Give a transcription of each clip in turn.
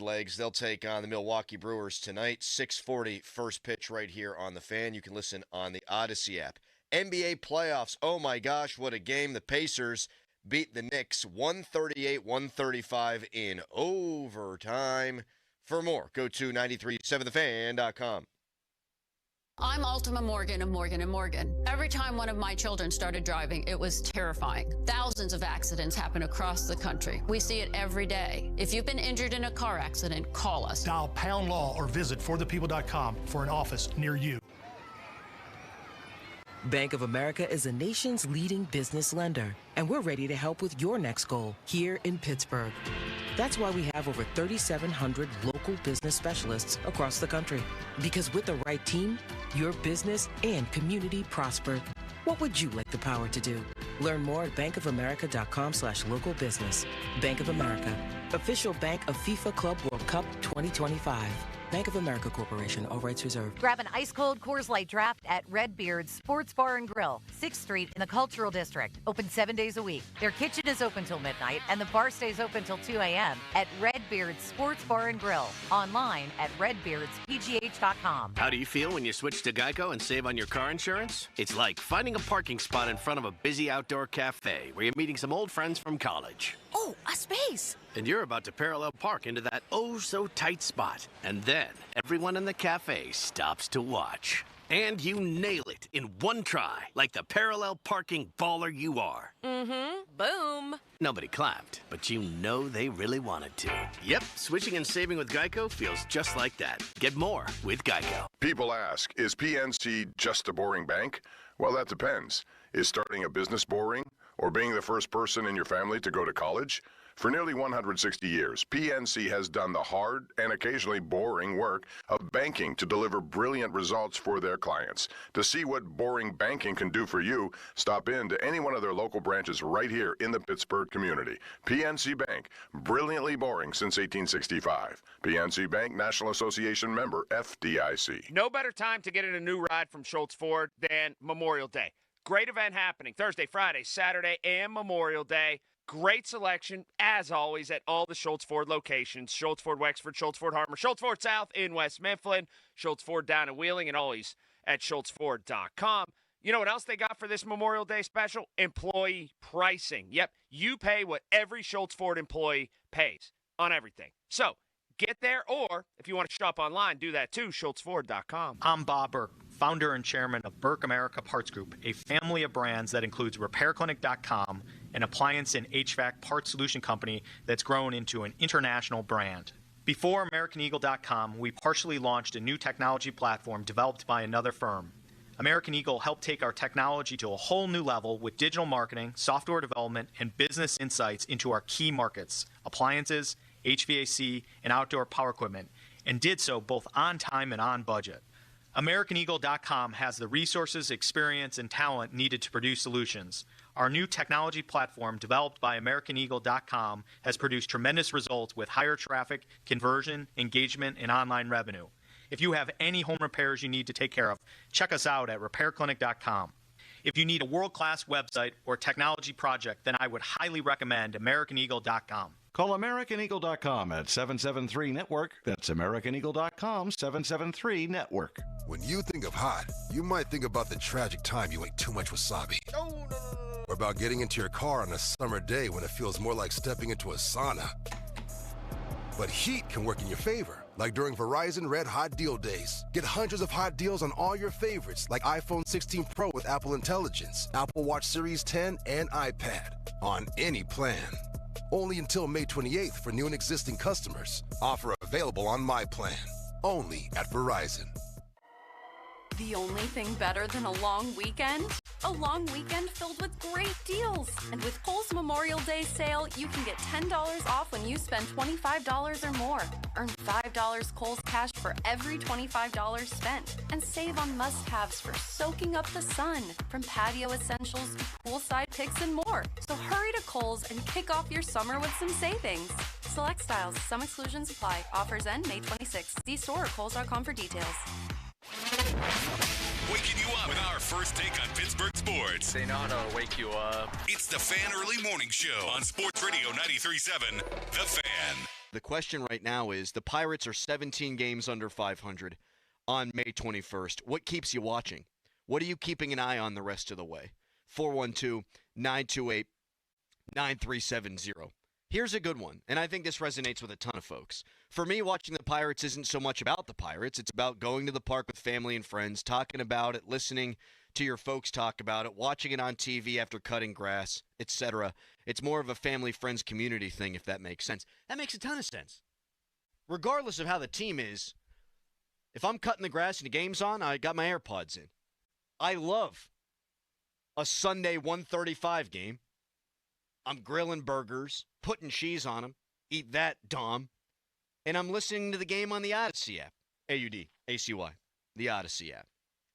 Redlegs. They'll take on the Milwaukee Brewers tonight. 6:40 first pitch right here on the Fan. You can listen on the Odyssey app. NBA playoffs. Oh, my gosh, what a game. The Pacers beat the Knicks 138-135 in overtime. For more, go to 937thefan.com. I'm Ultima Morgan of Morgan & Morgan. Every time one of my children started driving, it was terrifying. Thousands of accidents happen across the country. We see it every day. If you've been injured in a car accident, call us. Dial pound law or visit forthepeople.com for an office near you. Bank of America is the nation's leading business lender, and we're ready to help with your next goal here in Pittsburgh. That's why we have over 3,700 local business specialists across the country. Because with the right team, your business and community prosper. What would you like the power to do? Learn more at bankofamerica.com/local business. Bank of America, official bank of FIFA Club World Cup 2025. Bank of America Corporation, all rights reserved. Grab an ice-cold Coors Light draft at Redbeard's Sports Bar and Grill, 6th Street in the Cultural District. Open 7 days a week. Their kitchen is open till midnight, and the bar stays open till 2 a.m. at Redbeard's Sports Bar and Grill. Online at redbeardspgh.com. How do you feel when you switch to Geico and save on your car insurance? It's like finding a parking spot in front of a busy outdoor cafe where you're meeting some old friends from college. Oh, a space! And you're about to parallel park into that oh-so-tight spot. And then everyone in the cafe stops to watch. And you nail it in one try, like the parallel parking baller you are. Mm-hmm. Boom. Nobody clapped, but you know they really wanted to. Yep, switching and saving with Geico feels just like that. Get more with Geico. People ask, is PNC just a boring bank? Well, that depends. Is starting a business boring? Or being the first person in your family to go to college? For nearly 160 years, PNC has done the hard and occasionally boring work of banking to deliver brilliant results for their clients. To see what boring banking can do for you, stop in to any one of their local branches right here in the Pittsburgh community. PNC Bank, brilliantly boring since 1865. PNC Bank, National Association member, FDIC. No better time to get in a new ride from Schultz Ford than Memorial Day. Great event happening Thursday, Friday, Saturday, and Memorial Day. Great selection, as always, at all the Schultz Ford locations. Schultz Ford Wexford, Schultz Ford Hartmer, Schultz Ford South in West Mifflin, Schultz Ford down in Wheeling, and always at schultzford.com. You know what else they got for this Memorial Day special? Employee pricing. Yep, you pay what every Schultz Ford employee pays on everything. So, get there, or if you want to shop online, do that too, schultzford.com. I'm Bob Burke, founder and chairman of Burke America Parts Group, a family of brands that includes RepairClinic.com, an appliance and HVAC parts solution company that's grown into an international brand. Before AmericanEagle.com, we partially launched a new technology platform developed by another firm. American Eagle helped take our technology to a whole new level with digital marketing, software development, and business insights into our key markets, appliances, HVAC, and outdoor power equipment, and did so both on time and on budget. AmericanEagle.com has the resources, experience, and talent needed to produce solutions. Our new technology platform, developed by AmericanEagle.com, has produced tremendous results with higher traffic, conversion, engagement, and online revenue. If you have any home repairs you need to take care of, check us out at RepairClinic.com. If you need a world-class website or technology project, then I would highly recommend AmericanEagle.com. Call AmericanEagle.com at 773-NETWORK. That's AmericanEagle.com, 773-NETWORK. When you think of hot, you might think about the tragic time you ate too much wasabi. Or about getting into your car on a summer day when it feels more like stepping into a sauna. But heat can work in your favor, like during Verizon Red Hot Deal Days. Get hundreds of hot deals on all your favorites, like iPhone 16 Pro with Apple Intelligence, Apple Watch Series 10, and iPad, on any plan. Only until May 28th for new and existing customers. Offer available on My Plan. Only at Verizon. The only thing better than a long weekend? A long weekend filled with great deals. And with Kohl's Memorial Day sale, you can get $10 off when you spend $25 or more. Earn $5 Kohl's cash for every $25 spent. And save on must-haves for soaking up the sun, from patio essentials to poolside picks and more. So hurry to Kohl's and kick off your summer with some savings. Select styles. Some exclusions apply. Offers end May 26th. See store or kohls.com for details. waking you up with our first take on Pittsburgh sports. They know how to wake you up. It's the Fan Early Morning Show on Sports Radio 93.7, The Fan. The question right now is, the Pirates are 17 games under 500 on May 21st. What keeps you watching? What are you keeping an eye on the rest of the way? 412-928-9370. Here's a good one, and I think this resonates with a ton of folks. For me, watching the Pirates isn't so much about the Pirates. It's about going to the park with family and friends, talking about it, listening to your folks talk about it, watching it on TV after cutting grass, etc. It's more of a family, friends, community thing, if that makes sense. That makes a ton of sense. Regardless of how the team is, if I'm cutting the grass and the game's on, I got my AirPods in. I love a Sunday 1:35 game. I'm grilling burgers, putting cheese on them. Eat that, Dom. And I'm listening to the game on the Odyssey app. AUDACY, the Odyssey app.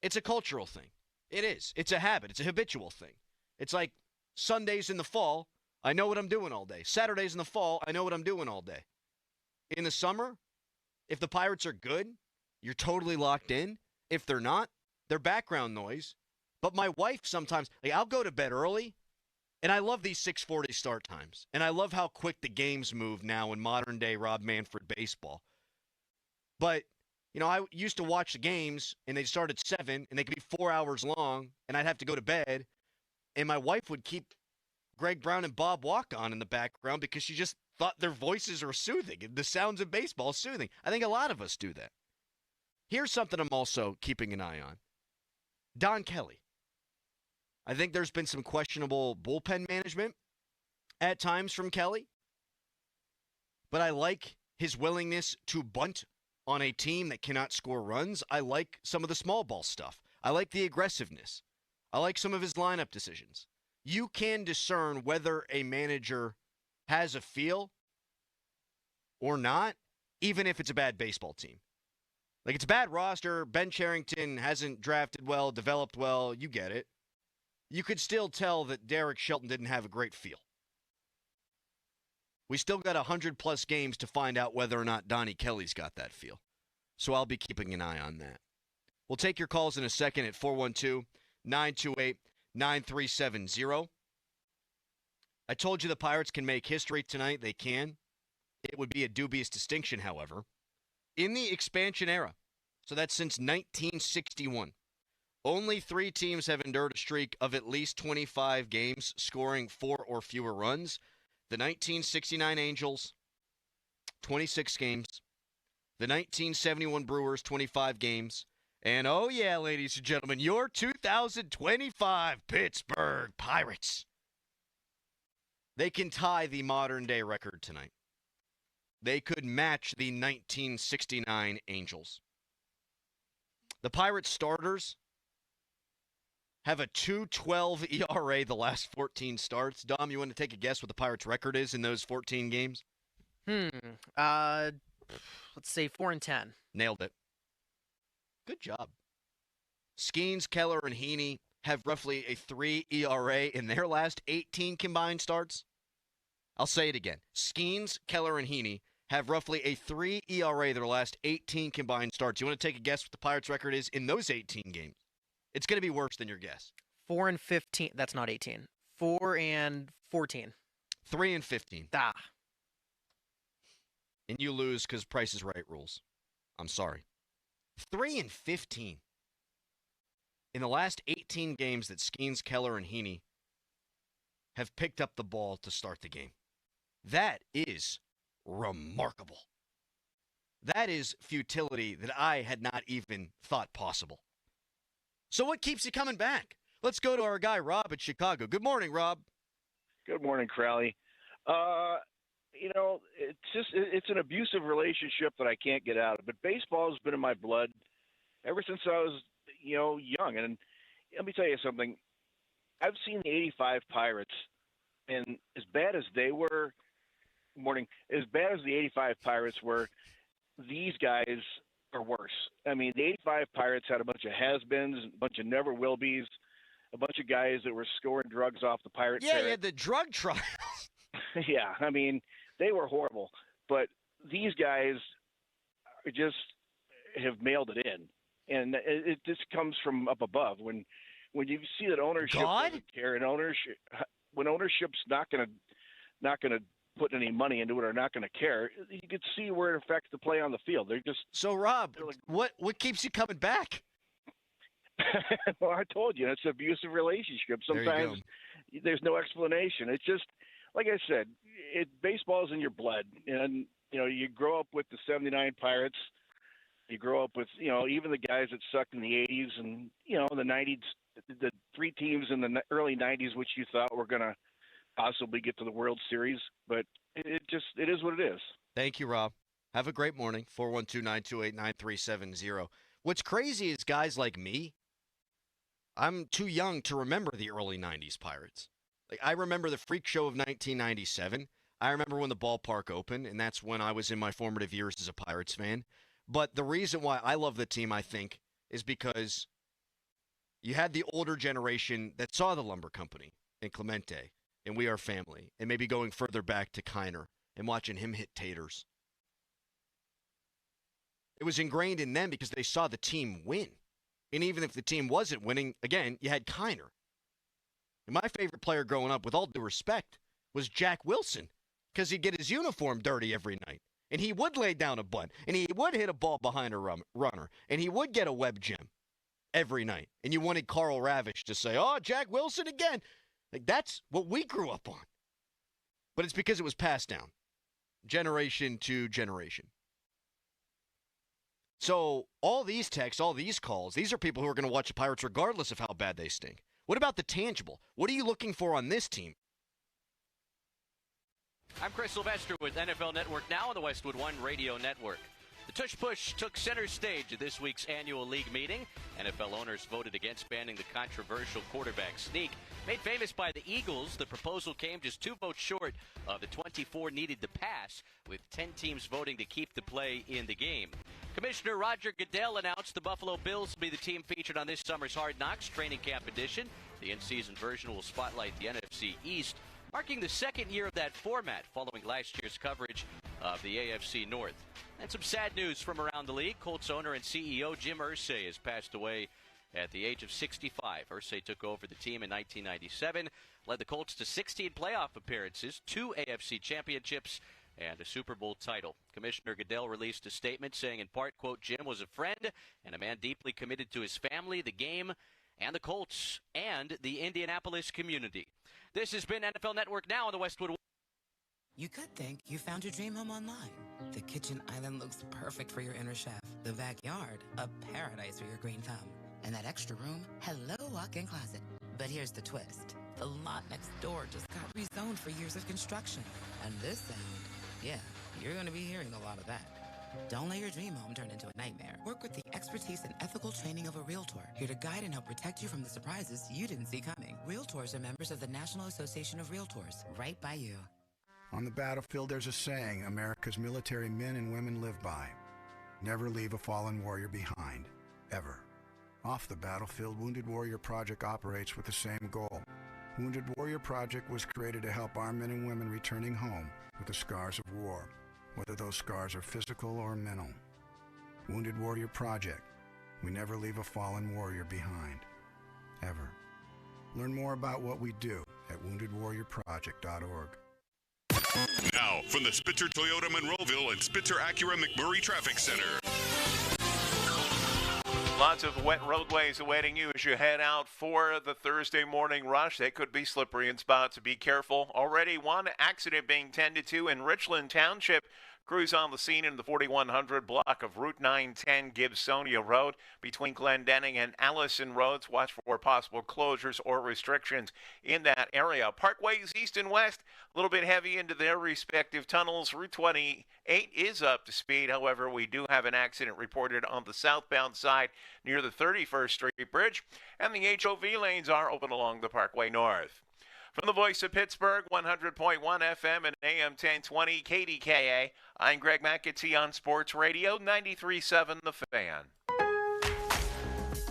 It's a cultural thing. It is. It's a habit. It's a habitual thing. It's like Sundays in the fall, I know what I'm doing all day. Saturdays in the fall, I know what I'm doing all day. In the summer, if the Pirates are good, you're totally locked in. If they're not, they're background noise. But my wife sometimes, I'll go to bed early, and I love these 6:40 start times. And I love how quick the games move now in modern-day Rob Manfred baseball. But, I used to watch the games, and they'd start at 7, and they could be 4 hours long, and I'd have to go to bed. And my wife would keep Greg Brown and Bob Walk on in the background because she just thought their voices are soothing. The sounds of baseball is soothing. I think a lot of us do that. Here's something I'm also keeping an eye on. Don Kelly. I think there's been some questionable bullpen management at times from Kelly. But I like his willingness to bunt on a team that cannot score runs. I like some of the small ball stuff. I like the aggressiveness. I like some of his lineup decisions. You can discern whether a manager has a feel or not, even if it's a bad baseball team. Like, it's a bad roster. Ben Cherington hasn't drafted well, developed well. You get it. You could still tell that Derek Shelton didn't have a great feel. We still got 100-plus games to find out whether or not Donnie Kelly's got that feel. So I'll be keeping an eye on that. We'll take your calls in a second at 412-928-9370. I told you the Pirates can make history tonight. They can. It would be a dubious distinction, however. In the expansion era, so that's since 1961, only 3 teams have endured a streak of at least 25 games scoring 4 or fewer runs. The 1969 Angels, 26 games. The 1971 Brewers, 25 games. And oh yeah, ladies and gentlemen, your 2025 Pittsburgh Pirates. They can tie the modern-day record tonight. They could match the 1969 Angels. The Pirates starters have a 2.12 ERA the last 14 starts. Dom, you want to take a guess what the Pirates' record is in those 14 games? Let's say 4-10. Nailed it. Good job. Skenes, Keller, and Heaney have roughly a 3 ERA in their last 18 combined starts. I'll say it again. Skenes, Keller, and Heaney have roughly a 3 ERA their last 18 combined starts. You want to take a guess what the Pirates' record is in those 18 games? It's going to be worse than your guess. 4-15. That's not 18. 4-14. 3-15. Ah. And you lose because Price is Right rules. I'm sorry. 3-15. In the last 18 games that Skenes, Keller, and Heaney have picked up the ball to start the game. That is remarkable. That is futility that I had not even thought possible. So what keeps you coming back? Let's go to our guy, Rob, at Chicago. Good morning, Rob. Good morning, Crowley. It's an abusive relationship that I can't get out of. But baseball has been in my blood ever since I was, young. And let me tell you something. I've seen the 85 Pirates, and as bad as they were, as bad as the 85 Pirates were, these guys are worse. I mean, the 85 Pirates had a bunch of has-beens, a bunch of never-will-be's, a bunch of guys that were scoring drugs off the Pirate Yeah, yeah, the drug trials. Yeah, I mean, they were horrible. But these guys just have mailed it in. And it just comes from up above. When you see that ownership doesn't care, and when ownership's not going to put any money into it or not going to care, you can see where it affects the play on the field. They're just so. Rob, what keeps you coming back? Well, I told you, it's an abusive relationship. Sometimes there's no explanation. It's just, like I said, baseball's in your blood. And, you grow up with the 79 Pirates. You grow up with, even the guys that sucked in the 80s and, in the 90s, the three teams in the early 90s, which you thought were going to possibly get to the World Series. But it is what it is. Thank you, Rob. Have a great morning. 412-928-9370. What's crazy is guys like me, I'm too young to remember the early 90s Pirates. Like, I remember the freak show of 1997. I remember when the ballpark opened, and that's when I was in my formative years as a Pirates fan. But the reason why I love the team, I think, is because you had the older generation that saw the lumber company and Clemente and We Are Family, and maybe going further back to Kiner and watching him hit taters. It was ingrained in them because they saw the team win. And even if the team wasn't winning, again, you had Kiner. And my favorite player growing up, with all due respect, was Jack Wilson, because he'd get his uniform dirty every night. And he would lay down a bunt. And he would hit a ball behind a runner. And he would get a web gem every night. And you wanted Carl Ravish to say, oh, Jack Wilson again. Like, that's what we grew up on. But it's because it was passed down, generation to generation. So all these texts, all these calls, these are people who are going to watch the Pirates regardless of how bad they stink. What about the tangible? What are you looking for on this team? I'm Chris Sylvester with NFL Network Now on the Westwood One Radio Network. The Tush Push took center stage at this week's annual league meeting. NFL owners voted against banning the controversial quarterback sneak. Made famous by the Eagles, the proposal came just 2 votes short of the 24 needed to pass, with 10 teams voting to keep the play in the game. Commissioner Roger Goodell announced the Buffalo Bills will be the team featured on this summer's Hard Knocks training camp edition. The in-season version will spotlight the NFC East, marking the second year of that format following last year's coverage of the AFC North. And some sad news from around the league. Colts owner and CEO Jim Irsay has passed away at the age of 65. Irsay took over the team in 1997, led the Colts to 16 playoff appearances, 2 AFC championships, and a Super Bowl title. Commissioner Goodell released a statement saying, in part, quote, Jim was a friend and a man deeply committed to his family, the game, and the Colts, and the Indianapolis community. This has been NFL Network Now on the Westwood. You could think you found your dream home online. The kitchen island looks perfect for your inner chef. The backyard, a paradise for your green thumb. And that extra room, hello walk-in closet. But here's the twist. The lot next door just got rezoned for years of construction. And this sound, yeah, you're going to be hearing a lot of that. Don't let your dream home turn into a nightmare. Work with the expertise and ethical training of a Realtor, here to guide and help protect you from the surprises you didn't see coming. Realtors are members of the National Association of Realtors, right by you. On the battlefield, there's a saying America's military men and women live by. Never leave a fallen warrior behind, ever. Off the battlefield, Wounded Warrior Project operates with the same goal. Wounded Warrior Project was created to help our men and women returning home with the scars of war, whether those scars are physical or mental. Wounded Warrior Project. We never leave a fallen warrior behind, ever. Learn more about what we do at woundedwarriorproject.org. Now, from the Spitzer Toyota Monroeville and Spitzer Acura McMurray Traffic Center. Lots of wet roadways awaiting you as you head out for the Thursday morning rush. They could be slippery in spots, so be careful. Already one accident being tended to in Richland Township. Crews on the scene in the 4100 block of Route 910 Gibsonia Road between Glendenning and Allison Roads. Watch for possible closures or restrictions in that area. Parkways east and west, a little bit heavy into their respective tunnels. Route 28 is up to speed. However, we do have an accident reported on the southbound side near the 31st Street Bridge, and the HOV lanes are open along the Parkway North. From the voice of Pittsburgh, 100.1 FM and AM 1020 KDKA, I'm Greg McAtee on Sports Radio 93.7 The Fan.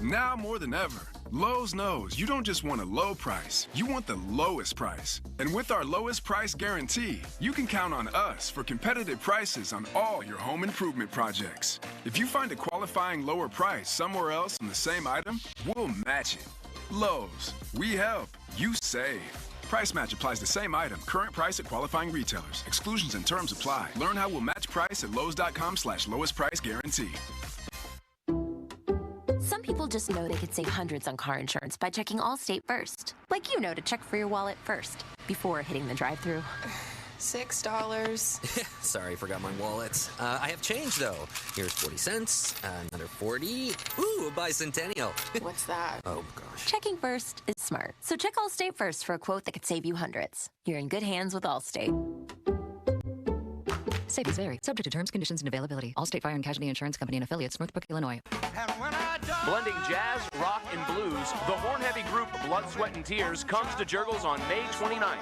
Now more than ever, Lowe's knows you don't just want a low price, you want the lowest price. And with our lowest price guarantee, you can count on us for competitive prices on all your home improvement projects. If you find a qualifying lower price somewhere else on the same item, we'll match it. Lowe's, we help, you save. Price match applies to same item. Current price at qualifying retailers. Exclusions and terms apply. Learn how we'll match price at lowes.com/lowest price guarantee. Some people just know they could save hundreds on car insurance by checking Allstate first. Like you know to check for your wallet first, before hitting the drive-thru. $6. Sorry, forgot my wallet. I have change, though. Here's 40 cents, another 40. Ooh, a bicentennial. What's that? Oh, gosh. Checking first is smart. So check Allstate first for a quote that could save you hundreds. You're in good hands with Allstate. Savings vary. Subject to terms, conditions, and availability. Allstate Fire and Casualty Insurance Company and Affiliates, Northbrook, Illinois. Blending jazz, rock, and blues, the horn-heavy group Blood, Sweat, and Tears comes to Jurgles on May 29th.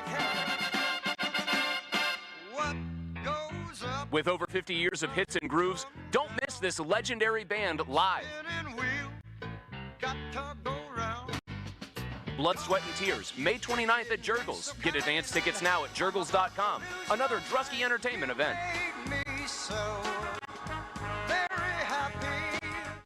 With over 50 years of hits and grooves, don't miss this legendary band live. Blood, Sweat, and Tears, May 29th at Jurgles. Get advance tickets now at jurgles.com. Another Drusky Entertainment event.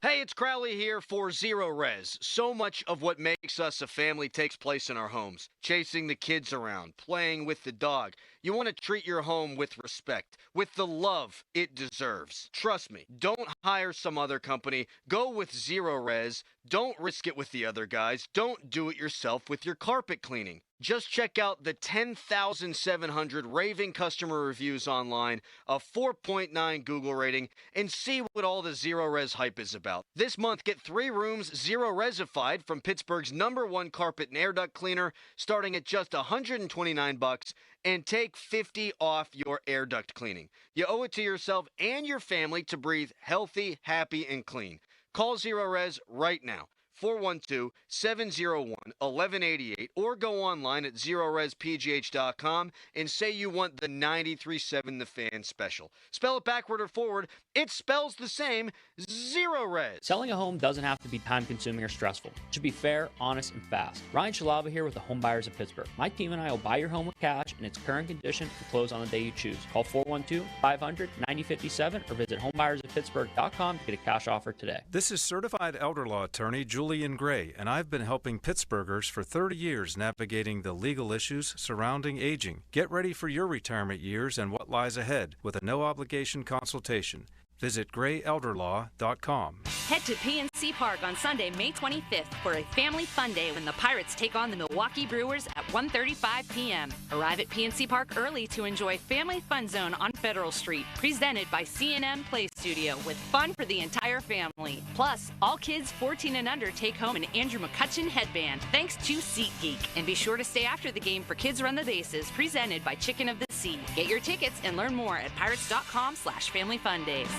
Hey, it's Crowley here for Zero Res. So much of what makes us a family takes place in our homes. Chasing the kids around, playing with the dog. You want to treat your home with respect, with the love it deserves. Trust me, don't hire some other company. Go with Zero Res. Don't risk it with the other guys. Don't do it yourself with your carpet cleaning. Just check out the 10,700 raving customer reviews online, a 4.9 Google rating, and see what all the Zero Res hype is about. This month, get 3 rooms Zero Resified from Pittsburgh's #1 carpet and air duct cleaner, starting at just $129, and take $50 off your air duct cleaning. You owe it to yourself and your family to breathe healthy, happy, and clean. Call Zero Res right now. 412-701-1188 or go online at ZeroResPGH.com and say you want the 93.7 The Fan special. Spell it backward or forward, it spells the same, Zero Res. Selling a home doesn't have to be time-consuming or stressful. It should be fair, honest, and fast. Ryan Shalava here with the Home Buyers of Pittsburgh. My team and I will buy your home with cash in its current condition and close on the day you choose. Call 412-500-9057 or visit homebuyersofpittsburgh.com to get a cash offer today. This is certified elder law attorney Julian Gray, and I've been helping Pittsburghers for 30 years navigating the legal issues surrounding aging. Get ready for your retirement years and what lies ahead with a no-obligation consultation. Visit grayelderlaw.com. Head to PNC Park on Sunday, May 25th for a family fun day when the Pirates take on the Milwaukee Brewers at 1:35 p.m. Arrive at PNC Park early to enjoy Family Fun Zone on Federal Street, presented by C&M Play Studio with fun for the entire family. Plus, all kids 14 and under take home an Andrew McCutcheon headband thanks to SeatGeek. And be sure to stay after the game for Kids Run the Bases, presented by Chicken of the Sea. Get your tickets and learn more at pirates.com/familyfundays.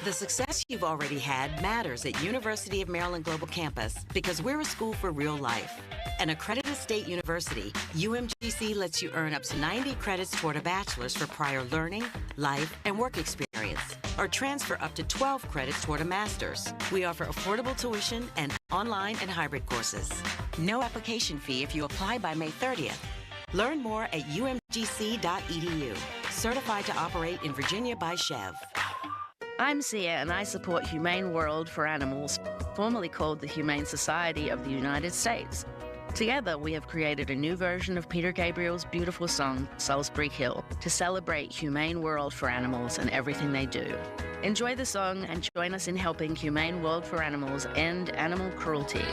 The success you've already had matters at University of Maryland Global Campus because we're a school for real life. An accredited state university, UMGC lets you earn up to 90 credits toward a bachelor's for prior learning, life, and work experience, or transfer up to 12 credits toward a master's. We offer affordable tuition and online and hybrid courses. No application fee if you apply by May 30th. Learn more at umgc.edu. Certified to operate in Virginia by Chev. I'm Sia, and I support Humane World for Animals, formerly called the Humane Society of the United States. Together, we have created a new version of Peter Gabriel's beautiful song, Salisbury Hill, to celebrate Humane World for Animals and everything they do. Enjoy the song and join us in helping Humane World for Animals end animal cruelty.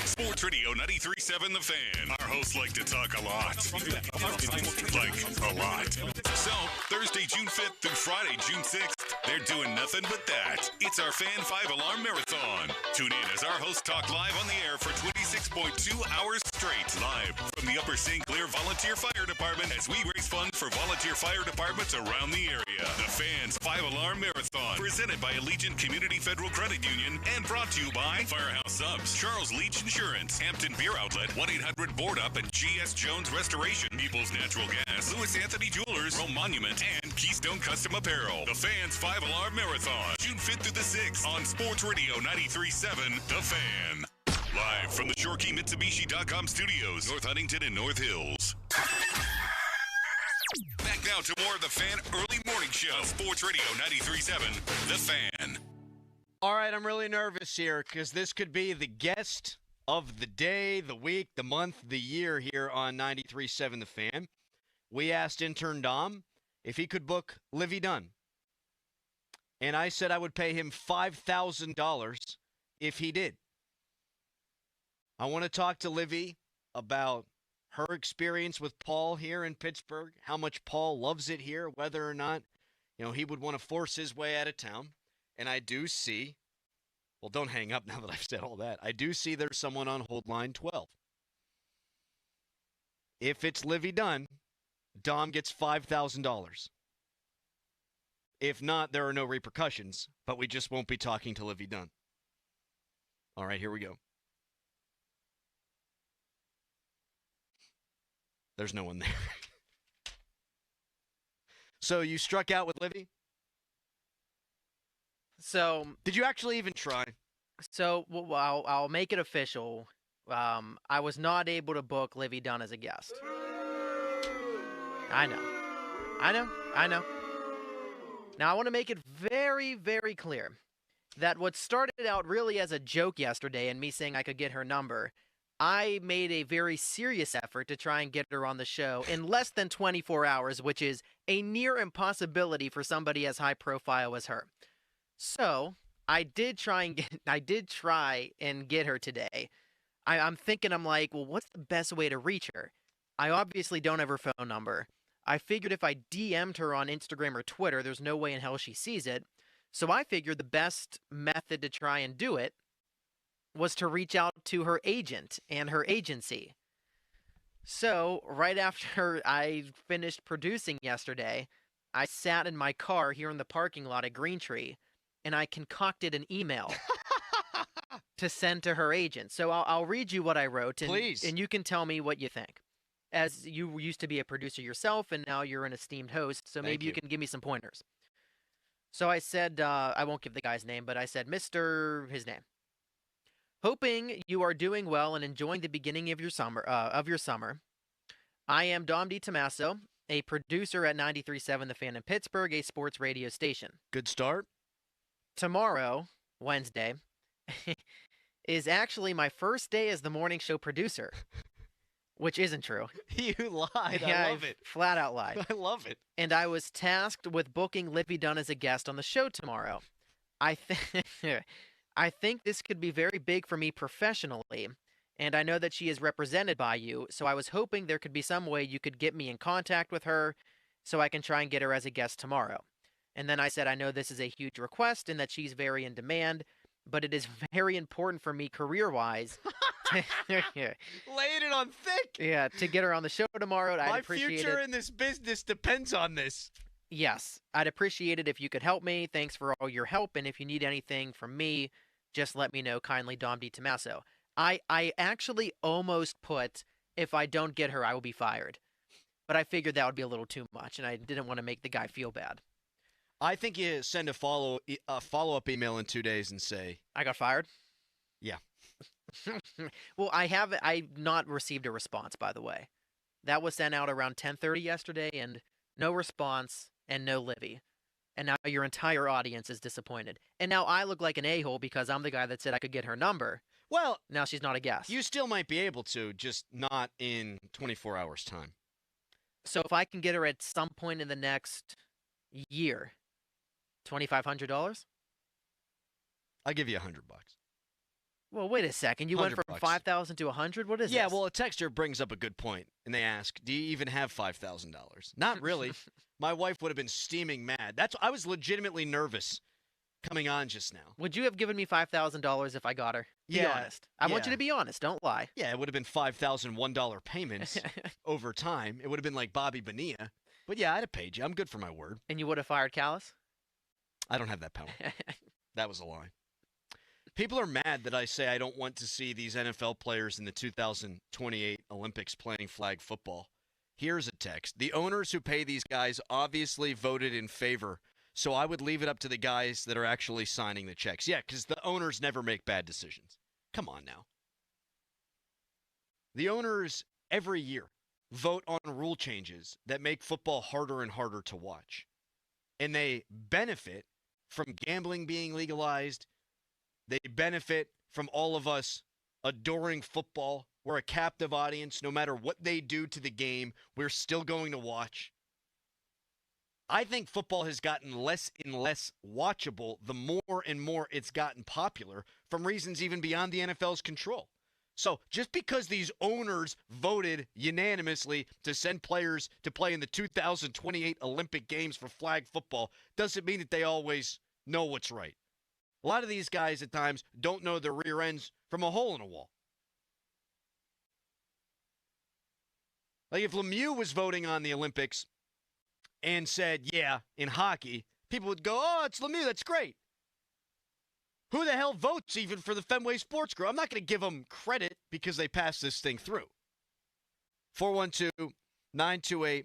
Sports Radio 93.7 The Fan. Our hosts like to talk a lot. Like a lot. So, Thursday, June 5th through Friday, June 6th, they're doing nothing but that. It's our Fan 5 Alarm Marathon. Tune in as our hosts talk live on the air for 26.2 hours straight. Live from the Upper St. Clair Volunteer Fire Department as we raise funds for volunteer fire departments around the area. The Fans 5-Alarm Marathon, presented by Allegiant Community Federal Credit Union and brought to you by Firehouse Subs, Charles Leach Insurance, Hampton Beer Outlet, 1-800-BOARD-UP, and G.S. Jones Restoration, People's Natural Gas, Louis Anthony Jewelers, Rome Monument, and Keystone Custom Apparel. The Fans 5-Alarm Marathon, June 5th through the 6th on Sports Radio 93.7, The Fan. Live from the ShoreKeyMitsubishi.com studios, North Huntington and North Hills. Back now to more of The Fan Early Morning Show. Sports Radio 93.7, The Fan. All right, I'm really nervous here because this could be the guest of the day, the week, the month, the year here on 93.7 The Fan. We asked intern Dom if he could book Livy Dunn. And I said I would pay him $5,000 if he did. I want to talk to Livy about her experience with Paul here in Pittsburgh, how much Paul loves it here, whether or not, he would want to force his way out of town. And I do see, well, don't hang up now that I've said all that. I do see there's someone on hold line 12. If it's Livy Dunn, Dom gets $5,000. If not, there are no repercussions, but we just won't be talking to Livy Dunn. All right, here we go. There's no one there. So you struck out with Livy? So did you actually even try? So I'll make it official. I was not able to book Livy Dunn as a guest. I know. Now I want to make it very, very clear that what started out really as a joke yesterday and me saying I could get her number, I made a very serious effort to try and get her on the show in less than 24 hours, which is a near impossibility for somebody as high profile as her. So I did try and get her today. I'm thinking, well, what's the best way to reach her? I obviously don't have her phone number. I figured if I DM'd her on Instagram or Twitter, there's no way in hell she sees it. So I figured the best method to try and do it was to reach out to her agent and her agency. So right after I finished producing yesterday, I sat in my car here in the parking lot at Green Tree, and I concocted an email to send to her agent. So I'll read you what I wrote, and, please, and you can tell me what you think. As you used to be a producer yourself, and now you're an esteemed host, so maybe you can give me some pointers. So I said, I won't give the guy's name, but I said, his name. Hoping you are doing well and enjoying the beginning of your summer. I am Dom DiTommaso, a producer at 93.7 The Fan in Pittsburgh, a sports radio station. Good start. Tomorrow, Wednesday, is actually my first day as the morning show producer, which isn't true. You lied. Yeah, I love it. Flat out lied. I love it. And I was tasked with booking Livy Dunn as a guest on the show tomorrow. I think this could be very big for me professionally, and I know that she is represented by you, so I was hoping there could be some way you could get me in contact with her so I can try and get her as a guest tomorrow. And then I said, I know this is a huge request and that she's very in demand, but it is very important for me career-wise. Laid it on thick. Yeah, to get her on the show tomorrow. My future in this business depends on this. Yes, I'd appreciate it if you could help me. Thanks for all your help, and if you need anything from me, just let me know. Kindly, Dom DiTommaso. I actually almost put, if I don't get her, I will be fired. But I figured that would be a little too much, and I didn't want to make the guy feel bad. I think you send a follow-up email in 2 days and say, I got fired? Yeah. Well, I've not received a response, by the way. That was sent out around 10:30 yesterday, and no response and no Livy. And now your entire audience is disappointed. And now I look like an a-hole because I'm the guy that said I could get her number. Well, now she's not a guest. You still might be able to, just not in 24 hours' time. So if I can get her at some point in the next year, $2,500? I'll give you $100. Well, wait a second. You went from $5,000 to $100? What is Yeah, this? well, a texter brings up a good point, and they ask, do you even have $5,000? Not really. My wife would have been steaming mad. I was legitimately nervous coming on just now. Would you have given me $5,000 if I got her? Be Yeah, honest. I want you to be honest. Don't lie. Yeah, it would have been $5,001 payments over time. It would have been like Bobby Bonilla. But yeah, I'd have paid you. I'm good for my word. And you would have fired Callis? I don't have that power. That was a lie. People are mad that I say I don't want to see these NFL players in the 2028 Olympics playing flag football. Here's a text. The owners who pay these guys obviously voted in favor, so I would leave it up to the guys that are actually signing the checks. Yeah, because the owners never make bad decisions. Come on now. The owners every year vote on rule changes that make football harder and harder to watch. And they benefit from gambling being legalized. They benefit from all of us adoring football. We're a captive audience. No matter what they do to the game, we're still going to watch. I think football has gotten less and less watchable the more and more it's gotten popular from reasons even beyond the NFL's control. So just because these owners voted unanimously to send players to play in the 2028 Olympic Games for flag football doesn't mean that they always know what's right. A lot of these guys at times don't know their rear ends from a hole in a wall. Like if Lemieux was voting on the Olympics and said, yeah, in hockey, people would go, oh, it's Lemieux, that's great. Who the hell votes even for the Fenway Sports Group? I'm not going to give them credit because they passed this thing through. 412-928-9370.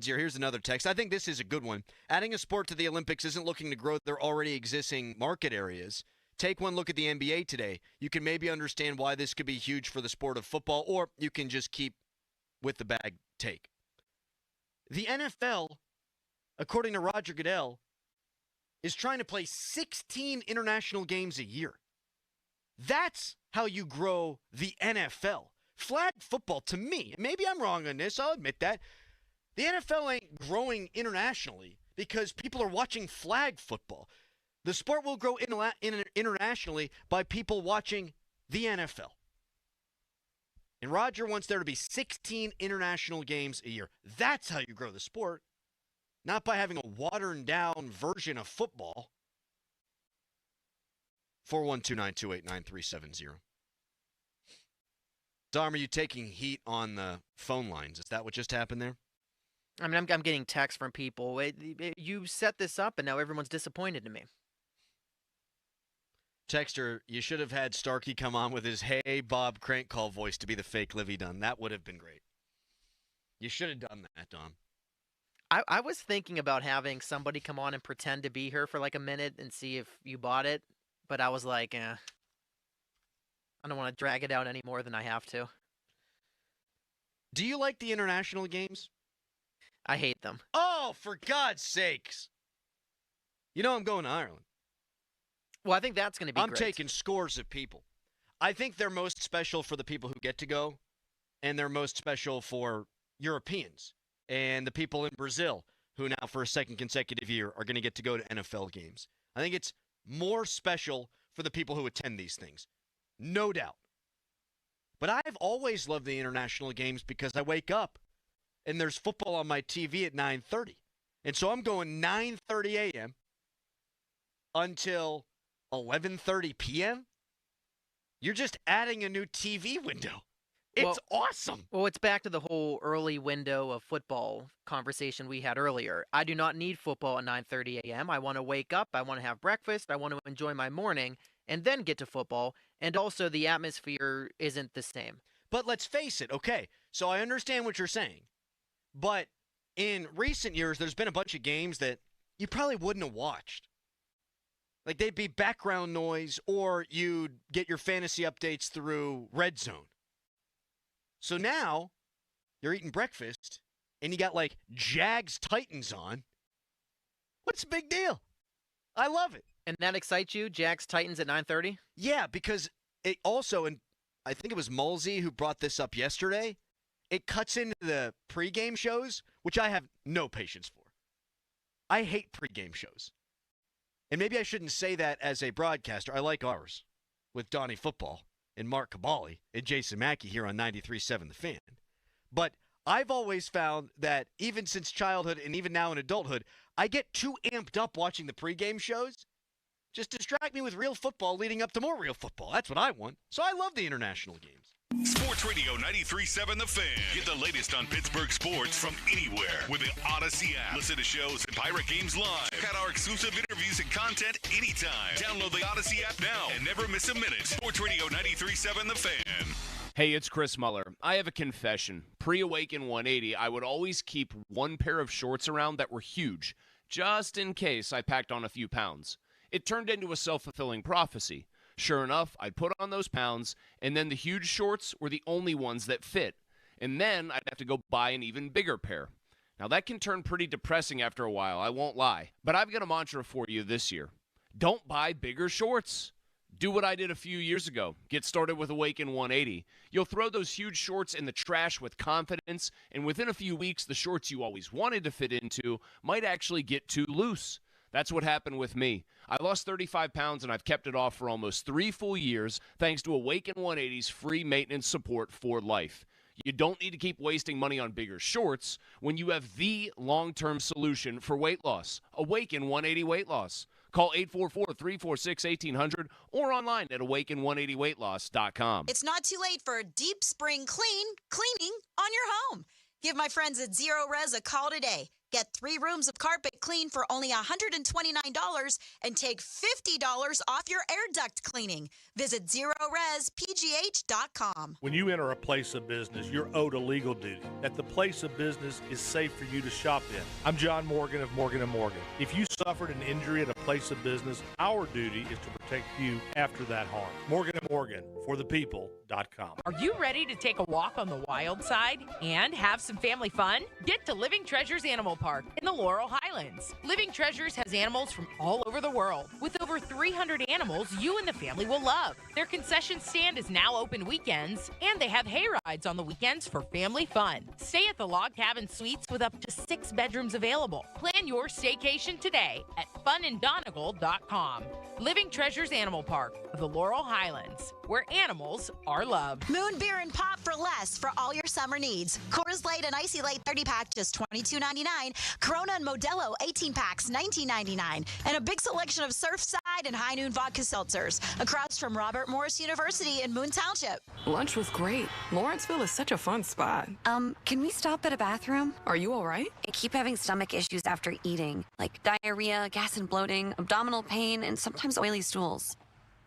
Here's another text. I think this is a good one. Adding a sport to the Olympics isn't looking to grow their already existing market areas. Take one look at the NBA today. You can maybe understand why this could be huge for the sport of football, or you can just keep with the bag take. The NFL, according to Roger Goodell, is trying to play 16 international games a year. That's how you grow the NFL. Flag football, to me, maybe I'm wrong on this, I'll admit that. The NFL ain't growing internationally because people are watching flag football. The sport will grow internationally by people watching the NFL. And Roger wants there to be 16 international games a year. That's how you grow the sport, not by having a watered-down version of football. 412-928-9370. Dom, are you taking heat on the phone lines? Is that what just happened there? I mean, I'm getting texts from people. You set this up, and now everyone's disappointed in me. Texter, you should have had Starkey come on with his Hey Bob crank call voice to be the fake Livy Dunn. That would have been great. You should have done that, Dom. I was thinking about having somebody come on and pretend to be her for like a minute and see if you bought it, but I was like, I don't want to drag it out any more than I have to. Do you like the international games? I hate them. Oh, for God's sakes. You know I'm going to Ireland. Well, I think that's going to be I'm great. taking scores of people. I think they're most special for the people who get to go, and they're most special for Europeans and the people in Brazil who now for a second consecutive year are going to get to go to NFL games. I think it's more special for the people who attend these things. No doubt. But I've always loved the international games because I wake up and there's football on my TV at 9:30. And so I'm going 9:30 a.m. until 11:30 p.m. You're just adding a new TV window. It's awesome. Well, it's back to the whole early window of football conversation we had earlier. I do not need football at 9:30 a.m. I want to wake up, I want to have breakfast, I want to enjoy my morning, and then get to football. And also, the atmosphere isn't the same. But let's face it, okay, so I understand what you're saying. But in recent years, there's been a bunch of games that you probably wouldn't have watched. Like they'd be background noise, or you'd get your fantasy updates through Red Zone. So now you're eating breakfast and you got like Jags Titans on. What's the big deal? I love it. And that excites you, Jags Titans at 9:30? Yeah, because it also, and I think it was Mulsey who brought this up yesterday, it cuts into the pregame shows, which I have no patience for. I hate pregame shows. And maybe I shouldn't say that as a broadcaster. I like ours with Donnie Football and Mark Cabali and Jason Mackey here on 93.7 The Fan. But I've always found that even since childhood and even now in adulthood, I get too amped up watching the pregame shows Just distract me with real football leading up to more real football. That's what I want. So I love the international games. Sports Radio 93.7 The Fan. Get the latest on Pittsburgh sports from anywhere with the Odyssey app. Listen to shows and Pirate Games live. Check out our exclusive interviews and content anytime. Download the Odyssey app now and never miss a minute. Sports Radio 93.7 The Fan. Hey, it's Chris Muller. I have a confession. Pre-Awaken 180, I would always keep one pair of shorts around that were huge, just in case I packed on a few pounds. It turned into a self-fulfilling prophecy. Sure enough, I'd put on those pounds, and then the huge shorts were the only ones that fit. And then I'd have to go buy an even bigger pair. Now, that can turn pretty depressing after a while, I won't lie. But I've got a mantra for you this year. Don't buy bigger shorts. Do what I did a few years ago. Get started with Awaken 180. You'll throw those huge shorts in the trash with confidence, and within a few weeks, the shorts you always wanted to fit into might actually get too loose. That's what happened with me. I lost 35 pounds, and I've kept it off for almost 3 full years thanks to Awaken 180's free maintenance support for life. You don't need to keep wasting money on bigger shorts when you have the long-term solution for weight loss. Awaken 180 Weight Loss. Call 844-346-1800 or online at awaken180weightloss.com. It's not too late for a deep spring cleaning on your home. Give my friends at Zero Res a call today. Get 3 rooms of carpet clean for only $129 and take $50 off your air duct cleaning. Visit ZeroResPGH.com. When you enter a place of business, you're owed a legal duty that the place of business is safe for you to shop in. I'm John Morgan of Morgan & Morgan. If you suffered an injury at a place of business, our duty is to protect you after that harm. Morgan & Morgan, for the people.com. Are you ready to take a walk on the wild side and have some family fun? Get to Living Treasures Animal Park in the Laurel Highlands. Living Treasures has animals from all over the world. With over 300 animals you and the family will love. Their concession stand is now open weekends, and they have hay rides on the weekends for family fun. Stay at the Log Cabin Suites with up to 6 bedrooms available. Plan your staycation today at funanddonegal.com. Living Treasures Animal Park of the Laurel Highlands, where animals are loved. Moon Beer and Pop for less for all your summer needs. Coors Light and Icy Light 30-pack just $22.99. Corona and Modelo 18-packs $19.99. And a big selection of Surfside and High Noon vodka seltzers across from Robert Morris University in Moon Township. Lunch was great. Lawrenceville is such a fun spot. Can we stop at a bathroom? Are you all right? I keep having stomach issues after eating, like diarrhea, gas and bloating, abdominal pain, and sometimes oily stools.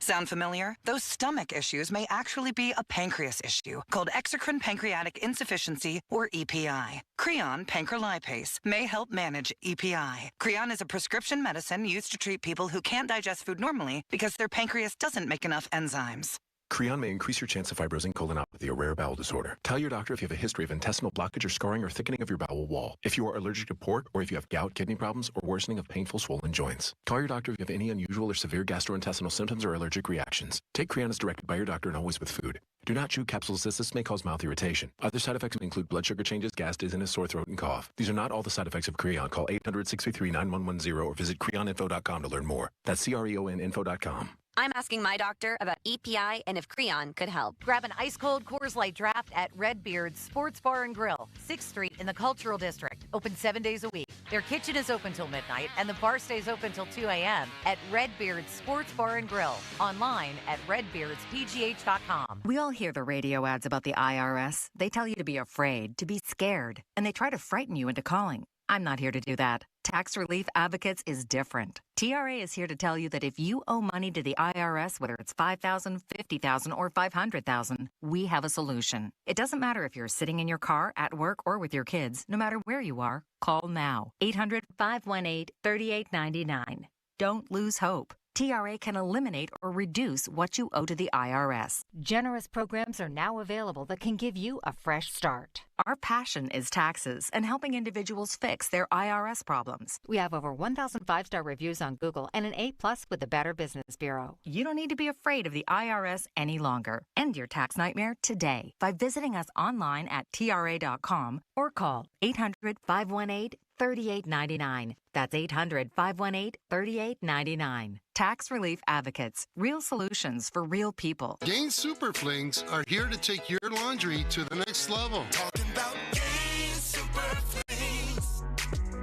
Sound familiar? Those stomach issues may actually be a pancreas issue called exocrine pancreatic insufficiency, or EPI. Creon pancrelipase may help manage EPI. Creon is a prescription medicine used to treat people who can't digest food normally because their pancreas doesn't make enough enzymes. Creon may increase your chance of fibrosing colonopathy, a rare bowel disorder. Tell your doctor if you have a history of intestinal blockage or scarring or thickening of your bowel wall, if you are allergic to pork, or if you have gout, kidney problems, or worsening of painful swollen joints. Call your doctor if you have any unusual or severe gastrointestinal symptoms or allergic reactions. Take Creon as directed by your doctor and always with food. Do not chew capsules as this may cause mouth irritation. Other side effects may include blood sugar changes, gas, dizziness, sore throat, and cough. These are not all the side effects of Creon. Call 800-633-9110 or visit creoninfo.com to learn more. That's CREONinfo.com. I'm asking my doctor about EPI and if Creon could help. Grab an ice-cold Coors Light draft at Redbeard's Sports Bar and Grill, 6th Street in the Cultural District. Open 7 days a week. Their kitchen is open till midnight, and the bar stays open till 2 a.m. at Redbeard's Sports Bar and Grill. Online at redbeardspgh.com. We all hear the radio ads about the IRS. They tell you to be afraid, to be scared, and they try to frighten you into calling. I'm not here to do that. Tax Relief Advocates is different. TRA is here to tell you that if you owe money to the IRS, whether it's $5,000, $50,000, or $500,000, we have a solution. It doesn't matter if you're sitting in your car, at work, or with your kids. No matter where you are, call now. 800-518-3899. Don't lose hope. TRA can eliminate or reduce what you owe to the IRS. Generous programs are now available that can give you a fresh start. Our passion is taxes and helping individuals fix their IRS problems. We have over 1,000 5-star reviews on Google and an A+ with the Better Business Bureau. You don't need to be afraid of the IRS any longer. End your tax nightmare today by visiting us online at TRA.com or call 800-518-3899. That's 800-518-3899. Tax Relief Advocates. Real solutions for real people. Gain Super Flings are here to take your laundry to the next level. Talking about Gain Super Flings.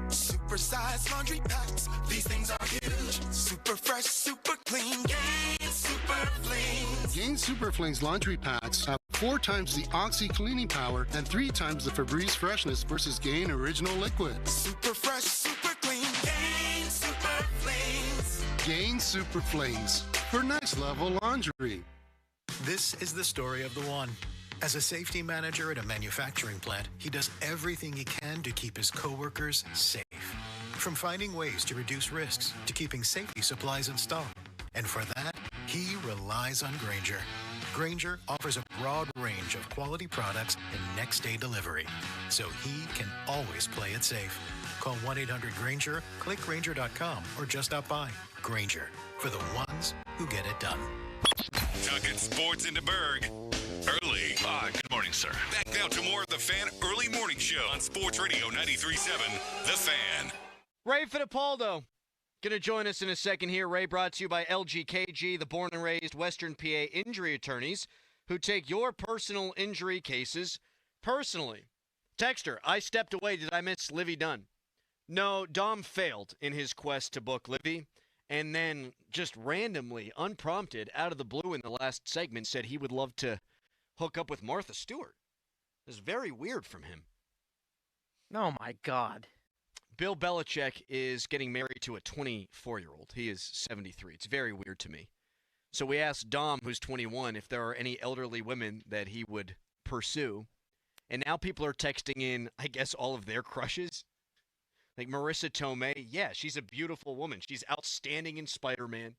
Super-sized laundry packs. These things are huge. Super Super fresh, super clean. Gain Super Flings. Gain Super Flings laundry pads have 4 times the Oxy cleaning power and 3 times the Febreze freshness versus Gain Original Liquid. Super fresh, super clean. Gain Super Flings. Gain Super Flings for next level laundry. This is the story of the one. As a safety manager at a manufacturing plant, he does everything he can to keep his coworkers safe. From finding ways to reduce risks to keeping safety supplies in stock. And for that, he relies on Grainger. Grainger offers a broad range of quality products and next-day delivery, so he can always play it safe. Call 1-800-GRAINGER, click Grainger.com, or just stop by. Grainger, for the ones who get it done. Talking sports in the Berg. Early. Good morning, sir. Back now to more of the Fan Early Morning Show on Sports Radio 93.7, The Fan. Ray Fittipaldo going to join us in a second here. Ray, brought to you by LGKG, the born and raised Western PA injury attorneys who take your personal injury cases personally. Texter, I stepped away. Did I miss Livy Dunn? No, Dom failed in his quest to book Livy, and then just randomly, unprompted, out of the blue in the last segment, said he would love to hook up with Martha Stewart. It was very weird from him. Oh, my God. Bill Belichick is getting married to a 24-year-old. He is 73. It's very weird to me. So we asked Dom, who's 21, if there are any elderly women that he would pursue. And now people are texting in, I guess, all of their crushes. Like Marissa Tomei. Yeah, she's a beautiful woman. She's outstanding in Spider-Man.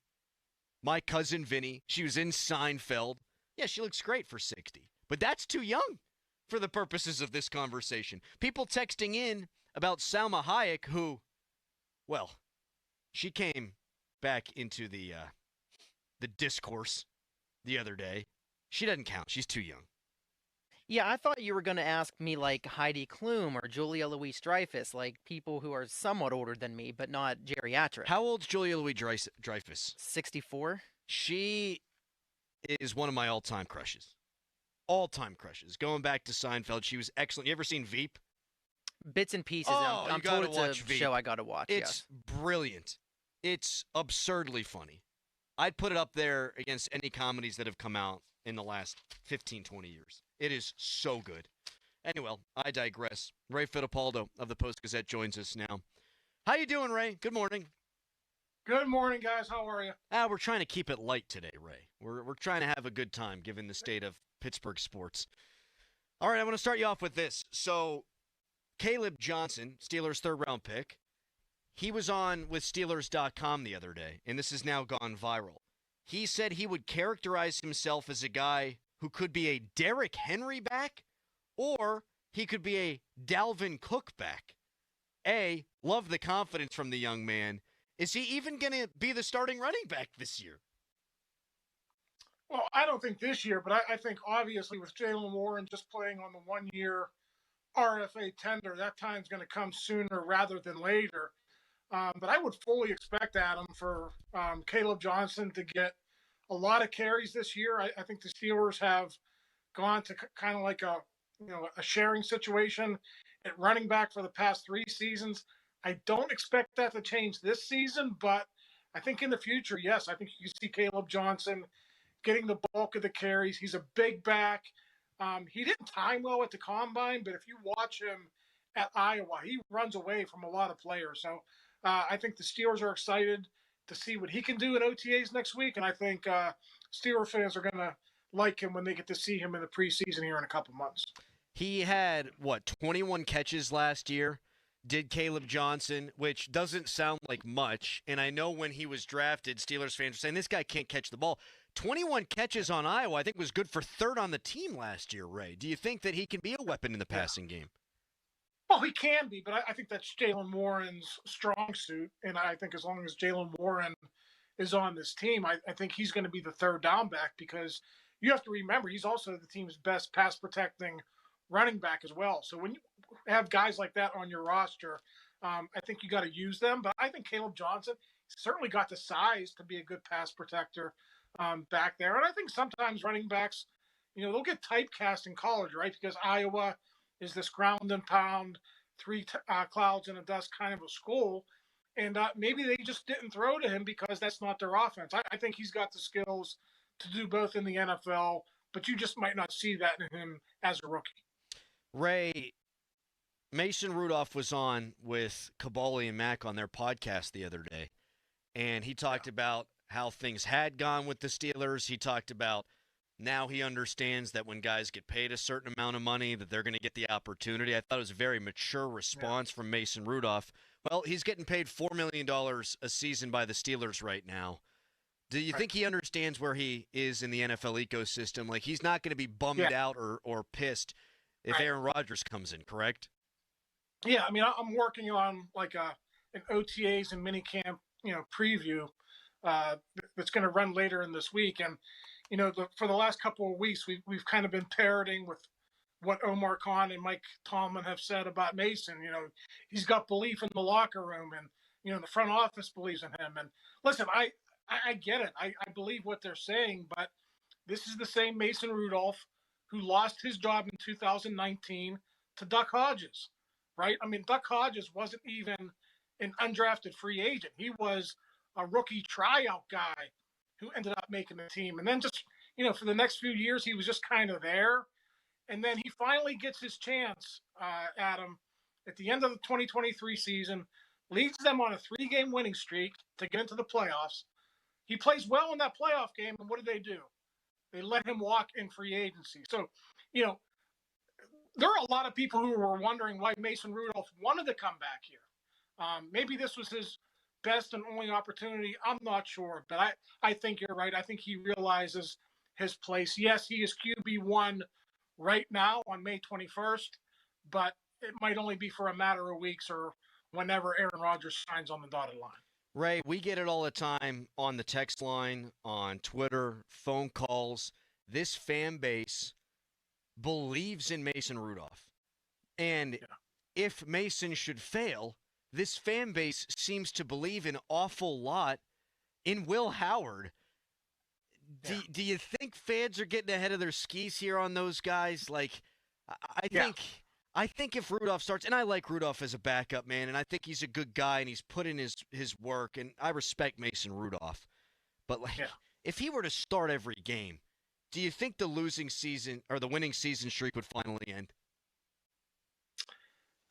My cousin Vinny. She was in Seinfeld. Yeah, she looks great for 60. But that's too young for the purposes of this conversation. People texting in about Salma Hayek, who, well, she came back into the discourse the other day. She doesn't count. She's too young. Yeah, I thought you were going to ask me like Heidi Klum or Julia Louis-Dreyfus, like people who are somewhat older than me, but not geriatric. How old's Julia Louis-Dreyfus? 64. She is one of my all-time crushes. All-time crushes. Going back to Seinfeld, she was excellent. You ever seen Veep? Bits and pieces. Oh, I'm told it's a show I got to watch. It's brilliant. It's absurdly funny. I'd put it up there against any comedies that have come out in the last 15, 20 years. It is so good. Anyway, I digress. Ray Fittipaldo of the Post-Gazette joins us now. How you doing, Ray? Good morning. Good morning, guys. How are you? We're trying to keep it light today, Ray. We're trying to have a good time given the state of Pittsburgh sports. All right, I want to start you off with this. So, Caleb Johnson, Steelers' third-round pick, he was on with Steelers.com the other day, and this has now gone viral. He said he would characterize himself as a guy who could be a Derrick Henry back, or he could be a Dalvin Cook back. Love the confidence from the young man. Is he even going to be the starting running back this year? Well, I don't think this year, but I think obviously with Jalen Warren just playing on the one-year RFA tender, that time's going to come sooner rather than later. But I would fully expect, Adam, for Caleb Johnson to get a lot of carries this year. I think the Steelers have gone to kind of like a sharing situation at running back for the past 3 seasons. I don't expect that to change this season, but I think in the future, yes, I think you see Caleb Johnson getting the bulk of the carries. He's a big back. He didn't time well at the combine, but if you watch him at Iowa, he runs away from a lot of players. So I think the Steelers are excited to see what he can do in OTAs next week, and I think Steeler fans are going to like him when they get to see him in the preseason here in a couple months. He had, 21 catches last year, did Caleb Johnson, which doesn't sound like much. And I know when he was drafted, Steelers fans were saying, this guy can't catch the ball. 21 catches on Iowa, I think, was good for third on the team last year, Ray. Do you think that he can be a weapon in the passing game? Well, he can be, but I think that's Jalen Warren's strong suit. And I think as long as Jalen Warren is on this team, I think he's going to be the third down back, because you have to remember he's also the team's best pass protecting running back as well. So when you have guys like that on your roster, I think you got to use them. But I think Caleb Johnson certainly got the size to be a good pass protector back there. And I think sometimes running backs, they'll get typecast in college, right? Because Iowa is this ground and pound, three clouds in a dust kind of a school. And maybe they just didn't throw to him because that's not their offense. I think he's got the skills to do both in the NFL, but you just might not see that in him as a rookie. Ray, Mason Rudolph was on with Kabali and Mack on their podcast the other day, and he talked about how things had gone with the Steelers. He talked about now he understands that when guys get paid a certain amount of money that they're going to get the opportunity. I thought it was a very mature response from Mason Rudolph. Well, he's getting paid $4 million a season by the Steelers right now. Do you think he understands where he is in the NFL ecosystem? Like, he's not going to be bummed out or pissed if Aaron Rodgers comes in, correct? Yeah, I mean, I'm working on like an OTAs and minicamp, preview that's going to run later in this week. And, for the last couple of weeks, we've kind of been parroting with what Omar Khan and Mike Tomlin have said about Mason. He's got belief in the locker room, and, the front office believes in him. And listen, I get it. I believe what they're saying, but this is the same Mason Rudolph who lost his job in 2019 to Duck Hodges, right? I mean, Duck Hodges wasn't even an undrafted free agent. He was a rookie tryout guy who ended up making the team. And then just, for the next few years, he was just kind of there. And then he finally gets his chance, Adam, at the end of the 2023 season, leads them on a 3-game winning streak to get into the playoffs. He plays well in that playoff game, and what do? They let him walk in free agency. So, there are a lot of people who were wondering why Mason Rudolph wanted to come back here. Maybe this was his best and only opportunity. I'm not sure, but I think you're right. I think he realizes his place. Yes, he is QB1 right now on May 21st, but it might only be for a matter of weeks or whenever Aaron Rodgers signs on the dotted line. Ray, we get it all the time on the text line, on Twitter, phone calls. This fan base believes in Mason Rudolph. And if Mason should fail, this fan base seems to believe an awful lot in Will Howard. Do you think fans are getting ahead of their skis here on those guys? Like, I think if Rudolph starts, and I like Rudolph as a backup, man, and I think he's a good guy and he's put in his work, and I respect Mason Rudolph. But if he were to start every game, do you think the losing season or the winning season streak would finally end?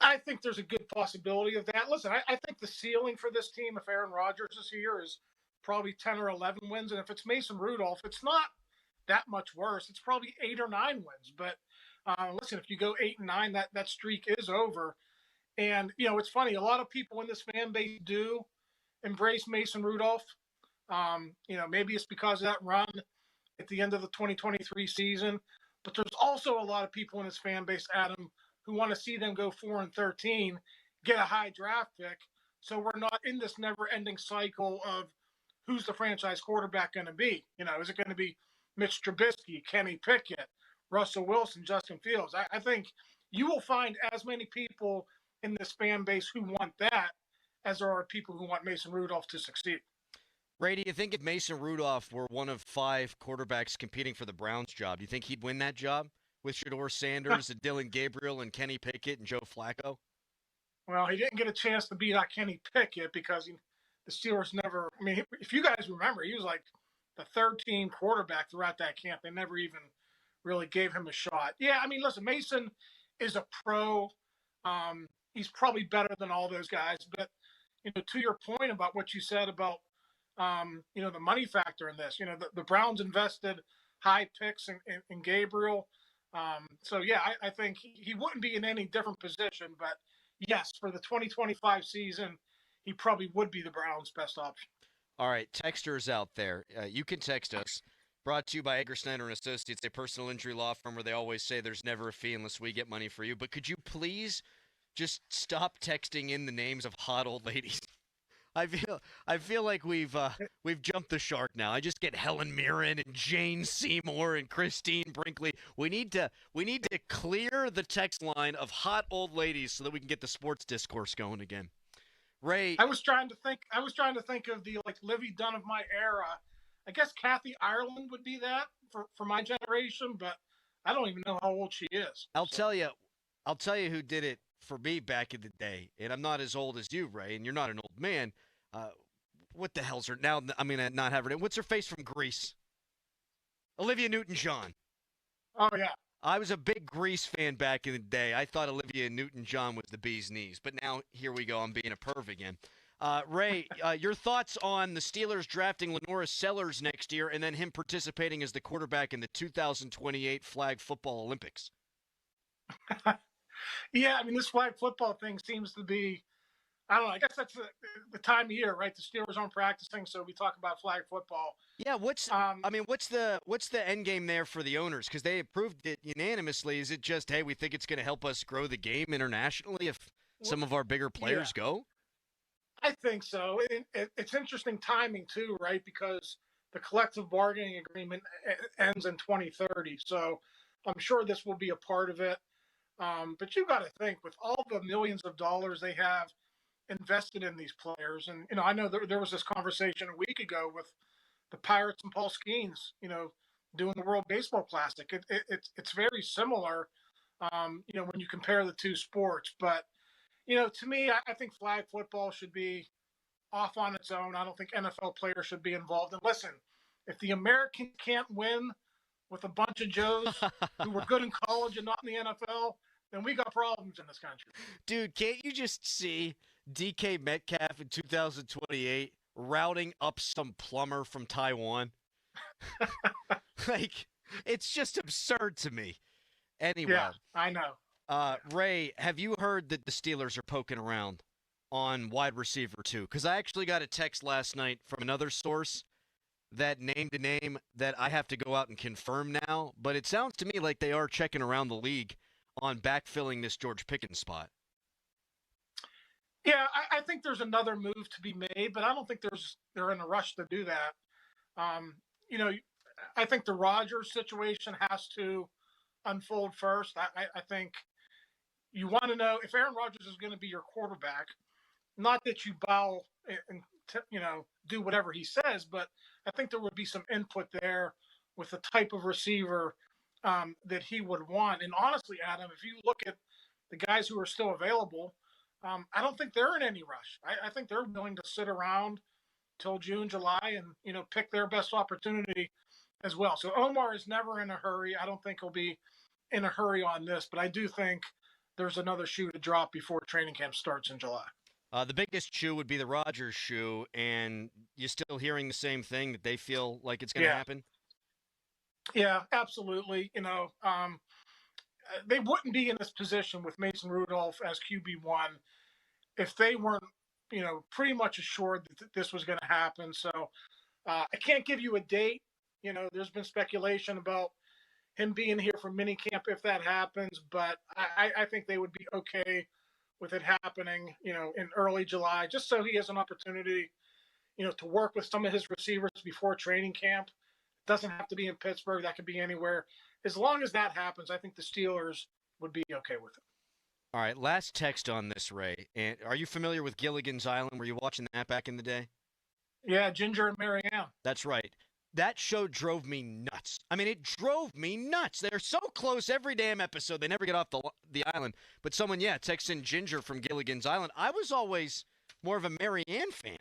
I think there's a good possibility of that. Listen, I think the ceiling for this team, if Aaron Rodgers is here, is probably 10 or 11 wins. And if it's Mason Rudolph, it's not that much worse. It's probably 8 or 9 wins. But listen, if you go 8 and 9, that streak is over. And, it's funny. A lot of people in this fan base do embrace Mason Rudolph. Maybe it's because of that run at the end of the 2023 season. But there's also a lot of people in this fan base, Adam, who want to see them go 4-13, get a high draft pick. So we're not in this never-ending cycle of who's the franchise quarterback going to be. Is it going to be Mitch Trubisky, Kenny Pickett, Russell Wilson, Justin Fields? I think you will find as many people in this fan base who want that as there are people who want Mason Rudolph to succeed. Ray, do you think if Mason Rudolph were one of 5 quarterbacks competing for the Browns job, do you think he'd win that job with Shedeur Sanders and Dylan Gabriel and Kenny Pickett and Joe Flacco? Well, he didn't get a chance to beat out Kenny Pickett because the Steelers never – I mean, if you guys remember, he was like the third-team quarterback throughout that camp. They never even really gave him a shot. Yeah, I mean, listen, Mason is a pro. He's probably better than all those guys. But, to your point about what you said about, the money factor in this, the Browns invested high picks in Gabriel. I think he wouldn't be in any different position. But, yes, for the 2025 season, he probably would be the Browns' best option. All right, texters out there, you can text us. Brought to you by Edgar Snyder & Associates, a personal injury law firm where they always say there's never a fee unless we get money for you. But could you please just stop texting in the names of hot old ladies? I feel like we've jumped the shark now. I just get Helen Mirren and Jane Seymour and Christine Brinkley. We need to clear the text line of hot old ladies so that we can get the sports discourse going again. Ray, I was trying to think of the Livy Dunn of my era. I guess Kathy Ireland would be that for my generation, but I don't even know how old she is. I'll tell you who did it for me back in the day, and I'm not as old as you, Ray, and you're not an old man. What the hell's her now? I'm gonna not have her name. What's her face from Grease? Olivia Newton-John. Oh yeah. I was a big Grease fan back in the day. I thought Olivia Newton-John was the bee's knees, but now here we go. I'm being a perv again. Ray, your thoughts on the Steelers drafting Lenora Sellers next year and then him participating as the quarterback in the 2028 Flag Football Olympics? Yeah, I mean, this flag football thing seems to be, I don't know, I guess that's the time of year, right? The Steelers aren't practicing, so we talk about flag football. Yeah, what's the end game there for the owners? Because they approved it unanimously. Is it just, hey, we think it's going to help us grow the game internationally if some of our bigger players go? I think so. It's interesting timing too, right? Because the collective bargaining agreement ends in 2030. So I'm sure this will be a part of it. But you got to think, with all the millions of dollars they have invested in these players, and I know there was this conversation a week ago with the Pirates and Paul Skenes, doing the World Baseball Classic. It's very similar, when you compare the two sports. But to me, I think flag football should be off on its own. I don't think NFL players should be involved. And listen, if the Americans can't win with a bunch of Joes who were good in college and not in the NFL, then we got problems in this country. Dude, can't you just see DK Metcalf in 2028 routing up some plumber from Taiwan? Like, it's just absurd to me. Anyway. Yeah, I know. Ray, have you heard that the Steelers are poking around on wide receiver too? Because I actually got a text last night from another source that named a name that I have to go out and confirm now, but it sounds to me like they are checking around the league on backfilling this George Pickens spot. Yeah, I think there's another move to be made, but I don't think they're in a rush to do that. I think the Rodgers situation has to unfold first. I think you want to know if Aaron Rodgers is going to be your quarterback, not that you bow and do whatever he says, but I think there would be some input there with the type of receiver that he would want. And honestly, Adam, if you look at the guys who are still available, I don't think they're in any rush. I think they're willing to sit around till June, July, and pick their best opportunity as well. So Omar is never in a hurry. I don't think he'll be in a hurry on this, but I do think there's another shoe to drop before training camp starts in July. The biggest shoe would be the Rodgers shoe, and you're still hearing the same thing, that they feel like it's going to happen? Yeah, absolutely. They wouldn't be in this position with Mason Rudolph as QB1 if they weren't, pretty much assured that this was going to happen. So I can't give you a date. There's been speculation about him being here for minicamp if that happens, but I think they would be okay with it happening, in early July, just so he has an opportunity, to work with some of his receivers before training camp. It doesn't have to be in Pittsburgh. That could be anywhere. As long as that happens, I think the Steelers would be okay with it. All right, last text on this, Ray. And are you familiar with Gilligan's Island? Were you watching that back in the day? Yeah, Ginger and Marianne. That's right. That show drove me nuts. I mean, it drove me nuts. They're so close every damn episode. They never get off the island. But someone, texts in Ginger from Gilligan's Island. I was always more of a Marianne fan.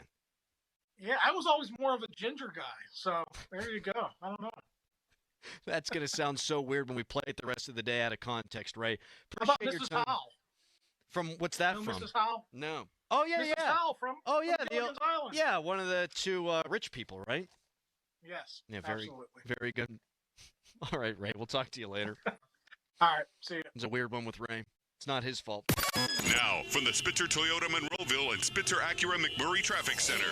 Yeah, I was always more of a Ginger guy. So there you go. I don't know. That's going to sound so weird when we play it the rest of the day out of context, Ray. How about Mrs. Howell? From what's that from? Mrs. Howell? No. Oh yeah, Mrs. Howell from Gilligan's Island. Yeah, one of the two rich people, right? Yes. Yeah, very, absolutely. very good. All right, Ray. We'll talk to you later. All right. See you. It's a weird one with Ray. It's not his fault. Now, from the Spitzer Toyota Monroeville and Spitzer Acura McMurray Traffic Center.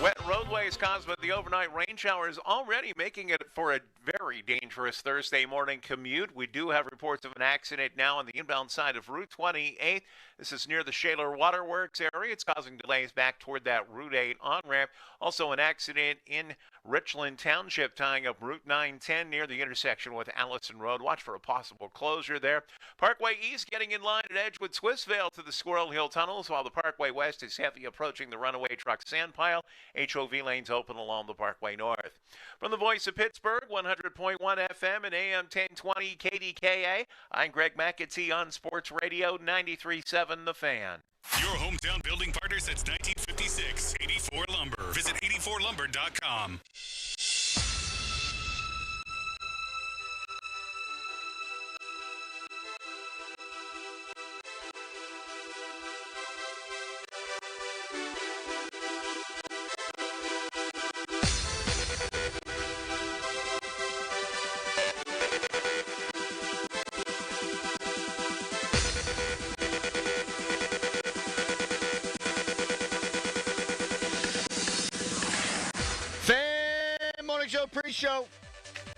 Wet roadways caused by the overnight rain showers already making it for a very dangerous Thursday morning commute. We do have reports of an accident now on the inbound side of Route 28. This is near the Shaler Waterworks area. It's causing delays back toward that Route 8 on-ramp. Also an accident in Richland Township tying up Route 910 near the intersection with Allison Road. Watch for a possible closure there. Parkway East getting in line at Edgewood Swissvale to the Squirrel Hill tunnels, while the Parkway West is heavy approaching the runaway truck sand pile. HOV lanes open along the Parkway North. From the voice of Pittsburgh, 100.1 FM and AM 1020 KDKA, I'm Greg McAtee on Sports Radio 93.7 The Fan. Your hometown building partner since 1956. 84 Lumber. Visit 84lumber.com. Show pre-show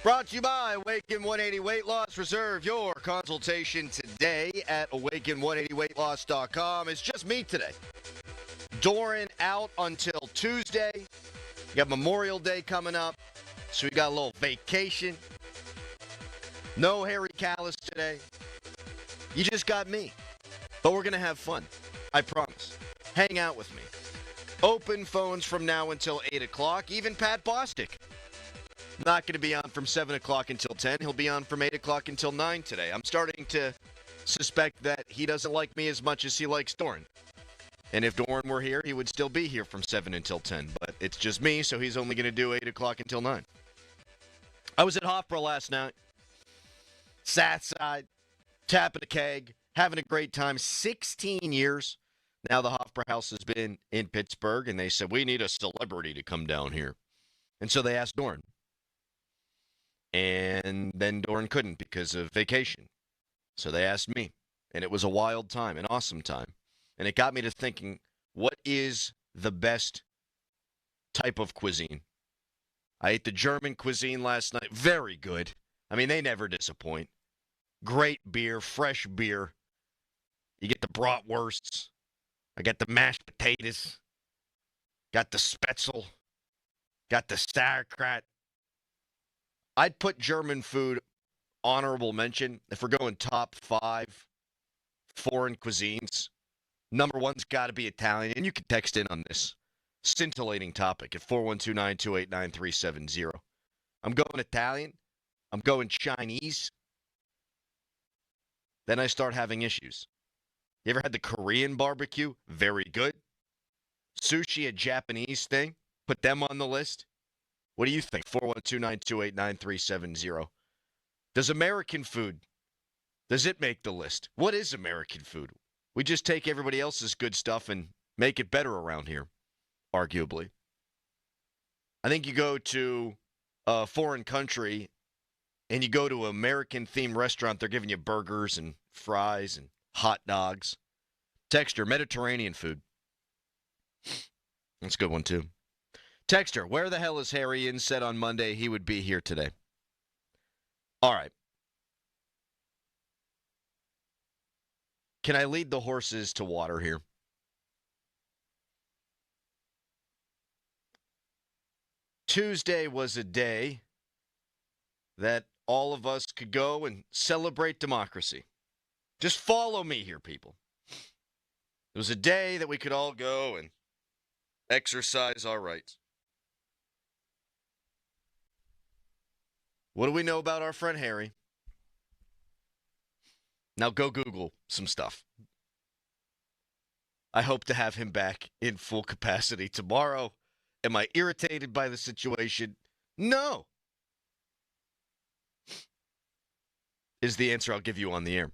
brought to you by Awaken 180 Weight Loss. Reserve your consultation today at awaken180weightloss.com. It's just me today. Doran out until Tuesday. We got Memorial Day coming up, so we got a little vacation. No Harry Callis today. You just got me. But we're going to have fun. I promise. Hang out with me. Open phones from now until 8 o'clock. Even Pat Bostic. Not going to be on from 7 o'clock until 10. He'll be on from 8 o'clock until 9 today. I'm starting to suspect that he doesn't like me as much as he likes Doran. And if Doran were here, he would still be here from 7 until 10. But it's just me, so he's only going to do 8 o'clock until 9. I was at Hofbräu last night. Southside, tapping a keg, having a great time. 16 years. Now the Hofbräu House has been in Pittsburgh, and they said, we need a celebrity to come down here. And so they asked Doran. And then Doran couldn't because of vacation. So they asked me. And it was a wild time, an awesome time. And it got me to thinking, what is the best type of cuisine? I ate the German cuisine last night. Very good. I mean, they never disappoint. Great beer, fresh beer. You get the bratwursts. I got the mashed potatoes. Got the spätzle. Got the sauerkraut. I'd put German food honorable mention if we're going top 5 foreign cuisines. Number one's got to be Italian, and you can text in on this scintillating topic at 412-928-9370. I'm going Italian. I'm going Chinese. Then I start having issues. You ever had the Korean barbecue? Very good. Sushi, a Japanese thing? Put them on the list. What do you think? 412-928-9370. Does American food, does it make the list? What is American food? We just take everybody else's good stuff and make it better around here, arguably. I think you go to a foreign country and you go to an American-themed restaurant, they're giving you burgers and fries and hot dogs. Texture, Mediterranean food. That's a good one, too. Texter, where the hell is Harry in? Said on Monday he would be here today. All right. Can I lead the horses to water here? Tuesday was a day that all of us could go and celebrate democracy. Just follow me here, people. It was a day that we could all go and exercise our rights. What do we know about our friend Harry? Now go Google some stuff. I hope to have him back in full capacity tomorrow. Am I irritated by the situation? No. Is the answer I'll give you on the air.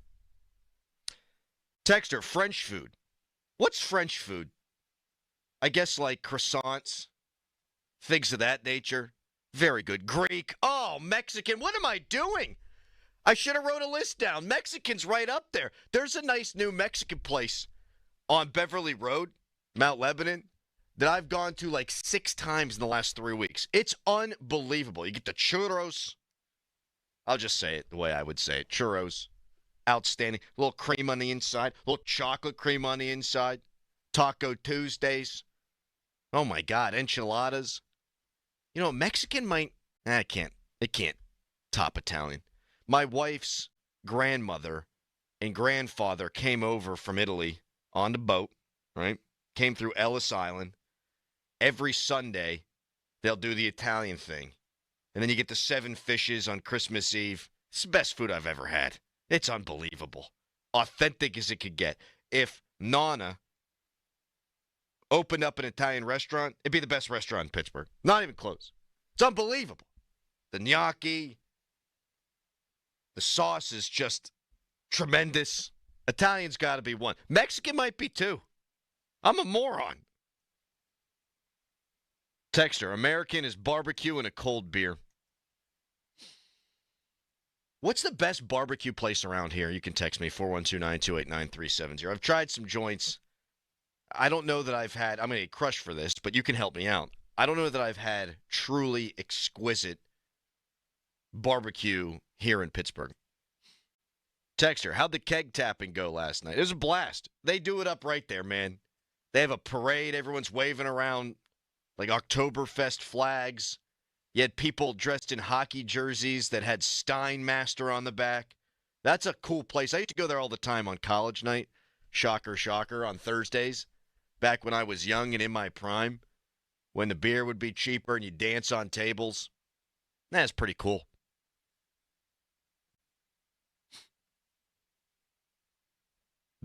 Texter, French food. What's French food? I guess like croissants, things of that nature. Very good. Greek. Oh, Mexican. What am I doing? I should have wrote a list down. Mexican's right up there. There's a nice new Mexican place on Beverly Road, Mount Lebanon, that I've gone to like 6 times in the last 3 weeks. It's unbelievable. You get the churros. I'll just say it the way I would say it. Churros. Outstanding. A little cream on the inside. A little chocolate cream on the inside. Taco Tuesdays. Oh, my God. Enchiladas. You know, Mexican might... It can't top Italian. My wife's grandmother and grandfather came over from Italy on the boat, right? Came through Ellis Island. Every Sunday, they'll do the Italian thing. And then you get the 7 fishes on Christmas Eve. It's the best food I've ever had. It's unbelievable. Authentic as it could get. If Nana opened up an Italian restaurant, it'd be the best restaurant in Pittsburgh. Not even close. It's unbelievable. The gnocchi, the sauce is just tremendous. Italian's got to be one. Mexican might be 2. I'm a moron. Texter, American is barbecue and a cold beer. What's the best barbecue place around here? You can text me, 412-928-9370. I've tried some joints. I don't know that I've had, I'm going to get crushed for this, but you can help me out. I don't know that I've had truly exquisite barbecue here in Pittsburgh. Texter, how'd the keg tapping go last night? It was a blast. They do it up right there, man. They have a parade. Everyone's waving around like Oktoberfest flags. You had people dressed in hockey jerseys that had Steinmaster on the back. That's a cool place. I used to go there all the time on college night. Shocker, shocker, on Thursdays. Back when I was young and in my prime. When the beer would be cheaper and you dance on tables. That's pretty cool.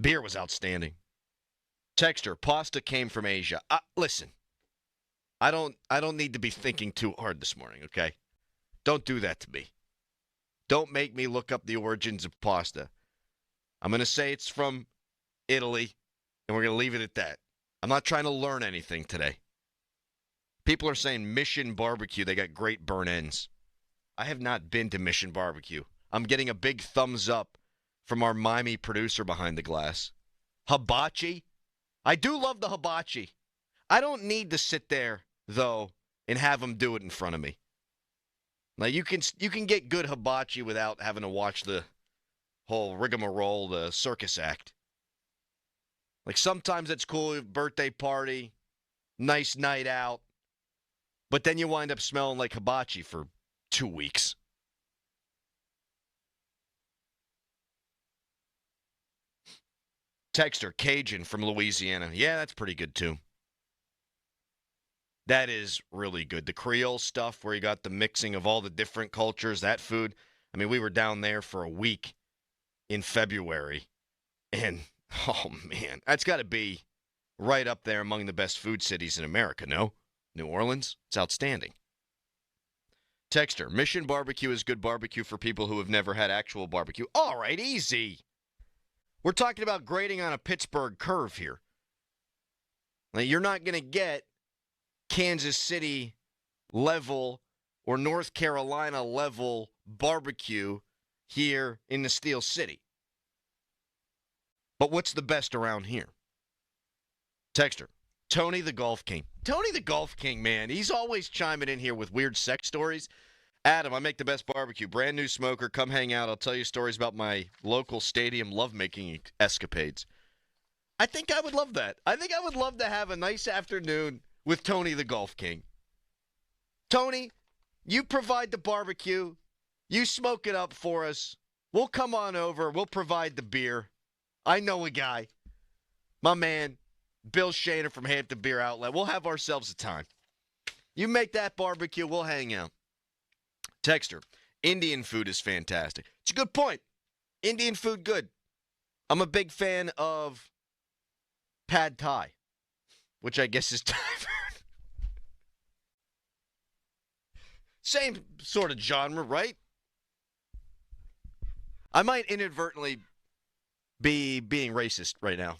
Beer was outstanding. Texter, pasta came from Asia. Listen, I don't need to be thinking too hard this morning, okay? Don't do that to me. Don't make me look up the origins of pasta. I'm going to say it's from Italy, and we're going to leave it at that. I'm not trying to learn anything today. People are saying Mission Barbecue, they got great burn ends. I have not been to Mission Barbecue. I'm getting a big thumbs up from our mimey producer behind the glass. Hibachi? I do love the hibachi. I don't need to sit there, though, and have them do it in front of me. Now, you can get good hibachi without having to watch the whole rigmarole, the circus act. Like, sometimes it's cool, birthday party, nice night out, but then you wind up smelling like hibachi for 2 weeks. Texter, Cajun from Louisiana. Yeah, that's pretty good, too. That is really good. The Creole stuff where you got the mixing of all the different cultures, that food. I mean, we were down there for a week in February. And, oh, man, that's got to be right up there among the best food cities in America, no? New Orleans? It's outstanding. Texter, Mission Barbecue is good barbecue for people who have never had actual barbecue. All right, easy. We're talking about grading on a Pittsburgh curve here. Now, you're not going to get Kansas City level or North Carolina level barbecue here in the Steel City. But what's the best around here? Texter, Tony the Golf King. Tony the Golf King, man, he's always chiming in here with weird sex stories. Adam, I make the best barbecue. Brand new smoker. Come hang out. I'll tell you stories about my local stadium lovemaking escapades. I think I would love that. I think I would love to have a nice afternoon with Tony the Golf King. Tony, you provide the barbecue. You smoke it up for us. We'll come on over. We'll provide the beer. I know a guy. My man, Bill Shaner from Hampton Beer Outlet. We'll have ourselves a time. You make that barbecue, we'll hang out. Texter, Indian food is fantastic. It's a good point. Indian food, good. I'm a big fan of pad thai, which I guess is Thai food. Same sort of genre, right? I might inadvertently be being racist right now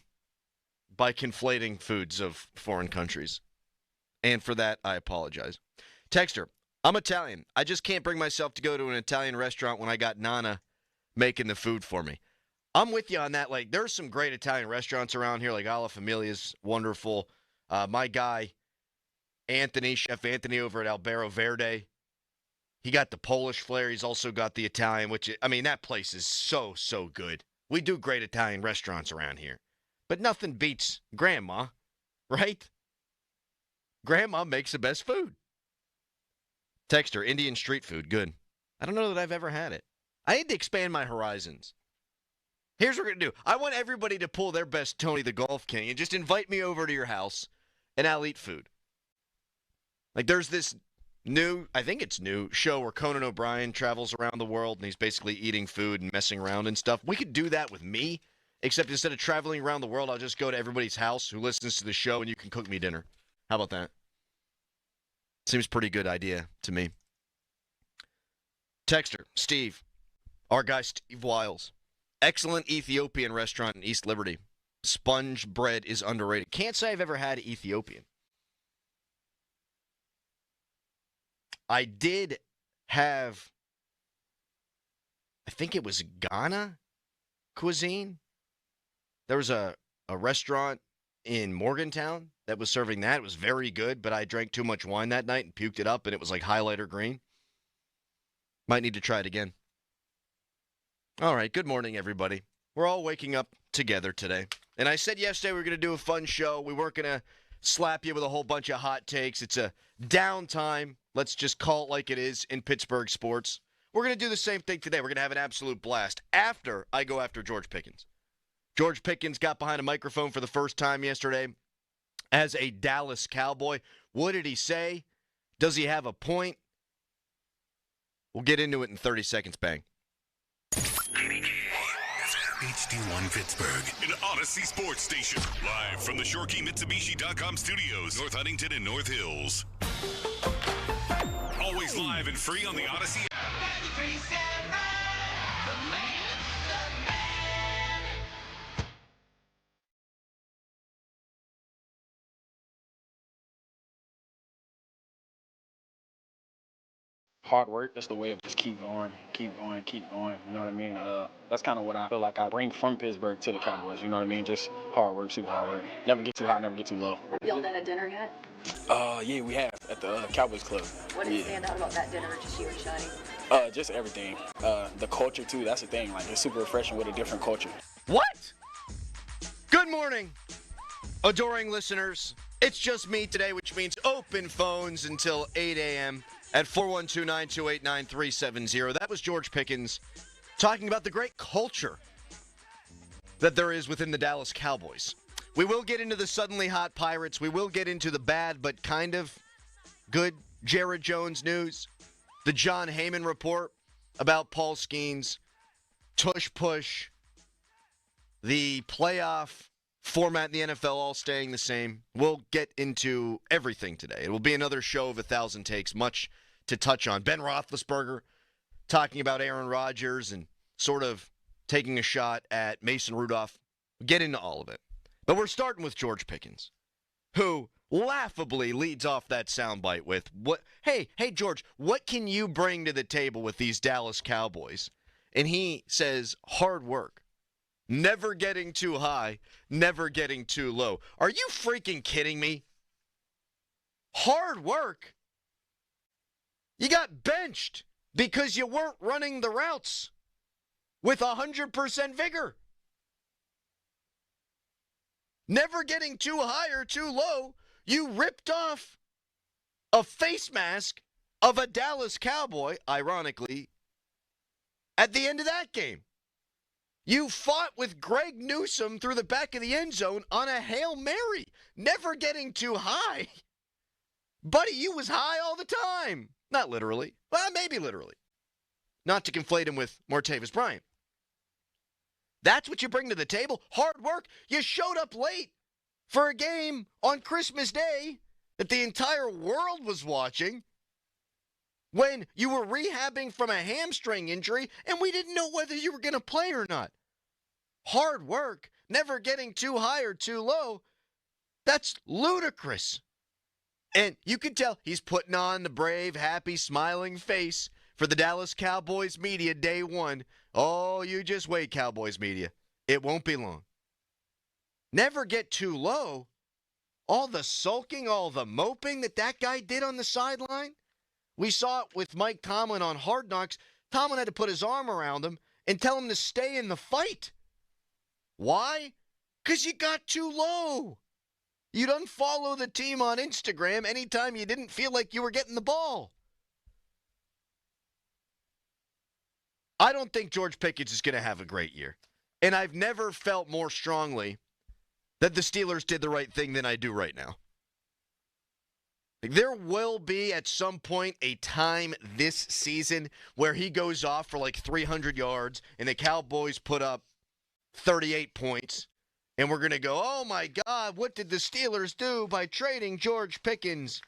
by conflating foods of foreign countries. And for that, I apologize. Texter, I'm Italian. I just can't bring myself to go to an Italian restaurant when I got Nana making the food for me. I'm with you on that. Like, there's some great Italian restaurants around here, like Alla Familia's wonderful. My guy, Anthony, Chef Anthony over at Albero Verde, he got the Polish flair. He's also got the Italian, which, I mean, that place is so, so good. We do great Italian restaurants around here. But nothing beats Grandma, right? Grandma makes the best food. Texter, Indian street food, good. I don't know that I've ever had it. I need to expand my horizons. Here's what we're going to do. I want everybody to pull their best Tony the Golf King and just invite me over to your house, and I'll eat food. Like, there's this I think it's new, show where Conan O'Brien travels around the world and he's basically eating food and messing around and stuff. We could do that with me, except instead of traveling around the world, I'll just go to everybody's house who listens to the show and you can cook me dinner. How about that? Seems pretty good idea to me. Texter, Steve. Our guy Steve Wiles. Excellent Ethiopian restaurant in East Liberty. Sponge bread is underrated. Can't say I've ever had Ethiopian. I did have, I think it was Ghana cuisine. There was a restaurant in Morgantown that was serving that. It was very good, but I drank too much wine that night and puked it up, and it was like highlighter green. Might need to try it again. All right, good morning, everybody. We're all waking up together today. And I said yesterday we were going to do a fun show. We weren't going to slap you with a whole bunch of hot takes. It's a downtime. Let's just call it like it is in Pittsburgh sports. We're going to do the same thing today. We're going to have an absolute blast after I go after George Pickens. George Pickens got behind a microphone for the first time yesterday as a Dallas Cowboy. What did he say? Does he have a point? We'll get into it in 30 seconds, bang. HD1 Pittsburgh, an Odyssey sports station. Live from the ShoreKeyMitsubishi.com studios, North Huntington and North Hills. Always live and free on the Odyssey app. Hard work, that's the way of just keep going, you know what I mean? That's kind of what I feel like I bring from Pittsburgh to the Cowboys, you know what I mean? Just hard work, super hard work. Never get too high, never get too low. Y'all done a dinner yet? Yeah, we have at the Cowboys Club. What did stand out about that dinner, just you and Shotty? Just everything. The culture, too, that's the thing. Like, it's super refreshing with a different culture. What? Good morning, adoring listeners. It's just me today, which means open phones until 8 a.m. at 412-928-9370. That was George Pickens talking about the great culture that there is within the Dallas Cowboys. We will get into the suddenly hot Pirates. We will get into the bad but kind of good Jared Jones news. The John Heyman report about Paul Skenes. Tush push. The playoff format in the NFL all staying the same. We'll get into everything today. It will be another show of 1,000 takes, much to touch on. Ben Roethlisberger talking about Aaron Rodgers and sort of taking a shot at Mason Rudolph. We'll get into all of it. But we're starting with George Pickens, who laughably leads off that soundbite with, Hey, George, what can you bring to the table with these Dallas Cowboys? And he says, hard work. Never getting too high, never getting too low. Are you freaking kidding me? Hard work? You got benched because you weren't running the routes with 100% vigor. Never getting too high or too low, you ripped off a face mask of a Dallas Cowboy, ironically, at the end of that game. You fought with Greg Newsome through the back of the end zone on a Hail Mary. Never getting too high. Buddy, you was high all the time. Not literally. Well, maybe literally. Not to conflate him with Martavis Bryant. That's what you bring to the table. Hard work. You showed up late for a game on Christmas Day that the entire world was watching when you were rehabbing from a hamstring injury and we didn't know whether you were going to play or not. Hard work, never getting too high or too low, that's ludicrous. And you can tell he's putting on the brave, happy, smiling face for the Dallas Cowboys media day one. Oh, you just wait, Cowboys media. It won't be long. Never get too low. All the sulking, all the moping that guy did on the sideline. We saw it with Mike Tomlin on Hard Knocks. Tomlin had to put his arm around him and tell him to stay in the fight. Why? Because you got too low. You'd unfollow the team on Instagram anytime you didn't feel like you were getting the ball. I don't think George Pickens is going to have a great year. And I've never felt more strongly that the Steelers did the right thing than I do right now. There will be at some point a time this season where he goes off for like 300 yards and the Cowboys put up 38 points. And we're going to go, oh my God, what did the Steelers do by trading George Pickens?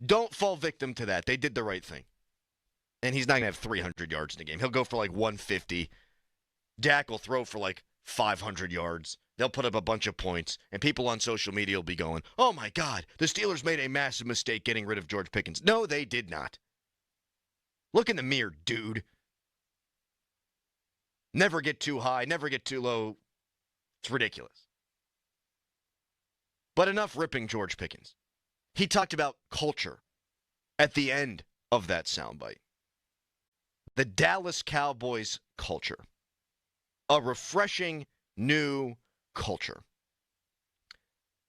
Don't fall victim to that. They did the right thing. And he's not going to have 300 yards in the game. He'll go for like 150. Dak will throw for like 500 yards. They'll put up a bunch of points. And people on social media will be going, oh my God, the Steelers made a massive mistake getting rid of George Pickens. No, they did not. Look in the mirror, dude. Never get too high, never get too low. It's ridiculous. But enough ripping George Pickens. He talked about culture at the end of that soundbite. The Dallas Cowboys culture. A refreshing new culture.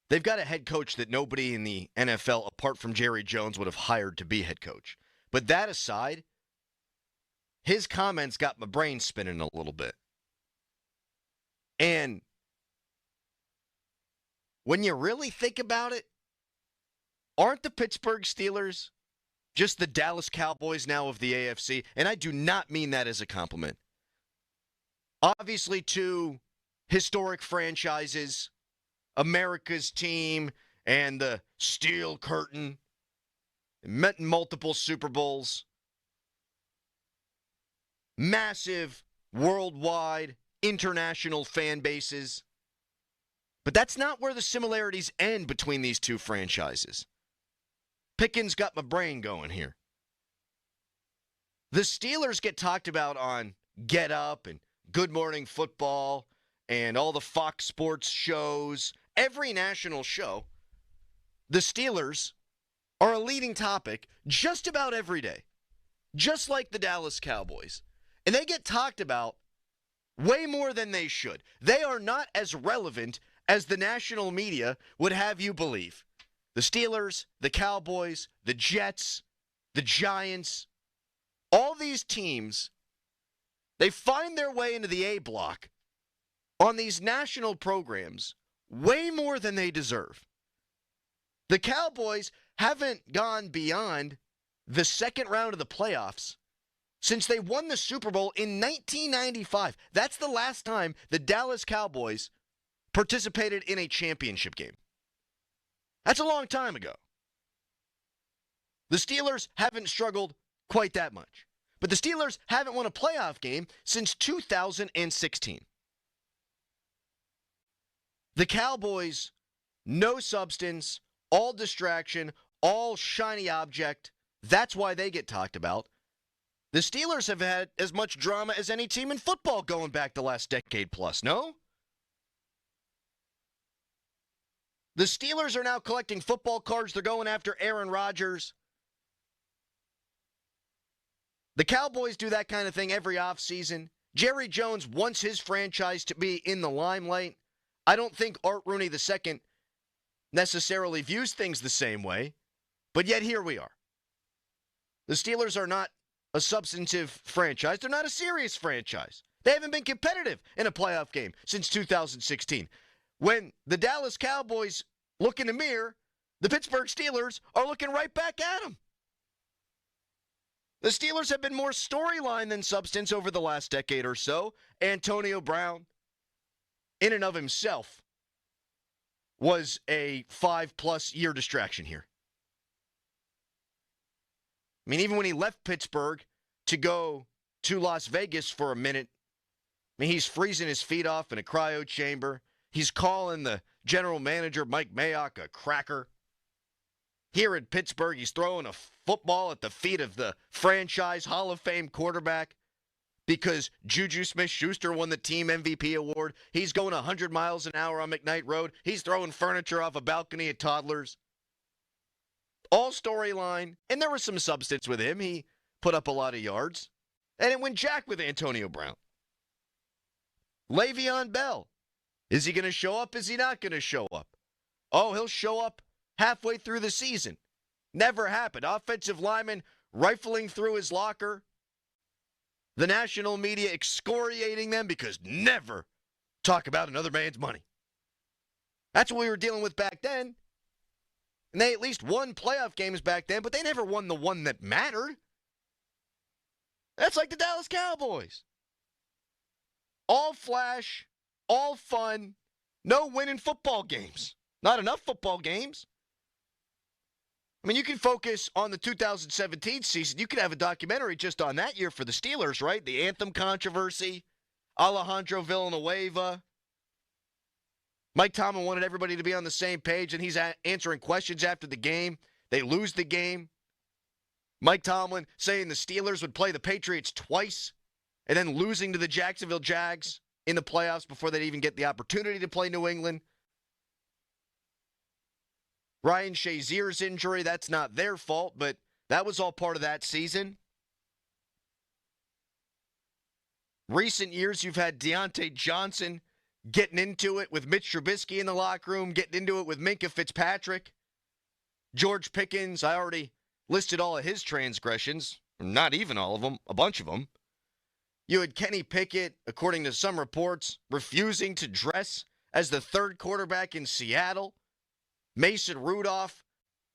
They've got a head coach that nobody in the NFL, apart from Jerry Jones, would have hired to be head coach. But that aside, his comments got my brain spinning a little bit. And when you really think about it, aren't the Pittsburgh Steelers just the Dallas Cowboys now of the AFC? And I do not mean that as a compliment. Obviously, two historic franchises, America's team and the Steel Curtain, met multiple Super Bowls, massive worldwide international fan bases. But that's not where the similarities end between these two franchises. Pickens got my brain going here. The Steelers get talked about on Get Up and Good Morning Football and all the Fox Sports shows, every national show. The Steelers are a leading topic just about every day, just like the Dallas Cowboys. And they get talked about way more than they should. They are not as relevant as the national media would have you believe. The Steelers, the Cowboys, the Jets, the Giants, all these teams, they find their way into the A block on these national programs way more than they deserve. The Cowboys haven't gone beyond the second round of the playoffs since they won the Super Bowl in 1995. That's the last time the Dallas Cowboys participated in a championship game. That's a long time ago. The Steelers haven't struggled quite that much. But the Steelers haven't won a playoff game since 2016. The Cowboys, no substance, all distraction, all shiny object. That's why they get talked about. The Steelers have had as much drama as any team in football going back the last decade plus, no? The Steelers are now collecting football cards. They're going after Aaron Rodgers. The Cowboys do that kind of thing every offseason. Jerry Jones wants his franchise to be in the limelight. I don't think Art Rooney II necessarily views things the same way, but yet here we are. The Steelers are not a substantive franchise. They're not a serious franchise. They haven't been competitive in a playoff game since 2016. When the Dallas Cowboys look in the mirror, the Pittsburgh Steelers are looking right back at them. The Steelers have been more storyline than substance over the last decade or so. Antonio Brown, in and of himself, was a 5+ year distraction here. I mean, even when he left Pittsburgh to go to Las Vegas for a minute, I mean, he's freezing his feet off in a cryo chamber. He's calling the general manager, Mike Mayock, a cracker. Here in Pittsburgh, he's throwing a football at the feet of the franchise Hall of Fame quarterback because Juju Smith-Schuster won the team MVP award. He's going 100 miles an hour on McKnight Road. He's throwing furniture off a balcony at toddlers. All storyline, and there was some substance with him. He put up a lot of yards. And it went jack with Antonio Brown. Le'Veon Bell. Is he going to show up? Is he not going to show up? Oh, he'll show up halfway through the season. Never happened. Offensive lineman rifling through his locker. The national media excoriating them because never talk about another man's money. That's what we were dealing with back then. And they at least won playoff games back then, but they never won the one that mattered. That's like the Dallas Cowboys. All flash, all fun, no winning football games. Not enough football games. I mean, you can focus on the 2017 season. You could have a documentary just on that year for the Steelers, right? The anthem controversy, Alejandro Villanueva. Mike Tomlin wanted everybody to be on the same page, and he's answering questions after the game. They lose the game. Mike Tomlin saying the Steelers would play the Patriots twice and then losing to the Jacksonville Jags in the playoffs before they'd even get the opportunity to play New England. Ryan Shazier's injury, that's not their fault, but that was all part of that season. Recent years, you've had Deontay Johnson getting into it with Mitch Trubisky in the locker room, getting into it with Minkah Fitzpatrick. George Pickens, I already listed all of his transgressions. Not even all of them, a bunch of them. You had Kenny Pickett, according to some reports, refusing to dress as the third quarterback in Seattle. Mason Rudolph,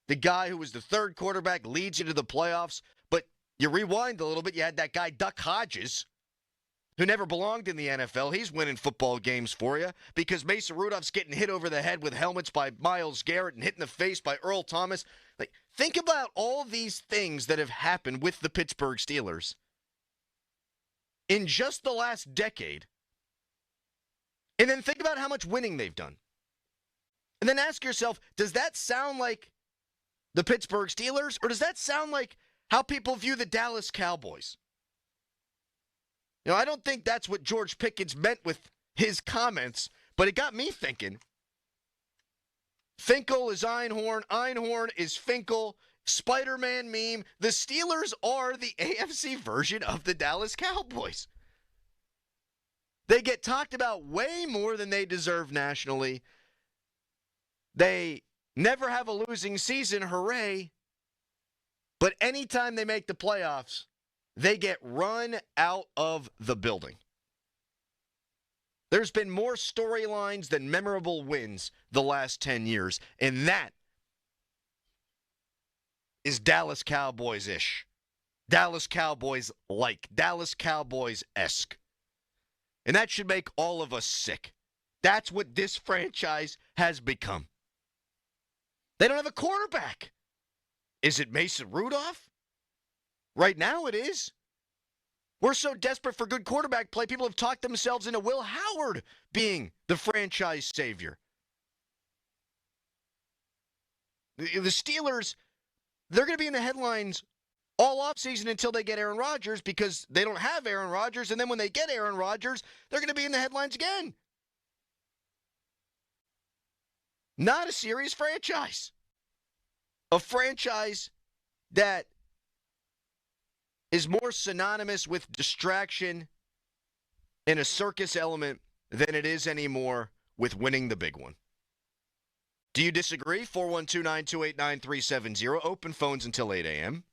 the guy who was the third quarterback, leads you to the playoffs. But you rewind a little bit, you had that guy Duck Hodges, who never belonged in the NFL. He's winning football games for you because Mason Rudolph's getting hit over the head with helmets by Myles Garrett and hit in the face by Earl Thomas. Like, think about all these things that have happened with the Pittsburgh Steelers in just the last decade. And then think about how much winning they've done. And then ask yourself, does that sound like the Pittsburgh Steelers, or does that sound like how people view the Dallas Cowboys? You know, I don't think that's what George Pickens meant with his comments, but it got me thinking. Finkel is Einhorn, Einhorn is Finkel, Spider-Man meme. The Steelers are the AFC version of the Dallas Cowboys. They get talked about way more than they deserve nationally. They never have a losing season, hooray. But anytime they make the playoffs, they get run out of the building. There's been more storylines than memorable wins the last 10 years, and that is Dallas Cowboys-ish. Dallas Cowboys-like. Dallas Cowboys-esque. And that should make all of us sick. That's what this franchise has become. They don't have a quarterback. Is it Mason Rudolph? Right now it is. We're so desperate for good quarterback play, people have talked themselves into Will Howard being the franchise savior. The Steelers, they're going to be in the headlines all offseason until they get Aaron Rodgers because they don't have Aaron Rodgers, and then when they get Aaron Rodgers, they're going to be in the headlines again. Not a serious franchise. A franchise that is more synonymous with distraction and a circus element than it is anymore with winning the big one. Do you disagree? 412-928-9370. Open phones until 8 a.m.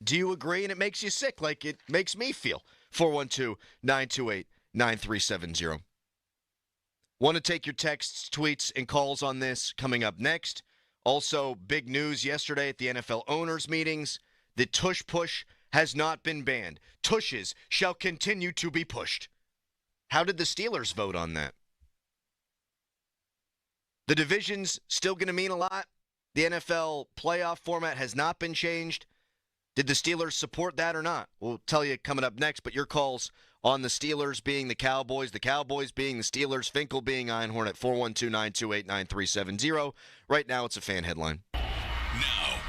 Do you agree and it makes you sick like it makes me feel? 412-928-9370. Want to take your texts, tweets, and calls on this coming up next. Also, big news yesterday at the NFL owners' meetings. The Tush push has not been banned. Tushes shall continue to be pushed. How did the Steelers vote on that? The division's still going to mean a lot. The NFL playoff format has not been changed. Did the Steelers support that or not? We'll tell you coming up next, but your calls on the Steelers being the Cowboys being the Steelers, Finkel being Einhorn at 412-928-9370. Right now, it's a fan headline. Now,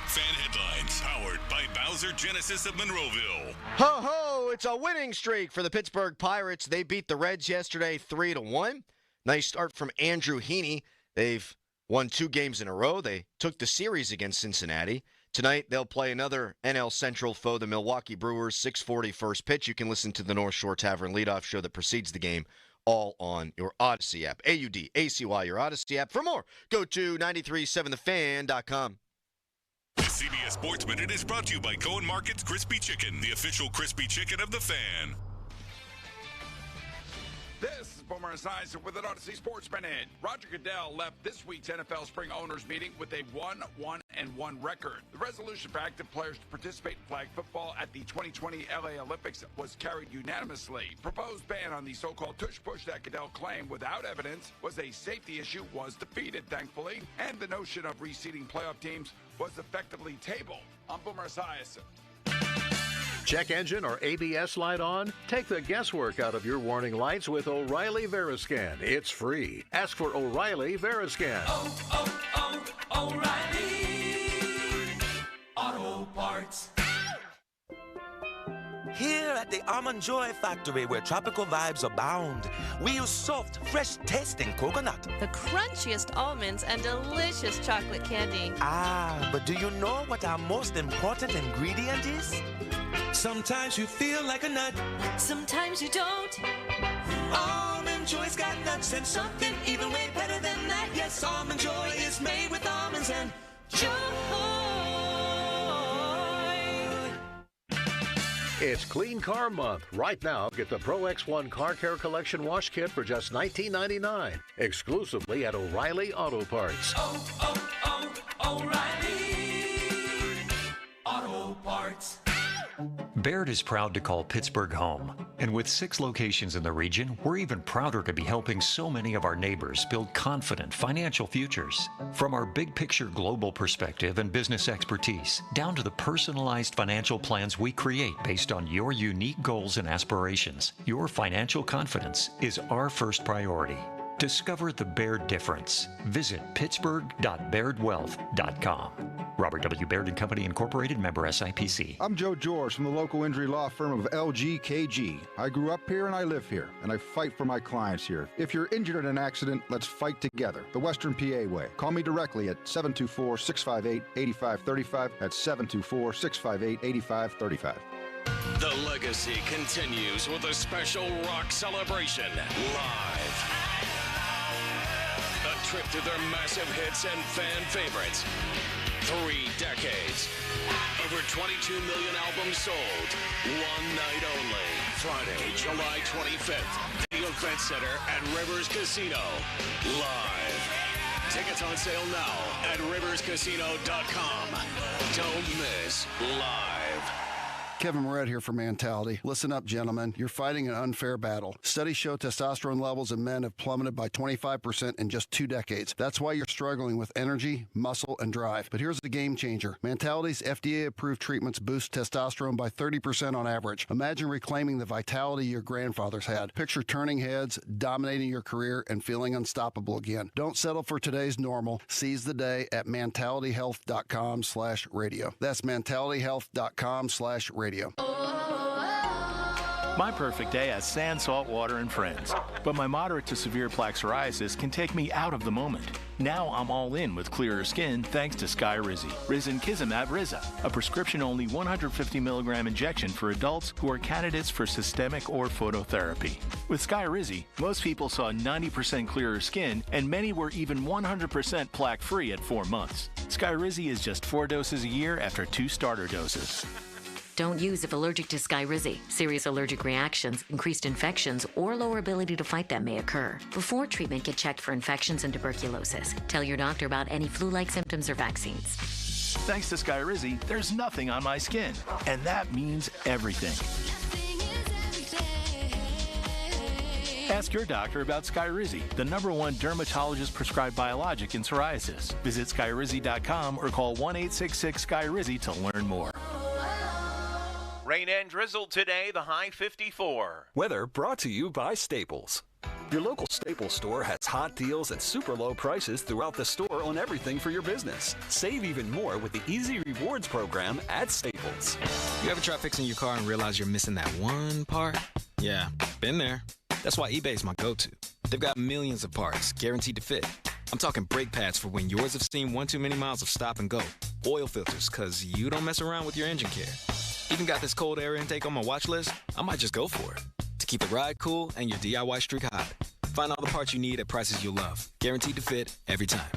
fan headlines powered by Bowser Genesis of Monroeville. Ho ho! It's a winning streak for the Pittsburgh Pirates. They beat the Reds yesterday 3-1. Nice start from Andrew Heaney. They've won 2 games in a row. They took the series against Cincinnati. Tonight, they'll play another NL Central foe, the Milwaukee Brewers, 6:40 first pitch. You can listen to the North Shore Tavern leadoff show that precedes the game all on your Odyssey app. AUDACY, your Odyssey app. For more, go to 937thefan.com. The CBS Sports Minute is brought to you by Cohen Market's Crispy Chicken, the official crispy chicken of the Fan. This Boomer Esiason with an Odyssey Sports Minute. Roger Goodell left this week's NFL Spring Owners Meeting with a 1-1-1 record. The resolution for active players to participate in flag football at the 2020 LA Olympics was carried unanimously. Proposed ban on the so-called Tush push that Goodell claimed without evidence was a safety issue was defeated, thankfully, and the notion of reseeding playoff teams was effectively tabled. I'm Boomer Esiason. Check engine or ABS light on? Take the guesswork out of your warning lights with O'Reilly Veriscan. It's free. Ask for O'Reilly Veriscan. O'Reilly Auto Parts. Here at the Almond Joy Factory, where tropical vibes abound, we use soft, fresh-tasting coconut. The crunchiest almonds and delicious chocolate candy. Ah, but do you know what our most important ingredient is? Sometimes you feel like a nut. Sometimes you don't. Almond Joy's got nuts and something even way better than that. Yes, Almond Joy is made with almonds and joy. It's Clean Car Month. Right now, get the Pro X1 Car Care Collection Wash Kit for just $19.99. Exclusively at O'Reilly Auto Parts. O'Reilly Auto Parts. Baird is proud to call Pittsburgh home. And with 6 locations in the region, we're even prouder to be helping so many of our neighbors build confident financial futures. From our big picture global perspective and business expertise, down to the personalized financial plans we create based on your unique goals and aspirations, your financial confidence is our first priority. Discover the Baird difference. Visit pittsburgh.bairdwealth.com. Robert W. Baird & Company, Incorporated, member SIPC. I'm Joe George from the local injury law firm of LGKG. I grew up here and I live here, and I fight for my clients here. If you're injured in an accident, let's fight together. The Western PA way. Call me directly at 724-658-8535. That's 724-658-8535. The legacy continues with a special rock celebration live. A trip through their massive hits and fan favorites. 3 decades. Over 22 million albums sold. One night only. Friday, July 25th. The Event Center at Rivers Casino. Live. Tickets on sale now at riverscasino.com. Don't miss Live. Kevin Moret here for Mentality. Listen up, gentlemen. You're fighting an unfair battle. Studies show testosterone levels in men have plummeted by 25% in just 2 decades. That's why you're struggling with energy, muscle, and drive. But here's the game changer. Mentality's FDA-approved treatments boost testosterone by 30% on average. Imagine reclaiming the vitality your grandfathers had. Picture turning heads, dominating your career, and feeling unstoppable again. Don't settle for today's normal. Seize the day at mentalityhealth.com/radio. That's mentalityhealth.com/radio. My perfect day has sand, salt water, and friends. But my moderate to severe plaque psoriasis can take me out of the moment. Now I'm all in with clearer skin thanks to Skyrizi. Risankizumab Riza, a prescription-only 150 milligram injection for adults who are candidates for systemic or phototherapy. With Skyrizi, most people saw 90% clearer skin, and many were even 100% plaque-free at 4 months. Skyrizi is just 4 doses a year after 2 starter doses. Don't use if allergic to Skyrizi. Serious allergic reactions, increased infections, or lower ability to fight them may occur. Before treatment, get checked for infections and tuberculosis. Tell your doctor about any flu-like symptoms or vaccines. Thanks to Skyrizi, there's nothing on my skin. And that means everything. Ask your doctor about Skyrizi, the #1 dermatologist-prescribed biologic in psoriasis. Visit Skyrizi.com or call 1-866-SKYRIZI to learn more. Rain and drizzle today, the high 54. Weather brought to you by Staples. Your local Staples store has hot deals and super low prices throughout the store on everything for your business. Save even more with the Easy Rewards program at Staples. You ever try fixing your car and realize you're missing that one part? Yeah, been there. That's why eBay's my go-to. They've got millions of parts, guaranteed to fit. I'm talking brake pads for when yours have seen one too many miles of stop and go. Oil filters, because you don't mess around with your engine care. Even got this cold air intake on my watch list. I might just go for it. To keep the ride cool and your DIY streak hot. Find all the parts you need at prices you'll love. Guaranteed to fit every time.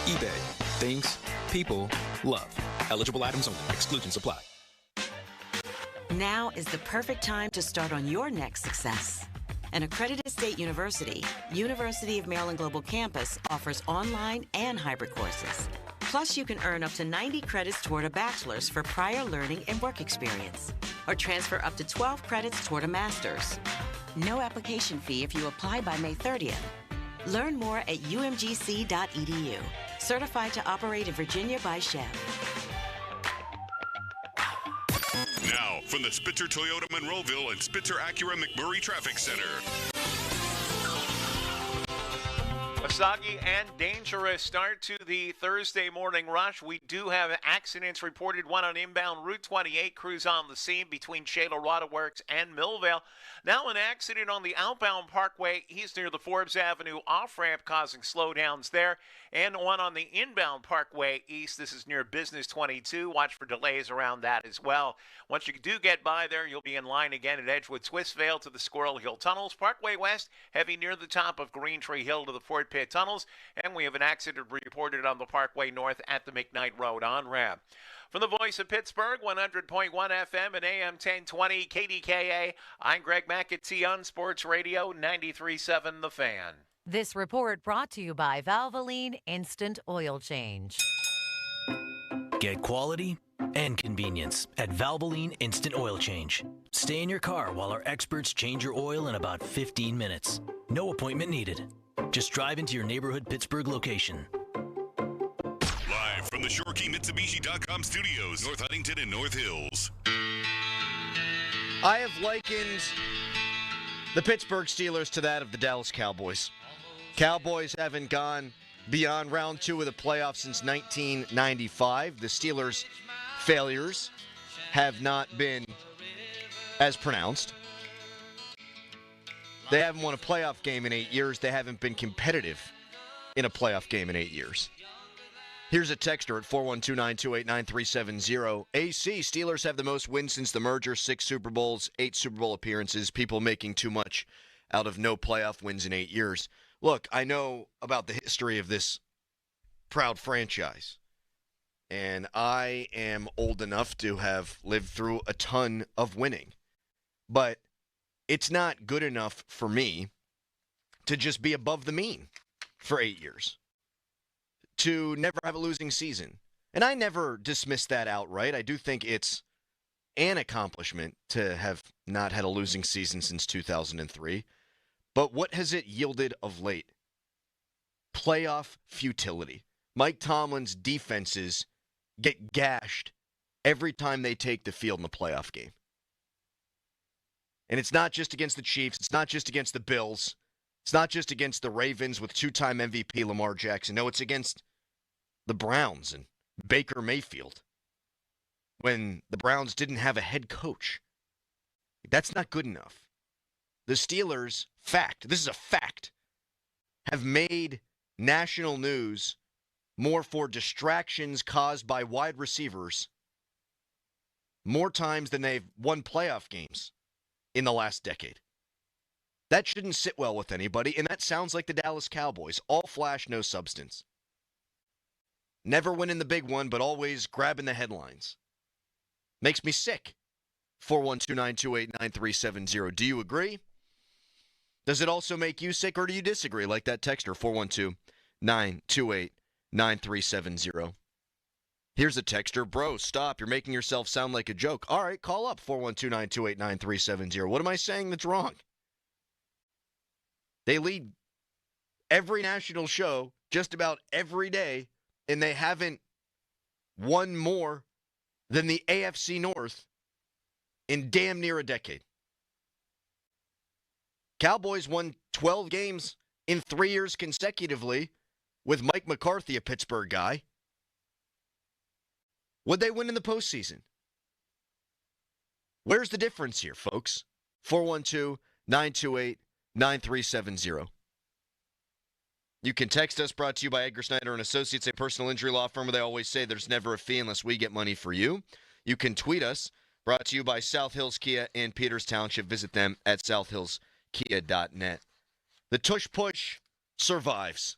eBay. Things people love. Eligible items only. Exclusions apply. Now is the perfect time to start on your next success. An accredited state university, University of Maryland Global Campus offers online and hybrid courses. Plus, you can earn up to 90 credits toward a bachelor's for prior learning and work experience, or transfer up to 12 credits toward a master's. No application fee if you apply by May 30th. Learn more at umgc.edu. Certified to operate in Virginia by Chev. Now, from the Spitzer Toyota Monroeville and Spitzer Acura McMurray Traffic Center. A soggy and dangerous start to the Thursday morning rush. We do have accidents reported, one on inbound Route 28, crews on the scene between Shaler Waterworks and Millvale. Now an accident on the outbound Parkway east near the Forbes Avenue off-ramp causing slowdowns there. And one on the inbound Parkway east. This is near Business 22. Watch for delays around that as well. Once you do get by there, you'll be in line again at Edgewood Swissvale to the Squirrel Hill Tunnels. Parkway West, heavy near the top of Green Tree Hill to the Fort Pitt Tunnels. And we have an accident reported on the Parkway North at the McKnight Road on-ramp. From the voice of Pittsburgh, 100.1 FM and AM 1020 KDKA, I'm Greg McAtee on Sports Radio 93.7 The Fan. This report brought to you by Valvoline Instant Oil Change. Get quality and convenience at Valvoline Instant Oil Change. Stay in your car while our experts change your oil in about 15 minutes. No appointment needed. Just drive into your neighborhood Pittsburgh location. Live from the ShoreKeyMitsubishi.com studios, North Huntington and North Hills. I have likened the Pittsburgh Steelers to that of the Dallas Cowboys. Cowboys haven't gone beyond round 2 of the playoffs since 1995. The Steelers' failures have not been as pronounced. They haven't won a playoff game in 8 years. They haven't been competitive in a playoff game in 8 years. Here's a texter at 412-928-9370. AC, Steelers have the most wins since the merger, 6 Super Bowls, 8 Super Bowl appearances, people making too much out of no playoff wins in 8 years. Look, I know about the history of this proud franchise, and I am old enough to have lived through a ton of winning. But it's not good enough for me to just be above the mean for 8 years, to never have a losing season. And I never dismiss that outright. I do think it's an accomplishment to have not had a losing season since 2003. But what has it yielded of late? Playoff futility. Mike Tomlin's defenses get gashed every time they take the field in the playoff game. And it's not just against the Chiefs. It's not just against the Bills. It's not just against the Ravens with 2-time MVP Lamar Jackson. No, it's against the Browns and Baker Mayfield when the Browns didn't have a head coach. That's not good enough. The Steelers, this is a fact, have made national news more for distractions caused by wide receivers more times than they've won playoff games in the last decade. That shouldn't sit well with anybody, and that sounds like the Dallas Cowboys. All flash, no substance. Never winning the big one, but always grabbing the headlines. Makes me sick. 412-928-9370. Do you agree? Does it also make you sick, or do you disagree? Like that texter, 412-928-9370. Here's a texter. Bro, stop. You're making yourself sound like a joke. All right, call up 412-928-9370. What am I saying that's wrong? They lead every national show just about every day, and they haven't won more than the AFC North in damn near a decade. Cowboys won 12 games in 3 years consecutively with Mike McCarthy, a Pittsburgh guy. Would they win in the postseason? Where's the difference here, folks? 412-928-9370. You can text us, brought to you by Edgar Snyder and Associates, a personal injury law firm where they always say there's never a fee unless we get money for you. You can tweet us, brought to you by South Hills Kia in Peters Township. Visit them at southhillskia.net. The Tush push survives.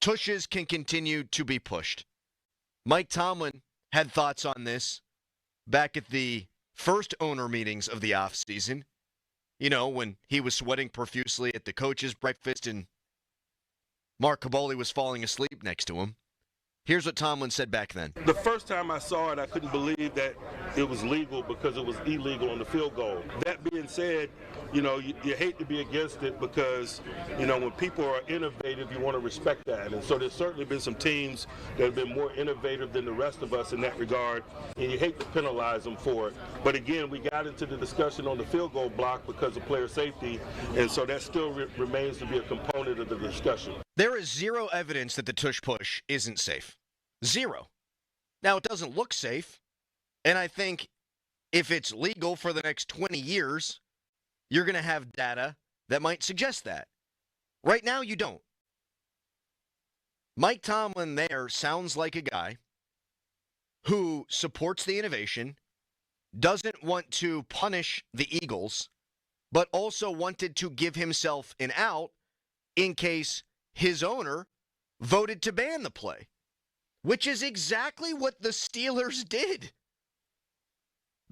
Tushes can continue to be pushed. Mike Tomlin had thoughts on this back at the first owner meetings of the offseason. when he was sweating profusely at the coach's breakfast and Mark Caboli was falling asleep next to him. Here's what Tomlin said back then. The first time I saw it, I couldn't believe that it was legal because it was illegal on the field goal. That being said, you hate to be against it because, when people are innovative, you want to respect that. And so there's certainly been some teams that have been more innovative than the rest of us in that regard, and you hate to penalize them for it. But again, we got into the discussion on the field goal block because of player safety, and so that still remains to be a component of the discussion. There is zero evidence that the tush push isn't safe. Zero. Now, it doesn't look safe, and I think if it's legal for the next 20 years, you're going to have data that might suggest that. Right now, you don't. Mike Tomlin there sounds like a guy who supports the innovation, doesn't want to punish the Eagles, but also wanted to give himself an out in case his owner voted to ban the play, which is exactly what the Steelers did.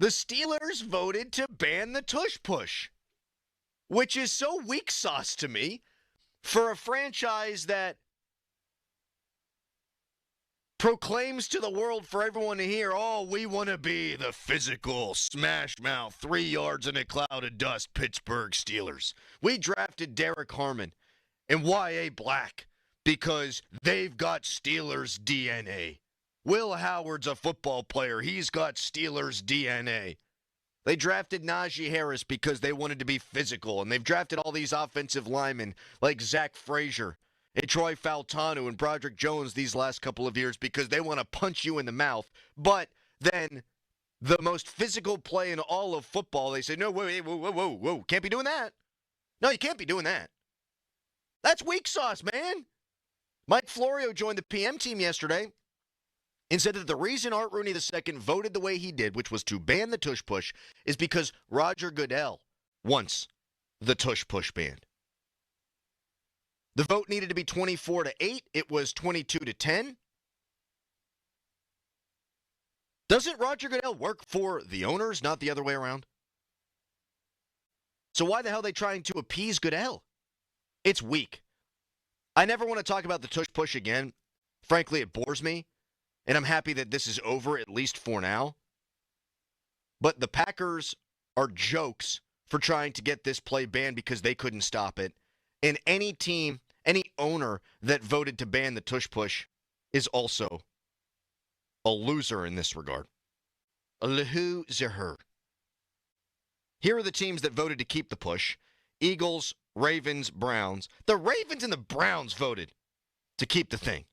The Steelers voted to ban the tush push, which is so weak sauce to me for a franchise that proclaims to the world for everyone to hear, oh, we want to be the physical, smash mouth, 3 yards in a cloud of dust Pittsburgh Steelers. We drafted Derek Harmon and Y.A. Black because they've got Steelers DNA. Will Howard's a football player. He's got Steelers DNA. They drafted Najee Harris because they wanted to be physical, and they've drafted all these offensive linemen like Zach Frazier and Troy Faltanu and Broderick Jones these last couple of years because they want to punch you in the mouth. But then the most physical play in all of football, they say, no, whoa, can't be doing that. No, you can't be doing that. That's weak sauce, man. Mike Florio joined the PM team yesterday and said that the reason Art Rooney II voted the way he did, which was to ban the tush push, is because Roger Goodell wants the tush push banned. The vote needed to be 24-8. It was 22-10. Doesn't Roger Goodell work for the owners, not the other way around? So why the hell are they trying to appease Goodell? It's weak. I never want to talk about the tush push again. Frankly, it bores me. And I'm happy that this is over, at least for now. But the Packers are jokes for trying to get this play banned because they couldn't stop it. And any team, any owner that voted to ban the tush push is also a loser in this regard. A loser. Here are the teams that voted to keep the push. Eagles, Ravens, Browns. The Ravens and the Browns voted to keep the thing.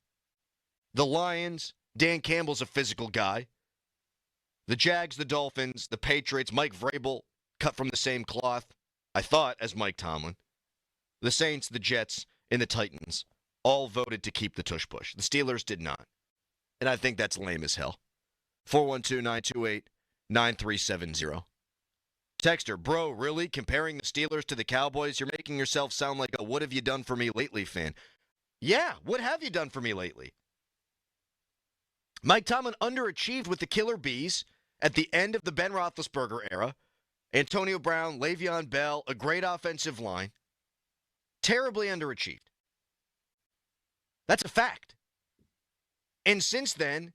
The Lions, Dan Campbell's a physical guy. The Jags, the Dolphins, the Patriots, Mike Vrabel, cut from the same cloth, I thought, as Mike Tomlin. The Saints, the Jets, and the Titans all voted to keep the tush push. The Steelers did not. And I think that's lame as hell. 412-928-9370. Texter, bro, really? Comparing the Steelers to the Cowboys? You're making yourself sound like a what have you done for me lately fan. Yeah, what have you done for me lately? Mike Tomlin underachieved with the Killer Bees at the end of the Ben Roethlisberger era. Antonio Brown, Le'Veon Bell, a great offensive line. Terribly underachieved. That's a fact. And since then,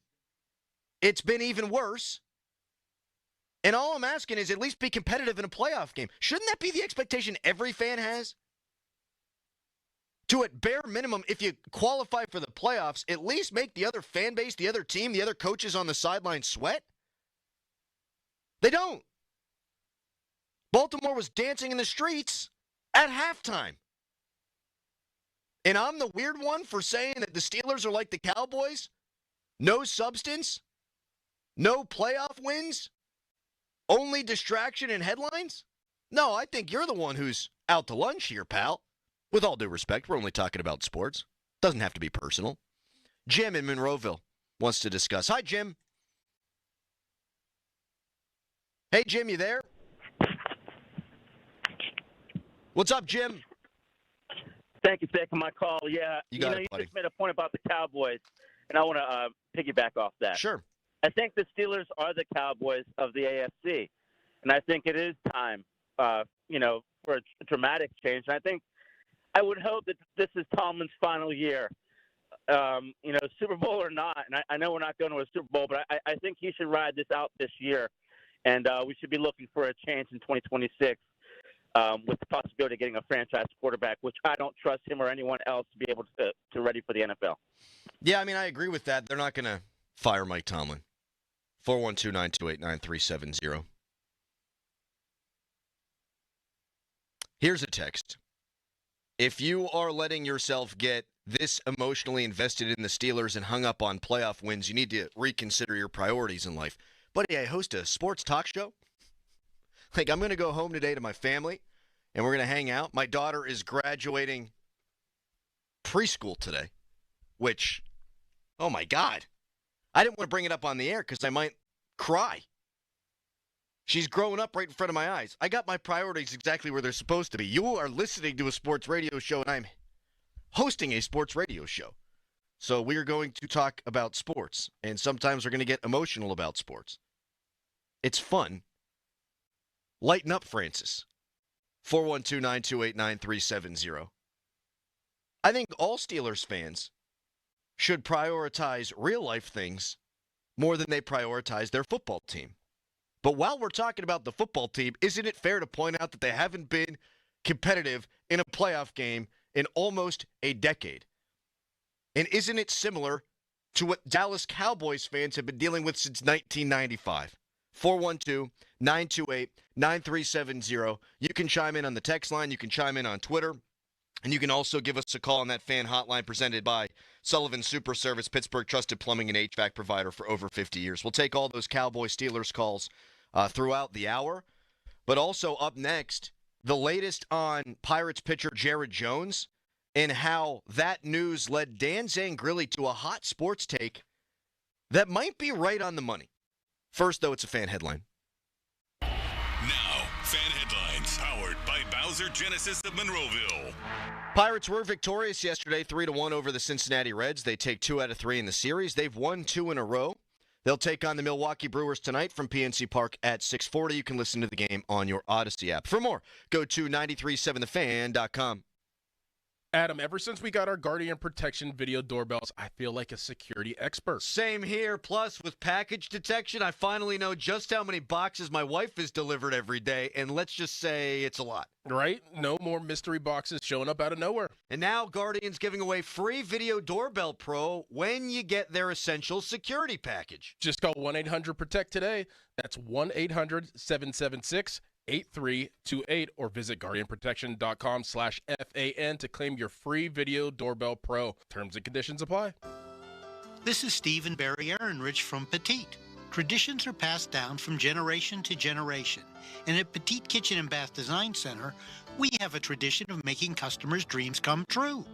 it's been even worse. And all I'm asking is at least be competitive in a playoff game. Shouldn't that be the expectation every fan has? To at bare minimum, if you qualify for the playoffs, at least make the other fan base, the other team, the other coaches on the sideline sweat? They don't. Baltimore was dancing in the streets at halftime. And I'm the weird one for saying that the Steelers are like the Cowboys? No substance? No playoff wins? Only distraction and headlines? No, I think you're the one who's out to lunch here, pal. With all due respect, we're only talking about sports. Doesn't have to be personal. Jim in Monroeville wants to discuss. Hi, Jim. Hey, Jim, you there? What's up, Jim? Thank you for taking my call. Yeah, you just made a point about the Cowboys, and I want to piggyback off that. Sure. I think the Steelers are the Cowboys of the AFC, and I think it is time for a dramatic change. And I would hope that this is Tomlin's final year. Super Bowl or not, and I know we're not going to a Super Bowl, but I think he should ride this out this year, and we should be looking for a change in 2026 with the possibility of getting a franchise quarterback, which I don't trust him or anyone else to be able to ready for the NFL. Yeah, I mean, I agree with that. They're not going to fire Mike Tomlin. 412-928-9370. Here's a text. If you are letting yourself get this emotionally invested in the Steelers and hung up on playoff wins, you need to reconsider your priorities in life. Buddy, I host a sports talk show. Like, I'm going to go home today to my family, and we're going to hang out. My daughter is graduating preschool today, which, oh, my God. I didn't want to bring it up on the air because I might cry. She's growing up right in front of my eyes. I got my priorities exactly where they're supposed to be. You are listening to a sports radio show, and I'm hosting a sports radio show. So we are going to talk about sports, and sometimes we're going to get emotional about sports. It's fun. Lighten up, Francis. 412-928-9370. I think all Steelers fans should prioritize real-life things more than they prioritize their football team. But while we're talking about the football team, isn't it fair to point out that they haven't been competitive in a playoff game in almost a decade? And isn't it similar to what Dallas Cowboys fans have been dealing with since 1995? 412-928-9370. You can chime in on the text line. You can chime in on Twitter. And you can also give us a call on that fan hotline presented by Sullivan Super Service, Pittsburgh trusted plumbing and HVAC provider for over 50 years. We'll take all those Cowboys-Steelers calls throughout the hour. But also up next, the latest on Pirates pitcher Jared Jones and how that news led Dan Zangrilli to a hot sports take that might be right on the money. First, though, it's a fan headline. Now, fan headlines powered by Bowser Genesis of Monroeville. Pirates were victorious yesterday, 3-1 over the Cincinnati Reds. They take 2 out of 3 in the series. They've won 2 in a row. They'll take on the Milwaukee Brewers tonight from PNC Park at 6:40. You can listen to the game on your Odyssey app. For more, go to 937thefan.com. Adam, ever since we got our Guardian Protection video doorbells, I feel like a security expert. Same here. Plus, with package detection, I finally know just how many boxes my wife has delivered every day, and let's just say it's a lot. Right? No more mystery boxes showing up out of nowhere. And now Guardian's giving away free Video Doorbell Pro when you get their Essential Security Package. Just call 1-800-PROTECT today. That's 1-800-776-8328 or visit guardianprotection.com/FAN to claim your free Video Doorbell Pro. Terms and conditions apply. This is Steve and Barry Ehrenrich from Petite. Traditions are passed down from generation to generation. And at Petite Kitchen and Bath Design Center, we have a tradition of making customers' dreams come true.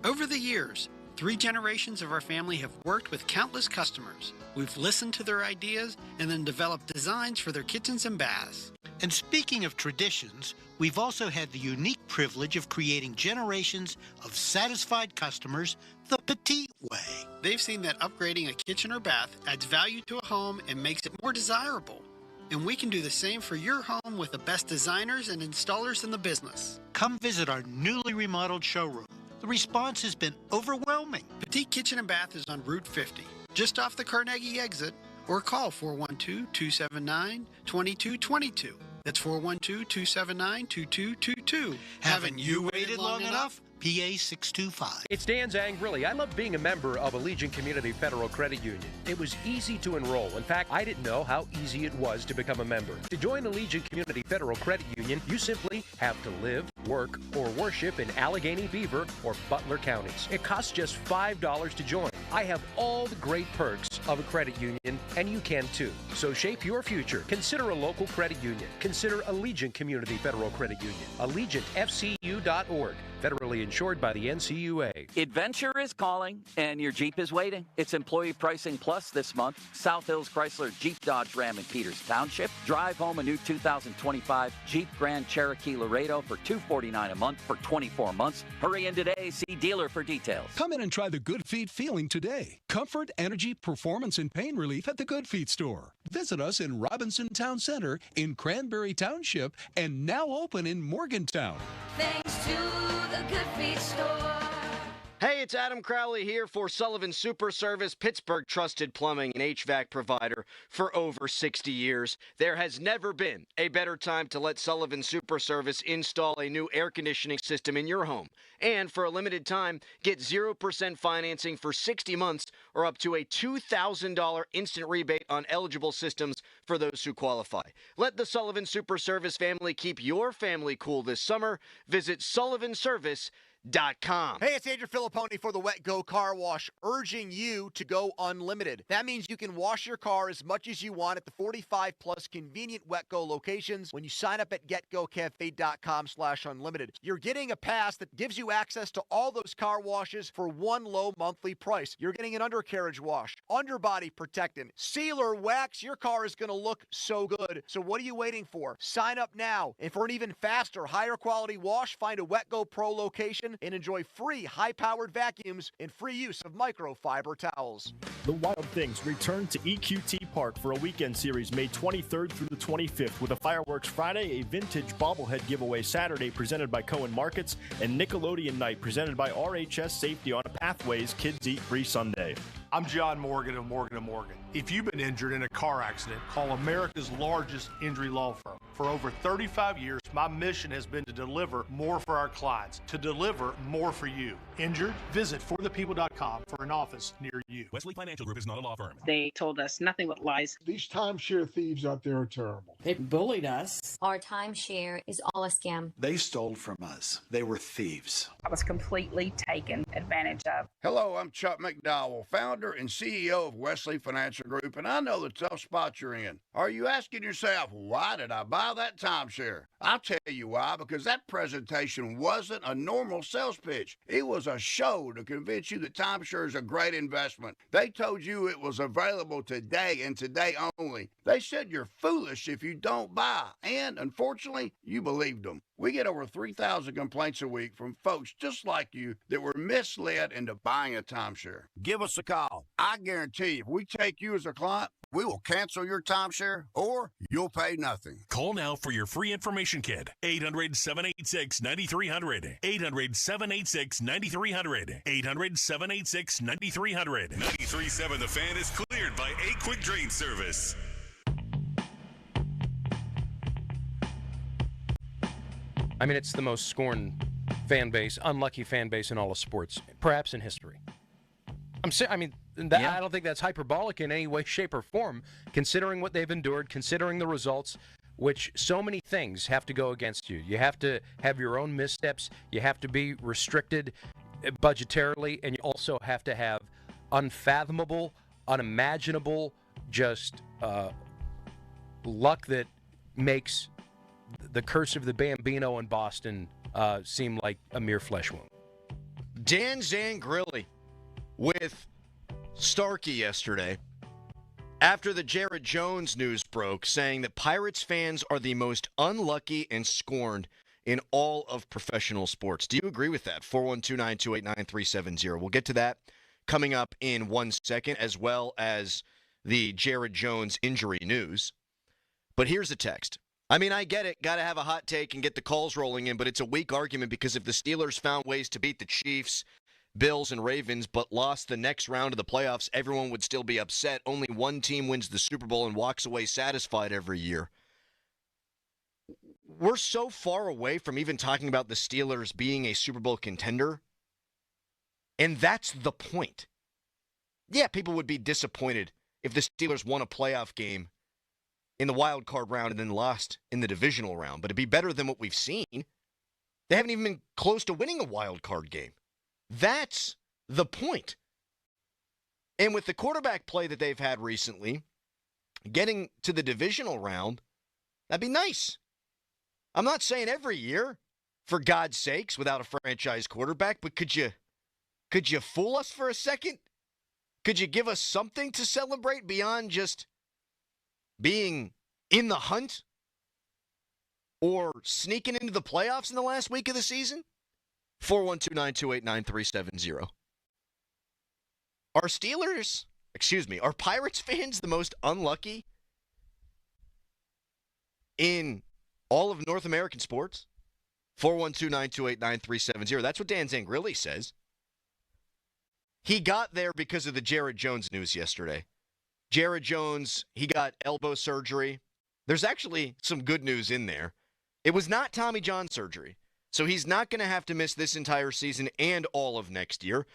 Over the years, 3 generations of our family have worked with countless customers. We've listened to their ideas and then developed designs for their kitchens and baths. And speaking of traditions, we've also had the unique privilege of creating generations of satisfied customers the Petite way. They've seen that upgrading a kitchen or bath adds value to a home and makes it more desirable. And we can do the same for your home with the best designers and installers in the business. Come visit our newly remodeled showroom. The response has been overwhelming. Petite Kitchen and Bath is on Route 50, just off the Carnegie exit, or call 412-279-2222. That's 412-279-2222. Haven't you waited long enough? PA 625. It's Dan Zangrilli. I love being a member of Allegiant Community Federal Credit Union. It was easy to enroll. In fact, I didn't know how easy it was to become a member. To join Allegiant Community Federal Credit Union, you simply have to live, work, or worship in Allegheny, Beaver, or Butler counties. It costs just $5 to join. I have all the great perks of a credit union, and you can too. So shape your future. Consider a local credit union. Consider Allegiant Community Federal Credit Union. AllegiantFCU.org. Federally insured by the NCUA. Adventure is calling, and your Jeep is waiting. It's Employee Pricing Plus this month. South Hills Chrysler Jeep Dodge Ram in Peters Township. Drive home a new 2025 Jeep Grand Cherokee Laredo for $249 a month for 24 months. Hurry in today. See dealer for details. Come in and try the Good Feet feeling today. Comfort, energy, performance, and pain relief at the Good Feet store. Visit us in Robinson Town Center, in Cranberry Township, and now open in Morgantown. Thanks to the Good Feet store. Hey, it's Adam Crowley here for Sullivan Super Service, Pittsburgh trusted plumbing and HVAC provider for over 60 years. There has never been a better time to let Sullivan Super Service install a new air conditioning system in your home. And for a limited time, get 0% financing for 60 months or up to a $2,000 instant rebate on eligible systems for those who qualify. Let the Sullivan Super Service family keep your family cool this summer. Visit sullivanservice.com. Hey, it's Andrew Filipponi for the Wet Go Car Wash, urging you to go unlimited. That means you can wash your car as much as you want at the 45-plus convenient Wet Go locations when you sign up at getgocafe.com/unlimited. You're getting a pass that gives you access to all those car washes for one low monthly price. You're getting an undercarriage wash, underbody protectant, sealer, wax. Your car is going to look so good. So what are you waiting for? Sign up now. And for an even faster, higher quality wash, find a Wet Go Pro location and enjoy free high-powered vacuums and free use of microfiber towels. The Wild Things return to EQT Park for a weekend series May 23rd through the 25th with a fireworks Friday, a vintage bobblehead giveaway Saturday presented by Cohen Markets, and Nickelodeon Night presented by RHS Safety on Pathways Kids Eat Free Sunday. I'm John Morgan of Morgan & Morgan. If you've been injured in a car accident, call America's largest injury law firm. For over 35 years, my mission has been to deliver more for our clients, to deliver more for you. Injured? Visit forthepeople.com for an office near you. Wesley Financial Group is not a law firm. They told us nothing but lies. These timeshare thieves out there are terrible. They bullied us. Our timeshare is all a scam. They stole from us. They were thieves. I was completely taken advantage of. Hello, I'm Chuck McDowell, founder and CEO of Wesley Financial Group, and I know the tough spot you're in. Are you asking yourself, why did I buy that timeshare? I'll tell you why, because that presentation wasn't a normal sales pitch. It was a show to convince you that timeshare is a great investment. They told you it was available today and today only. They said you're foolish if you don't buy, and unfortunately, you believed them. We get over 3,000 complaints a week from folks just like you that were misled into buying a timeshare. Give us a call. I guarantee if we take you as a client, we will cancel your timeshare or you'll pay nothing. Call now for your free information kit. 800-786-9300. 800-786-9300. 800-786-9300. 93.7 The Fan is cleared by A Quick Drain Service. I mean, it's the most scorned fan base, unlucky fan base in all of sports, perhaps in history. I don't think that's hyperbolic in any way, shape, or form, considering what they've endured, considering the results, which so many things have to go against you. You have to have your own missteps. You have to be restricted budgetarily, and you also have to have unfathomable, unimaginable, just luck that makes the curse of the Bambino in Boston seem like a mere flesh wound. Dan Zangrilli with Starkey yesterday after the Jared Jones news broke, saying that Pirates fans are the most unlucky and scorned in all of professional sports. Do you agree with that? 412-928-9370. We'll get to that coming up in 1 second, as well as the Jared Jones injury news. But here's the text. I mean, I get it. Got to have a hot take and get the calls rolling in, but it's a weak argument because if the Steelers found ways to beat the Chiefs, Bills, and Ravens, but lost the next round of the playoffs, everyone would still be upset. Only one team wins the Super Bowl and walks away satisfied every year. We're so far away from even talking about the Steelers being a Super Bowl contender, and that's the point. Yeah, people would be disappointed if the Steelers won a playoff game in the wild card round and then lost in the divisional round, but it'd be better than what we've seen. They haven't even been close to winning a wild card game. That's the point. And with the quarterback play that they've had recently, getting to the divisional round, that'd be nice. I'm not saying every year, for God's sakes, without a franchise quarterback, but could you fool us for a second? Could you give us something to celebrate beyond just being in the hunt or sneaking into the playoffs in the last week of the season? 412-928-9370. Are Pirates fans the most unlucky in all of North American sports? 412-928-9370. That's what Dan Zangrilli says. He got there because of the Jared Jones news yesterday. Jared Jones, he got elbow surgery. There's actually some good news in there. It was not Tommy John surgery, so he's not going to have to miss this entire season and all of next year.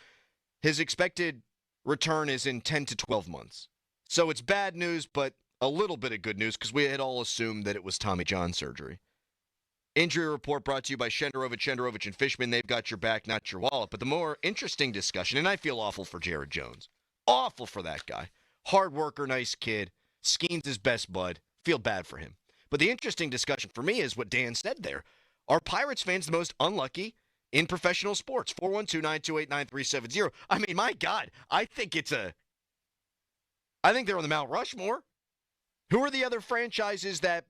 His expected return is in 10 to 12 months. So it's bad news, but a little bit of good news because we had all assumed that it was Tommy John surgery. Injury report brought to you by Shenderovich and Fishman. They've got your back, not your wallet. But the more interesting discussion, and I feel awful for Jared Jones. Awful for that guy. Hard worker, nice kid. Skenes his best bud. Feel bad for him. But the interesting discussion for me is what Dan said there. Are Pirates fans the most unlucky in professional sports? 412-928-9370. I mean, my God, I think they're on the Mount Rushmore. Who are the other franchises that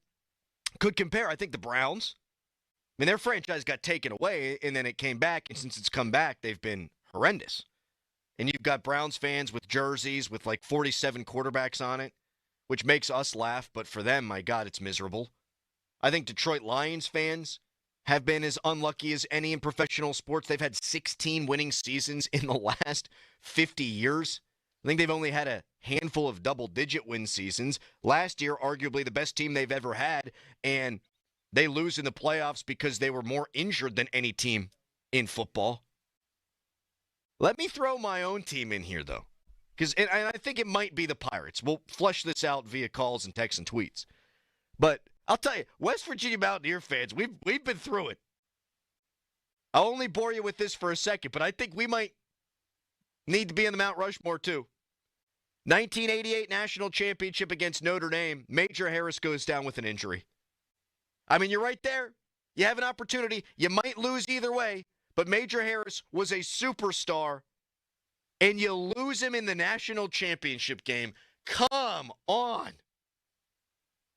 could compare? I think the Browns. I mean, their franchise got taken away, and then it came back, and since it's come back, they've been horrendous. And you've got Browns fans with jerseys with like 47 quarterbacks on it, which makes us laugh, but for them, my God, it's miserable. I think Detroit Lions fans have been as unlucky as any in professional sports. They've had 16 winning seasons in the last 50 years. I think they've only had a handful of double-digit win seasons. Last year, arguably the best team they've ever had, and they lose in the playoffs because they were more injured than any team in football. Let me throw my own team in here, though, and I think it might be the Pirates. We'll flesh this out via calls and texts and tweets. But I'll tell you, West Virginia Mountaineer fans, we've been through it. I'll only bore you with this for a second, but I think we might need to be in the Mount Rushmore, too. 1988 National Championship against Notre Dame. Major Harris goes down with an injury. I mean, you're right there. You have an opportunity. You might lose either way, but Major Harris was a superstar, and you lose him in the national championship game. Come on.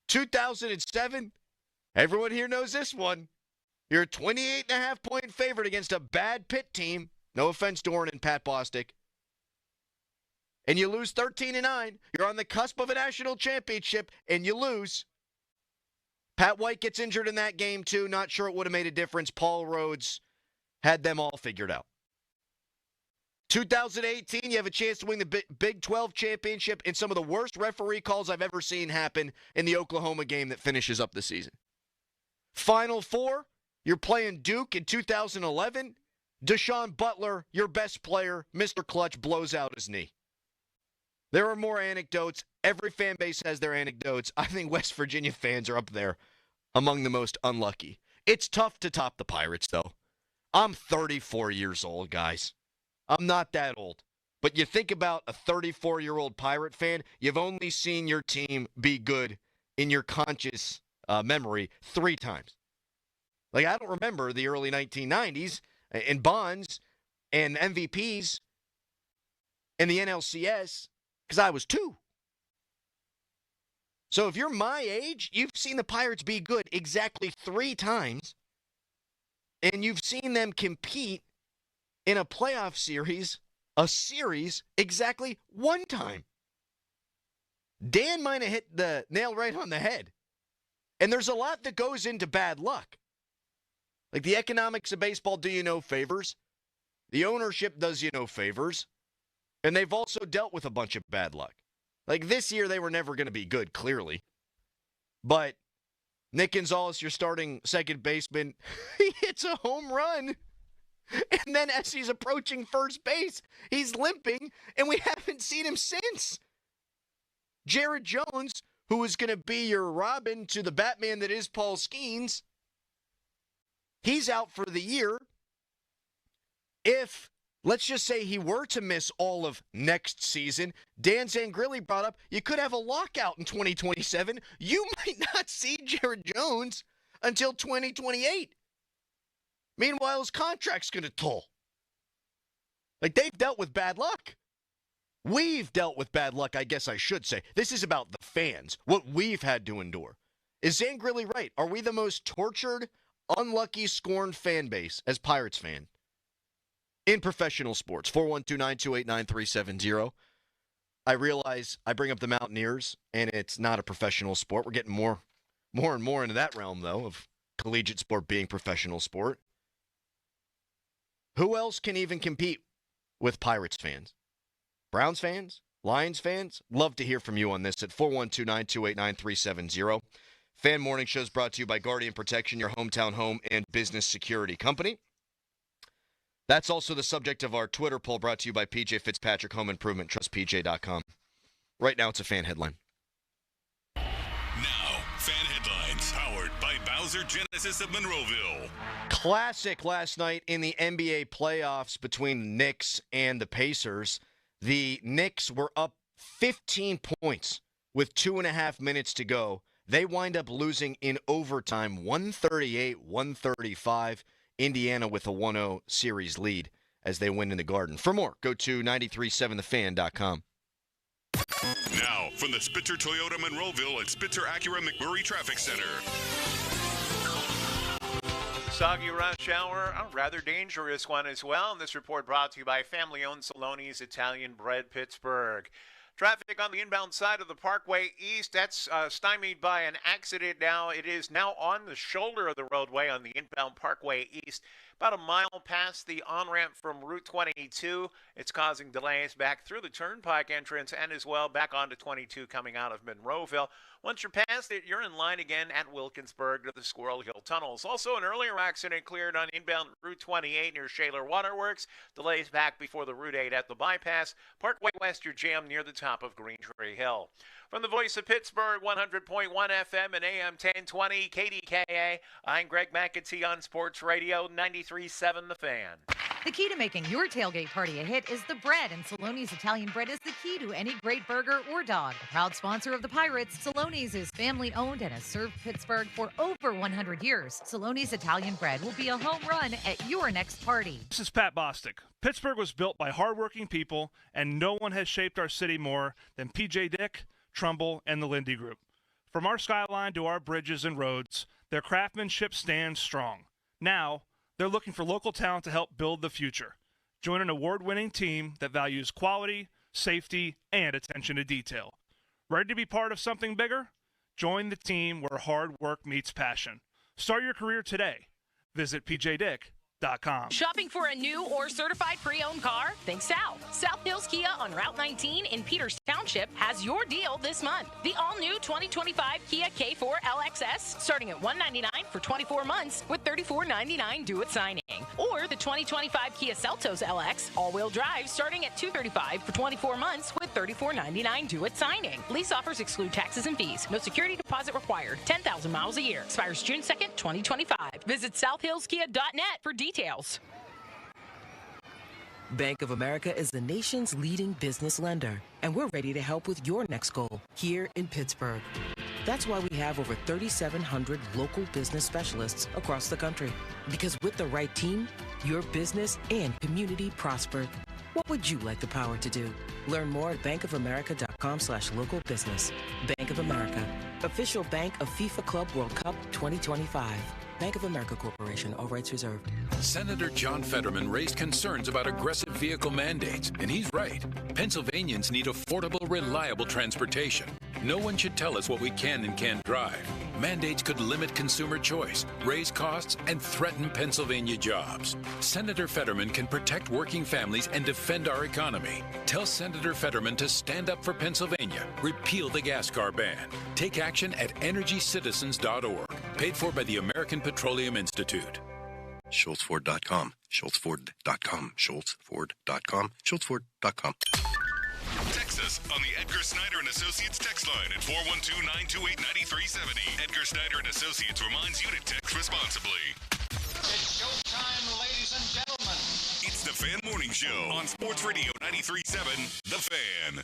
2007, everyone here knows this one. You're a 28.5-point favorite against a bad Pitt team. No offense, Doran and Pat Bostic. And you lose 13-9. You're on the cusp of a national championship, and you lose. Pat White gets injured in that game, too. Not sure it would have made a difference. Paul Rhodes had them all figured out. 2018, you have a chance to win the Big 12 championship in some of the worst referee calls I've ever seen happen in the Oklahoma game that finishes up the season. Final Four, you're playing Duke in 2011. Deshaun Butler, your best player, Mr. Clutch, blows out his knee. There are more anecdotes. Every fan base has their anecdotes. I think West Virginia fans are up there among the most unlucky. It's tough to top the Pirates, though. I'm 34 years old, guys. I'm not that old. But you think about a 34-year-old Pirate fan, you've only seen your team be good in your conscious memory 3 times. Like, I don't remember the early 1990s and Bonds and MVPs and the NLCS because I was 2. So if you're my age, you've seen the Pirates be good exactly 3 times, and you've seen them compete in a playoff series, exactly 1 time. Dan might have hit the nail right on the head. And there's a lot that goes into bad luck. Like the economics of baseball do you no favors. The ownership does you no favors. And they've also dealt with a bunch of bad luck. Like this year, they were never going to be good, clearly. But Nick Gonzalez, your starting second baseman, he hits a home run. And then as he's approaching first base, he's limping, and we haven't seen him since. Jared Jones, who is going to be your Robin to the Batman that is Paul Skenes, he's out for the year. If, let's just say he were to miss all of next season, Dan Zangrilli brought up, you could have a lockout in 2027. You might not see Jared Jones until 2028. Meanwhile, his contract's going to toll. Like, they've dealt with bad luck. We've dealt with bad luck, I guess I should say. This is about the fans, what we've had to endure. Is Zangrilli right? Are we the most tortured, unlucky, scorned fan base as Pirates fan in professional sports? 412-928-9370. I realize I bring up the Mountaineers, and it's not a professional sport. We're getting more more and more into that realm, though, of collegiate sport being professional sport. Who else can even compete with Pirates fans? Browns fans? Lions fans? Love to hear from you on this at 412-928-9370. Fan Morning Show is brought to you by Guardian Protection, your hometown home and business security company. That's also the subject of our Twitter poll brought to you by PJ Fitzpatrick Home Improvement, trustpj.com. Right now, it's a fan headline. Now, fan headlines powered by Bowser Genesis of Monroeville. Classic last night in the NBA playoffs between the Knicks and the Pacers. The Knicks were up 15 points with 2.5 minutes to go. They wind up losing in overtime, 138-135. Indiana with a 1-0 series lead as they win in the Garden. For more, go to 937thefan.com. Now, from the Spitzer Toyota Monroeville at Spitzer Acura McMurray Traffic Center. Soggy rush hour, a rather dangerous one as well. And this report brought to you by family-owned Saloni's Italian Bread Pittsburgh. Traffic on the inbound side of the Parkway East, that's stymied by an accident now. It is now on the shoulder of the roadway on the inbound Parkway East, about a mile past the on-ramp from Route 22. It's causing delays back through the Turnpike entrance and as well back onto 22 coming out of Monroeville. Once you're past it, you're in line again at Wilkinsburg to the Squirrel Hill Tunnels. Also, an earlier accident cleared on inbound Route 28 near Shaler Waterworks. Delays back before the Route 8 at the bypass. Parkway West, you're jammed near the top of Green Tree Hill. From the voice of Pittsburgh, 100.1 FM and AM 1020, KDKA, I'm Greg McAtee on Sports Radio 93.7 The Fan. The key to making your tailgate party a hit is the bread, and Saloni's Italian Bread is the key to any great burger or dog. The proud sponsor of the Pirates, Saloni's is family-owned and has served Pittsburgh for over 100 years. Saloni's Italian Bread will be a home run at your next party. This is Pat Bostic. Pittsburgh was built by hardworking people, and no one has shaped our city more than P.J. Dick, Trumbull, and the Lindy Group. From our skyline to our bridges and roads, their craftsmanship stands strong. Now, they're looking for local talent to help build the future. Join an award-winning team that values quality, safety, and attention to detail. Ready to be part of something bigger? Join the team where hard work meets passion. Start your career today. Visit pjdick.com. Shopping for a new or certified pre-owned car? Think South. South Hills Kia on Route 19 in Peters Township has your deal this month. The all-new 2025 Kia K4 LXS starting at $199 for 24 months with $34.99 due at signing. Or the 2025 Kia Seltos LX all-wheel drive starting at $235 for 24 months with $34.99 due at signing. Lease offers exclude taxes and fees. No security deposit required. 10,000 miles a year. Expires June 2nd, 2025. Visit southhillskia.net for details. Bank of America is the nation's leading business lender, and we're ready to help with your next goal here in Pittsburgh. That's why we have over 3,700 local business specialists across the country. Because with the right team, your business and community prosper. What would you like the power to do? Learn more at bankofamerica.com/local business. Bank of America, official bank of FIFA Club World Cup 2025. Bank of America Corporation, all rights reserved. Senator John Fetterman raised concerns about aggressive vehicle mandates, and he's right. Pennsylvanians need affordable, reliable transportation. No one should tell us what we can and can't drive. Mandates could limit consumer choice, raise costs, and threaten Pennsylvania jobs. Senator Fetterman can protect working families and defend our economy. Tell Senator Fetterman to stand up for Pennsylvania, repeal the gas car ban. Take action at energycitizens.org. Paid for by the American Petroleum Institute. SchultzFord.com. SchultzFord.com. SchultzFord.com. SchultzFord.com. Text us on the Edgar Snyder and Associates text line at 412-928-9370. Edgar Snyder and Associates reminds you to text responsibly. It's showtime, ladies and gentlemen. It's the Fan Morning Show on Sports Radio 93.7 The Fan.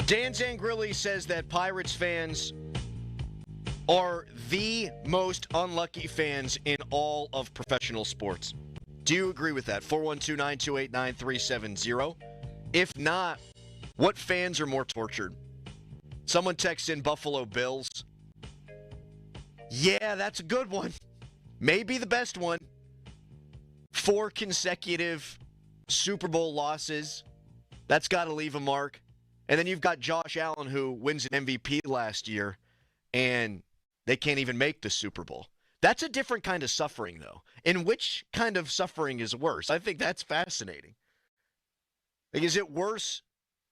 Dan Zangrilli says that Pirates fans are the most unlucky fans in all of professional sports. Do you agree with that? 412-928-9370. If not, what fans are more tortured? Someone texts in Buffalo Bills. Yeah, that's a good one. Maybe the best one. 4 consecutive Super Bowl losses. That's got to leave a mark. And then you've got Josh Allen, who wins an MVP last year. and they can't even make the Super Bowl. That's a different kind of suffering, though. And which kind of suffering is worse? I think that's fascinating. Like, is it worse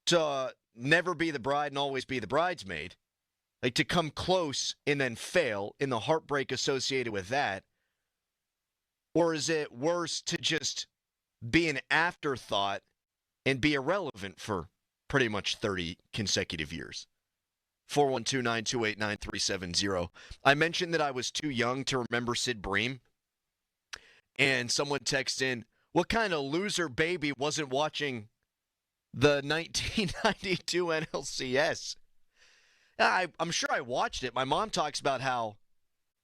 to never be the bride and always be the bridesmaid? Like, to come close and then fail in the heartbreak associated with that? Or is it worse to just be an afterthought and be irrelevant for pretty much 30 consecutive years? 412-928-9370. I mentioned that I was too young to remember Sid Bream. And someone texted in, what kind of loser baby wasn't watching the 1992 NLCS? I'm sure I watched it. My mom talks about how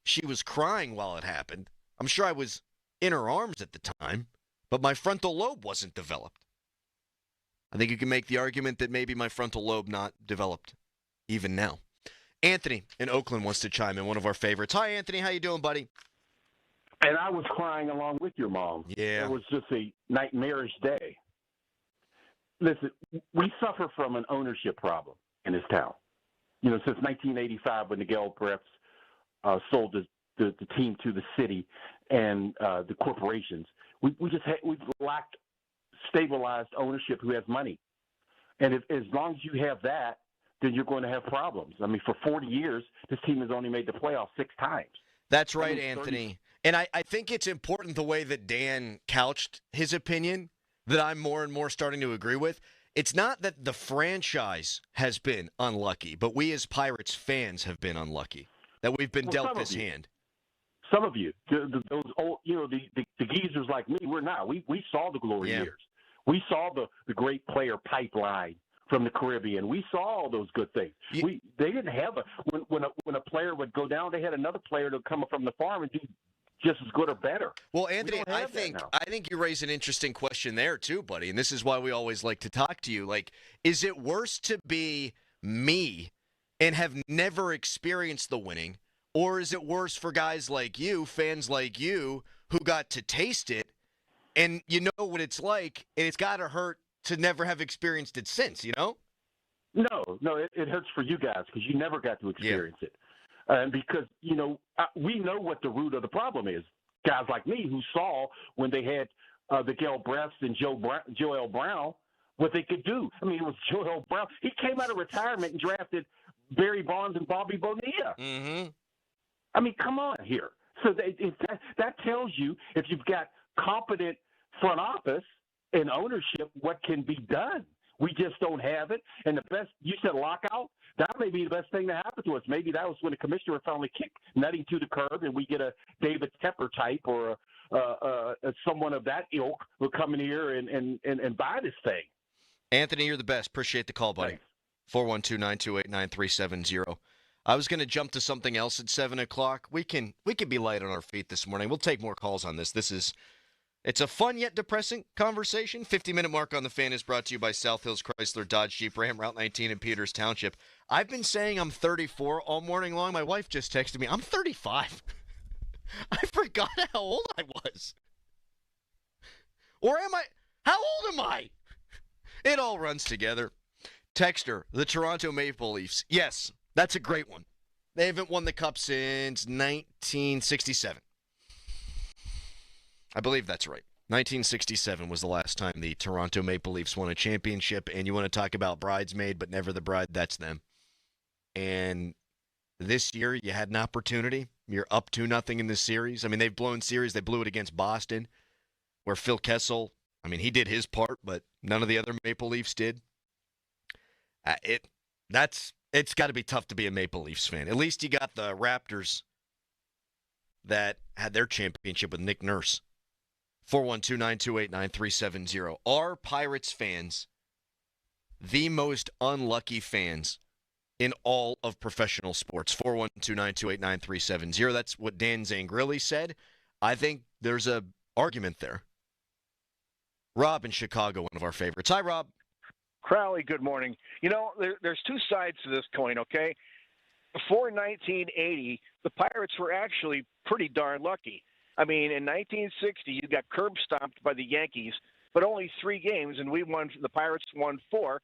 she was crying while it happened. I'm sure I was in her arms at the time, but my frontal lobe wasn't developed. I think you can make the argument that maybe my frontal lobe not developed even now. Anthony in Oakland wants to chime in, one of our favorites. Hi, Anthony. How you doing, buddy? And I was crying along with your mom. Yeah. It was just a nightmarish day. Listen, we suffer from an ownership problem in this town. You know, since 1985 when the Gelbreths sold the team to the city and the corporations, we've lacked stabilized ownership who has money. And as long as you have that, then you're going to have problems. I mean, for 40 years, this team has only made the playoffs 6 times. That's right, Anthony. And I think it's important the way that Dan couched his opinion that I'm more and more starting to agree with. It's not that the franchise has been unlucky, but we as Pirates fans have been unlucky, that we've been dealt this hand. Some of you, those old, the geezers like me, we're not. We saw the glory years. We saw the great player pipeline from the Caribbean. We saw all those good things. They didn't have when a player would go down, they had another player to come from the farm and do just as good or better. Well, Anthony, I think you raise an interesting question there too, buddy. And this is why we always like to talk to you. Like, is it worse to be me and have never experienced the winning, or is it worse for guys like you, fans like you, who got to taste it, and you know what it's like, and it's got to hurt to never have experienced it since, you know? No, it hurts for you guys because you never got to experience it. And because, we know what the root of the problem is. Guys like me who saw when they had the Gelbreths and Joel Brown, what they could do. I mean, it was Joel Brown. He came out of retirement and drafted Barry Bonds and Bobby Bonilla. Mm-hmm. I mean, come on here. So that tells you if you've got competent front office and ownership, what can be done. We just don't have it. And the best, you said lockout, that may be the best thing to happen to us. Maybe that was when the commissioner finally kicked Nutty to the curb and we get a David Tepper type or someone of that ilk will come in here and buy this thing. Anthony, you're the best. Appreciate the call, buddy. 412-928-9370. I was going to jump to something else at 7 o'clock. We can be light on our feet this morning. We'll take more calls on this. It's a fun yet depressing conversation. 50-minute mark on the Fan is brought to you by South Hills Chrysler Dodge Jeep Ram, Route 19 in Peters Township. I've been saying I'm 34 all morning long. My wife just texted me, I'm 35. I forgot how old I was. Or am I? How old am I? It all runs together. Texter, the Toronto Maple Leafs. Yes, that's a great one. They haven't won the Cup since 1967. I believe that's right. 1967 was the last time the Toronto Maple Leafs won a championship, and you want to talk about bridesmaid but never the bride, that's them. And this year you had an opportunity. You're up 2-0 in this series. I mean, they've blown series. They blew it against Boston, where Phil Kessel, he did his part, but none of the other Maple Leafs did. It's got to be tough to be a Maple Leafs fan. At least you got the Raptors that had their championship with Nick Nurse. 412-928-9370. Are Pirates fans the most unlucky fans in all of professional sports? 412-928-9370. That's what Dan Zangrilli said. I think there's a argument there. Rob in Chicago, one of our favorites. Hi, Rob. Crowley, good morning. There's two sides to this coin, okay? Before 1980, the Pirates were actually pretty darn lucky. I mean, in 1960, you got curb stomped by the Yankees, but only 3 games, and the Pirates won 4,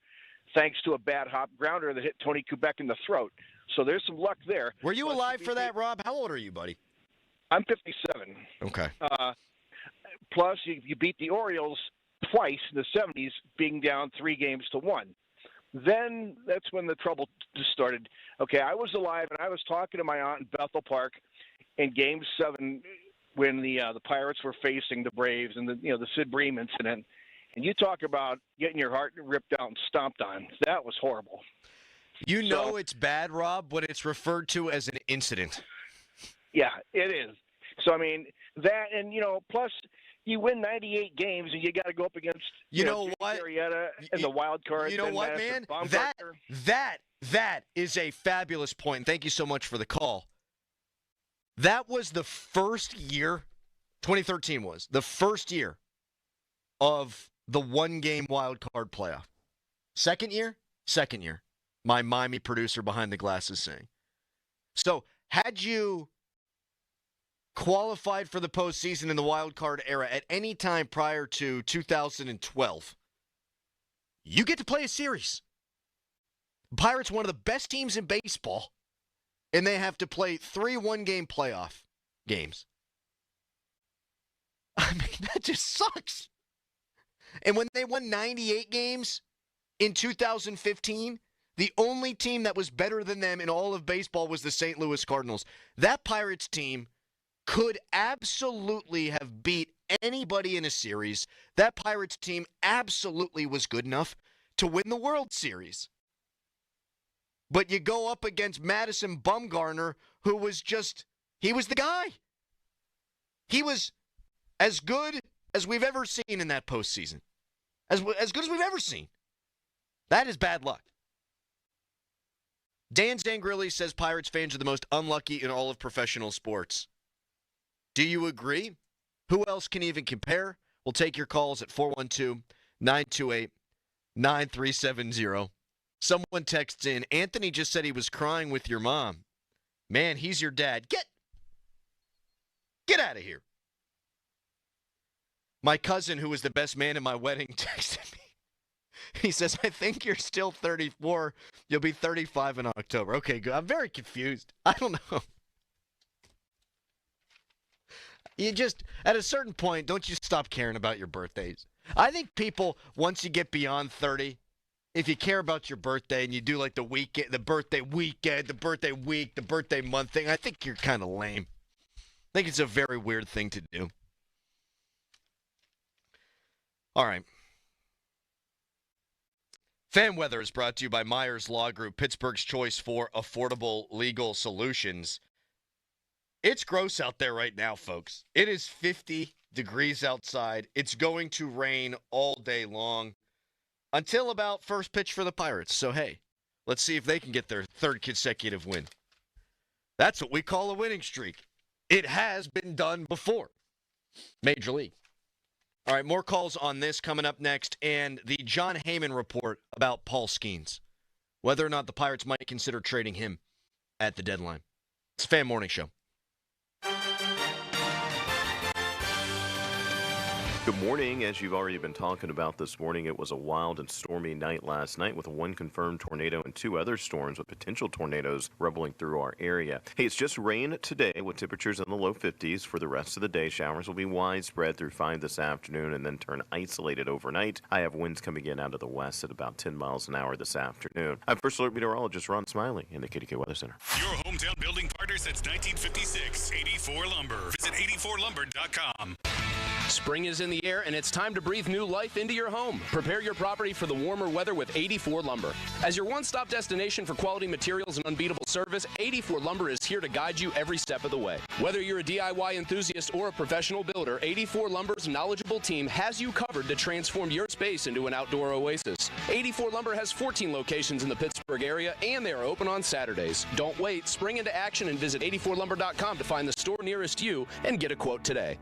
thanks to a bad hop grounder that hit Tony Kubek in the throat. So there's some luck there. Were you alive for that, Rob? How old are you, buddy? I'm 57. Okay. Plus, you beat the Orioles twice in the 70s, being down 3-1. Then that's when the trouble just started. Okay, I was alive, and I was talking to my aunt in Bethel Park in Game 7 when the Pirates were facing the Braves and the Sid Bream incident. And you talk about getting your heart ripped out and stomped on. That was horrible. You know it's bad, Rob, when it's referred to as an incident. Yeah, it is. So, I mean, that and, plus you win 98 games and you got to go up against you know what? Marietta and the wild card. You know what, man? That is a fabulous point. Thank you so much for the call. That was the first year, 2013 was, the first year of the one-game wild card playoff. Second year? Second year. My Miami producer behind the glass is saying. So, had you qualified for the postseason in the wild card era at any time prior to 2012, you get to play a series. Pirates, one of the best teams in baseball, and they have to play 3 one-game playoff games. I mean, that just sucks. And when they won 98 games in 2015, the only team that was better than them in all of baseball was the St. Louis Cardinals. That Pirates team could absolutely have beat anybody in a series. That Pirates team absolutely was good enough to win the World Series. But you go up against Madison Bumgarner, who was he was the guy. He was as good as we've ever seen in that postseason. As good as we've ever seen. That is bad luck. Dan Zangrilli says Pirates fans are the most unlucky in all of professional sports. Do you agree? Who else can even compare? We'll take your calls at 412-928-9370. Someone texts in, Anthony just said he was crying with your mom. Man, he's your dad. Get out of here. My cousin, who was the best man in my wedding, texted me. He says, I think you're still 34. You'll be 35 in October. Okay, good. I'm very confused. I don't know. You just, at a certain point, don't you stop caring about your birthdays. I think people, once you get beyond 30, if you care about your birthday and you do like the weekend, the birthday weekend, the birthday week, the birthday month thing, I think you're kind of lame. I think it's a very weird thing to do. All right. Fan Weather is brought to you by Myers Law Group, Pittsburgh's choice for affordable legal solutions. It's gross out there right now, folks. It is 50 degrees outside. It's going to rain all day long until about first pitch for the Pirates. So, hey, let's see if they can get their third consecutive win. That's what we call a winning streak. It has been done before. Major League. All right, more calls on this coming up next, and the John Heyman report about Paul Skenes, whether or not the Pirates might consider trading him at the deadline. It's a Fan Morning Show. Good morning. As you've already been talking about this morning, it was a wild and stormy night last night with one confirmed tornado and 2 other storms with potential tornadoes rumbling through our area. Hey, it's just rain today with temperatures in the low 50s. For the rest of the day, showers will be widespread through 5 this afternoon and then turn isolated overnight. I have winds coming in out of the west at about 10 miles an hour this afternoon. I'm First Alert Meteorologist Ron Smiley in the KDK Weather Center. Your hometown building partner since 1956, 84 Lumber. Visit 84lumber.com. Spring is in the air, and it's time to breathe new life into your home. Prepare your property for the warmer weather with 84 Lumber. As your one-stop destination for quality materials and unbeatable service, 84 Lumber is here to guide you every step of the way. Whether you're a DIY enthusiast or a professional builder, 84 Lumber's knowledgeable team has you covered to transform your space into an outdoor oasis. 84 Lumber has 14 locations in the Pittsburgh area, and they are open on Saturdays. Don't wait. Spring into action and visit 84lumber.com to find the store nearest you and get a quote today.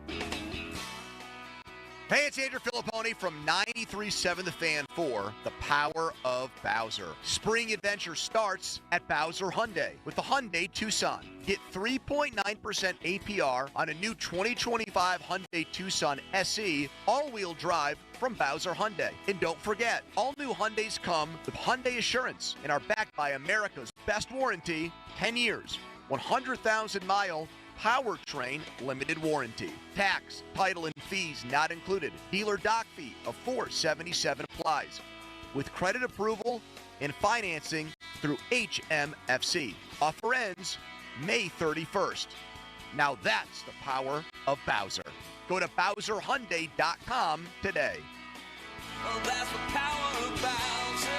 Hey, it's Andrew Filipponi from 93.7 The Fan for The Power of Bowser. Spring adventure starts at Bowser Hyundai with the Hyundai Tucson. Get 3.9% APR on a new 2025 Hyundai Tucson SE all-wheel drive from Bowser Hyundai. And don't forget, all new Hyundais come with Hyundai Assurance and are backed by America's best warranty, 10 years, 100,000-mile powertrain limited warranty. Tax, title, and fees not included. Dealer dock fee of $477 applies. With credit approval and financing through HMFC. Offer ends May 31st. Now that's the power of Bowser. Go to BowserHyundai.com today. Well, that's the power of Bowser.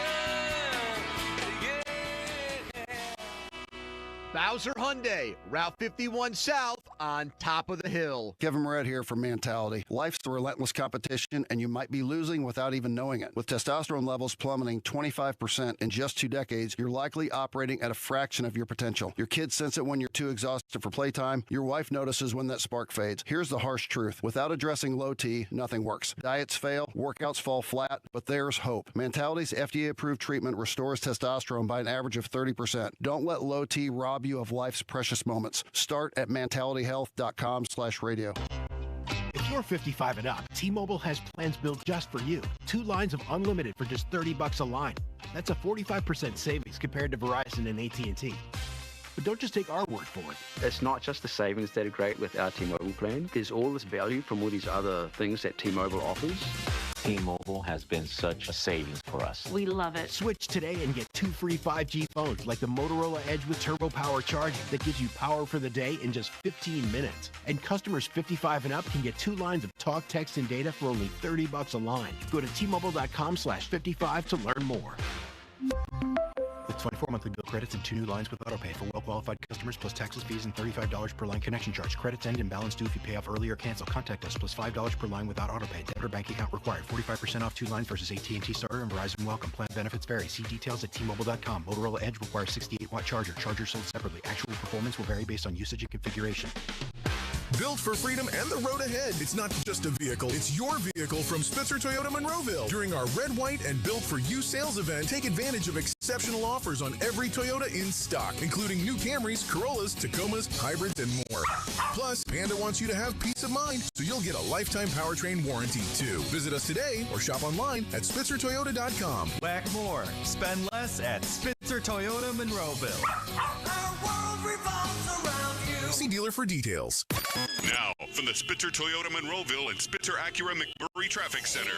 Bowser Hyundai, Route 51 South on top of the hill. Kevin Moret here from Mentality. Life's a relentless competition, and you might be losing without even knowing it. With testosterone levels plummeting 25% in just 2 decades, you're likely operating at a fraction of your potential. Your kids sense it when you're too exhausted for playtime. Your wife notices when that spark fades. Here's the harsh truth. Without addressing low T, nothing works. Diets fail, workouts fall flat, but there's hope. Mentality's FDA-approved treatment restores testosterone by an average of 30%. Don't let low T rob you of life's precious moments. Start at mentalityhealth.com/radio. If you're 55 and up, T-Mobile has plans built just for you. 2 lines of unlimited for just $30 a line. That's a 45% savings compared to Verizon and AT&T. But don't just take our word for it. It's not just the savings that are great with our T-Mobile plan. There's all this value from all these other things that T-Mobile offers. T-Mobile has been such a savings for us. We love it. Switch today and get 2 free 5G phones like the Motorola Edge with Turbo Power charging that gives you power for the day in just 15 minutes. And customers 55 and up can get 2 lines of talk, text, and data for only $30 a line. Go to T-Mobile.com/55 to learn more. With 24 monthly bill credits and 2 new lines with autopay for well-qualified customers plus taxes, fees, and $35 per line connection charge. Credits end and balance due if you pay off early or cancel. Contact us plus $5 per line without autopay. Debit or bank account required. 45% off 2 lines versus AT&T Starter and Verizon Welcome. Plan benefits vary. See details at T-Mobile.com. Motorola Edge requires 68-watt charger. Charger sold separately. Actual performance will vary based on usage and configuration. Built for freedom and the road ahead. It's not just a vehicle, it's your vehicle from Spitzer Toyota Monroeville. During our Red, White, and Built for You sales event, take advantage of exceptional offers on every Toyota in stock, including new Camrys, Corollas, Tacomas, hybrids, and more. Plus, Panda wants you to have peace of mind, so you'll get a lifetime powertrain warranty, too. Visit us today or shop online at SpitzerToyota.com. Whack more. Spend less at Spitzer Toyota Monroeville. Our world revolves around you. See dealer for details. Now, from the Spitzer Toyota Monroeville and Spitzer Acura McMurray Traffic Center.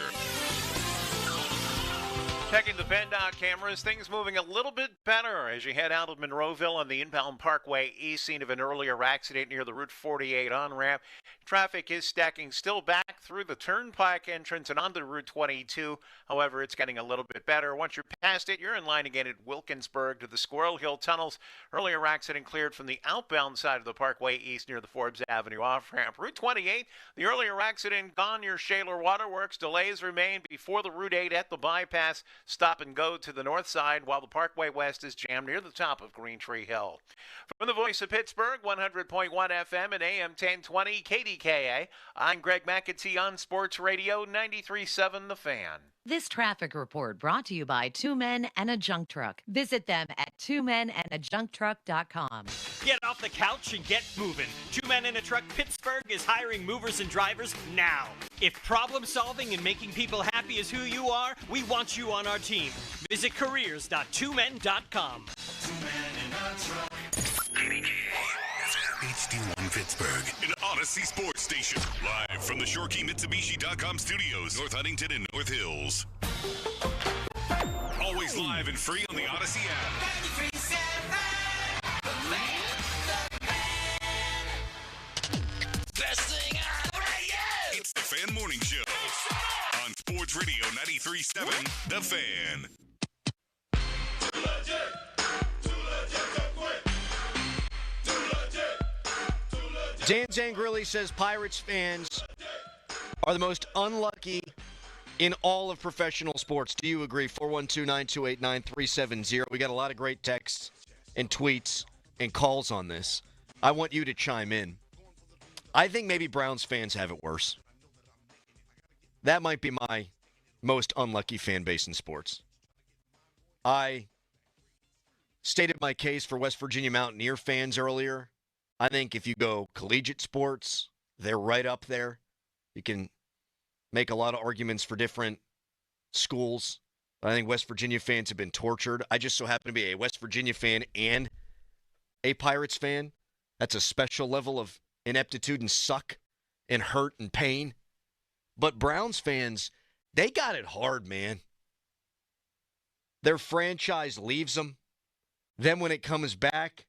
Checking the PennDOT cameras, things moving a little bit better as you head out of Monroeville on the inbound Parkway East, scene of an earlier accident near the Route 48 on-ramp. Traffic is stacking still back through the Turnpike entrance and onto Route 22. However, it's getting a little bit better. Once you're past it, you're in line again at Wilkinsburg to the Squirrel Hill tunnels. Earlier accident cleared from the outbound side of the Parkway East near the Forbes Avenue off-ramp. Route 28, the earlier accident gone near Shaler Waterworks. Delays remain before the Route 8 at the bypass. Stop and go to the north side while the Parkway West is jammed near the top of Green Tree Hill. From the voice of Pittsburgh, 100.1 FM and AM 1020 KDKA, I'm Greg McAtee on Sports Radio 93.7 The Fan. This traffic report brought to you by 2 Men and a Junk Truck. Visit them at 2menandajuncktruck.com. Get off the couch and get moving. 2 Men and a Truck Pittsburgh is hiring movers and drivers now. If problem solving and making people happy is who you are, we want you on our team. Visit careers.2men.com. 2 Men in a Truck. HD1 Pittsburgh, an Odyssey sports station. Live from the ShoreKeyMitsubishi.com studios, North Huntington and North Hills. Always live and free on the Odyssey app. Best thing on the radio. It's the Fan Morning Show on Sports Radio 93.7 The Fan. Dan Zangrilli says Pirates fans are the most unlucky in all of professional sports. Do you agree? 412-928-9370. We got a lot of great texts and tweets and calls on this. I want you to chime in. I think maybe Browns fans have it worse. that might be my most unlucky fan base in sports. I stated my case for West Virginia Mountaineer fans earlier. I think if you go collegiate sports, they're right up there. You can make a lot of arguments for different schools. I think West Virginia fans have been tortured. I just so happen to be a West Virginia fan and a Pirates fan. That's a special level of ineptitude and suck and hurt and pain. But Browns fans, they got it hard, man. Their franchise leaves them. Then when it comes back,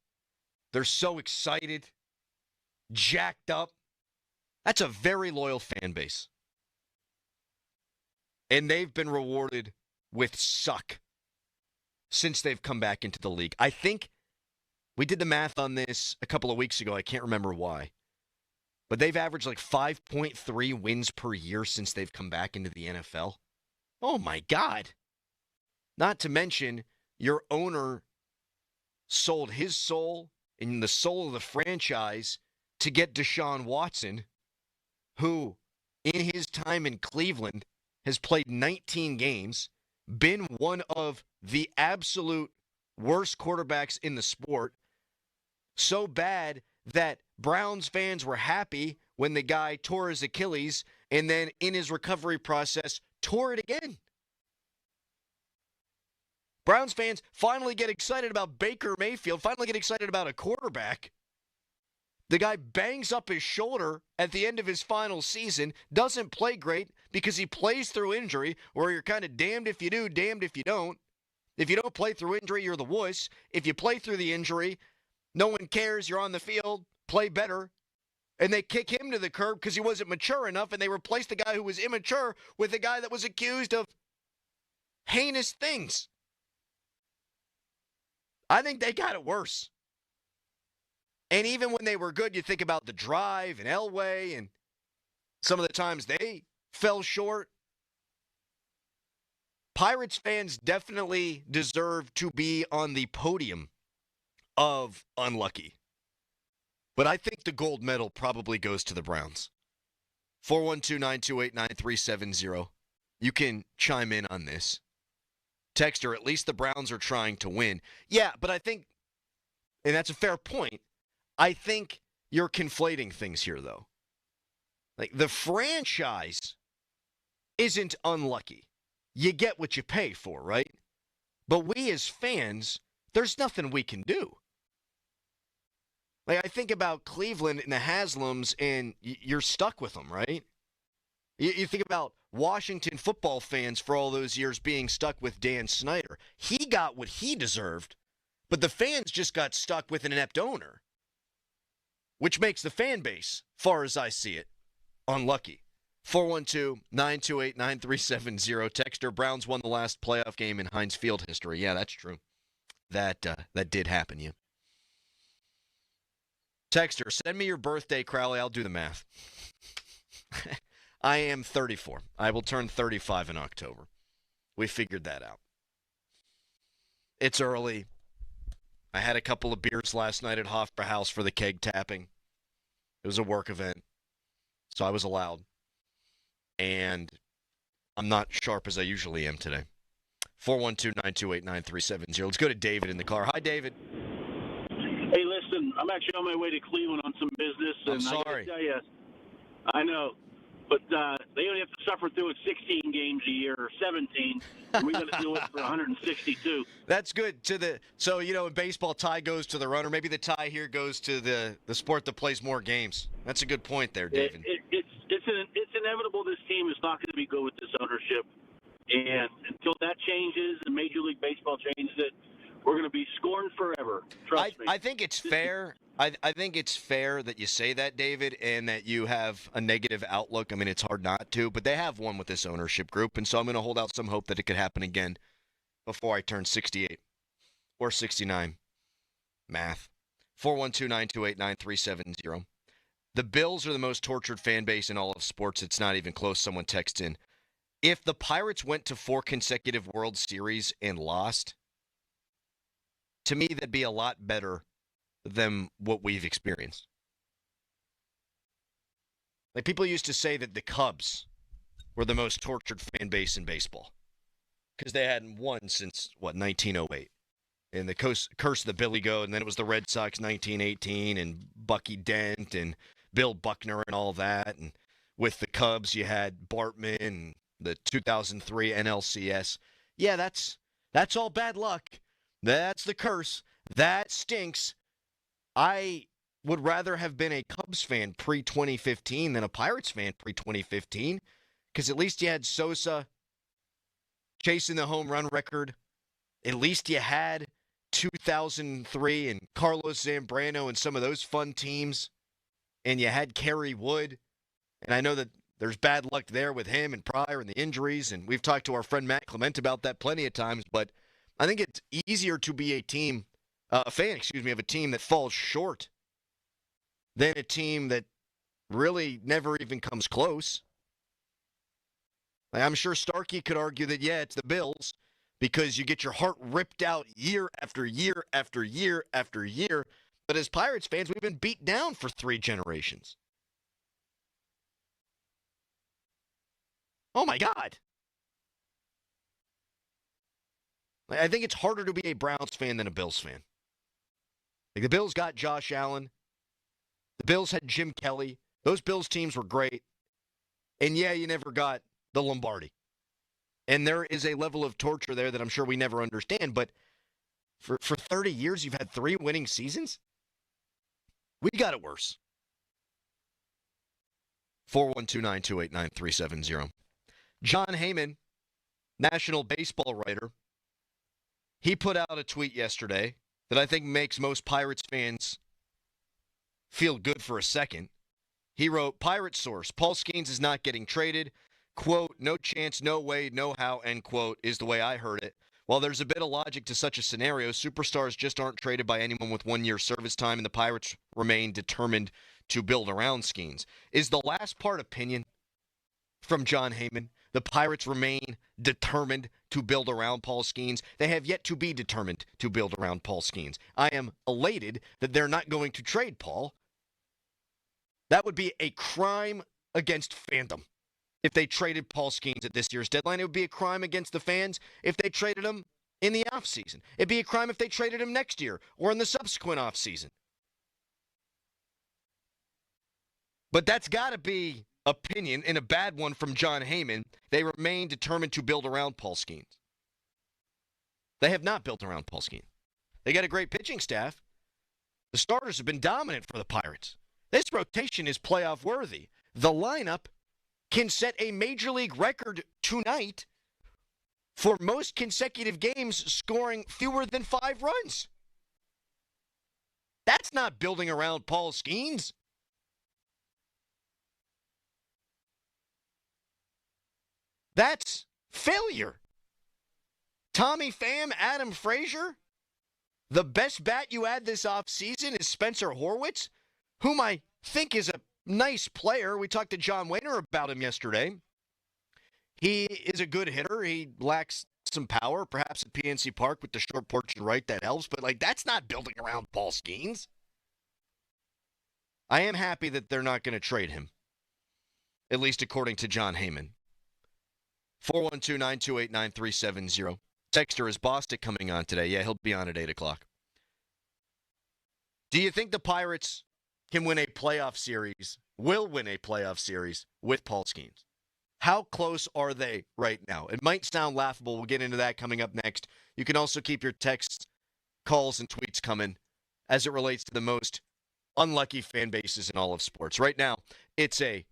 they're so excited, jacked up. That's a very loyal fan base. And they've been rewarded with suck since they've come back into the league. I think we did the math on this a couple of weeks ago. I can't remember why. But they've averaged like 5.3 wins per year since they've come back into the NFL. Oh, my God. Not to mention, your owner sold his soul and the soul of the franchise to get Deshaun Watson, who, in his time in Cleveland, has played 19 games, been one of the absolute worst quarterbacks in the sport, so bad that Browns fans were happy when the guy tore his Achilles and then in his recovery process tore it again. Browns fans finally get excited about Baker Mayfield, finally get excited about a quarterback. The guy bangs up his shoulder at the end of his final season, doesn't play great because he plays through injury, where you're kind of damned if you do, damned if you don't. If you don't play through injury, you're the wuss. If you play through the injury, no one cares, you're on the field, play better. And they kick him to the curb because he wasn't mature enough, and they replaced the guy who was immature with a guy that was accused of heinous things. I think they got it worse. And even when they were good, you think about the drive and Elway and some of the times they fell short. Pirates fans definitely deserve to be on the podium of unlucky. But I think the gold medal probably goes to the Browns. 412-928-9370. You can chime in on this. Texter, at least the Browns are trying to win. Yeah, but I think, and that's a fair point, I think you're conflating things here, though. Like, the franchise isn't unlucky. You get what you pay for, right? But we as fans, there's nothing we can do. Like, I think about Cleveland and the Haslams, and you're stuck with them, right? You think about Washington football fans for all those years being stuck with Dan Snyder. He got what he deserved, but the fans just got stuck with an inept owner, which makes the fan base, far as I see it, unlucky. 412-928-9370. Texter, Browns won the last playoff game in Heinz Field history. Yeah, that's true. That did happen, yeah. Texter, send me your birthday, Crowley. I'll do the math. I am 34. I will turn 35 in October. We figured that out. It's early. I had a couple of beers last night at Hofstra House for the keg tapping. It was a work event, so I was allowed. And I'm not sharp as I usually am today. 412-928-9370. Let's go to David in the car. Hi, David. Hey, listen, I'm actually on my way to Cleveland on some business. I'm and sorry. I gotta tell you, I know, but they only have to suffer through it 16 games a year or 17, and we got to do it for 162. That's good. So, in baseball, tie goes to the runner. Maybe the tie here goes to the sport that plays more games. That's a good point there, David. It's inevitable this team is not going to be good with this ownership. And until that changes and Major League Baseball changes it, we're going to be scorned forever. Trust me. I think it's fair. I think it's fair that you say that, David, and that you have a negative outlook. I mean, it's hard not to, but they have won with this ownership group, and so I'm going to hold out some hope that it could happen again before I turn 68 or 69. Math. 412-928-9370. The Bills are the most tortured fan base in all of sports. It's not even close. Someone texts in. If the Pirates went to 4 consecutive World Series and lost, to me, that'd be a lot better than what we've experienced. Like, people used to say that the Cubs were the most tortured fan base in baseball because they hadn't won since, 1908. And the curse of the Billy Goat, and then it was the Red Sox 1918 and Bucky Dent and Bill Buckner and all that. And with the Cubs, you had Bartman and the 2003 NLCS. Yeah, that's all bad luck. That's the curse. That stinks. I would rather have been a Cubs fan pre-2015 than a Pirates fan pre-2015 because at least you had Sosa chasing the home run record. At least you had 2003 and Carlos Zambrano and some of those fun teams. And you had Kerry Wood. And I know that there's bad luck there with him and Pryor and the injuries. And we've talked to our friend Matt Clement about that plenty of times. But I think it's easier to be a fan of a team that falls short than a team that really never even comes close. I'm sure Starkey could argue that, yeah, it's the Bills because you get your heart ripped out year after year after year after year. But as Pirates fans, we've been beat down for 3 generations. Oh, my God. I think it's harder to be a Browns fan than a Bills fan. Like the Bills got Josh Allen. The Bills had Jim Kelly. Those Bills teams were great. And yeah, you never got the Lombardi. And there is a level of torture there that I'm sure we never understand. But for 30 years, you've had 3 winning seasons? We got it worse. 412-928-9370. John Heyman, national baseball writer, he put out a tweet yesterday that I think makes most Pirates fans feel good for a second. He wrote, Pirate source, Paul Skenes is not getting traded. Quote, no chance, no way, no how, end quote, is the way I heard it. While there's a bit of logic to such a scenario, superstars just aren't traded by anyone with 1 year service time, and the Pirates remain determined to build around Skenes. Is the last part opinion from John Heyman? The Pirates remain determined to build around Paul Skenes. They have yet to be determined to build around Paul Skenes. I am elated that they're not going to trade Paul. That would be a crime against fandom. If they traded Paul Skenes at this year's deadline, it would be a crime against the fans if they traded him in the offseason. It'd be a crime if they traded him next year or in the subsequent offseason. But that's got to be opinion, and a bad one from John Heyman. They remain determined to build around Paul Skenes. They have not built around Paul Skenes. They got a great pitching staff. The starters have been dominant for the Pirates. This rotation is playoff worthy. The lineup can set a major league record tonight for most consecutive games scoring fewer than 5 runs. That's not building around Paul Skenes. That's failure. Tommy Pham, Adam Frazier. The best bat you add this offseason is Spencer Horwitz, whom I think is a nice player. We talked to John Wayner about him yesterday. He is a good hitter. He lacks some power, perhaps at PNC Park with the short porch and right, that helps. But, that's not building around Paul Skenes. I am happy that they're not going to trade him, at least according to John Heyman. 412-928-9370. Texter, is Bostic coming on today? Yeah, he'll be on at 8 o'clock. Do you think the Pirates can win a playoff series, will win a playoff series with Paul Skenes? How close are they right now? It might sound laughable. We'll get into that coming up next. You can also keep your texts, calls, and tweets coming as it relates to the most unlucky fan bases in all of sports. Right now, it's a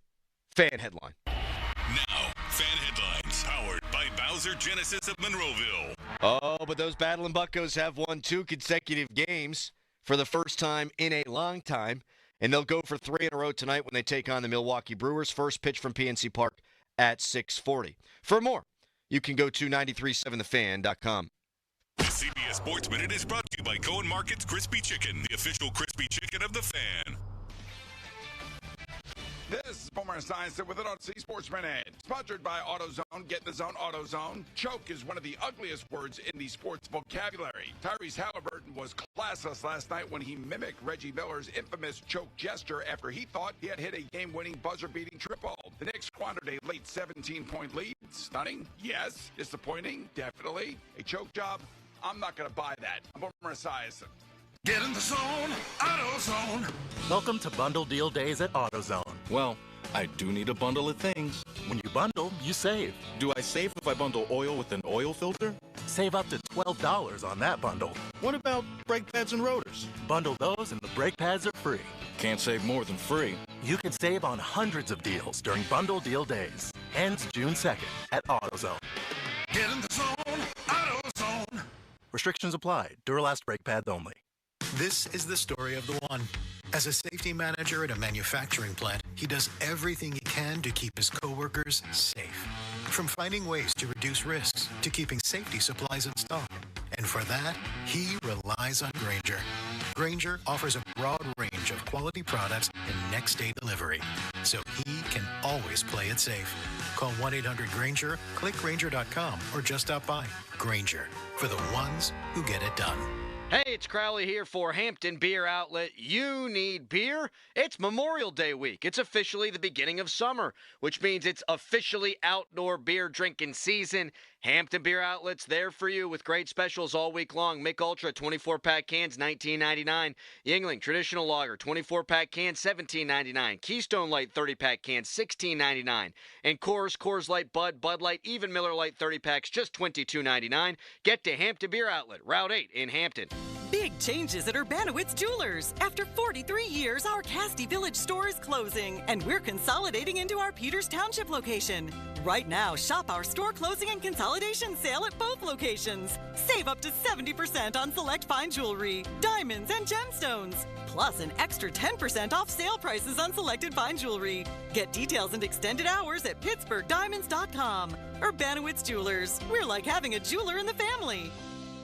fan headline. Now, fan headlines powered by Bowser Genesis of Monroeville. Oh, but those Battling Buccos have won 2 consecutive games for the first time in a long time, and they'll go for 3 in a row tonight when they take on the Milwaukee Brewers. First pitch from PNC Park at 6:40. For more, you can go to 937thefan.com. The CBS Sports Minute is brought to you by Cohen Market's Crispy Chicken, the official crispy chicken of the Fan. This is Boomer Esiason with an OC Sports Minute, sponsored by AutoZone. Get in the zone, AutoZone. Choke is one of the ugliest words in the sports vocabulary. Tyrese Halliburton was classless last night when he mimicked Reggie Miller's infamous choke gesture after he thought he had hit a game-winning buzzer-beating triple. The Knicks squandered a late 17-point lead. Stunning? Yes. Disappointing? Definitely. A choke job? I'm not going to buy that. I'm Boomer Esiason. Get in the zone, AutoZone. Welcome to Bundle Deal Days at AutoZone. Well, I do need a bundle of things. When you bundle, you save. Do I save if I bundle oil with an oil filter? Save up to $12 on that bundle. What about brake pads and rotors? Bundle those and the brake pads are free. Can't save more than free. You can save on hundreds of deals during Bundle Deal Days. Ends June 2nd at AutoZone. Get in the zone, AutoZone. Restrictions apply. Duralast brake pads only. This is the story of the one. As a safety manager at a manufacturing plant, he does everything he can to keep his coworkers safe. From finding ways to reduce risks to keeping safety supplies in stock. And for that, he relies on Grainger. Grainger offers a broad range of quality products and next-day delivery, so he can always play it safe. Call 1-800-GRAINGER, click Grainger.com, or just stop by. Grainger, for the ones who get it done. Hey, it's Crowley here for Hampton Beer Outlet. You need beer? It's Memorial Day week. It's officially the beginning of summer, which means it's officially outdoor beer drinking season. Hampton Beer Outlet's there for you with great specials all week long. Mick Ultra 24-pack cans, $19.99. Yuengling Traditional Lager 24-pack cans, $17.99. Keystone Light 30-pack cans, $16.99. And Coors Light, Bud Light, even Miller Light 30-packs, just $22.99. Get to Hampton Beer Outlet, Route 8 in Hampton. Big changes at Urbanowitz Jewelers. After 43 years, our Casti Village store is closing, and we're consolidating into our Peters Township location. Right now, shop our store closing and consolidation sale at both locations. Save up to 70% on select fine jewelry, diamonds, and gemstones. Plus an extra 10% off sale prices on selected fine jewelry. Get details and extended hours at PittsburghDiamonds.com. Urbanowitz Jewelers. We're like having a jeweler in the family.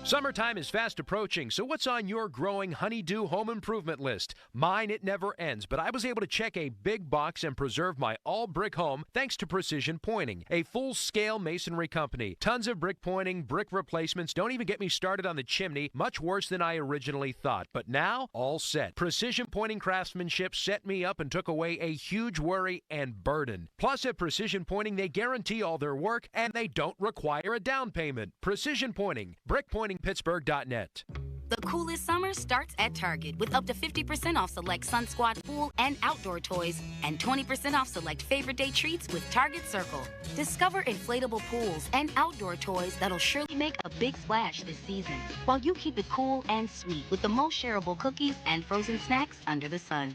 Summertime is fast approaching, so what's on your growing honeydew home improvement list? Mine, it never ends, but I was able to check a big box and preserve my all-brick home thanks to Precision Pointing, a full-scale masonry company. Tons of brick pointing, brick replacements. Don't even get me started on the chimney, much worse than I originally thought. But now, all set. Precision Pointing craftsmanship set me up and took away a huge worry and burden. Plus, at Precision Pointing, they guarantee all their work, and they don't require a down payment. Precision Pointing, brick pointing. Pittsburgh.net. The coolest summer starts at Target with up to 50% off select Sun Squad pool and outdoor toys and 20% off select favorite day treats with Target Circle. Discover inflatable pools and outdoor toys that'll surely make a big splash this season, while you keep it cool and sweet with the most shareable cookies and frozen snacks under the sun.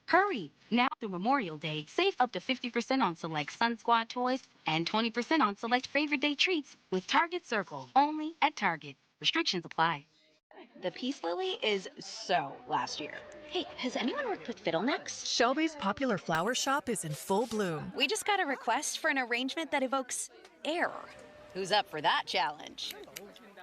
Hurry! Now through Memorial Day, save up to 50% on select Sun Squad toys and 20% on select favorite day treats with Target Circle, only at Target. Restrictions apply. The peace lily is so last year. Hey, has anyone worked with fiddlenecks? Shelby's popular flower shop is in full bloom. We just got a request for an arrangement that evokes air. Who's up for that challenge?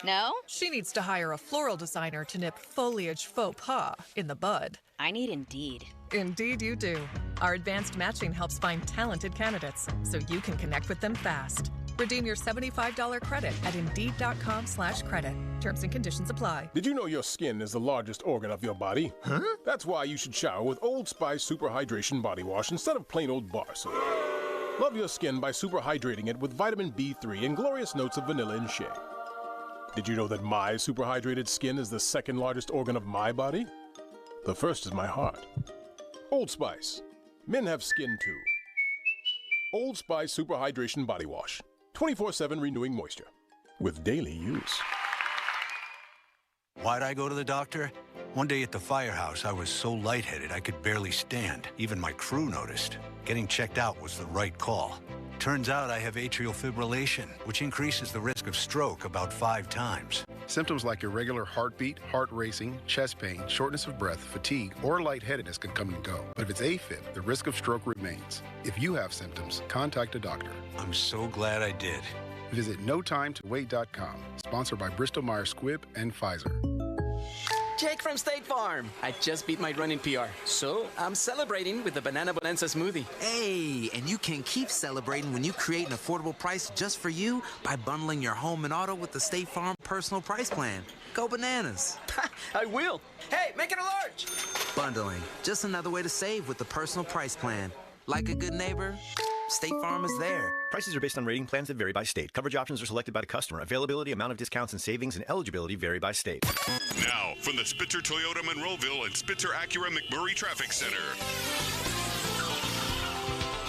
No? She needs to hire a floral designer to nip foliage faux pas in the bud. I need Indeed. Indeed you do. Our advanced matching helps find talented candidates so you can connect with them fast. Redeem your $75 credit at Indeed.com/credit. Terms and conditions apply. Did you know your skin is the largest organ of your body? Huh? That's why you should shower with Old Spice Super Hydration Body Wash instead of plain old bar soap. Love your skin by super hydrating it with vitamin B3 and glorious notes of vanilla and shea. Did you know that my super hydrated skin is the second largest organ of my body? The first is my heart. Old Spice. Men have skin too. Old Spice Super Hydration Body Wash. 24/7 renewing moisture with daily use. Why'd I go to the doctor? One day at the firehouse, I was so lightheaded I could barely stand. Even my crew noticed. Getting checked out was the right call. Turns out I have atrial fibrillation, which increases the risk of stroke about 5 times. Symptoms like irregular heartbeat, heart racing, chest pain, shortness of breath, fatigue, or lightheadedness can come and go. But if it's AFib, the risk of stroke remains. If you have symptoms, contact a doctor. I'm so glad I did. Visit NoTimeToWait.com. Sponsored by Bristol-Myers Squibb and Pfizer. Jake from State Farm. I just beat my running PR, so I'm celebrating with the Banana Bonanza smoothie. Hey, and you can keep celebrating when you create an affordable price just for you by bundling your home and auto with the State Farm Personal Price Plan. Go bananas. I will. Hey, make it a large. Bundling, just another way to save with the Personal Price Plan. Like a good neighbor, State Farm is there. Prices are based on rating plans that vary by state. Coverage options are selected by the customer. Availability, amount of discounts and savings, and eligibility vary by state. Now, from the Spitzer Toyota Monroeville and Spitzer Acura McMurray Traffic Center.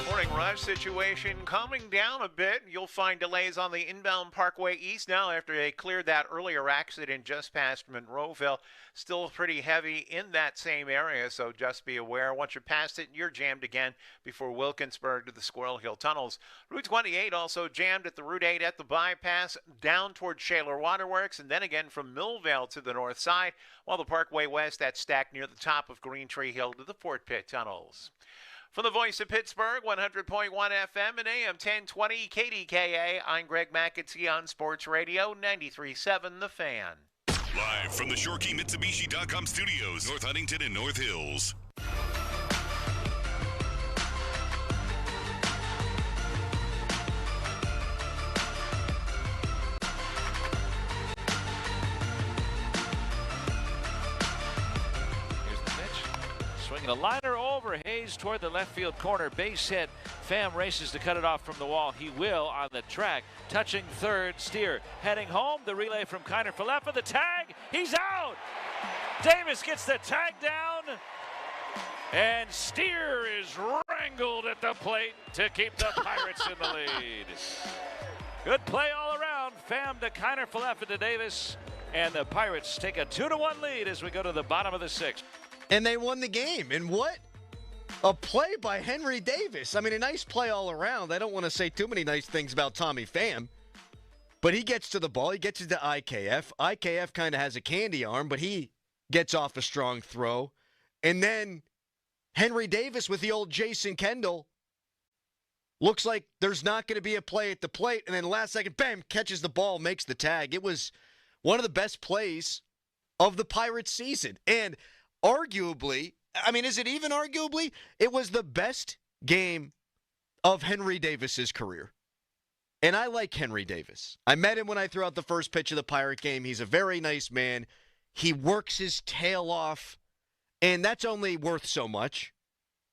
Morning rush situation calming down a bit. You'll find delays on the inbound Parkway East now after they cleared that earlier accident just past Monroeville. Still pretty heavy in that same area, so just be aware. Once you're past it, you're jammed again before Wilkinsburg to the Squirrel Hill Tunnels. Route 28 also jammed at the Route 8 at the bypass down toward Shaler Waterworks, and then again from Millvale to the north side, while the Parkway West that's stacked near the top of Green Tree Hill to the Fort Pitt Tunnels. From the voice of Pittsburgh, 100.1 FM and AM 1020 KDKA, I'm Greg McAtee on Sports Radio 93.7 The Fan. Live from the ShoreKeyMitsubishi.com studios, North Huntington and North Hills. Swinging a liner over Hayes toward the left field corner. Base hit. Pham races to cut it off from the wall. He will on the track. Touching third. Steer heading home. The relay from Kiner Falefa. The tag. He's out. Davis gets the tag down. And Steer is wrangled at the plate to keep the Pirates in the lead. Good play all around. Pham to Kiner Falefa to Davis. And the Pirates take a 2-1 lead as we go to the bottom of the sixth. And they won the game. And what a play by Henry Davis. I mean, a nice play all around. I don't want to say too many nice things about Tommy Pham. But he gets to the ball. He gets it to IKF. IKF kind of has a candy arm, but he gets off a strong throw. And then Henry Davis with the old Jason Kendall. Looks like there's not going to be a play at the plate. And then last second, bam, catches the ball, makes the tag. It was one of the best plays of the Pirates season. And arguably, I mean, is it even arguably? It was the best game of Henry Davis's career. And I like Henry Davis. I met him when I threw out the first pitch of the Pirate game. He's a very nice man. He works his tail off, and that's only worth so much,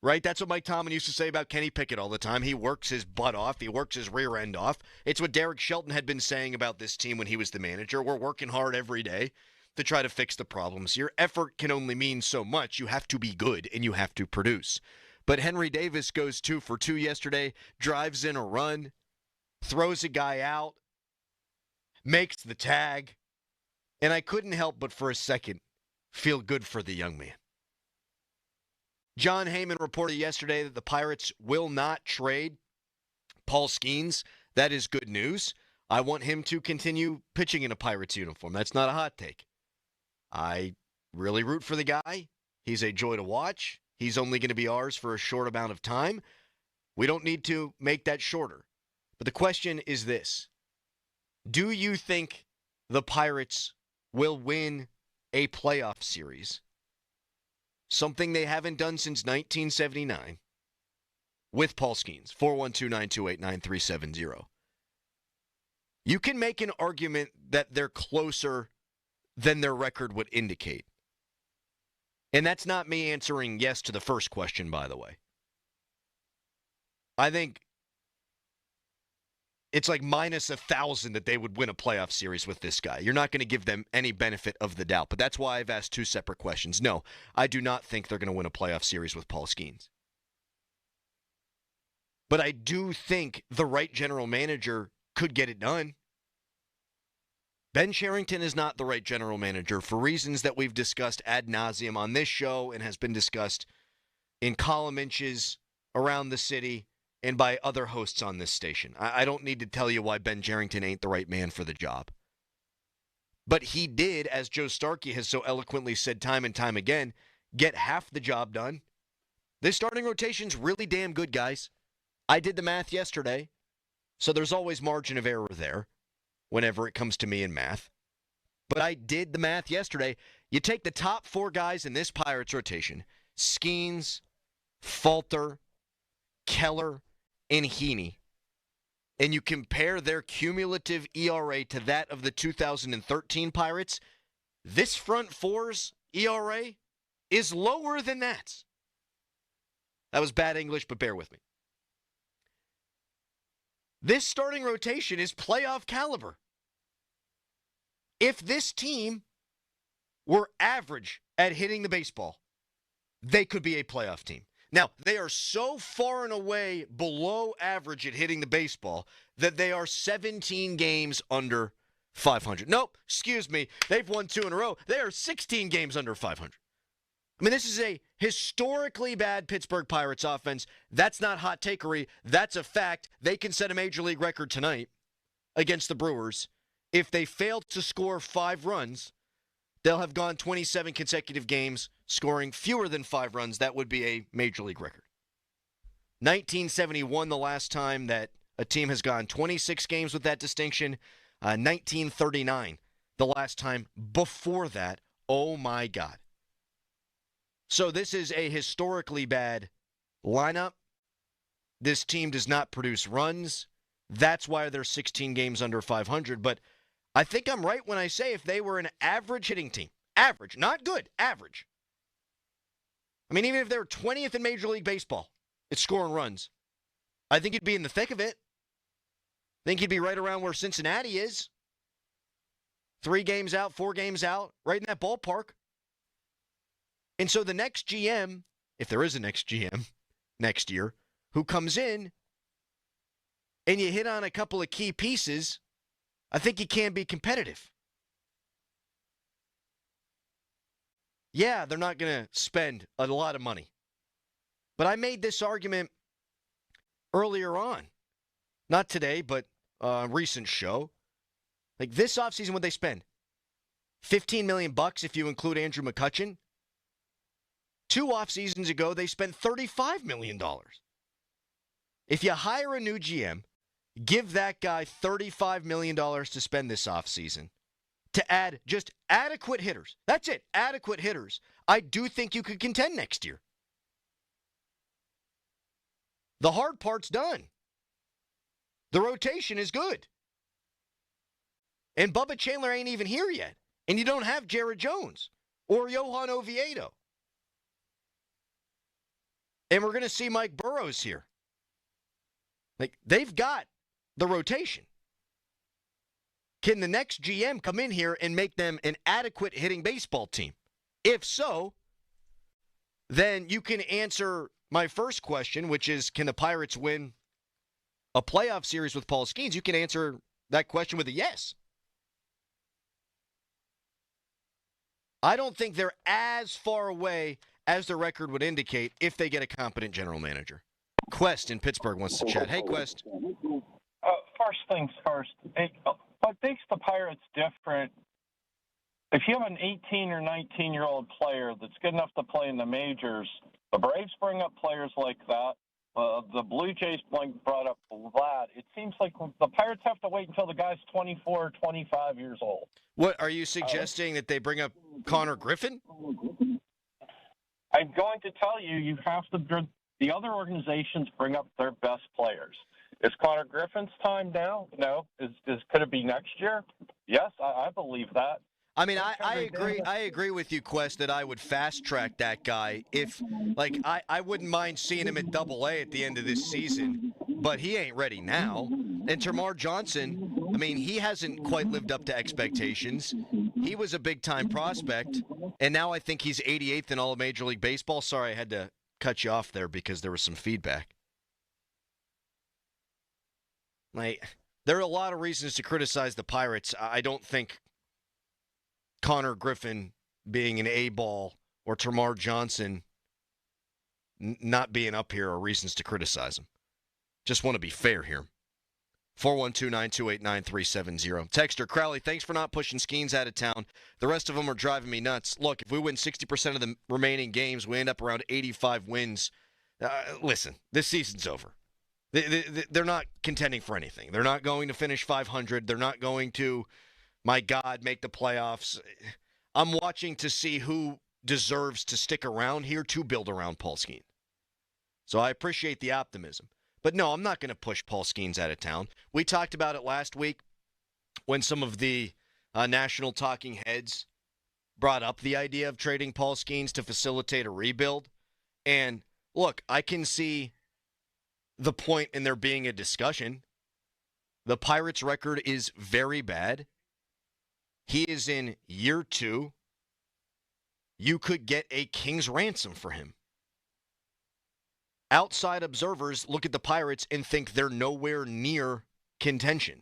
right? That's what Mike Tomlin used to say about Kenny Pickett all the time. He works his butt off. He works his rear end off. It's what Derek Shelton had been saying about this team when he was the manager. We're working hard every day to try to fix the problems. Your effort can only mean so much. You have to be good, and you have to produce. But Henry Davis goes 2 for 2 yesterday, drives in a run, throws a guy out, makes the tag, and I couldn't help but for a second feel good for the young man. John Heyman reported yesterday that the Pirates will not trade Paul Skenes. That is good news. I want him to continue pitching in a Pirates uniform. That's not a hot take. I really root for the guy. He's a joy to watch. He's only going to be ours for a short amount of time. We don't need to make that shorter. But the question is this. Do you think the Pirates will win a playoff series? Something they haven't done since 1979 with Paul Skenes. 412-928-9370. You can make an argument that they're closer than their record would indicate. And that's not me answering yes to the first question, by the way. I think it's like minus 1,000 that they would win a playoff series with this guy. You're not going to give them any benefit of the doubt. But that's why I've asked 2 separate questions. No, I do not think they're going to win a playoff series with Paul Skenes. But I do think the right general manager could get it done. Ben Cherington is not the right general manager for reasons that we've discussed ad nauseum on this show and has been discussed in column inches around the city and by other hosts on this station. I don't need to tell you why Ben Cherington ain't the right man for the job. But he did, as Joe Starkey has so eloquently said time and time again, get half the job done. This starting rotation's really damn good, guys. I did the math yesterday, so there's always margin of error there whenever it comes to me in math. But I did the math yesterday. You take the top 4 guys in this Pirates rotation, Skenes, Falter, Keller, and Heaney, and you compare their cumulative ERA to that of the 2013 Pirates, this front four's ERA is lower than that. That was bad English, but bear with me. This starting rotation is playoff caliber. If this team were average at hitting the baseball, they could be a playoff team. Now, they are so far and away below average at hitting the baseball that they are 17 games under 500. Nope, excuse me. They've won 2 in a row. They are 16 games under 500. I mean, this is a historically bad Pittsburgh Pirates offense. That's not hot takery. That's a fact. They can set a major league record tonight against the Brewers. If they fail to score 5 runs, they'll have gone 27 consecutive games scoring fewer than 5 runs. That would be a major league record. 1971, the last time that a team has gone 26 games with that distinction. 1939, the last time before that. Oh, my God. So this is a historically bad lineup. This team does not produce runs. That's why they're 16 games under 500. But I think I'm right when I say if they were an average hitting team, average, not good, average. I mean, even if they were 20th in Major League Baseball at scoring runs, I think you'd be in the thick of it. I think you'd be right around where Cincinnati is. 3 games out, 4 games out, right in that ballpark. And so the next GM, if there is a next GM next year, who comes in and you hit on a couple of key pieces, I think you can be competitive. Yeah, they're not going to spend a lot of money. But I made this argument earlier on. Not today, but a recent show. Like this offseason, what they spend? $15 million if you include Andrew McCutchen. 2 off seasons ago, they spent $35 million. If you hire a new GM, give that guy $35 million to spend this offseason to add just adequate hitters. That's it, adequate hitters. I do think you could contend next year. The hard part's done. The rotation is good. And Bubba Chandler ain't even here yet. And you don't have Jared Jones or Johan Oviedo. And we're going to see Mike Burrows here. Like, they've got the rotation. Can the next GM come in here and make them an adequate hitting baseball team? If so, then you can answer my first question, which is, can the Pirates win a playoff series with Paul Skenes? You can answer that question with a yes. I don't think they're as far away as the record would indicate if they get a competent general manager. Quest in Pittsburgh wants to chat. Hey, Quest. First things first. What makes the Pirates different, if you have an 18 or 19-year-old player that's good enough to play in the majors, the Braves bring up players like that. The Blue Jays brought up Vlad. It seems like the Pirates have to wait until the guy's 24 or 25 years old. What, are you suggesting that they bring up Connor Griffin? I'm going to tell you, you have to. The other organizations bring up their best players. Is Connor Griffin's time now? No. Could it be next year? Yes, I believe that. I mean, I agree with you, Quest, that I would fast track that guy if, like, I wouldn't mind seeing him at Double-A at the end of this season, but he ain't ready now. And Termarr Johnson, I mean, he hasn't quite lived up to expectations. He was a big-time prospect, and now I think he's 88th in all of Major League Baseball. Sorry, I had to cut you off there because there was some feedback. Like, there are a lot of reasons to criticize the Pirates. I don't think Connor Griffin being an A-ball or Termarr Johnson not being up here are reasons to criticize him. Just want to be fair here. 412-928-9370. Texter Crowley, thanks for not pushing Skenes out of town. The rest of them are driving me nuts. Look, if we win 60% of the remaining games, we end up around 85 wins. Listen, this season's over. They're not contending for anything. They're not going to finish 500. They're not going to, my God, make the playoffs. I'm watching to see who deserves to stick around here to build around Paul Skenes. So I appreciate the optimism. But no, I'm not going to push Paul Skenes out of town. We talked about it last week when some of the national talking heads brought up the idea of trading Paul Skenes to facilitate a rebuild. And look, I can see the point in there being a discussion. The Pirates' record is very bad. He is in year 2. You could get a king's ransom for him. Outside observers look at the Pirates and think they're nowhere near contention.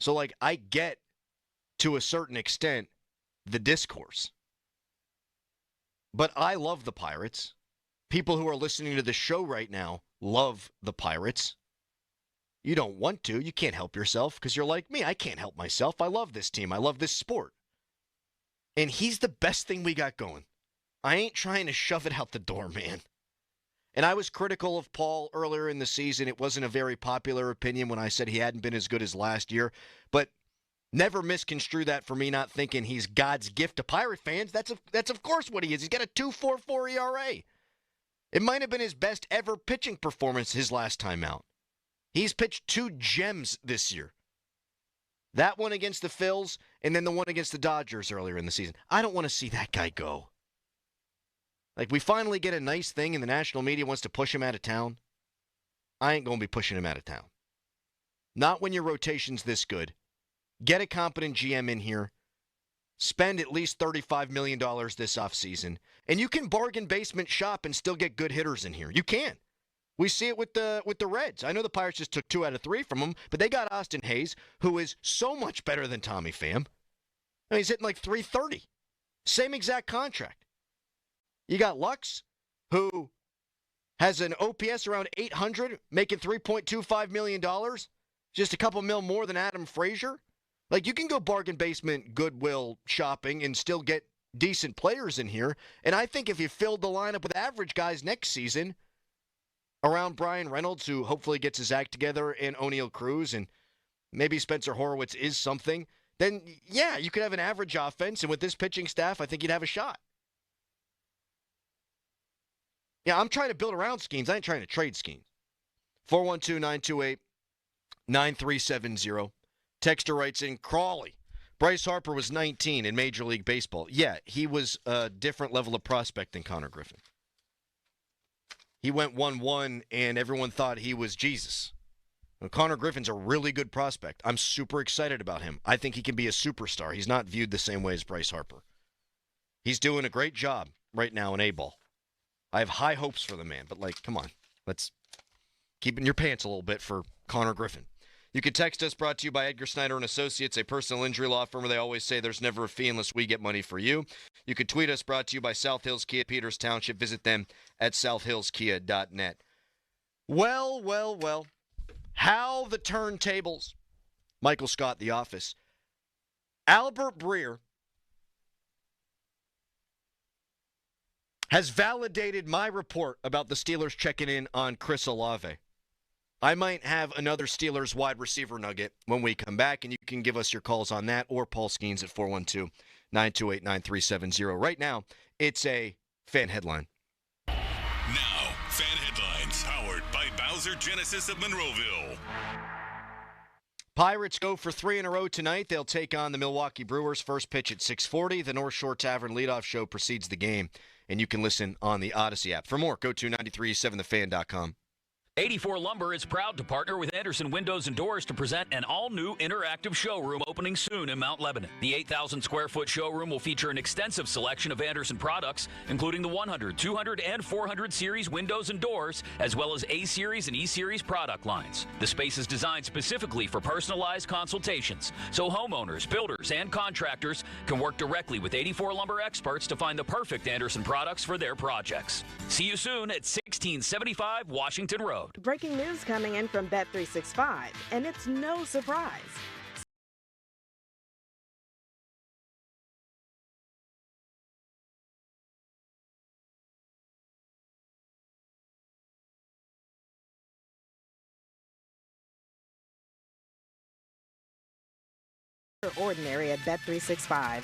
So, I get, to a certain extent, the discourse. But I love the Pirates. People who are listening to the show right now love the Pirates. You don't want to. You can't help yourself because you're like me. I can't help myself. I love this team. I love this sport. And he's the best thing we got going. I ain't trying to shove it out the door, man. And I was critical of Paul earlier in the season. It wasn't a very popular opinion when I said he hadn't been as good as last year. But never misconstrue that for me not thinking he's God's gift to Pirate fans. That's of course what he is. He's got a 2.44 ERA. It might have been his best ever pitching performance his last time out. He's pitched 2 gems this year. That one against the Phils, and then the one against the Dodgers earlier in the season. I don't want to see that guy go. We finally get a nice thing and the national media wants to push him out of town. I ain't going to be pushing him out of town. Not when your rotation's this good. Get a competent GM in here. Spend at least $35 million this offseason. And you can bargain basement shop and still get good hitters in here. You can. We see it with the Reds. I know the Pirates just took 2 out of 3 from them, but they got Austin Hayes, who is so much better than Tommy Pham. He's hitting .330. Same exact contract. You got Lux, who has an OPS around 800, making $3.25 million, just a couple mil more than Adam Frazier. You can go bargain basement Goodwill shopping and still get decent players in here. And I think if you filled the lineup with average guys next season, around Brian Reynolds, who hopefully gets his act together, and O'Neal Cruz, and maybe Spencer Horwitz is something, then, yeah, you could have an average offense, and with this pitching staff, I think you'd have a shot. Yeah, I'm trying to build around Skenes. I ain't trying to trade Skenes. 412-928-9370. Texter writes in, Crawley. Bryce Harper was 19 in Major League Baseball. Yeah, he was a different level of prospect than Connor Griffin. He went 1-1, and everyone thought he was Jesus. Well, Connor Griffin's a really good prospect. I'm super excited about him. I think he can be a superstar. He's not viewed the same way as Bryce Harper. He's doing a great job right now in A-ball. I have high hopes for the man, but, come on. Let's keep in your pants a little bit for Connor Griffin. You can text us, brought to you by Edgar Snyder & Associates, a personal injury law firm where they always say there's never a fee unless we get money for you. You can tweet us, brought to you by South Hills Kia, Peters Township. Visit them at southhillskia.net. Well. How the turntables. Michael Scott, The Office. Albert Breer has validated my report about the Steelers checking in on Chris Olave. I might have another Steelers wide receiver nugget when we come back, and you can give us your calls on that or Paul Skenes at 412-928-9370. Right now, it's a fan headline. Now, fan headlines powered by Bowser Genesis of Monroeville. Pirates go for 3 in a row tonight. They'll take on the Milwaukee Brewers. First pitch at 6:40. The North Shore Tavern leadoff show precedes the game, and you can listen on the Odyssey app. For more, go to 937thefan.com. 84 Lumber is proud to partner with Anderson Windows and Doors to present an all-new interactive showroom opening soon in Mount Lebanon. The 8,000-square-foot showroom will feature an extensive selection of Anderson products, including the 100, 200, and 400 series windows and doors, as well as A-series and E-series product lines. The space is designed specifically for personalized consultations, so homeowners, builders, and contractors can work directly with 84 Lumber experts to find the perfect Anderson products for their projects. See you soon at 1675 Washington Road. Breaking news coming in from Bet365, and it's no surprise. Ordinary at Bet365.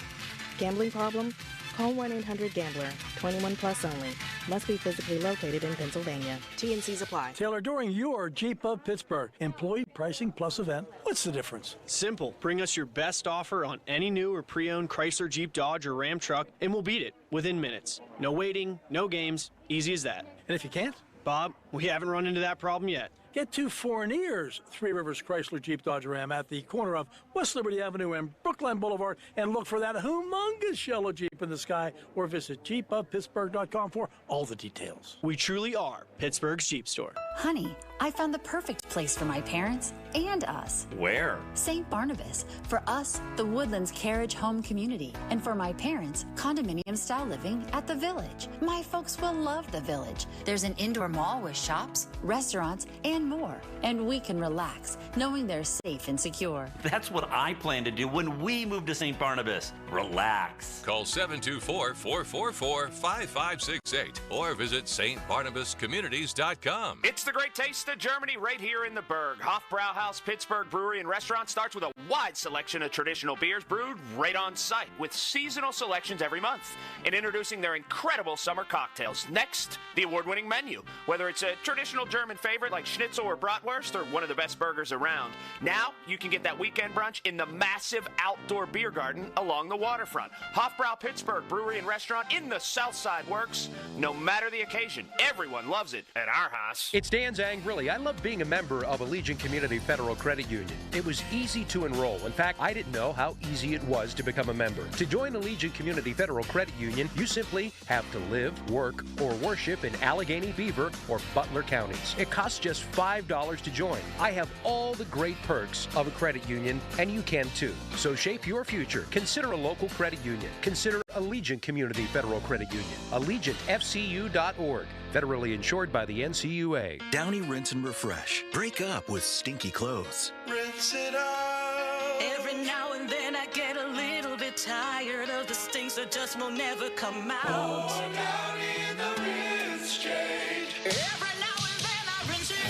Gambling problem? Call 1-800-GAMBLER. 21 plus only. Must be physically located in Pennsylvania. T&Cs apply. Taylor, during your Jeep of Pittsburgh employee pricing plus event, what's the difference? Simple. Bring us your best offer on any new or pre-owned Chrysler, Jeep, Dodge, or Ram truck, and we'll beat it within minutes. No waiting, no games. Easy as that. And if you can't? Bob, we haven't run into that problem yet. Get 2 Fourniers, Three Rivers Chrysler Jeep Dodge Ram at the corner of West Liberty Avenue and Brookline Boulevard, and look for that humongous yellow Jeep in the sky, or visit jeepofpittsburgh.com for all the details. We truly are Pittsburgh's Jeep store. Honey, I found the perfect place for my parents and us. Where? St. Barnabas. For us, the Woodlands Carriage Home Community. And for my parents, condominium-style living at the Village. My folks will love the Village. There's an indoor mall with shops, restaurants, and more. And we can relax, knowing they're safe and secure. That's what I plan to do when we move to St. Barnabas. Relax. Call 724-444-5568 or visit stbarnabascommunities.com. It's the great taste of Germany right here in the Berg. Hofbrauhaus Pittsburgh Brewery and Restaurant starts with a wide selection of traditional beers brewed right on site with seasonal selections every month. And introducing their incredible summer cocktails. Next, the award-winning menu. Whether it's a traditional German favorite like schnitzel or bratwurst or one of the best burgers around. Now, you can get that weekend brunch in the massive outdoor beer garden along the waterfront. Hofbrau Pittsburgh Brewery and Restaurant in the South Side works. No matter the occasion, everyone loves it at our house. It's Dan Zangrilli. I love being a member of Allegiant Community Federal Credit Union. It was easy to enroll. In fact, I didn't know how easy it was to become a member. To join Allegiant Community Federal Credit Union, you simply have to live, work, or worship in Allegheny, Beaver, or Butler counties. It costs just $5 to join. I have all the great perks of a credit union, and you can too. So shape your future. Consider a local credit union. Consider Allegiant Community Federal Credit Union. AllegiantFCU.org. Federally insured by the NCUA. Downy Rinse and Refresh. Break up with stinky clothes. Rinse it out. Every now and then I get a little bit tired of the stinks that just will never come out. Oh, Downy in the rinse change. Every now and then I rinse it out.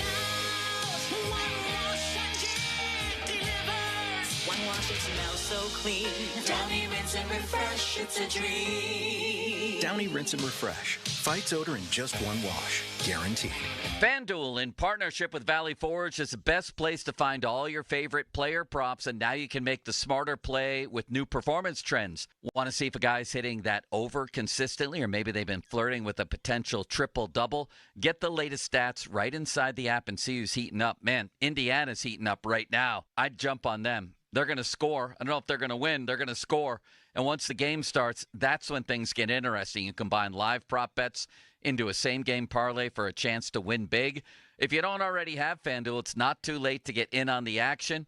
One wash and it delivers. One wash, it smells so clean. Downy Rinse and Refresh, it's a dream. Downy Rinse and Refresh. Fights odor in just one wash. Guaranteed. FanDuel, in partnership with Valley Forge, is the best place to find all your favorite player props, and now you can make the smarter play with new performance trends. Want to see if a guy's hitting that over consistently, or maybe they've been flirting with a potential triple-double? Get the latest stats right inside the app and see who's heating up. Man, Indiana's heating up right now. I'd jump on them. They're going to score. I don't know if they're going to win. They're going to score. And once the game starts, that's when things get interesting. You combine live prop bets into a same-game parlay for a chance to win big. If you don't already have FanDuel, it's not too late to get in on the action.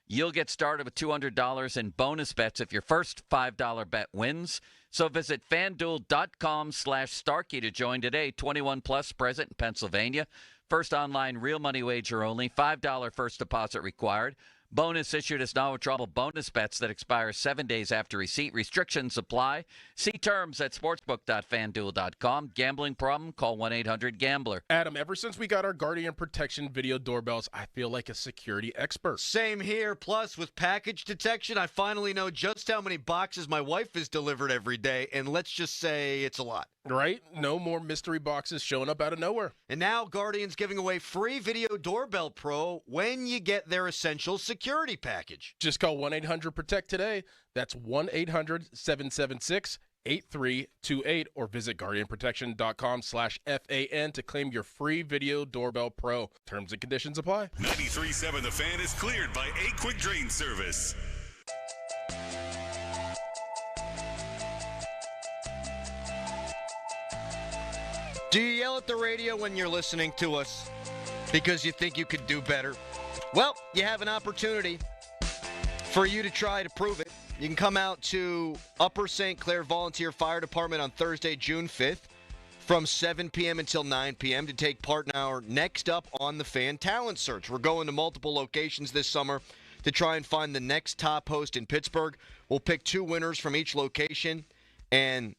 You'll get started with $200 in bonus bets if your first $5 bet wins. So visit FanDuel.com/Starkey to join today. 21 plus, present in Pennsylvania. First online real money wager only. $5 first deposit required. Bonus issued as non-withdrawable bonus bets that expire 7 days after receipt. Restrictions apply. See terms at sportsbook.fanduel.com. Gambling problem? Call 1-800-GAMBLER. Adam, ever since we got our Guardian Protection video doorbells, I feel like a security expert. Same here. Plus, with package detection, I finally know just how many boxes my wife has delivered every day, and let's just say it's a lot. Right? No more mystery boxes showing up out of nowhere. And now Guardian's giving away free Video Doorbell Pro when you get their Essential Security Package. Just call 1-800-PROTECT today. That's 1-800-776-8328 or visit guardianprotection.com/FAN to claim your free Video Doorbell Pro. Terms and conditions apply. 93.7 The Fan is cleared by A Quick Drain Service. Do you yell at the radio when you're listening to us because you think you could do better? Well, you have an opportunity for you to try to prove it. You can come out to Upper St. Clair Volunteer Fire Department on Thursday, June 5th from 7 p.m. until 9 p.m. to take part in our Next Up on the Fan Talent Search. We're going to multiple locations this summer to try and find the next top host in Pittsburgh. We'll pick 2 winners from each location, and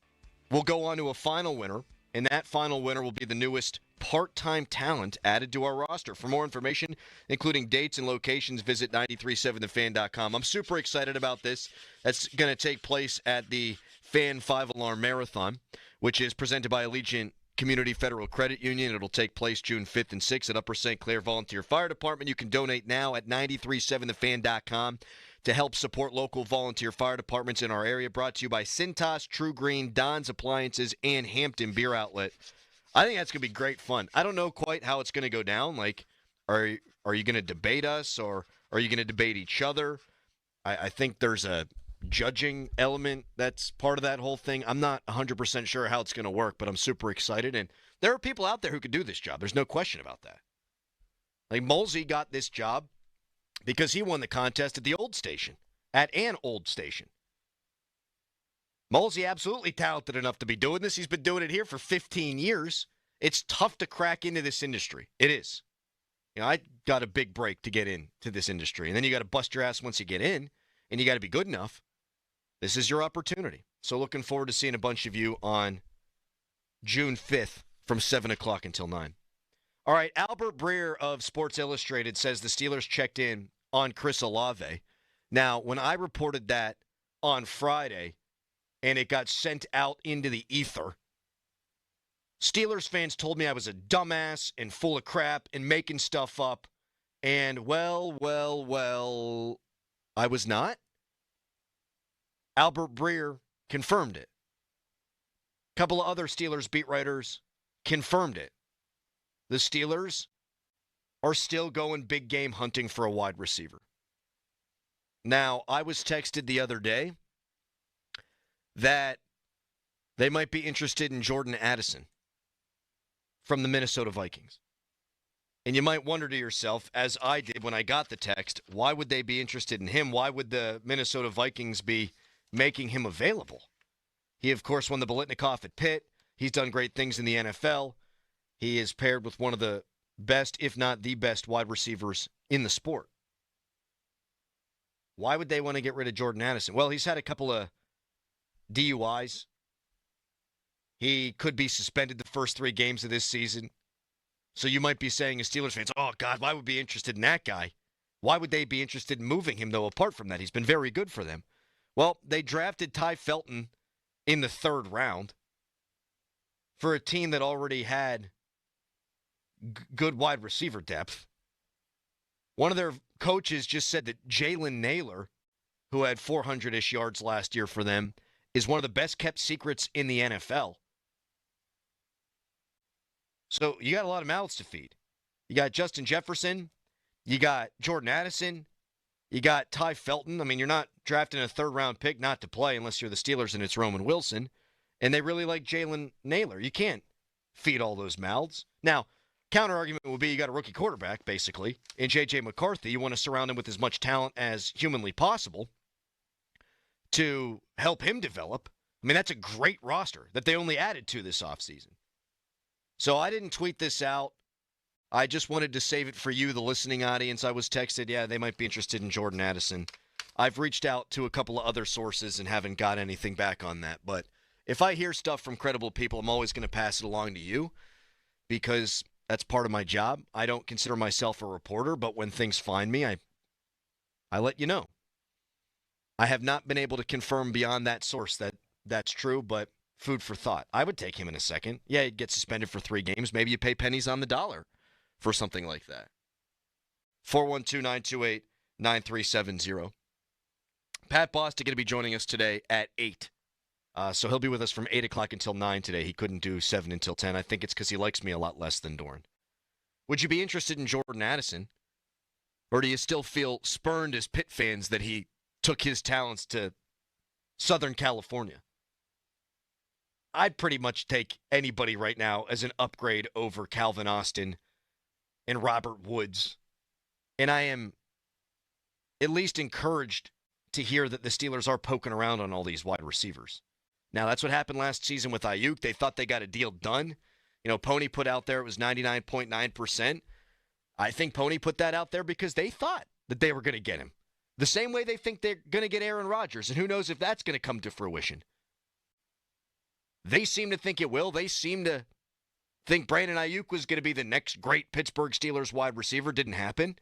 we'll go on to a final winner. And that final winner will be the newest part-time talent added to our roster. For more information, including dates and locations, visit 937thefan.com. I'm super excited about this. That's going to take place at the Fan 5-Alarm Marathon, which is presented by Allegiant Community Federal Credit Union. It'll take place June 5th and 6th at Upper St. Clair Volunteer Fire Department. You can donate now at 937thefan.com. to help support local volunteer fire departments in our area. Brought to you by Cintas, True Green, Don's Appliances, and Hampton Beer Outlet. I think that's going to be great fun. I don't know quite how it's going to go down. Like, Are you going to debate us, or are you going to debate each other? I think there's a judging element that's part of that whole thing. I'm not 100% sure how it's going to work, but I'm super excited. And there are people out there who could do this job. There's no question about that. Like Molsey got this job because he won the contest at the old station, at an old station. Molsey absolutely talented enough to be doing this. He's been doing it here for 15 years. It's tough to crack into this industry. It is. You know, I got a big break to get into this industry, and then you got to bust your ass once you get in, and you got to be good enough. This is your opportunity. So looking forward to seeing a bunch of you on June 5th from 7 o'clock until 9. All right, Albert Breer of Sports Illustrated says the Steelers checked in on Chris Olave. Now, when I reported that on Friday and it got sent out into the ether, Steelers fans told me I was a dumbass and full of crap and making stuff up. And, well, I was not. Albert Breer confirmed it. A couple of other Steelers beat writers confirmed it. The Steelers are still going big game hunting for a wide receiver. Now, I was texted the other day that they might be interested in Jordan Addison from the Minnesota Vikings. And you might wonder to yourself, as I did when I got the text, why would they be interested in him? Why would the Minnesota Vikings be making him available? He, of course, won the Biletnikoff at Pitt. He's done great things in the NFL. He is paired with one of the best, if not the best, wide receivers in the sport. Why would they want to get rid of Jordan Addison? Well, he's had a couple of DUIs. He could be suspended the first 3 games of this season. So you might be saying as Steelers fans, oh, God, why would we be interested in that guy? Why would they be interested in moving him, though, apart from that? He's been very good for them. Well, they drafted Ty Felton in the 3rd round for a team that already had good wide receiver depth. One of their coaches just said that Jalen Naylor, who had 400-ish yards last year for them, is one of the best kept secrets in the NFL. So you got a lot of mouths to feed. You got Justin Jefferson. You got Jordan Addison. You got Ty Felton. I mean, you're not drafting a 3rd-round pick not to play unless you're the Steelers and it's Roman Wilson. And they really like Jalen Naylor. You can't feed all those mouths. Now, counter-argument would be you got a rookie quarterback, basically, in J.J. McCarthy. You want to surround him with as much talent as humanly possible to help him develop. I mean, that's a great roster that they only added to this offseason. So I didn't tweet this out. I just wanted to save it for you, the listening audience. I was texted, yeah, they might be interested in Jordan Addison. I've reached out to a couple of other sources and haven't got anything back on that. But if I hear stuff from credible people, I'm always going to pass it along to you because that's part of my job. I don't consider myself a reporter, but when things find me, I let you know. I have not been able to confirm beyond that source that that's true, but food for thought. I would take him in a second. Yeah, he'd get suspended for 3 games. Maybe you pay pennies on the dollar for something like that. 412-928-9370. Pat Bostic going to be joining us today at 8. So he'll be with us from 8 o'clock until 9 today. He couldn't do 7 until 10. I think it's because he likes me a lot less than Doran. Would you be interested in Jordan Addison? Or do you still feel spurned as Pitt fans that he took his talents to Southern California? I'd pretty much take anybody right now as an upgrade over Calvin Austin and Robert Woods. And I am at least encouraged to hear that the Steelers are poking around on all these wide receivers. Now, that's what happened last season with Ayuk. They thought they got a deal done. You know, Pony put out there it was 99.9%. I think Pony put that out there because they thought that they were going to get him. The same way they think they're going to get Aaron Rodgers, and who knows if that's going to come to fruition. They seem to think it will. They seem to think Brandon Ayuk was going to be the next great Pittsburgh Steelers wide receiver. Didn't happen.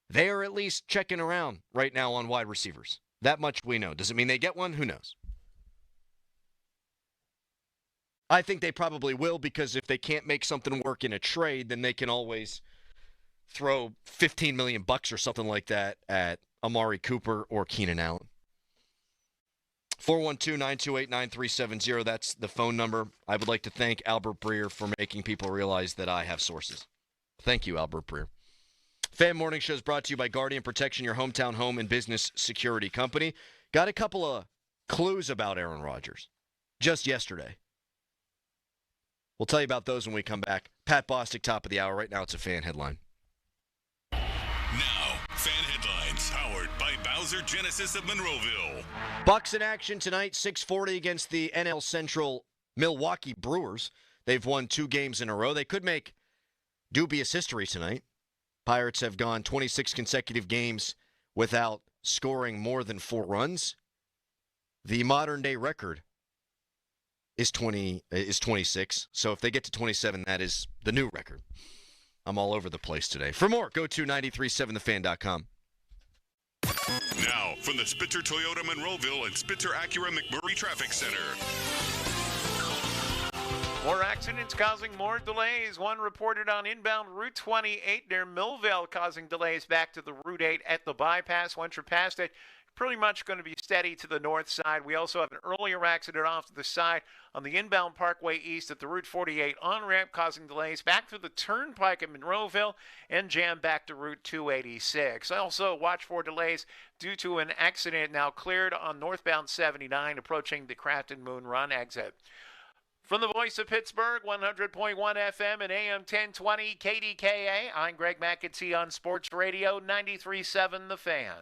They are at least checking around right now on wide receivers. That much we know. Does it mean they get one? Who knows? I think they probably will because if they can't make something work in a trade, then they can always throw $15 million or something like that at Amari Cooper or Keenan Allen. 412-928-9370. That's the phone number. I would like to thank Albert Breer for making people realize that I have sources. Thank you, Albert Breer. Fan Morning Show is brought to you by Guardian Protection, your hometown home and business security company. Got a couple of clues about Aaron Rodgers just yesterday. We'll tell you about those when we come back. Pat Bostic, top of the hour. Right now it's a fan headline. Now, fan headlines powered by Bowser Genesis of Monroeville. Bucks in action tonight, 6:40 against the NL Central Milwaukee Brewers. They've won 2 games in a row. They could make dubious history tonight. Pirates have gone 26 consecutive games without scoring more than 4 runs. The modern-day record is 26. So if they get to 27, that is the new record. I'm all over the place today. For more, go to 937thefan.com. Now, from the Spitzer Toyota Monroeville and Spitzer Acura McMurray Traffic Center. More accidents causing more delays. One reported on inbound Route 28 near Millville, causing delays back to the Route 8 at the bypass. Once you're past it, pretty much going to be steady to the north side. We also have an earlier accident off to the side on the inbound Parkway East at the Route 48 on-ramp, causing delays back through the Turnpike at Monroeville and jam back to Route 286. Also, watch for delays due to an accident now cleared on northbound 79 approaching the Crafton Moon Run exit. From the voice of Pittsburgh, 100.1 FM and AM 1020 KDKA, I'm Greg McEntee on Sports Radio 93.7 The Fan.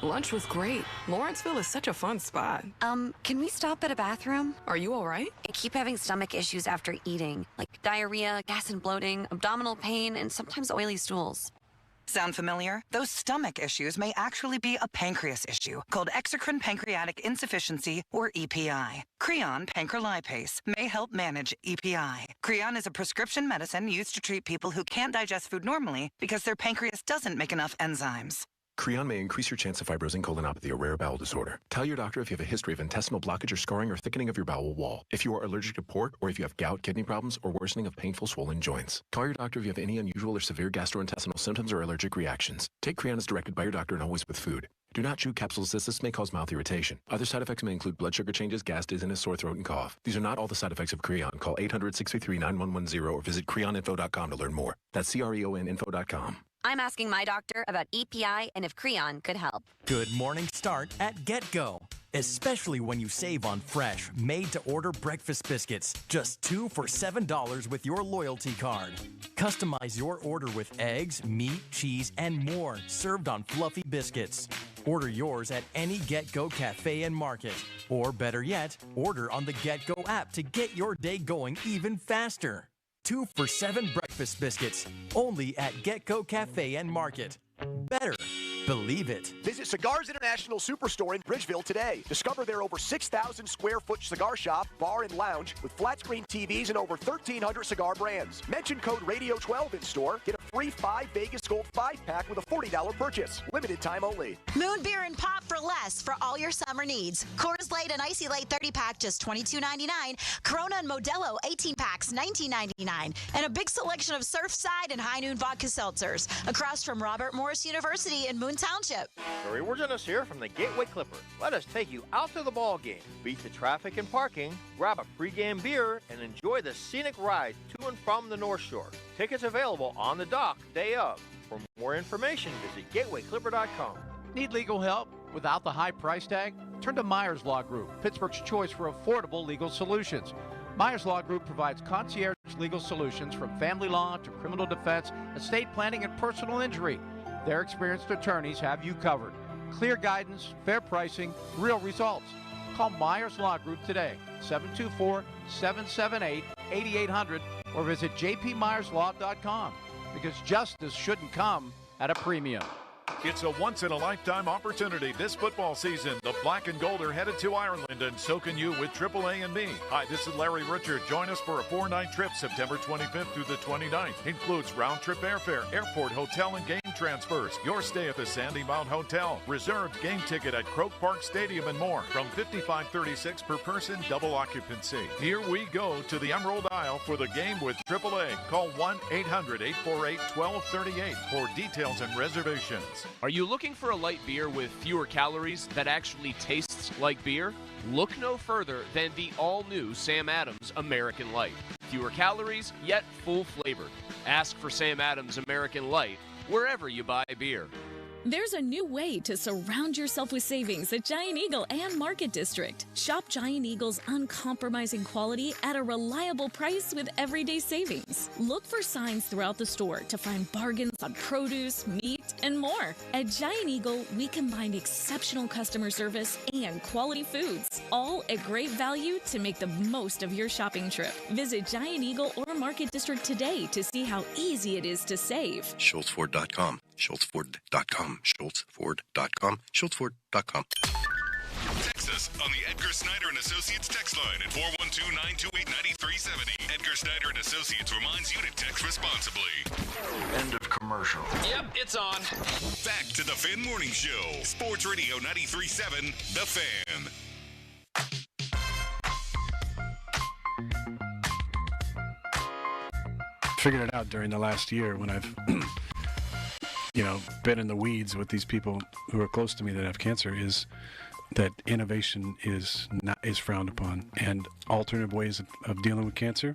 Lunch was great. Lawrenceville is such a fun spot. Can we stop at a bathroom? Are you all right? I keep having stomach issues after eating, like diarrhea, gas and bloating, abdominal pain, and sometimes oily stools. Sound familiar? Those stomach issues may actually be a pancreas issue called exocrine pancreatic insufficiency, or EPI. Creon pancrelipase may help manage EPI. Creon is a prescription medicine used to treat people who can't digest food normally because their pancreas doesn't make enough enzymes. Creon may increase your chance of fibrosing colonopathy, a rare bowel disorder. Tell your doctor if you have a history of intestinal blockage or scarring or thickening of your bowel wall, if you are allergic to pork, or if you have gout, kidney problems, or worsening of painful swollen joints. Call your doctor if you have any unusual or severe gastrointestinal symptoms or allergic reactions. Take Creon as directed by your doctor and always with food. Do not chew capsules as this may cause mouth irritation. Other side effects may include blood sugar changes, gas, dizziness, sore throat, and cough. These are not all the side effects of Creon. Call 800-633-9110 or visit creoninfo.com to learn more. That's creoninfo.com. I'm asking my doctor about EPI and if Creon could help. Good morning start at GetGo. Especially when you save on fresh, made-to-order breakfast biscuits. Just 2 for $7 with your loyalty card. Customize your order with eggs, meat, cheese, and more served on fluffy biscuits. Order yours at any GetGo cafe and market. Or better yet, order on the GetGo app to get your day going even faster. 2 for $7 breakfast biscuits, only at GetGo Cafe and Market. Better. Believe it. Visit Cigars International Superstore in Bridgeville today. Discover their over 6,000 square foot cigar shop, bar, and lounge with flat screen TVs and over 1,300 cigar brands. Mention code Radio12 in store. Get a free 5 Vegas Gold 5-pack with a $40 purchase. Limited time only. Moon Beer and Pop for less for all your summer needs. Coors Light and Icy Light 30-pack just $22.99. Corona and Modelo 18-packs $19.99. And a big selection of Surfside and High Noon Vodka Seltzers. Across from Robert Morris University in Moon Township. Barry Wirgenis here from the Gateway Clipper. Let us take you out to the ball game, beat the traffic and parking, grab a pregame beer, and enjoy the scenic ride to and from the North Shore. Tickets available on the dock day of. For more information, visit gatewayclipper.com. Need legal help without the high price tag? Turn to Myers Law Group, Pittsburgh's choice for affordable legal solutions. Myers Law Group provides concierge legal solutions from family law to criminal defense, estate planning, and personal injury. Their experienced attorneys have you covered. Clear guidance, fair pricing, real results. Call Myers Law Group today, 724-778-8800, or visit jpmyerslaw.com, because justice shouldn't come at a premium. It's a once-in-a-lifetime opportunity this football season. The Black and Gold are headed to Ireland, and so can you with AAA and me. Hi, this is Larry Richard. Join us for a 4-night trip September 25th through the 29th. Includes round-trip airfare, airport, hotel, and game transfers. Your stay at the Sandy Mount Hotel. Reserved game ticket at Croke Park Stadium and more. From $55.36 per person, double occupancy. Here we go to the Emerald Isle for the game with AAA. Call 1-800-848-1238 for details and reservations. Are you looking for a light beer with fewer calories that actually tastes like beer? Look no further than the all-new Sam Adams American Light. Fewer calories, yet full flavored. Ask for Sam Adams American Light wherever you buy beer. There's a new way to surround yourself with savings at Giant Eagle and Market District. Shop Giant Eagle's uncompromising quality at a reliable price with everyday savings. Look for signs throughout the store to find bargains on produce, meat, and more. At Giant Eagle, we combine exceptional customer service and quality foods, all at great value to make the most of your shopping trip. Visit Giant Eagle or Market District today to see how easy it is to save. SchultzFord.com. SchultzFord.com. SchultzFord.com. SchultzFord.com. Text us on the Edgar Snyder and Associates text line at 412-928-9370. Edgar Snyder and Associates reminds you to text responsibly. End of commercial. Yep, it's on. Back to the Fan Morning Show. Sports Radio 93.7, The Fan. Figured it out during the last year when I've been in the weeds with these people who are close to me that have cancer, is that innovation is frowned upon, and alternative ways of dealing with cancer.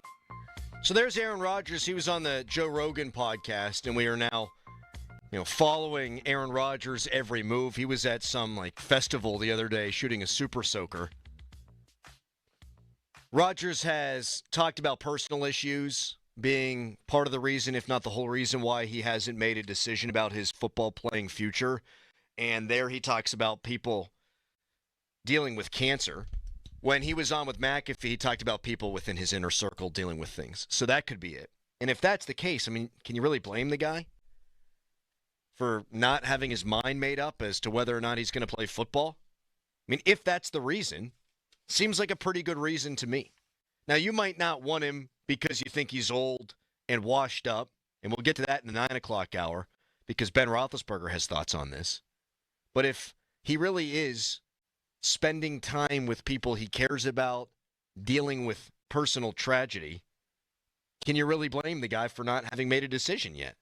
So there's Aaron Rodgers. He was on the Joe Rogan podcast, and we are now following Aaron Rodgers' every move. He was at some festival the other day shooting a super soaker. Rodgers has talked about personal issues being part of the reason, if not the whole reason, why he hasn't made a decision about his football playing future. And there he talks about people dealing with cancer. When he was on with McAfee, he talked about people within his inner circle dealing with things. So that could be it. And if that's the case, can you really blame the guy for not having his mind made up as to whether or not he's going to play football? If that's the reason, seems like a pretty good reason to me. Now, you might not want him because you think he's old and washed up, and we'll get to that in the 9 o'clock hour because Ben Roethlisberger has thoughts on this. But if he really is spending time with people he cares about, dealing with personal tragedy, can you really blame the guy for not having made a decision yet?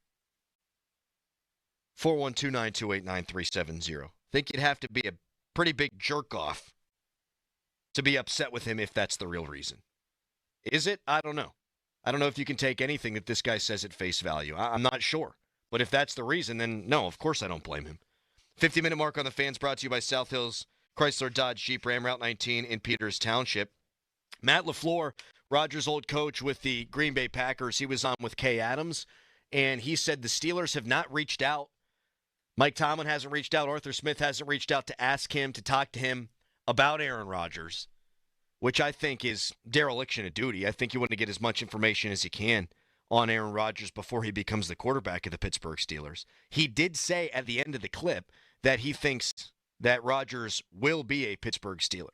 412-928-9370. Think you'd have to be a pretty big jerk-off to be upset with him if that's the real reason. Is it? I don't know. I don't know if you can take anything that this guy says at face value. I'm not sure. But if that's the reason, then no, of course I don't blame him. 50-minute mark on the Fans brought to you by South Hills Chrysler Dodge Jeep Ram Route 19 in Peters Township. Matt LaFleur, Rodgers' old coach with the Green Bay Packers, he was on with Kay Adams, and he said the Steelers have not reached out. Mike Tomlin hasn't reached out. Arthur Smith hasn't reached out to ask him, to talk to him about Aaron Rodgers, which I think is dereliction of duty. I think you want to get as much information as you can on Aaron Rodgers before he becomes the quarterback of the Pittsburgh Steelers. He did say at the end of the clip that he thinks that Rodgers will be a Pittsburgh Steeler.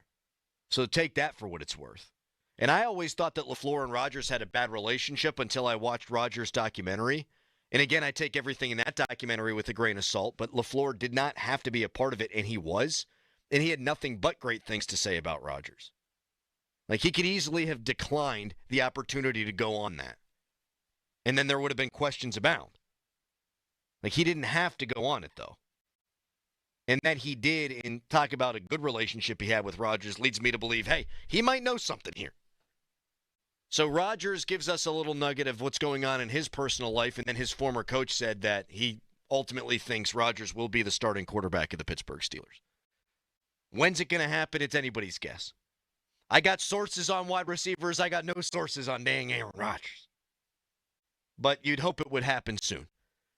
So take that for what it's worth. And I always thought that LaFleur and Rodgers had a bad relationship until I watched Rodgers' documentary. And again, I take everything in that documentary with a grain of salt, but LaFleur did not have to be a part of it, and he was. And he had nothing but great things to say about Rodgers. He could easily have declined the opportunity to go on that. And then there would have been questions abound. He didn't have to go on it, though. And that he did, and talk about a good relationship he had with Rodgers, leads me to believe, hey, he might know something here. So Rodgers gives us a little nugget of what's going on in his personal life, and then his former coach said that he ultimately thinks Rodgers will be the starting quarterback of the Pittsburgh Steelers. When's it going to happen? It's anybody's guess. I got sources on wide receivers. I got no sources on dang Aaron Rodgers. But you'd hope it would happen soon.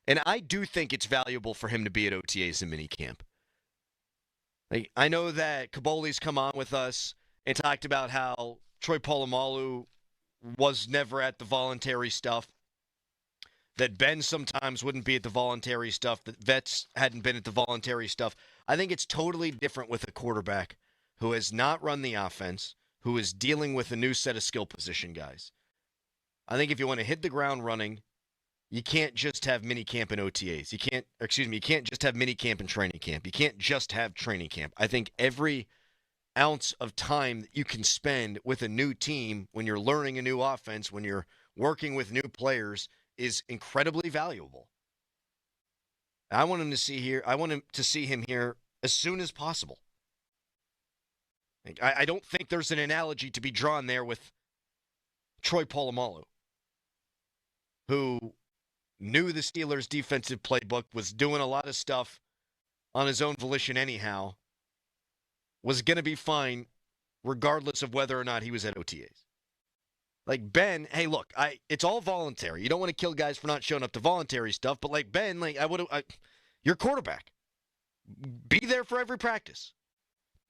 And I do think it's valuable for him to be at OTAs and minicamp. I know that Kaboli's come on with us and talked about how Troy Polamalu was never at the voluntary stuff, that Ben sometimes wouldn't be at the voluntary stuff, that Vets hadn't been at the voluntary stuff. I think it's totally different with a quarterback who has not run the offense, who is dealing with a new set of skill position guys. I think if you want to hit the ground running, you can't just have mini camp and OTAs. You can't just have mini camp and training camp. You can't just have training camp. I think every ounce of time that you can spend with a new team when you're learning a new offense, when you're working with new players, is incredibly valuable. I want him to see him here as soon as possible. I don't think there's an analogy to be drawn there with Troy Polamalu, who knew the Steelers' defensive playbook, was doing a lot of stuff on his own volition anyhow, was going to be fine regardless of whether or not he was at OTAs. Like Ben, hey, look, it's all voluntary. You don't want to kill guys for not showing up to voluntary stuff, but like Ben, you're quarterback. Be there for every practice,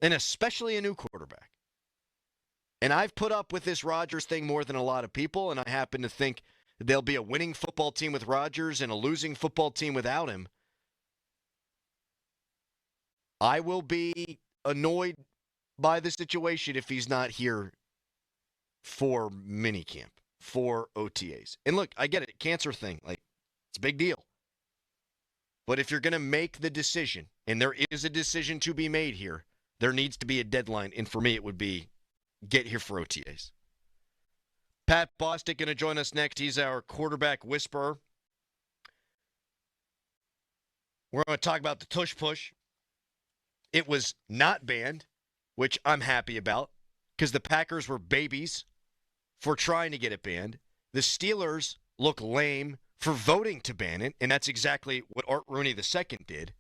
and especially a new quarterback. And I've put up with this Rodgers thing more than a lot of people, and I happen to think that there'll be a winning football team with Rodgers and a losing football team without him. I will be annoyed by the situation if he's not here for minicamp, for OTAs. And look, I get it, cancer thing, like, it's a big deal. But if you're going to make the decision, and there is a decision to be made here, there needs to be a deadline. And for me, it would be get here for OTAs. Pat Bostic going to join us next. He's our quarterback whisperer. We're going to talk about the Tush Push. It was not banned, which I'm happy about, because the Packers were babies for trying to get it banned. The Steelers look lame for voting to ban it, and that's exactly what Art Rooney II did.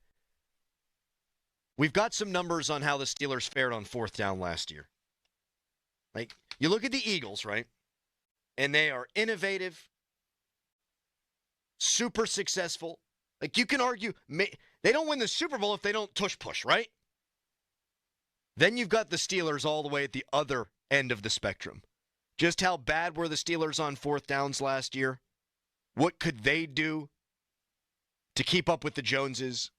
We've got some numbers on how the Steelers fared on fourth down last year. Like, you look at the Eagles, right? And they are innovative, super successful. Like, you can argue they don't win the Super Bowl if they don't tush push, right? Then you've got the Steelers all the way at the other end of the spectrum. Just how bad were the Steelers on fourth downs last year? What could they do to keep up with the Joneses?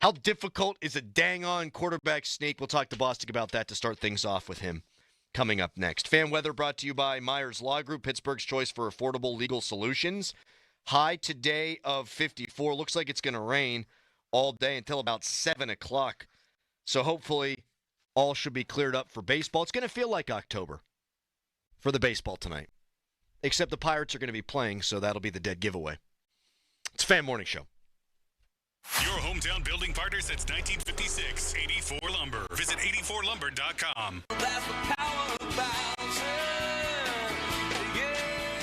How difficult is a dang-on quarterback sneak? We'll talk to Bostic about that to start things off with him coming up next. Fan weather brought to you by Myers Law Group, Pittsburgh's choice for affordable legal solutions. High today of 54. Looks like it's going to rain all day until about 7 o'clock. So hopefully all should be cleared up for baseball. It's going to feel like October for the baseball tonight. Except the Pirates are going to be playing, so that'll be the dead giveaway. It's Fan Morning Show. Your hometown building partner since 1956, 84 Lumber. Visit 84lumber.com.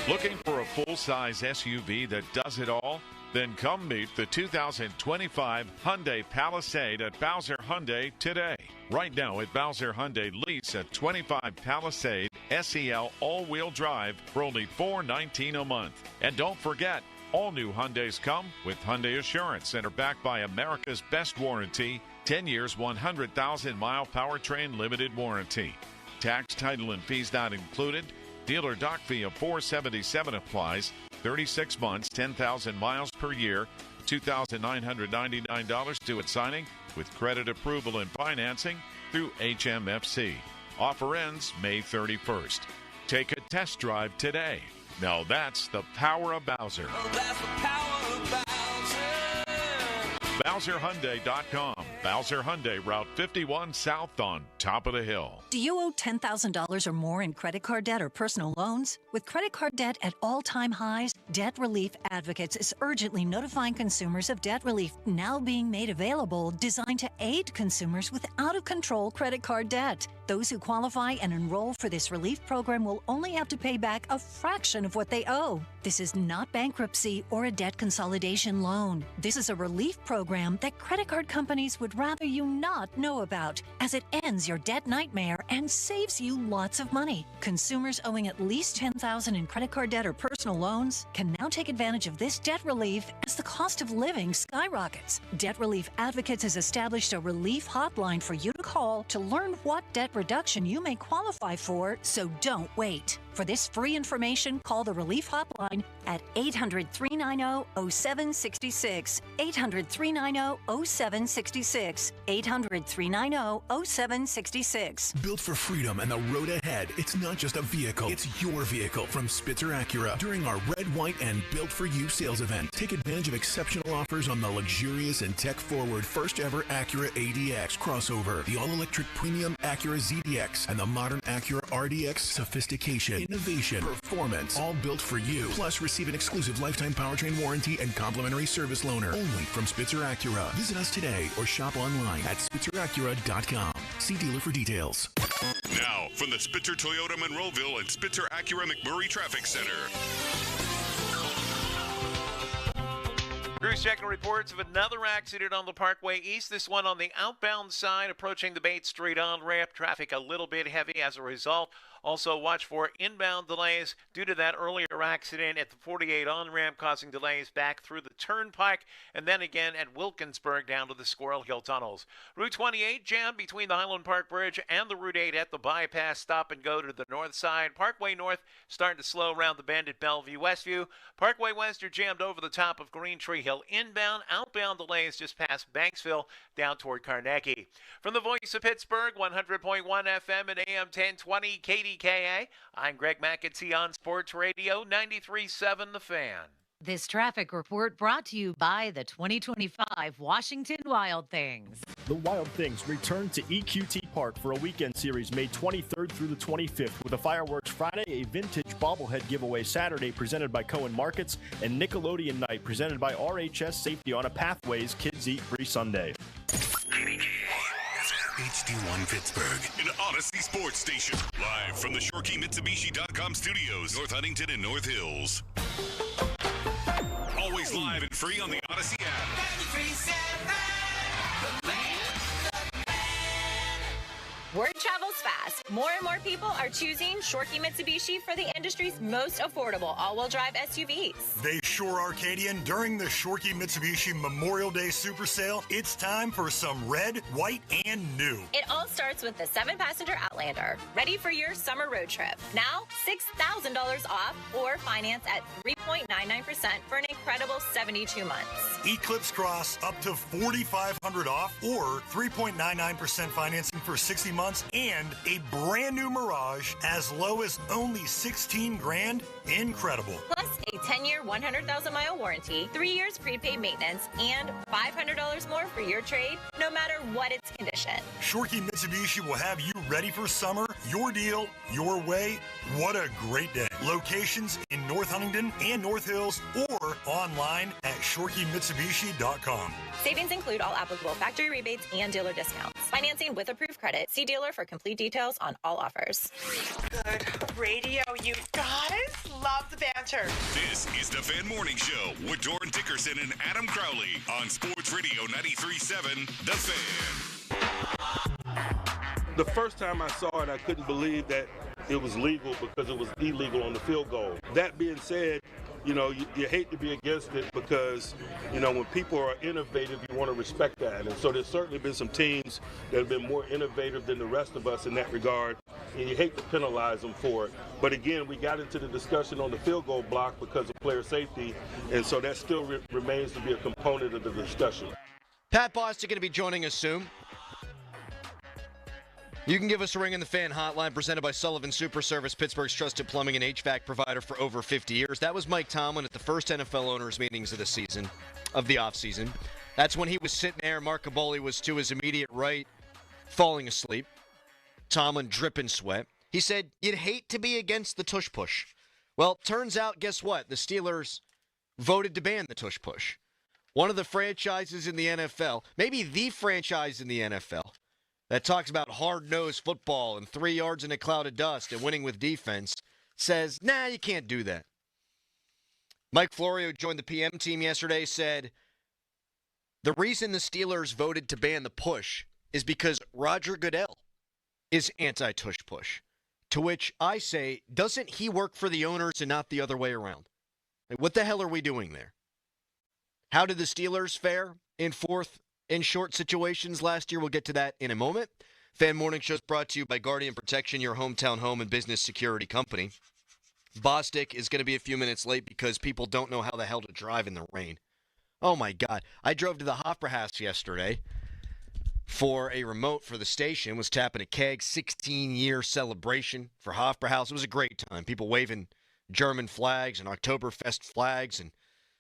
Looking for a full-size SUV that does it all? Then come meet the 2025 Hyundai Palisade at Bowser Hyundai today. Right now at Bowser Hyundai, lease a 25 Palisade SEL all-wheel drive for only $419 a month. And don't forget, all new Hyundais come with Hyundai Assurance and are backed by America's best warranty, 10 years, 100,000-mile powertrain limited warranty. Tax, title, and fees not included. Dealer dock fee of $477 applies. 36 months, 10,000 miles per year, $2,999 due at signing with credit approval and financing through HMFC. Offer ends May 31st. Take a test drive today. Now that's the power of Bowser. BowserHyundai.com. Bowser Hyundai, Route 51 South on top of the hill. Do you owe $10,000 or more in credit card debt or personal loans? With credit card debt at all-time highs, Debt Relief Advocates is urgently notifying consumers of debt relief now being made available, designed to aid consumers with out-of-control credit card debt. Those who qualify and enroll for this relief program will only have to pay back a fraction of what they owe. This is not bankruptcy or a debt consolidation loan. This is a relief program that credit card companies would rather you not know about, as it ends your debt nightmare and saves you lots of money. Consumers owing at least $10,000 in credit card debt or personal loans can now take advantage of this debt relief as the cost of living skyrockets. Debt Relief Advocates has established a relief hotline for you to call to learn what debt reduction you may qualify for, so don't wait. For this free information, call the Relief Hotline at 800-390-0766, 800-390-0766, 800-390-0766. Built for freedom and the road ahead, it's not just a vehicle, it's your vehicle from Spitzer Acura. During our Red, White, and Built for You sales event, take advantage of exceptional offers on the luxurious and tech-forward first-ever Acura ADX crossover, the all-electric premium Acura ZDX, and the modern Acura RDX sophistication, innovation, performance, all built for you. Plus, receive an exclusive lifetime powertrain warranty and complimentary service loaner only from Spitzer Acura. Visit us today or shop online at spitzeracura.com. See dealer for details. Now, from the Spitzer Toyota Monroeville and Spitzer Acura McMurray Traffic Center. Crews checking reports of another accident on the Parkway East. This one on the outbound side approaching the Bates Street on-ramp. Traffic a little bit heavy as a result. Also watch for inbound delays due to that earlier accident at the 48 on-ramp, causing delays back through the turnpike and then again at Wilkinsburg down to the Squirrel Hill tunnels. Route 28 jammed between the Highland Park Bridge and the Route 8 at the bypass. Stop and go to the north side. Parkway North starting to slow around the bend at Bellevue Westview. Parkway West are jammed over the top of Green Tree Hill inbound. Outbound delays just past Banksville down toward Carnegie. From the Voice of Pittsburgh, 100.1 FM and AM 1020 KDKA, I'm Greg McAtee on Sports Radio 93.7 The Fan. This traffic report brought to you by the 2025 Washington Wild Things. The Wild Things return to EQT Park for a weekend series May 23rd through the 25th with a fireworks Friday, a vintage bobblehead giveaway Saturday presented by Cohen Markets, and Nickelodeon Night presented by RHS Safety on a Pathways Kids Eat Free Sunday. HD1 Pittsburgh, an Odyssey sports station. Live from the ShoreKeyMitsubishi.com studios, North Huntington and North Hills. Always live and free on the Odyssey app. Word travels fast. More and more people are choosing Shorkey Mitsubishi for the industry's most affordable all-wheel drive SUVs. They sure are, Arcadian. During the Shorkey Mitsubishi Memorial Day Super Sale, it's time for some red, white, and new. It all starts with the 7-passenger Outlander, ready for your summer road trip. Now, $6,000 off or finance at 3.99% for an incredible 72 months. Eclipse Cross up to $4,500 off or 3.99% financing for 60 months and a brand new Mirage as low as only $16,000. Incredible. Plus a 10-year, 100,000-mile warranty, 3 years prepaid maintenance, and $500 more for your trade, no matter what its condition. Shorkey Mitsubishi will have you ready for summer. Your deal, your way. What a great day. Locations in North Huntington and North Hills or online at ShorkeyMitsubishi.com. Savings include all applicable factory rebates and dealer discounts. Financing with approved credit. See dealer for complete details on all offers. Good radio, you guys. Love the banter. This is the Fan Morning Show with Doran Dickerson and Adam Crowley on Sports Radio 93.7 The Fan. The first time I saw it, I couldn't believe that it was legal because it was illegal on the field goal. That being said, you know, you hate to be against it because, you know, when people are innovative, you want to respect that. And so there's certainly been some teams that have been more innovative than the rest of us in that regard, and you hate to penalize them for it. But again, we got into the discussion on the field goal block because of player safety, and so that still remains to be a component of the discussion. Pat Bostic going to be joining us soon. You can give us a ring in the Fan Hotline presented by Sullivan Super Service, Pittsburgh's trusted plumbing and HVAC provider for over 50 years. That was Mike Tomlin at the first NFL owners meetings of the season, of the offseason. That's when he was sitting there. Mark Caboli was to his immediate right, falling asleep. Tomlin dripping sweat. He said, you'd hate to be against the tush push. Well, turns out, guess what? The Steelers voted to ban the tush push. One of the franchises in the NFL, maybe the franchise in the NFL, that talks about hard-nosed football and 3 yards in a cloud of dust and winning with defense, says, nah, you can't do that. Mike Florio joined the PM team yesterday, said, the reason the Steelers voted to ban the push is because Roger Goodell is anti-tush push. To which I say, doesn't he work for the owners and not the other way around? Like, what the hell are we doing there? How did the Steelers fare in fourth in short situations last year? We'll get to that in a moment. Fan Morning Show is brought to you by Guardian Protection, your hometown home and business security company. Bostic is going to be a few minutes late because people don't know how the hell to drive in the rain. Oh, my God. I drove to the Hofbrauhaus yesterday for a remote for the station, was tapping a keg, 16-year celebration for Hofbrauhaus. It was a great time. People waving German flags and Oktoberfest flags and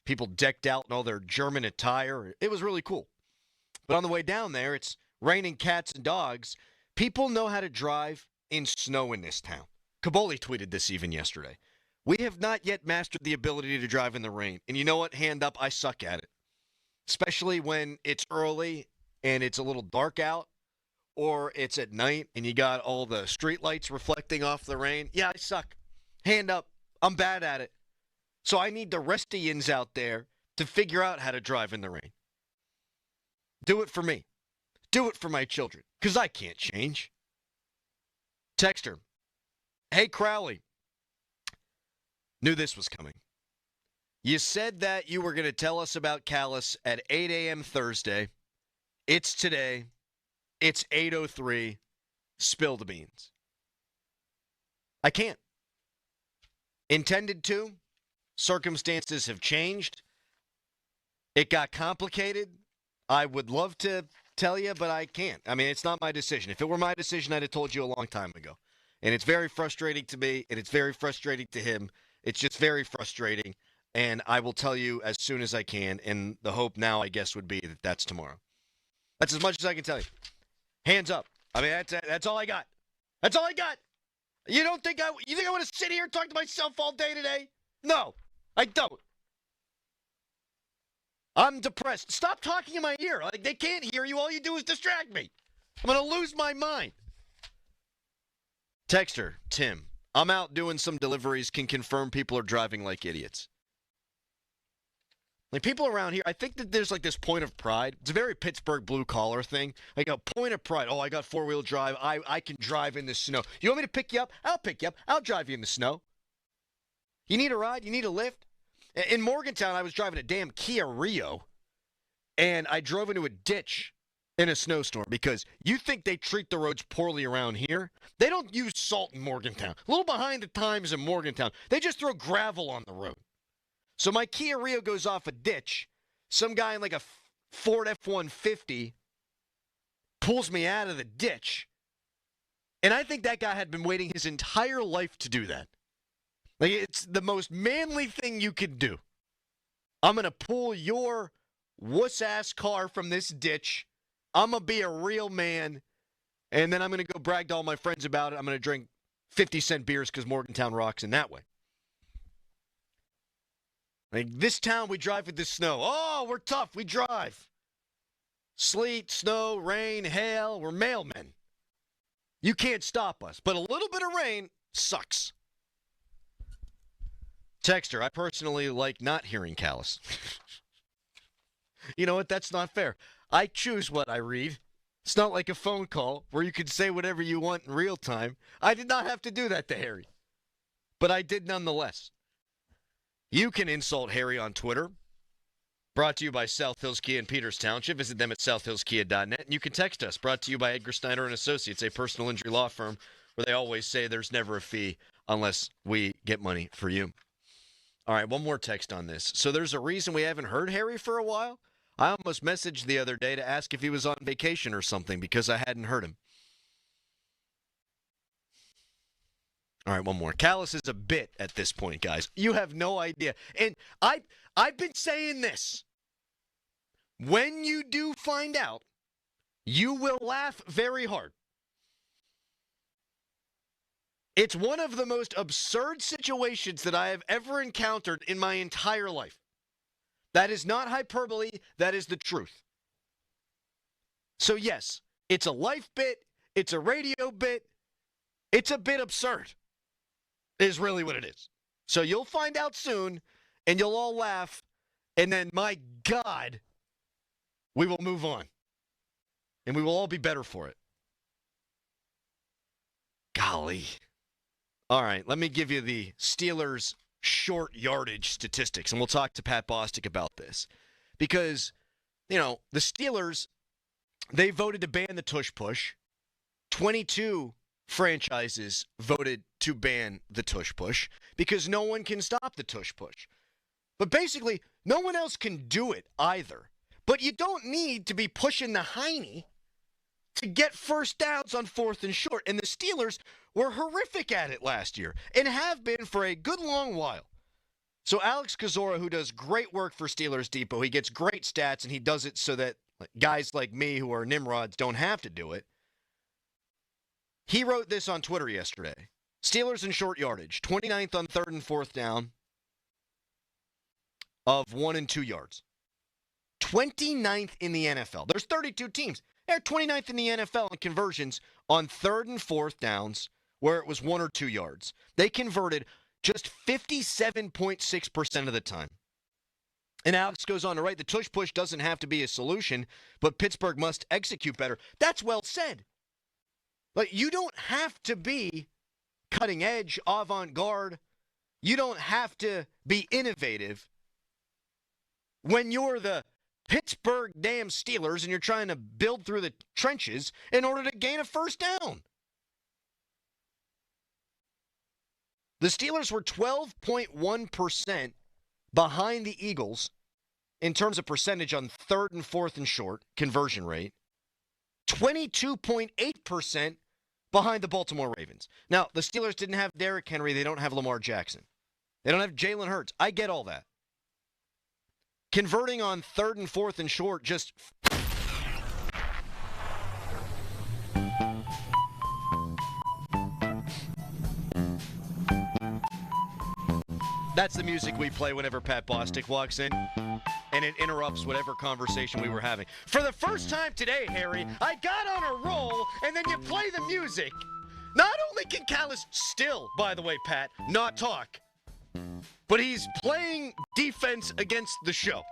people decked out in all their German attire. It was really cool. But on the way down there, it's raining cats and dogs. People know how to drive in snow in this town. Caboli tweeted this even yesterday. We have not yet mastered the ability to drive in the rain. And you know what? Hand up, I suck at it. Especially when it's early and it's a little dark out, or it's at night and you got all the street lights reflecting off the rain. Yeah, I suck. Hand up. I'm bad at it. So I need the rest of yins out there to figure out how to drive in the rain. Do it for me. Do it for my children, because I can't change. Texter, hey Crowley, knew this was coming. You said that you were going to tell us about Callis at 8 a.m. Thursday. It's today. It's 8:03. Spill the beans. I can't. Intended to. Circumstances have changed. It got complicated. I would love to tell you, but I can't. I mean, it's not my decision. If it were my decision, I'd have told you a long time ago. And it's very frustrating to me, and it's very frustrating to him. It's just very frustrating, and I will tell you as soon as I can, and the hope now, I guess, would be that that's tomorrow. That's as much as I can tell you. Hands up. I mean, that's all I got. That's all I got. You think I want to sit here and talk to myself all day today? No, I don't. I'm depressed. Stop talking in my ear. Like, they can't hear you. All you do is distract me. I'm going to lose my mind. Texter, Tim, I'm out doing some deliveries, can confirm people are driving like idiots. Like, people around here, I think that there's like this point of pride. It's a very Pittsburgh blue-collar thing. Like a point of pride. Oh, I got four-wheel drive. I can drive in the snow. You want me to pick you up? I'll pick you up. I'll drive you in the snow. You need a ride? You need a lift? In Morgantown, I was driving a damn Kia Rio, and I drove into a ditch in a snowstorm because you think they treat the roads poorly around here. They don't use salt in Morgantown. A little behind the times in Morgantown. They just throw gravel on the road. So my Kia Rio goes off a ditch. Some guy in like a Ford F-150 pulls me out of the ditch. And I think that guy had been waiting his entire life to do that. Like, it's the most manly thing you could do. I'm going to pull your wuss-ass car from this ditch. I'm going to be a real man. And then I'm going to go brag to all my friends about it. I'm going to drink 50-cent beers because Morgantown rocks in that way. Like, this town, we drive with the snow. Oh, we're tough. We drive. Sleet, snow, rain, hail. We're mailmen. You can't stop us. But a little bit of rain sucks. Texter, I personally like not hearing Callis. You know what? That's not fair. I choose what I read. It's not like a phone call where you can say whatever you want in real time. I did not have to do that to Harry. But I did nonetheless. You can insult Harry on Twitter. Brought to you by South Hills Kia in Peters Township. Visit them at southhillskia.net. And you can text us. Brought to you by Edgar Steiner and Associates, a personal injury law firm where they always say there's never a fee unless we get money for you. All right, one more text on this. So there's a reason we haven't heard Harry for a while. I almost messaged the other day to ask if he was on vacation or something because I hadn't heard him. All right, one more. Callis is a bit at this point, guys. You have no idea. And I've been saying this. When you do find out, you will laugh very hard. It's one of the most absurd situations that I have ever encountered in my entire life. That is not hyperbole. That is the truth. So, yes, it's a life bit. It's a radio bit. It's a bit absurd, is really what it is. So you'll find out soon, and you'll all laugh, and then, my God, we will move on. And we will all be better for it. Golly. All right, let me give you the Steelers' short yardage statistics, and we'll talk to Pat Bostic about this. Because, the Steelers, they voted to ban the Tush push. 22 franchises voted to ban the Tush push because no one can stop the Tush push. But basically, no one else can do it either. But you don't need to be pushing the hiney to get first downs on 4th and short. And the Steelers were horrific at it last year and have been for a good long while. So Alex Kozora, who does great work for Steelers Depot, he gets great stats, and he does it so that guys like me who are Nimrods don't have to do it. He wrote this on Twitter yesterday. Steelers in short yardage, 29th on 3rd and 4th down of 1 and 2 yards. 29th in the NFL. There's 32 teams. They're 29th in the NFL in conversions on 3rd and 4th downs where it was 1 or 2 yards. They converted just 57.6% of the time. And Alex goes on to write, the tush push doesn't have to be a solution, but Pittsburgh must execute better. That's well said. Like, you don't have to be cutting edge, avant-garde. You don't have to be innovative when you're the Pittsburgh damn Steelers and you're trying to build through the trenches in order to gain a first down. The Steelers were 12.1% behind the Eagles in terms of percentage on 3rd and 4th and short conversion rate. 22.8% behind the Baltimore Ravens. Now, the Steelers didn't have Derrick Henry. They don't have Lamar Jackson. They don't have Jalen Hurts. I get all that. Converting on 3rd and 4th and short just... That's the music we play whenever Pat Bostic walks in, and it interrupts whatever conversation we were having. For the first time today, Harry, I got on a roll, and then you play the music. Not only can Callis still, by the way, Pat, not talk, but he's playing defense against the show.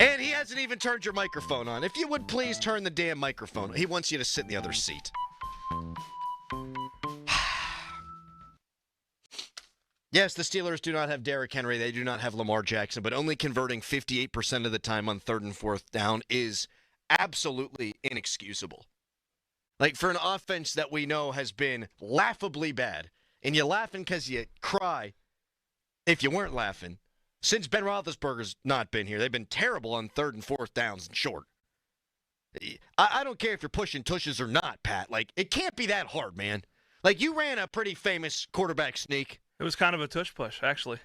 And he hasn't even turned your microphone on. If you would please turn the damn microphone. He wants you to sit in the other seat. Yes, the Steelers do not have Derrick Henry. They do not have Lamar Jackson, but only converting 58% of the time on 3rd and 4th down is absolutely inexcusable. Like, for an offense that we know has been laughably bad, and you're laughing because you cry if you weren't laughing, since Ben Roethlisberger's not been here. They've been terrible on 3rd and 4th downs and short. I don't care if you're pushing tushes or not, Pat. Like, it can't be that hard, man. Like, you ran a pretty famous quarterback sneak. It was kind of a tush push, actually.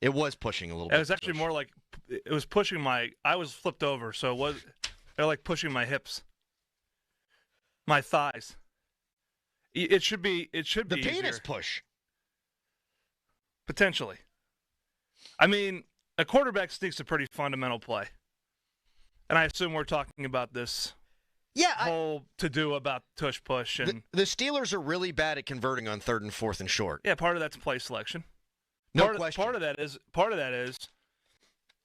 It was pushing a little bit. It was actually more like it was pushing I was flipped over, so they're like pushing my hips, my thighs. It should be the penis easier. Push. Potentially. I mean, a quarterback sneak's a pretty fundamental play, and I assume we're talking about this. Yeah, whole to-do about tush push. And the Steelers are really bad at converting on 3rd and 4th and short. Yeah, part of that's play selection. No question. Part of that is,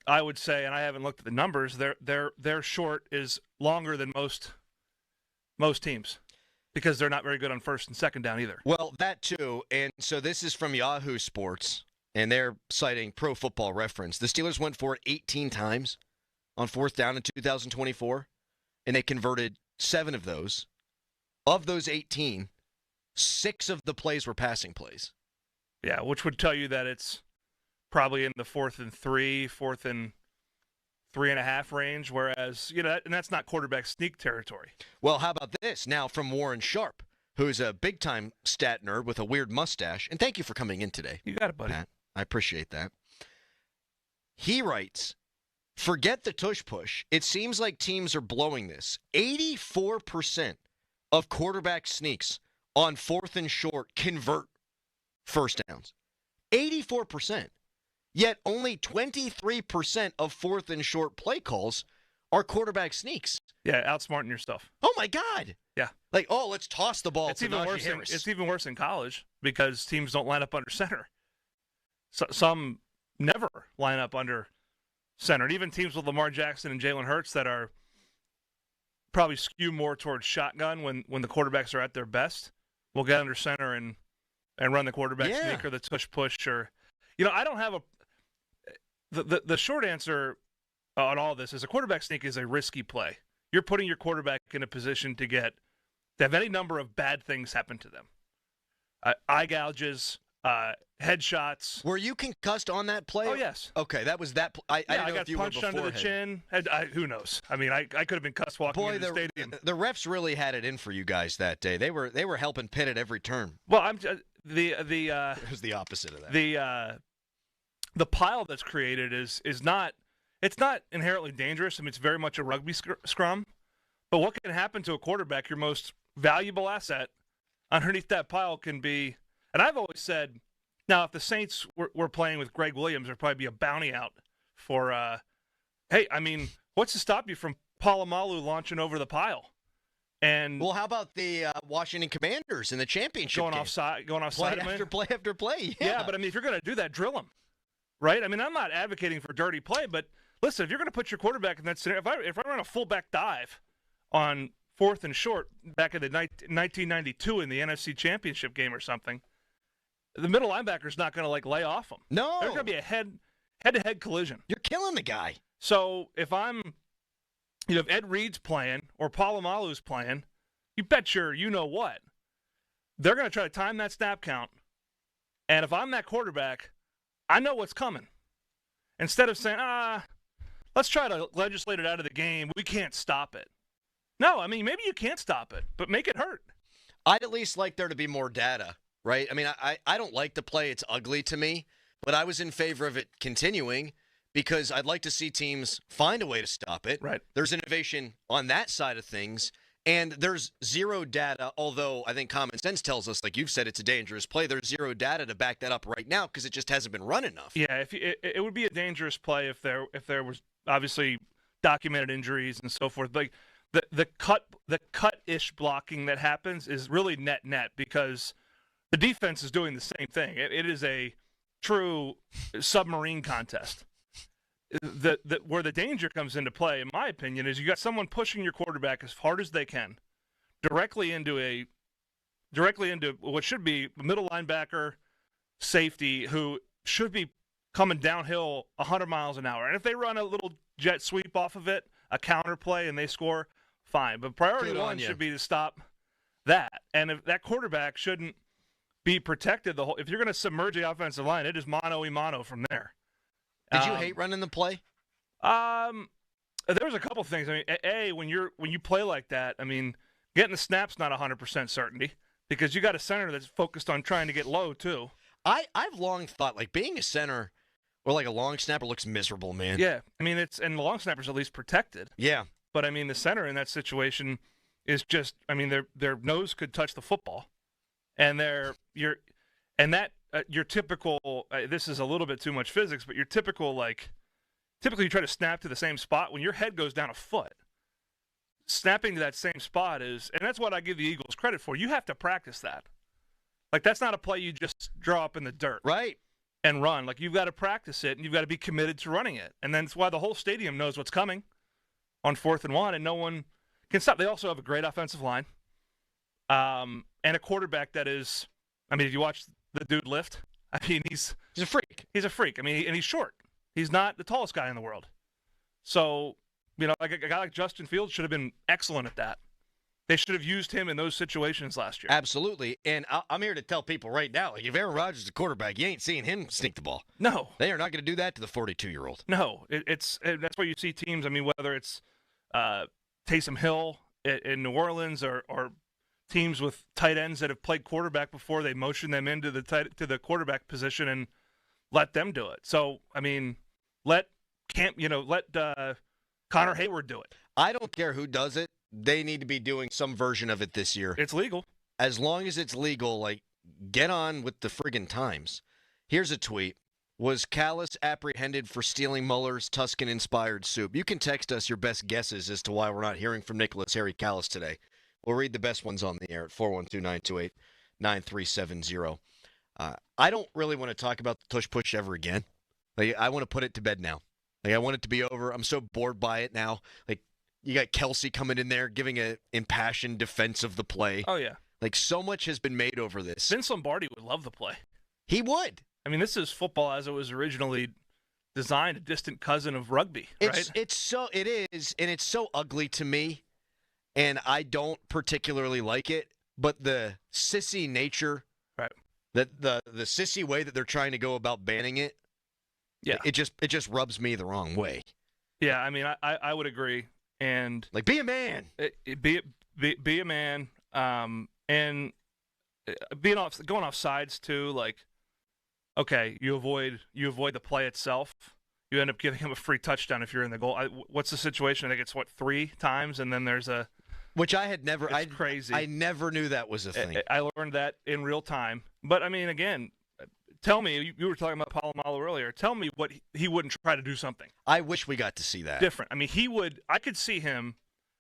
I would say, and I haven't looked at the numbers, their short is longer than most teams because they're not very good on 1st and 2nd down either. Well, that too, and so this is from Yahoo Sports, and they're citing Pro Football Reference. The Steelers went for it 18 times on 4th down in 2024. And they converted 7 of those. Of those 18, 6 of the plays were passing plays. Yeah, which would tell you that it's probably in the 4th and 3, 4th and 3.5 range, whereas, and that's not quarterback sneak territory. Well, how about this? Now from Warren Sharp, who's a big-time stat nerd with a weird mustache. And thank you for coming in today. You got it, buddy. Pat. I appreciate that. He writes, forget the tush push. It seems like teams are blowing this. 84% of quarterback sneaks on 4th and short convert first downs. 84%. Yet only 23% of 4th and short play calls are quarterback sneaks. Yeah, outsmarting yourself. Oh, my God. Yeah. Like, let's toss the ball to Najee Harris. It's even worse in college because teams don't line up under center. So, some never line up under center. And even teams with Lamar Jackson and Jalen Hurts that are probably skew more towards shotgun when the quarterbacks are at their best will get under center and run the quarterback sneak or the tush push. Or, I don't have the short answer on all this is a quarterback sneak is a risky play. You're putting your quarterback in a position to have any number of bad things happen to them. Eye gouges, headshots. Were you concussed on that play? Oh, yes. Okay, that was that. I didn't know got if you punched were under the chin. Who knows? I mean, I could have been cussed walking into the stadium. The refs really had it in for you guys that day. They were helping Pitt at every turn. Well, it was the opposite of that. The pile that's created is not inherently dangerous. I mean, it's very much a rugby scrum. But what can happen to a quarterback, your most valuable asset, underneath that pile can be. And I've always said, now, if the Saints were playing with Greg Williams, there'd probably be a bounty out for, hey, I mean, what's to stop you from Polamalu launching over the pile? And well, how about the Washington Commanders in the championship going game? offside, play after play after play. Yeah, but I mean, if you're going to do that, drill them. right? I mean, I'm not advocating for dirty play, but listen, if you're going to put your quarterback in that scenario, if I run a fullback dive on 4th and short back in the 1992 in the NFC Championship game or something, the middle linebacker's not going to lay off him. No. There's going to be a head-to-head collision. You're killing the guy. So if if Ed Reed's playing or Polamalu's playing, you bet you know what. They're going to try to time that snap count. And if I'm that quarterback, I know what's coming. Instead of saying, let's try to legislate it out of the game, we can't stop it. No, I mean, maybe you can't stop it, but make it hurt. I'd at least like there to be more data, right? I mean, I don't like the play. It's ugly to me, but I was in favor of it continuing because I'd like to see teams find a way to stop it. Right. There's innovation on that side of things, and there's zero data, although I think common sense tells us, like you've said, it's a dangerous play. There's zero data to back that up right now because it just hasn't been run enough. Yeah, it would be a dangerous play if there was obviously documented injuries and so forth. Like the cut-ish blocking that happens is really net because the defense is doing the same thing. It is a true submarine contest. Where the danger comes into play, in my opinion, is you got someone pushing your quarterback as hard as they can, directly into what should be a middle linebacker, safety, who should be coming downhill 100 miles an hour. And if they run a little jet sweep off of it, a counter play, and they score, fine. But priority one should be to stop that. And if that quarterback shouldn't be protected if you're going to submerge the offensive line, it is mano-a-mano from there. Did you hate running the play? There was a couple things. I mean, when you play like that, I mean, getting the snap's not 100% certainty because you got a center that's focused on trying to get low too. I've long thought being a center or a long snapper looks miserable, man. Yeah, I mean and the long snapper's at least protected. Yeah, but I mean the center in that situation is just, I mean their nose could touch the football, and your typical, this is a little bit too much physics, but your typical, typically you try to snap to the same spot. When your head goes down a foot, snapping to that same spot and that's what I give the Eagles credit for. You have to practice that. That's not a play you just draw up in the dirt. Right. And run. You've got to practice it, and you've got to be committed to running it. And that's why the whole stadium knows what's coming on 4th and 1, and no one can stop. They also have a great offensive line and a quarterback that is, I mean, if you watch the dude lift, I mean, he's a freak. He's a freak. I mean, and he's short. He's not the tallest guy in the world. So, a guy like Justin Fields should have been excellent at that. They should have used him in those situations last year. Absolutely. And I'm here to tell people right now, if Aaron Rodgers is a quarterback, you ain't seeing him sneak the ball. No. They are not going to do that to the 42-year-old. No. That's why you see teams, I mean, whether it's Taysom Hill in New Orleans or teams with tight ends that have played quarterback before, they motion them into the quarterback position and let them do it. So, I mean, let Connor Hayward do it. I don't care who does it. They need to be doing some version of it this year. It's legal. As long as it's legal, get on with the friggin' times. Here's a tweet. Was Callis apprehended for stealing Muller's Tuscan-inspired soup? You can text us your best guesses as to why we're not hearing from Nicholas Harry Callis today. We'll read the best ones on the air at 412-928-9370. I don't really want to talk about the Tush Push ever again. I want to put it to bed now. I want it to be over. I'm so bored by it now. You got Kelsey coming in there giving an impassioned defense of the play. Oh, yeah. So much has been made over this. Vince Lombardi would love the play. He would. I mean, this is football as it was originally designed, a distant cousin of rugby, right? It is, and it's so ugly to me, and I don't particularly like it, but the sissy nature, right? The sissy way that they're trying to go about banning it, yeah, it just rubs me the wrong way. Yeah, I mean, I would agree. And be a man. Be a man. And going off sides too. Okay, you avoid the play itself. You end up giving him a free touchdown if you're in the goal. What's the situation? I think it's 3 times, and then there's a which I had never. It's crazy. I never knew that was a thing. I learned that in real time. But I mean, again. Tell me, you were talking about Polamalu earlier. Tell me what he wouldn't try to do something. I wish we got to see that. Different. I mean, I could see him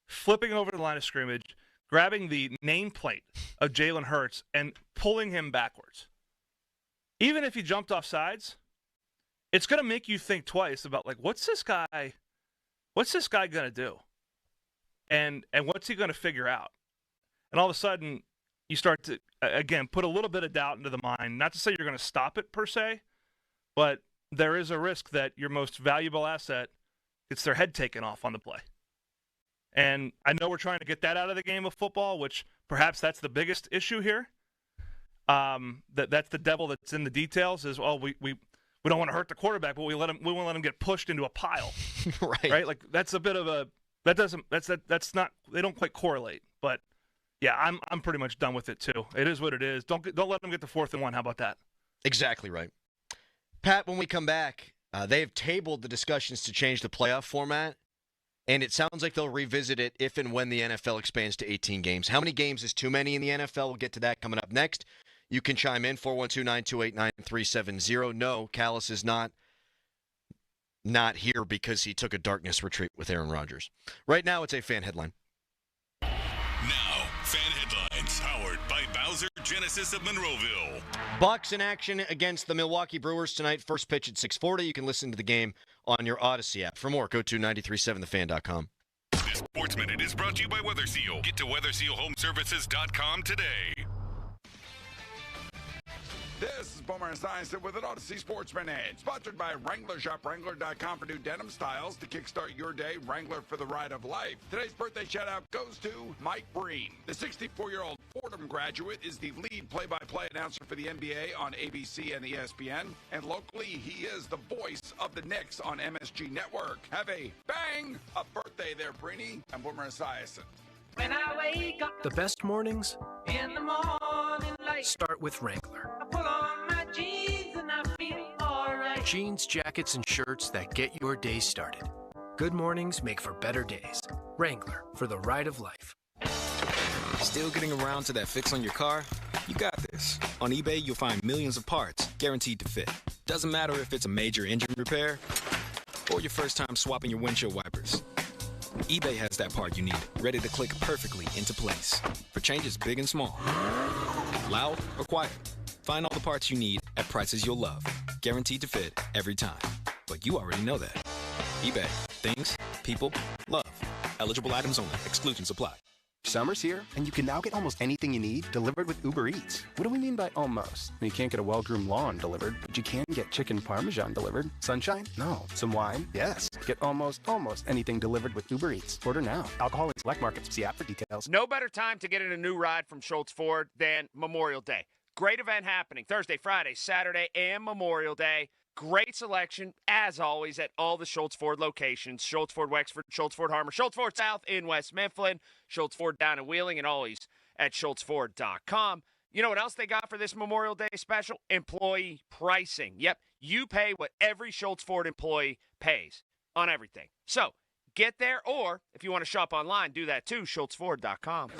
flipping over the line of scrimmage, grabbing the nameplate of Jalen Hurts, and pulling him backwards. Even if he jumped off sides, it's going to make you think twice about, like, what's this guy going to do? And what's he going to figure out? And all of a sudden, you start to, again, put a little bit of doubt into the mind. Not to say you're going to stop it per se, but there is a risk that your most valuable asset gets their head taken off on the play. And I know we're trying to get that out of the game of football, which perhaps that's the biggest issue here. That's the devil that's in the details. Is we don't want to hurt the quarterback, but we won't let him get pushed into a pile. Right. Like that's a bit of a that's not, they don't quite correlate. But yeah, I'm pretty much done with it too. It is what it is. Don't let them get the 4th and 1. How about that? Exactly right. Pat, when we come back, they've tabled the discussions to change the playoff format, and it sounds like they'll revisit it if and when the NFL expands to 18 games. How many games is too many in the NFL? We'll get to that coming up next. You can chime in, 412-928-9370. No, Callis is not here because he took a darkness retreat with Aaron Rodgers. Right now, it's a fan headline. Now, fan headlines, powered by Bowser Genesis of Monroeville. Bucks in action against the Milwaukee Brewers tonight. First pitch at 6:40. You can listen to the game on your Odyssey app. For more, go to 937thefan.com. This Sports Minute is brought to you by Weather Seal. Get to WeatherSealHomeservices.com today. This is Boomer Esiason with an Odyssey Sports Minute, sponsored by Wrangler. Shop Wrangler.com for new denim styles to kickstart your day. Wrangler for the ride of life. Today's birthday shout-out goes to Mike Breen. The 64-year-old Fordham graduate is the lead play-by-play announcer for the NBA on ABC and ESPN. And locally, he is the voice of the Knicks on MSG Network. Have a bang a birthday there, Breeny. I'm Boomer Esiason. When I wake up, the best mornings in the morning light start with Wrangler. I put on my jeans and I feel alright. Jeans, jackets, and shirts that get your day started. Good mornings make for better days. Wrangler, for the ride of life. Still getting around to that fix on your car? You got this. On eBay, you'll find millions of parts guaranteed to fit. Doesn't matter if it's a major engine repair or your first time swapping your windshield wipers. eBay has that part you need, ready to click perfectly into place for changes big and small, loud or quiet. Find all the parts you need at prices you'll love, guaranteed to fit every time. But you already know that. eBay. Things, people, love. Eligible items only. Exclusions apply. Summer's here, and you can now get almost anything you need delivered with Uber Eats. What do we mean by almost? You can't get a well-groomed lawn delivered, but you can get chicken parmesan delivered. Sunshine? No. Some wine? Yes. Get almost anything delivered with Uber Eats. Order now. Alcohol in select markets. See app for details. No better time to get in a new ride from Schultz Ford than Memorial Day. Great event happening Thursday, Friday, Saturday, and Memorial Day. Great selection, as always, at all the Schultz Ford locations. Schultz Ford Wexford, Schultz Ford Harmer, Schultz Ford South in West Mifflin, Schultz Ford down in Wheeling, and always at SchultzFord.com. You know what else they got for this Memorial Day special? Employee pricing. Yep, you pay what every Schultz Ford employee pays on everything. So, get there, or if you want to shop online, do that too, SchultzFord.com.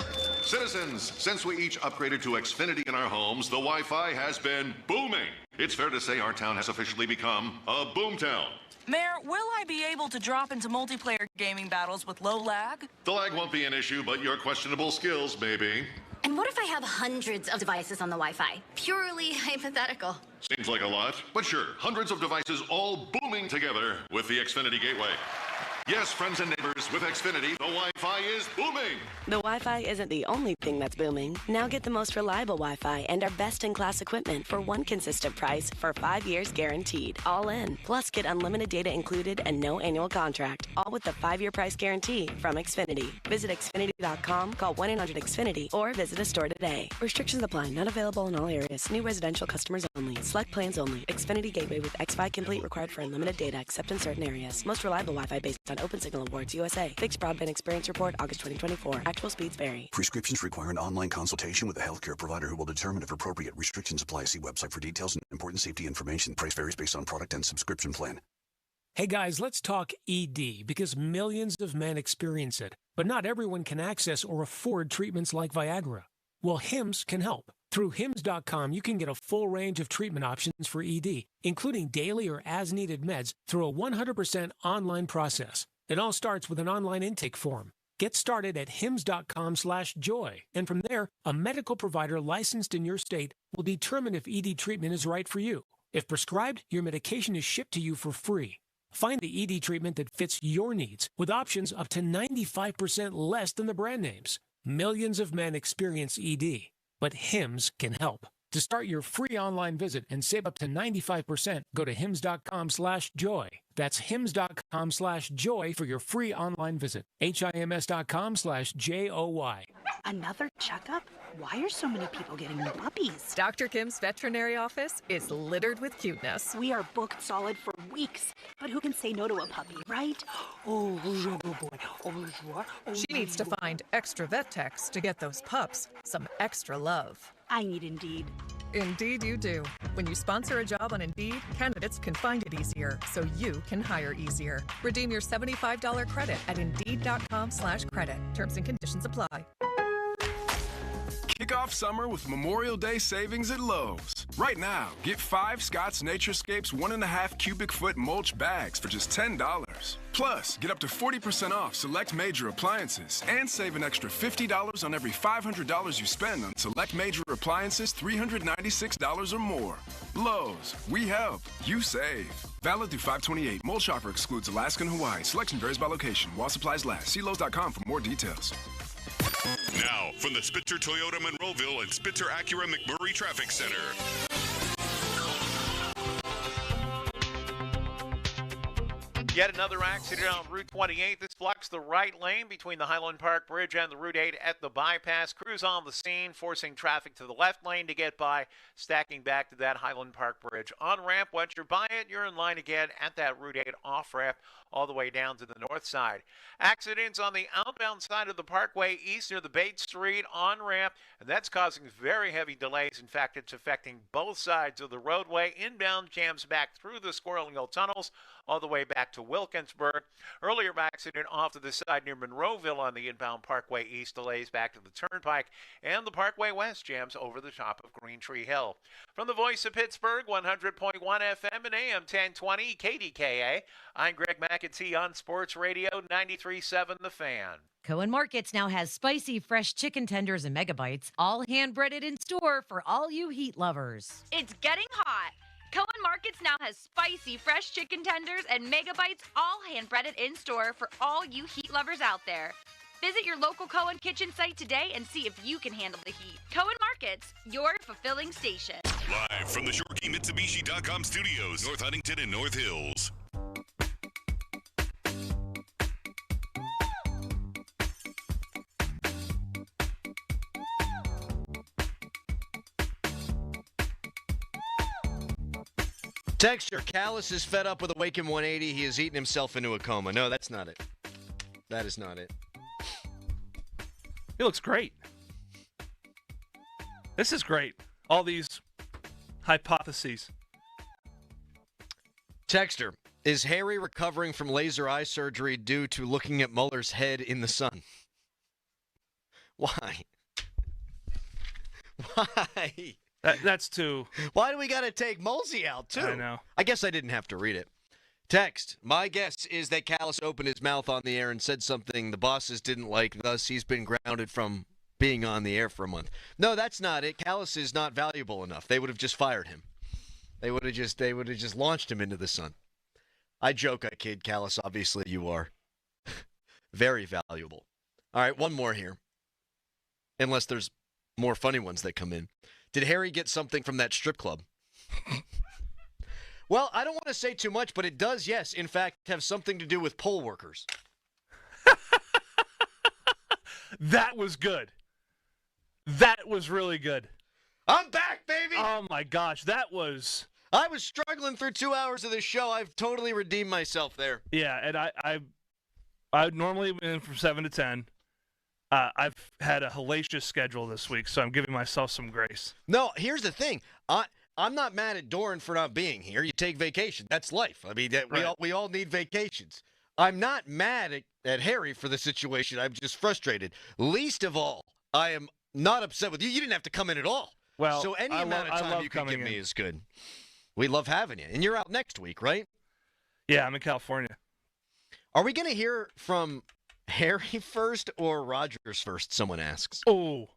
Citizens, since we each upgraded to Xfinity in our homes, the Wi-Fi has been booming. It's fair to say our town has officially become a boomtown. Mayor, will I be able to drop into multiplayer gaming battles with low lag? The lag won't be an issue, but your questionable skills may be. And what if I have hundreds of devices on the Wi-Fi? Purely hypothetical. Seems like a lot, but sure, hundreds of devices all booming together with the Xfinity Gateway. Yes, friends and neighbors, with Xfinity, the Wi-Fi is booming. The Wi-Fi isn't the only thing that's booming. Now get the most reliable Wi-Fi and our best-in-class equipment for one consistent price for 5 years guaranteed. All in. Plus, get unlimited data included and no annual contract. All with the 5-year price guarantee from Xfinity. Visit Xfinity.com, call 1-800-XFINITY, or visit a store today. Restrictions apply. Not available in all areas. New residential customers only. Select plans only. Xfinity Gateway with XFi Complete required for unlimited data except in certain areas. Most reliable Wi-Fi based on OpenSignal Awards USA. Fixed Broadband Experience Report, August 2024. Actual speeds vary. Prescriptions require an online consultation with a healthcare provider who will determine if appropriate. Restrictions apply. See website for details and important safety information. Price varies based on product and subscription plan. Hey guys, let's talk ED because millions of men experience it, but not everyone can access or afford treatments like Viagra. Well, HIMS can help. Through HIMS.com, you can get a full range of treatment options for ED, including daily or as-needed meds through a 100% online process. It all starts with an online intake form. Get started at hims.com/joy, and from there, a medical provider licensed in your state will determine if ED treatment is right for you. If prescribed, your medication is shipped to you for free. Find the ED treatment that fits your needs with options up to 95% less than the brand names. Millions of men experience ED, but Hims can help. To start your free online visit and save up to 95%, go to hims.com/joy. That's hims.com/joy for your free online visit. HIMS.com/JOY. Another checkup? Why are so many people getting new puppies? Dr. Kim's veterinary office is littered with cuteness. We are booked solid for weeks, but who can say no to a puppy, right? Oh, good boy. She needs to find extra vet techs to get those pups some extra love. I need Indeed. Indeed you do. When you sponsor a job on Indeed, candidates can find it easier, so you can hire easier. Redeem your $75 credit at Indeed.com/credit. Terms and conditions apply. Kick off summer with Memorial Day savings at Lowe's. Right now, get 5 Scott's Naturescapes 1.5 cubic foot mulch bags for just $10. Plus, get up to 40% off select major appliances and save an extra $50 on every $500 you spend on select major appliances $396 or more. Lowe's, we help, you save. Valid through 5/28. Mulch offer excludes Alaska and Hawaii. Selection varies by location. While supplies last. See Lowe's.com for more details. Now, from the Spitzer Toyota Monroeville and Spitzer Acura McMurray Traffic Center. Yet another accident on Route 28. This blocks the right lane between the Highland Park Bridge and the Route 8 at the bypass. Crews on the scene, forcing traffic to the left lane to get by, stacking back to that Highland Park Bridge. On-ramp, once you're by it, you're in line again at that Route 8 off-ramp all the way down to the north side. Accidents on the outbound side of the Parkway East near the Bates Street on-ramp, and that's causing very heavy delays. In fact, it's affecting both sides of the roadway. Inbound jams back through the Squirrel Hill tunnels all the way back to Wilkinsburg. Earlier accident off to the side near Monroeville on the inbound Parkway East, delays back to the Turnpike, and the Parkway West jams over the top of Green Tree Hill. From the Voice of Pittsburgh, 100.1 FM and AM 1020 KDKA, I'm Greg McAtee on Sports Radio 93.7 The Fan. Cohen Markets now has spicy, fresh chicken tenders and megabites, all hand-breaded in store for all you heat lovers. It's getting hot. Cohen Markets now has spicy, fresh chicken tenders and megabites, all hand-breaded in store for all you heat lovers out there. Visit your local Cohen Kitchen site today and see if you can handle the heat. Cohen Markets, your fulfilling station. Live from the ShorkeyMitsubishi.com studios, North Huntington and North Hills. Texture, Callis is fed up with Awaken 180. He has eaten himself into a coma. No, that's not it. That is not it. He looks great. This is great. All these hypotheses. Texter, is Harry recovering from laser eye surgery due to looking at Mueller's head in the sun? Why? Why? That's too... Why do we got to take Mulsey out, too? I know. I guess I didn't have to read it. Text, my guess is that Callis opened his mouth on the air and said something the bosses didn't like, thus he's been grounded from being on the air for a month. No, that's not it. Callis is not valuable enough. They would have just fired him. They would have just launched him into the sun. I joke, I kid. Callis, obviously you are very valuable. All right, one more here. Unless there's more funny ones that come in. Did Harry get something from that strip club? Well, I don't want to say too much, but it does, yes, in fact, have something to do with poll workers. That was good. That was really good. I'm back, baby! Oh, my gosh. That was... I was struggling through 2 hours of this show. I've totally redeemed myself there. Yeah, and I normally in from 7 to 10. I've had a hellacious schedule this week, so I'm giving myself some grace. No, here's the thing. I'm not mad at Doran for not being here. You take vacation. That's life. I mean, Right. we all need vacations. I'm not mad at Harry for the situation. I'm just frustrated. Least of all, I am not upset with you. You didn't have to come in at all. Well, so any I amount love of time you can coming give me in. is good. We love having you. And you're out next week, right? Yeah, I'm in California. Are we going to hear from Harry first or Rodgers first, someone asks? Oh.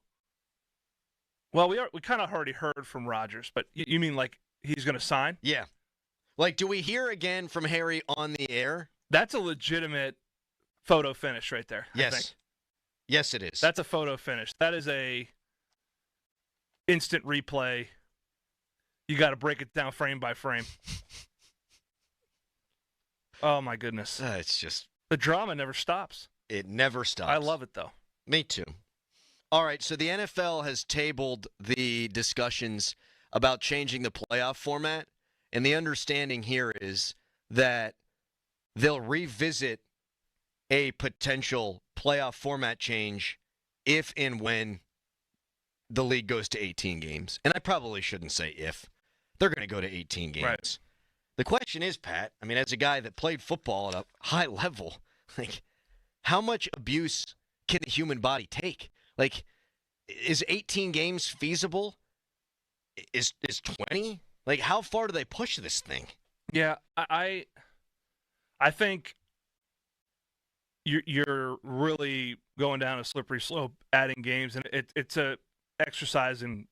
Well, we kind of already heard from Rodgers, but you mean like he's going to sign. Yeah. Like, do we hear again from Harry on the air? That's a legitimate photo finish right there. I Yes. think. Yes, it is. That's a photo finish. That is a instant replay. You got to break it down frame by frame. Oh, my goodness. It's just... The drama never stops. It never stops. I love it, though. Me too. All right, so the NFL has tabled the discussions about changing the playoff format, and the understanding here is that they'll revisit a potential playoff format change if and when the league goes to 18 games. And I probably shouldn't say if. They're going to go to 18 games. Right. The question is, Pat, I mean, as a guy that played football at a high level, like, how much abuse can the human body take? Like, is 18 games feasible? Is 20? Like, how far do they push this thing? Yeah, I think you're really going down a slippery slope adding games, and it's a exercise in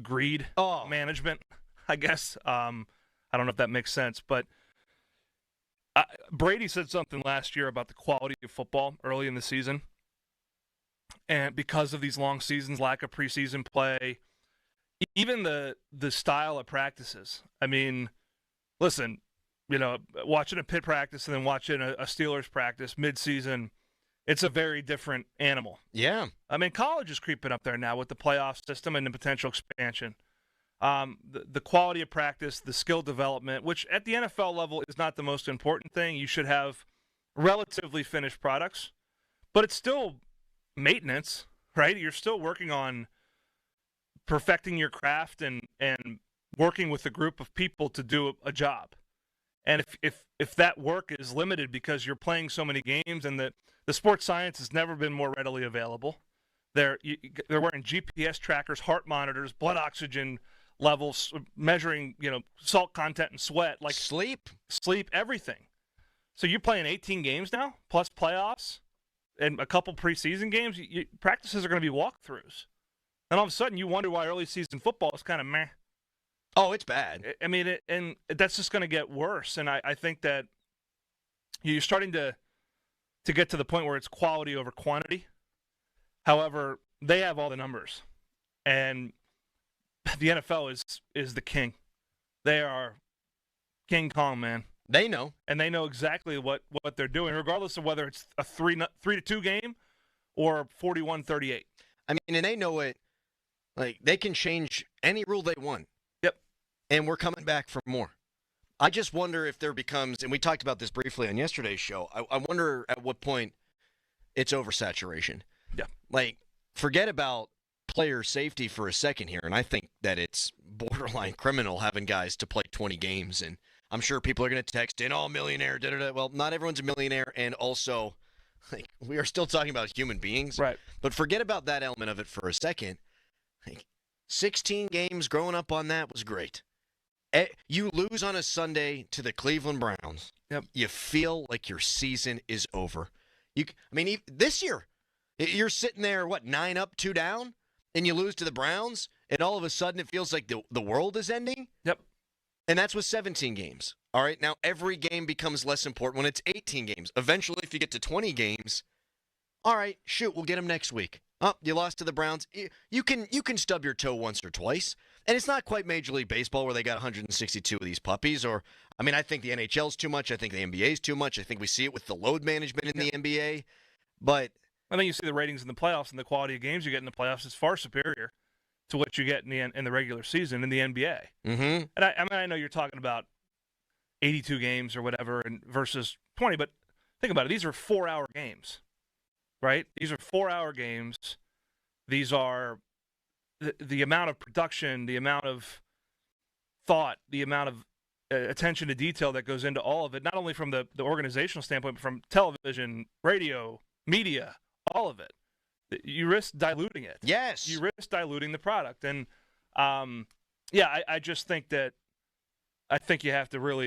greed management, I guess. I don't know if that makes sense, but Brady said something last year about the quality of football early in the season, and because of these long seasons, lack of preseason play, even the style of practices. I mean, listen, watching a Pitt practice and then watching a Steelers practice mid-season, it's a very different animal. Yeah. I mean, college is creeping up there now with the playoff system and the potential expansion. The quality of practice, the skill development, which at the NFL level is not the most important thing. You should have relatively finished products, but it's still maintenance, right? You're still working on perfecting your craft and working with a group of people to do a job. And if that work is limited because you're playing so many games and the sports science has never been more readily available, they're wearing GPS trackers, heart monitors, blood oxygen levels, measuring salt content and sweat, like sleep, everything. So you're playing 18 games now, plus playoffs and a couple preseason games. Practices are going to be walkthroughs, and all of a sudden you wonder why early season football is kind of meh. Oh, it's bad. I mean, and that's just going to get worse. And I think that you're starting to get to the point where it's quality over quantity. However, they have all the numbers, and the NFL is the king. They are King Kong, man. They know, and they know exactly what they're doing, regardless of whether it's a 3-2 game or 41-38. I mean, and they know it. Like, they can change any rule they want. Yep. And we're coming back for more. I just wonder if there becomes, and we talked about this briefly on yesterday's show, I wonder at what point it's oversaturation. Yeah. Like, forget about player safety for a second here, and I think that it's borderline criminal having guys to play 20 games, and I'm sure people are going to text in, millionaire, da-da-da. Well, not everyone's a millionaire, and also, like, we are still talking about human beings. Right. But forget about that element of it for a second. Like, 16 games growing up on that was great. You lose on a Sunday to the Cleveland Browns. Yep. You feel like your season is over. This year, you're sitting there, 9 up, 2 down, and you lose to the Browns, and all of a sudden it feels like the world is ending? Yep. And that's with 17 games. All right, now every game becomes less important when it's 18 games. Eventually, if you get to 20 games, all right, shoot, we'll get them next week. Oh, you lost to the Browns. You can stub your toe once or twice. And it's not quite Major League Baseball where they got 162 of these puppies. I think the NHL's too much. I think the NBA's too much. I think we see it with the load management in the NBA. But I think you see the ratings in the playoffs and the quality of games you get in the playoffs is far superior to what you get in the regular season in the NBA. Mm-hmm. And I know you're talking about 82 games or whatever versus 20, but think about it. These are 4-hour games, right? These are 4-hour games. These are the amount of production, the amount of thought, the amount of attention to detail that goes into all of it, not only from the organizational standpoint, but from television, radio, media, all of it. You risk diluting it. Yes. You risk diluting the product. And, I just think that I think you have to really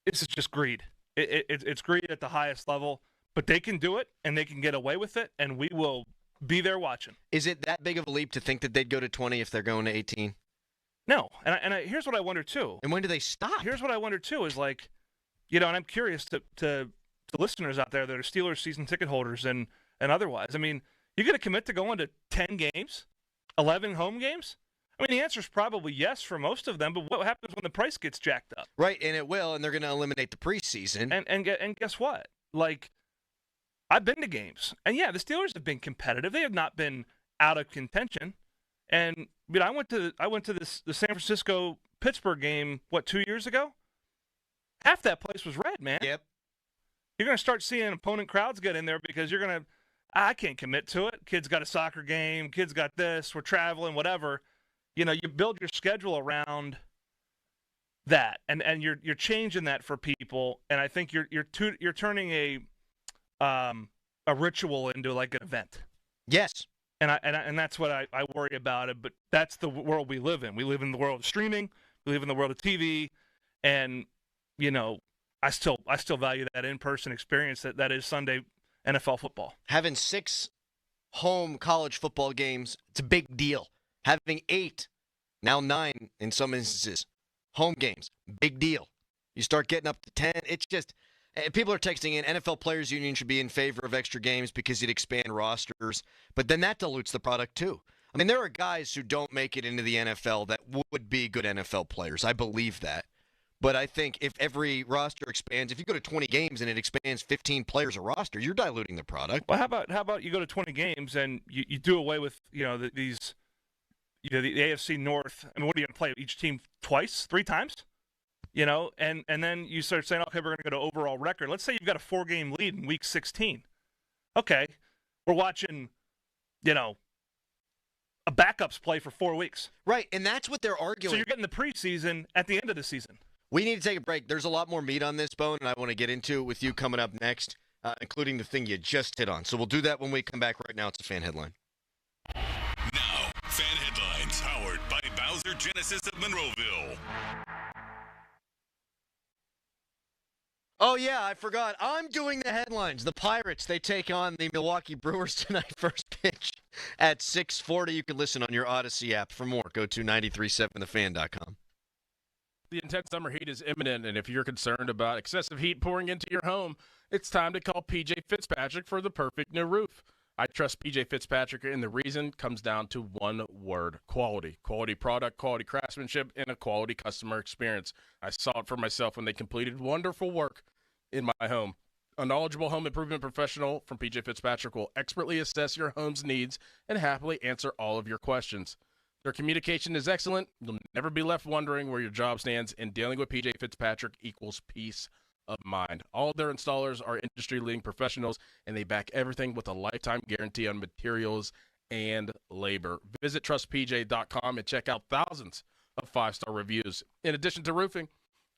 this is just greed. It's greed at the highest level, but they can do it, and they can get away with it, and we will be there watching. Is it that big of a leap to think that they'd go to 20 if they're going to 18? No, and here's what I wonder too. And when do they stop? Here's what I wonder too is like, and I'm curious to listeners out there that are Steelers season ticket holders and otherwise. I mean, you going to commit to going to 10 games, 11 home games? I mean, the answer is probably yes for most of them. But what happens when the price gets jacked up? Right, and it will, and they're going to eliminate the preseason. And guess what? Like, I've been to games, and yeah, the Steelers have been competitive. They have not been out of contention. And I went to the San Francisco Pittsburgh game 2 years ago. Half that place was red, man. Yep. You're going to start seeing opponent crowds get in there because you're going to. I can't commit to it. Kids got a soccer game. Kids got this. We're traveling. Whatever. You build your schedule around that, and you're changing that for people. And I think you're turning a ritual into like an event. Yes. And that's what I worry about it. But that's the world we live in. We live in the world of streaming. We live in the world of TV, and I still value that in-person experience that is Sunday NFL football. Having 6 home college football games, it's a big deal. Having 8, now 9 in some instances, home games, big deal. You start getting up to 10, it's just people are texting in, NFL Players Union should be in favor of extra games because you'd expand rosters, but then that dilutes the product too. I mean, there are guys who don't make it into the NFL that would be good NFL players. I believe that. But I think if every roster expands, if you go to 20 games and it expands 15 players a roster, you're diluting the product. Well, how about you go to 20 games and you do away with the AFC North? I mean, what are you going to play each team twice, 3 times? And then you start saying, okay, we're going to go to overall record. Let's say you've got a 4-game lead in week 16. Okay, we're watching, a backups play for 4 weeks. Right, and that's what they're arguing. So you're getting the preseason at the end of the season. We need to take a break. There's a lot more meat on this bone, and I want to get into it with you coming up next, including the thing you just hit on. So we'll do that when we come back. Right now, it's a fan headline. Now, fan headlines powered by Bowser Genesis of Monroeville. Oh, yeah, I forgot. I'm doing the headlines. The Pirates, they take on the Milwaukee Brewers tonight. First pitch at 6:40. You can listen on your Odyssey app. For more, go to 937thefan.com. The intense summer heat is imminent, and if you're concerned about excessive heat pouring into your home, it's time to call PJ Fitzpatrick for the perfect new roof. I trust PJ Fitzpatrick, and the reason comes down to one word: quality. Quality product, quality craftsmanship, and a quality customer experience. I saw it for myself when they completed wonderful work in my home. A knowledgeable home improvement professional from PJ Fitzpatrick will expertly assess your home's needs and happily answer all of your questions. Their communication is excellent. You'll never be left wondering where your job stands, and dealing with PJ Fitzpatrick equals peace of mind. All of their installers are industry-leading professionals, and they back everything with a lifetime guarantee on materials and labor. Visit trustpj.com and check out thousands of 5-star reviews. In addition to roofing,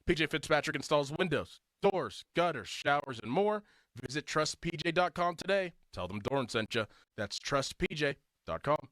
PJ Fitzpatrick installs windows, doors, gutters, showers, and more. Visit trustpj.com today. Tell them Doran sent you. That's trustpj.com.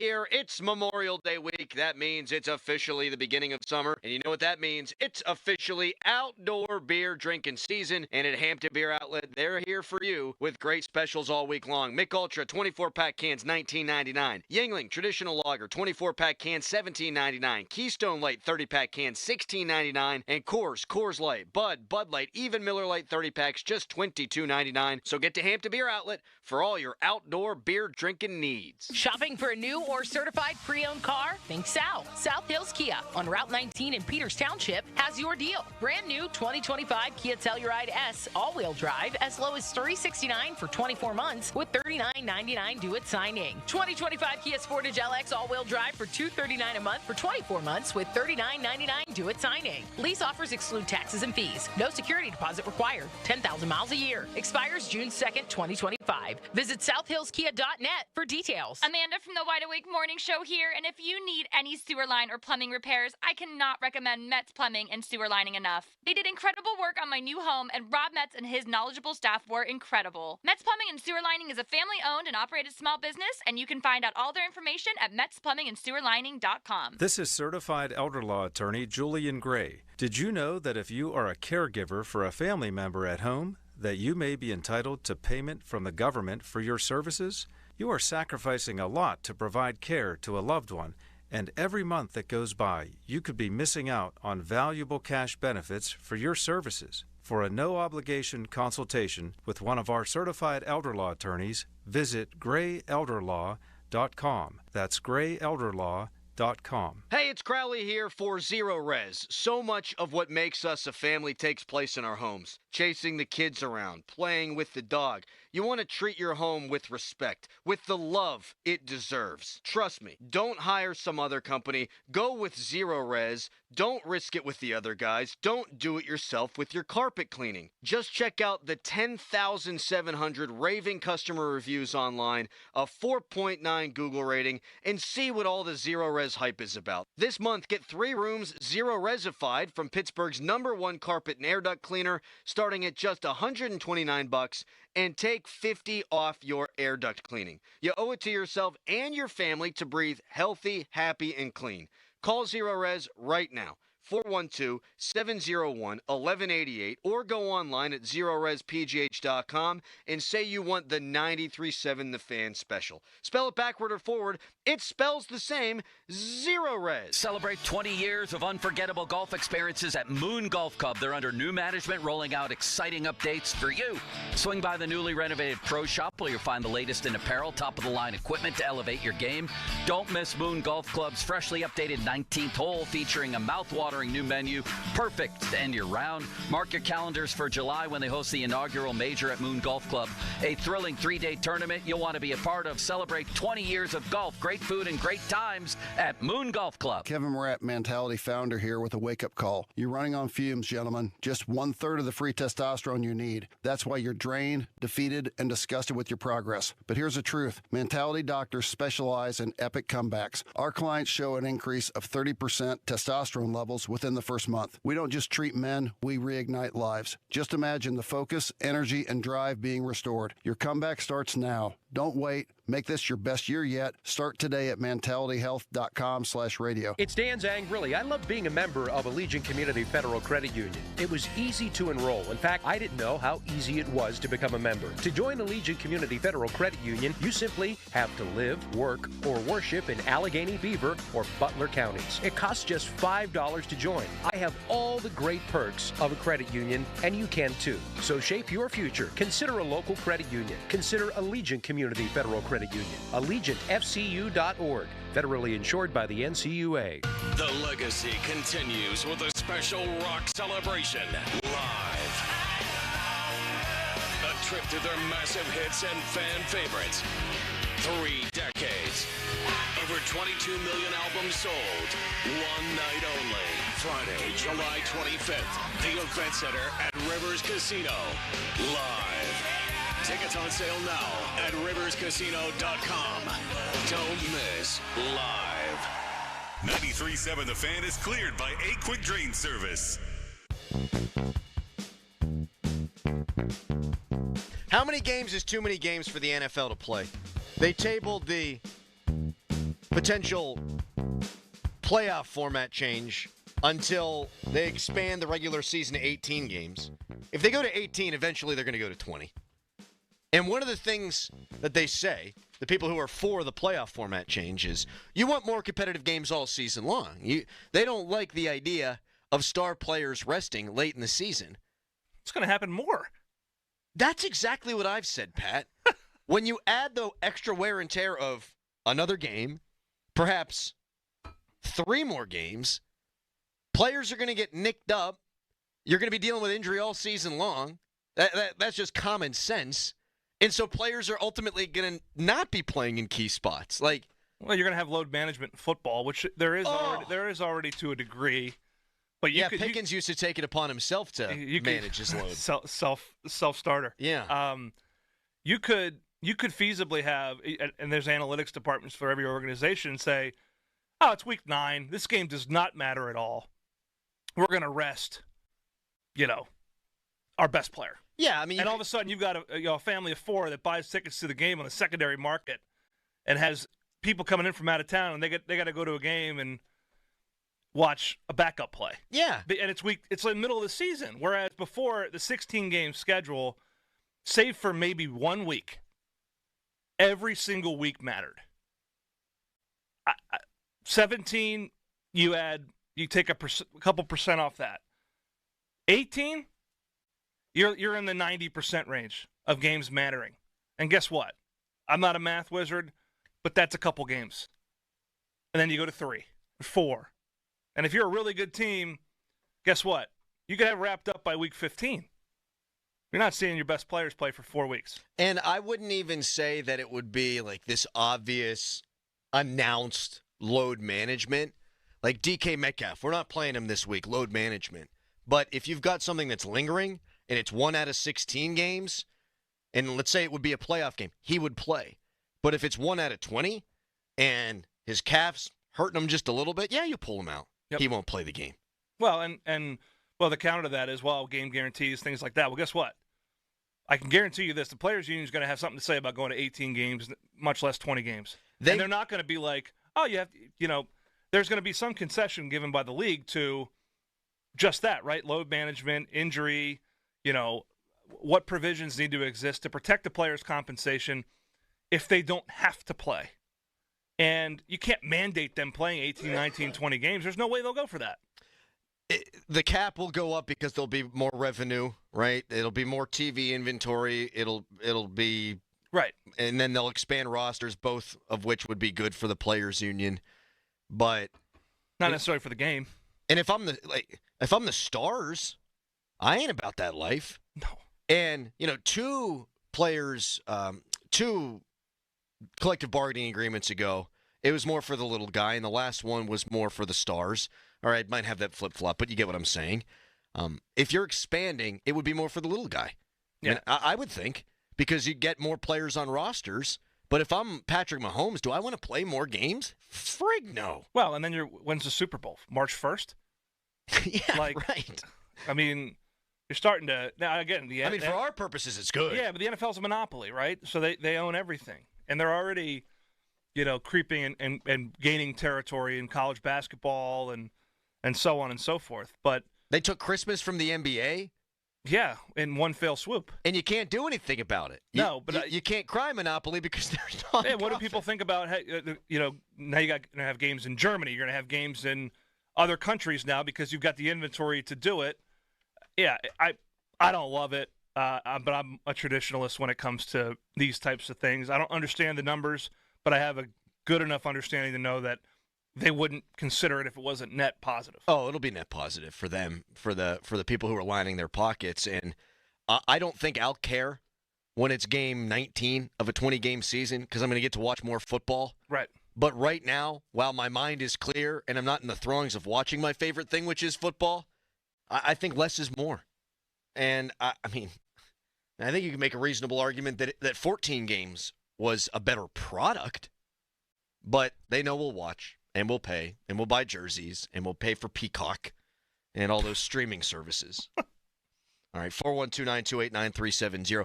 Here, it's Memorial Day week. That means it's officially the beginning of summer. And you know what that means? It's officially outdoor beer drinking season. And at Hampton Beer Outlet, they're here for you with great specials all week long. Mick Ultra 24-pack cans, $19.99. Yuengling Traditional Lager 24-pack cans, $17.99. Keystone Light 30-pack cans, $16.99. And Coors Light, Bud Light, even Miller Lite 30-packs, just $22.99. So get to Hampton Beer Outlet for all your outdoor beer drinking needs. Shopping for a new or certified pre-owned car? Think South. South Hills Kia on Route 19 in Peters Township has your deal. Brand new 2025 Kia Telluride S all-wheel drive as low as $369 for 24 months with $39.99 due at signing. 2025 Kia Sportage LX all-wheel drive for $239 a month for 24 months with $39.99 due at signing. Lease offers exclude taxes and fees. No security deposit required. 10,000 miles a year. Expires June 2nd, 2025. Visit southhillskia.net for details. Amanda from the Wide Awake Morning Show here, and if you need any sewer line or plumbing repairs, I cannot recommend Metz Plumbing and Sewer Lining enough. They did incredible work on my new home, and Rob Metz and his knowledgeable staff were incredible. Metz Plumbing and Sewer Lining is a family-owned and operated small business, and you can find out all their information at metzplumbingandsewerlining.com. This is certified elder law attorney Julian Gray. Did you know that if you are a caregiver for a family member at home, that you may be entitled to payment from the government for your services? You are sacrificing a lot to provide care to a loved one, And every month that goes by, you could be missing out on valuable cash benefits for your services. For a no-obligation consultation with one of our certified elder law attorneys, visit grayelderlaw.com. That's grayelderlaw.com. Hey, it's Crowley here for Zero Res. So much of what makes us a family takes place in our homes. Chasing the kids around, playing with the dog. You want to treat your home with respect, with the love it deserves. Trust me, don't hire some other company. Go with Zero Res. Don't risk it with the other guys. Don't do it yourself with your carpet cleaning. Just check out the 10,700 raving customer reviews online, a 4.9 Google rating, and see what all the Zero Res hype is about. This month, get 3 rooms Zero Resified from Pittsburgh's #1 carpet and air duct cleaner, starting at just $129, and take $50 off your air duct cleaning. You owe it to yourself and your family to breathe healthy, happy, and clean. Call Zero Res right now, 412-701-1188, or go online at ZeroResPGH.com and say you want the 93.7 The Fan special. Spell it backward or forward, it spells the same, Zero Res. Celebrate 20 years of unforgettable golf experiences at Moon Golf Club. They're under new management, rolling out exciting updates for you. Swing by the newly renovated Pro Shop where you'll find the latest in apparel, top-of-the-line equipment to elevate your game. Don't miss Moon Golf Club's freshly updated 19th hole featuring a mouth-watering new menu, perfect to end your round. Mark your calendars for July when they host the inaugural major at Moon Golf Club, a thrilling 3-day tournament you'll want to be a part of. Celebrate 20 years of golf, great food, and great times at Moon Golf Club. Kevin Morat, Mentality founder here with a wake-up call. You're running on fumes, gentlemen. Just 1/3 of the free testosterone you need. That's why you're drained, defeated, and disgusted with your progress. But here's the truth. Mentality doctors specialize in epic comebacks. Our clients show an increase of 30% testosterone levels within the first month. We don't just treat men, we reignite lives. Just imagine the focus, energy, and drive being restored. Your comeback starts now. Don't wait. Make this your best year yet. Start today at mentalityhealth.com/radio. It's Dan Zangrilli. I love being a member of Allegiant Community Federal Credit Union. It was easy to enroll. In fact, I didn't know how easy it was to become a member. To join Allegiant Community Federal Credit Union, you simply have to live, work, or worship in Allegheny, Beaver, or Butler counties. It costs just $5 to join. I have all the great perks of a credit union, and you can too. So shape your future. Consider a local credit union. Consider Allegiant Community Federal Credit Union. AllegiantFCU.org. Federally insured by the NCUA. The legacy continues with a special rock celebration live. A trip to their massive hits and fan favorites. 3 decades. Over 22 million albums sold. One night only. Friday, July 25th. The Event Center at Rivers Casino. Live. Tickets on sale now at riverscasino.com. Don't miss live. 93.7 The Fan is cleared by A Quick Drain Service. How many games is too many games for the NFL to play? They tabled the potential playoff format change until they expand the regular season to 18 games. If they go to 18, eventually they're going to go to 20. And one of the things that they say, the people who are for the playoff format change, is you want more competitive games all season long. They don't like the idea of star players resting late in the season. It's going to happen more. That's exactly what I've said, Pat. When you add the extra wear and tear of another game, perhaps 3 more games, players are going to get nicked up. You're going to be dealing with injury all season long. That's just common sense. And so players are ultimately going to not be playing in key spots. Well, you're going to have load management in football, which there is already to a degree. But Pickens used to take it upon himself to manage his load. Self-starter. Yeah. You could feasibly have, and there's analytics departments for every organization, say, oh, it's week 9. This game does not matter at all. We're going to rest, our best player. Yeah, I mean, and all of a sudden you've got a family of 4 that buys tickets to the game on the secondary market, and has people coming in from out of town, and they got to go to a game and watch a backup play. Yeah, and it's in the middle of the season. Whereas before, the 16-game schedule, save for maybe 1 week, every single week mattered. 17, you take a couple percent off that. 18, you're in the 90% range of games mattering. And guess what? I'm not a math wizard, but that's a couple games. And then you go to 3, 4. And if you're a really good team, guess what? You could have wrapped up by week 15. You're not seeing your best players play for 4 weeks. And I wouldn't even say that it would be like this obvious announced load management. Like DK Metcalf, we're not playing him this week, load management. But if you've got something that's lingering and it's 1 out of 16 games, and let's say it would be a playoff game, he would play. But if it's 1 out of 20 and his calf's hurting him just a little bit, yeah, you pull him out. Yep. He won't play the game. Well, and the counter to that is, game guarantees, things like that. Well, guess what? I can guarantee you this. The Players Union is going to have something to say about going to 18 games, much less 20 games. And they're not going to be like, oh, you have to, there's going to be some concession given by the league to just that, right? Load management, injury, what provisions need to exist to protect the players' compensation if they don't have to play. And you can't mandate them playing 18, 19, 20 games. There's no way they'll go for that. The cap will go up because there'll be more revenue, right? It'll be more TV inventory. It'll be right, and then they'll expand rosters, both of which would be good for the Players Union, but not necessarily for the game. And if I'm the Stars, I ain't about that life. No. And 2 players, 2 collective bargaining agreements ago, it was more for the little guy, and the last one was more for the Stars. All right, might have that flip-flop, but you get what I'm saying. If you're expanding, it would be more for the little guy. Yeah. I would think, because you get more players on rosters. But if I'm Patrick Mahomes, do I want to play more games? Frig no. Well, and then when's the Super Bowl? March 1st? Yeah, right. I mean, you're starting to now again. For our purposes, it's good. Yeah, but the NFL's a monopoly, right? So they own everything, and they're already, creeping and gaining territory in college basketball and so on and so forth. But they took Christmas from the NBA. Yeah, in one fell swoop. And you can't do anything about it. No, but you can't cry monopoly because there's not. Yeah, what do people think about? Hey, now you're going to have games in Germany. You're going to have games in other countries now because you've got the inventory to do it. Yeah, I don't love it, but I'm a traditionalist when it comes to these types of things. I don't understand the numbers, but I have a good enough understanding to know that they wouldn't consider it if it wasn't net positive. Oh, it'll be net positive for them, for the people who are lining their pockets. And I don't think I'll care when it's game 19 of a 20-game season because I'm going to get to watch more football. Right. But right now, while my mind is clear and I'm not in the throngs of watching my favorite thing, which is football, I think less is more. And, I think you can make a reasonable argument that 14 games was a better product, but they know we'll watch. And we'll pay, and we'll buy jerseys, and we'll pay for Peacock and all those streaming services. All right, 412-928-9370.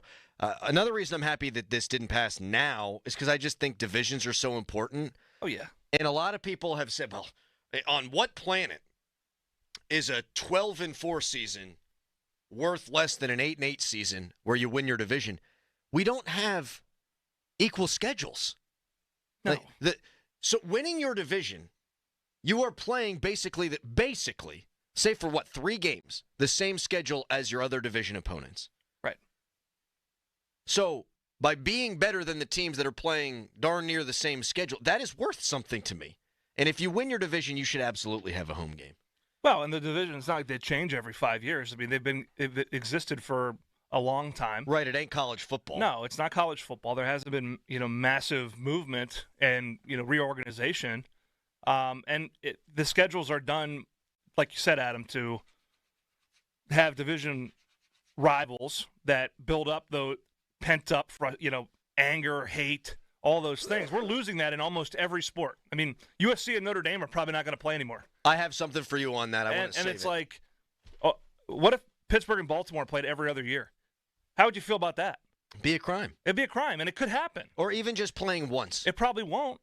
Another reason I'm happy that this didn't pass now is because I just think divisions are so important. Oh, yeah. And a lot of people have said, well, on what planet is a 12-4 season worth less than an 8-8 season where you win your division? We don't have equal schedules. No. So winning your division, you are playing basically, say for 3 games, the same schedule as your other division opponents. Right. So by being better than the teams that are playing darn near the same schedule, that is worth something to me. And if you win your division, you should absolutely have a home game. Well, and the division, it's not like they change every 5 years. I mean, they've existed for a long time. Right, it ain't college football. No, it's not college football. There hasn't been, massive movement and, reorganization. And the schedules are done, like you said, Adam, to have division rivals that build up the pent-up, anger, hate, all those things. We're losing that in almost every sport. I mean, USC and Notre Dame are probably not going to play anymore. I have something for you on that. I want to say and it's like, what if Pittsburgh and Baltimore played every other year? How would you feel about that? Be a crime. It'd be a crime, and it could happen. Or even just playing once. It probably won't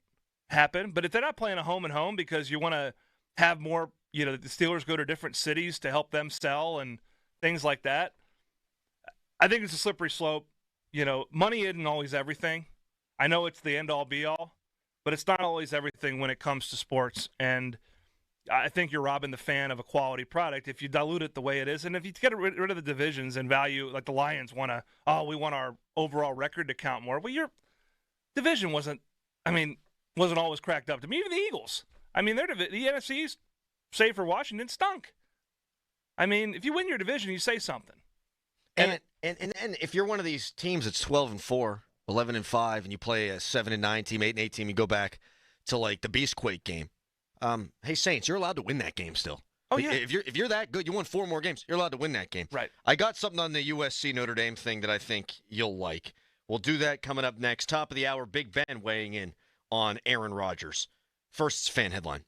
happen, but if they're not playing a home and home because you want to have more, the Steelers go to different cities to help them sell and things like that, I think it's a slippery slope. Money isn't always everything. I know it's the end-all, be-all, but it's not always everything when it comes to sports. And I think you're robbing the fan of a quality product if you dilute it the way it is. And if you get rid of the divisions and value, like the Lions we want our overall record to count more. Well, your division wasn't always cracked up to me. Even the Eagles. I mean, the NFC East, save for Washington, stunk. I mean, if you win your division, you say something. And if you're one of these teams that's 12-4, 11-5, and you play a 7-9 team, 8-8 team, you go back to like the Beastquake game. Hey Saints, you're allowed to win that game still. Oh yeah. If you're that good, you won 4 more games. You're allowed to win that game. Right. I got something on the USC Notre Dame thing that I think you'll like. We'll do that coming up next. Top of the hour, Big Ben weighing in on Aaron Rodgers. First, fan headline.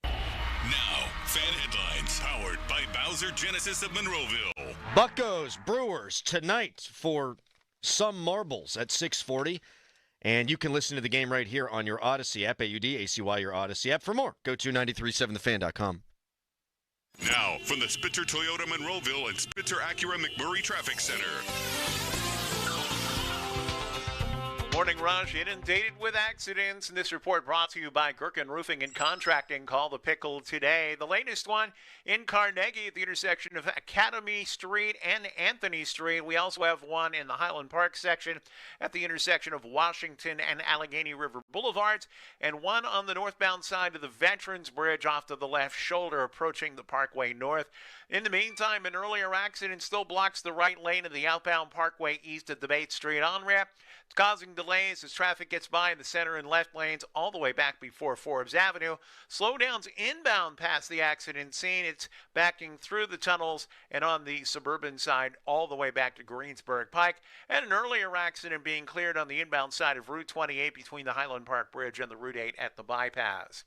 Now, fan headlines powered by Bowser Genesis of Monroeville. Buccos, Brewers tonight for some marbles at 6:40. And you can listen to the game right here on your Odyssey app, AUDACY, your Odyssey app. For more, go to 937thefan.com. Now, from the Spitzer Toyota Monroeville and Spitzer Acura McMurray Traffic Center. Morning rush inundated with accidents, and this report brought to you by Gherkin Roofing and Contracting. Call the Pickle today. The latest one in Carnegie at the intersection of Academy Street and Anthony Street. We also have one in the Highland Park section at the intersection of Washington and Allegheny River Boulevards, and one on the northbound side of the Veterans Bridge off to the left shoulder approaching the Parkway North. In the meantime, an earlier accident still blocks the right lane of the outbound Parkway east at the Bates Street on-ramp. It's causing delays as traffic gets by in the center and left lanes all the way back before Forbes Avenue. Slowdowns inbound past the accident scene. It's backing through the tunnels and on the suburban side all the way back to Greensburg Pike. And an earlier accident being cleared on the inbound side of Route 28 between the Highland Park Bridge and the Route 8 at the bypass.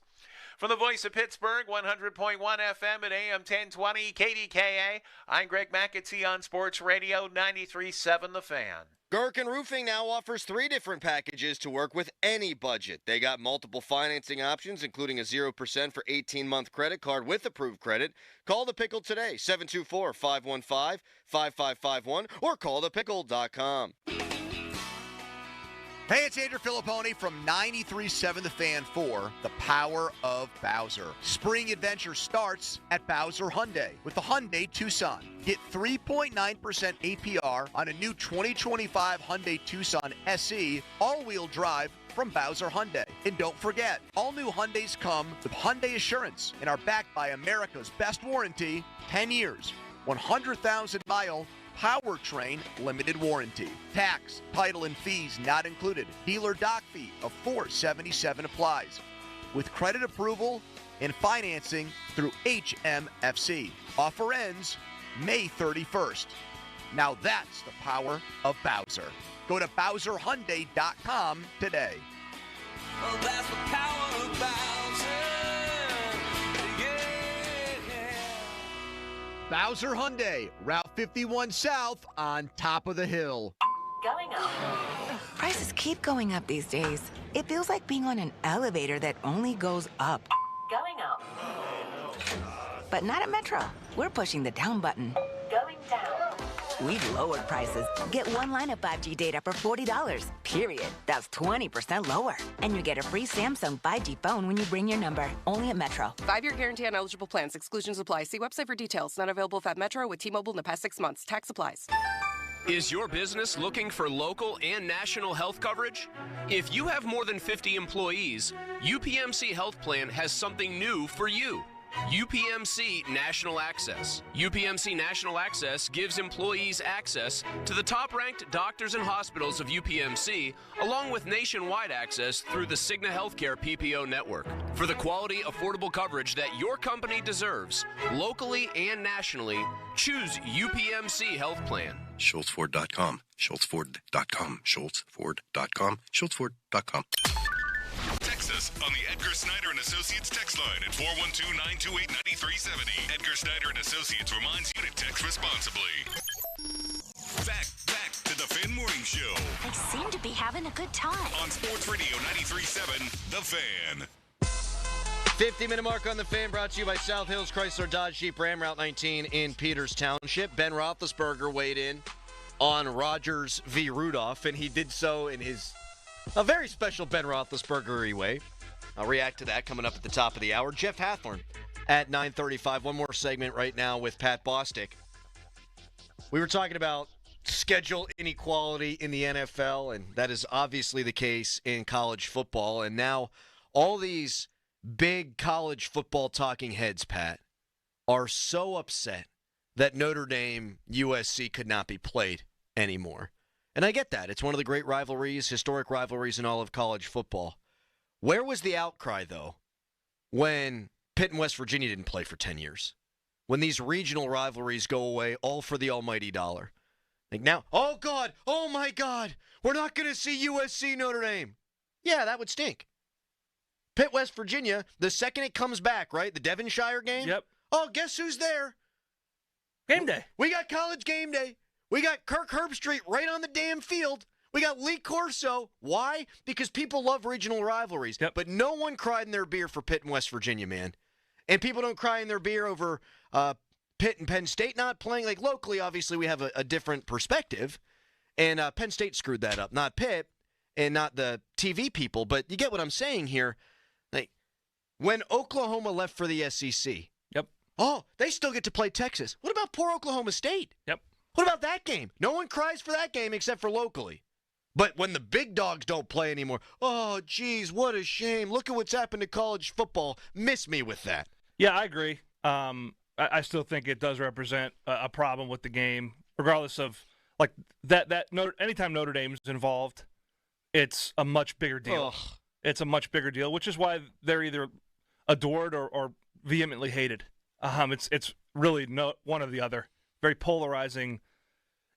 From the voice of Pittsburgh, 100.1 FM at AM 1020 KDKA, I'm Greg McAtee on Sports Radio 93.7 The Fan. Gherkin Roofing now offers 3 different packages to work with any budget. They got multiple financing options, including a 0% for 18-month credit card with approved credit. Call the Pickle today, 724-515-5551, or call thepickle.com. Hey, it's Andrew Filipponi from 93.7 The Fan for The Power of Bowser. Spring adventure starts at Bowser Hyundai with the Hyundai Tucson. Get 3.9% APR on a new 2025 Hyundai Tucson SE all-wheel drive from Bowser Hyundai. And don't forget, all new Hyundais come with Hyundai Assurance and are backed by America's best warranty, 10 years, 100,000-mile powertrain limited warranty. Tax, title, and fees not included. Dealer dock fee of $477 applies. With credit approval and financing through HMFC. Offer ends May 31st. Now that's the power of Bowser. Go to BowserHyundai.com today. Oh, that's the power of Bowser. Bowser Hyundai, Route 51 South on top of the hill. Going up. Prices keep going up these days. It feels like being on an elevator that only goes up. Going up. But not at Metro. We're pushing the down button. Going down. We've lowered prices. Get one line of 5G data for $40, period. That's 20% lower. And you get a free Samsung 5G phone when you bring your number. Only at Metro. 5-year guarantee on eligible plans. Exclusions apply. See website for details. Not available at Metro with T-Mobile in the past 6 months. Tax applies. Is your business looking for local and national health coverage? If you have more than 50 employees, UPMC Health Plan has something new for you. UPMC National Access. UPMC National Access gives employees access to the top-ranked doctors and hospitals of UPMC, along with nationwide access through the Cigna Healthcare PPO network. For the quality, affordable coverage that your company deserves, locally and nationally, choose UPMC Health Plan. SchultzFord.com, SchultzFord.com, SchultzFord.com, SchultzFord.com. Text us on the Edgar Snyder & Associates text line at 412-928-9370. Edgar Snyder & Associates reminds you to text responsibly. Back to the Fan Morning Show. They seem to be having a good time. On Sports Radio 93.7, The Fan. 50-minute mark on The Fan, brought to you by South Hills Chrysler Dodge Jeep Ram, Route 19 in Peters Township. Ben Roethlisberger weighed in on Rodgers v. Rudolph, and he did so in his A very special Ben Roethlisberger way. I'll react to that coming up at the top of the hour. Jeff Hathorn at 9:35. One more segment right now with Pat Bostic. We were talking about schedule inequality in the NFL, and that is obviously the case in college football. And now all these big college football talking heads, Pat, are so upset that Notre Dame USC could not be played anymore. And I get that. It's one of the great rivalries, historic rivalries in all of college football. Where was the outcry, though, when Pitt and West Virginia didn't play for 10 years? When these regional rivalries go away, all for the almighty dollar. Like now, oh, God, oh, my God, we're not going to see USC Notre Dame. Yeah, that would stink. Pitt, West Virginia, the second it comes back, right? The Devonshire game? Yep. Oh, guess who's there? Game day. We got college game day. We got Kirk Herbstreit right on the damn field. We got Lee Corso. Why? Because people love regional rivalries. Yep. But no one cried in their beer for Pitt and West Virginia, man. And people don't cry in their beer over Pitt and Penn State not playing. Like, locally, obviously, we have a different perspective. And Penn State screwed that up. Not Pitt and not the TV people. But you get what I'm saying here. Like, when Oklahoma left for the SEC. Yep. Oh, they still get to play Texas. What about poor Oklahoma State? Yep. What about that game? No one cries for that game except for locally. But when the big dogs don't play anymore, oh, geez, what a shame. Look at what's happened to college football. Miss me with that. Yeah, I agree. I still think it does represent a problem with the game, regardless of, like, anytime Notre Dame's involved, it's a much bigger deal. Ugh. It's a much bigger deal, which is why they're either adored or vehemently hated. It's really one or the other. Very polarizing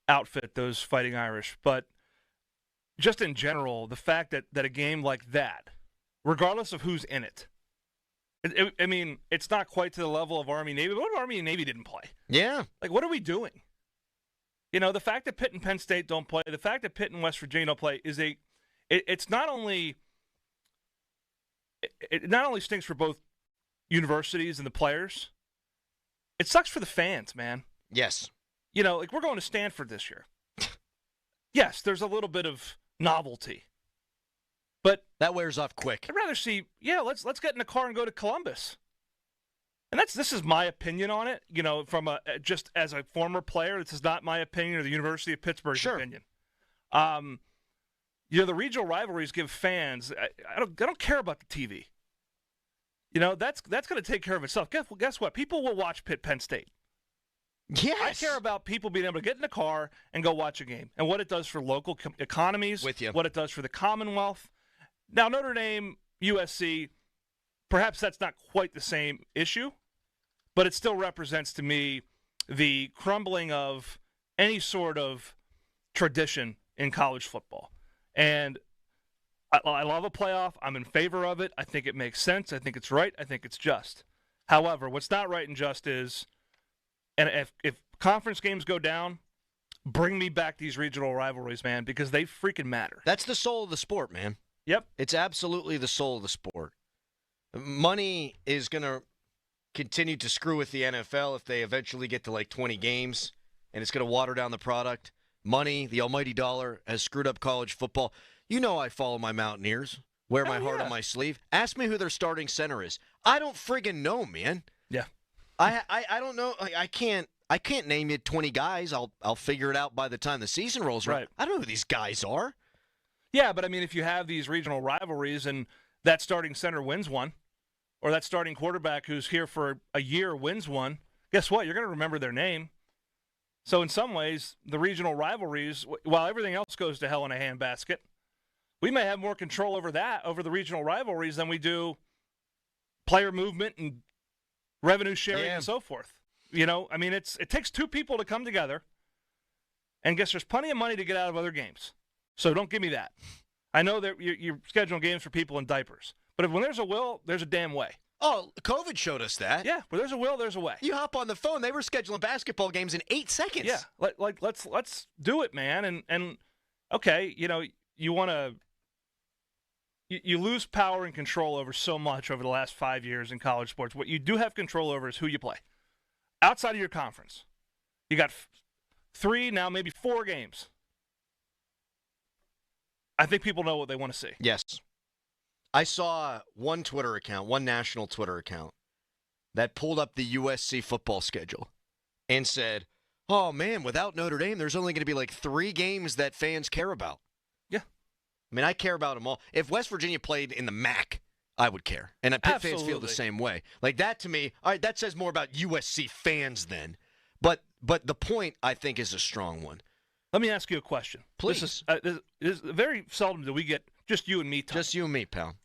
outfit, those Fighting Irish. But just in general, the fact that a game like that, regardless of who's in it, I mean, it's not quite to the level of Army-Navy. But what if Army and Navy didn't play? Yeah. Like, what are we doing? You know, the fact that Pitt and Penn State don't play, the fact that Pitt and West Virginia don't play it's not only it not only stinks for both universities and the players, it sucks for the fans, man. Yes. You know, like, we're going to Stanford this year. Yes, there's a little bit of novelty. But that wears off quick. I'd rather see, let's get in a car and go to Columbus. And this is my opinion on it, you know, from just as a former player. This is not my opinion or the University of Pittsburgh's opinion. You know, the regional rivalries give fans, I don't care about the TV. You know, that's going to take care of itself. Guess what? People will watch Penn State. Yes. I care about people being able to get in the car and go watch a game and what it does for local economies, with you. What it does for the Commonwealth. Now, Notre Dame, USC, perhaps that's not quite the same issue, but it still represents to me the crumbling of any sort of tradition in college football. And I love a playoff. I'm in favor of it. I think it makes sense. I think it's right. I think it's just. However, what's not right and just is, and if conference games go down, bring me back these regional rivalries, man, because they freaking matter. That's the soul of the sport, man. Yep. It's absolutely the soul of the sport. Money is going to continue to screw with the NFL if they eventually get to like 20 games, and it's going to water down the product. Money, the almighty dollar, has screwed up college football. You know I follow my Mountaineers, wear my heart on my sleeve. Ask me who their starting center is. I don't friggin' know, man. Yeah. I don't know. I can't name you 20 guys. I'll figure it out by the time the season rolls around. Right. I don't know who these guys are. Yeah, but I mean, if you have these regional rivalries and that starting center wins one, or that starting quarterback who's here for a year wins one, guess what? You're going to remember their name. So in some ways, the regional rivalries, while everything else goes to hell in a handbasket, we may have more control over the regional rivalries, than we do player movement and revenue sharing and so forth. You know, I mean, it takes two people to come together, and guess there's plenty of money to get out of other games. So don't give me that. I know that you're scheduling games for people in diapers, but when there's a will, there's a damn way. Oh, COVID showed us that. Yeah, where there's a will, there's a way. You hop on the phone, they were scheduling basketball games in 8 seconds. Yeah, let's do it, man. And okay, you know, you want to. You lose power and control over so much over the last 5 years in college sports. What you do have control over is who you play. Outside of your conference, you got 3, now maybe 4 games. I think people know what they want to see. Yes. I saw one national Twitter account, that pulled up the USC football schedule and said, oh, man, without Notre Dame, there's only going to be like 3 games that fans care about. Yeah. I mean, I care about them all. If West Virginia played in the MAC, I would care. And Pitt fans feel the same way. Like, that to me, all right, that says more about USC fans then. But the point, I think, is a strong one. Let me ask you a question. Please. This is very seldom do we get just you and me, Tom. Just you and me, pal.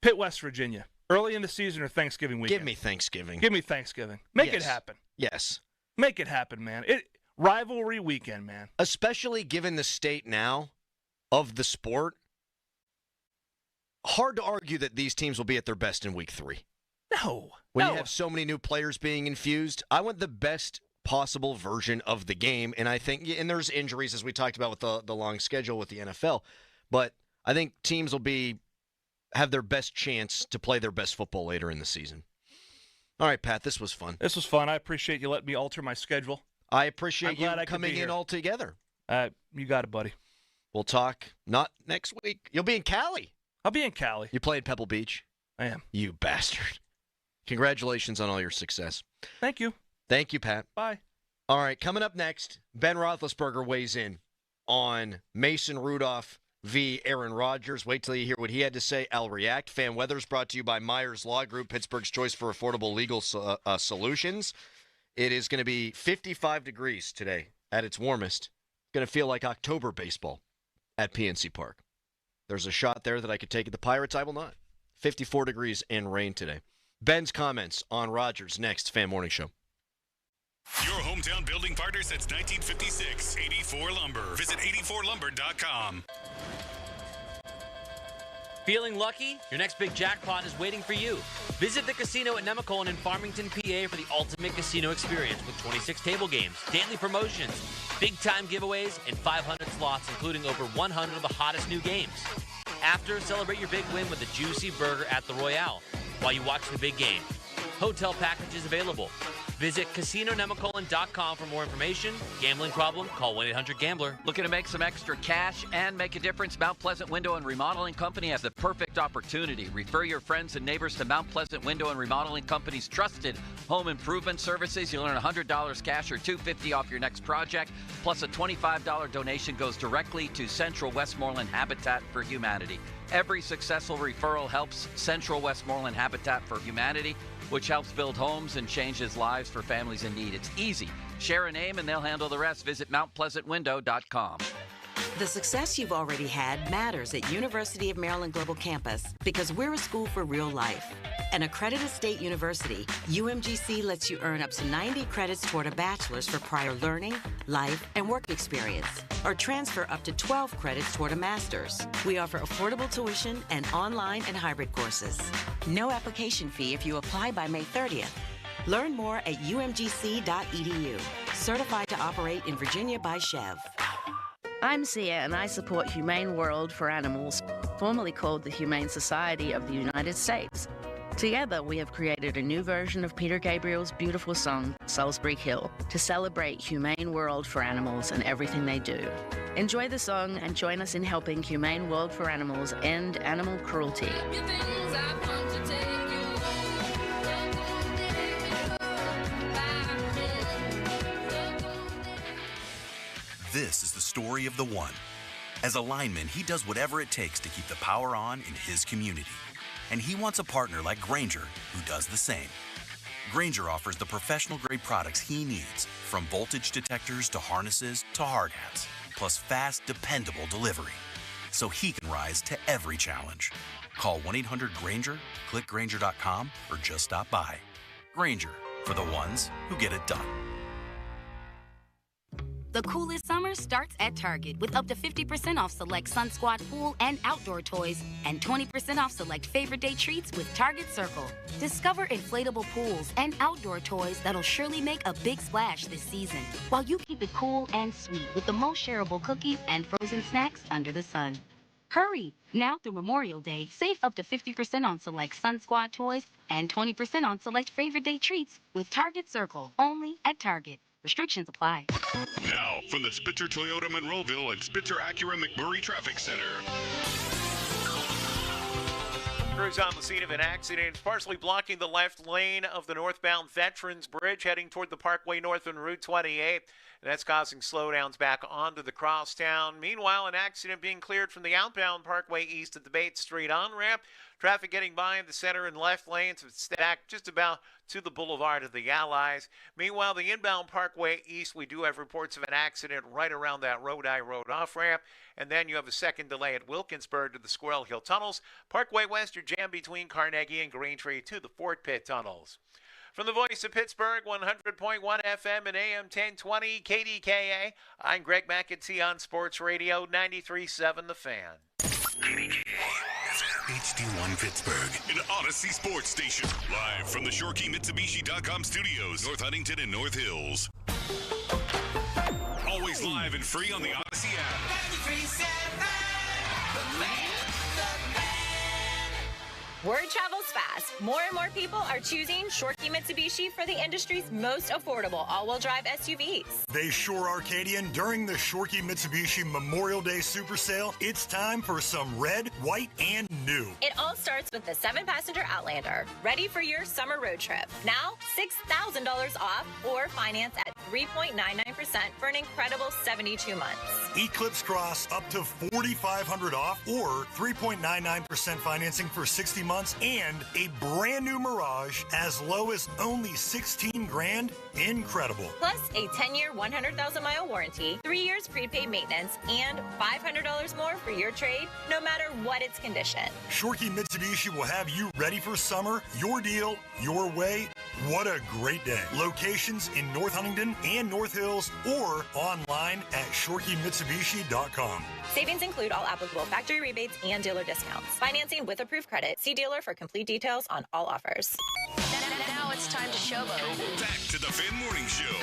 Pitt, West Virginia. Early in the season or Thanksgiving weekend? Give me Thanksgiving. Give me Thanksgiving. Make it happen. Yes. Make it happen, man. Rivalry weekend, man. Especially given the state now of the sport, hard to argue that these teams will be at their best in week 3. No. When you have so many new players being infused, I want the best possible version of the game. And I think, and there's injuries, as we talked about with the long schedule with the NFL, but I think teams will have their best chance to play their best football later in the season. All right, Pat, this was fun. This was fun. I appreciate you letting me alter my schedule. I appreciate you coming in all together. You got it, buddy. We'll talk not next week. You'll be in Cali. I'll be in Cali. You played Pebble Beach? I am. You bastard. Congratulations on all your success. Thank you. Thank you, Pat. Bye. All right, coming up next, Ben Roethlisberger weighs in on Mason Rudolph v. Aaron Rodgers. Wait till you hear what he had to say. I'll react. Fan Weather's brought to you by Myers Law Group, Pittsburgh's choice for affordable legal solutions. It is going to be 55 degrees today at its warmest. Going to feel like October baseball at PNC Park. There's a shot there that I could take at the Pirates. I will not. 54 degrees and rain today. Ben's comments on Rodgers next. Fan Morning Show. Your hometown building partner since 1956. 84 Lumber. Visit 84lumber.com. Feeling lucky? Your next big jackpot is waiting for you. Visit the casino at Nemacolin in Farmington, PA for the ultimate casino experience with 26 table games, daily promotions, big-time giveaways, and 500 slots, including over 100 of the hottest new games. After, celebrate your big win with a juicy burger at the Royale while you watch the big game. Hotel packages available. Visit CasinoNemacolin.com for more information. Gambling problem? Call 1-800-GAMBLER. Looking to make some extra cash and make a difference? Mount Pleasant Window and Remodeling Company has the perfect opportunity. Refer your friends and neighbors to Mount Pleasant Window and Remodeling Company's trusted home improvement services. You'll earn $100 cash or $250 off your next project, plus a $25 donation goes directly to Central Westmoreland Habitat for Humanity. Every successful referral helps Central Westmoreland Habitat for Humanity, which helps build homes and changes lives for families in need. It's easy. Share a name and they'll handle the rest. Visit MountPleasantWindow.com. The success you've already had matters at University of Maryland Global Campus because we're a school for real life. An accredited state university, UMGC lets you earn up to 90 credits toward a bachelor's for prior learning, life, and work experience, or transfer up to 12 credits toward a master's. We offer affordable tuition and online and hybrid courses. No application fee if you apply by May 30th. Learn more at umgc.edu. Certified to operate in Virginia by Chev. I'm Sia, and I support Humane World for Animals, formerly called the Humane Society of the United States. Together, we have created a new version of Peter Gabriel's beautiful song, Salisbury Hill, to celebrate Humane World for Animals and everything they do. Enjoy the song and join us in helping Humane World for Animals end animal cruelty. This is the story of the one. As a lineman, he does whatever it takes to keep the power on in his community. And he wants a partner like Grainger who does the same. Grainger offers the professional-grade products he needs, from voltage detectors to harnesses to hard hats, plus fast, dependable delivery, so he can rise to every challenge. Call 1-800-GRAINGER, click Grainger.com, or just stop by. Grainger, for the ones who get it done. The coolest summer starts at Target with up to 50% off select Sun Squad pool and outdoor toys and 20% off select favorite day treats with Target Circle. Discover inflatable pools and outdoor toys that'll surely make a big splash this season, while you keep it cool and sweet with the most shareable cookies and frozen snacks under the sun. Hurry! Now through Memorial Day, save up to 50% on select Sun Squad toys and 20% on select favorite day treats with Target Circle, only at Target. Restrictions apply. Now, from the Spitzer Toyota Monroeville and Spitzer Acura McMurray Traffic Center. Crews on the scene of an accident, partially blocking the left lane of the northbound Veterans Bridge, heading toward the Parkway North and Route 28. And that's causing slowdowns back onto the crosstown. Meanwhile, an accident being cleared from the outbound Parkway East at the Bates Street on-ramp. Traffic getting by in the center and left lanes, back just about to the Boulevard of the Allies. Meanwhile, the inbound Parkway East, we do have reports of an accident right around that Rodi Road off-ramp. And then you have a second delay at Wilkinsburg to the Squirrel Hill Tunnels. Parkway West, you're jammed between Carnegie and Greentree to the Fort Pitt Tunnels. From the voice of Pittsburgh, 100.1 FM and AM 1020 KDKA, I'm Greg McEntee on Sports Radio 93.7 The Fan. HD1 Pittsburgh, an Odyssey sports station. Live from the ShoreKeyMitsubishi.com studios, North Huntington and North Hills. Always live and free on the Odyssey app. Word travels fast. More and more people are choosing Shorkey Mitsubishi for the industry's most affordable all-wheel drive SUVs. They sure are, Cadian. During the Shorkey Mitsubishi Memorial Day Super Sale, it's time for some red, white, and new. It all starts with the 7-passenger Outlander, ready for your summer road trip. Now, $6,000 off or finance at 3.99% for an incredible 72 months. Eclipse Cross up to $4,500 off or 3.99% financing for 60 months and a brand new Mirage as low as only $16,000. Incredible. Plus a 10-year, 100,000-mile warranty, 3 years prepaid maintenance, and $500 more for your trade, no matter what its condition. Shorkey Mitsubishi will have you ready for summer. Your deal, your way. What a great day. Locations in North Huntington and North Hills or online at ShorkeyMitsubishi.com. Savings include all applicable factory rebates and dealer discounts. Financing with approved credit. See dealer for complete details on all offers. Now it's time to showboat. Back to the Fan Morning Show.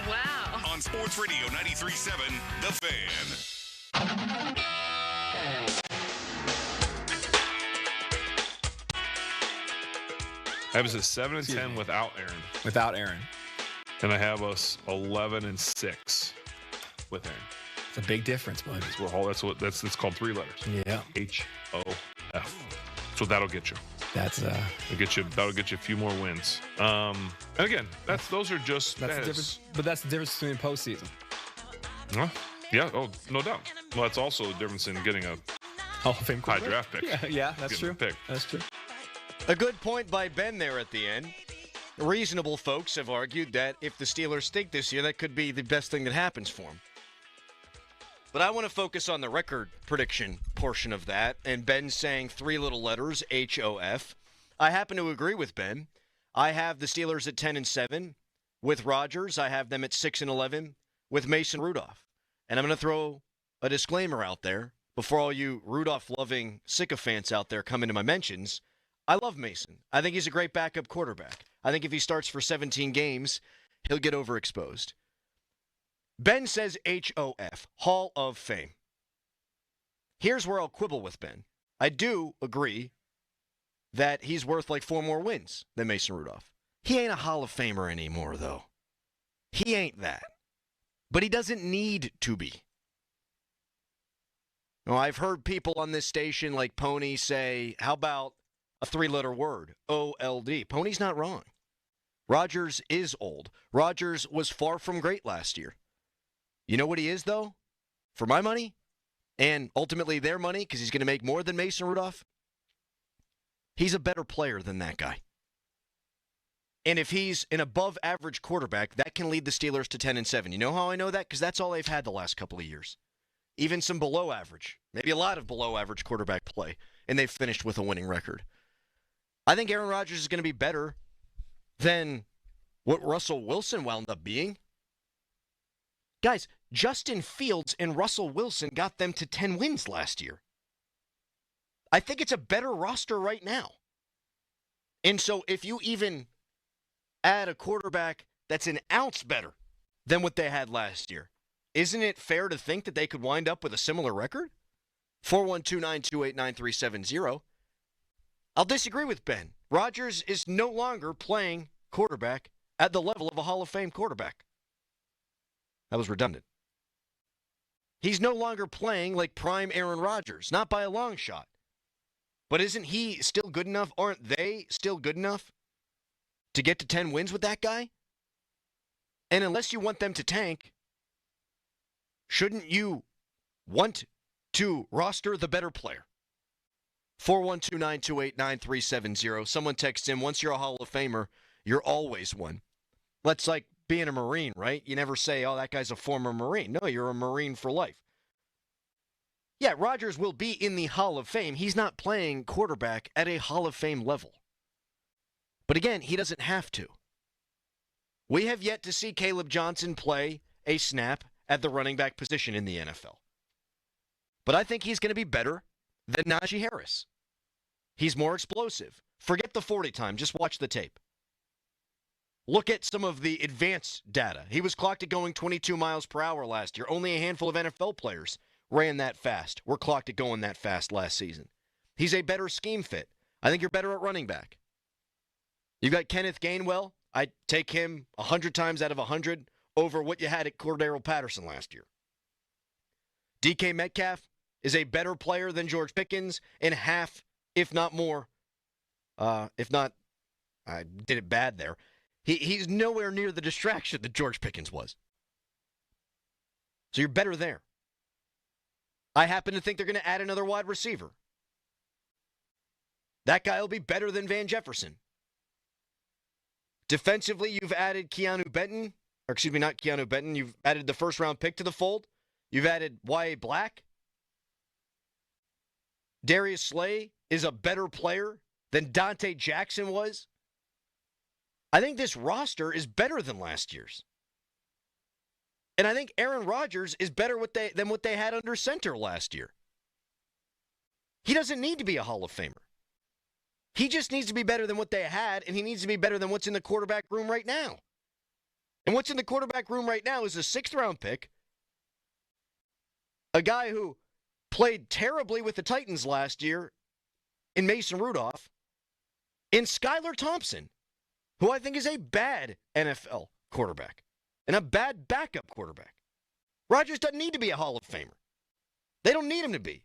Wow. On Sports Radio 93.7 The Fan. I was at 7-10 without Aaron. Without Aaron. And I have us 11-6 with Aaron. It's a big difference, bud. It's called 3 letters. Yeah. HOF. So that'll get you. That'll get you a few more wins. And again, those are just that's the difference. But that's the difference between postseason. Huh? Yeah. Oh, no doubt. Well, that's also the difference in getting a Hall of Fame high draft pick. Yeah, that's true. That's true. A good point by Ben there at the end. Reasonable folks have argued that if the Steelers stink this year, that could be the best thing that happens for them. But I want to focus on the record prediction portion of that, and Ben saying 3 little letters, HOF. I happen to agree with Ben. I have the Steelers at 10-7. With Rodgers, I have them at 6-11 with Mason Rudolph. And I'm going to throw a disclaimer out there before all you Rudolph-loving sycophants out there come into my mentions. I love Mason. I think he's a great backup quarterback. I think if he starts for 17 games, he'll get overexposed. Ben says HOF, Hall of Fame. Here's where I'll quibble with Ben. I do agree that he's worth like 4 more wins than Mason Rudolph. He ain't a Hall of Famer anymore, though. He ain't that. But he doesn't need to be. Now, I've heard people on this station like Pony say, how about a 3-letter word, OLD? Pony's not wrong. Rodgers is old. Rodgers was far from great last year. You know what he is, though? For my money, and ultimately their money, because he's going to make more than Mason Rudolph, he's a better player than that guy. And if he's an above-average quarterback, that can lead the Steelers to 10-7. You know how I know that? Because that's all they've had the last couple of years. Even some below-average, maybe a lot of below-average quarterback play, and they've finished with a winning record. I think Aaron Rodgers is going to be better than what Russell Wilson wound up being. Guys, Justin Fields and Russell Wilson got them to 10 wins last year. I think it's a better roster right now. And so if you even add a quarterback that's an ounce better than what they had last year, isn't it fair to think that they could wind up with a similar record? 412-928-9370. I'll disagree with Ben. Rodgers is no longer playing quarterback at the level of a Hall of Fame quarterback. That was redundant. He's no longer playing like prime Aaron Rodgers, not by a long shot. But isn't he still good enough? Aren't they still good enough to get to 10 wins with that guy? And unless you want them to tank, shouldn't you want to roster the better player? 412-928-9370. Someone texts in, once you're a Hall of Famer, you're always one. That's like being a Marine, right? You never say, oh, that guy's a former Marine. No, you're a Marine for life. Yeah, Rodgers will be in the Hall of Fame. He's not playing quarterback at a Hall of Fame level. But again, he doesn't have to. We have yet to see Caleb Johnson play a snap at the running back position in the NFL. But I think he's going to be better than Najee Harris. He's more explosive. Forget the 40 time. Just watch the tape. Look at some of the advanced data. He was clocked at going 22 miles per hour last year. Only a handful of NFL players ran that fast, were clocked at going that fast last season. He's a better scheme fit. I think you're better at running back. You've got Kenneth Gainwell. I'd take him 100 times out of 100 over what you had at Cordero Patterson last year. DK Metcalf is a better player than George Pickens in half, if not more. If not, I did it bad there. He's nowhere near the distraction that George Pickens was. So you're better there. I happen to think they're going to add another wide receiver. That guy will be better than Van Jefferson. Defensively, you've added Keanu Benton. Or excuse me, not Keanu Benton. You've added the first-round pick to the fold. You've added Y.A. Black. Darius Slay is a better player than Dante Jackson was. I think this roster is better than last year's. And I think Aaron Rodgers is better than what they had under center last year. He doesn't need to be a Hall of Famer. He just needs to be better than what they had, and he needs to be better than what's in the quarterback room right now. And what's in the quarterback room right now is a 6th-round pick, a guy who played terribly with the Titans last year in Mason Rudolph, and Skylar Thompson, who I think is a bad NFL quarterback and a bad backup quarterback. Rodgers doesn't need to be a Hall of Famer. They don't need him to be.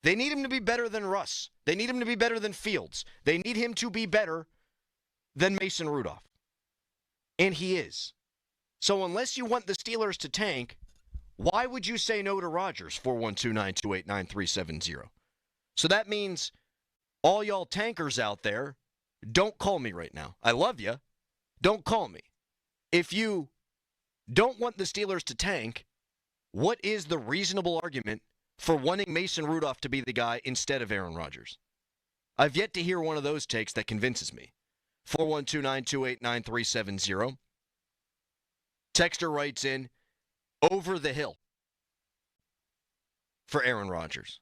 They need him to be better than Russ. They need him to be better than Fields. They need him to be better than Mason Rudolph. And he is. So unless you want the Steelers to tank, why would you say no to Rodgers? 412-928-9370. So that means all y'all tankers out there, don't call me right now. I love you. Don't call me. If you don't want the Steelers to tank, what is the reasonable argument for wanting Mason Rudolph to be the guy instead of Aaron Rodgers? I've yet to hear one of those takes that convinces me. 412-928-9370. Texter writes in, over the hill for Aaron Rodgers.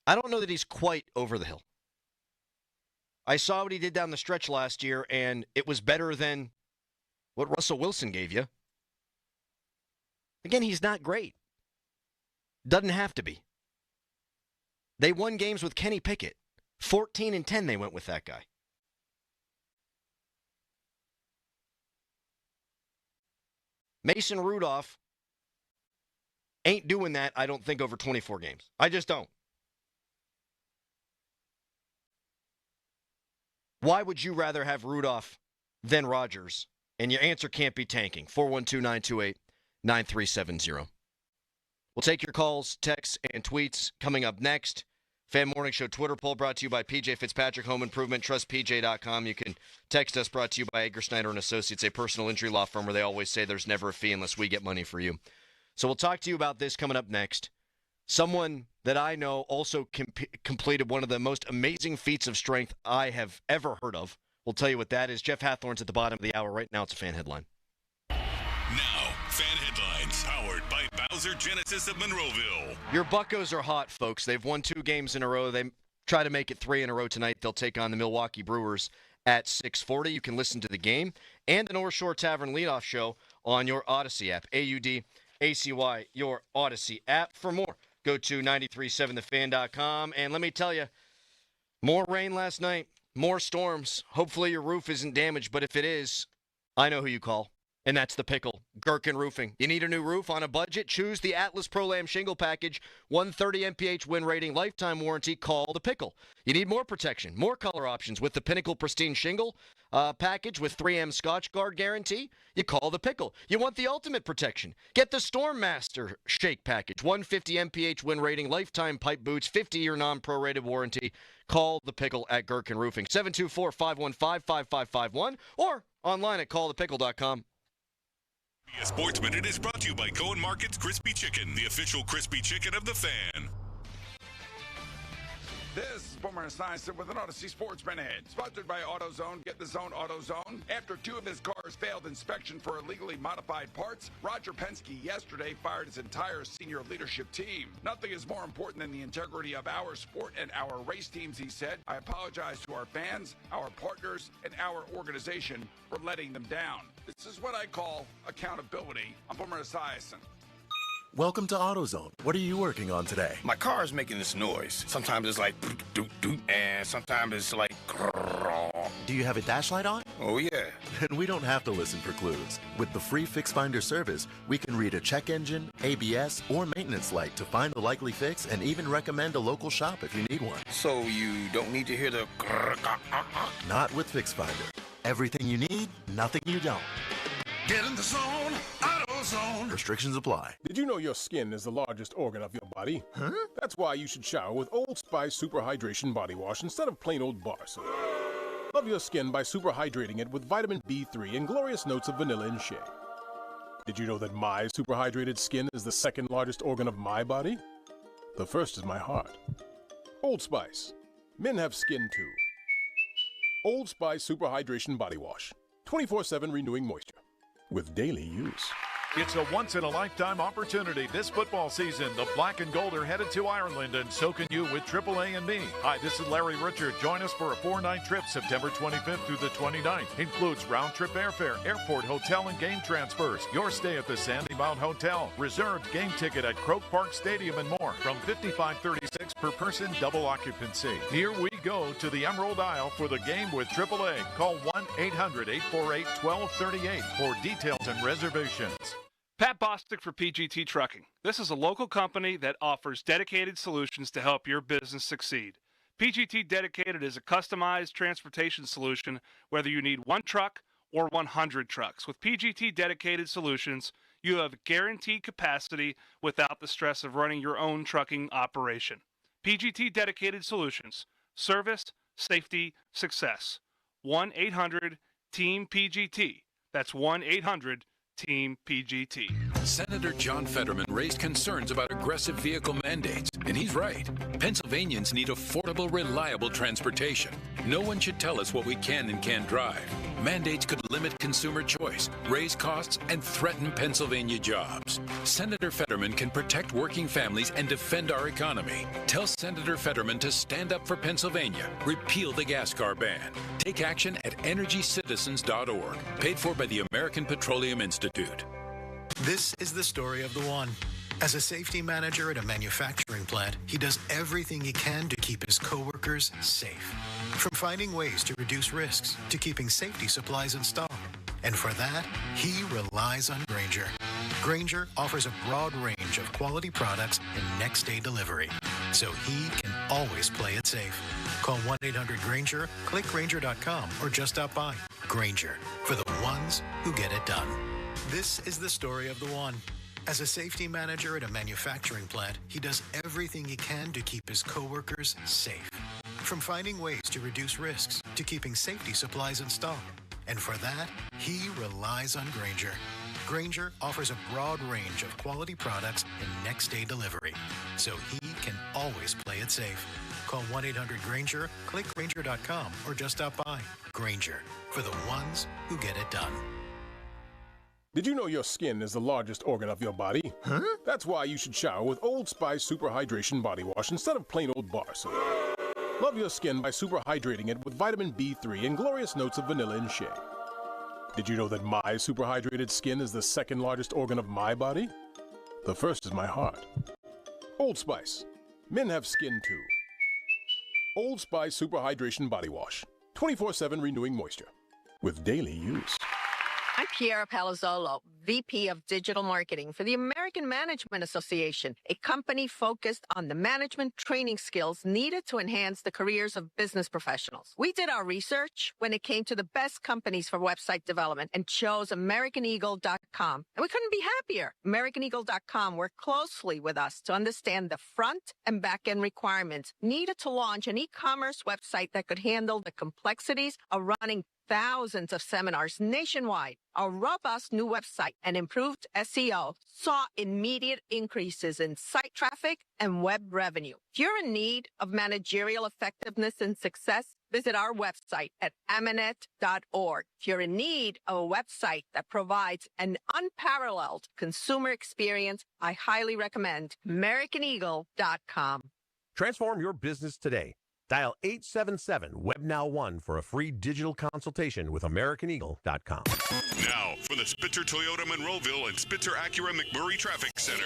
I don't know that he's quite over the hill. I saw what he did down the stretch last year, and it was better than what Russell Wilson gave you. Again, he's not great. Doesn't have to be. They won games with Kenny Pickett. 14-10 they went with that guy. Mason Rudolph ain't doing that, I don't think, over 24 games. I just don't. Why would you rather have Rudolph than Rodgers? And your answer can't be tanking. 412-928-9370. We'll take your calls, texts, and tweets coming up next. Fan Morning Show Twitter poll brought to you by PJ Fitzpatrick Home Improvement. TrustPJ.com. You can text us, brought to you by Edgar Snyder & Associates, a personal injury law firm where they always say there's never a fee unless we get money for you. So we'll talk to you about this coming up next. Someone that I know also completed one of the most amazing feats of strength I have ever heard of. We'll tell you what that is. Jeff Hathorn's at the bottom of the hour. Right now, it's a fan headline. Now, fan headlines powered by Bowser Genesis of Monroeville. Your Buccos are hot, folks. They've won 2 games in a row. They try to make it 3 in a row tonight. They'll take on the Milwaukee Brewers at 6:40. You can listen to the game and the North Shore Tavern leadoff show on your Odyssey app. AUDACY, your Odyssey app. For more, go to 937thefan.com. And let me tell you, more rain last night, more storms. Hopefully your roof isn't damaged, but if it is, I know who you call. And that's the pickle. Gherkin Roofing. You need a new roof on a budget? Choose the Atlas Pro-Lam Shingle Package. 130 MPH win rating, lifetime warranty. Call the pickle. You need more protection, more color options with the Pinnacle Pristine Shingle package with 3M Scotch Guard guarantee. You call the pickle. You want the ultimate protection? Get the Storm Master Shake Package. 150 MPH win rating, lifetime pipe boots, 50-year non-prorated warranty. Call the pickle at Gherkin Roofing. 724-515-5551 or online at callthepickle.com. Be a Sports Minute is brought to you by Cohen Market's Crispy Chicken, the official crispy chicken of the Fan. This is Boomer Esiason with an Odyssey Sports Minute. Sponsored by AutoZone. Get the Zone AutoZone. After 2 of his cars failed inspection for illegally modified parts, Roger Penske yesterday fired his entire senior leadership team. Nothing is more important than the integrity of our sport and our race teams, he said. I apologize to our fans, our partners, and our organization for letting them down. This is what I call accountability. I'm Boomer Esiason. Welcome to AutoZone. What are you working on today? My car is making this noise. Sometimes it's like doot doot, and sometimes it's like. Do you have a dash light on? Oh yeah. Then we don't have to listen for clues. With the free Fix Finder service, we can read a check engine, ABS, or maintenance light to find the likely fix and even recommend a local shop if you need one. So you don't need to hear the. Not with Fix Finder. Everything you need, nothing you don't. Get in the zone, AutoZone. Restrictions apply. Did you know your skin is the largest organ of your body? Huh? That's why you should shower with Old Spice Super Hydration Body Wash instead of plain old bar soap. Love your skin by super hydrating it with vitamin B3 and glorious notes of vanilla and shea. Did you know that my super hydrated skin is the second largest organ of my body? The first is my heart. Old Spice. Men have skin too. Old Spice Super Hydration Body Wash. 24/7 renewing moisture. With daily use. It's a once-in-a-lifetime opportunity this football season. The Black and Gold are headed to Ireland, and so can you with AAA and me. Hi, this is Larry Richard. Join us for a 4-night trip September 25th through the 29th. Includes round-trip airfare, airport, hotel, and game transfers. Your stay at the Sandy Mount Hotel. Reserved game ticket at Croke Park Stadium and more. From $55.36 per person, double occupancy. Here we go to the Emerald Isle for the game with AAA. Call 1-800-848-1238 for details and reservations. Pat Bostic for PGT Trucking. This is a local company that offers dedicated solutions to help your business succeed. PGT Dedicated is a customized transportation solution, whether you need 1 truck or 100 trucks. With PGT Dedicated Solutions, you have guaranteed capacity without the stress of running your own trucking operation. PGT Dedicated Solutions. Service, safety, success. 1-800-TEAM-PGT. That's 1-800-TEAM PGT. Senator John Fetterman raised concerns about aggressive vehicle mandates, and he's right. Pennsylvanians need affordable, reliable transportation. No one should tell us what we can and can't drive. Mandates could limit consumer choice, raise costs, and threaten Pennsylvania jobs. Senator Fetterman can protect working families and defend our economy. Tell Senator Fetterman to stand up for Pennsylvania, repeal the gas car ban. Take action at energycitizens.org, paid for by the American Petroleum Institute. This is the story of the one. As a safety manager at a manufacturing plant, he does everything he can to keep his coworkers safe. From finding ways to reduce risks to keeping safety supplies in stock. And for that, he relies on Grainger. Grainger offers a broad range of quality products and next-day delivery, so he can always play it safe. Call 1-800-GRAINGER, click Grainger.com, or just stop by. Grainger, for the ones who get it done. This is the story of the one. As a safety manager at a manufacturing plant, he does everything he can to keep his coworkers safe. From finding ways to reduce risks to keeping safety supplies in stock. And for that, he relies on Grainger. Grainger offers a broad range of quality products and next-day delivery, so he can always play it safe. Call 1-800-GRAINGER, click Grainger.com, or just stop by. Grainger, for the ones who get it done. Did you know your skin is the largest organ of your body? Huh? That's why you should shower with Old Spice Super Hydration Body Wash instead of plain old bar soap. Love your skin by super hydrating it with vitamin B3 and glorious notes of vanilla and shea. Did you know that my super hydrated skin is the second largest organ of my body? The first is my heart. Old Spice. Men have skin too. Old Spice Super Hydration Body Wash. 24/7 renewing moisture. With daily use. I'm Piera Palazzolo, VP of Digital Marketing for the American Management Association, a company focused on the management training skills needed to enhance the careers of business professionals. We did our research when it came to the best companies for website development and chose AmericanEagle.com. And we couldn't be happier. AmericanEagle.com worked closely with us to understand the front and back end requirements needed to launch an e-commerce website that could handle the complexities of running thousands of seminars nationwide. Our robust new website and improved SEO saw immediate increases in site traffic and web revenue. If you're in need of managerial effectiveness and success, visit our website at amanet.org. If you're in need of a website that provides an unparalleled consumer experience, I highly recommend AmericanEagle.com. Transform your business today. Dial 877-WebNow1 for a free digital consultation with AmericanEagle.com. Now, for the Spitzer Toyota Monroeville and Spitzer Acura McMurray Traffic Center.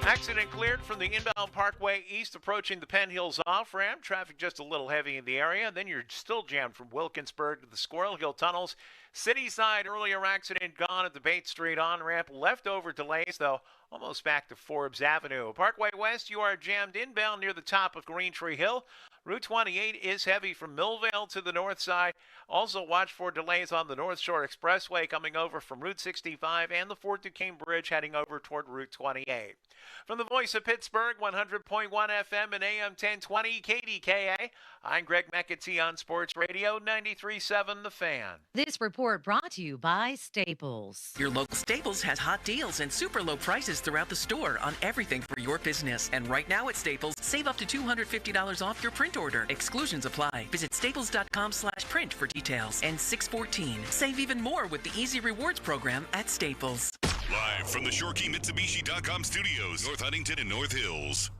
Accident cleared from the inbound Parkway East approaching the Penn Hills off-ramp. Traffic just a little heavy in the area. Then you're still jammed from Wilkinsburg to the Squirrel Hill tunnels. City side, earlier accident gone at the Bates Street on-ramp. Leftover delays, though, almost back to Forbes Avenue. Parkway West, you are jammed inbound near the top of Green Tree Hill. Route 28 is heavy from Millvale to the north side. Also watch for delays on the North Shore Expressway coming over from Route 65 and the Fort Duquesne Bridge heading over toward Route 28. From the voice of Pittsburgh, 100.1 FM and AM 1020 KDKA, I'm Greg McAtee on Sports Radio 93.7 The Fan. This report brought to you by Staples. Your local Staples has hot deals and super low prices throughout the store on everything for your business. And right now at Staples, save up to $250 off your print order. Exclusions apply. Visit staples.com/print for details. And 614. Save even more with the Easy Rewards program at Staples. Live from the ShoreKeyMitsubishi.com studios, North Huntington and North Hills.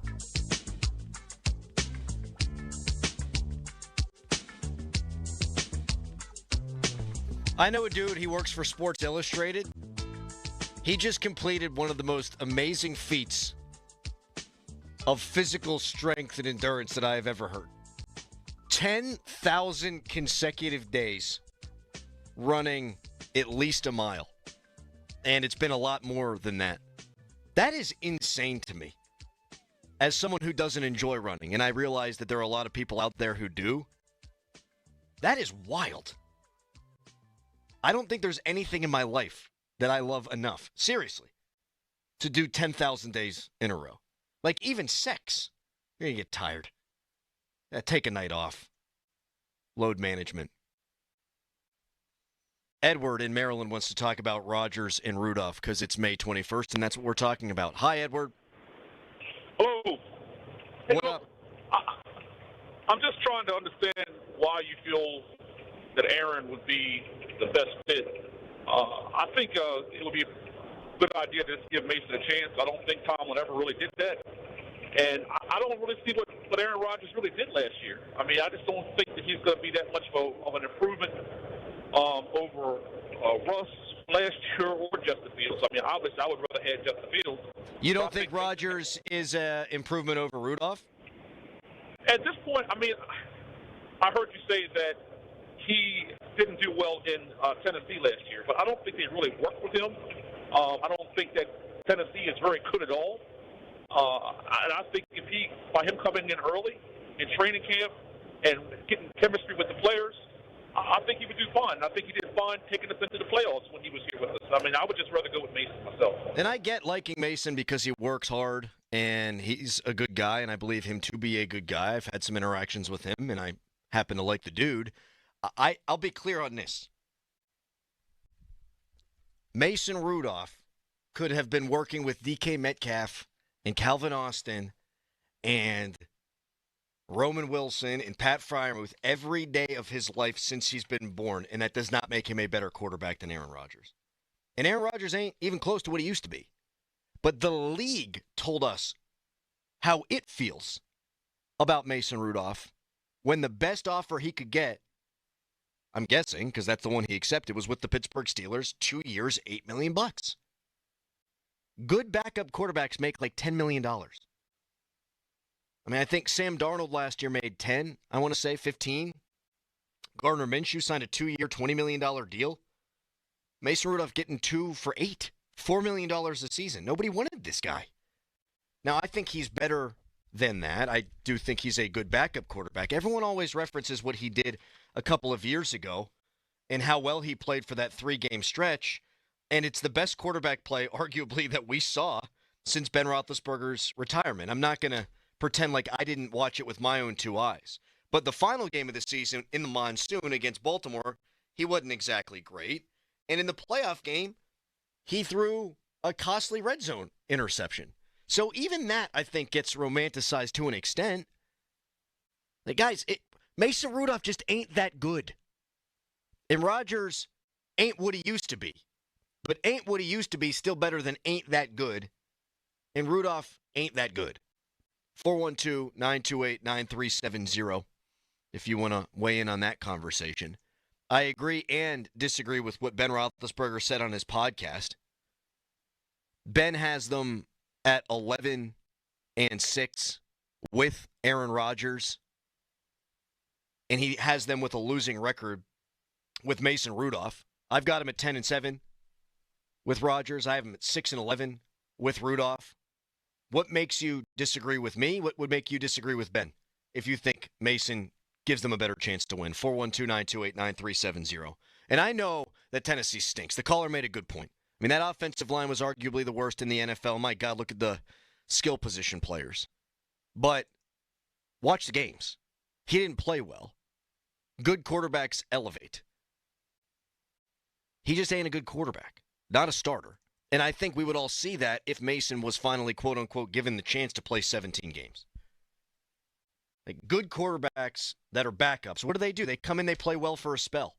I know a dude, he works for Sports Illustrated. He just completed one of the most amazing feats of physical strength and endurance that I have ever heard. 10,000 consecutive days running at least a mile. And it's been a lot more than that. That is insane to me. As someone who doesn't enjoy running, and I realize that there are a lot of people out there who do, that is wild. I don't think there's anything in my life that I love enough, seriously, to do 10,000 days in a row. Like even sex. You're going to get tired. Take a night off. Load management. Edward in Maryland wants to talk about Rodgers and Rudolph because it's May 21st, and that's what we're talking about. Hi, Edward. Hello. What up? I'm just trying to understand why you feel that Aaron would be the best fit. I think it would be a good idea to just give Mason a chance. I don't think Tomlin ever really did that. And I don't really see what Aaron Rodgers really did last year. I mean, I just don't think that he's going to be that much of an improvement over Russ last year or Justin Fields. I mean, obviously, I would rather have Justin Fields. You don't think Rodgers is an improvement over Rudolph? At this point, I mean, I heard you say that he didn't do well in Tennessee last year, but I don't think they really worked with him. I don't think that Tennessee is very good at all. And I think by him coming in early in training camp and getting chemistry with the players, I think he would do fine. I think he did fine taking us into the playoffs when he was here with us. I mean, I would just rather go with Mason myself. And I get liking Mason because he works hard and he's a good guy, and I believe him to be a good guy. I've had some interactions with him, and I happen to like the dude. I'll be clear on this. Mason Rudolph could have been working with DK Metcalf and Calvin Austin and Roman Wilson and Pat Freiermuth every day of his life since he's been born, and that does not make him a better quarterback than Aaron Rodgers. And Aaron Rodgers ain't even close to what he used to be. But the league told us how it feels about Mason Rudolph when the best offer he could get, I'm guessing, because that's the one he accepted, was with the Pittsburgh Steelers, 2 years, $8 million. Good backup quarterbacks make like $10 million. I mean, I think Sam Darnold last year made 10, I want to say 15. Gardner Minshew signed a 2-year, $20 million deal. Mason Rudolph getting 2 for $8, $4 million a season. Nobody wanted this guy. Now, I think he's better than that. I do think he's a good backup quarterback. Everyone always references what he did a couple of years ago and how well he played for that 3-game stretch. And it's the best quarterback play, arguably, that we saw since Ben Roethlisberger's retirement. I'm not going to pretend like I didn't watch it with my own 2 eyes. But the final game of the season in the monsoon against Baltimore, he wasn't exactly great. And in the playoff game, he threw a costly red zone interception. So even that, I think, gets romanticized to an extent. Like, guys, Mason Rudolph just ain't that good. And Rodgers ain't what he used to be. But ain't what he used to be still better than ain't that good. And Rudolph ain't that good. 412-928-9370 if you want to weigh in on that conversation. I agree and disagree with what Ben Roethlisberger said on his podcast. Ben has them at 11-6 with Aaron Rodgers, and he has them with a losing record with Mason Rudolph. I've got him at 10-7 with Rodgers. I have him at 6-11 with Rudolph. What makes you disagree with me? What would make you disagree with Ben if you think Mason gives them a better chance to win? 412-928-9370. And I know that Tennessee stinks. The caller made a good point. I mean, that offensive line was arguably the worst in the NFL. My God, look at the skill position players. But watch the games. He didn't play well. Good quarterbacks elevate. He just ain't a good quarterback, not a starter. And I think we would all see that if Mason was finally, quote-unquote, given the chance to play 17 games. Like, good quarterbacks that are backups, what do? They come in, they play well for a spell.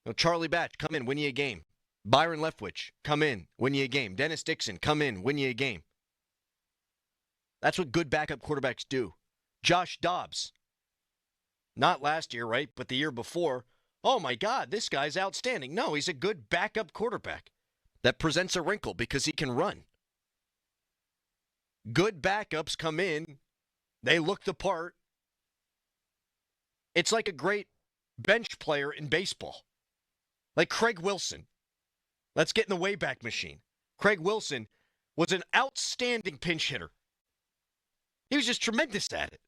You know, Charlie Batch, come in, win you a game. Byron Leftwich, come in, win you a game. Dennis Dixon, come in, win you a game. That's what good backup quarterbacks do. Josh Dobbs, not last year, right, but the year before. Oh, my God, this guy's outstanding. No, he's a good backup quarterback that presents a wrinkle because he can run. Good backups come in. They look the part. It's like a great bench player in baseball. Like Craig Wilson. Let's get in the Wayback Machine. Craig Wilson was an outstanding pinch hitter. He was just tremendous at it.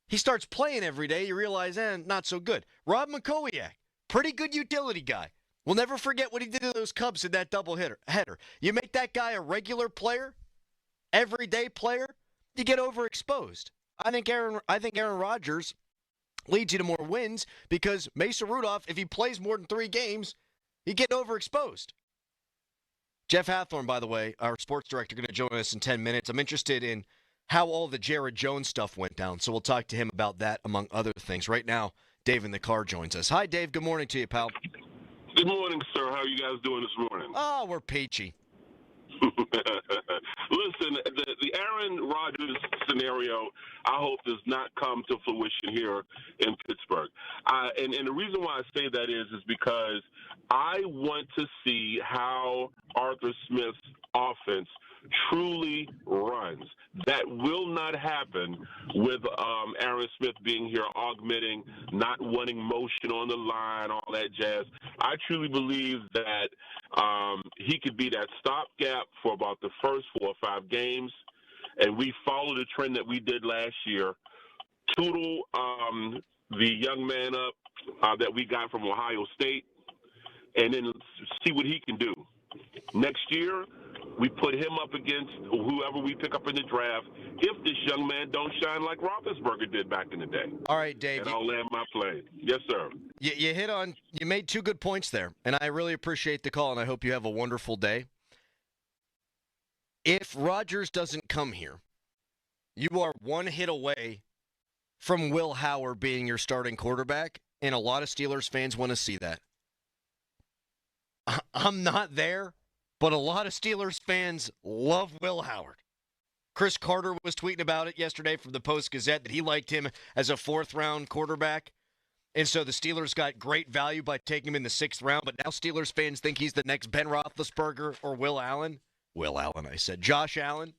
He starts playing every day. You realize, not so good. Rob McCowiak, pretty good utility guy. We'll never forget what he did to those Cubs in that double header. You make that guy a regular player, everyday player, you get overexposed. I think Aaron Rodgers leads you to more wins because Mason Rudolph, if he plays more than 3 games, he get overexposed. Jeff Hathorn, by the way, our sports director, going to join us in 10 minutes. I'm interested in how all the Jared Jones stuff went down, so we'll talk to him about that, among other things. Right now, Dave in the car joins us. Hi, Dave. Good morning to you, pal. Good morning, sir. How are you guys doing this morning? Oh, we're peachy. Listen, the Aaron Rodgers scenario, I hope, does not come to fruition here in Pittsburgh. And the reason why I say that is because I want to see how Arthur Smith's offense truly runs. That will not happen with Aaron Smith being here, augmenting, not wanting motion on the line, all that jazz. I truly believe that he could be that stopgap for about the first 4 or 5 games, and we follow the trend that we did last year. Tootle the young man up that we got from Ohio State, and then see what he can do. Next year, we put him up against whoever we pick up in the draft if this young man don't shine like Roethlisberger did back in the day. All right, Dave. And I'll land my plane. Yes, sir. You made 2 good points there, and I really appreciate the call, and I hope you have a wonderful day. If Rodgers doesn't come here, you are 1 hit away from Will Howard being your starting quarterback, and a lot of Steelers fans want to see that. I'm not there, but a lot of Steelers fans love Will Howard. Chris Carter was tweeting about it yesterday from the Post-Gazette that he liked him as a 4th-round quarterback. And so the Steelers got great value by taking him in the 6th round, but now Steelers fans think he's the next Ben Roethlisberger or Will Allen. Will Allen, I said. Josh Allen.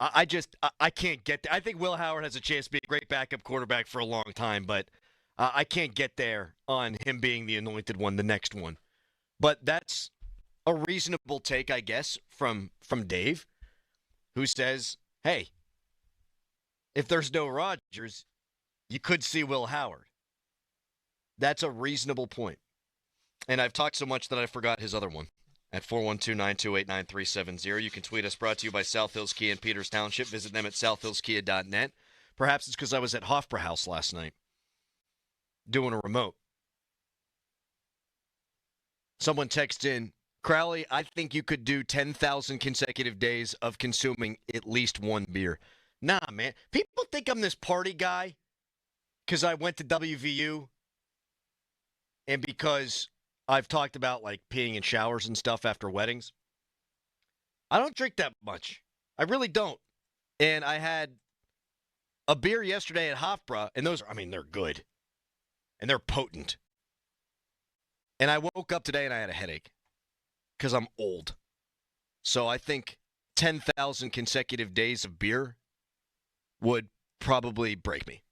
I can't get that. I think Will Howard has a chance to be a great backup quarterback for a long time, but I can't get there on him being the anointed one, the next one. But that's a reasonable take, I guess, from Dave, who says, hey, if there's no Rodgers, you could see Will Howard. That's a reasonable point. And I've talked so much that I forgot his other one. At 412-928-9370. You can tweet us, brought to you by South Hills Kia in Peters Township. Visit them at southhillskia.net. Perhaps it's because I was at Hofbrauhaus last night doing a remote. Someone texted in, Crowley, I think you could do 10,000 consecutive days of consuming at least one beer. Nah, man. People think I'm this party guy because I went to WVU and because I've talked about, like, peeing in showers and stuff after weddings. I don't drink that much. I really don't. And I had a beer yesterday at Hofbräu, and those, they're good. And they're potent. And I woke up today and I had a headache because I'm old. So I think 10,000 consecutive days of beer would probably break me.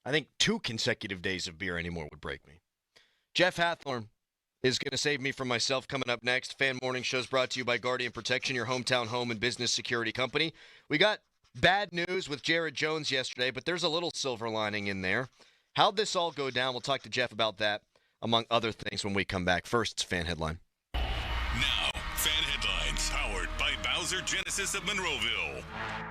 I think 2 consecutive days of beer anymore would break me. Jeff Hathorn is going to save me from myself coming up next. Fan Morning Show is brought to you by Guardian Protection, your hometown home and business security company. We got bad news with Jared Jones yesterday, but there's a little silver lining in there. How'd this all go down? We'll talk to Jeff about that, among other things, when we come back. First, it's Fan Headline. Now, Fan Headlines, powered by Bowser Genesis of Monroeville.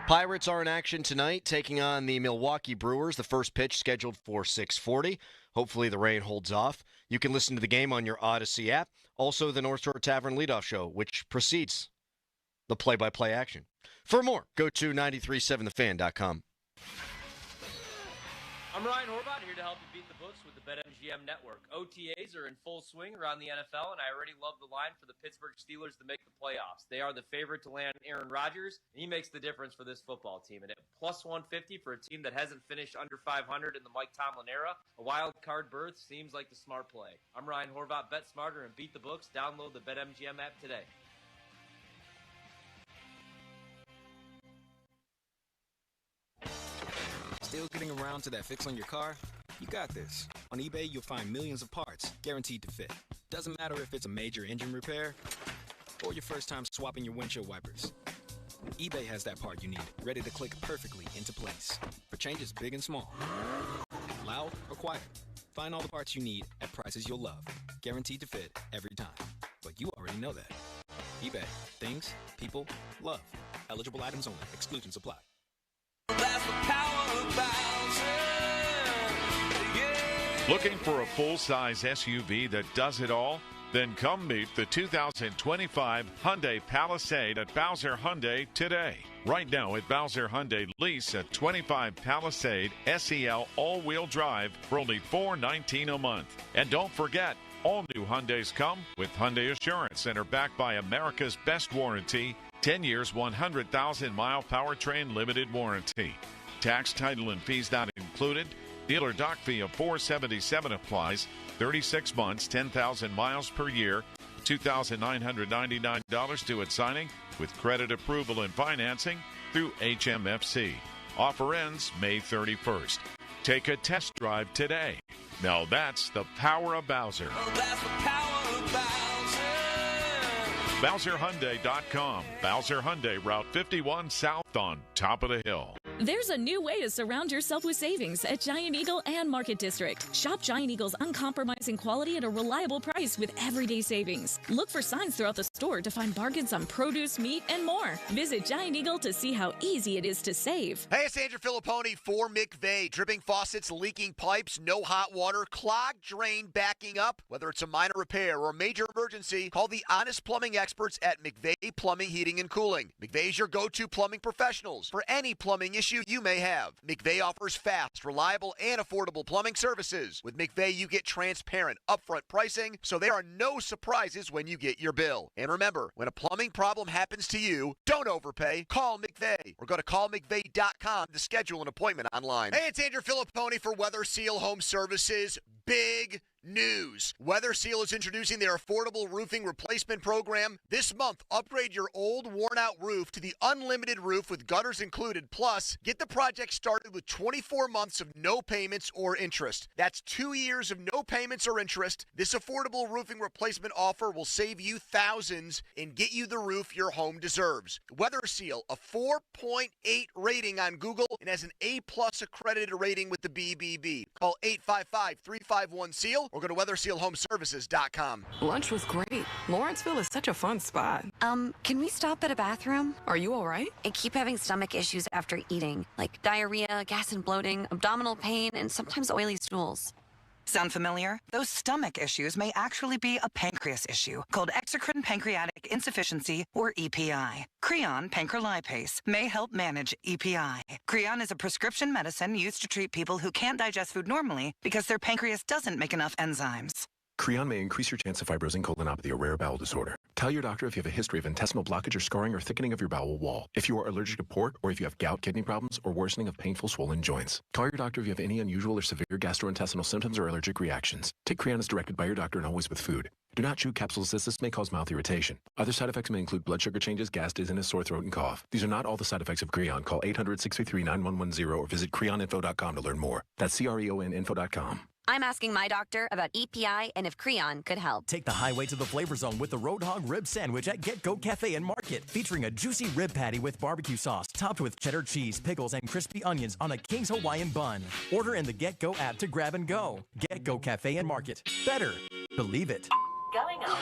Pirates are in action tonight, taking on the Milwaukee Brewers. The first pitch scheduled for 6:40. Hopefully the rain holds off. You can listen to the game on your Odyssey app. Also, the North Shore Tavern Leadoff Show, which precedes the play-by-play action. For more, go to 937thefan.com. I'm Ryan Horvath, here to help you beat the books with the BetMGM Network. OTAs are in full swing around the NFL, and I already love the line for the Pittsburgh Steelers to make the playoffs. They are the favorite to land Aaron Rodgers, and he makes the difference for this football team. And at plus 150 for a team that hasn't finished under 500 in the Mike Tomlin era, a wild card berth seems like the smart play. I'm Ryan Horvath. Bet smarter and beat the books. Download the BetMGM app today. Still getting around to that fix on your car? You got this. On eBay, you'll find millions of parts guaranteed to fit. Doesn't matter if it's a major engine repair or your first time swapping your windshield wipers. eBay has that part you need, ready to click perfectly into place for changes big and small, loud or quiet. Find all the parts you need at prices you'll love, guaranteed to fit every time. But you already know that. eBay. Things, people, love. Eligible items only. Exclusions apply. Looking for a full-size SUV that does it all? Then come meet the 2025 Hyundai Palisade at Bowser Hyundai today. Right now at Bowser Hyundai, lease a 25 Palisade SEL all-wheel drive for only $419 a month. And don't forget, all new Hyundais come with Hyundai Assurance and are backed by America's best warranty, 10 years, 100,000-mile powertrain limited warranty. Tax, title, and fees not included. Dealer dock fee of $477 applies. 36 months, 10,000 miles per year, $2,999 due at signing with credit approval and financing through HMFC. Offer ends May 31st. Take a test drive today. Now that's the power of Bowser. BowserHyundai.com. Bowser Hyundai, Route 51 South on top of the hill. There's a new way to surround yourself with savings at Giant Eagle and Market District. Shop Giant Eagle's uncompromising quality at a reliable price with everyday savings. Look for signs throughout the store to find bargains on produce, meat, and more. Visit Giant Eagle to see how easy it is to save. Hey, it's Andrew Filipponi for McVeigh. Dripping faucets, leaking pipes, no hot water, clogged drain backing up. Whether it's a minor repair or a major emergency, call the honest plumbing experts at McVeigh Plumbing, Heating, and Cooling. McVeigh's your go-to plumbing professionals for any plumbing issue you may have. McVeigh offers fast, reliable, and affordable plumbing services. With McVeigh, you get transparent, upfront pricing, so there are no surprises when you get your bill. And remember, when a plumbing problem happens to you, don't overpay. Call McVeigh McVeigh or go to callmcveigh.com to schedule an appointment online. Hey, it's Andrew Filipponi for Weather Seal Home Services. Big news. Weather Seal is introducing their affordable roofing replacement program. This month, upgrade your old, worn-out roof to the unlimited roof with gutters included. Plus, get the project started with 24 months of no payments or interest. That's 2 years of no payments or interest. This affordable roofing replacement offer will save you thousands and get you the roof your home deserves. Weather Seal, a 4.8 rating on Google and has an A-plus accredited rating with the BBB. Call 855-351-SEAL or go to weathersealhomeservices.com. Lunch was great. Lawrenceville is such a fun spot. Can we stop at a bathroom? Are you all right? I keep having stomach issues after eating, like diarrhea, gas and bloating, abdominal pain, and sometimes oily stools. Sound familiar? Those stomach issues may actually be a pancreas issue called exocrine pancreatic insufficiency, or EPI. Creon pancrelipase may help manage EPI. Creon is a prescription medicine used to treat people who can't digest food normally because their pancreas doesn't make enough enzymes. Creon may increase your chance of fibrosing colonopathy, a rare bowel disorder. Tell your doctor if you have a history of intestinal blockage or scarring or thickening of your bowel wall, if you are allergic to pork, or if you have gout, kidney problems, or worsening of painful swollen joints. Call your doctor if you have any unusual or severe gastrointestinal symptoms or allergic reactions. Take Creon as directed by your doctor and always with food. Do not chew capsules as this may cause mouth irritation. Other side effects may include blood sugar changes, gas, dizziness, sore throat, and cough. These are not all the side effects of Creon. Call 800-633-9110 or visit creoninfo.com to learn more. That's CREONinfo.com. I'm asking my doctor about EPI and if Creon could help. Take the highway to the flavor zone with the Roadhog Rib Sandwich at Get Go Cafe and Market. Featuring a juicy rib patty with barbecue sauce, topped with cheddar cheese, pickles, and crispy onions on a King's Hawaiian bun. Order in the Get Go app to grab and go. Get Go Cafe and Market. Better. Believe it. Going up.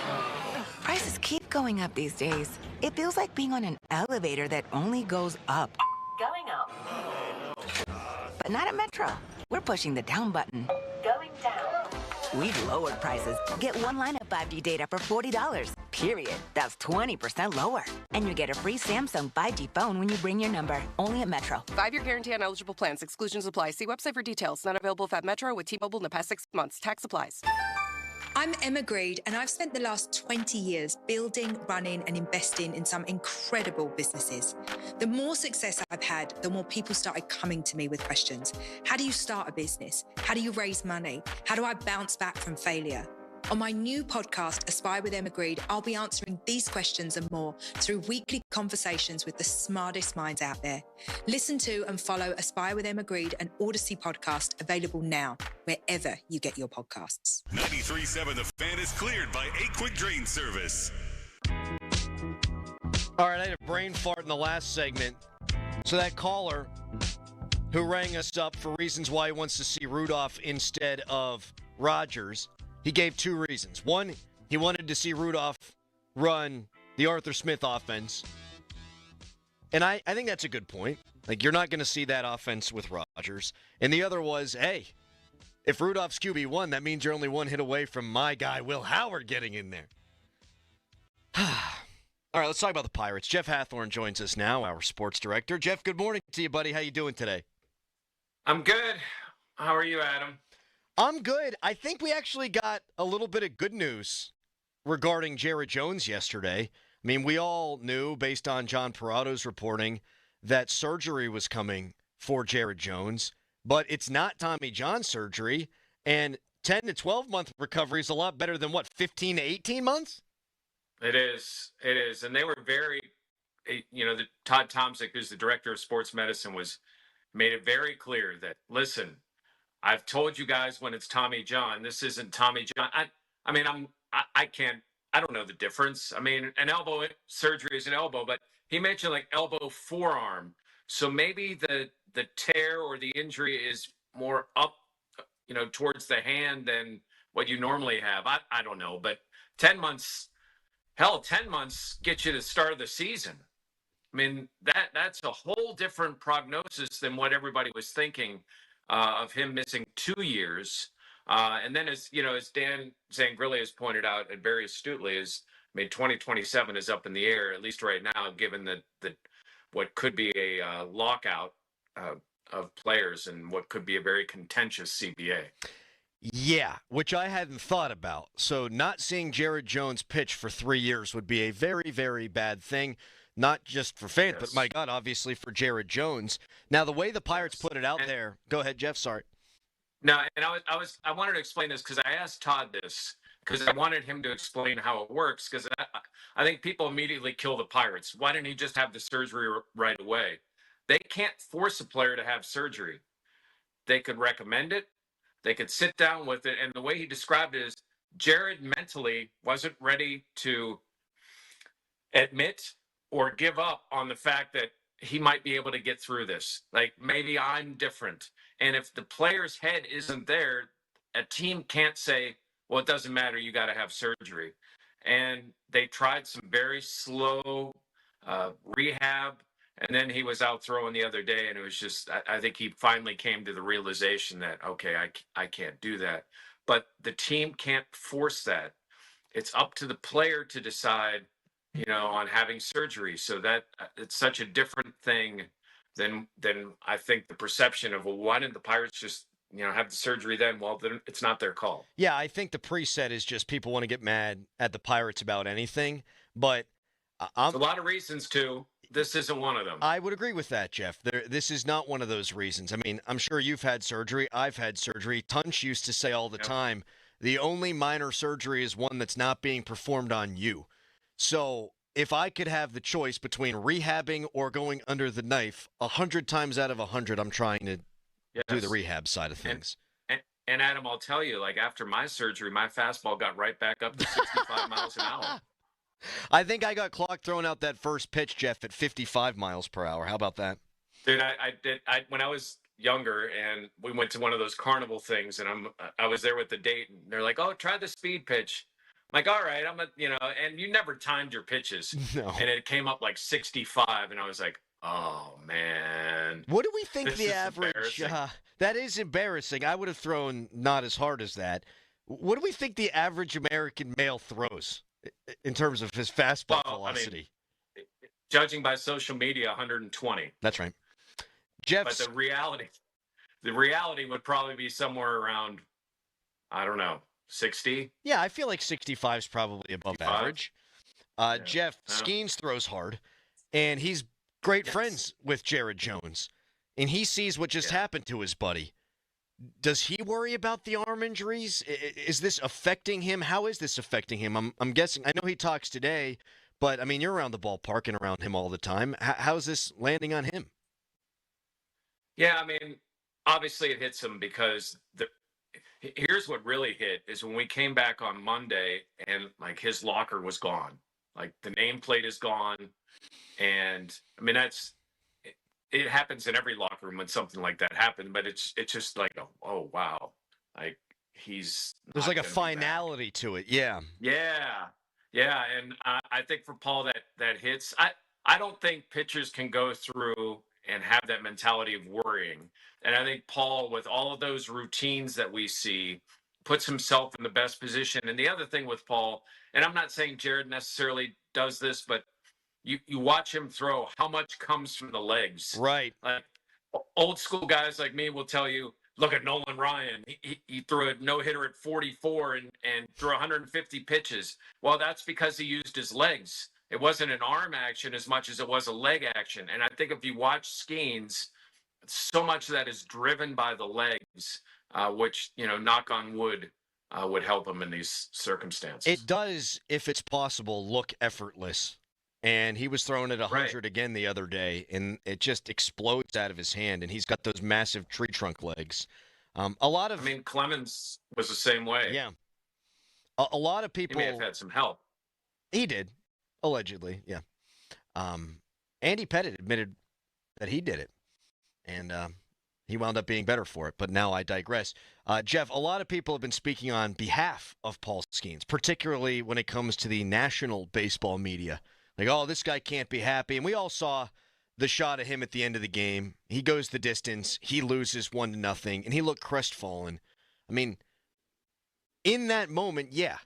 Prices keep going up these days. It feels like being on an elevator that only goes up. Going up. But not at Metro. We're pushing the down button. Going down. We've lowered prices. Get one line of 5G data for $40. Period. That's 20% lower. And you get a free Samsung 5G phone when you bring your number. Only at Metro. 5-year guarantee on eligible plans. Exclusions apply. See website for details. Not available at Metro with T-Mobile in the past 6 months. Tax applies. I'm Emma Greed, and I've spent the last 20 years building, running, and investing in some incredible businesses. The more success I've had, the more people started coming to me with questions. How do you start a business? How do you raise money? How do I bounce back from failure? On my new podcast, Aspire with Emma Greed, I'll be answering these questions and more through weekly conversations with the smartest minds out there. Listen to and follow Aspire with Emma Greed, an Odyssey podcast, available now, wherever you get your podcasts. 93.7 The Fan is cleared by A Quick Drain Service. All right, I had a brain fart in the last segment. So that caller who rang us up for reasons why he wants to see Rudolph instead of Rodgers, he gave two reasons. One, he wanted to see Rudolph run the Arthur Smith offense. And I think that's a good point. Like, you're not going to see that offense with Rodgers. And the other was, hey, if Rudolph's QB1, that means you're only one hit away from my guy, Will Howard, getting in there. All right, let's talk about the Pirates. Jeff Hathorn joins us now, our sports director. Jeff, good morning to you, buddy. How you doing today? I'm good. How are you, Adam? I'm good. I think we actually got a little bit of good news regarding Jared Jones yesterday. I mean, we all knew, based on John Parato's reporting, that surgery was coming for Jared Jones, but it's not Tommy John surgery, and 10 to 12-month recovery is a lot better than, 15 to 18 months? It is. It is. And they were very, Todd Tomczyk, who's the director of sports medicine, made it very clear that, listen, I've told you guys when it's Tommy John, this isn't Tommy John. I don't know the difference. I mean, an elbow surgery is an elbow, but he mentioned like elbow forearm. So maybe the tear or the injury is more up, towards the hand than what you normally have. I don't know, but 10 months gets you to the start of the season. I mean, that's a whole different prognosis than what everybody was thinking of him missing 2 years. And then, as Dan Zangrilli has pointed out very astutely, 2027 is up in the air, at least right now, given that what could be a lockout of players and what could be a very contentious CBA. Yeah, which I hadn't thought about. So not seeing Jared Jones pitch for 3 years would be a very, very bad thing. not just for fans, but my God, obviously for Jared Jones. Now, the way the Pirates put it out there, go ahead, Jeff. Sorry. No, and I wanted to explain this because I asked Todd this because I wanted him to explain how it works because I think people immediately kill the Pirates. Why didn't he just have the surgery right away? They can't force a player to have surgery. They could recommend it. They could sit down with it. And the way he described it is Jared mentally wasn't ready to admit or give up on the fact that he might be able to get through this. Like, maybe I'm different. And if the player's head isn't there, a team can't say, well, it doesn't matter, you got to have surgery. And they tried some very slow rehab. And then he was out throwing the other day, and it was just, I think he finally came to the realization that, okay, I can't do that. But the team can't force that. It's up to the player to decide, on having surgery. So that it's such a different thing than I think the perception of, well, why didn't the Pirates just, have the surgery then? Well, then it's not their call. Yeah, I think the preset is just people want to get mad at the Pirates about anything, but There's a lot of reasons to. This isn't one of them. I would agree with that, Jeff. This is not one of those reasons. I mean, I'm sure you've had surgery. I've had surgery. Tush used to say all the time, the only minor surgery is one that's not being performed on you. So if I could have the choice between rehabbing or going under the knife, 100 times out of 100, I'm trying to do the rehab side of things. And Adam, I'll tell you, like after my surgery, my fastball got right back up to 65 miles an hour. I think I got clocked throwing out that first pitch, Jeff, at 55 miles per hour. How about that? Dude, I did when I was younger and we went to one of those carnival things and I was there with the date and they're like, oh, try the speed pitch. I'm like, all right, and you never timed your pitches. No. And it came up like 65 and I was like, oh man. What do we think the average, that is embarrassing. I would have thrown not as hard as that. What do we think the average American male throws in terms of his fastball velocity? I mean, judging by social media, 120. That's right. But the reality would probably be somewhere around, I don't know, 60. Yeah, I feel like 65 is probably above 65? Average. Jeff Skenes throws hard, and he's great friends with Jared Jones, and he sees what just happened to his buddy. Does he worry about the arm injuries? Is this affecting him? How is this affecting him? I'm guessing. I know he talks today, but I mean, you're around the ballpark and around him all the time. How's this landing on him? Yeah, I mean, obviously it hits him because here's what really hit is when we came back on Monday and like his locker was gone, like the nameplate is gone, and I mean it happens in every locker room when something like that happens, but it's just like, oh wow, like there's like a finality to it. Yeah, and I think for Paul that hits. I don't think pitchers can go through and have that mentality of worrying, and I think Paul, with all of those routines that we see, puts himself in the best position. And the other thing with Paul, and I'm not saying Jared necessarily does this, but you watch him throw, how much comes from the legs. Right. Like old school guys like me will tell you, look at Nolan Ryan. He threw a no-hitter at 44 and threw 150 pitches. Well, that's because he used his legs. It wasn't an arm action as much as it was a leg action. And I think if you watch Skenes, so much of that is driven by the legs, which, knock on wood, would help him in these circumstances. It does, if it's possible, look effortless. And he was throwing it 100 again the other day, and it just explodes out of his hand, and he's got those massive tree trunk legs. Clemens was the same way. Yeah. A lot of people... He may have had some help. He did, allegedly, yeah. Andy Pettit admitted that he did it, and he wound up being better for it, but now I digress. Jeff, a lot of people have been speaking on behalf of Paul Skenes, particularly when it comes to the national baseball media. Like, oh, this guy can't be happy. And we all saw the shot of him at the end of the game. He goes the distance. He loses 1-0, and he looked crestfallen. I mean, in that moment, yeah.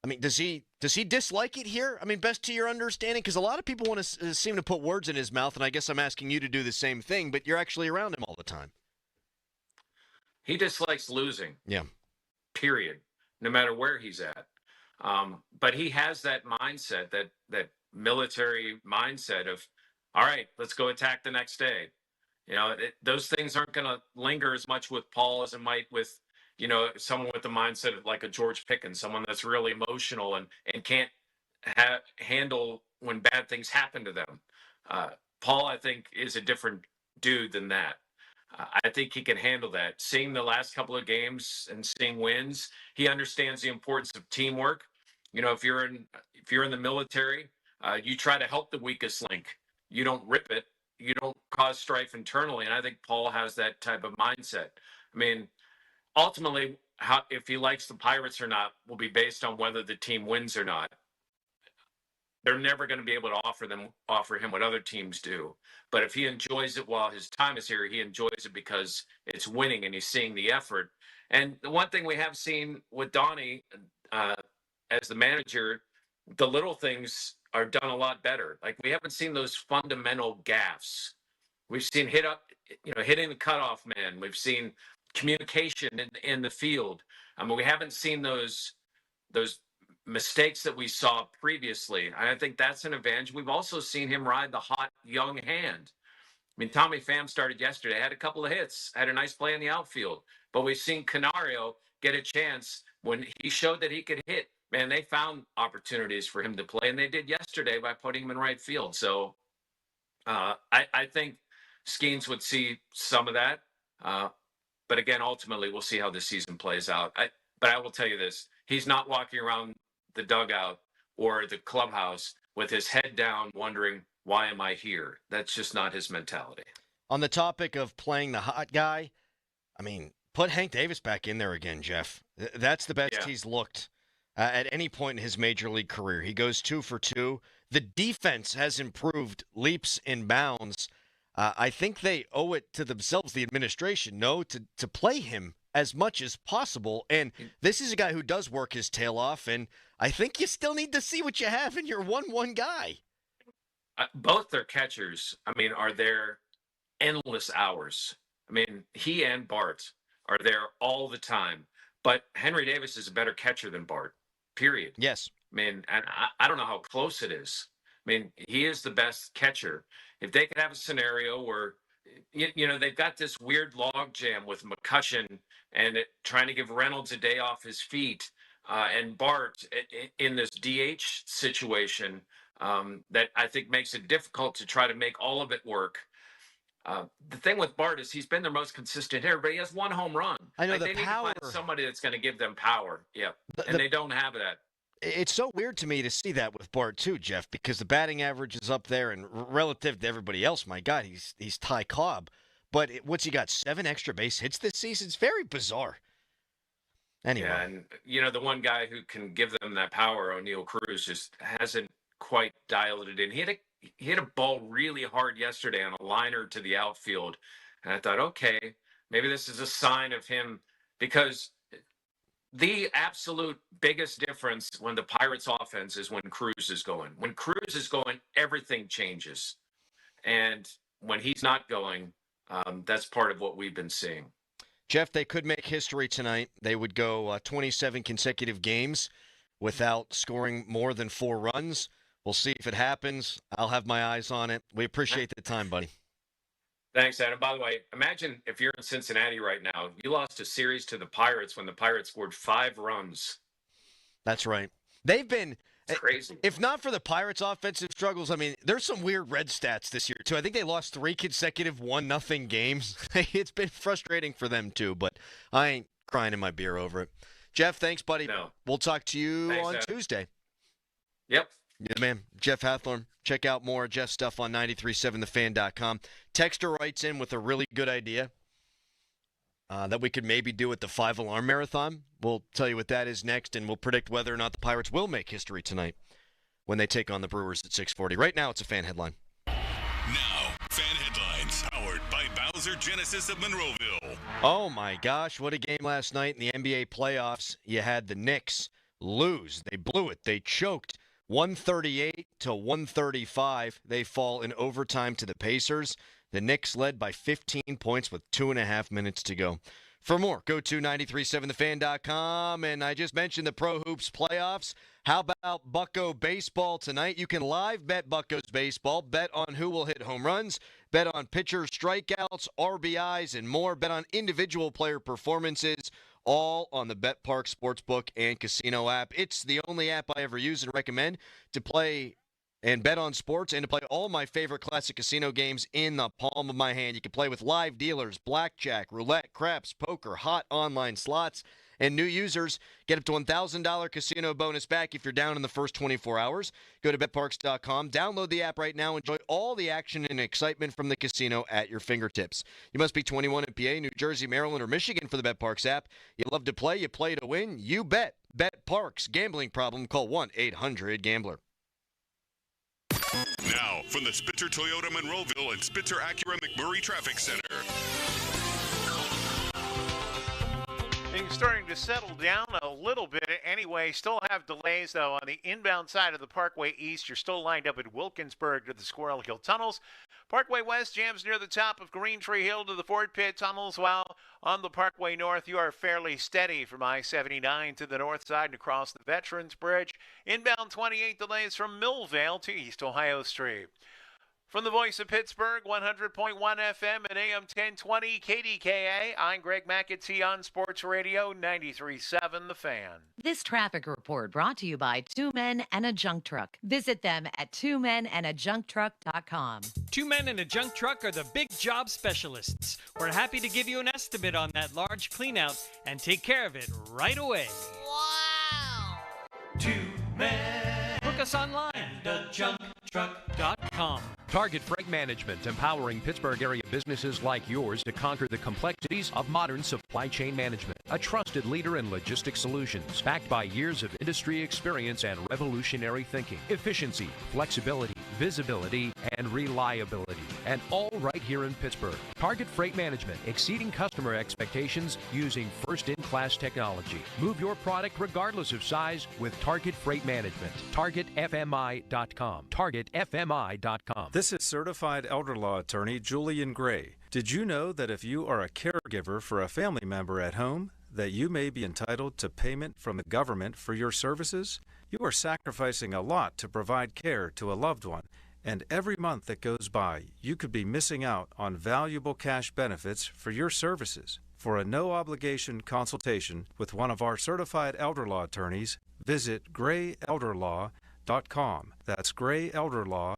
I mean, does he dislike it here? I mean, best to your understanding? Because a lot of people want to seem to put words in his mouth, and I guess I'm asking you to do the same thing, but you're actually around him all the time. He dislikes losing. Yeah. Period. No matter where he's at. But he has that mindset that military mindset of, all right, let's go attack the next day. Those things aren't going to linger as much with Paul as it might with, someone with the mindset of like a George Pickens, someone that's really emotional and can't handle when bad things happen to them. Paul, I think, is a different dude than that. I think he can handle that. Seeing the last couple of games and seeing wins, he understands the importance of teamwork. If you're in the military, you try to help the weakest link. You don't rip it. You don't cause strife internally. And I think Paul has that type of mindset. I mean, ultimately, if he likes the Pirates or not will be based on whether the team wins or not. They're never going to be able to offer him what other teams do. But if he enjoys it while his time is here, he enjoys it because it's winning and he's seeing the effort. And the one thing we have seen with Donnie as the manager, the little things are done a lot better. Like, we haven't seen those fundamental gaffes. We've seen hitting the cutoff man. We've seen communication in the field. I mean, we haven't seen those mistakes that we saw previously. I think that's an advantage. We've also seen him ride the hot young hand. I mean, Tommy Pham started yesterday, had a couple of hits, had a nice play in the outfield. But we've seen Canario get a chance when he showed that he could hit. Man, they found opportunities for him to play, and they did yesterday by putting him in right field. So I think Skenes would see some of that. But again, ultimately, we'll see how this season plays out. But I will tell you this. He's not walking around the dugout or the clubhouse with his head down wondering, why am I here? That's just not his mentality. On the topic of playing the hot guy, I mean, put Hank Davis back in there again, Jeff. That's the best he's looked at any point in his major league career. He goes 2 for 2. The defense has improved leaps and bounds. I think they owe it to themselves, the administration, to play him as much as possible. And this is a guy who does work his tail off, and I think you still need to see what you have in your 1-1 guy. Both their catchers, I mean, are there endless hours. I mean, he and Bart are there all the time. But Henry Davis is a better catcher than Bart, period. Yes. I mean, and I don't know how close it is. I mean, he is the best catcher. If they could have a scenario where, they've got this weird log jam with McCutchen and trying to give Reynolds a day off his feet, and Bart in this DH situation that I think makes it difficult to try to make all of it work. The thing with Bart is he's been their most consistent hitter, but he has 1 home run. I know, they need to find somebody that's going to give them power. Yeah, and they don't have that. It's so weird to me to see that with Bart too, Jeff, because the batting average is up there, and relative to everybody else, my God, he's Ty Cobb. But what's he got? 7 extra base hits this season? It's very bizarre. Anyway. Yeah, and the one guy who can give them that power, O'Neal Cruz, just hasn't quite dialed it in. He hit a ball really hard yesterday on a liner to the outfield, and I thought, okay, maybe this is a sign of him, because the absolute biggest difference when the Pirates offense is when Cruz is going. When Cruz is going, everything changes. And when he's not going, that's part of what we've been seeing. Jeff, they could make history tonight. They would go 27 consecutive games without scoring more than 4 runs. We'll see if it happens. I'll have my eyes on it. We appreciate the time, buddy. Thanks, Adam. By the way, imagine if you're in Cincinnati right now, you lost a series to the Pirates when the Pirates scored 5 runs. That's right. They've been crazy. If not for the Pirates' offensive struggles, I mean, there's some weird red stats this year, too. I think they lost 3 consecutive 1-0 games. It's been frustrating for them, too, but I ain't crying in my beer over it. Jeff, thanks, buddy. No. We'll talk to you on Adam. Tuesday. Yep. Yeah, man. Jeff Hathorn. Check out more of Jeff's stuff on 937thefan.com. Texter writes in with a really good idea that we could maybe do at the 5-alarm marathon. We'll tell you what that is next, and we'll predict whether or not the Pirates will make history tonight when they take on the Brewers at 6:40. Right now, it's a fan headline. Now, fan headlines powered by Bowser Genesis of Monroeville. Oh, my gosh. What a game last night in the NBA playoffs. You had the Knicks lose. They blew it. They choked. 138-135. They fall in overtime to the Pacers. The Knicks led by 15 points with 2.5 minutes to go. For more, go to 937thefan.com. And I just mentioned the Pro Hoops playoffs. How about Bucco Baseball tonight? You can live bet Bucco's Baseball, bet on who will hit home runs, bet on pitcher strikeouts, RBIs, and more. Bet on individual player performances, all on the BetPark Sportsbook and Casino app. It's the only app I ever use and recommend to play and bet on sports and to play all my favorite classic casino games in the palm of my hand. You can play with live dealers, blackjack, roulette, craps, poker, hot online slots, and new users get up to $1,000 casino bonus back if you're down in the first 24 hours. Go to betparks.com, download the app right now, enjoy all the action and excitement from the casino at your fingertips. You must be 21 in PA, New Jersey, Maryland, or Michigan for the BetParks app. You love to play, you play to win, you bet. BetParks. Gambling problem, call 1-800-GAMBLER. Now, from the Spitzer Toyota Monroeville and Spitzer Acura McMurray Traffic Center. Things starting to settle down a little bit anyway. Still have delays, though, on the inbound side of the Parkway East. You're still lined up at Wilkinsburg to the Squirrel Hill Tunnels. Parkway West jams near the top of Green Tree Hill to the Fort Pitt Tunnels, while on the Parkway North, you are fairly steady from I-79 to the north side and across the Veterans Bridge. Inbound 28 delays from Millvale to East Ohio Street. From the voice of Pittsburgh, 100.1 FM and AM 1020 KDKA, I'm Greg McAtee on Sports Radio 93.7 The Fan. This traffic report brought to you by Two Men and a Junk Truck. Visit them at twomenandajuncktruck.com. Two Men and a Junk Truck are the big job specialists. We're happy to give you an estimate on that large cleanout and take care of it right away. Wow! Two Men. Book us online at junkTruck.com. Target Freight Management, empowering Pittsburgh area businesses like yours to conquer the complexities of modern supply chain management. A trusted leader in logistics solutions, backed by years of industry experience and revolutionary thinking. Efficiency, flexibility, visibility, and reliability. And all right here in Pittsburgh. Target Freight Management, exceeding customer expectations using first-in-class technology. Move your product regardless of size with Target Freight Management. TargetFMI.com. TargetFMI.com. This is certified elder law attorney Julian Gray. Did you know that if you are a caregiver for a family member at home, that you may be entitled to payment from the government for your services? You are sacrificing a lot to provide care to a loved one, and every month that goes by, you could be missing out on valuable cash benefits for your services. For a no-obligation consultation with one of our certified elder law attorneys, visit grayelderlaw.com. That's grayelderlaw.com.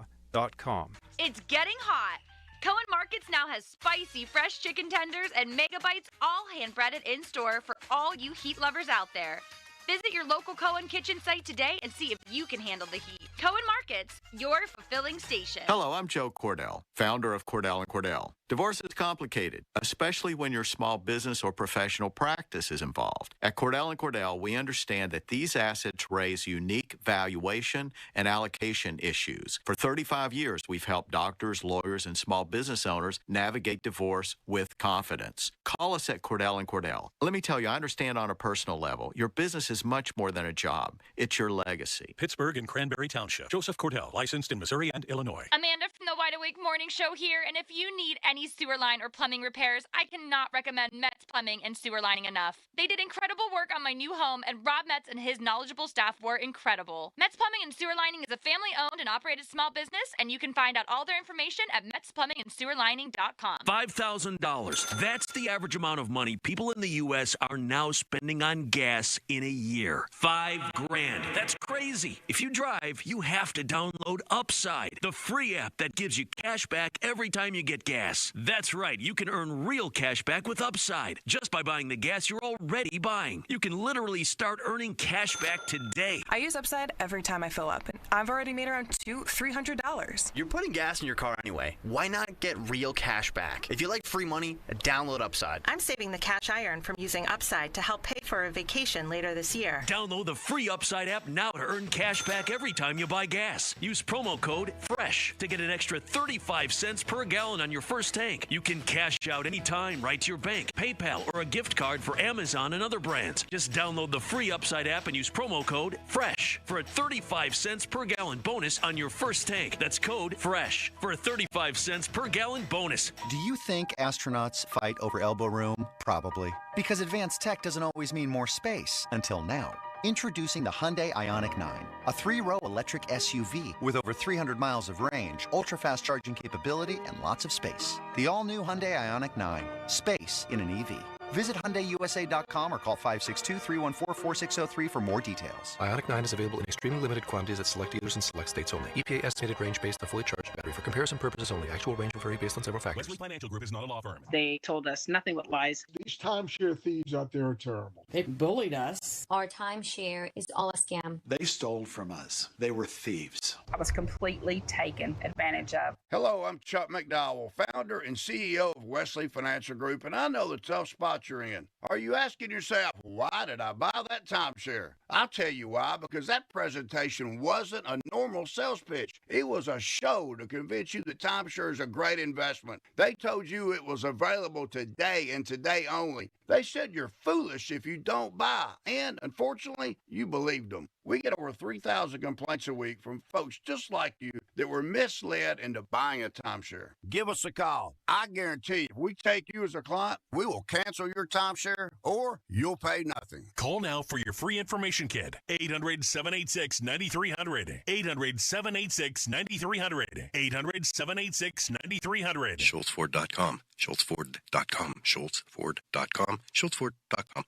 It's getting hot. Cohen Markets now has spicy fresh chicken tenders and mega bites, all hand-breaded in-store for all you heat lovers out there. Visit your local Cohen Kitchen site today and see if you can handle the heat. Cohen Markets, your fulfilling station. Hello, I'm Joe Cordell, founder of Cordell & Cordell. Divorce is complicated, especially when your small business or professional practice is involved. At Cordell & Cordell, we understand that these assets raise unique valuation and allocation issues. For 35 years, we've helped doctors, lawyers, and small business owners navigate divorce with confidence. Call us at Cordell & Cordell. Let me tell you, I understand on a personal level, your business is much more than a job. It's your legacy. Pittsburgh and Cranberry Township. Joseph Cordell, licensed in Missouri and Illinois. Amanda from the Wide Awake Morning Show here, and if you need any sewer line or plumbing repairs, I cannot recommend Metz Plumbing and Sewer Lining enough. They did incredible work on my new home, and Rob Metz and his knowledgeable staff were incredible. Metz Plumbing and Sewer Lining is a family-owned and operated small business, and you can find out all their information at metzplumbingandsewerlining.com. $5,000. That's the average amount of money people in the U.S. are now spending on gas in a year. $5,000. That's crazy. If you drive, you have to download Upside, the free app that gives you cash back every time you get gas. That's right. You can earn real cash back with Upside just by buying the gas you're already buying. You can literally start earning cash back today. I use Upside every time I fill up, and I've already made around $300. You're putting gas in your car anyway. Why not get real cash back? If you like free money, download Upside. I'm saving the cash I earn from using Upside to help pay for a vacation later this year. Download the free Upside app now to earn cash back every time you buy gas. Use promo code FRESH to get an extra 35 cents per gallon on your first tank. You can cash out anytime right to your bank, PayPal, or a gift card for Amazon and other brands. Just download the free Upside app and use promo code FRESH for a 35 cents per gallon bonus on your first tank. That's code FRESH for a 35 cents per gallon bonus. Do you think astronauts fight over elbow room? Probably. Because advanced tech doesn't always mean more space. Until now. Introducing the Hyundai Ioniq 9, a 3-row electric SUV with over 300 miles of range, ultra-fast charging capability, and lots of space. The all-new Hyundai Ioniq 9. Space in an EV. Visit HyundaiUSA.com or call 562-314-4603 for more details. Ioniq 9 is available in extremely limited quantities at select dealers in select states only. EPA estimated range based on fully charged battery. For comparison purposes only. Actual range will vary based on several factors. Wesley Financial Group is not a law firm. They told us nothing but lies. These timeshare thieves out there are terrible. They bullied us. Our timeshare is all a scam. They stole from us. They were thieves. I was completely taken advantage of. Hello, I'm Chuck McDowell, founder and CEO of Wesley Financial Group, and I know the tough spot you're in. Are you asking yourself, why did I buy that timeshare? I'll tell you why, because that presentation wasn't a normal sales pitch. It was a show to convince you that timeshare is a great investment. They told you it was available today and today only. They said you're foolish if you don't buy, and unfortunately, you believed them. We get over 3,000 complaints a week from folks just like you that were misled into buying a timeshare. Give us a call. I guarantee if we take you as a client, we will cancel your timeshare or you'll pay nothing. Call now for your free information kit. 800-786-9300. 800-786-9300. 800-786-9300. SchultzFord.com. SchultzFord.com. SchultzFord.com. SchultzFord.com.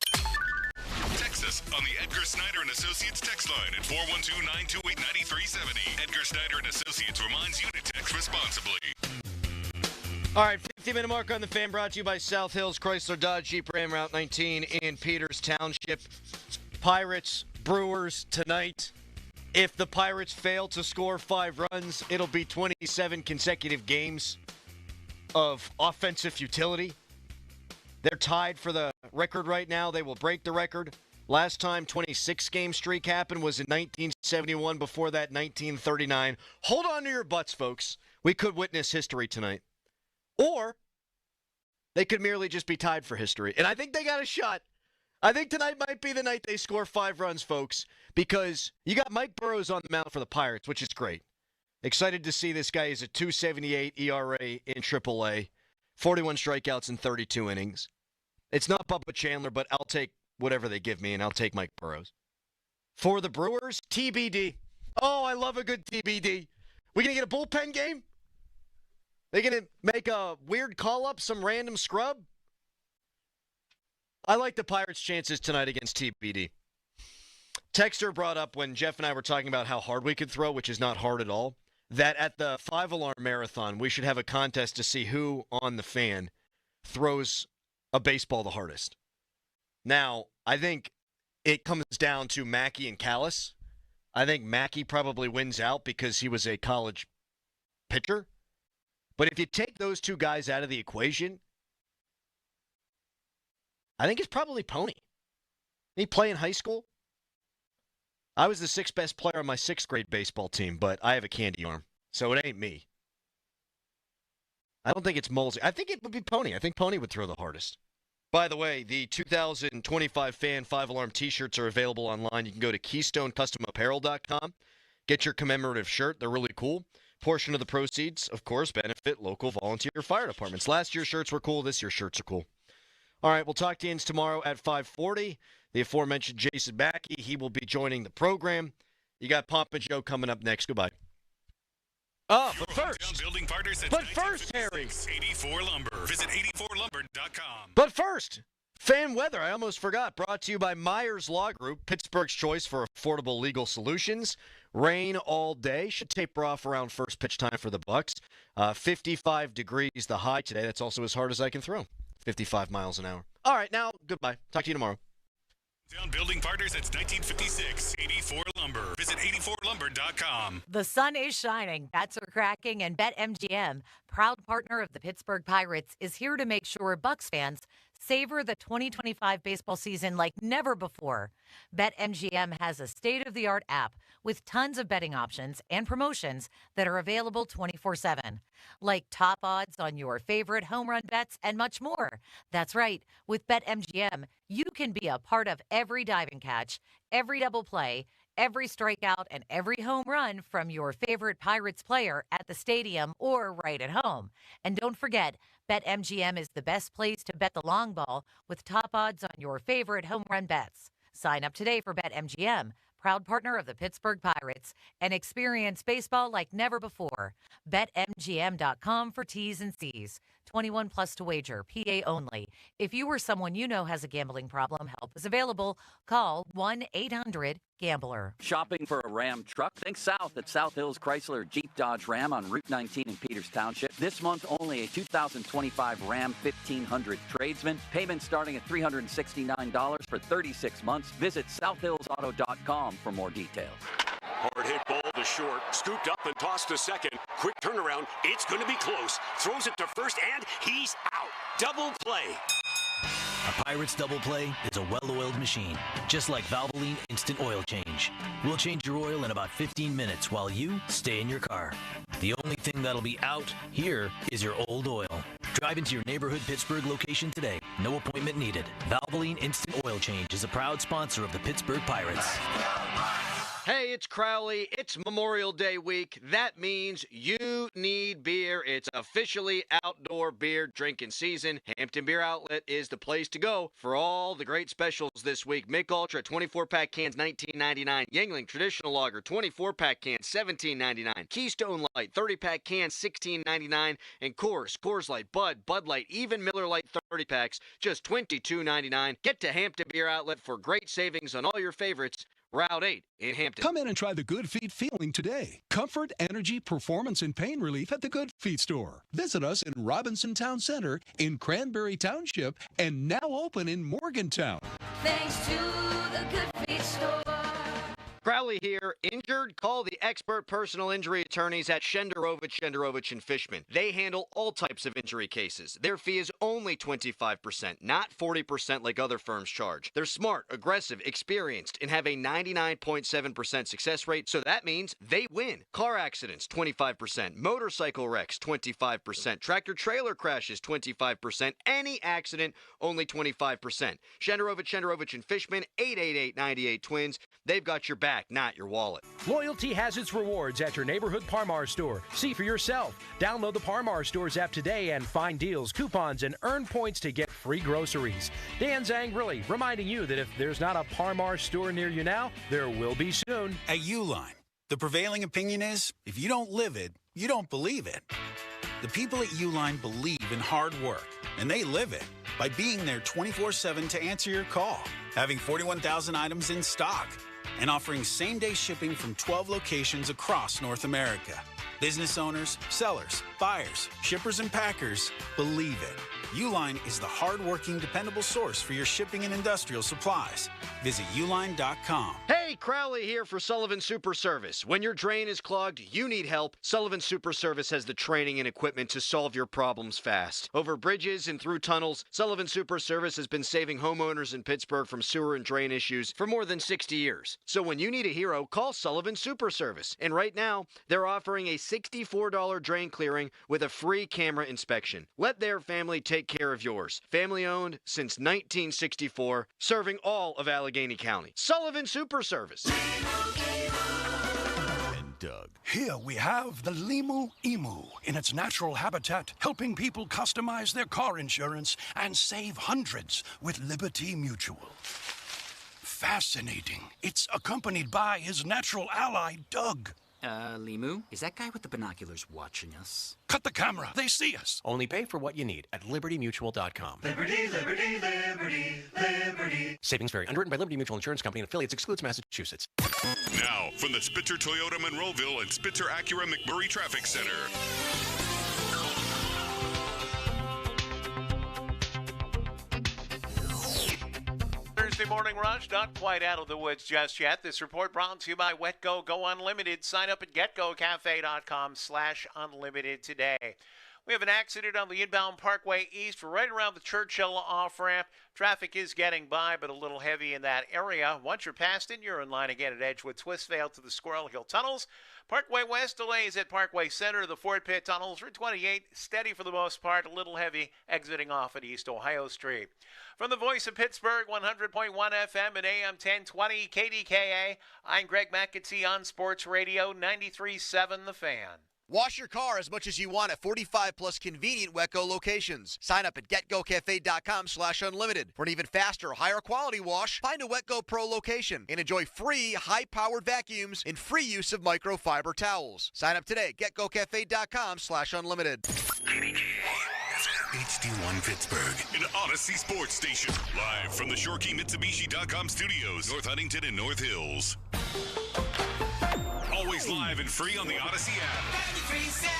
Text us on the Edgar Snyder & Associates text line at 412-928-9370. Edgar Snyder & Associates reminds you to text responsibly. All right, 50-minute mark on the Fan brought to you by South Hills Chrysler Dodge Jeep Ram Route 19 in Peters Township. Pirates, Brewers tonight. If the Pirates fail to score 5 runs, it'll be 27 consecutive games of offensive futility. They're tied for the record right now. They will break the record. Last time 26-game streak happened was in 1971. Before that, 1939. Hold on to your butts, folks. We could witness history tonight. Or they could merely just be tied for history. And I think they got a shot. I think tonight might be the night they score 5 runs, folks, because you got Mike Burrows on the mound for the Pirates, which is great. Excited to see this guy. He's a 2.78 ERA in AAA, 41 strikeouts in 32 innings. It's not Bubba Chandler, but I'll take whatever they give me, and I'll take Mike Burrows. For the Brewers, TBD. Oh, I love a good TBD. We going to get a bullpen game? They going to make a weird call-up, some random scrub? I like the Pirates' chances tonight against TBD. Texter brought up when Jeff and I were talking about how hard we could throw, which is not hard at all, that at the 5-alarm marathon, we should have a contest to see who on the Fan throws a baseball the hardest. Now, I think it comes down to Mackey and Callis. I think Mackey probably wins out because he was a college pitcher. But if you take those two guys out of the equation, I think it's probably Pony. Did he play in high school? I was the 6th best player on my 6th grade baseball team, but I have a candy arm, so it ain't me. I don't think it's Molesy. I think it would be Pony. I think Pony would throw the hardest. By the way, the 2025 Fan 5-alarm T-shirts are available online. You can go to KeystoneCustomApparel.com. Get your commemorative shirt. They're really cool. Portion of the proceeds, of course, benefit local volunteer fire departments. Last year's shirts were cool. This year's shirts are cool. All right, we'll talk to you tomorrow at 5:40. The aforementioned Jason Backey, he will be joining the program. You got Pomp and Joe coming up next. Goodbye. Oh, but first, Harry. 84 Lumber. Visit 84lumber.com. But first, fan weather. I almost forgot. Brought to you by Myers Law Group, Pittsburgh's choice for affordable legal solutions. Rain all day. Should taper off around first pitch time for the Bucks. 55 degrees the high today. That's also as hard as I can throw. 55 miles an hour. All right, now, goodbye. Talk to you tomorrow. Down Building Partners, that's 1956. 84 Lumber. Visit 84lumber.com. The sun is shining, bats are cracking, and BetMGM, proud partner of the Pittsburgh Pirates, is here to make sure Bucks fans Savor the 2025 baseball season like never before. BetMGM has a state-of-the-art app with tons of betting options and promotions that are available 24/7, like top odds on your favorite home run bets and much more. That's right. With BetMGM, you can be a part of every diving catch, every double play, every strikeout, and every home run from your favorite Pirates player at the stadium or right at home. And don't forget, BetMGM is the best place to bet the long ball with top odds on your favorite home run bets. Sign up today for BetMGM, proud partner of the Pittsburgh Pirates, and experience baseball like never before. BetMGM.com for T's and C's. 21 plus to wager, PA only. If you or someone you know has a gambling problem, help is available. Call 1-800-GAMBLER. Shopping for a Ram truck? Think south at South Hills Chrysler Jeep Dodge Ram on Route 19 in Peters Township. This month, only a 2025 Ram 1500 Tradesman. Payment starting at $369 for 36 months. Visit southhillsauto.com for more details. Hard hit ball to short, scooped up and tossed to second. Quick turnaround, it's going to be close. Throws it to first, and he's out. Double play. A Pirates double play is a well-oiled machine, just like Valvoline Instant Oil Change. We'll change your oil in about 15 minutes while you stay in your car. The only thing that'll be out here is your old oil. Drive into your neighborhood Pittsburgh location today. No appointment needed. Valvoline Instant Oil Change is a proud sponsor of the Pittsburgh Pirates. Hey, it's Crowley. It's Memorial Day week. That means you need beer. It's officially outdoor beer drinking season. Hampton Beer Outlet is the place to go for all the great specials this week. Mick Ultra 24-pack cans, $19.99. Yuengling Traditional Lager 24-pack cans, $17.99. Keystone Light 30-pack cans, $16.99. And Coors Light, Bud Light, even Miller Lite 30-packs, just $22.99. Get to Hampton Beer Outlet for great savings on all your favorites. Route 8 in Hampton. Come in and try the Good Feet feeling today. Comfort, energy, performance, and pain relief at the Good Feet store. Visit us in Robinson Town Center, in Cranberry Township, and now open in Morgantown. Thanks to the Good Feet store. Crowley here. Injured? Call the expert personal injury attorneys at Shenderovich and Fishman. They handle all types of injury cases. Their fee is only 25%, not 40% like other firms charge. They're smart, aggressive, experienced, and have a 99.7% success rate, so that means they win. Car accidents, 25%. Motorcycle wrecks, 25%. Tractor-trailer crashes, 25%. Any accident, only 25%. Shenderovich and Fishman, 888-98-TWINS. They've got your back, not your wallet. Loyalty has its rewards at your neighborhood Parmar store. See for yourself. Download the Parmar Stores app today and find deals, coupons, and earn points to get free groceries. Dan Zangrilli reminding you that if there's not a Parmar store near you now, there will be soon. At Uline, the prevailing opinion is, if you don't live it, you don't believe it. The people at Uline believe in hard work, and they live it by being there 24/7 to answer your call, having 41,000 items in stock, and offering same-day shipping from 12 locations across North America. Business owners, sellers, buyers, shippers, and packers believe it. Uline is the hard-working, dependable source for your shipping and industrial supplies. Visit uline.com. Hey, Crowley here for Sullivan Super Service. When your drain is clogged, you need help. Sullivan Super Service has the training and equipment to solve your problems fast. Over bridges and through tunnels, Sullivan Super Service has been saving homeowners in Pittsburgh from sewer and drain issues for more than 60 years. So when you need a hero, call Sullivan Super Service. And right now, they're offering a $64 drain clearing with a free camera inspection. Let their family take care of yours. Family owned since 1964, serving all of Allegheny County. Sullivan Super Service. And Doug. Here we have the Limu Emu in its natural habitat, helping people customize their car insurance and save hundreds with Liberty Mutual. Fascinating. It's accompanied by his natural ally, Doug. Limu, is that guy with the binoculars watching us? Cut the camera. They see us. Only pay for what you need at libertymutual.com. Liberty, liberty, liberty, liberty. Savings vary. Underwritten by Liberty Mutual Insurance Company and affiliates. Excludes Massachusetts. Now, from the Spitzer Toyota Monroeville and Spitzer Acura McMurray Traffic Center. Thursday morning rush, not quite out of the woods just yet. This report brought to you by WetGo Go Unlimited. Sign up at getgocafe.com/unlimited today. We have an accident on the inbound Parkway East. We're right around the Churchill off-ramp. Traffic is getting by, but a little heavy in that area. Once you're past it, you're in line again at Edgewood Twistvale to the Squirrel Hill Tunnels. Parkway West delays at Parkway Center, the Fort Pitt Tunnels. Route 28, steady for the most part, a little heavy, exiting off at East Ohio Street. From the voice of Pittsburgh, 100.1 FM and AM 1020 KDKA, I'm Greg McAtee on Sports Radio 93.7 The Fan. Wash your car as much as you want at 45 plus convenient Wetco locations. Sign up at getgocafe.com/unlimited. For an even faster, higher quality wash, find a Wetco Pro location and enjoy free high-powered vacuums and free use of microfiber towels. Sign up today at getgocafe.com/unlimited. HD1 Pittsburgh, an Odyssey sports station. Live from the ShoreKeyMitsubishi.com studios, North Huntington and North Hills. Always live and free on the Odyssey app. 93.7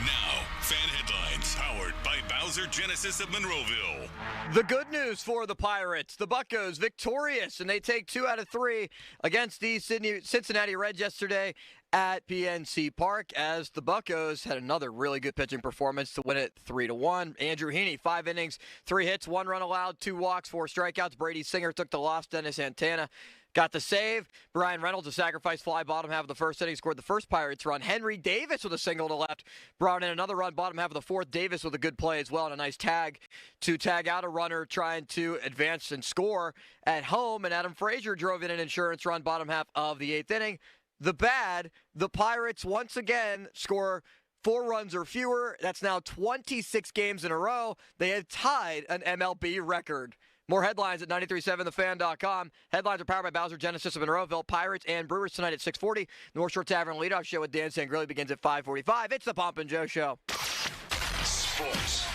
Now, fan headlines powered by Bowser Genesis of Monroeville. The good news for the Pirates, the Buccos victorious, and they take 2 out of 3 against the Cincinnati Reds yesterday at PNC Park, as the Buccos had another really good pitching performance to win it 3-1. Andrew Heaney, 5 innings, 3 hits, 1 run allowed, 2 walks, 4 strikeouts. Brady Singer took the loss. Dennis Santana got the save. Brian Reynolds, a sacrifice fly, bottom half of the first inning, scored the first Pirates run. Henry Davis with a single to left brought in another run, bottom half of the fourth. Davis with a good play as well, and a nice tag to tag out a runner trying to advance and score at home. And Adam Frazier drove in an insurance run, bottom half of the 8th inning. The bad, the Pirates once again score 4 runs or fewer. That's now 26 games in a row. They have tied an MLB record. More headlines at 937thefan.com. Headlines are powered by Bowser Genesis of Monroeville. Pirates and Brewers tonight at 6:40. North Shore Tavern leadoff show with Dan Sangrilli begins at 5:45. It's the Pomp and Joe Show. Sports.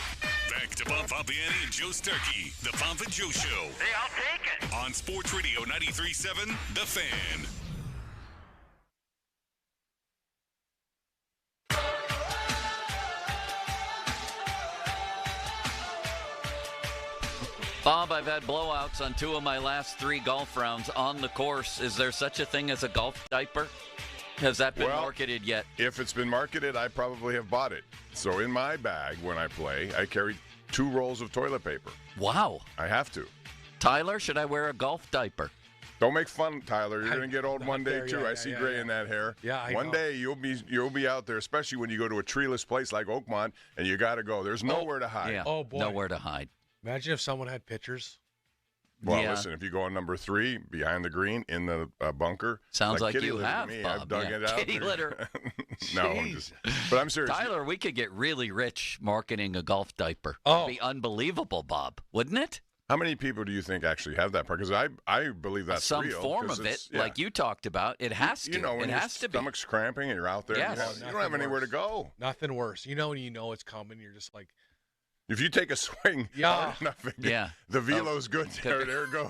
Back to Bob Fabiani and Joe Starkey. The Pomp and Joe Show. Hey, I'll take it. On Sports Radio 93.7 The Fan. Bob, I've had blowouts on 2 of my last 3 golf rounds on the course. Is there such a thing as a golf diaper? Has that been marketed yet? If it's been marketed, I probably have bought it. So in my bag when I play, I carry 2 rolls of toilet paper. Wow. I have to. Tyler, should I wear a golf diaper? Don't make fun, Tyler. You're going to get old one day, too. I see gray in that hair. Yeah, One day you'll be out there, especially when you go to a treeless place like Oakmont, and you got to go. There's nowhere to hide. Yeah. Oh, boy. Nowhere to hide. Imagine if someone had pictures. Well, listen, if you go on number 3, behind the green, in the bunker. Sounds like kitty you litter to have, me. Bob. I've dug it out. Kitty litter. No, but I'm serious. Tyler, we could get really rich marketing a golf diaper. Oh. It'd be unbelievable, Bob, wouldn't it? How many people do you think actually have that part? Because I believe that's some real. form of it, like you talked about. It has to. You know, when it your has to be. stomach's cramping and you're out there, Yes. you don't have anywhere to go. Nothing worse. You know when you know it's coming, you're just like. If you take a swing hard enough, the velo's good. There it goes.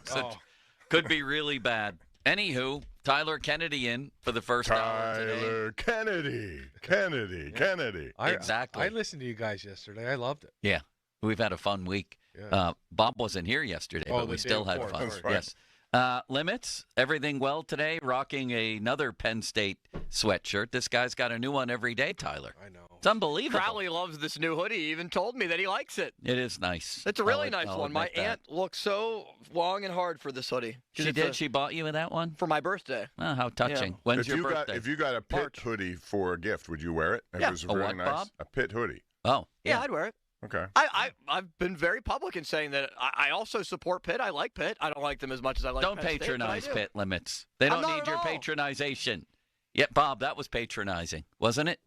Could be really bad. Anywho, Tyler Kennedy in for the first hour today. Tyler Kennedy. Exactly. I listened to you guys yesterday. I loved it. Yeah. We've had a fun week. Yeah. Bob wasn't here yesterday, but we still had fun. That's right. Yes. Limits, everything well today? Rocking another Penn State sweatshirt. This guy's got a new one every day, Tyler. I know. It's unbelievable. Crowley loves this new hoodie. He even told me that he likes it. It is nice. It's a really nice I'll one. My admit that. aunt looked so long and hard for this hoodie. She did? She bought you that one? For my birthday. Oh, how touching. Yeah. When's your birthday? If you got a Pitt hoodie for a gift, would you wear it? It Yeah. was A very what, nice. Bob? A Pitt hoodie. Oh. Yeah, I'd wear it. Okay. I've been very public in saying that I also support Pitt. I like Pitt. I don't like them as much as I like Don't Penn State, patronize but I do. Pitt Limits. They I'm don't not need at your all. patronization. Yeah, Bob, that was patronizing, wasn't it?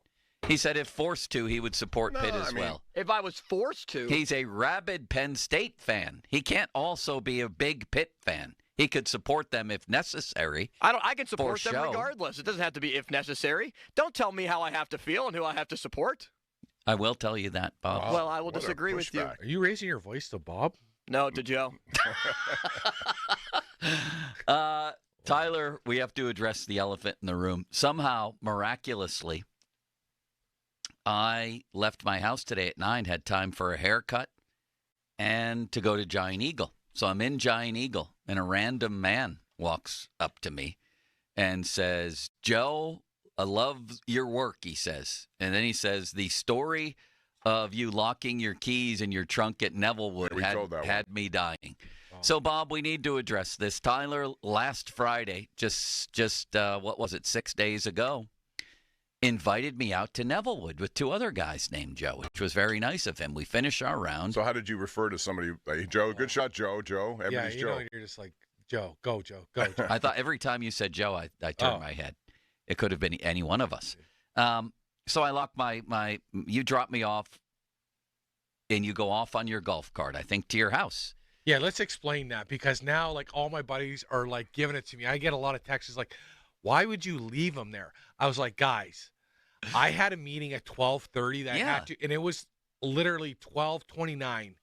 He said if forced to, he would support Pitt as well. If I was forced to. He's a rabid Penn State fan. He can't also be a big Pitt fan. He could support them if necessary. I can support for them show. regardless. It doesn't have to be if necessary. Don't tell me how I have to feel and who I have to support. I will tell you that, Bob. Well, I will disagree with you. Are you raising your voice to Bob? No, to Joe. Tyler, we have to address the elephant in the room. Somehow, miraculously, I left my house today at 9, had time for a haircut, and to go to Giant Eagle. So I'm in Giant Eagle, and a random man walks up to me and says, Joe, I love your work, he says. And then he says, the story of you locking your keys in your trunk at Nevillewood had me dying. Oh. So, Bob, we need to address this. Tyler, last Friday, just what was it, 6 days ago, invited me out to Nevillewood with two other guys named Joe, which was very nice of him. We finished our round. So how did you refer to somebody? Joe, good shot, Joe. Everybody's Joe. You're just like, Joe, go, Joe, go, Joe. I thought every time you said Joe, I turned my head. It could have been any one of us. So I locked you drop me off, and you go off on your golf cart, I think, to your house. Yeah, let's explain that, because now, like, all my buddies are, like, giving it to me. I get a lot of texts like, why would you leave them there? I was like, guys, I had a meeting at 12:30 that I had to, and it was literally 12:29.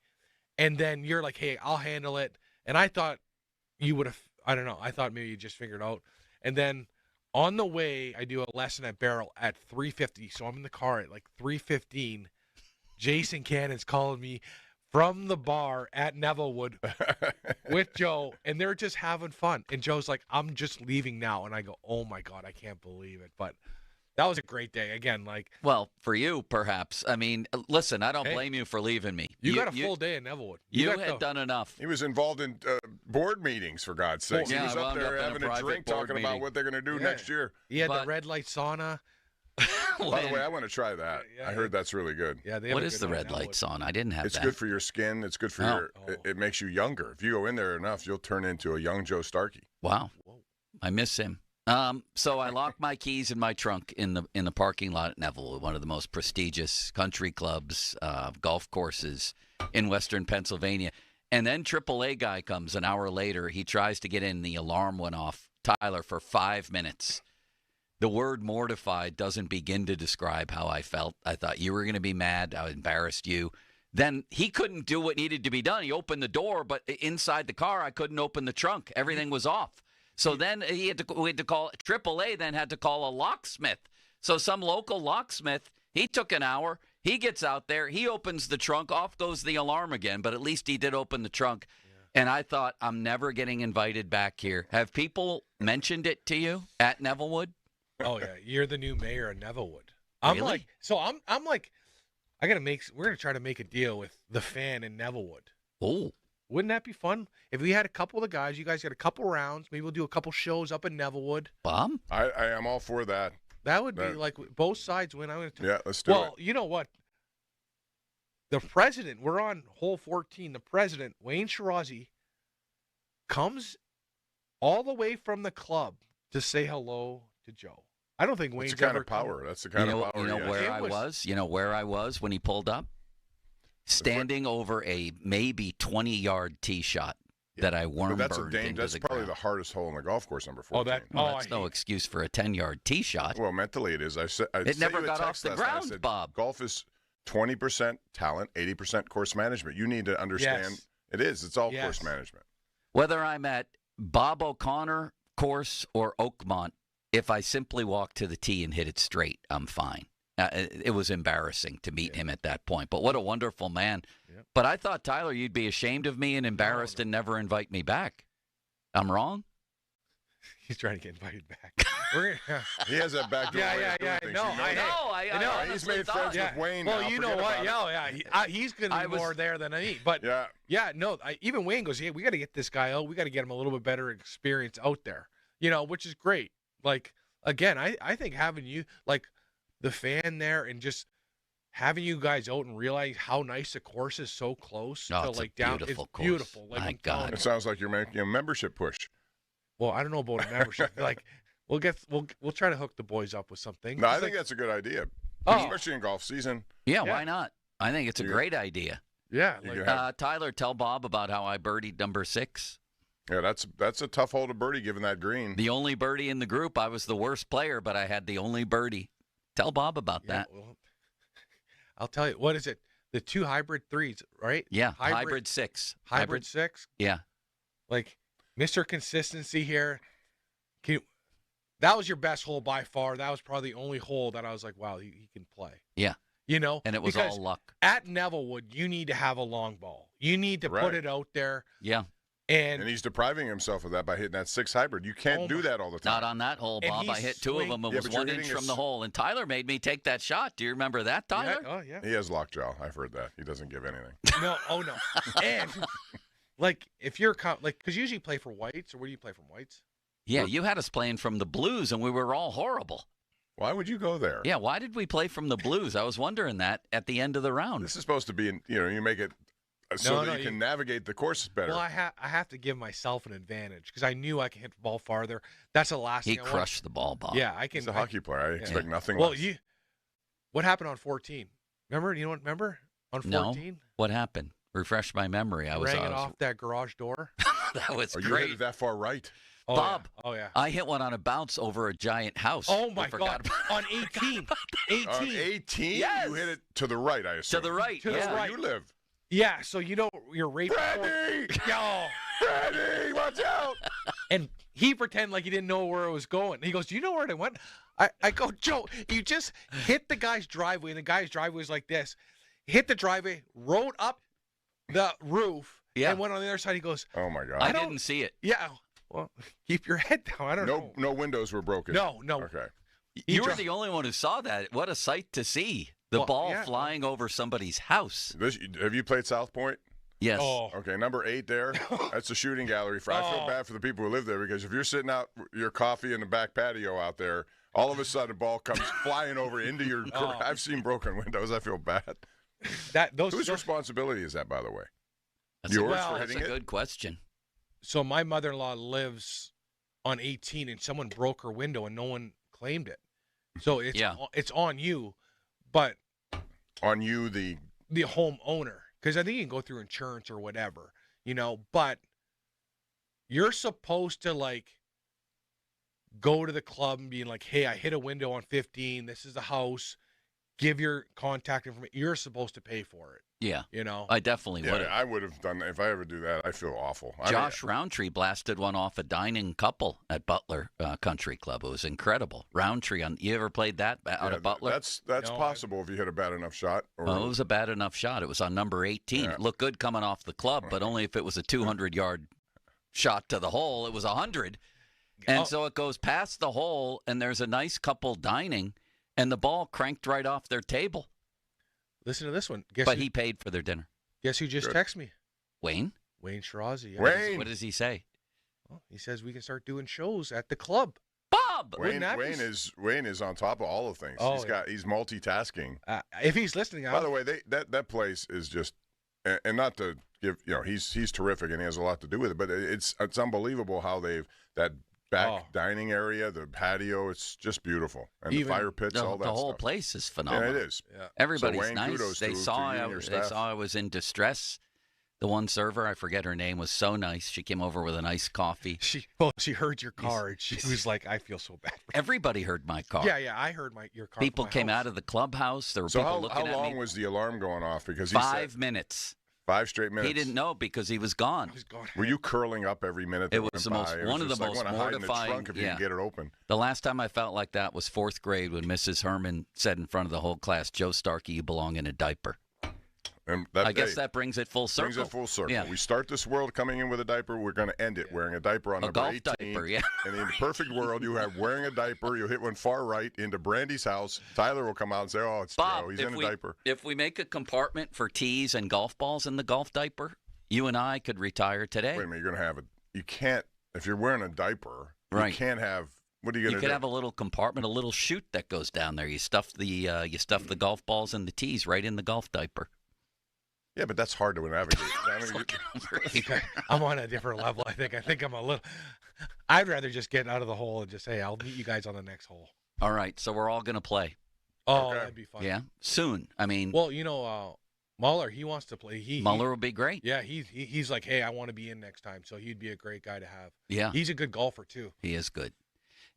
And then you're like, hey, I'll handle it. And I thought you would have, I don't know, I thought maybe you just figured out. And then on the way, I do a lesson at Barrel at 3:50. So I'm in the car at like 3:15. Jason Cannon's calling me from the bar at Nevillewood with Joe, and they're just having fun. And Joe's like, I'm just leaving now. And I go, oh, my God, I can't believe it. But that was a great day. Again, like. Well, for you, perhaps. I mean, listen, I don't blame you for leaving me. You got a full day in Nevillewood. You had done enough. He was involved in board meetings, for God's sake. He was up there having a drink, talking about what they're going to do next year. He had the red light sauna. By the way, I want to try that. I heard that's really good. Yeah, what is the red lights on? I didn't have it's that. It's good for your skin. It's good for it makes you younger. If you go in there enough, you'll turn into a young Joe Starkey. Wow. I miss him. So I locked my keys in my trunk in the parking lot at Nevillewood, one of the most prestigious country clubs, golf courses in Western Pennsylvania. And then AAA guy comes an hour later. He tries to get in. The alarm went off, Tyler, for 5 minutes. The word mortified doesn't begin to describe how I felt. I thought you were going to be mad. I embarrassed you. Then he couldn't do what needed to be done. He opened the door, but inside the car, I couldn't open the trunk. Everything was off. So then we had to call AAA. Then had to call a locksmith. So some local locksmith. He took an hour. He gets out there. He opens the trunk. Off goes the alarm again. But at least he did open the trunk. Yeah. And I thought, I'm never getting invited back here. Have people mentioned it to you at Nevillewood? Oh yeah, you're the new mayor of Nevillewood. I'm really? like, so I'm like, we're gonna try to make a deal with the fan in Nevillewood. Oh, wouldn't that be fun? If we had a couple of the guys, you guys get a couple rounds, maybe we'll do a couple shows up in Nevillewood. Bob? I am all for that. That would be like both sides win. Yeah, let's do it. Well, you know what? The president, we're on hole 14. The president, Wayne Shirazi, comes all the way from the club to say hello to Joe. I don't think Wayne's That's the kind of power. That's the kind of power. You know where I was? You know where I was when he pulled up? Standing over a maybe 20-yard tee shot that I worm-burned into the ground. That's probably the hardest hole in the golf course, number 14. That's no excuse for a 10-yard tee shot. Well, mentally it is. It never got off the ground, Bob. Golf is 20% talent, 80% course management. You need to understand. It is. It's all course management. Whether I'm at Bob O'Connor course or Oakmont, if I simply walk to the tee and hit it straight, I'm fine. It was embarrassing to meet him at that point, but what a wonderful man. Yep. But I thought, Tyler, you'd be ashamed of me and embarrassed and never invite me back. I'm wrong? He's trying to get invited back. He has that back door. I know. He's made friends with Wayne. Well, you know what? He's going to be more there than me. But even Wayne goes, we got to get this guy out. We got to get him a little bit better experience out there, which is great. Like, again, I think having you, like, the fan there and just having you guys out and realize how nice the course is so close to, like, down. Beautiful it's course. Beautiful. Like, my God. It sounds like you're making a membership push. Well, I don't know about a membership. Like, we'll try to hook the boys up with something. No, I think that's a good idea, especially in golf season. Yeah, why not? I think it's a great idea. Yeah. Tyler, tell Bob about how I birdied number 6. Yeah, that's a tough hole to birdie given that green. The only birdie in the group. I was the worst player, but I had the only birdie. Tell Bob about that. Well, I'll tell you. What is it? The 2 hybrid 3s, right? Yeah, hybrid 6. Hybrid 6? Yeah. Like, Mr. Consistency here. That was your best hole by far. That was probably the only hole that I was like, wow, he can play. Yeah. And it was all luck. At Nevillewood, you need to have a long ball. You need to put it out there. Yeah. And he's depriving himself of that by hitting that 6 hybrid. You can't do that all the time. Not on that hole, Bob. I hit 2 of them. It was 1 inch from the hole. And Tyler made me take that shot. Do you remember that, Tyler? Yeah. Oh, yeah. He has lockjaw. I've heard that. He doesn't give anything. No. Oh, no. And, like, if you're – like, because you usually play for whites, or where do you play from whites? Yeah, you had us playing from the blues, and we were all horrible. Why would you go there? Yeah, why did we play from the blues? I was wondering that at the end of the round. This is supposed to be, you make it so that you can navigate the course better. Well, I have to give myself an advantage because I knew I could hit the ball farther. That's the last thing I want. He crushed the ball, Bob. Yeah, I can. He's a hockey player. I expect nothing well, less. What happened on 14? Remember? You don't remember? On 14? No. What happened? Refresh my memory. I was rang it off that garage door. That was you great. hit it that far right. Oh, Bob. Yeah. Oh, yeah. I hit one on a bounce over a giant house. Oh, my God. On 18. 18. On 18? Yes. You hit it to the right, I assume. To the right. To the That's right. where you live. Yeah, so you're right. Freddie! Freddie, watch out! And he pretended like he didn't know where it was going. He goes, "Do you know where it went?" I go, "Joe, you just hit the guy's driveway, and the guy's driveway was like this. Hit the driveway, rode up the roof, and went on the other side." He goes, "Oh my God, I didn't see it." Yeah, well, keep your head down. I don't know. No windows were broken. No. Okay. You were the only one who saw that. What a sight to see. The ball flying over somebody's house. Have you played South Point? Yes. Oh. Okay, number 8 there. That's the shooting gallery. I feel bad for the people who live there because if you're sitting out your coffee in the back patio out there, all of a sudden a ball comes flying over into your. I've seen broken windows. I feel bad. Whose responsibility is that, by the way? Yours for hitting it? That's a good question. So my mother-in-law lives on 18, and someone broke her window, and no one claimed it. So it's on you, but on you the homeowner, because I think you can go through insurance or whatever, but you're supposed to like go to the club and be like, "Hey, I hit a window on 15. This is the house. Give your contact information." You're supposed to pay for it. Yeah. I definitely would. I would have done that. If I ever do that, I feel awful. Josh Roundtree blasted one off a dining couple at Butler Country Club. It was incredible. Roundtree, you ever played that out of Butler? That's possible if you hit a bad enough shot. Well, it was a bad enough shot. It was on number 18. Yeah. It looked good coming off the club, but only if it was a 200-yard shot to the hole. It was 100. And so it goes past the hole, and there's a nice couple dining, and the ball cranked right off their table. Listen to this one. He paid for their dinner. Guess who just texted me? Wayne? Wayne Shirazi. Yeah. Wayne. What does he say? Well, he says we can start doing shows at the club. Bob! Wayne is on top of all of things. He's multitasking. If he's listening, by the way, that place is just, and not to give, he's terrific and he has a lot to do with it, but it's unbelievable how that back dining area, the patio, it's just beautiful. And the fire pits, all that stuff. The whole stuff. place is phenomenal. Yeah, it is. Yeah. Everybody's Wayne, nice. They saw I was in distress. The one server, I forget her name, was so nice. She came over with a nice coffee. She heard your car, and she was like, "I feel so bad." Everybody heard my car. Yeah, I heard your car. People came out of the clubhouse. There were people looking at me. How long was the alarm going off? Because 5 minutes. 5 straight minutes. He didn't know because he was gone. Were you curling up every minute? It was one of the most mortifying. If you can get it open. The last time I felt like that was 4th grade when Mrs. Herman said in front of the whole class, "Joe Starkey, you belong in a diaper." And I guess that brings it full circle. Brings it full circle. Yeah. We start this world coming in with a diaper. We're going to end it wearing a diaper on number 18. Diaper, yeah. And in the perfect world, you have wearing a diaper. You hit one far right into Brandy's house. Tyler will come out and say, "Oh, it's Bob, Joe. He's in a diaper." If we make a compartment for tees and golf balls in the golf diaper, you and I could retire today. Wait a minute. You're going to have it. You can't, if you're wearing a diaper, right. You can't have, what are you going to do? You could have a little compartment, a little chute that goes down there. You stuff the golf balls and the tees right in the golf diaper. Yeah, but that's hard to navigate. I'm on a different level, I think. I think I'm a little... I'd rather just get out of the hole and just say, "I'll meet you guys on the next hole." All right, so we're all going to play. Oh, that'd be fun. Yeah, soon. I mean... Well, Muller, he wants to play. Muller would be great. Yeah, he's like, "Hey, I want to be in next time," so he'd be a great guy to have. Yeah. He's a good golfer, too. He is good.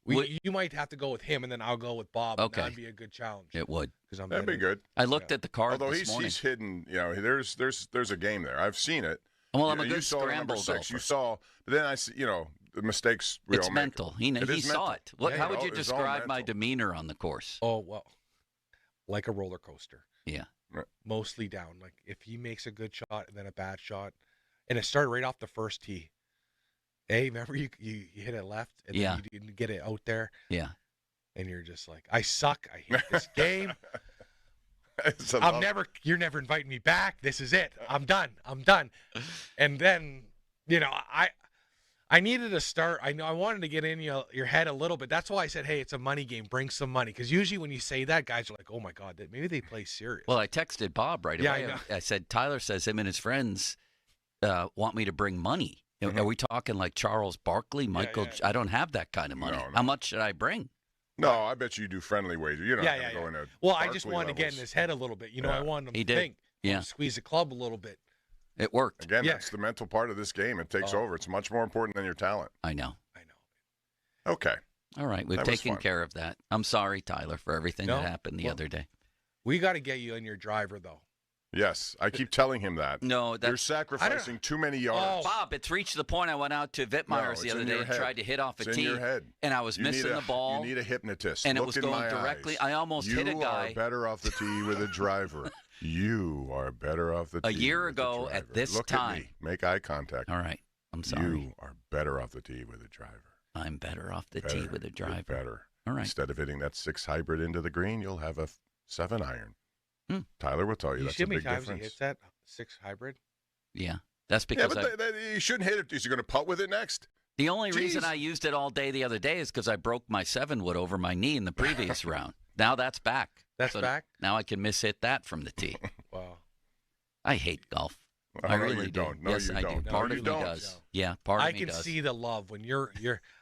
You might have to go with him, and then I'll go with Bob. Okay. That'd be a good challenge. It would. That'd be good. I looked at the card Although this morning. he's hidden, there's a game there. I've seen it. Well, I'm a you good saw scramble number 6. golfer. You saw, but then I see, the mistakes we it's all mental. make. He saw it. How would you it's describe my demeanor on the course? Oh, well, like a roller coaster. Yeah. Mostly down. Like if he makes a good shot and then a bad shot, and it started right off the first tee. Hey, remember you hit it left and then you didn't get it out there? Yeah. And you're just like, I suck. I hate this game. You're never inviting me back. This is it. I'm done. And then, I needed to start. I wanted to get in your head a little bit. That's why I said, hey, it's a money game. Bring some money. Because usually when you say that, guys are like, oh, my God, maybe they play serious. Well, I texted Bob right away. I said, Tyler says him and his friends want me to bring money. Mm-hmm. Are we talking like Charles Barkley, Michael? I don't have that kind of money. No. How much should I bring? No, I bet you do friendly wages. You're not going to go in there. Well, I just wanted to get in his head a little bit. I wanted him to think. Yeah. Squeeze the club a little bit. It worked. Again, that's the mental part of this game. It takes over. It's much more important than your talent. I know. Okay. All right. We've taken care of that. I'm sorry, Tyler, for everything that happened the other day. We got to get you in your driver, though. Yes, I keep telling him that. No, you're sacrificing too many yards. Oh, Bob, it's reached the point I went out to Vittmeyer's the other day and tried to hit off a tee, and I was missing the ball. You need a hypnotist. And it was going directly. I almost hit a guy. You are better off the tee with a driver. You are better off the tee. A year ago at this time. Look at me. Make eye contact. All right. I'm sorry. You are better off the tee with a driver. I'm better off the tee with a driver. You're better. All right. Instead of hitting that 6 hybrid into the green, you'll have a 7 iron. Tyler will tell you that's a big difference. He hits that 6 hybrid? Yeah. That's because you shouldn't hit it. Is he going to putt with it next? The only reason I used it all day the other day is because I broke my 7-wood over my knee in the previous round. Now that's back. That's back? Now I can miss-hit that from the tee. Wow. I hate golf. I really do. No, yes, you I don't. do. Part of me does. Yeah, part of me does. I can see the love when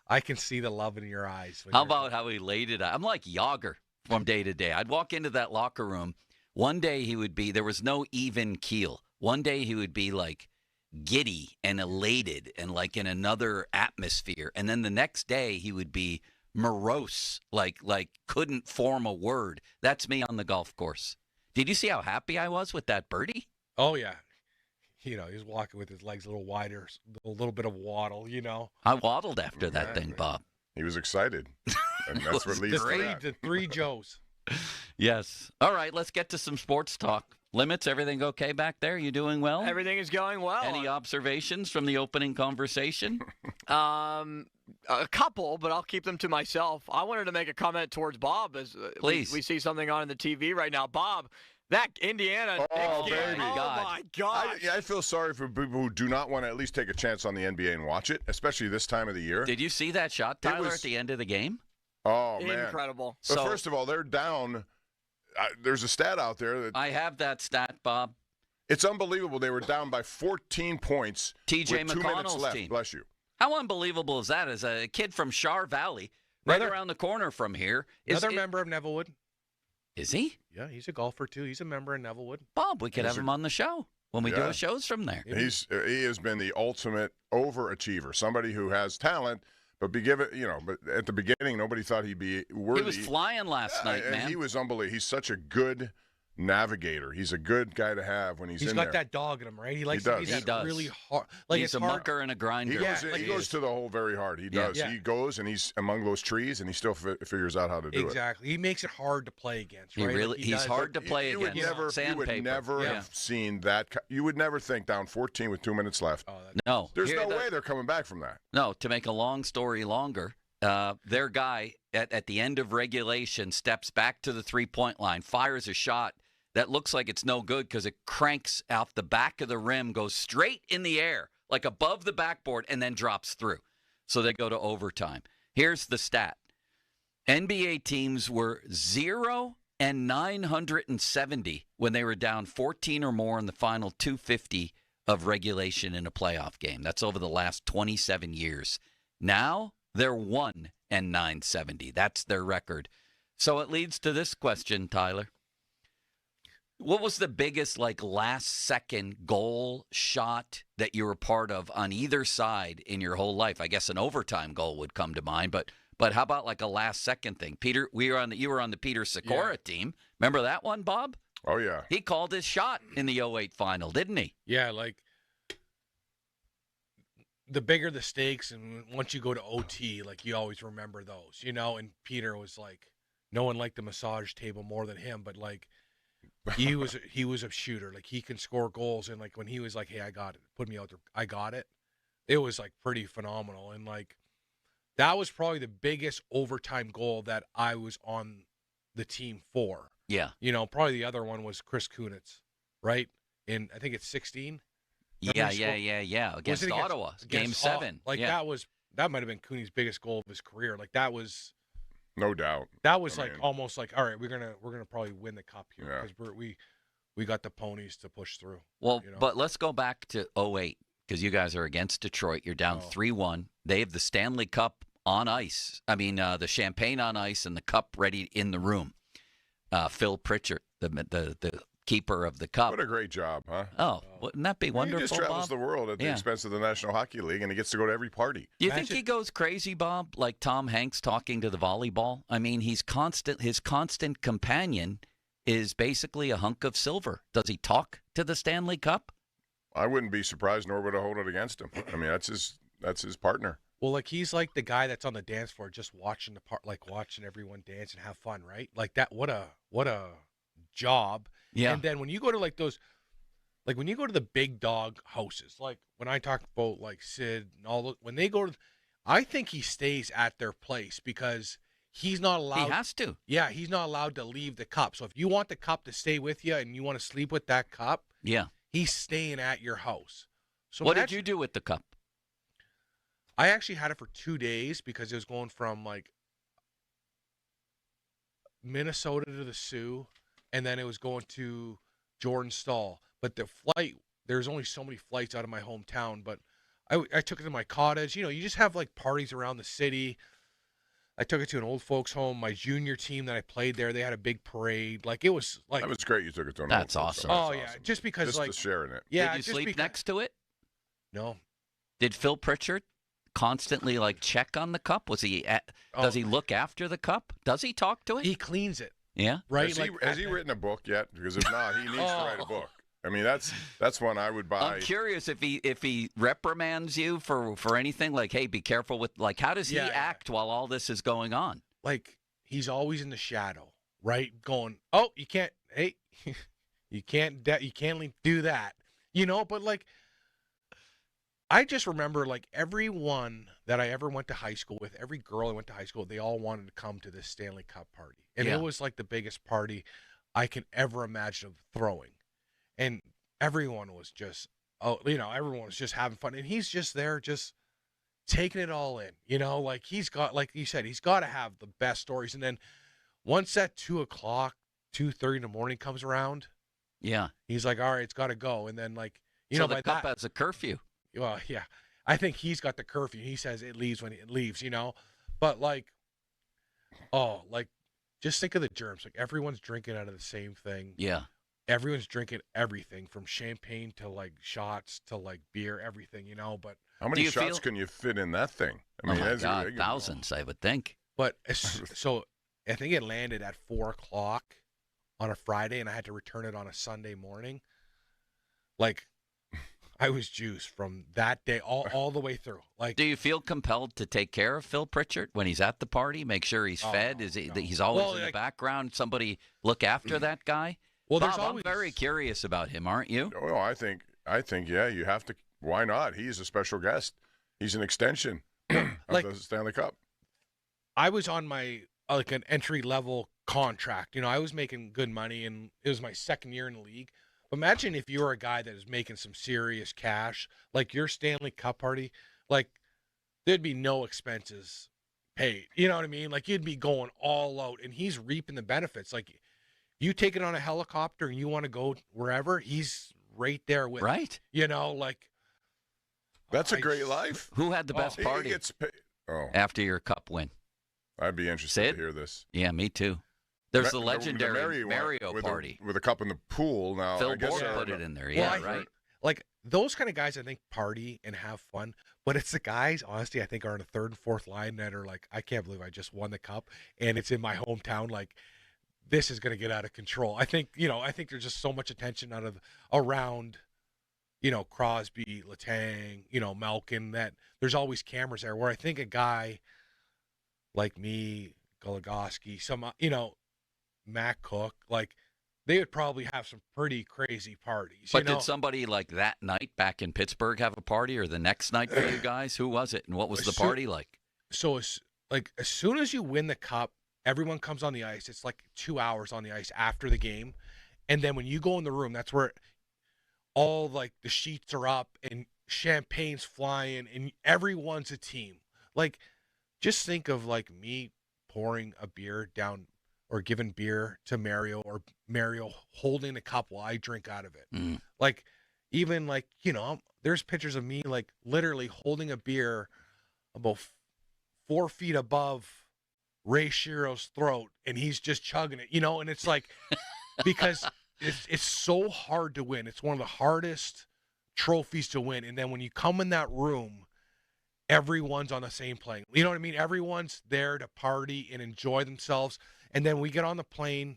I can see the love in your eyes. How about how he laid it out? I'm like Yager from day to day. I'd walk into that locker room. One day there was no even keel. One day he would be like giddy and elated and like in another atmosphere. And then the next day he would be morose, like couldn't form a word. That's me on the golf course. Did you see how happy I was with that birdie? Oh, yeah. He was walking with his legs a little wider, a little bit of waddle, I waddled after that thing, Bob. He was excited. And that's what leads to that. The 3 Joes. Yes. All right, let's get to some sports talk. Limits, everything okay back there? You doing well? Everything is going well. Any observations from the opening conversation? A couple, but I'll keep them to myself. I wanted to make a comment towards Bob as Please. We see something on the TV right now. Bob, that Indiana. Oh, baby. My God. I feel sorry for people who do not want to at least take a chance on the NBA and watch it, especially this time of the year. Did you see that shot, Tyler, at the end of the game? Oh, man. Incredible. So, first of all, they're down. There's a stat out there that I have that stat, Bob. It's unbelievable. They were down by 14 points. TJ with 2 minutes McConnell's left. team. Bless you. How unbelievable is that? As a kid from Shar Valley, right around the corner from here. Another member of Nevillewood. Is he? Yeah, he's a golfer, too. He's a member of Nevillewood. Bob, we could have him on the show when we do the shows from there. He has been the ultimate overachiever, somebody who has talent, but but at the beginning, nobody thought he'd be worthy. He was flying last night, man. He was unbelievable. He's such a good navigator. He's a good guy to have when he's in there. He's got that dog in him, right? He likes he does. He's really hard. Like he's a mucker and a grinder. He goes to the hole very hard. He does. Yeah. He goes and he's among those trees and he still figures out how to do it. Exactly. He makes it hard to play against, right? He's hard to play against. You would never have seen that. You would never think down 14 with 2 minutes left. No. There's no way they're coming back from that. No. To make a long story longer, their guy at the end of regulation steps back to the 3-point line, fires a shot that looks like it's no good because it cranks off the back of the rim, goes straight in the air, like above the backboard, and then drops through. So they go to overtime. Here's the stat. NBA teams were 0-970 when they were down 14 or more in the final 250 of regulation in a playoff game. That's over the last 27 years. Now they're 1-970. That's their record. So it leads to this question, Tyler. What was the biggest, last-second goal shot that you were part of on either side in your whole life? I guess an overtime goal would come to mind, but how about a last-second thing? Peter, you were on the Peter Sikora team. Remember that one, Bob? Oh, yeah. He called his shot in the 08 final, didn't he? Yeah, the bigger the stakes, and once you go to OT, you always remember those, And Peter was no one liked the massage table more than him, but he was a shooter. He can score goals, and when he was hey, I got it, put me out there, I got it. it was like pretty phenomenal. And like that was probably the biggest overtime goal that I was on the team for. Yeah. You know, probably the other one was Chris Kunitz, right? In I think it's 16. Yeah. Against Ottawa, Game 7. Like that might have been Cooney's biggest goal of his career. Like that was, no doubt. That was almost like, all right, we're gonna probably win the cup here because we got the ponies to push through. Well, but let's go back to 08 because you guys are against Detroit. You're down 3-1. They have the Stanley Cup on ice. I mean, the champagne on ice and the cup ready in the room. Phil Pritchard, the keeper of the cup. What a great job, huh? Oh, wouldn't that be wonderful, He just travels Bob? the world at the expense of the National Hockey League, and he gets to go to every party. Do you think he goes crazy, Bob, like Tom Hanks talking to the volleyball? I mean, his constant companion is basically a hunk of silver. Does he talk to the Stanley Cup? I wouldn't be surprised, nor would I hold it against him. I mean, that's his partner. Well, like he's like the guy that's on the dance floor just watching watching everyone dance and have fun, right? Like that. What a job. Yeah. And then when you go to like those, like when you go to the big dog houses, like when I talk about like Sid and all those, when they go to, I think he stays at their place because he's not allowed. He has to. Yeah, he's not allowed to leave the cup. So if you want the cup to stay with you and you want to sleep with that cup, he's staying at your house. So what did you do with the cup? I actually had it for 2 days because it was going from like Minnesota to the Sioux, and then it was going to Jordan Stall. But the flight, there's only so many flights out of my hometown, but I took it to my cottage. You know, you just have like parties around the city. I took it to an old folks home. My junior team that I played there, they had a big parade. Like it was like that was great. You took it to an That's old awesome. folks home. Oh yeah, just because just like to sharing it. Yeah, Did you sleep next to it? No. Did Phil Pritchard constantly like check on the cup? Was he? Does he look after the cup? Does he talk to it? He cleans it. Yeah. Right. Has he written a book yet? Because if not, he needs to write a book. I mean, that's one I would buy. I'm curious if he reprimands you for anything, like, hey, be careful with, like, how does he act while all this is going on? Like he's always in the shadow, right? Going, oh, you can't, hey, you can't do that, you know. But like, I just remember like everyone that I ever went to high school with, every girl I went to high school, they all wanted to come to this Stanley Cup party, and it was like the biggest party I can ever imagine of throwing. And everyone was just, everyone was just having fun. And he's just there, just taking it all in, you know, like he's got, like you said, he's got to have the best stories. And then once that 2 o'clock, 2:30 in the morning comes around, he's like, all right, it's got to go. And then like, so the cup has a curfew. Well, yeah, I think he's got the curfew. He says it leaves when it leaves, you know, but like, just think of the germs. Like everyone's drinking out of the same thing. Yeah. Everyone's drinking everything from champagne to like shots to like beer, everything, you know. But how many shots can you fit in that thing? I mean, oh my God, thousands, I would think. But so I think it landed at 4 o'clock on a Friday, and I had to return it on a Sunday morning. Like, I was juiced from that day all the way through. Like, do you feel compelled to take care of Phil Pritchard when he's at the party? Make sure he's fed. He's always in the background? Somebody look after that guy. Well, Bob, I'm very curious about him, aren't you? Oh, I think, yeah, you have to. Why not? He's a special guest. He's an extension of the Stanley Cup. I was on my like an entry level contract. You know, I was making good money, and it was my second year in the league. But imagine if you were a guy that is making some serious cash, like your Stanley Cup party, like there'd be no expenses paid. You know what I mean? Like you'd be going all out, and he's reaping the benefits. Like, you take it on a helicopter and you want to go wherever, he's right there with you. You know, like that's a great life. Who had the best party he gets after your cup win? I'd be interested to hear this. Yeah, me too. There's the legendary Mario with party with a cup in the pool. Now Phil I guess Bourne put it in there. Right. Like those kind of guys, I think party and have fun. But it's the guys, honestly, I think are in the third and fourth line that are like, I can't believe I just won the cup and it's in my hometown. Like, this is going to get out of control. I think there's just so much attention around, Crosby, Letang, Malkin, that there's always cameras there, where I think a guy like me, Goligoski, Matt Cook, like they would probably have some pretty crazy parties. But did somebody like that night back in Pittsburgh have a party, or the next night for you guys? Who was it, and what was the party like? So as soon as you win the cup, everyone comes on the ice. It's like 2 hours on the ice after the game, and then when you go in the room, that's where all like the sheets are up and champagne's flying, and everyone's a team. Like, just think of like me pouring a beer down or giving beer to Mario, or Mario holding a cup while I drink out of it. Like, even like, there's pictures of me like literally holding a beer about 4 feet above Ray Shiro's throat, and he's just chugging it, and it's like, because it's so hard to win. It's one of the hardest trophies to win. And then when you come in that room, everyone's on the same plane. You know what I mean? Everyone's there to party and enjoy themselves. And then we get on the plane.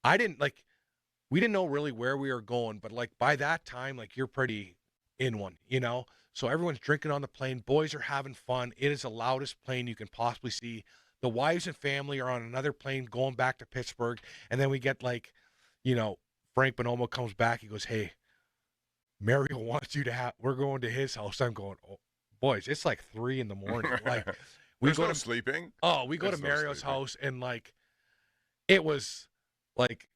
We didn't know really where we were going, but like by that time, like you're pretty in one, So everyone's drinking on the plane. Boys are having fun. It is the loudest plane you can possibly see. The wives and family are on another plane going back to Pittsburgh. And then we get like, Frank Bonomo comes back. He goes, "Hey, Mario wants you to we're going to his house." I'm going, "Oh, boys, it's like 3 a.m. Like, we There's go no to sleeping. Oh, we go There's to no Mario's sleeping. house, and like, it was like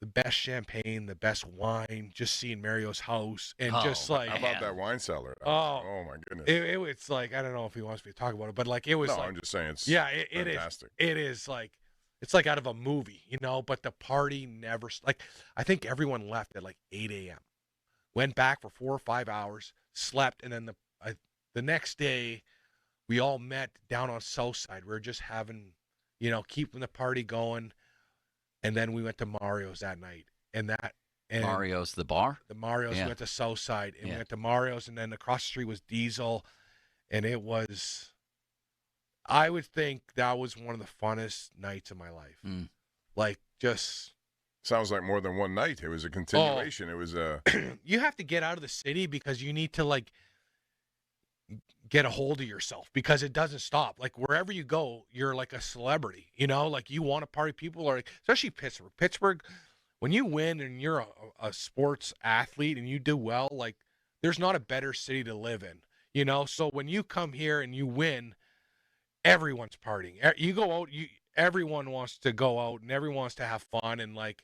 the best champagne, the best wine. Just seeing Mario's house, and just like, how about that wine cellar? Oh my goodness. It's like, I don't know if he wants me to talk about it, but like, it was. No, like, I'm just saying it's it is. fantastic. It is like, it's like out of a movie, But the party never. Like, I think everyone left at like 8 a.m. Went back for 4 or 5 hours, slept, and then the next day, we all met down on South Side. We were just having, keeping the party going, and then we went to Mario's that night, and Mario's the bar. The Mario's went to South Side, and we went to Mario's, and then across the street was Diesel, and it was. I would think that was one of the funnest nights of my life. Like, just. Sounds like more than one night. It was a continuation. It was a. You have to get out of the city because you need to like get a hold of yourself, because it doesn't stop. Like, wherever you go, you're like a celebrity. Like, you want to party. People are like, especially Pittsburgh. Pittsburgh, when you win and you're a sports athlete and you do well, like, there's not a better city to live in. So when you come here and you win, everyone's partying. You go out, everyone wants to go out and everyone wants to have fun. And like,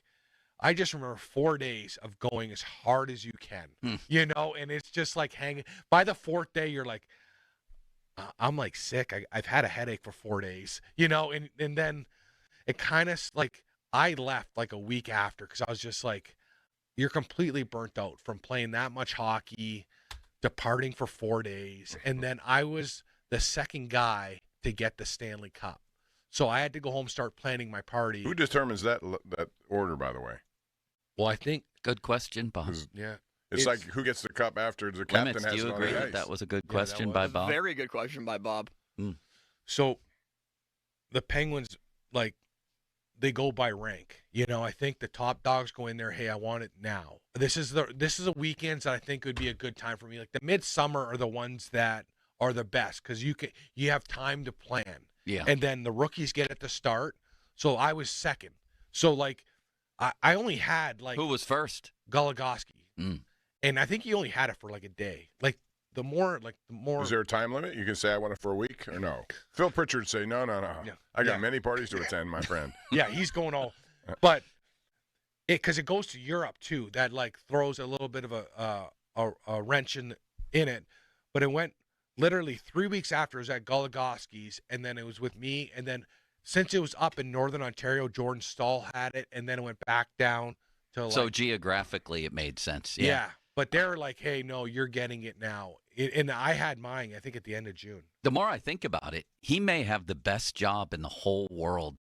I just remember 4 days of going as hard as you can, and it's just like hanging. By the 4th day, you're like, I'm like sick. I've had a headache for 4 days, and then it kind of like, I left like a week after, because I was just like, you're completely burnt out from playing that much hockey, departing for 4 days. And then I was the second guy to get the Stanley Cup. So I had to go home, start planning my party. Who determines that order, by the way? Well, I think. Good question, Bob. Yeah. It's like, who gets the cup after the captain Limits, has do you it on agree the that ice? that was a good question by Bob? Very good question by Bob. So the Penguins, like, they go by rank. I think the top dogs go in there, "Hey, I want it now." This is the weekends that I think would be a good time for me. Like, the midsummer are the ones that are the best, because you have time to plan. Yeah. And then the rookies get at the start. So I was second. So like, I only had like. Who was first? Goligoski. And I think he only had it for like a day. Like, the more. Is there a time limit? You can say, "I want it for a week," or no? Phil Pritchard would say, no. Yeah. I got many parties to attend, my friend. Yeah, he's going all. But because it goes to Europe too, that like throws a little bit of a wrench in it. But it went literally 3 weeks after. It was at Goligoski's, and then it was with me. And then since it was up in Northern Ontario, Jordan Stahl had it, and then it went back down to. So geographically, it made sense. Yeah. But they're like, "Hey, no, you're getting it now." And I had mine, I think, at the end of June. The more I think about it, he may have the best job in the whole world.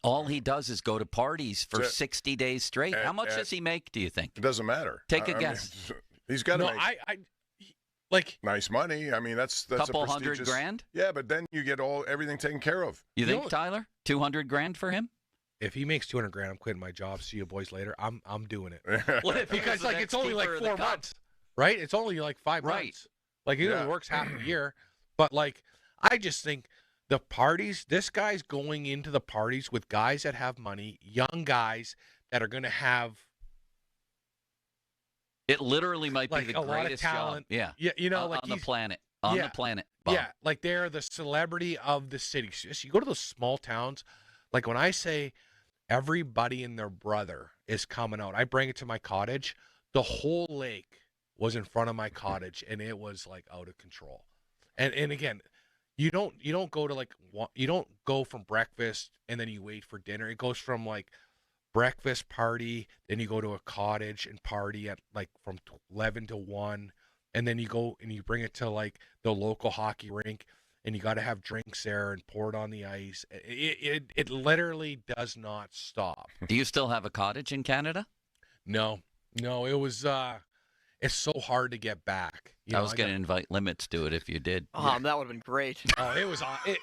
All he does is go to parties for 60 days straight. How much does he make, do you think? It doesn't matter. Take a guess. He's got to No, make like nice money. I mean, that's couple a prestigious, $100,000. Yeah, but then you get everything taken care of. You think, Tyler? $200,000 for him? If he makes $200,000, I'm quitting my job. See you boys later. I'm doing it. Because like, it's only like 4 months, right? It's only like 5 months. Like, it only works half a year. But like, I just think the parties, this guy's going into the parties with guys that have money, young guys that are going to have It literally might like be the a lot of greatest talent. job. Yeah, you know, like on the planet. On yeah, the planet. Bob. Yeah, like they're the celebrity of the city. So you go to those small towns, like when I say everybody and their brother is coming out, I bring it to my cottage. The whole lake was in front of my cottage, and it was like out of control. And again, you don't go to like you don't go from breakfast and then you wait for dinner. It goes from like breakfast party, then you go to a cottage and party at like from 11 to 1, and then you go and you bring it to like the local hockey rink, and you got to have drinks there and pour it on the ice. It literally does not stop. Do you still have a cottage in Canada? No, it was it's so hard to get back. I was going to invite Limits to it if you did. That would have been great. Oh, it was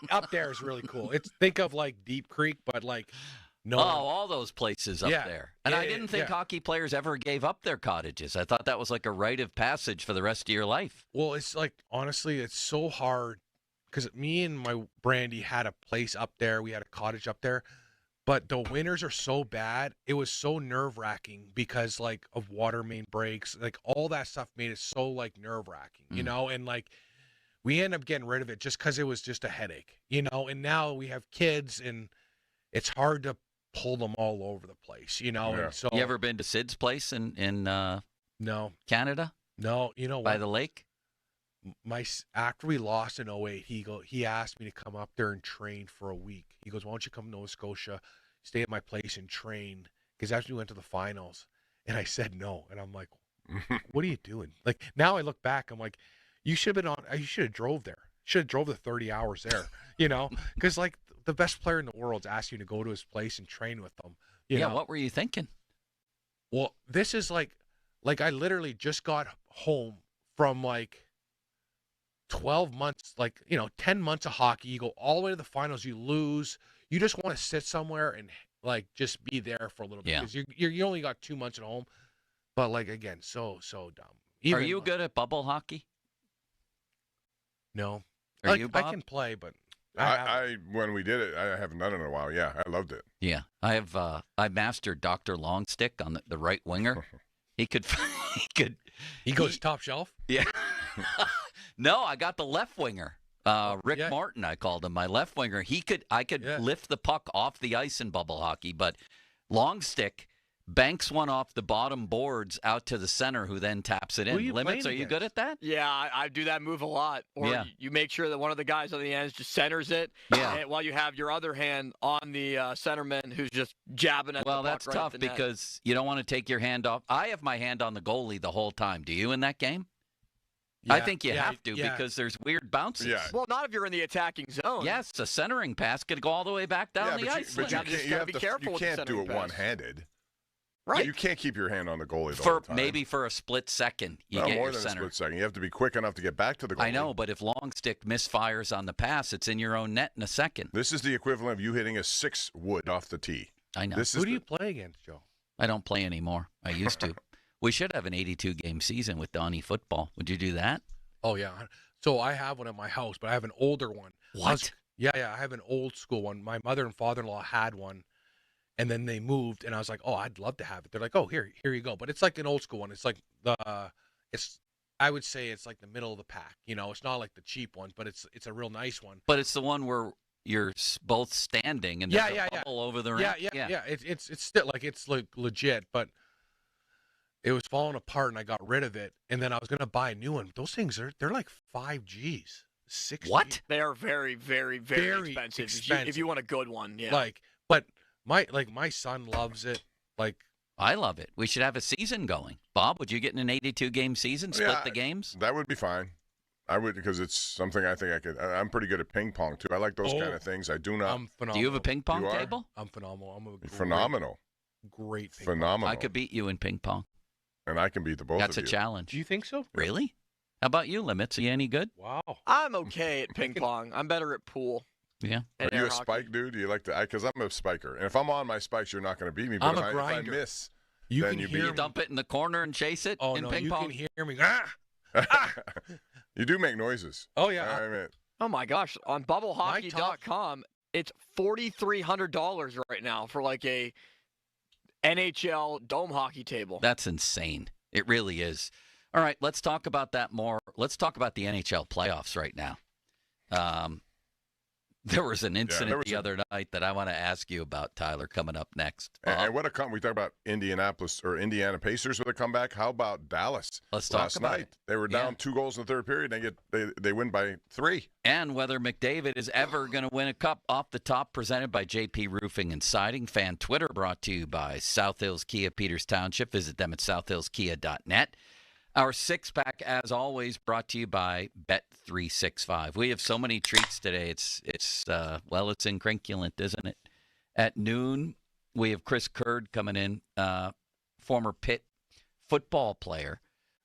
up there is really cool. Think of like Deep Creek, but like no. Oh, all those places up Yeah. there. And I didn't think hockey players ever gave up their cottages. I thought that was like a rite of passage for the rest of your life. Well, it's like, honestly, it's so hard because me and my Brandy had a place up there. We had a cottage up there, but the winters are so bad. It was so nerve-wracking because like of water main breaks, like all that stuff made it so like nerve-wracking, you know, and like we ended up getting rid of it just because it was just a headache, you know, and now we have kids and it's hard to pull them all over the place, you know. And so you ever been to Sid's place in no Canada? No, you know what? By the lake? After we lost in 08, he asked me to come up there and train for a week. He goes, "Why don't you come to Nova Scotia, stay at my place and train?" Because after we went to the finals, and I said no, and I'm like, "What are you doing?" Like now I look back, I'm like, "You should have been on. You should have drove there. Should have drove the 30 hours there, you know?" Because like the best player in the world's asking you to go to his place and train with them. You know? What were you thinking? Well, this is like I literally just got home from like 12 months, 10 months of hockey. You go all the way to the finals, you lose. You just want to sit somewhere and like just be there for a little bit because you only got 2 months at home. But like again, so dumb. Are you good at bubble hockey? No. Are you, Bob? I can play, but I when we did it, I haven't done it in a while. Yeah, I loved it. Yeah, I have. I mastered Dr. Longstick on the right winger. He goes top shelf. Yeah. No, I got the left winger. Rick Martin, I called him my left winger. I could lift the puck off the ice in bubble hockey, but Longstick banks one off the bottom boards out to the center, who then taps it in. Limits, are you good at that? Yeah, I do that move a lot. Or you make sure that one of the guys on the ends just centers it, while you have your other hand on the centerman who's just jabbing at the puck. Well, that's tough because you don't want to take your hand off. I have my hand on the goalie the whole time. Do you in that game? I think you have to because there's weird bounces. Yeah. Well, not if you're in the attacking zone. Yes, a centering pass could go all the way back down the ice. But you gotta be careful with the can't do centering it pass. one-handed. Right. You can't keep your hand on the goalie the whole time. Maybe for a split second, you no, get more your than center. a split second. You have to be quick enough to get back to the goalie. I know, but if Longstick misfires on the pass, it's in your own net in a second. This is the equivalent of you hitting a 6-wood off the tee. I know. Who do you play against, Joe? I don't play anymore. I used to. We should have an 82-game season with Donnie football. Would you do that? Oh, yeah. So I have one at my house, but I have an older one. What? I have an old school one. My mother and father-in-law had one, and then they moved, and I was like, oh, I'd love to have it. They're like, oh, here you go. But it's like an old school one. It's like I would say it's like the middle of the pack. You know, it's not like the cheap ones, but it's a real nice one. But it's the one where you're both standing and there's a bubble over the ring. Yeah. It's still like it's like legit, but it was falling apart, and I got rid of it. And then I was gonna buy a new one. Those things they're like $5,000, $6,000. What? They are very, very, very expensive. If you want a good one, yeah. But my son loves it. Like I love it. We should have a season going. Bob, would you get in an 82-game season? Split the games? That would be fine. I would, because it's something I think I could. I'm pretty good at ping pong too. I like those kind of things. I do not. I'm phenomenal. Do you have a ping pong table? I'm phenomenal. Phenomenal. Great. Phenomenal. I could beat you in ping pong. And I can beat the both of you. That's a challenge. Do you think so? Really? How about you, Limits? Are you any good? Wow. I'm okay at ping pong. I'm better at pool. Yeah. Are you a spike dude? Do you like to? Because I'm a spiker, and if I'm on my spikes, you're not going to beat me. But I'm a if grinder. I miss, you then can you hear beat You dump it in the corner and chase it in ping pong? You can hear me. You do make noises. Oh yeah. I mean, oh my gosh! On bubblehockey.com, it's $4,300 right now for like a NHL dome hockey table. That's insane. It really is. All right, let's talk about that more. Let's talk about the NHL playoffs right now. There was an incident the other night that I want to ask you about, Tyler, coming up next. And what a we talk about Indiana Pacers with a comeback. How about Dallas? Let's talk last about night. it. They were down 2 goals in the third period. They win by 3. And whether McDavid is ever going to win a cup. Off the top, presented by JP Roofing and Siding. Fan Twitter brought to you by South Hills Kia, Peters Township. Visit them at southhillskia.net. Our six-pack, as always, brought to you by Bet365. We have so many treats today. It's incrinculant, isn't it? At noon, we have Chris Kurd coming in, former Pitt football player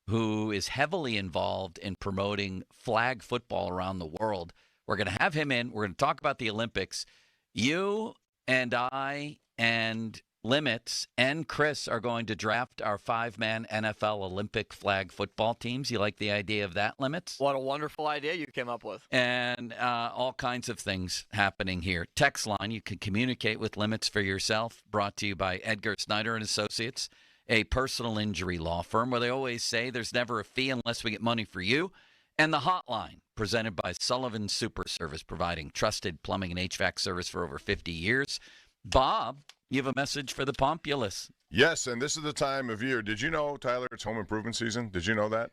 who is heavily involved in promoting flag football around the world. We're going to have him in. We're going to talk about the Olympics. You and I and Limits and Chris are going to draft our 5-man NFL Olympic flag football teams. You like the idea of that, Limits? What a wonderful idea you came up with. And all kinds of things happening here. Text line, you can communicate with Limits for yourself. Brought to you by Edgar Snyder and Associates, a personal injury law firm where they always say there's never a fee unless we get money for you. And the hotline, presented by Sullivan Super Service, providing trusted plumbing and HVAC service for over 50 years. Bob, you have a message for the populace. Yes, and this is the time of year. Did you know, Tyler, it's home improvement season? Did you know that?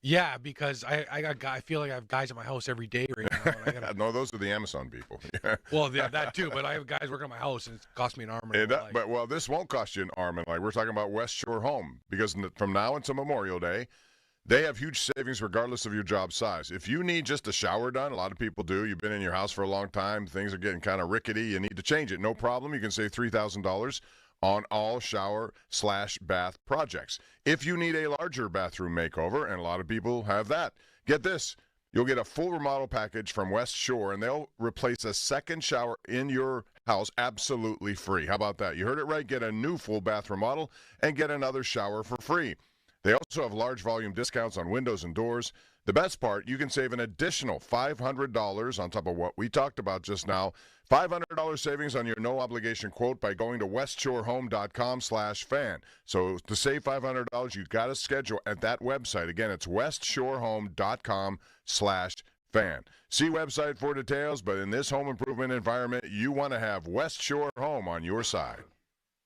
Yeah, because I feel like I have guys at my house every day right now. No, those are the Amazon people. Well, yeah, that too, but I have guys working at my house, and it costs me an arm and a leg. But this won't cost you an arm and leg. We're talking about West Shore Home, because from now until Memorial Day, they have huge savings regardless of your job size. If you need just a shower done, a lot of people do. You've been in your house for a long time. Things are getting kind of rickety. You need to change it. No problem. You can save $3,000 on all shower/bath projects. If you need a larger bathroom makeover, and a lot of people have that, get this. You'll get a full remodel package from West Shore, and they'll replace a second shower in your house absolutely free. How about that? You heard it right. Get a new full bath remodel and get another shower for free. They also have large volume discounts on windows and doors. The best part, you can save an additional $500 on top of what we talked about just now. $500 savings on your no-obligation quote by going to westshorehome.com/fan. So to save $500, you've got to schedule at that website. Again, it's westshorehome.com/fan. See website for details, but in this home improvement environment, you want to have West Shore Home on your side.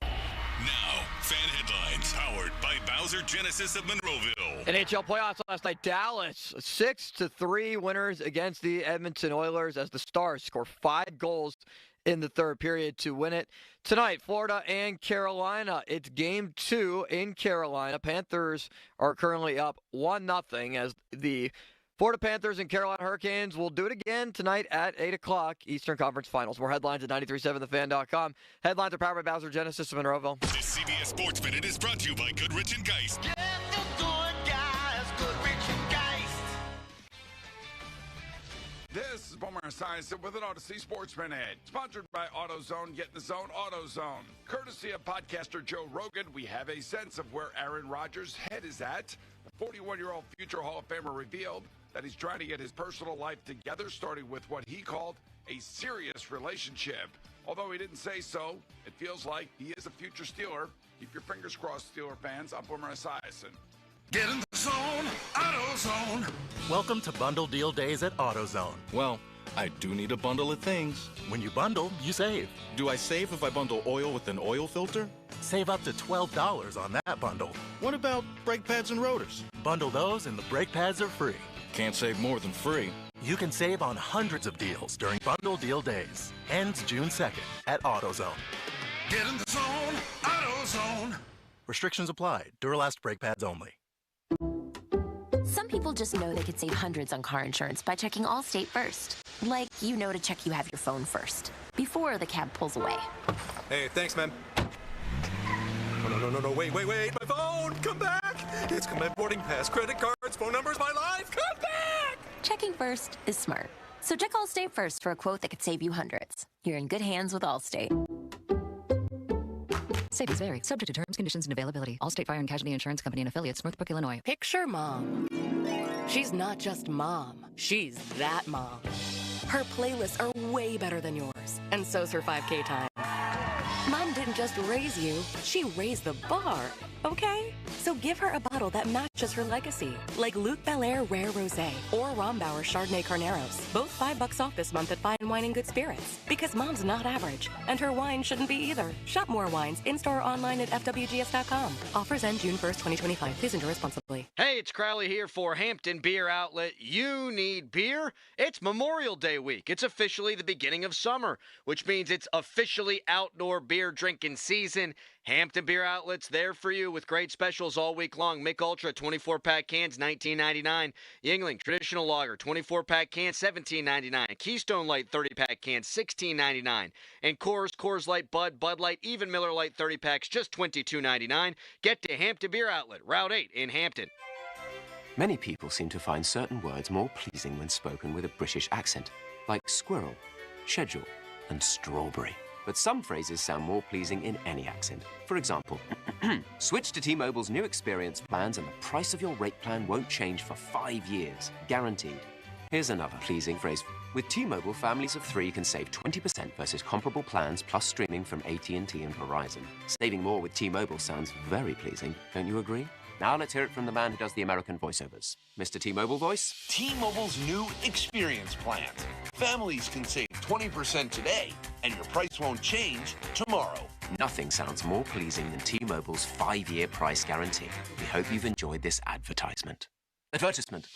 Now, fan headlines powered by Bowser Genesis of Monroeville. NHL playoffs last night. Dallas 6-3 winners against the Edmonton Oilers as the Stars score 5 goals in the third period to win it. Tonight, Florida and Carolina. It's game 2 in Carolina. Panthers are currently up 1-0 as the Florida Panthers and Carolina Hurricanes will do it again tonight at 8 o'clock Eastern Conference Finals. More headlines at 937thefan.com. Headlines are powered by Bowser Genesis of Monroeville. This CBS Sports Minute is brought to you by Goodrich & Geist. Get the good guys, Goodrich & Geist. This is Boomer Esiason with an Odyssey Sports Minute, sponsored by AutoZone. Get in the zone, AutoZone. Courtesy of podcaster Joe Rogan, we have a sense of where Aaron Rodgers' head is at. The 41-year-old future Hall of Famer revealed that he's trying to get his personal life together, starting with what he called a serious relationship. Although he didn't say so, it feels like he is a future Steeler. Keep your fingers crossed, Steeler fans. I'm Boomer Esiason. Get in the zone, AutoZone. Welcome to Bundle Deal Days at AutoZone. Well, I do need a bundle of things. When you bundle, you save. Do I save if I bundle oil with an oil filter? Save up to $12 on that bundle. What about brake pads and rotors? Bundle those and the brake pads are free. Can't save more than free. You can save on hundreds of deals during Bundle Deal Days. Ends June 2nd at AutoZone. Get in the zone, AutoZone. Restrictions apply. Duralast brake pads only. Some people just know they could save hundreds on car insurance by checking Allstate first. Like, you know to check you have your phone first, before the cab pulls away. Hey, thanks, man. No, wait, my phone, come back! It's my boarding pass, credit cards, phone numbers, my life, come back! Checking first is smart. So check Allstate first for a quote that could save you hundreds. You're in good hands with Allstate. Savings vary. Subject to terms, conditions, and availability. Allstate Fire and Casualty Insurance Company and Affiliates, Northbrook, Illinois. Picture mom. She's not just mom. She's that mom. Her playlists are way better than yours. And so's her 5K time. Mom didn't just raise you, she raised the bar, okay? So give her a bottle that matches her legacy, like Luc Belaire Rare Rosé or Rombauer Chardonnay Carneros. Both $5 off this month at Fine Wine and Good Spirits. Because Mom's not average, and her wine shouldn't be either. Shop more wines in-store or online at FWGS.com. Offers end June 1st, 2025. Please enjoy responsibly. Hey, it's Crowley here for Hampton Beer Outlet. You need beer? It's Memorial Day week. It's officially the beginning of summer, which means it's officially outdoor beer drinking season. Hampton Beer Outlet's there for you with great specials all week long. Mick Ultra 24-pack cans, $19.99. Yuengling Traditional Lager 24-pack cans, $17.99. Keystone Light 30-pack cans, $16.99. And Coors Light, Bud Light, even Miller Light 30-packs, just $22.99. Get to Hampton Beer Outlet, Route 8 in Hampton. Many people seem to find certain words more pleasing when spoken with a British accent, like squirrel, schedule, and strawberry. But some phrases sound more pleasing in any accent. For example, switch to T-Mobile's new experience plans and the price of your rate plan won't change for 5 years, guaranteed. Here's another pleasing phrase. With T-Mobile, families of 3 can save 20% versus comparable plans plus streaming from AT&T and Verizon. Saving more with T-Mobile sounds very pleasing, don't you agree? Now let's hear it from the man who does the American voiceovers. Mr. T-Mobile voice. T-Mobile's new experience plans. Families can save 20% today, and your price won't change tomorrow. Nothing sounds more pleasing than T-Mobile's 5-year price guarantee. We hope you've enjoyed this advertisement. Advertisement.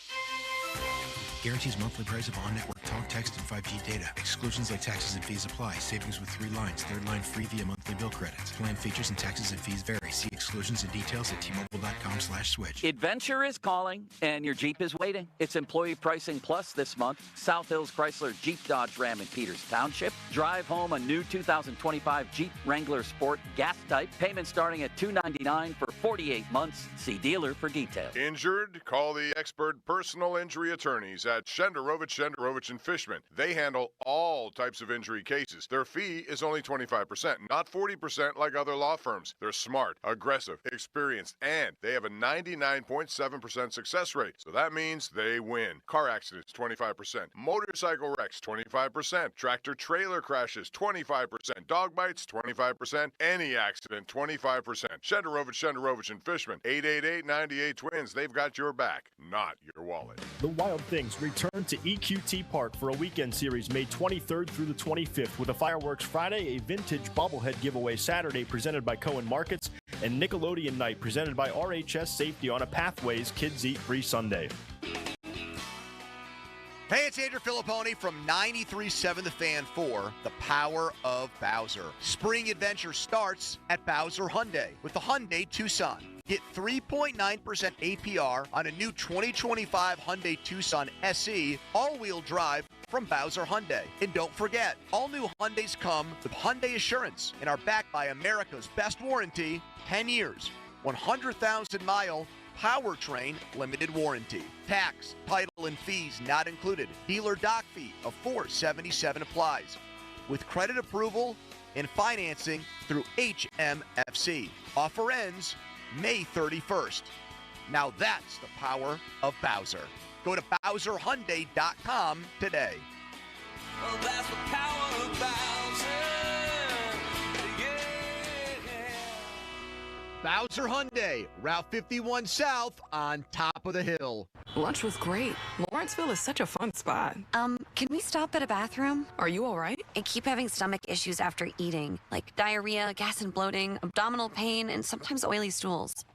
Guarantees monthly price of on-network talk, text, and 5G data. Exclusions like taxes and fees apply. Savings with 3 lines. Third line free via monthly bill credits. Plan features and taxes and fees vary. See exclusions and details at T-Mobile.com/switch. Adventure is calling, and your Jeep is waiting. It's Employee Pricing Plus this month. South Hills Chrysler Jeep Dodge Ram in Peters Township. Drive home a new 2025 Jeep Wrangler Sport gas type. Payment starting at $299 for 48 months. See dealer for details. Injured? Call the expert personal injury attorneys at Shenderovich and Fishman. They handle all types of injury cases. Their fee is only 25%, not 40% like other law firms. They're smart, aggressive, experienced, and they have a 99.7% success rate. So that means they win. Car accidents, 25%. Motorcycle wrecks, 25%. Tractor trailer crashes, 25%. Dog bites, 25%. Any accident, 25%. Shenderovich and Fishman. 888-98-TWINS. They've got your back, not your wallet. The Wild Things return to EQT Park for a weekend series May 23rd through the 25th with a fireworks Friday, a vintage bobblehead giveaway Saturday presented by Cohen Markets, and Nickelodeon Night presented by RHS Safety on a Pathways Kids Eat Free Sunday. Hey, it's Andrew Filipponi from 93.7 The Fan for The Power of Bowser. Spring adventure starts at Bowser Hyundai with the Hyundai Tucson. Get 3.9% APR on a new 2025 Hyundai Tucson SE all-wheel drive from Bowser Hyundai. And don't forget, all new Hyundais come with Hyundai Assurance and are backed by America's best warranty, 10 years, 100,000-mile powertrain limited warranty. Tax, title, and fees not included. Dealer dock fee of $477 applies. With credit approval and financing through HMFC. Offer ends May 31st. Now that's the power of Bowser. Go to BowserHyundai.com today. Well, that's the power of Bowser. Bowser Hyundai, Route 51 South on top of the hill. Lunch was great. Lawrenceville is such a fun spot. Can we stop at a bathroom? Are you all right? I keep having stomach issues after eating, like diarrhea, gas and bloating, abdominal pain, and sometimes oily stools.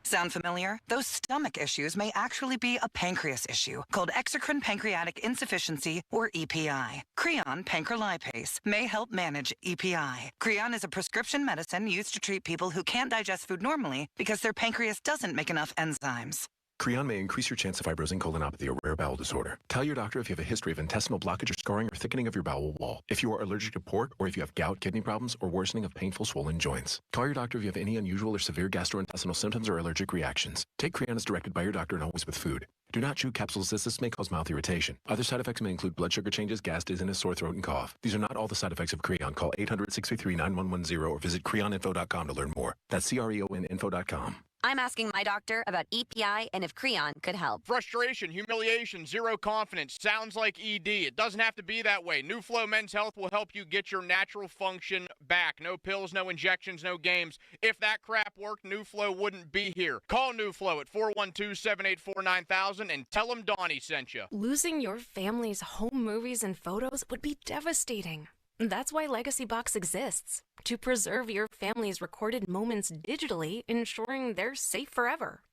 Sound familiar? Those stomach issues may actually be a pancreas issue called exocrine pancreatic insufficiency, or EPI. Creon pancrelipase may help manage EPI. Creon is a prescription medicine used to treat people who can't digest food normally because their pancreas doesn't make enough enzymes. Creon may increase your chance of fibrosing colonopathy, a rare bowel disorder. Tell your doctor if you have a history of intestinal blockage or scarring or thickening of your bowel wall. If you are allergic to pork, or if you have gout, kidney problems, or worsening of painful swollen joints. Call your doctor if you have any unusual or severe gastrointestinal symptoms or allergic reactions. Take Creon as directed by your doctor and always with food. Do not chew capsules as this may cause mouth irritation. Other side effects may include blood sugar changes, gas, dizziness, sore throat, and cough. These are not all the side effects of Creon. Call 800-633-9110 or visit creoninfo.com to learn more. That's CREONinfo.com. I'm asking my doctor about EPI and if Creon could help. Frustration, humiliation, zero confidence. Sounds like ED. It doesn't have to be that way. New Flow Men's Health will help you get your natural function back. No pills, no injections, no games. If that crap worked, New Flow wouldn't be here. Call New Flow at 412-784-9000 and tell them Donnie sent you. Losing your family's home movies and photos would be devastating. That's why Legacy Box exists, to preserve your family's recorded moments digitally, ensuring they're safe forever.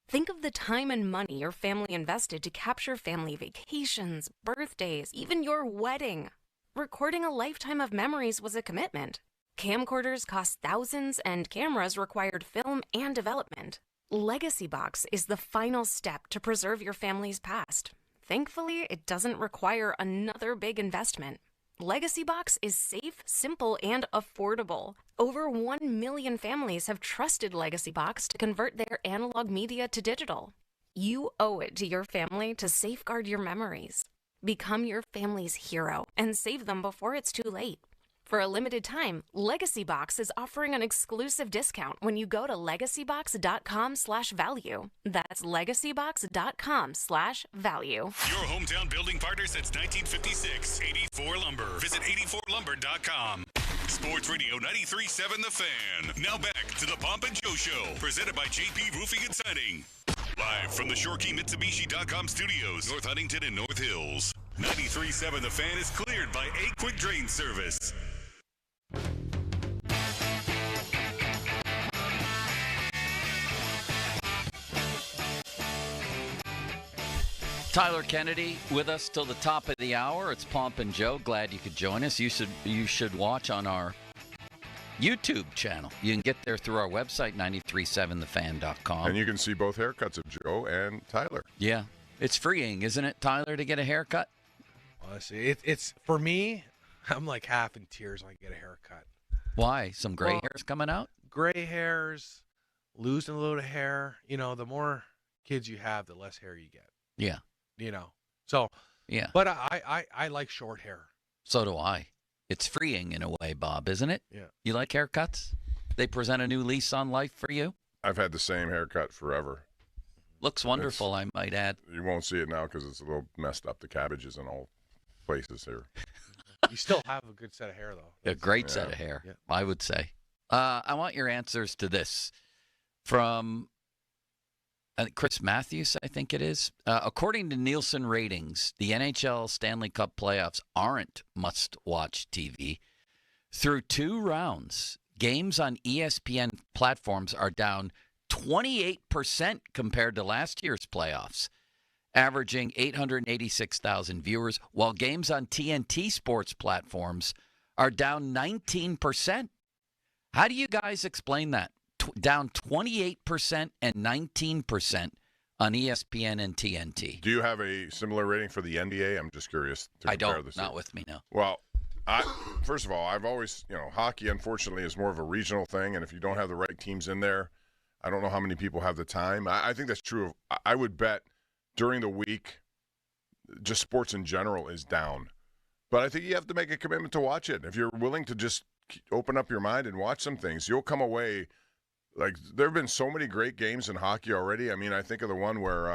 Think of the time and money your family invested to capture family vacations, birthdays, even your wedding. Recording a lifetime of memories was a commitment. Camcorders cost thousands, and cameras required film and development. Legacy Box is the final step to preserve your family's past. Thankfully, it doesn't require another big investment. Legacy Box is safe, simple, and affordable. Over 1 million families have trusted Legacy Box to convert their analog media to digital. You owe it to your family to safeguard your memories. Become your family's hero and save them before it's too late. For a limited time, Legacy Box is offering an exclusive discount when you go to legacybox.com/value. That's legacybox.com/value. Your hometown building partner since 1956, 84 Lumber. Visit 84lumber.com. Sports Radio 93.7 The Fan. Now back to the Pomp and Joe Show, presented by JP Roofing and Siding. Live from the ShoreKeyMitsubishi.com studios, North Huntington and North Hills. 93.7 The Fan is cleared by A Quick Drain Service. Tyler Kennedy with us till the top of the hour. It's Pomp and Joe. Glad you could join us. You should watch on our YouTube channel. You can get there through our website, 937thefan.com. And you can see both haircuts of Joe and Tyler. Yeah. It's freeing, isn't it, Tyler, to get a haircut? Honestly, it's for me, I'm like half in tears when I get a haircut. Why? Some gray hairs coming out? Gray hairs, losing a load of hair. You know, the more kids you have, the less hair you get. Yeah. You know, so yeah. But I like short hair. So do I. It's freeing in a way, Bob, isn't it? Yeah. You like haircuts? They present a new lease on life for you? I've had the same haircut forever. Looks wonderful, I might add. You won't see it now because it's a little messed up. The cabbages in all places here. You still have a good set of hair, though. A great set of hair, I would say. I want your answers to this from Chris Matthews, I think it is. According to Nielsen ratings, the NHL Stanley Cup playoffs aren't must-watch TV. Through 2 rounds, games on ESPN platforms are down 28% compared to last year's playoffs, averaging 886,000 viewers, while games on TNT sports platforms are down 19%. How do you guys explain that? Down 28% and 19% on ESPN and TNT. Do you have a similar rating for the NBA? I'm just curious to compare I don't. the Not with me, no. Well, first of all, I've always, hockey, unfortunately, is more of a regional thing, and if you don't have the right teams in there, I don't know how many people have the time. I think that's true. I would bet during the week, just sports in general is down. But I think you have to make a commitment to watch it. If you're willing to just open up your mind and watch some things, you'll come away. Like, there have been so many great games in hockey already. I mean, I think of the one where,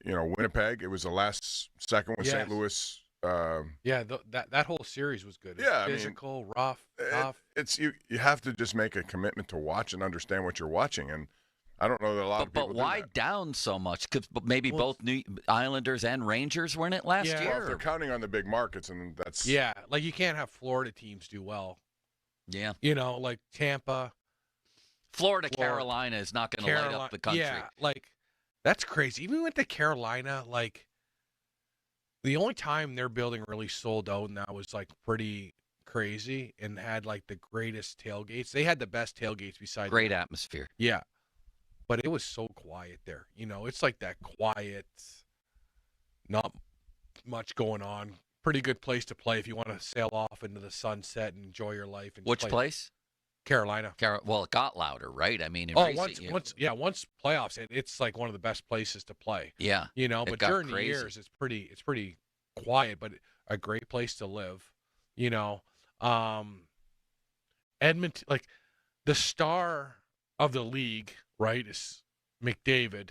Winnipeg, it was the last second with St. Louis. That whole series was good. Yeah, physical, rough, tough. It's you have to just make a commitment to watch and understand what you're watching. And I don't know that a lot of people But why down so much? Because maybe both New Islanders and Rangers were in it last year. Well, if they're counting on the big markets, and that's like you can't have Florida teams do well. Yeah, like Tampa. Florida, Carolina is not going to light up the country. Yeah, that's crazy. Even went to Carolina, the only time their building really sold out, and that was pretty crazy, and had the greatest tailgates. They had the best tailgates besides great atmosphere. Yeah, but it was so quiet there. It's that quiet, not much going on. Pretty good place to play if you want to sail off into the sunset and enjoy your life. And which place? Carolina. Well, it got louder, right? I mean, once playoffs, it's one of the best places to play. Yeah, but during the years, it's pretty quiet, but a great place to live. Edmonton, the star of the league right, is McDavid.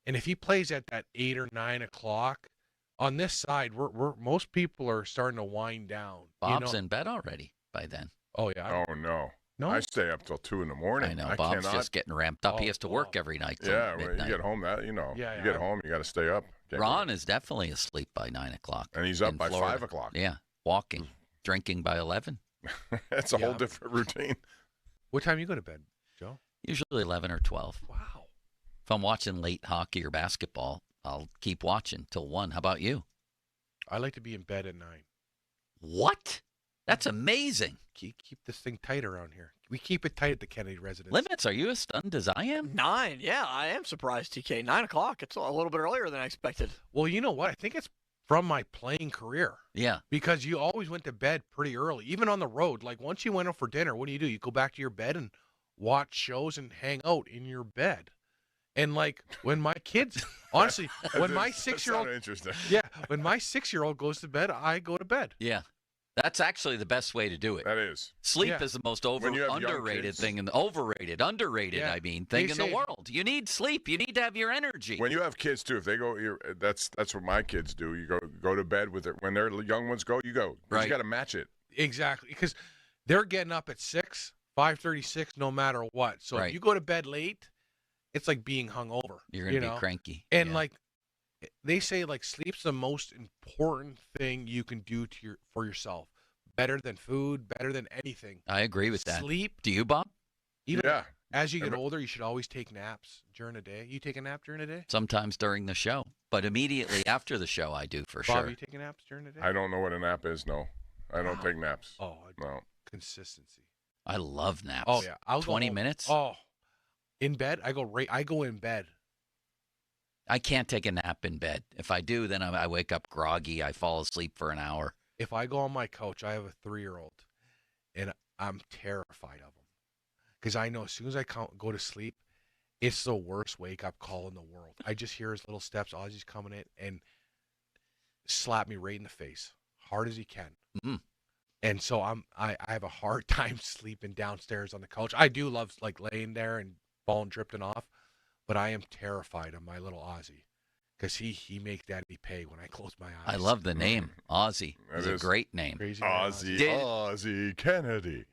And if he plays at that 8 or 9 o'clock, on this side, we're most people are starting to wind down. Bob's in bed already by then. Oh, yeah. Oh, no. No? I stay up till 2 in the morning. I know. Bob's cannot. just getting ramped up. He has to work every night till Yeah, when midnight. you get home, Yeah, you get home, you got to stay up. Ron is definitely asleep by 9 o'clock. And he's up in by Florida. 5 o'clock. Yeah, walking, drinking by 11. That's a whole different routine. What time you go to bed, Joe? Usually 11 or 12. Wow. If I'm watching late hockey or basketball, I'll keep watching till 1. How about you? I like to be in bed at 9. What? That's amazing. Keep this thing tight around here. We keep it tight at the Kennedy residence. Limits, are you as stunned as I am? 9. Yeah, I am surprised, TK. 9 o'clock. It's a little bit earlier than I expected. Well, you know what? I think it's from my playing career. Yeah. Because you always went to bed pretty early, even on the road. Like, once you went out for dinner, what do? You go back to your bed and watch shows and hang out in your bed. And, like, when my kids, honestly, when my 6-year-old, interesting. Yeah, when my 6-year-old goes to bed, I go to bed. Yeah. That's actually the best way to do it. That is. Sleep is the most underrated thing in the underrated, I mean, thing in the world. You need sleep. You need to have your energy. When you have kids too, if they go, that's what my kids do. You go to bed with it. When their young ones go, you go. Right. You got to match it. Exactly, because they're getting up at 6, 5:36, no matter what. So if you go to bed late, it's like being hungover. You're gonna be cranky. And like they say, like sleep's the most important thing you can do for yourself. Better than food, better than anything. I agree with that. Sleep. Do you, Bob? Even as you get older, you should always take naps during the day. You take a nap during the day? Sometimes during the show, but immediately after the show, I do for Bob, sure. you taking naps during the day? I don't know what a nap is. No, I don't take naps. Oh, no. Consistency. I love naps. Oh yeah, I'll 20 minutes. Oh, in bed, I go in bed. I can't take a nap in bed. If I do, then I wake up groggy. I fall asleep for an hour. If I go on my couch, I have a 3-year-old, and I'm terrified of him because I know as soon as I go to sleep, it's the worst wake-up call in the world. I just hear his little steps. Ozzy's coming in and slap me right in the face, hard as he can. Mm. And so I have a hard time sleeping downstairs on the couch. I do love like laying there and falling drifting off, but I am terrified of my little Ozzy because he makes daddy pay when I close my eyes. I love the name Ozzy. It's a great name. Crazy Ozzy Kennedy.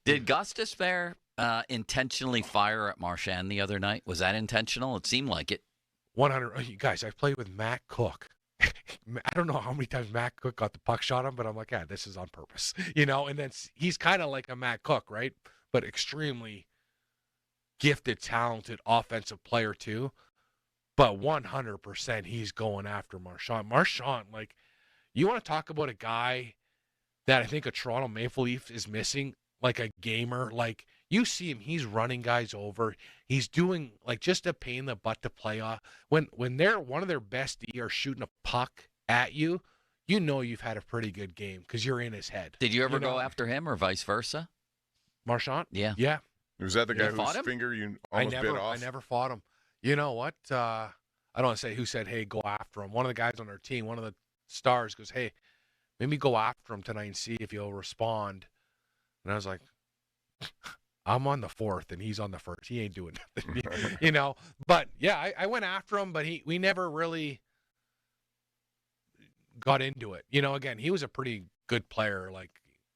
Did Gus Despair intentionally fire at Marchand the other night? Was that intentional? It seemed like it. 100. You guys, I've played with Matt Cook. I don't know how many times Matt Cook got the puck shot him, but I'm like, yeah, this is on purpose, And then he's kind of like a Matt Cook, right? But extremely gifted, talented offensive player too. But 100% he's going after Marchand. Marchand, like, you want to talk about a guy that I think a Toronto Maple Leaf is missing, like a gamer. Like, you see him, he's running guys over. He's doing, like, just a pain in the butt to play off. When they're one of their best D are shooting a puck at you, you know you've had a pretty good game because you're in his head. Did you ever go after him or vice versa? Marchand? Yeah. Yeah. Was that the guy whose finger you almost bit off? I never fought him. You know what? I don't want to say who said, hey, go after him. One of the guys on our team, one of the stars goes, hey, maybe go after him tonight and see if he'll respond. And I was like, I'm on the 4th and he's on the 1st. He ain't doing nothing, But, yeah, I went after him, but we never really got into it. Again, he was a pretty good player. Like,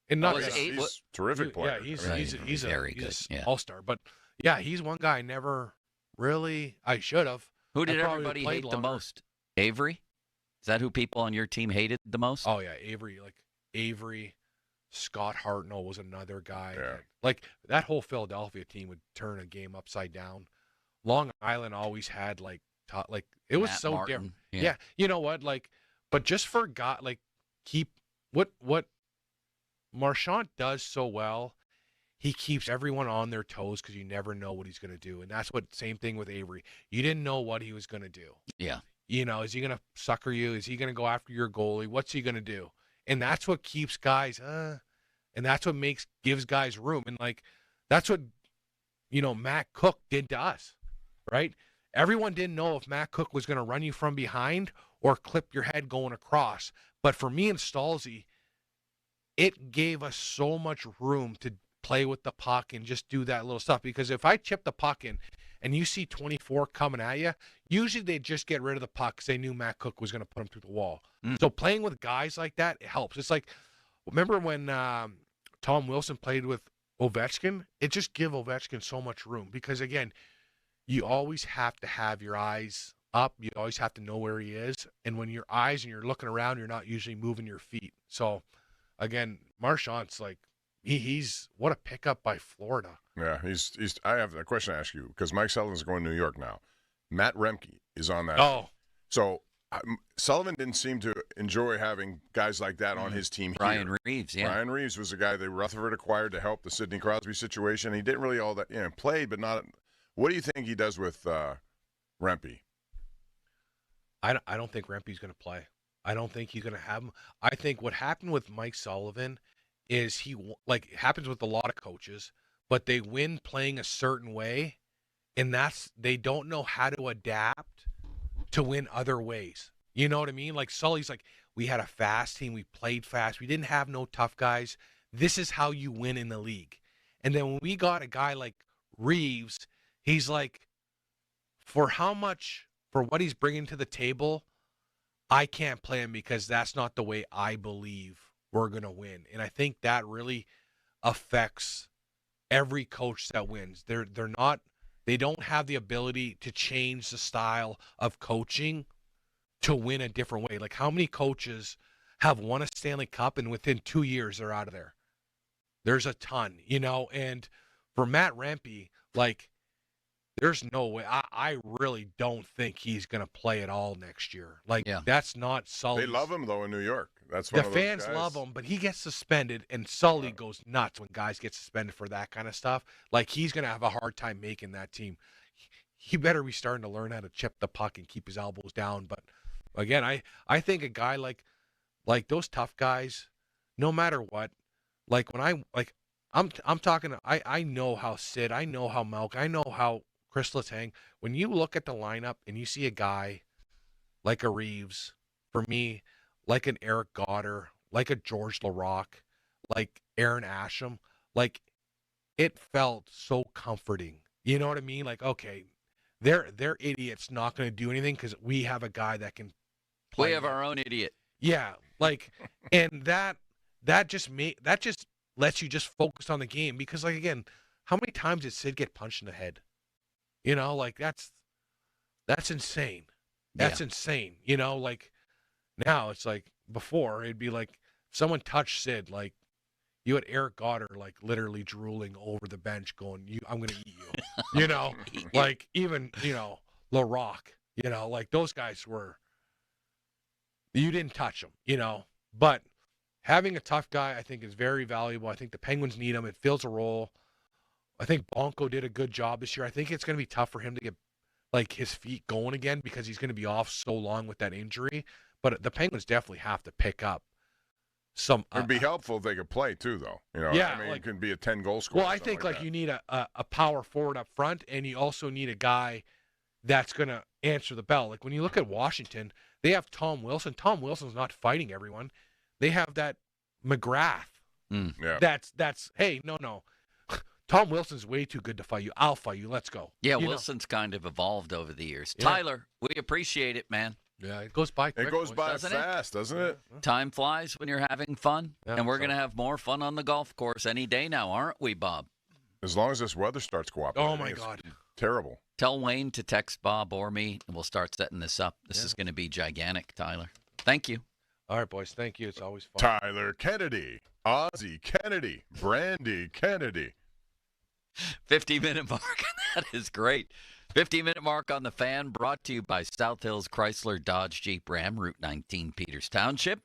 and not he's a terrific player. Yeah, he's very good. Yeah. All-star. But, yeah, he's one guy I never really – I should have. Who did everybody hate the most? Avery? Is that who people on your team hated the most? Oh, yeah, Avery. Like, Avery, Scott Hartnell was another guy. Yeah. Like, that whole Philadelphia team would turn a game upside down. Long Island always had, like it was Matt so Martin. different. Yeah. You know what? Like, but just for God, like, keep what Marchand does so well, he keeps everyone on their toes because you never know what he's going to do. And that's same thing with Avery. You didn't know what he was going to do. Yeah. Is he going to sucker you? Is he going to go after your goalie? What's he going to do? And that's what keeps guys, and that's what gives guys room. And, like, that's what, Matt Cook did to us, right? Everyone didn't know if Matt Cook was going to run you from behind or clip your head going across. But for me and Stalzy, it gave us so much room to play with the puck and just do that little stuff. Because if I chip the puck in and you see 24 coming at you, usually they just get rid of the puck because they knew Matt Cook was going to put him through the wall. So playing with guys like that, it helps. It's like, remember when Tom Wilson played with Ovechkin? It just gave Ovechkin so much room because, again, you always have to have your eyes up. You always have to know where he is. And when your eyes and you're looking around, you're not usually moving your feet. So, again, Marchand's like, he's what a pickup by Florida. Yeah, he's. I have a question to ask you because Mike Sullivan's going to New York now. Matt Remke is on that. Oh. So Sullivan didn't seem to enjoy having guys like that on his team here. Ryan Reeves, yeah. Ryan Reeves was the guy that Rutherford acquired to help the Sidney Crosby situation. He didn't really all that, played, but not. What do you think he does with Rempe? I don't think Rempe's going to play. I don't think he's going to have him. I think what happened with Mike Sullivan is it happens with a lot of coaches, but they win playing a certain way, and they don't know how to adapt to win other ways. You know what I mean? Like Sully's like, we had a fast team, we played fast, we didn't have no tough guys. This is how you win in the league. And then when we got a guy like Reeves, he's like, for what he's bringing to the table, I can't play him because that's not the way I believe we're going to win. And I think that really affects every coach that wins. They don't have the ability to change the style of coaching to win a different way. Like, how many coaches have won a Stanley Cup and within 2 years they're out of there? There's a ton, and for Matt Rempe, like, there's no way. I really don't think he's going to play at all next year. Like, that's not Sully. They love him, though, in New York. That's the one of those fans guys. love him, but he gets suspended, and Sully goes nuts when guys get suspended for that kind of stuff. Like, he's going to have a hard time making that team. He better be starting to learn how to chip the puck and keep his elbows down. But, again, I think a guy like those tough guys, no matter what, like when I'm talking, I know how Sid, I know how Malk, I know how Chris Letang, when you look at the lineup and you see a guy like a Reeves, for me, like an Eric Goddard, like a George Larocque, like Aaron Asham, like, it felt so comforting. You know what I mean? Like, okay, they're idiots, not going to do anything because we have a guy that can play. We have our own idiot. Yeah, like, and that just lets you just focus on the game because, like, again, how many times did Sid get punched in the head? Like, that's insane. That's insane. Like, now it's like, before it'd be like if someone touched Sid, like, you had Eric Goddard, like, literally drooling over the bench going, I'm going to eat you. Like, even, LaRock, like, those guys you didn't touch them, But having a tough guy, I think, is very valuable. I think the Penguins need him. It fills a role. I think Bonko did a good job this year. I think it's going to be tough for him to get, like, his feet going again because he's going to be off so long with that injury. But the Penguins definitely have to pick up some. It'd be helpful if they could play too, though. Yeah, I mean, like, it can be a 10-goal scorer. Well, I think like you need a power forward up front, and you also need a guy that's going to answer the bell. Like, when you look at Washington, they have Tom Wilson. Tom Wilson's not fighting everyone. They have that McGrath. Yeah. That's hey, no. Tom Wilson's way too good to fight you. I'll fight you. Let's go. Yeah, Wilson's kind of evolved over the years. Yeah. Tyler, we appreciate it, man. Yeah, it goes by quick. It goes by fast, doesn't it? Time flies when you're having fun, Yeah, and we're going to have more fun on the golf course any day now, aren't we, Bob? As long as this weather starts cooperating. Oh, my God. Terrible. Tell Wayne to text Bob or me, and we'll start setting this up. This is going to be gigantic, Tyler. Thank you. All right, boys. Thank you. It's always fun. Tyler Kennedy, Ozzie Kennedy, Brandy Kennedy. 50-minute mark. That is great. 50-minute mark on the Fan, brought to you by South Hills Chrysler Dodge Jeep Ram, Route 19, Peters Township.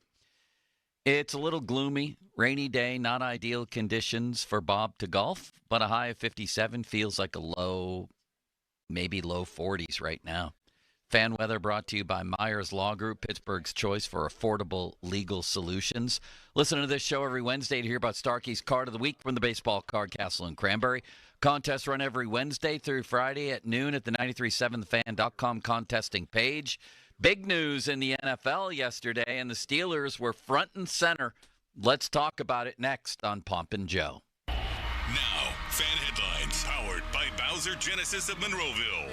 It's a little gloomy, rainy day, not ideal conditions for Bob to golf, but a high of 57 feels like a low, maybe low 40s right now. Fan weather brought to you by Myers Law Group, Pittsburgh's choice for affordable legal solutions. Listen to this show every Wednesday to hear about Starkey's Card of the Week from the Baseball Card Castle in Cranberry. Contests run every Wednesday through Friday at noon at the 937thefan.com contesting page. Big news in the NFL yesterday, and the Steelers were front and center. Let's talk about it next on Pomp and Joe. Bowser Genesis of Monroeville.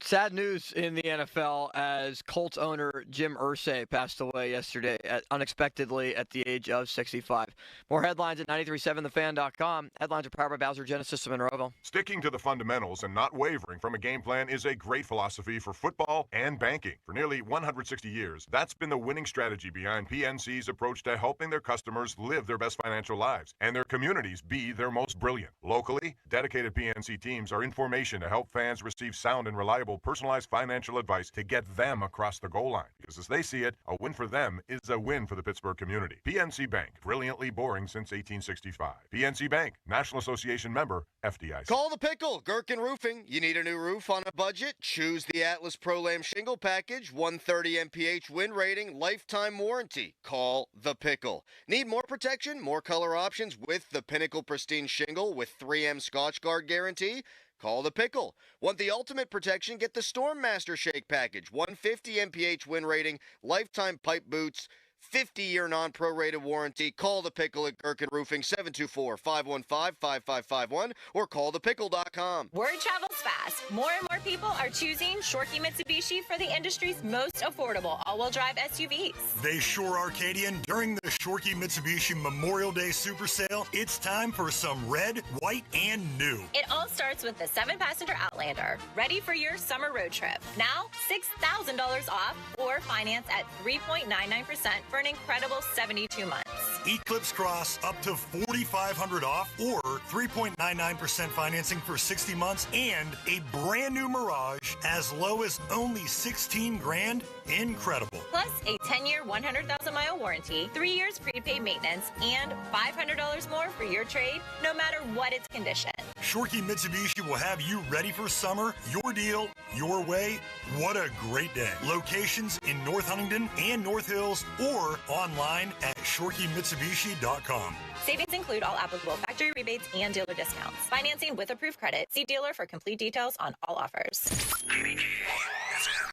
Sad news in the NFL as Colts owner Jim Irsay passed away yesterday unexpectedly at the age of 65. More headlines at 937thefan.com. Headlines are powered by Bowser Genesis of Monroeville. Sticking to the fundamentals and not wavering from a game plan is a great philosophy for football and banking. For nearly 160 years, that's been the winning strategy behind PNC's approach to helping their customers live their best financial lives and their communities be their most brilliant. Locally, dedicated PNC teams are in formation to help fans receive sound and reliable personalized financial advice to get them across the goal line. Because as they see it, a win for them is a win for the Pittsburgh community. PNC Bank, brilliantly boring since 1865. PNC Bank, National Association member, FDIC. Call the Pickle, Gherkin Roofing. You need a new roof on a budget? Choose the Atlas Pro-Lam Shingle Package, 130 MPH wind rating, lifetime warranty. Call the Pickle. Need more protection, more color options with the Pinnacle Pristine Shingle with 3M Scotch Guard guarantee? Call the Pickle. Want the ultimate protection? Get the Storm Master Shake Package. 150 MPH wind rating, lifetime pipe boots, 50-year non-prorated warranty. Call the Pickle at Gherkin Roofing, 724-515-5551, or callthepickle.com. Word travels fast. More and more people are choosing Shorkey Mitsubishi for the industry's most affordable all-wheel drive SUVs. They sure are, Cadian. During the Shorkey Mitsubishi Memorial Day Super Sale, it's time for some red, white, and new. It all starts with the 7-passenger Outlander, ready for your summer road trip. Now, $6,000 off or finance at 3.99% for an incredible 72 months. Eclipse Cross up to $4,500 off or 3.99% financing for 60 months and a brand new Mirage as low as only $16,000. Incredible. Plus a 10-year, 100,000-mile warranty, 3 years prepaid maintenance, and $500 more for your trade, no matter what its condition. Shorkey Mitsubishi will have you ready for summer. Your deal, your way. What a great day. Locations in North Huntington and North Hills or online at ShorkeyMitsubishi.com. Savings include all applicable factory rebates and dealer discounts. Financing with approved credit. See dealer for complete details on all offers.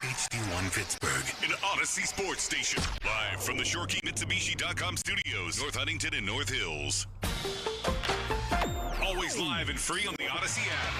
HD1 Pittsburgh, an Odyssey sports station. Live from the ShorkeyMitsubishi.com studios, North Huntington and North Hills. Always live and free on the Odyssey app.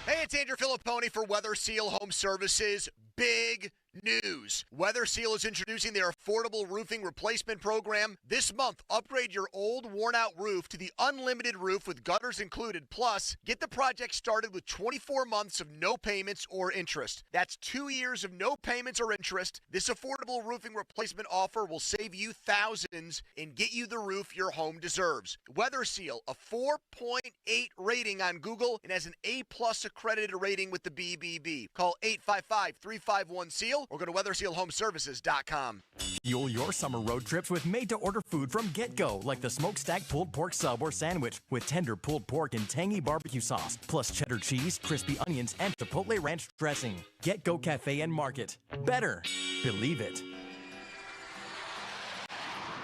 Hey, it's Andrew Filipponi for Weather Seal Home Services. Big news. Weather Seal is introducing their affordable roofing replacement program. This month, upgrade your old, worn-out roof to the unlimited roof with gutters included. Plus, get the project started with 24 months of no payments or interest. That's 2 years of no payments or interest. This affordable roofing replacement offer will save you thousands and get you the roof your home deserves. Weather Seal, a 4.8 rating on Google and has an A+ accredited rating with the BBB. Call 855-351-SEAL or go to weathersealhomeservices.com. Fuel your summer road trips with made-to-order food from GetGo, like the smokestack pulled pork sub or sandwich with tender pulled pork and tangy barbecue sauce, plus cheddar cheese, crispy onions, and chipotle ranch dressing. GetGo Cafe and Market. Better. Believe it.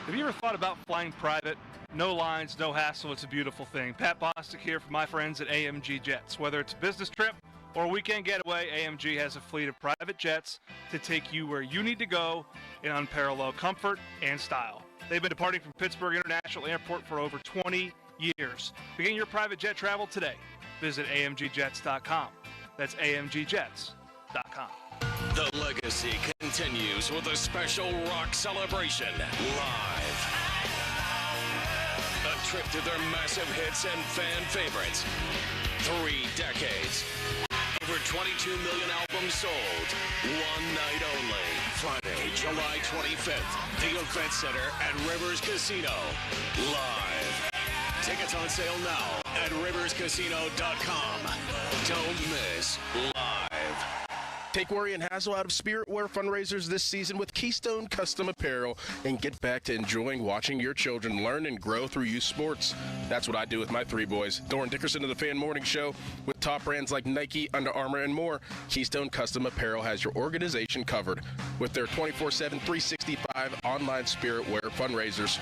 Have you ever thought about flying private? No lines, no hassle, it's a beautiful thing. Pat Bostic here for my friends at AMG Jets. Whether it's a business trip or a weekend getaway, AMG has a fleet of private jets to take you where you need to go in unparalleled comfort and style. They've been departing from Pittsburgh International Airport for over 20 years. Begin your private jet travel today. Visit AMGjets.com. That's AMGjets.com. The legacy continues with a special rock celebration live. A trip to their massive hits and fan favorites. 3 decades. Over 22 million albums sold. One night only. Friday, July 25th. The Event Center at Rivers Casino. Live. Tickets on sale now at riverscasino.com. Don't miss live. Take worry and hassle out of Spirit Wear fundraisers this season with Keystone Custom Apparel and get back to enjoying watching your children learn and grow through youth sports. That's what I do with my 3 boys. Doran Dickerson of the Fan Morning Show. With top brands like Nike, Under Armour, and more, Keystone Custom Apparel has your organization covered. With their 24/7, 365 online Spirit Wear fundraisers,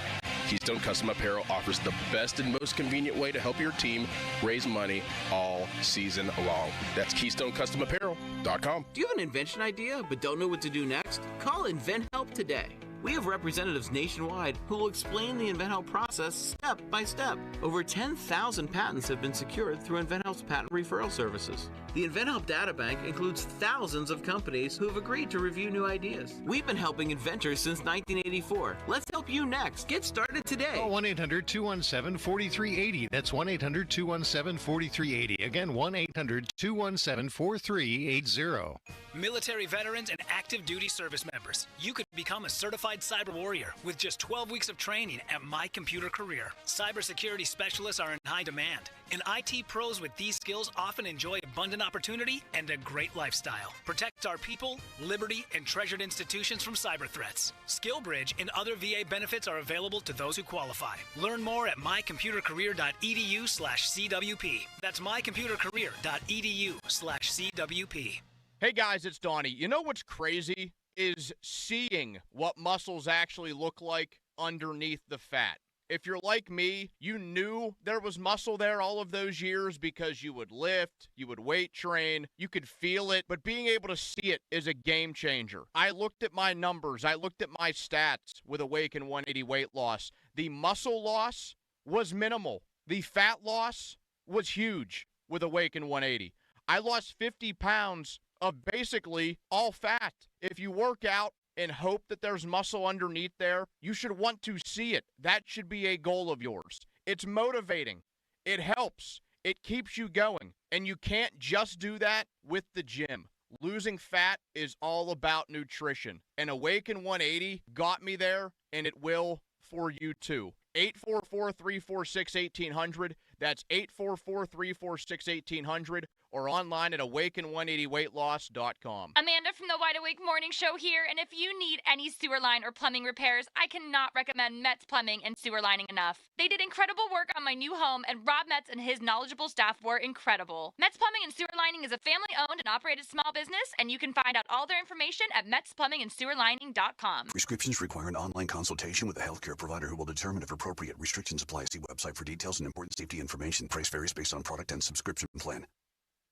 Keystone Custom Apparel offers the best and most convenient way to help your team raise money all season long. That's KeystoneCustomApparel.com. Do you have an invention idea but don't know what to do next? Call Invent Help today. We have representatives nationwide who will explain the InventHelp process step by step. Over 10,000 patents have been secured through InventHelp's patent referral services. The InventHelp data bank includes thousands of companies who have agreed to review new ideas. We've been helping inventors since 1984. Let's help you next. Get started today. Call 1-800-217-4380. That's 1-800-217-4380. Again, 1-800-217-4380. Military veterans and active duty service members, you could become a certified cyber warrior with just 12 weeks of training at My Computer Career. Cybersecurity specialists are in high demand, and IT pros with these skills often enjoy abundant opportunity and a great lifestyle. Protect our people, liberty, and treasured institutions from cyber threats. SkillBridge and other VA benefits are available to those who qualify. Learn more at mycomputercareer.edu/CWP. That's mycomputercareer.edu/CWP. Hey guys, it's Donnie. You know what's crazy is seeing what muscles actually look like underneath the fat. If you're like me, you knew there was muscle there all of those years because you would lift, you would weight train, you could feel it, but being able to see it is a game changer. I looked at my numbers, I looked at my stats with Awaken 180 weight loss. The muscle loss was minimal. The fat loss was huge with Awaken 180. I lost 50 pounds of basically all fat. If you work out and hope that there's muscle underneath there, you should want to see it. That should be a goal of yours. It's motivating. It helps. It keeps you going. And you can't just do that with the gym. Losing fat is all about nutrition. And Awaken 180 got me there, and it will for you too. 844-346-1800. That's 844-346-1800. Or online at awaken180weightloss.com. Amanda from the Wide Awake Morning Show here, and if you need any sewer line or plumbing repairs, I cannot recommend Metz Plumbing and Sewer Lining enough. They did incredible work on my new home, and Rob Metz and his knowledgeable staff were incredible. Metz Plumbing and Sewer Lining is a family-owned and operated small business, and you can find out all their information at metzplumbingandsewerlining.com. Prescriptions require an online consultation with a healthcare provider who will determine if appropriate. Restrictions apply. See website for details and important safety information. Price varies based on product and subscription plan.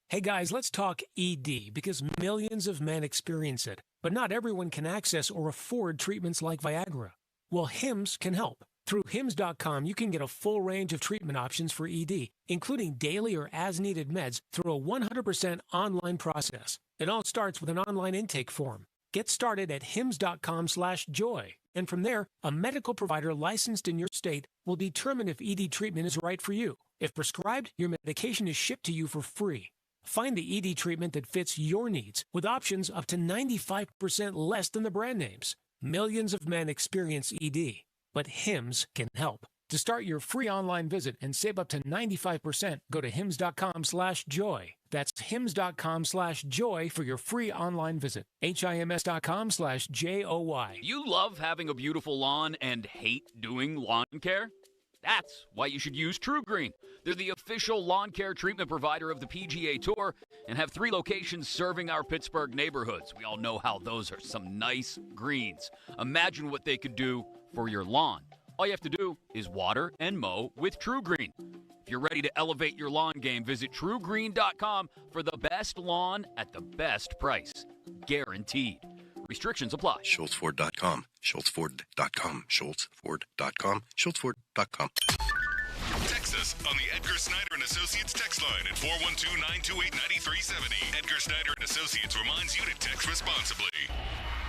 Hey guys, let's talk ED because millions of men experience it, but not everyone can access or afford treatments like Viagra. Well, Hims can help. Through Hims.com, you can get a full range of treatment options for ED, including daily or as-needed meds through a 100% online process. It all starts with an online intake form. Get started at hims.com/joy. And from there, a medical provider licensed in your state will determine if ED treatment is right for you. If prescribed, your medication is shipped to you for free. Find the ED treatment that fits your needs with options up to 95% less than the brand names. Millions of men experience ED, but Hims can help. To start your free online visit and save up to 95%, go to hims.com/joy. That's hims.com/joy for your free online visit. HIMS.com/JOY. You love having a beautiful lawn and hate doing lawn care? That's why you should use True Green. They're the official lawn care treatment provider of the PGA Tour and have 3 locations serving our Pittsburgh neighborhoods. We all know how those are some nice greens. Imagine what they could do for your lawn. All you have to do is water and mow with True Green. If you're ready to elevate your lawn game, visit truegreen.com for the best lawn at the best price. Guaranteed. Restrictions apply. SchultzFord.com. SchultzFord.com. SchultzFord.com. SchultzFord.com. Text us on the Edgar Snyder & Associates text line at 412-928-9370. Edgar Snyder & Associates reminds you to text responsibly.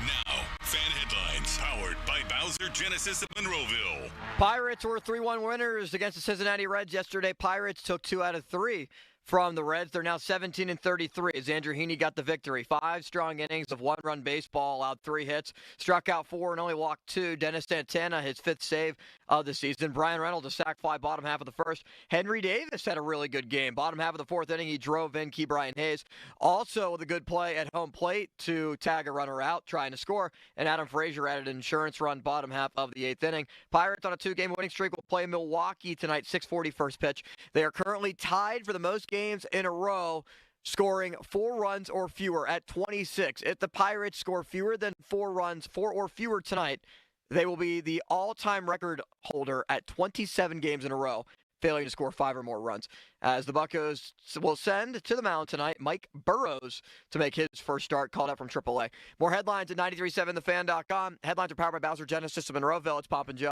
Now, fan headlines powered by Bowser Genesis of Monroeville. Pirates were 3-1 winners against the Cincinnati Reds yesterday. Pirates took 2 out of 3 from the Reds. They're now 17-33 as Andrew Heaney got the victory. 5 strong innings of 1-run baseball, allowed 3 hits, struck out 4 and only walked 2. Dennis Santana, his 5th save of the season. Brian Reynolds, a sac fly bottom half of the first. Henry Davis had a really good game. Bottom half of the 4th inning, he drove in Key Brian Hayes. Also with a good play at home plate to tag a runner out trying to score. And Adam Frazier added an insurance run bottom half of the 8th inning. Pirates on a 2-game winning streak will play Milwaukee tonight, 6:40 first pitch. They are currently tied for the most games in a row, scoring 4 runs or fewer at 26. If the Pirates score fewer than 4 runs, 4 or fewer tonight, they will be the all-time record holder at 27 games in a row. failing to score 5 or more runs. As the Buccos will send to the mound tonight Mike Burrows to make his first start, called up from AAA. More headlines at 937thefan.com. Headlines are powered by Bowser Genesis of Monroeville. It's Pomp and Joe.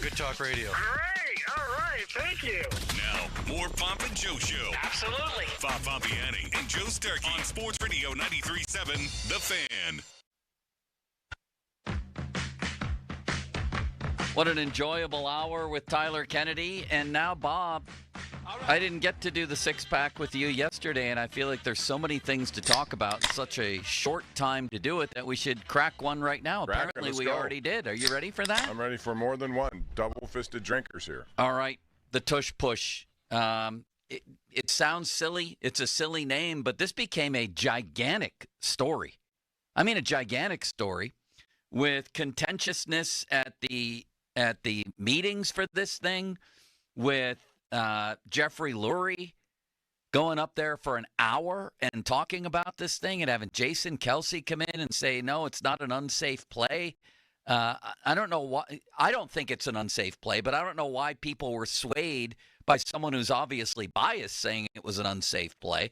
Good Talk Radio. All right, thank you. Now, more Pomp and Joe Show. Absolutely. Bob Pompiani and Joe Starkey on Sports Radio 93.7 The Fan. What an enjoyable hour with Tyler Kennedy. And now, Bob, I didn't get to do the six-pack with you yesterday, and I feel like there's so many things to talk about, such a short time to do it, that we should crack one right now. Apparently, we already did. Are you ready for that? I'm ready for more than one. Double-fisted drinkers here. All right. The Tush Push. It sounds silly. It's a silly name, but this became a gigantic story. I mean, a gigantic story with contentiousness at the meetings for this thing, with Jeffrey Lurie going up there for an hour and talking about this thing, and having Jason Kelsey come in and say, no, it's not an unsafe play. I don't know why. I don't think it's an unsafe play, but I don't know why people were swayed by someone who's obviously biased saying it was an unsafe play.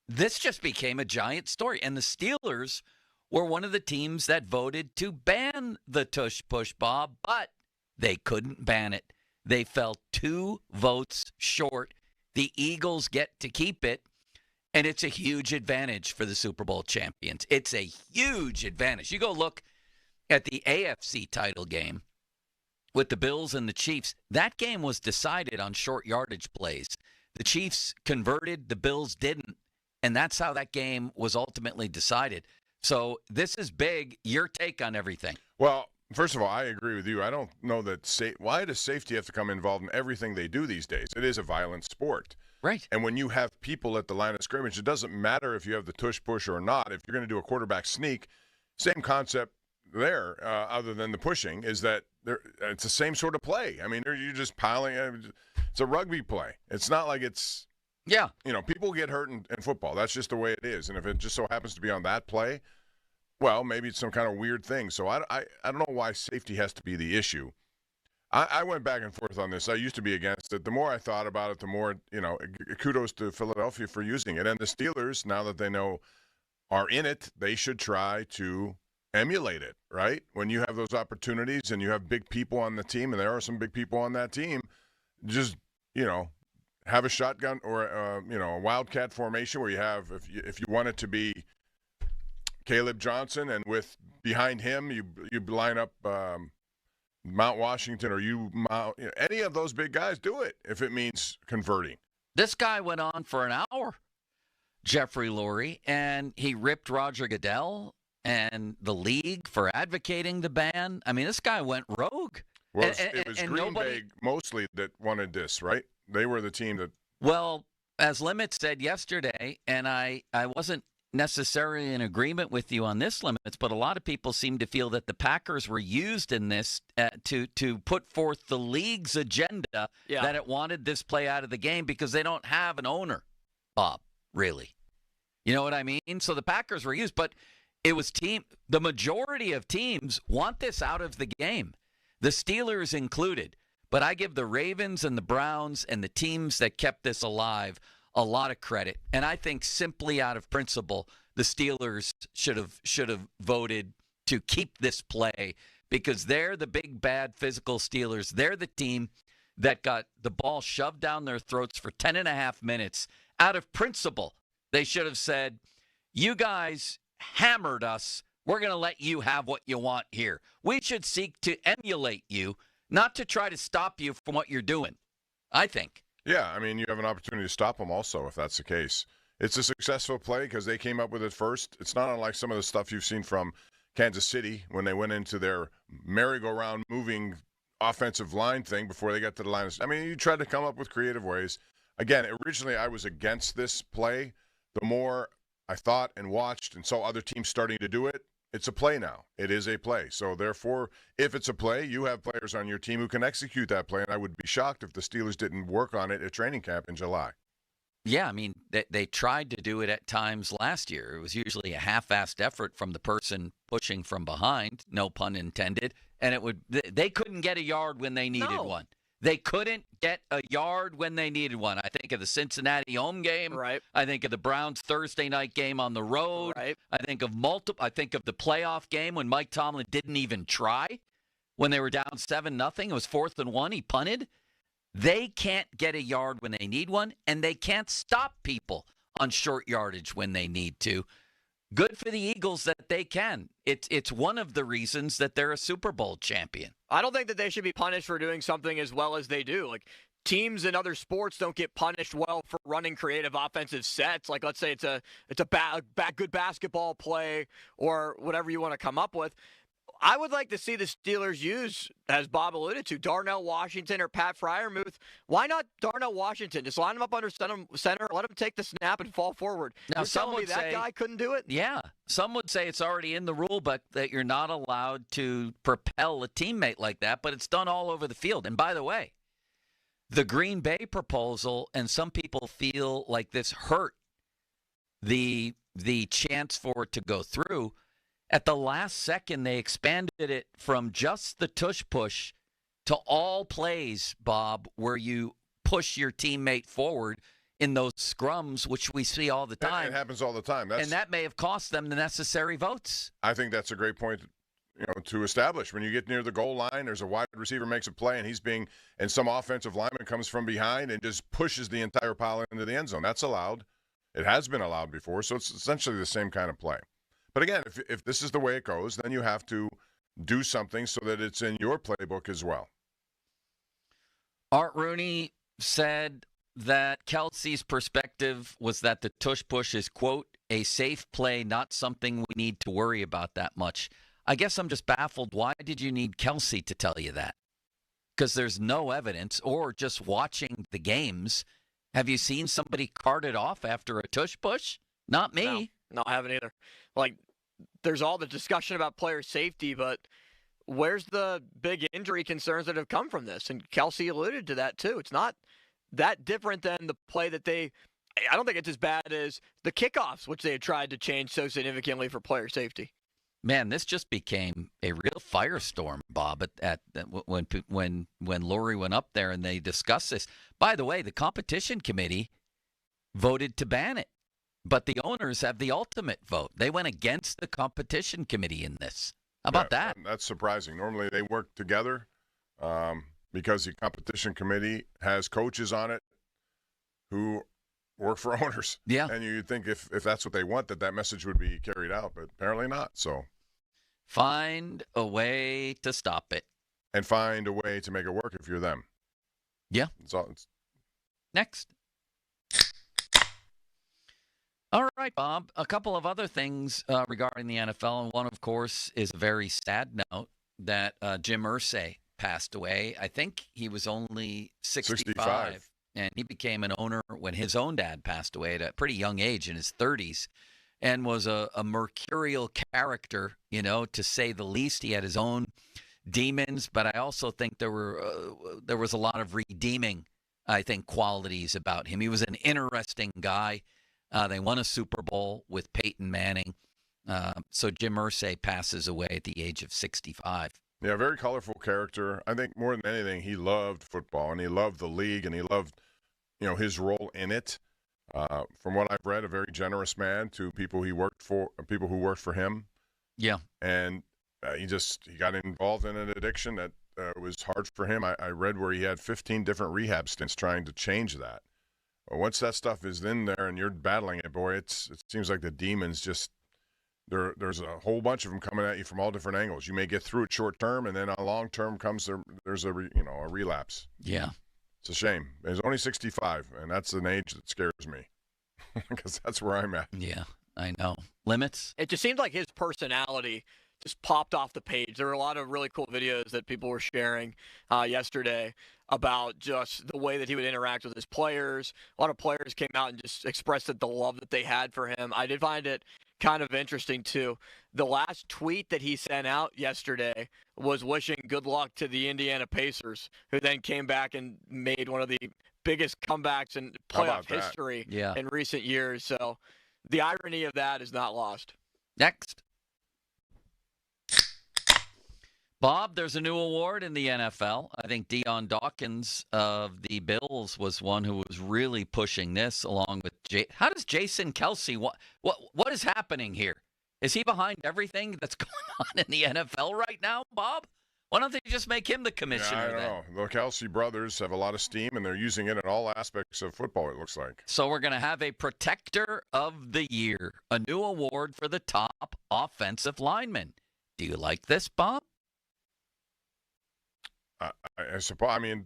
This just became a giant story, and the Steelers were one of the teams that voted to ban the Tush Push, Bob, but they couldn't ban it. They fell 2 votes short. The Eagles get to keep it, and it's a huge advantage for the Super Bowl champions. It's a huge advantage. You go look at the AFC title game with the Bills and the Chiefs. That game was decided on short yardage plays. The Chiefs converted, the Bills didn't, and that's how that game was ultimately decided. So this is big. Your take on everything. Well, first of all, I agree with you. I don't know that why does safety have to come involved in everything they do these days? It is a violent sport. Right. And when you have people at the line of scrimmage, it doesn't matter if you have the tush push or not. If you're going to do a quarterback sneak, same concept there, other than the pushing, is that it's the same sort of play. I mean, you're just piling. It's a rugby play. It's not like it's. Yeah. People get hurt in football. That's just the way it is. And if it just so happens to be on that play, well, maybe it's some kind of weird thing. So I don't know why safety has to be the issue. I went back and forth on this. I used to be against it. The more I thought about it, the more, kudos to Philadelphia for using it. And the Steelers, now that they know are in it, they should try to emulate it, right? When you have those opportunities and you have big people on the team, and there are some big people on that team, just, have a shotgun or, a wildcat formation where you have, if you want it to be Caleb Johnson, and with behind him, you line up Mount Washington, or any of those big guys, do it if it means converting. This guy went on for an hour, Jeffrey Lurie, and he ripped Roger Goodell and the league for advocating the ban. I mean, this guy went rogue. Well, it was Green Bay mostly that wanted this, right? They were the team that. Well, as Limits said yesterday, and I wasn't necessarily in agreement with you on this, Limits, but a lot of people seem to feel that the Packers were used in this to put forth the league's agenda that it wanted this play out of the game because they don't have an owner, Bob, really. You know what I mean? So the Packers were used, but it was the majority of teams want this out of the game, the Steelers included. But I give the Ravens and the Browns and the teams that kept this alive a lot of credit. And I think simply out of principle, the Steelers should have voted to keep this play because they're the big, bad, physical Steelers. They're the team that got the ball shoved down their throats for 10.5 minutes. Out of principle, they should have said, you guys hammered us. We're going to let you have what you want here. We should seek to emulate you, not to try to stop you from what you're doing, I think. Yeah, I mean, you have an opportunity to stop them also if that's the case. It's a successful play because they came up with it first. It's not unlike some of the stuff you've seen from Kansas City when they went into their merry-go-round moving offensive line thing before they got to the line. I mean, you tried to come up with creative ways. Again, originally I was against this play. The more I thought and watched and saw other teams starting to do it, it's a play now. It is a play. So, therefore, if it's a play, you have players on your team who can execute that play, and I would be shocked if the Steelers didn't work on it at training camp in July. Yeah, I mean, they tried to do it at times last year. It was usually a half-assed effort from the person pushing from behind, no pun intended, and they couldn't get a yard when they needed one. They couldn't get a yard when they needed one. I think of the Cincinnati home game. Right. I think of the Browns Thursday night game on the road. Right. I think of the playoff game when Mike Tomlin didn't even try. When they were down 7-0, it was 4th and 1. He punted. They can't get a yard when they need one, and they can't stop people on short yardage when they need to. Good for the Eagles that they can. It's one of the reasons that they're a Super Bowl champion. I don't think that they should be punished for doing something as well as they do. Like, teams in other sports don't get punished well for running creative offensive sets. Like, let's say it's a good basketball play or whatever you want to come up with. I would like to see the Steelers use, as Bob alluded to, Darnell Washington or Pat Freiermuth. Why not Darnell Washington? Just line him up under center, let him take the snap and fall forward. Now, You're telling me that guy couldn't do it? Yeah. Some would say it's already in the rule book that you're not allowed to propel a teammate like that, but it's done all over the field. And by the way, the Green Bay proposal, and some people feel like this hurt the chance for it to go through. At the last second, they expanded it from just the tush push to all plays, Bob, where you push your teammate forward in those scrums, which we see all the time. It happens all the time. And that may have cost them the necessary votes. I think that's a great point, to establish. When you get near the goal line, there's a wide receiver makes a play, and some offensive lineman comes from behind and just pushes the entire pile into the end zone. That's allowed. It has been allowed before, so it's essentially the same kind of play. But again, if this is the way it goes, then you have to do something so that it's in your playbook as well. Art Rooney said that Kelsey's perspective was that the tush push is, quote, a safe play, not something we need to worry about that much. I guess I'm just baffled. Why did you need Kelsey to tell you that? Because there's no evidence, or just watching the games. Have you seen somebody carted off after a tush push? Not me. No, I haven't either. Like, there's all the discussion about player safety, but where's the big injury concerns that have come from this? And Kelsey alluded to that, too. It's not that different than the play that I don't think it's as bad as the kickoffs, which they had tried to change so significantly for player safety. Man, this just became a real firestorm, Bob, when Lurie went up there and they discussed this. By the way, the competition committee voted to ban it. But the owners have the ultimate vote. They went against the competition committee in this. How about that? That's surprising. Normally they work together because the competition committee has coaches on it who work for owners. Yeah. And you'd think if that's what they want, that message would be carried out, but apparently not. So find a way to stop it. And find a way to make it work if you're them. Yeah. Next. All right, Bob. A couple of other things regarding the NFL, and one, of course, is a very sad note that Jim Irsay passed away. I think he was only 65, and he became an owner when his own dad passed away at a pretty young age, in his 30s, and was a mercurial character, to say the least. He had his own demons, but I also think there was a lot of redeeming, qualities about him. He was an interesting guy. They won a Super Bowl with Peyton Manning. So Jim Irsay passes away at the age of 65. Yeah, very colorful character. I think more than anything, he loved football, and he loved the league, and he loved, his role in it. From what I've read, a very generous man to people who worked for him. Yeah. And he got involved in an addiction that was hard for him. I read where he had 15 different rehab stints trying to change that. Once that stuff is in there and you're battling it, boy, it seems like the demons just there's a whole bunch of them coming at you from all different angles. You may get through it short term, and then on long term there's a relapse. Yeah, it's a shame. He's only 65, and that's an age that scares me because that's where I'm at. Yeah, I know. Limits. It just seemed like his personality just popped off the page. There were a lot of really cool videos that people were sharing yesterday about just the way that he would interact with his players. A lot of players came out and just expressed the love that they had for him. I did find it kind of interesting, too. The last tweet that he sent out yesterday was wishing good luck to the Indiana Pacers, who then came back and made one of the biggest comebacks in playoff history in recent years. So the irony of that is not lost. Next. Bob, there's a new award in the NFL. I think Deion Dawkins of the Bills was one who was really pushing this, along with how does Jason Kelsey? What is happening here? Is he behind everything that's going on in the NFL right now, Bob? Why don't they just make him the commissioner? I don't know. The Kelsey brothers have a lot of steam, and they're using it in all aspects of football, it looks like. So we're going to have a Protector of the Year, a new award for the top offensive lineman. Do you like this, Bob? I suppose. I mean,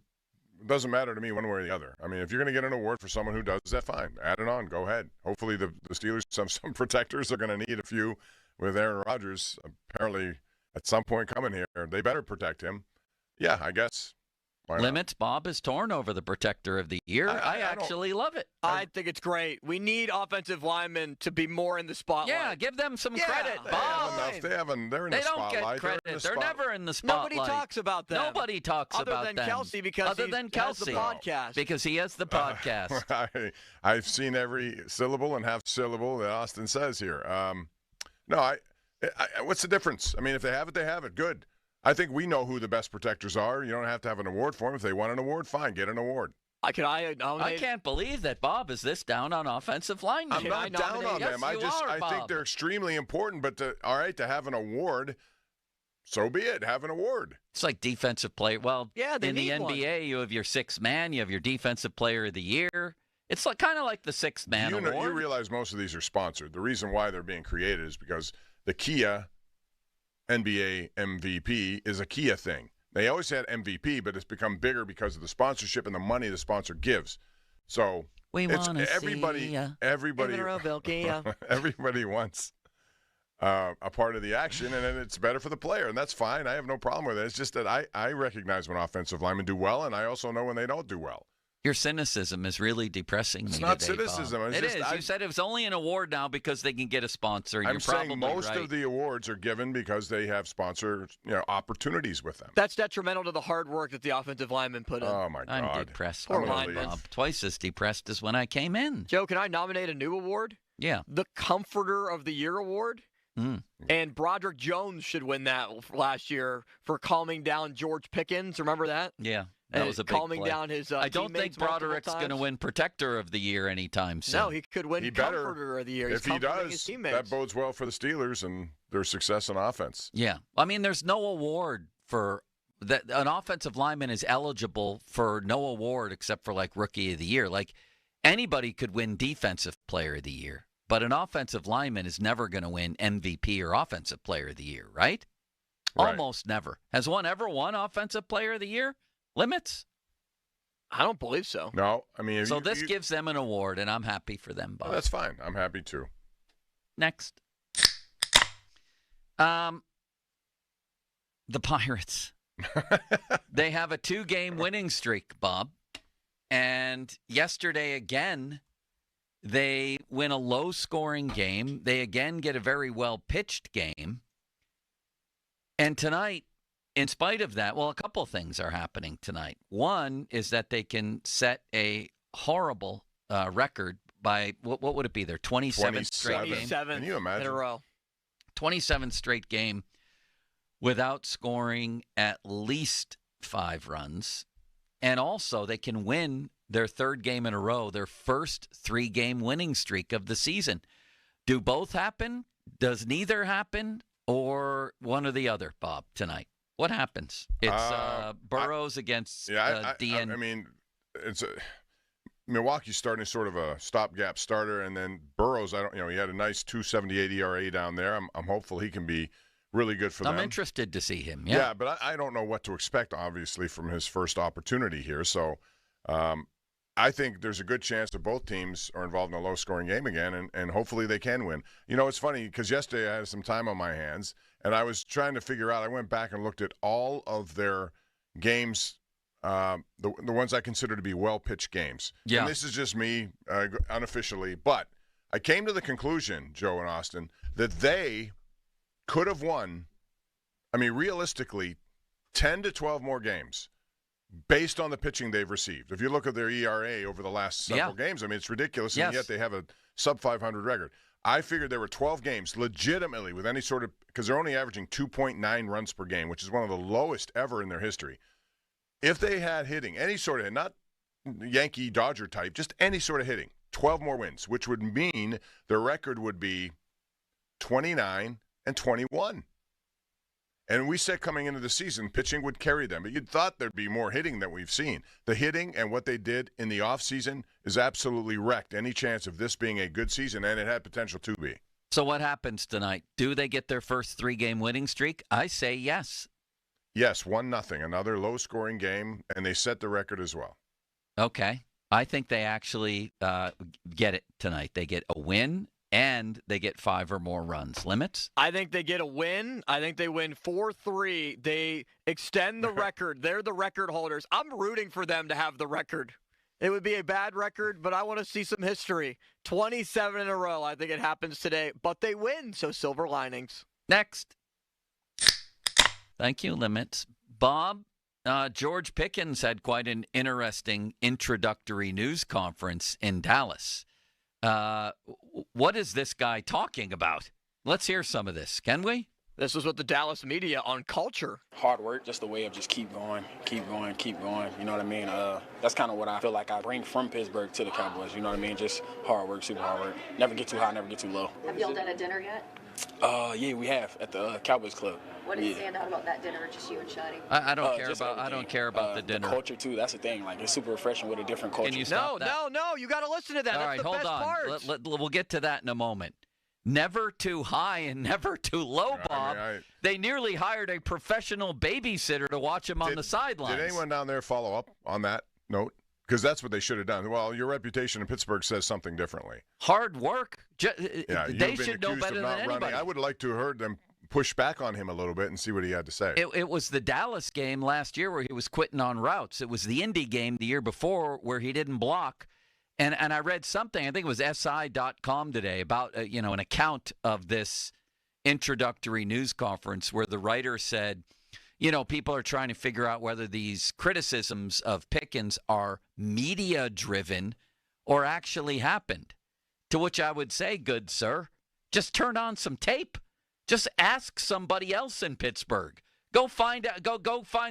it doesn't matter to me one way or the other. I mean, if you're going to get an award for someone who does that, fine. Add it on. Go ahead. Hopefully the Steelers have some protectors. They're going to need a few with Aaron Rodgers. Apparently, at some point coming here, they better protect him. Yeah, I guess. Limits, Bob is torn over the Protector of the Year. I actually love it. I think it's great. We need offensive linemen to be more in the spotlight. Yeah, give them some credit, Bob. They're in the spotlight. They don't get credit. They're never in the spotlight. Nobody talks about them. Nobody talks about them. Other than Kelsey, because he has the podcast. Because he has the podcast. I've seen every syllable and half syllable that Austin says here. No, what's the difference? I mean, if they have it, they have it. Good. I think we know who the best protectors are. You don't have to have an award for them. If they want an award, fine, get an award. I can't believe that Bob is this down on offensive linemen. I'm not down on them. I think they're extremely important. But to have an award, so be it. Have an award. It's like defensive player. Well, in the NBA, you have your sixth man. You have your defensive player of the year. It's kind of like the sixth man award. You realize most of these are sponsored. The reason why they're being created is because the Kia NBA MVP is a Kia thing. They always had MVP, but it's become bigger because of the sponsorship and the money the sponsor gives. So everybody wants a part of the action, and then it's better for the player, and that's fine. I have no problem with it. It's just that I recognize when offensive linemen do well, and I also know when they don't do well. Your cynicism is really depressing me. It's not today, cynicism. Bob. It is. You said it was only an award now because they can get a sponsor. I'm saying most of the awards are given because they have sponsor opportunities with them. That's detrimental to the hard work that the offensive linemen put in. Oh, my God. I'm depressed. Poor linemen. Twice as depressed as when I came in. Joe, can I nominate a new award? Yeah. The Comforter of the Year award. And Broderick Jones should win that last year for calming down George Pickens. Remember that? Yeah. That was a big calming play. down his I don't think Broderick's going to win Protector of the Year anytime soon. No, he could win Comforter of the Year. If he does, that bodes well for the Steelers and their success on offense. Yeah. I mean, there's no award for that. An offensive lineman is eligible for no award except for Rookie of the Year. Anybody could win Defensive Player of the Year, but an offensive lineman is never going to win MVP or Offensive Player of the Year, right? Almost never. Has one ever won Offensive Player of the Year? Limits? I don't believe so. No, I mean... So this gives them an award, and I'm happy for them, Bob. Well, that's fine. I'm happy, too. Next. The Pirates. They have a 2-game winning streak, Bob. And yesterday, again, they win a low-scoring game. They again get a very well-pitched game. And tonight, in spite of that, a couple of things are happening tonight. One is that they can set a horrible record by, what would it be, their 27th straight game? 27 Can you imagine? In a row. 27th straight game without scoring at least 5 runs. And also, they can win their 3rd game in a row, their first 3-game winning streak of the season. Do both happen? Does neither happen? Or one or the other, Bob, tonight? What happens? It's Burrows against DN. I mean, Milwaukee's starting sort of a stopgap starter, and then Burrows. He had a nice 2.78 ERA down there. I'm hopeful he can be really good for them. I'm interested to see him. Yeah, but I don't know what to expect, obviously, from his first opportunity here. So I think there's a good chance that both teams are involved in a low-scoring game again, and hopefully they can win. It's funny because yesterday I had some time on my hands, and I was trying to figure out. I went back and looked at all of their games, the ones I consider to be well-pitched games. Yeah. And this is just me unofficially, but I came to the conclusion, Joe and Austin, that they could have won, realistically, 10 to 12 more games based on the pitching they've received. If you look at their ERA over the last several games, it's ridiculous, and yet they have a sub-500 record. I figured there were 12 games legitimately with any sort of – because they're only averaging 2.9 runs per game, which is one of the lowest ever in their history. If they had hitting, any sort of – not Yankee-Dodger type, just any sort of hitting, 12 more wins, which would mean their record would be 29-21. And we said coming into the season, pitching would carry them. But you'd thought there'd be more hitting than we've seen. The hitting and what they did in the offseason is absolutely wrecked any chance of this being a good season, and it had potential to be. So what happens tonight? Do they get their first 3-game winning streak? I say yes. Yes, 1-0, another low-scoring game, and they set the record as well. Okay. I think they actually get it tonight. They get a win, and they get 5 or more runs. Limits? I think they get a win. I think they win 4-3. They extend the record. They're the record holders. I'm rooting for them to have the record. It would be a bad record, but I want to see some history. 27 in a row. I think it happens today, but they win, so silver linings. Next. Thank you, Limits. Bob, George Pickens had quite an interesting introductory news conference in Dallas. What is this guy talking about? Let's hear some of this, can we? This was what the Dallas media on culture. Hard work, just a way of just keep going. You know what I mean? That's kind of what I feel like I bring from Pittsburgh to the Cowboys. You know what I mean? Just hard work, super hard work. Never get too high, never get too low. Have y'all done a dinner yet? Yeah, we have at the Cowboys Club. What did stand out about that dinner? Just you and Shotty? I don't care about. Everything. I don't care about the dinner. The culture too. That's the thing. Like it's super refreshing with a different culture. Can you stop that? No. You got to listen to that. All That's right, the hold best on. part. We'll get to that in a moment. Never too high and never too low, Bob. They nearly hired a professional babysitter to watch him on the sidelines. Did anyone down there follow up on that note? Because that's what they should have done. Well, your reputation in Pittsburgh says something differently. Hard work. They accused should know better of than not anybody. Running. I would like to have heard them push back on him a little bit and see what he had to say. It was the Dallas game last year where he was quitting on routes. It was the Indy game the year before where he didn't block. And I read something, I think it was SI.com today, about an account of this introductory news conference where the writer said, people are trying to figure out whether these criticisms of Pickens are media-driven or actually happened. To which I would say, good sir, just turn on some tape. Just ask somebody else in Pittsburgh. Go find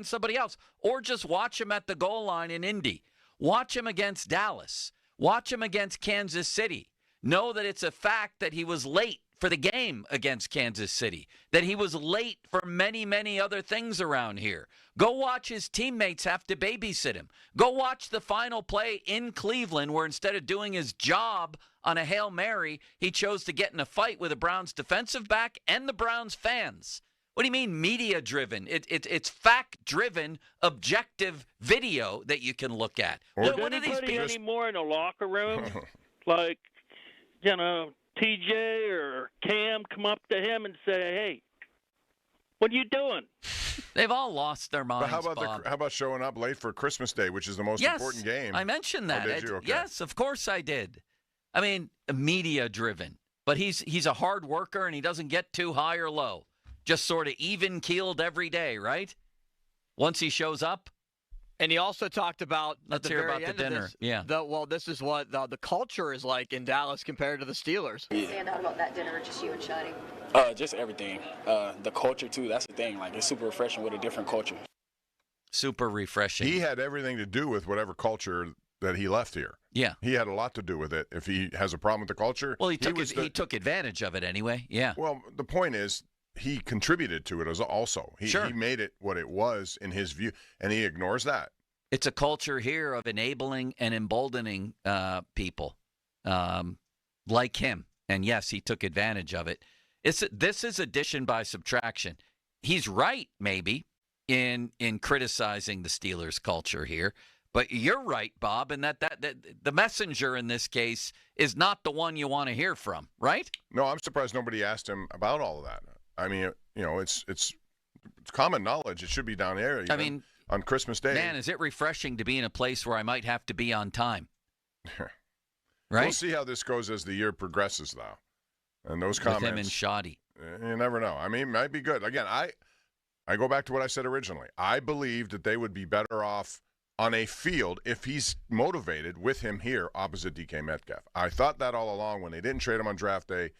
somebody else. Or just watch him at the goal line in Indy. Watch him against Dallas. Watch him against Kansas City. Know that it's a fact that he was late for the game against Kansas City, that he was late for many, many other things around here. Go watch his teammates have to babysit him. Go watch the final play in Cleveland where instead of doing his job on a Hail Mary, he chose to get in a fight with the Browns defensive back and the Browns fans. What do you mean media-driven? It's fact-driven, objective video that you can look at. Does what are these anybody people? anymore in the locker room, like, TJ or Cam come up to him and say, hey, what are you doing? They've all lost their minds, But how about showing up late for Christmas Day, which is the most important game? I mentioned that. Oh, did you? Okay. Yes, of course I did. I mean, media-driven. But he's a hard worker, and he doesn't get too high or low. Just sort of even-keeled every day, right? Once he shows up. And he also talked about Let's at the hear very about the end dinner. Of this, this is what the culture is like in Dallas compared to the Steelers. What did stand out about that dinner? Just you and Shotty? Just everything. The culture too. That's the thing. Like it's super refreshing with a different culture. Super refreshing. He had everything to do with whatever culture that he left here. Yeah. He had a lot to do with it. If he has a problem with the culture. Well, he took advantage of it anyway. Yeah. Well, the point is, he contributed to it also. He made it what it was in his view, and he ignores that. It's a culture here of enabling and emboldening people like him. And, yes, he took advantage of it. This is addition by subtraction. He's right, maybe, in criticizing the Steelers' culture here. But you're right, Bob, in that the messenger in this case is not the one you want to hear from, right? No, I'm surprised nobody asked him about all of that. I mean, it's common knowledge. It should be down there. I mean, on Christmas Day. Man, is it refreshing to be in a place where I might have to be on time. Right? We'll see how this goes as the year progresses, though. And those comments. With him and Shoddy. You never know. I mean, it might be good. Again, I go back to what I said originally. I believe that they would be better off on a field if he's motivated with him here opposite DK Metcalf. I thought that all along when they didn't trade him on draft day.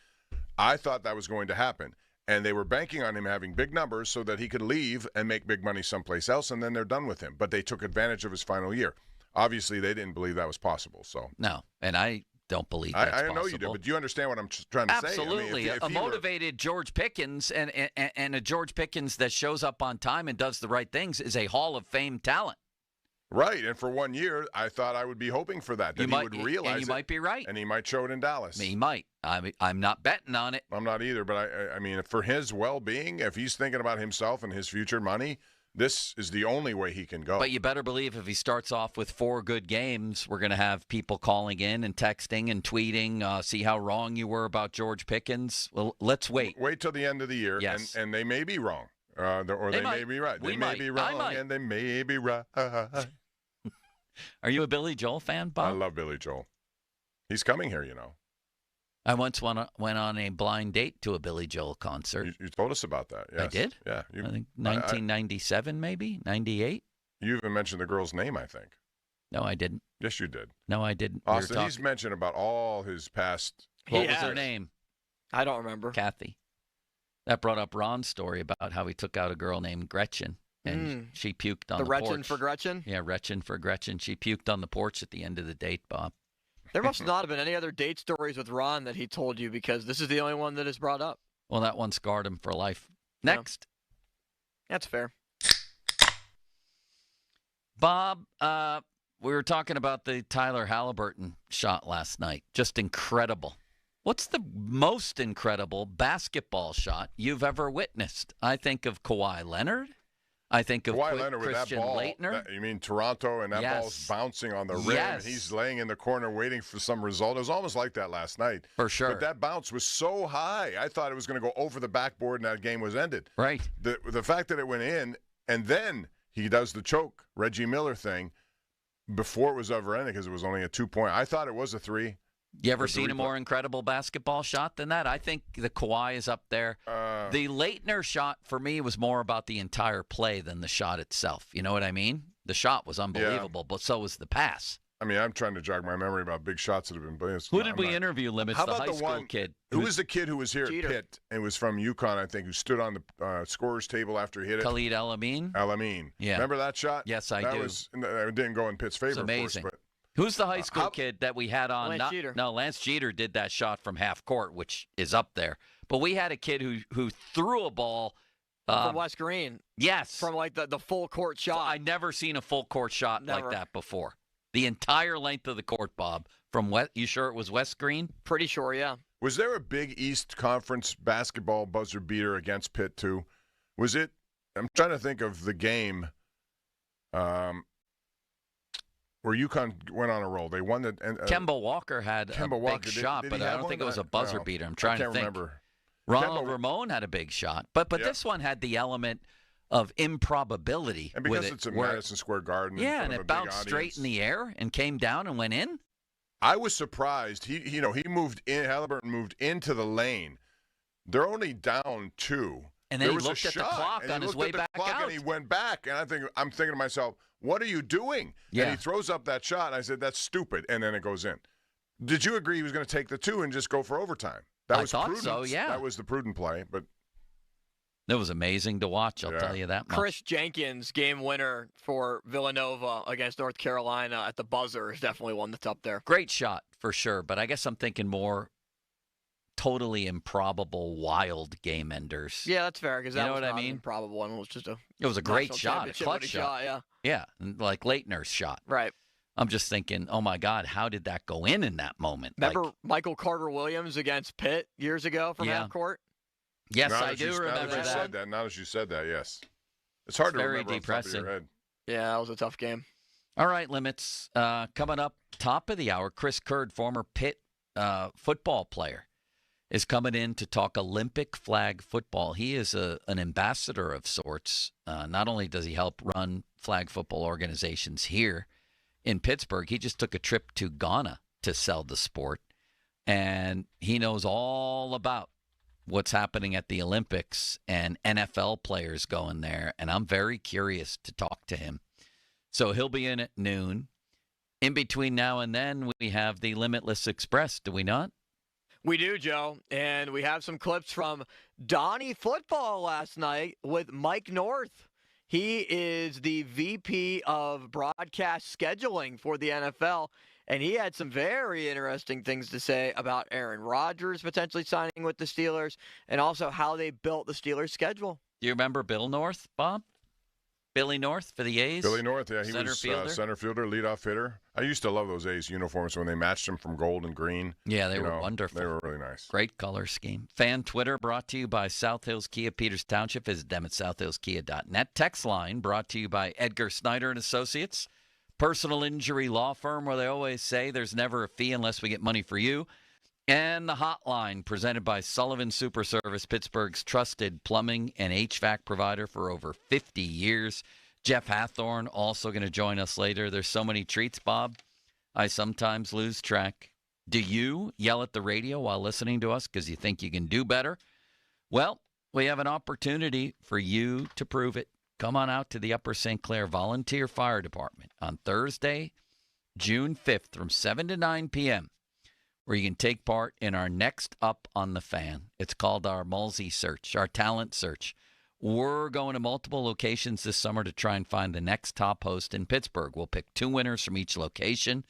I thought that was going to happen. And they were banking on him having big numbers so that he could leave and make big money someplace else, and then they're done with him. But they took advantage of his final year. Obviously, they didn't believe that was possible. So no, and I don't believe that's possible. I know you do, but do you understand what I'm trying to say? Absolutely. A motivated George Pickens and a George Pickens that shows up on time and does the right things is a Hall of Fame talent. Right, and for 1 year, I thought I would be hoping for that he would realize and you might be right. And he might show it in Dallas. He might. I'm not betting on it. I'm not either, but I mean, for his well-being, if he's thinking about himself and his future money, this is the only way he can go. But you better believe if he starts off with 4 good games, we're going to have people calling in and texting and tweeting, see how wrong you were about George Pickens. Well, let's wait. Wait till the end of the year, yes. and they may be wrong. Or they may be right. They may be wrong, and they may be right. Are you a Billy Joel fan, Bob? I love Billy Joel. He's coming here, you know. I once went on a blind date to a Billy Joel concert. You told us about that, yes. I did? Yeah. I think 1997, maybe? 98? You even mentioned the girl's name, I think. No, I didn't. Yes, you did. No, I didn't. Austin, he's mentioned about all his past. What was her name? I don't remember. Kathy. That brought up Ron's story about how he took out a girl named Gretchen. And she puked on the porch. The Gretchen for Gretchen? Yeah, Gretchen for Gretchen. She puked on the porch at the end of the date, Bob. There must not have been any other date stories with Ron that he told you because this is the only one that is brought up. Well, that one scarred him for life. Next. Yeah. That's fair. Bob, we were talking about the Tyler Halliburton shot last night. Just incredible. What's the most incredible basketball shot you've ever witnessed? I think of Kawhi Leonard. I think of Christian Laettner. You mean Toronto, and that ball's bouncing on the rim, and he's laying in the corner waiting for some result. It was almost like that last night. For sure. But that bounce was so high, I thought it was going to go over the backboard, and that game was ended. Right. The fact that it went in, and then he does the choke, Reggie Miller thing, before it was ever ended because it was only a 2-point. I thought it was a 3. You ever seen a more incredible basketball shot than that? I think the Kawhi is up there. The Laettner shot, for me, was more about the entire play than the shot itself. You know what I mean? The shot was unbelievable, but so was the pass. I mean, I'm trying to jog my memory about big shots that have been played. Who did we interview, Limits? How the about high the school one kid. Who was the kid who was here Jeter. at Pitt and was from UConn, I think, who stood on the scorer's table after he hit it? Khalid El-Amin? El-Amin. Yeah. Remember that shot? Yes, I do. It didn't go in Pitt's favor, It's amazing. of course, but who's the high school kid that we had on? Lance Jeter. No, Lance Jeter did that shot from half court, which is up there. But we had a kid who threw a ball. From West Green. Yes. From like the full court shot. I'd never seen a full court shot like that before. The entire length of the court, Bob. From you sure it was West Green? Pretty sure, yeah. Was there a Big East Conference basketball buzzer beater against Pitt, too? Was it? I'm trying to think of the game where UConn went on a roll. They won the Kemba Walker had a big shot, but I don't think it was a buzzer beater. I'm trying to think. Remember. Ronald Ramon had a big shot, but this one had the element of improbability. And because it's a Madison Square Garden. Yeah, and it bounced straight in the air and came down and went in. I was surprised. He moved in. Halliburton moved into the lane. They're only down 2. And then he looked at the clock on his way back out. And he went back. And I'm thinking to myself, what are you doing? Yeah. And he throws up that shot. And I said, that's stupid. And then it goes in. Did you agree he was going to take the 2 and just go for overtime? That was prudent. So, yeah. That was the prudent play. But it was amazing to watch, I'll tell you that much. Chris Jenkins, game winner for Villanova against North Carolina at the buzzer, is definitely one that's up there. Great shot, for sure. But I guess I'm thinking more totally improbable, wild game enders. Yeah, that's fair, because that was what not I mean? an improbable one. It was just It was a great shot, a clutch shot. Yeah. Yeah, like Laettner's shot. Right. I'm just thinking, oh, my God, how did that go in that moment? Remember Michael Carter-Williams against Pitt years ago from half court? Yes, I do remember that. Now that you said that, yes. It's hard to very remember depressing. off the top of your head. Yeah, that was a tough game. All right, Limits. Coming up, top of the hour, Chris Curd, former Pitt football player, is coming in to talk Olympic flag football. He is an ambassador of sorts. Not only does he help run flag football organizations here in Pittsburgh, he just took a trip to Ghana to sell the sport. And he knows all about what's happening at the Olympics and NFL players going there. And I'm very curious to talk to him. So he'll be in at noon. In between now and then, we have the Limitless Express, do we not? We do, Joe, and we have some clips from Donnie Football last night with Mike North. He is the VP of broadcast scheduling for the NFL, and he had some very interesting things to say about Aaron Rodgers potentially signing with the Steelers and also how they built the Steelers' schedule. Do you remember Bill North, Bob? Billy North for the A's? Billy North, yeah. He center was fielder. Center fielder, leadoff hitter. I used to love those A's uniforms when they matched them from gold and green. Yeah, they were wonderful. They were really nice. Great color scheme. Fan Twitter brought to you by South Hills Kia, Peters Township. Visit them at southhillskia.net. Text line brought to you by Edgar Snyder and Associates. Personal injury law firm where they always say there's never a fee unless we get money for you. And the hotline presented by Sullivan Super Service, Pittsburgh's trusted plumbing and HVAC provider for over 50 years. Jeff Hathorn also going to join us later. There's so many treats, Bob. I sometimes lose track. Do you yell at the radio while listening to us because you think you can do better? Well, we have an opportunity for you to prove it. Come on out to the Upper St. Clair Volunteer Fire Department on Thursday, June 5th from 7 to 9 p.m., where you can take part in our Next Up on the Fan. It's called our Mulsey Search, our talent search. We're going to multiple locations this summer to try and find the next top host in Pittsburgh. We'll pick 2 winners from each location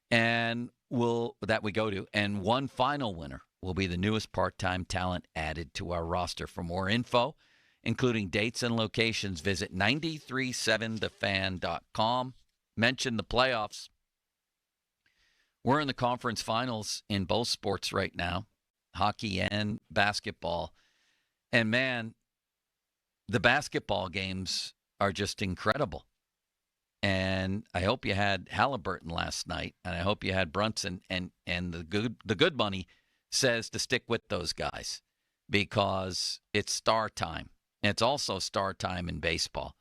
and that we go to, and one final winner will be the newest part-time talent added to our roster. For more info, including dates and locations, visit 937thefan.com. Mention the playoffs. We're in the conference finals in both sports right now, hockey and basketball. And, man, the basketball games are just incredible. And I hope you had Halliburton last night, and I hope you had Brunson. And the good money says to stick with those guys because it's star time. And it's also star time in baseball.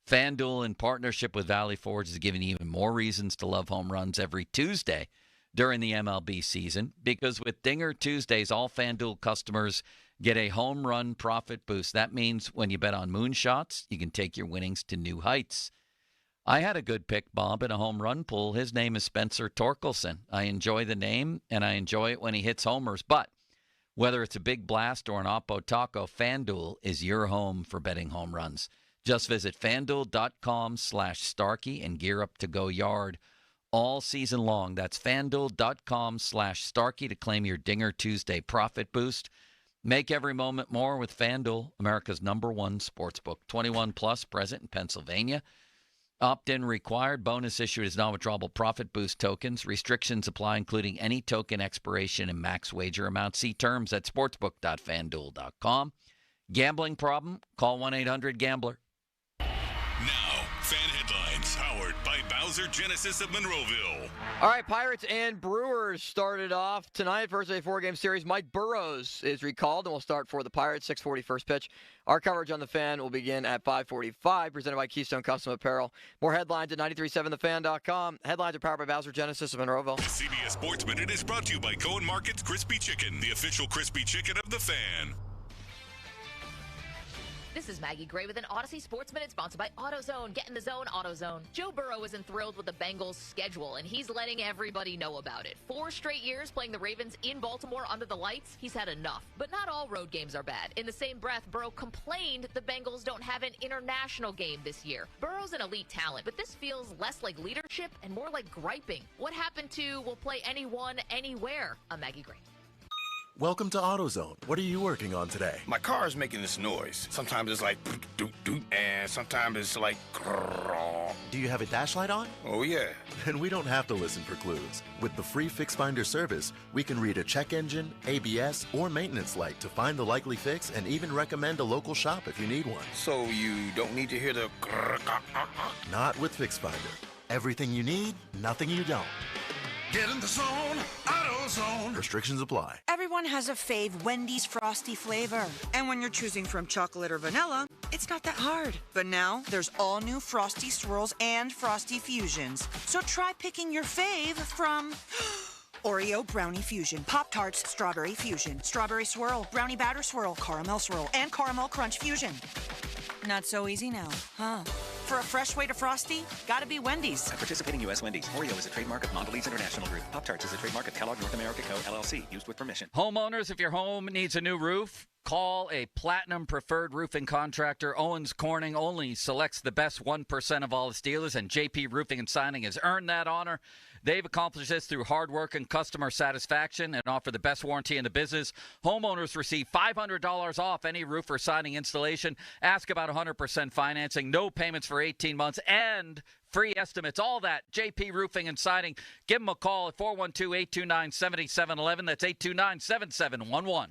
FanDuel, in partnership with Valley Forge, is giving even more reasons to love home runs every Tuesday during the MLB season, because with Dinger Tuesdays, all FanDuel customers get a home run profit boost. That means when you bet on moonshots, you can take your winnings to new heights. I had a good pick, Bob, in a home run pool. His name is Spencer Torkelson. I enjoy the name, and I enjoy it when he hits homers. But whether it's a big blast or an Oppo Taco, FanDuel is your home for betting home runs. Just visit FanDuel.com/Starkey and gear up to go yard all season long. That's FanDuel.com/Starkey to claim your Dinger Tuesday profit boost. Make every moment more with FanDuel, America's #1 sportsbook. 21 plus, present in Pennsylvania. Opt-in required. Bonus issued as non-withdrawable profit boost tokens. Restrictions apply, including any token expiration and max wager amount. See terms at sportsbook.fanduel.com. Gambling problem? Call 1-800-GAMBLER. Now, fan headlines powered by Bowser Genesis of Monroeville. All right, Pirates and Brewers started off tonight. First of a 4-game series. Mike Burrows is recalled and will start for the Pirates. 6:40 first pitch. Our coverage on the Fan will begin at 5:45, presented by Keystone Custom Apparel. More headlines at 937thefan.com. Headlines are powered by Bowser Genesis of Monroeville. The CBS Sports Minute is brought to you by Cohen Market's Crispy Chicken, the official crispy chicken of the Fan. This is Maggie Gray with an Odyssey Sports Minute sponsored by AutoZone. Get in the zone, AutoZone. Joe Burrow isn't thrilled with the Bengals' schedule, and he's letting everybody know about it. 4 straight years playing the Ravens in Baltimore under the lights, he's had enough. But not all road games are bad. In the same breath, Burrow complained the Bengals don't have an international game this year. Burrow's an elite talent, but this feels less like leadership and more like griping. What happened to we'll play anyone, anywhere? I'm Maggie Gray. Welcome to AutoZone. What are you working on today? My car is making this noise. Sometimes it's like doot doot, and sometimes it's like grrr. Do you have a dash light on? Oh yeah. Then we don't have to listen for clues. With the free Fix Finder service, we can read a check engine, ABS, or maintenance light to find the likely fix and even recommend a local shop if you need one. So you don't need to hear the grrr. Not with Fix Finder. Everything you need, nothing you don't. Get in the zone, AutoZone. Restrictions apply. Everyone has a fave Wendy's Frosty flavor. And when you're choosing from chocolate or vanilla, it's not that hard. But now, there's all new Frosty Swirls and Frosty Fusions. So try picking your fave from Oreo Brownie Fusion, Pop-Tarts Strawberry Fusion, Strawberry Swirl, Brownie Batter Swirl, Caramel Swirl, and Caramel Crunch Fusion. Not so easy now, huh? For a fresh way to Frosty, gotta be Wendy's. At participating U.S. Wendy's. Oreo is a trademark of Mondelez International Group. Pop-Tarts is a trademark of Kellogg North America Co., LLC. Used with permission. Homeowners, if your home needs a new roof, call a Platinum Preferred Roofing Contractor. Owens Corning only selects the best 1% of all its dealers, and JP Roofing and Signing has earned that honor. They've accomplished this through hard work and customer satisfaction and offer the best warranty in the business. Homeowners receive $500 off any roof or siding installation. Ask about 100% financing, no payments for 18 months, and free estimates. All that, JP Roofing and Siding. Give them a call at 412-829-7711. That's 829-7711.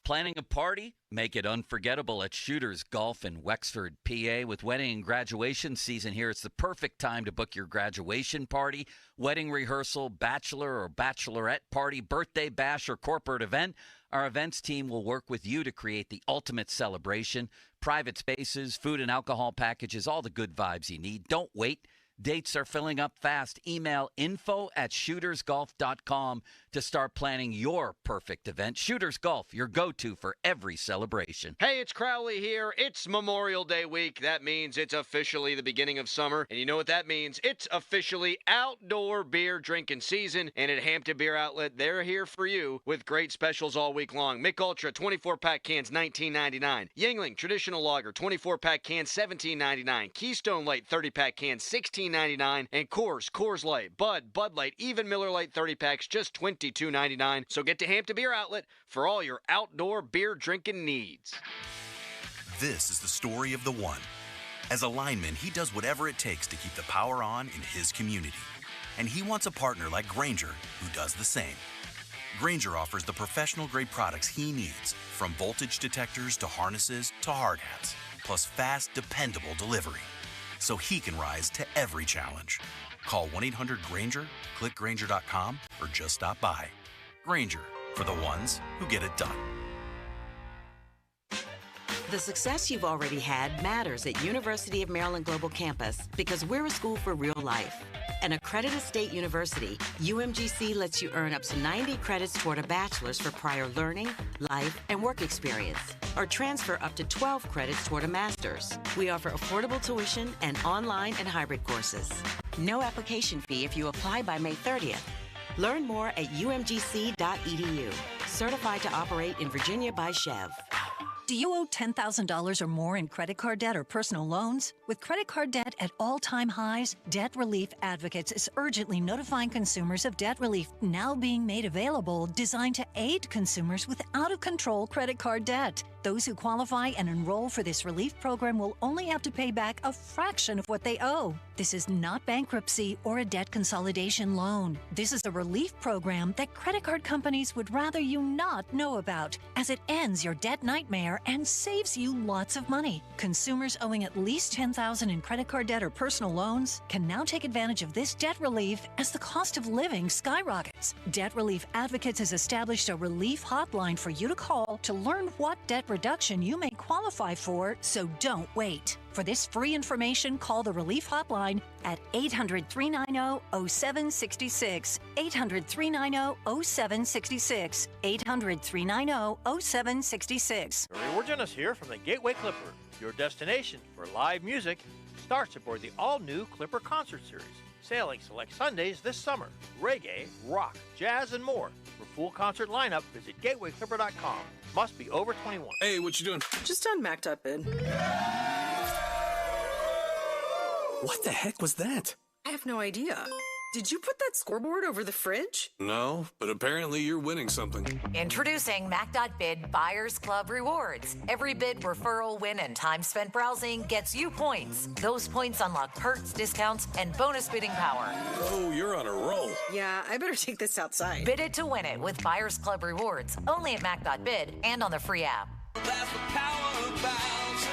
Planning a party? Make it unforgettable at Shooters Golf in Wexford, PA. With wedding and graduation season here, it's the perfect time to book your graduation party, wedding rehearsal, bachelor or bachelorette party, birthday bash, or corporate event. Our events team will work with you to create the ultimate celebration. Private spaces, food and alcohol packages, all the good vibes you need. Don't wait. Dates are filling up fast. Email info@shootersgolf.com to start planning your perfect event. Shooters Golf, your go-to for every celebration. Hey, it's Crowley here. It's Memorial Day week. That means it's officially the beginning of summer. And you know what that means? It's officially outdoor beer drinking season. And at Hampton Beer Outlet, they're here for you with great specials all week long. Mick Ultra 24-pack cans, $19.99. Yuengling Traditional Lager 24-pack cans, $17.99. Keystone Light 30-pack cans, $16.99. And Coors Light, Bud Light, even Miller Lite 30-packs, just $22.99. So get to Hampton Beer Outlet for all your outdoor beer drinking needs. This is the story of the one. As a lineman, he does whatever it takes to keep the power on in his community. And he wants a partner like Grainger who does the same. Grainger offers the professional-grade products he needs, from voltage detectors to harnesses to hard hats, plus fast, dependable delivery, so he can rise to every challenge. Call 1-800-GRAINGER, click Grainger.com, or just stop by. Grainger, for the ones who get it done. The success you've already had matters at University of Maryland Global Campus because we're a school for real life. An accredited state university, UMGC lets you earn up to 90 credits toward a bachelor's for prior learning, life, and work experience, or transfer up to 12 credits toward a master's. We offer affordable tuition and online and hybrid courses. No application fee if you apply by May 30th. Learn more at umgc.edu. Certified to operate in Virginia by Chev. Do you owe $10,000 or more in credit card debt or personal loans? With credit card debt at all-time highs, Debt Relief Advocates is urgently notifying consumers of debt relief now being made available, designed to aid consumers with out-of-control credit card debt. Those who qualify and enroll for this relief program will only have to pay back a fraction of what they owe. This is not bankruptcy or a debt consolidation loan. This is a relief program that credit card companies would rather you not know about, as it ends your debt nightmare and saves you lots of money. Consumers owing at least $10,000 in credit card debt or personal loans can now take advantage of this debt relief as the cost of living skyrockets. Debt Relief Advocates has established a relief hotline for you to call to learn what debt reduction you may qualify for, so don't wait. For this free information, call the Relief Hotline at 800-390-0766, 800-390-0766, 800-390-0766. We're Jonas here from the Gateway Clipper. Your destination for live music starts aboard the all-new Clipper Concert Series. Sailing select Sundays this summer. Reggae, rock, jazz, and more. For full concert lineup, visit gatewayclipper.com. Must be over 21. Hey, what you doing? Just on Mac.bid. What the heck was that? I have no idea. Did you put that scoreboard over the fridge? No, but apparently you're winning something. Introducing Mac.bid Buyers Club Rewards. Every bid, referral, win, and time spent browsing gets you points. Those points unlock perks, discounts, and bonus bidding power. Oh, you're on a roll. Yeah, I better take this outside. Bid it to win it with Buyers Club Rewards. Only at Mac.bid and on the free app. That's the power of Bowser.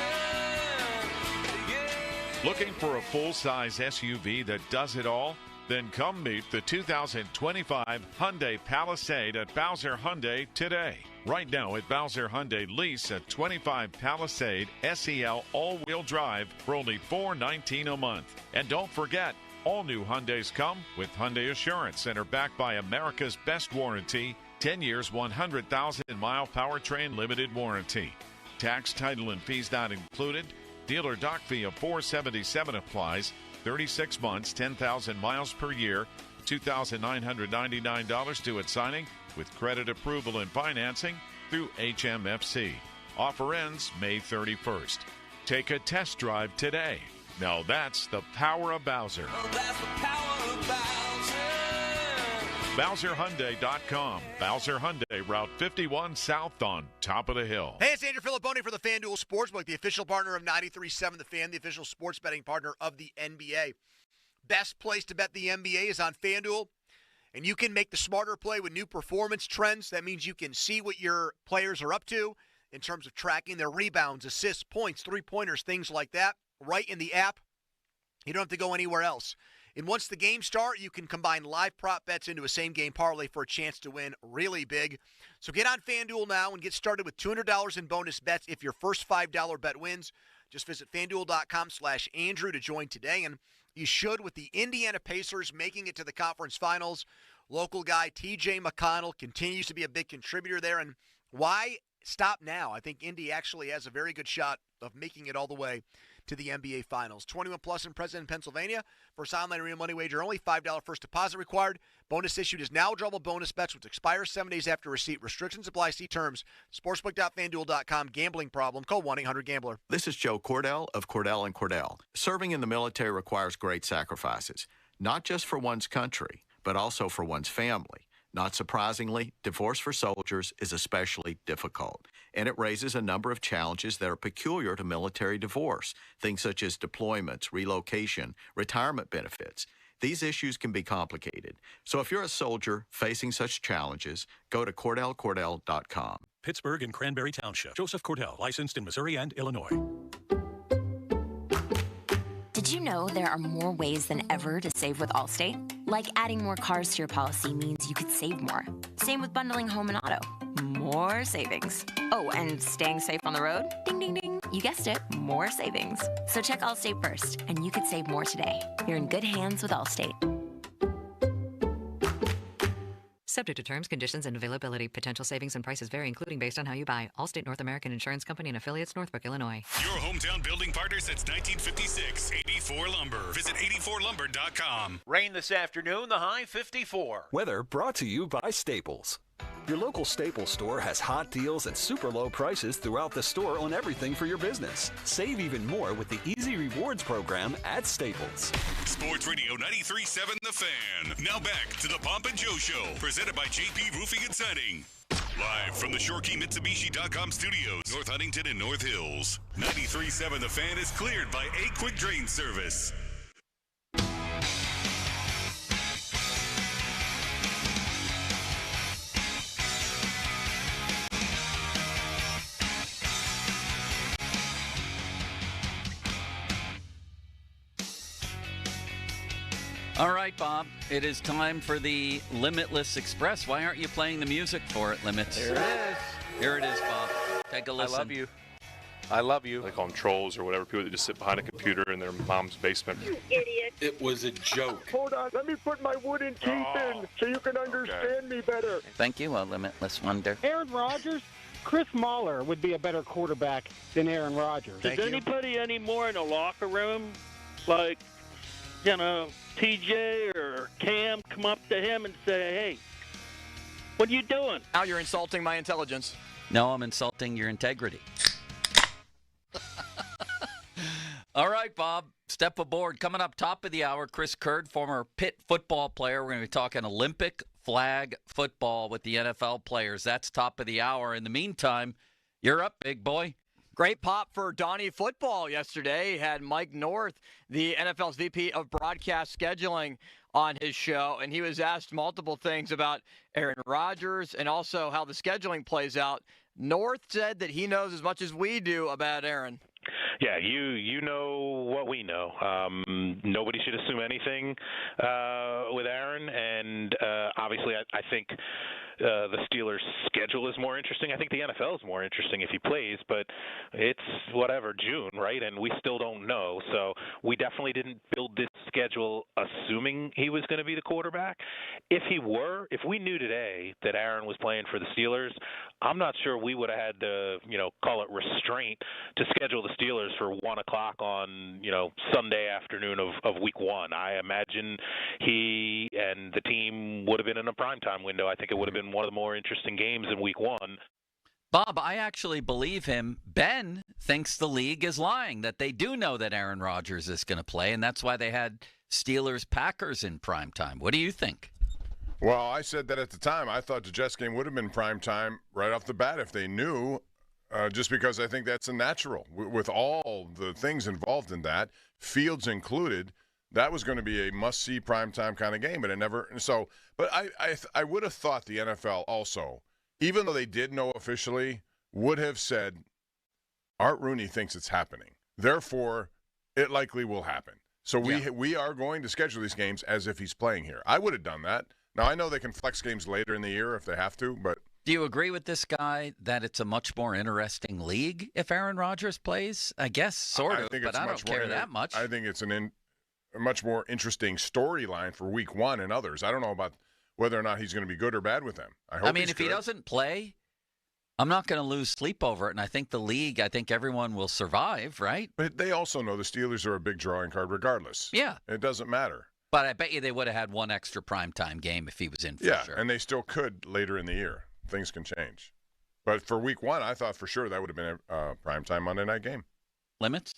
Looking for a full-size SUV that does it all? Then come meet the 2025 Hyundai Palisade at Bowser Hyundai today. Right now at Bowser Hyundai, lease a 25 Palisade SEL all-wheel drive for only $419 a month. And don't forget, all new Hyundais come with Hyundai Assurance and are backed by America's best warranty, 10 years, 100,000-mile powertrain limited warranty. Tax, title, and fees not included. Dealer doc fee of $477 applies. 36 months, 10,000 miles per year, $2,999 due at signing with credit approval and financing through HMFC. Offer ends May 31st. Take a test drive today. Now that's the power of Bowser. Oh, that's the power of Bowser. BowserHyundai.com. Bowser Hyundai, Route 51 South on top of the hill. Hey, it's Andrew Filipponi for the FanDuel Sportsbook, the official partner of 93.7 The Fan, the official sports betting partner of the NBA. Best place to bet the NBA is on FanDuel, and you can make the smarter play with new performance trends. That means you can see what your players are up to in terms of tracking their rebounds, assists, points, three-pointers, things like that, right in the app. You don't have to go anywhere else. And once the games start, you can combine live prop bets into a same-game parlay for a chance to win really big. So get on FanDuel now and get started with $200 in bonus bets if your first $5 bet wins. Just visit FanDuel.com/Andrew to join today. And you should, with the Indiana Pacers making it to the conference finals. Local guy T.J. McConnell continues to be a big contributor there. And why stop now? I think Indy actually has a very good shot of making it all the way to the NBA Finals. 21 plus and present in Pennsylvania. First online real money wager only. $5 first deposit required. Bonus issued is now double bonus bets, which expires 7 days after receipt. Restrictions apply. See terms. Sportsbook.fanduel.com. Gambling problem. Call 1-800-GAMBLER. This is Joe Cordell of Cordell & Cordell. Serving in the military requires great sacrifices, not just for one's country, but also for one's family. Not surprisingly, divorce for soldiers is especially difficult, and it raises a number of challenges that are peculiar to military divorce, things such as deployments, relocation, retirement benefits. These issues can be complicated. So if you're a soldier facing such challenges, go to CordellCordell.com. Pittsburgh and Cranberry Township. Joseph Cordell, licensed in Missouri and Illinois. Did you know there are more ways than ever to save with Allstate? Like adding more cars to your policy means you could save more. Same with bundling home and auto. More savings. Oh, and staying safe on the road? Ding, ding, ding. You guessed it, more savings. So check Allstate first, and you could save more today. You're in good hands with Allstate. Subject to terms, conditions, and availability. Potential savings and prices vary, including based on how you buy. Allstate North American Insurance Company and affiliates, Northbrook, Illinois. Your hometown building partner since 1956. 84 Lumber. Visit 84lumber.com. Rain this afternoon, the high 54. Weather brought to you by Staples. Your local Staples store has hot deals and super low prices throughout the store on everything for your business. Save even more with the Easy Rewards program at Staples. Sports Radio 93.7 The Fan. Now back to the Pomp and Joe Show, presented by JP Roofing and Siding. Live from the ShoreKeyMitsubishi.com studios, North Huntington and North Hills. 93.7 The Fan is cleared by A Quick Drain Service. All right, Bob, it is time for the Limitless Express. Why aren't you playing the music for it, Limits? There it is. Here it is, Bob. Take a listen. I love you. I love you. They call them trolls or whatever, people that just sit behind a computer in their mom's basement. You idiot. It was a joke. Hold on, let me put my wooden teeth in so you can understand me better. Thank you, a Limitless Wonder. Aaron Rodgers? Chris Mahler would be a better quarterback than Aaron Rodgers. Does anybody anymore in the locker room, like, you know, TJ or Cam, come up to him and say, hey, what are you doing? Now you're insulting my intelligence. No, I'm insulting your integrity. All right, Bob, step aboard. Coming up top of the hour, Chris Kurd, former Pitt football player. We're going to be talking Olympic flag football with the NFL players. That's top of the hour. In the meantime, you're up, big boy. Great pop for Donnie Football yesterday. He had Mike North, the NFL's VP of Broadcast Scheduling, on his show, and he was asked multiple things about Aaron Rodgers and also how the scheduling plays out. North said that he knows as much as we do about Aaron. Yeah, you know what we know. Nobody should assume anything with Aaron, and obviously I think the Steelers' schedule is more interesting. I think the NFL is more interesting if he plays, but it's whatever, June, right? And we still don't know. So we definitely didn't build this schedule assuming he was going to be the quarterback. If we knew today that Aaron was playing for the Steelers, I'm not sure we would have had to, call it restraint to schedule the Steelers for 1 o'clock on, Sunday afternoon of week 1. I imagine he and the team would have been in a primetime window. I think it would have been one of the more interesting games in week 1. Bob, I actually believe him. Ben thinks the league is lying, that they do know that Aaron Rodgers is going to play, and that's why they had Steelers-Packers in primetime. What do you think? Well, I said that at the time. I thought the Jets game would have been primetime right off the bat if they knew, just because I think that's a natural. With all the things involved in that, Fields included, that was going to be a must-see primetime kind of game, but it never – so – but I would have thought the NFL also, even though they did know officially, would have said, Art Rooney thinks it's happening. Therefore, it likely will happen. So we are going to schedule these games as if he's playing here. I would have done that. Now, I know they can flex games later in the year if they have to, but – Do you agree with this guy that it's a much more interesting league if Aaron Rodgers plays? I guess sort of, but I don't care that much. I think it's a much more interesting storyline for week 1 and others. I don't know about whether or not he's going to be good or bad with them. I mean, if he doesn't play, I'm not going to lose sleep over it. And I think the league, everyone will survive, right? But they also know the Steelers are a big drawing card regardless. Yeah. It doesn't matter. But I bet you they would have had one extra primetime game if he was in for sure. Yeah, and they still could later in the year. Things can change. But for week 1, I thought for sure that would have been a primetime Monday night game. Limits?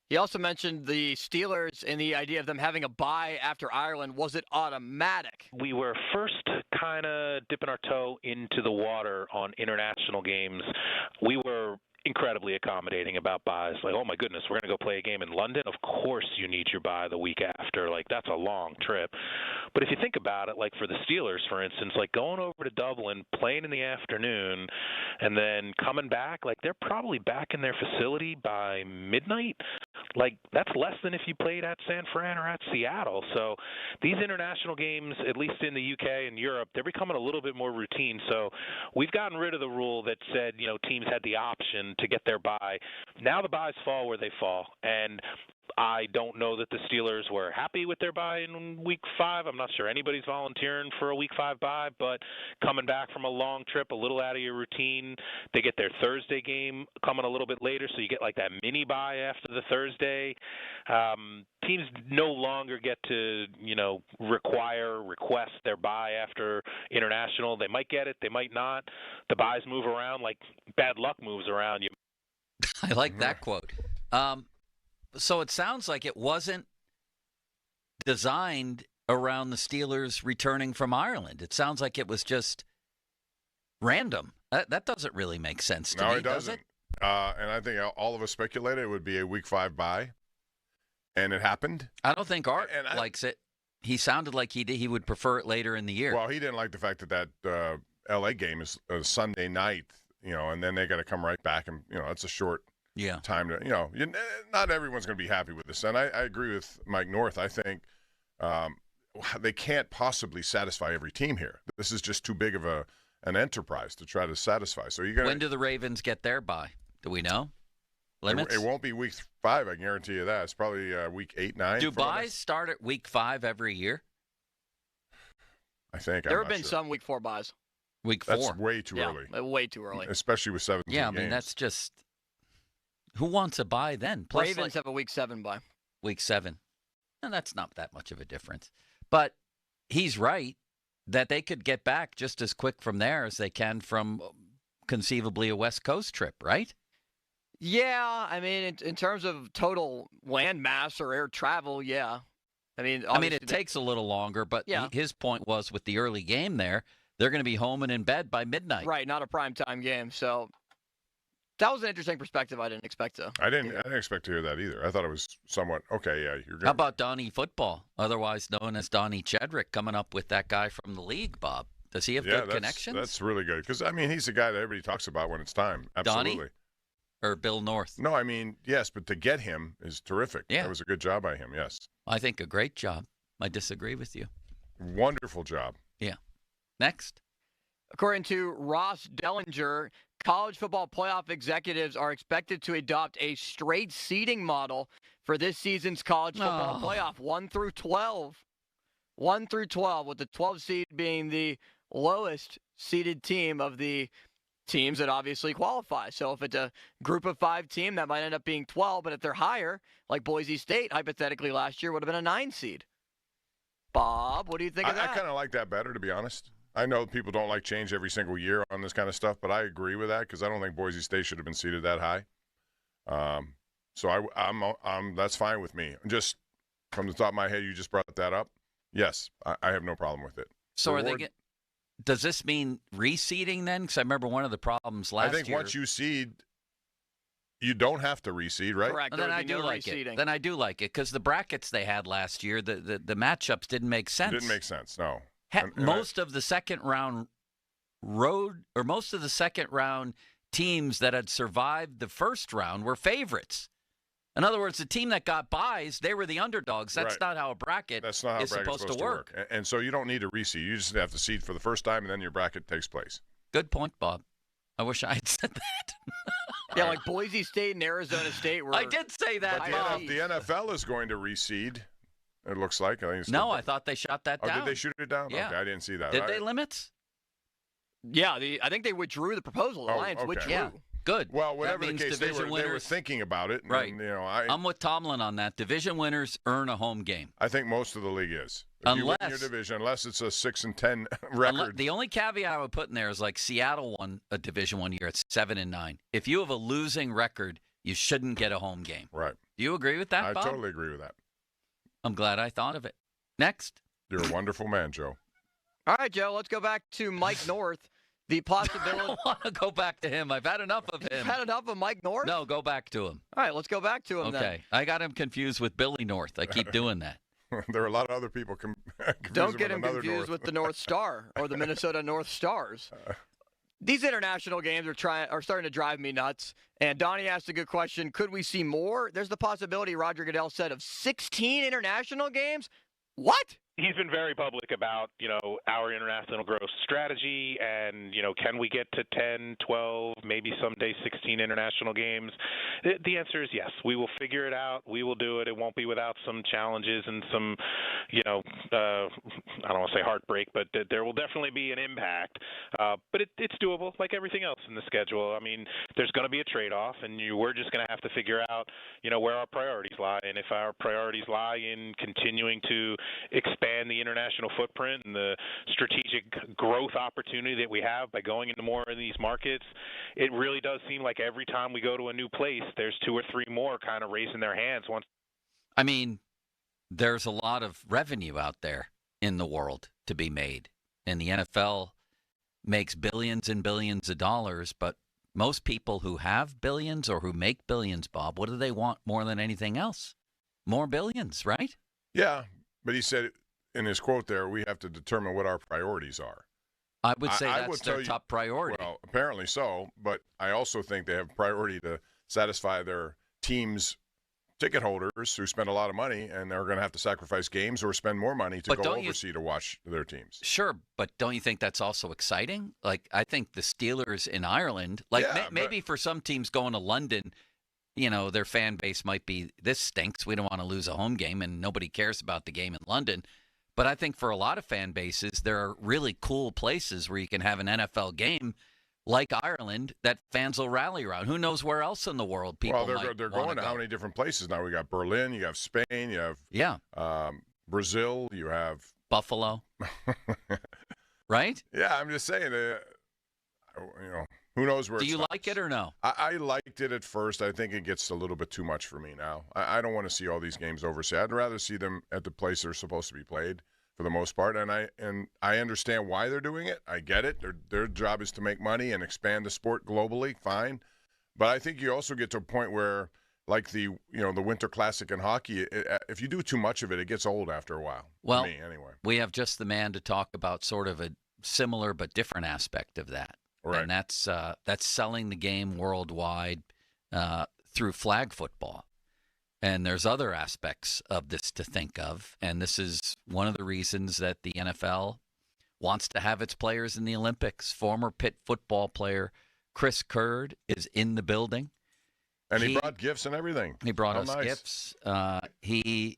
He also mentioned the Steelers and the idea of them having a bye after Ireland. Was it automatic? We were first kind of dipping our toe into the water on international games. We were incredibly accommodating about buys. Like, oh my goodness, we're going to go play a game in London? Of course you need your bye the week after. Like, that's a long trip. But if you think about it, like for the Steelers, for instance, like going over to Dublin, playing in the afternoon, and then coming back, like they're probably back in their facility by midnight. Like, that's less than if you played at San Fran or at Seattle. So these international games, at least in the UK and Europe, they're becoming a little bit more routine. So we've gotten rid of the rule that said, teams had the option to get their bye. Now the byes fall where they fall. And I don't know that the Steelers were happy with their bye in week 5. I'm not sure anybody's volunteering for a week 5 bye, but coming back from a long trip, a little out of your routine, they get their Thursday game coming a little bit later, so you get like that mini bye after the Thursday. Teams no longer get to, request their bye after international. They might get it, they might not. The byes move around like bad luck moves around. I like that quote. So it sounds like it wasn't designed around the Steelers returning from Ireland. It sounds like it was just random. That doesn't really make sense to me, it doesn't. Does it? And I think all of us speculated it would be a week 5 bye, and it happened. I don't think Art likes it. He sounded like he would prefer it later in the year. Well, he didn't like the fact that L.A. game is a Sunday night, and then they got to come right back, and it's a short time to, not everyone's going to be happy with this. And I agree with Mike North. I think they can't possibly satisfy every team here. This is just too big of an enterprise to try to satisfy. So when do the Ravens get their bye? Do we know? Limits? It won't be week 5, I guarantee you that. It's probably week 8, 9. Do byes start at week 5 every year? I think. There have been some week 4 byes. Week 4? That's way too early. Way too early. Especially with 17 games. Yeah, that's just... Who wants a bye then? Plus, Ravens have a week 7 bye. Week 7. And that's not that much of a difference. But he's right that they could get back just as quick from there as they can from conceivably a West Coast trip, right? Yeah, I mean, in terms of total land mass or air travel, yeah. I mean, it takes a little longer, but his point was with the early game there, they're going to be home and in bed by midnight. Right, not a primetime game. So that was an interesting perspective I didn't expect to. I didn't expect to hear that either. I thought it was somewhat, okay, yeah. You're good. How about Donnie Football, otherwise known as Donnie Chedrick, coming up with that guy from the league, Bob? Does he have good connections? That's really good because, he's the guy that everybody talks about when it's time. Absolutely. Donnie? Or Bill North? No, yes, but to get him is terrific. Yeah. That was a good job by him, yes. I think a great job. I disagree with you. Wonderful job. Yeah. Next. According to Ross Dellinger, college football playoff executives are expected to adopt a straight seeding model for this season's college football playoff, 1 through 12. 1 through 12, with the 12 seed being the lowest seeded team of the teams that obviously qualify. So if it's a group of 5 team, that might end up being 12, but if they're higher, like Boise State, hypothetically last year would have been a 9 seed. Bob, what do you think of that? I kind of like that better, to be honest. I know people don't like change every single year on this kind of stuff, but I agree with that because I don't think Boise State should have been seated that high. So I'm that's fine with me. Just from the top of my head, you just brought that up. Yes, I have no problem with it. So does this mean reseeding then? Because I remember one of the problems last year. I think once you seed, you don't have to reseed, right? Correct. Then I do like it. Then I do like it because the brackets they had last year, the matchups didn't make sense. Didn't make sense, no. Most of the second round teams that had survived the first round were favorites. In other words, the team that got buys, they were the underdogs. That's right. not how a bracket is supposed to work. And so you don't need to reseed. You just have to seed for the first time, and then your bracket takes place. Good point, Bob. I wish I had said that. Yeah, like Boise State and Arizona State were. I did say that, but the NFL is going to reseed. It looks like. I thought they shot that down. Did they shoot it down? Yeah. Okay, I didn't see that. Did they limit? Yeah, I think they withdrew the proposal. The Lions withdrew. Yeah. Good. Well, whatever the case, they were thinking about it. Right. And, I'm with Tomlin on that. Division winners earn a home game. I think most of the league is. If you win your division, unless it's a 6-10 record. The only caveat I would put in there is like Seattle won a Division 1 year at 7-9. If you have a losing record, you shouldn't get a home game. Right. Do you agree with that, Bob? I totally agree with that. I'm glad I thought of it. Next. You're a wonderful man, Joe. All right, Joe, let's go back to Mike North. The possibility. I don't want to go back to him. I've had enough of him. You've had enough of Mike North? No, go back to him. All right, let's go back to him then. Okay. I got him confused with Billy North. I keep doing that. There are a lot of other people Don't get him confused with the North Star or the Minnesota North Stars. These international games are starting to drive me nuts. And Donnie asked a good question. Could we see more? There's the possibility, Roger Goodell said, of 16 international games. What? He's been very public about, our international growth strategy and, can we get to 10, 12, maybe someday 16 international games? The answer is yes. We will figure it out. We will do it. It won't be without some challenges and some, I don't want to say heartbreak, but there will definitely be an impact. But it's doable like everything else in the schedule. I mean, there's going to be a trade-off, and we're just going to have to figure out, where our priorities lie. And if our priorities lie in continuing to expand the international footprint and the strategic growth opportunity that we have by going into more of these markets, it really does seem like every time we go to a new place, there's 2 or 3 more kind of raising their hands. I mean, there's a lot of revenue out there in the world to be made, and the NFL makes billions and billions of dollars, but most people who have billions or who make billions, Bob, what do they want more than anything else? More billions, right? Yeah, but he said in his quote there, we have to determine what our priorities are. I would say that's their top priority. Well, apparently so, but I also think they have priority to satisfy their team's ticket holders who spend a lot of money and they're going to have to sacrifice games or spend more money to go overseas to watch their teams. Sure, but don't you think that's also exciting? Like, I think the Steelers in Ireland, maybe for some teams going to London, their fan base might be, this stinks. We don't want to lose a home game, and nobody cares about the game in London. But I think for a lot of fan bases, there are really cool places where you can have an NFL game like Ireland that fans will rally around. Who knows where else in the world people they're going to how many different places now? We got Berlin, you have Spain, you have Brazil, you have Buffalo. Right? Yeah, I'm just saying, who knows where. Do you like it or no? I liked it at first. I think it gets a little bit too much for me now. I don't want to see all these games overseas. I'd rather see them at the place they're supposed to be played for the most part. And I understand why they're doing it. I get it. Their job is to make money and expand the sport globally. Fine. But I think you also get to a point where, like the Winter Classic in hockey, if you do too much of it, it gets old after a while. Well, for me, anyway. We have just the man to talk about sort of a similar but different aspect of that. Right. And that's selling the game worldwide through flag football. And there's other aspects of this to think of. And this is one of the reasons that the NFL wants to have its players in the Olympics. Former Pitt football player Chris Curd is in the building. And he brought gifts and everything. He brought us gifts. He's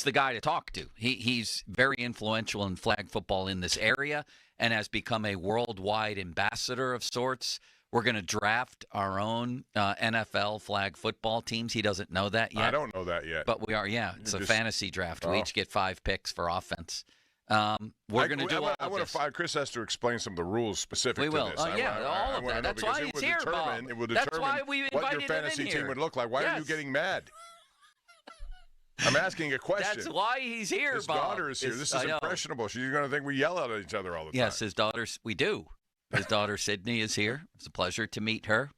the guy to talk to. He's very influential in flag football in this area and has become a worldwide ambassador of sorts. We're going to draft our own NFL flag football teams. He doesn't know that yet. I don't know that yet. But we are, yeah. It's a fantasy draft. We each get 5 picks for offense. We're going to do all of this. Chris has to explain some of the rules specific to this. All of that. That's why he's here, Bob. It will That's why we invited what your fantasy him in here. team would look like. Why are you getting mad? I'm asking a question. That's why he's here, his Bob. His daughter is here. This is impressionable. She's going to think we yell at each other all the time. Yes, we do. His daughter, Sydney, is here. It's a pleasure to meet her.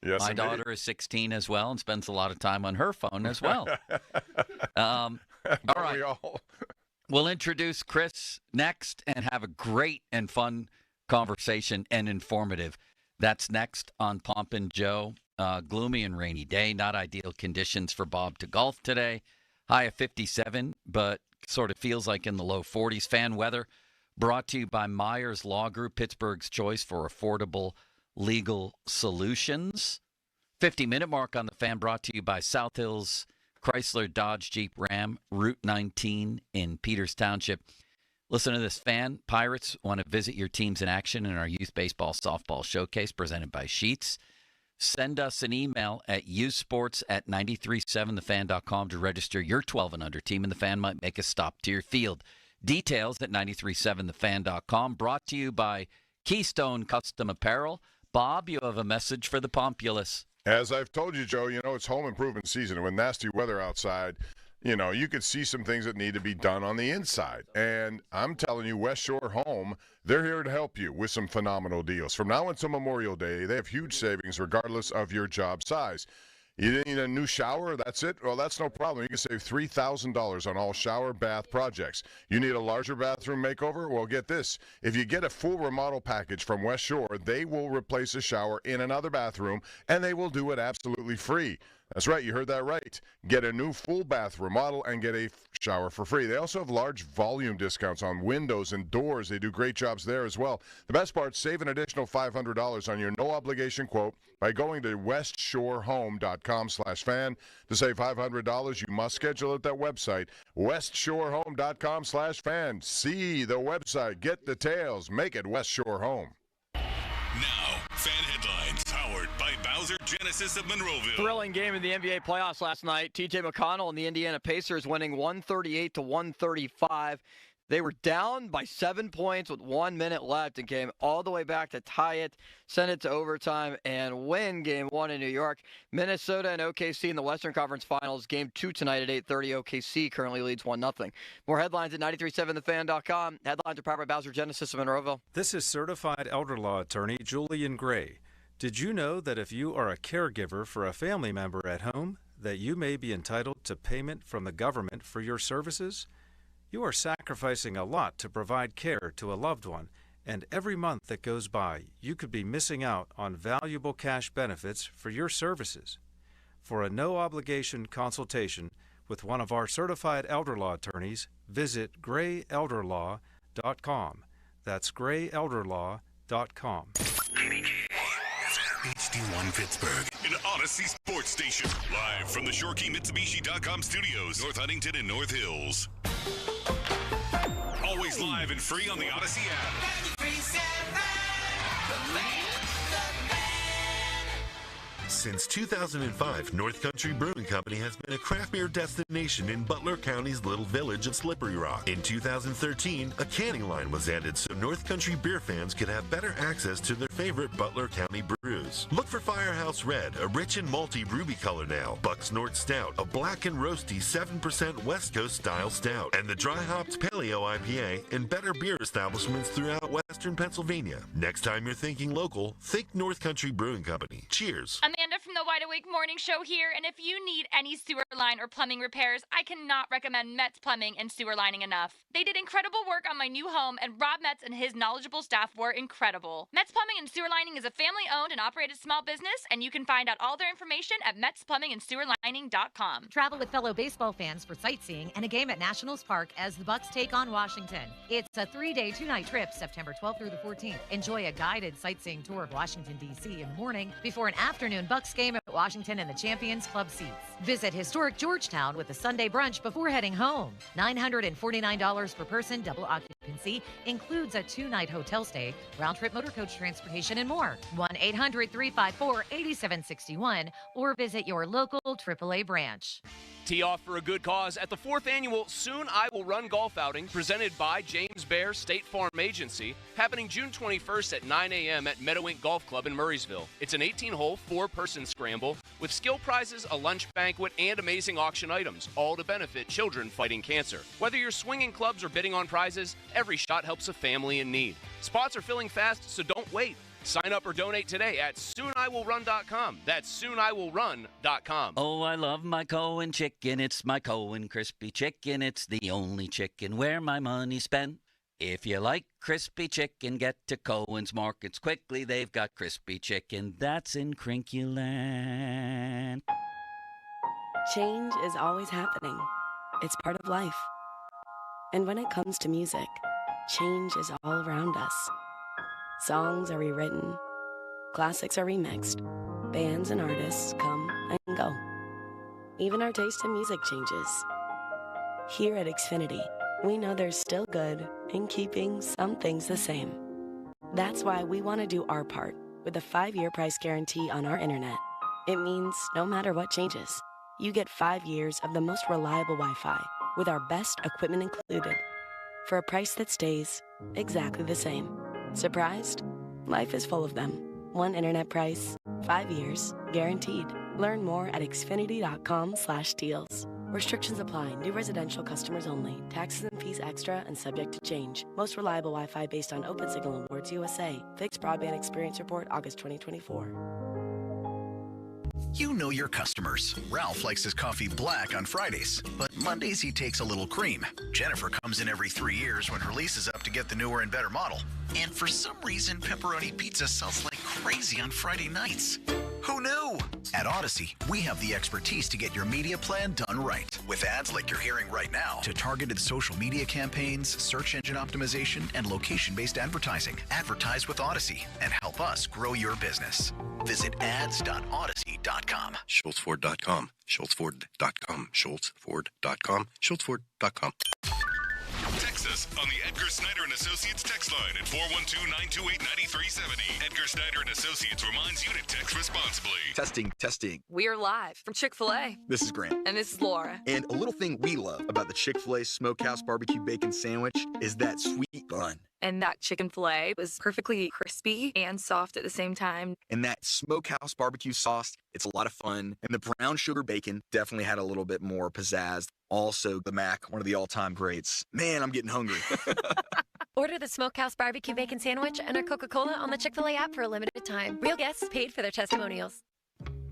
Yes, my daughter is 16 as well and spends a lot of time on her phone as well. All right. We'll introduce Chris next and have a great and fun conversation and informative. That's next on Pomp and Joe. Gloomy and rainy day, not ideal conditions for Bob to golf today. High of 57, but sort of feels like in the low 40s. Fan weather brought to you by Myers Law Group, Pittsburgh's choice for affordable legal solutions. 50-minute mark on the Fan brought to you by South Hills Chrysler Dodge Jeep Ram, Route 19 in Peters Township. Listen to this, Fan. Pirates want to visit your teams in action in our youth baseball softball showcase presented by Sheets. Send us an email at usports@937thefan.com to register your 12 and under team, and the Fan might make a stop to your field. Details at 937thefan.com. Brought to you by Keystone Custom Apparel. Bob, you have a message for the Populace. As I've told you, Joe, it's home improvement season. And with nasty weather outside, you could see some things that need to be done on the inside. And I'm telling you, West Shore Home, they're here to help you with some phenomenal deals. From now until Memorial Day, they have huge savings regardless of your job size. You need a new shower? That's it? Well, that's no problem. You can save $3,000 on all shower, bath projects. You need a larger bathroom makeover? Well, get this. If you get a full remodel package from West Shore, they will replace a shower in another bathroom, and they will do it absolutely free. That's right. You heard that right. Get a new full bath remodel and get a shower for free. They also have large volume discounts on windows and doors. They do great jobs there as well. The best part, save an additional $500 on your no-obligation quote by going to westshorehome.com/fan. To save $500, you must schedule at that website, westshorehome.com/fan. See the website. Get details. Make it West Shore Home. Now, Fan Headlines, powered by Bowser Genesis of Monroeville. Thrilling game in the NBA playoffs last night. T.J. McConnell and the Indiana Pacers winning 138-135. They were down by 7 points with 1 minute left and came all the way back to tie it, send it to overtime, and win Game 1 in New York. Minnesota and OKC in the Western Conference Finals. Game 2 tonight at 8:30. OKC currently leads 1-0. More headlines at 937thefan.com. Headlines are powered by Bowser Genesis of Monroeville. This is certified elder law attorney Julian Gray. Did you know that if you are a caregiver for a family member at home, that you may be entitled to payment from the government for your services? You are sacrificing a lot to provide care to a loved one, and every month that goes by, you could be missing out on valuable cash benefits for your services. For a no-obligation consultation with one of our certified elder law attorneys, visit grayelderlaw.com. That's grayelderlaw.com. HD1 Pittsburgh, an Odyssey sports station. Live from the ShoreKeyMitsubishi.com studios, North Huntington and North Hills. Always live and free on the Odyssey app. Since 2005, North Country Brewing Company has been a craft beer destination in Butler County's little village of Slippery Rock. In 2013, a canning line was added so North Country beer fans could have better access to their favorite Butler County brews. Look for Firehouse Red, a rich and malty ruby color ale, Buck's North Stout, a black and roasty 7% West Coast style stout, and the dry hopped Paleo IPA in better beer establishments throughout Western Pennsylvania. Next time you're thinking local, think North Country Brewing Company. Cheers. Amanda from the Wide Awake Morning Show here, and if you need any sewer line or plumbing repairs, I cannot recommend Metz Plumbing and Sewer Lining enough. They did incredible work on my new home, and Rob Metz and his knowledgeable staff were incredible. Metz Plumbing and Sewer Lining is a family-owned and operated small business, and you can find out all their information at metzplumbingandsewerlining.com. Travel with fellow baseball fans for sightseeing and a game at Nationals Park as the Bucks take on Washington. It's a 3-day, 2-night trip, September 12th through the 14th. Enjoy a guided sightseeing tour of Washington, D.C. in the morning before an afternoon Bucks game at Washington and the Champions Club seats. Visit historic Georgetown with a Sunday brunch before heading home. $949 per person, double occupancy, includes a 2-night hotel stay, round-trip motor coach transportation, and more. 1-800-354-8761 or visit your local AAA branch. Tee off for a good cause at the 4th annual Soon I Will Run golf outing presented by James Bear State Farm Agency, happening June 21st at 9 a.m. at Meadowink Golf Club in Murraysville. It's an 18-hole, 4-person scramble with skill prizes, a lunch banquet, and amazing auction items, all to benefit children fighting cancer. Whether you're swinging clubs or bidding on prizes, every shot helps a family in need. Spots are filling fast, so don't wait. Sign up or donate today at sooniwillrun.com. That's sooniwillrun.com. Oh, I love my Cohen chicken. It's my Cohen crispy chicken. It's the only chicken where my money's spent. If you like crispy chicken, get to Cohen's Markets quickly. They've got crispy chicken that's in Crinkuland. Change is always happening. It's part of life. And when it comes to music, change is all around us. Songs are rewritten, classics are remixed, bands and artists come and go. Even our taste in music changes. Here at Xfinity, we know there's still good in keeping some things the same. That's why we want to do our part with a 5-year price guarantee on our internet. It means no matter what changes, you get 5 years of the most reliable Wi-Fi with our best equipment included for a price that stays exactly the same. Surprised? Life is full of them. One internet price, 5 years, guaranteed. Learn more at xfinity.com/deals. Restrictions apply. New residential customers only. Taxes and fees extra and subject to change. Most reliable Wi-Fi based on Open Signal Awards USA. Fixed Broadband Experience Report, August 2024. You know your customers. Ralph likes his coffee black on Fridays, but Mondays he takes a little cream. Jennifer comes in every 3 years when her lease is up to get the newer and better model. And for some reason, pepperoni pizza sells like crazy on Friday nights. Who knew? At Odyssey, we have the expertise to get your media plan done right. With ads like you're hearing right now, to targeted social media campaigns, search engine optimization, and location-based advertising. Advertise with Odyssey and help us grow your business. Visit ads.odyssey.com. SchultzFord.com. SchultzFord.com. SchultzFord.com. SchultzFord.com. Text us on the Edgar Snyder & Associates text line at 412-928-9370. Edgar Snyder & Associates reminds you to text responsibly. Testing. We're live from Chick-fil-A. This is Grant. And this is Laura. And a little thing we love about the Chick-fil-A Smokehouse Barbecue Bacon Sandwich is that sweet bun. And that chicken filet was perfectly crispy and soft at the same time. And that Smokehouse barbecue sauce, it's a lot of fun. And the brown sugar bacon definitely had a little bit more pizzazz. Also, the Mac, one of the all-time greats. Man, I'm getting hungry. Order the Smokehouse Barbecue Bacon Sandwich and our Coca-Cola on the Chick-fil-A app for a limited time. Real guests paid for their testimonials.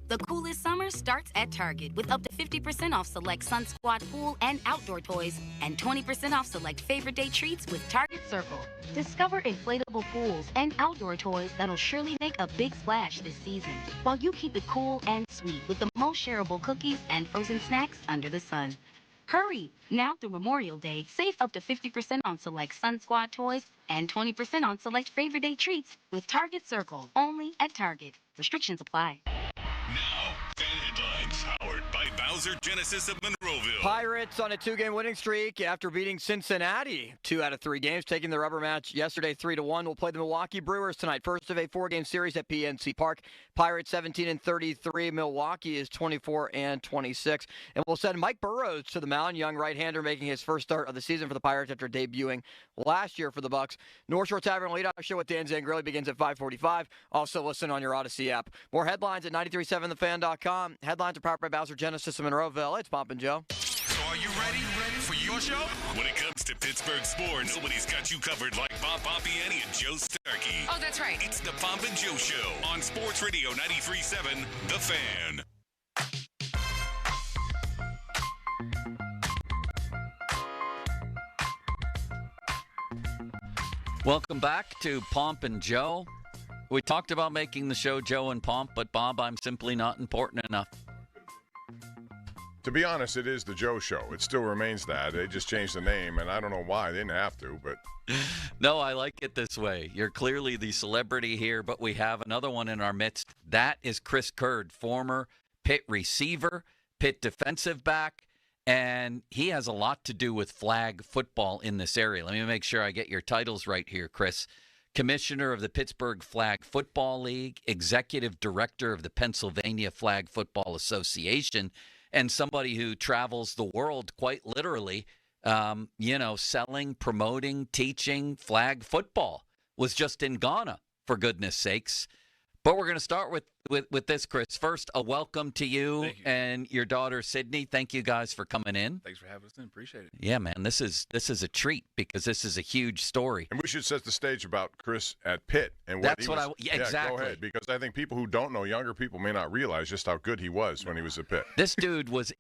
The coolest summer starts at Target with up to 50% off select Sun Squad pool and outdoor toys and 20% off select favorite day treats with Target Circle. Discover inflatable pools and outdoor toys that'll surely make a big splash this season, while you keep it cool and sweet with the most shareable cookies and frozen snacks under the sun. Hurry! Now through Memorial Day, save up to 50% on select Sun Squad toys and 20% on select favorite day treats with Target Circle, only at Target. Restrictions apply. Now, fan headlines powered by Bowser Genesis of Monroeville. Pirates on a 2-game winning streak after beating Cincinnati 2 out of 3 games, taking the rubber match yesterday 3-1. We'll play the Milwaukee Brewers tonight, first of a 4-game series at PNC Park. Pirates 17-33, Milwaukee is 24-26. And we'll send Mike Burrows to the mound, young right-hander making his first start of the season for the Pirates after debuting last year for the Bucks. North Shore Tavern leadoff show with Dan Zangrelli begins at 5:45. Also listen on your Odyssey app. More headlines at 937thefan.com. Headlines are powered by Bowser Genesis of Monroeville. It's Pomp and Joe. So are you ready for your show? When it comes to Pittsburgh sports, nobody's got you covered like Bob Pompiani and Joe Starkey. Oh, that's right. It's the Pomp and Joe Show on Sports Radio 93.7 The Fan. Welcome back to Pomp and Joe. We talked about making the show Joe and Pomp, but Bob, I'm simply not important enough. To be honest, it is the Joe Show. It still remains that. They just changed the name, and I don't know why. They didn't have to, but... No, I like it this way. You're clearly the celebrity here, but we have another one in our midst. That is Chris Curd, former Pitt receiver, Pitt defensive back, and he has a lot to do with flag football in this area. Let me make sure I get your titles right here, Chris. Commissioner of the Pittsburgh Flag Football League, Executive Director of the Pennsylvania Flag Football Association, and somebody who travels the world quite literally, selling, promoting, teaching flag football. Was just in Ghana, for goodness sakes. But we're going to start with this, Chris. First, a welcome to you and your daughter, Sydney. Thank you guys for coming in. Thanks for having us in. Appreciate it. Yeah, man, this is a treat because this is a huge story. And we should set the stage about Chris at Pitt. And Exactly. Go ahead, because I think people who don't know, younger people may not realize just how good he was when he was at Pitt. This dude was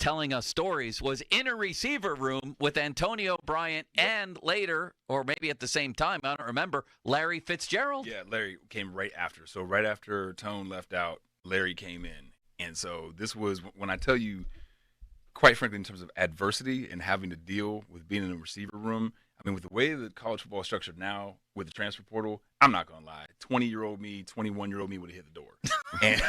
telling us stories, was in a receiver room with Antonio Bryant and later, or maybe at the same time, I don't remember, Larry Fitzgerald. Yeah, Larry came right after. So right after Tone left out, Larry came in. And so this was, when I tell you, quite frankly, in terms of adversity and having to deal with being in a receiver room, I mean, with the way that college football is structured now with the transfer portal, I'm not going to lie. 20-year-old me, 21-year-old me would have hit the door. And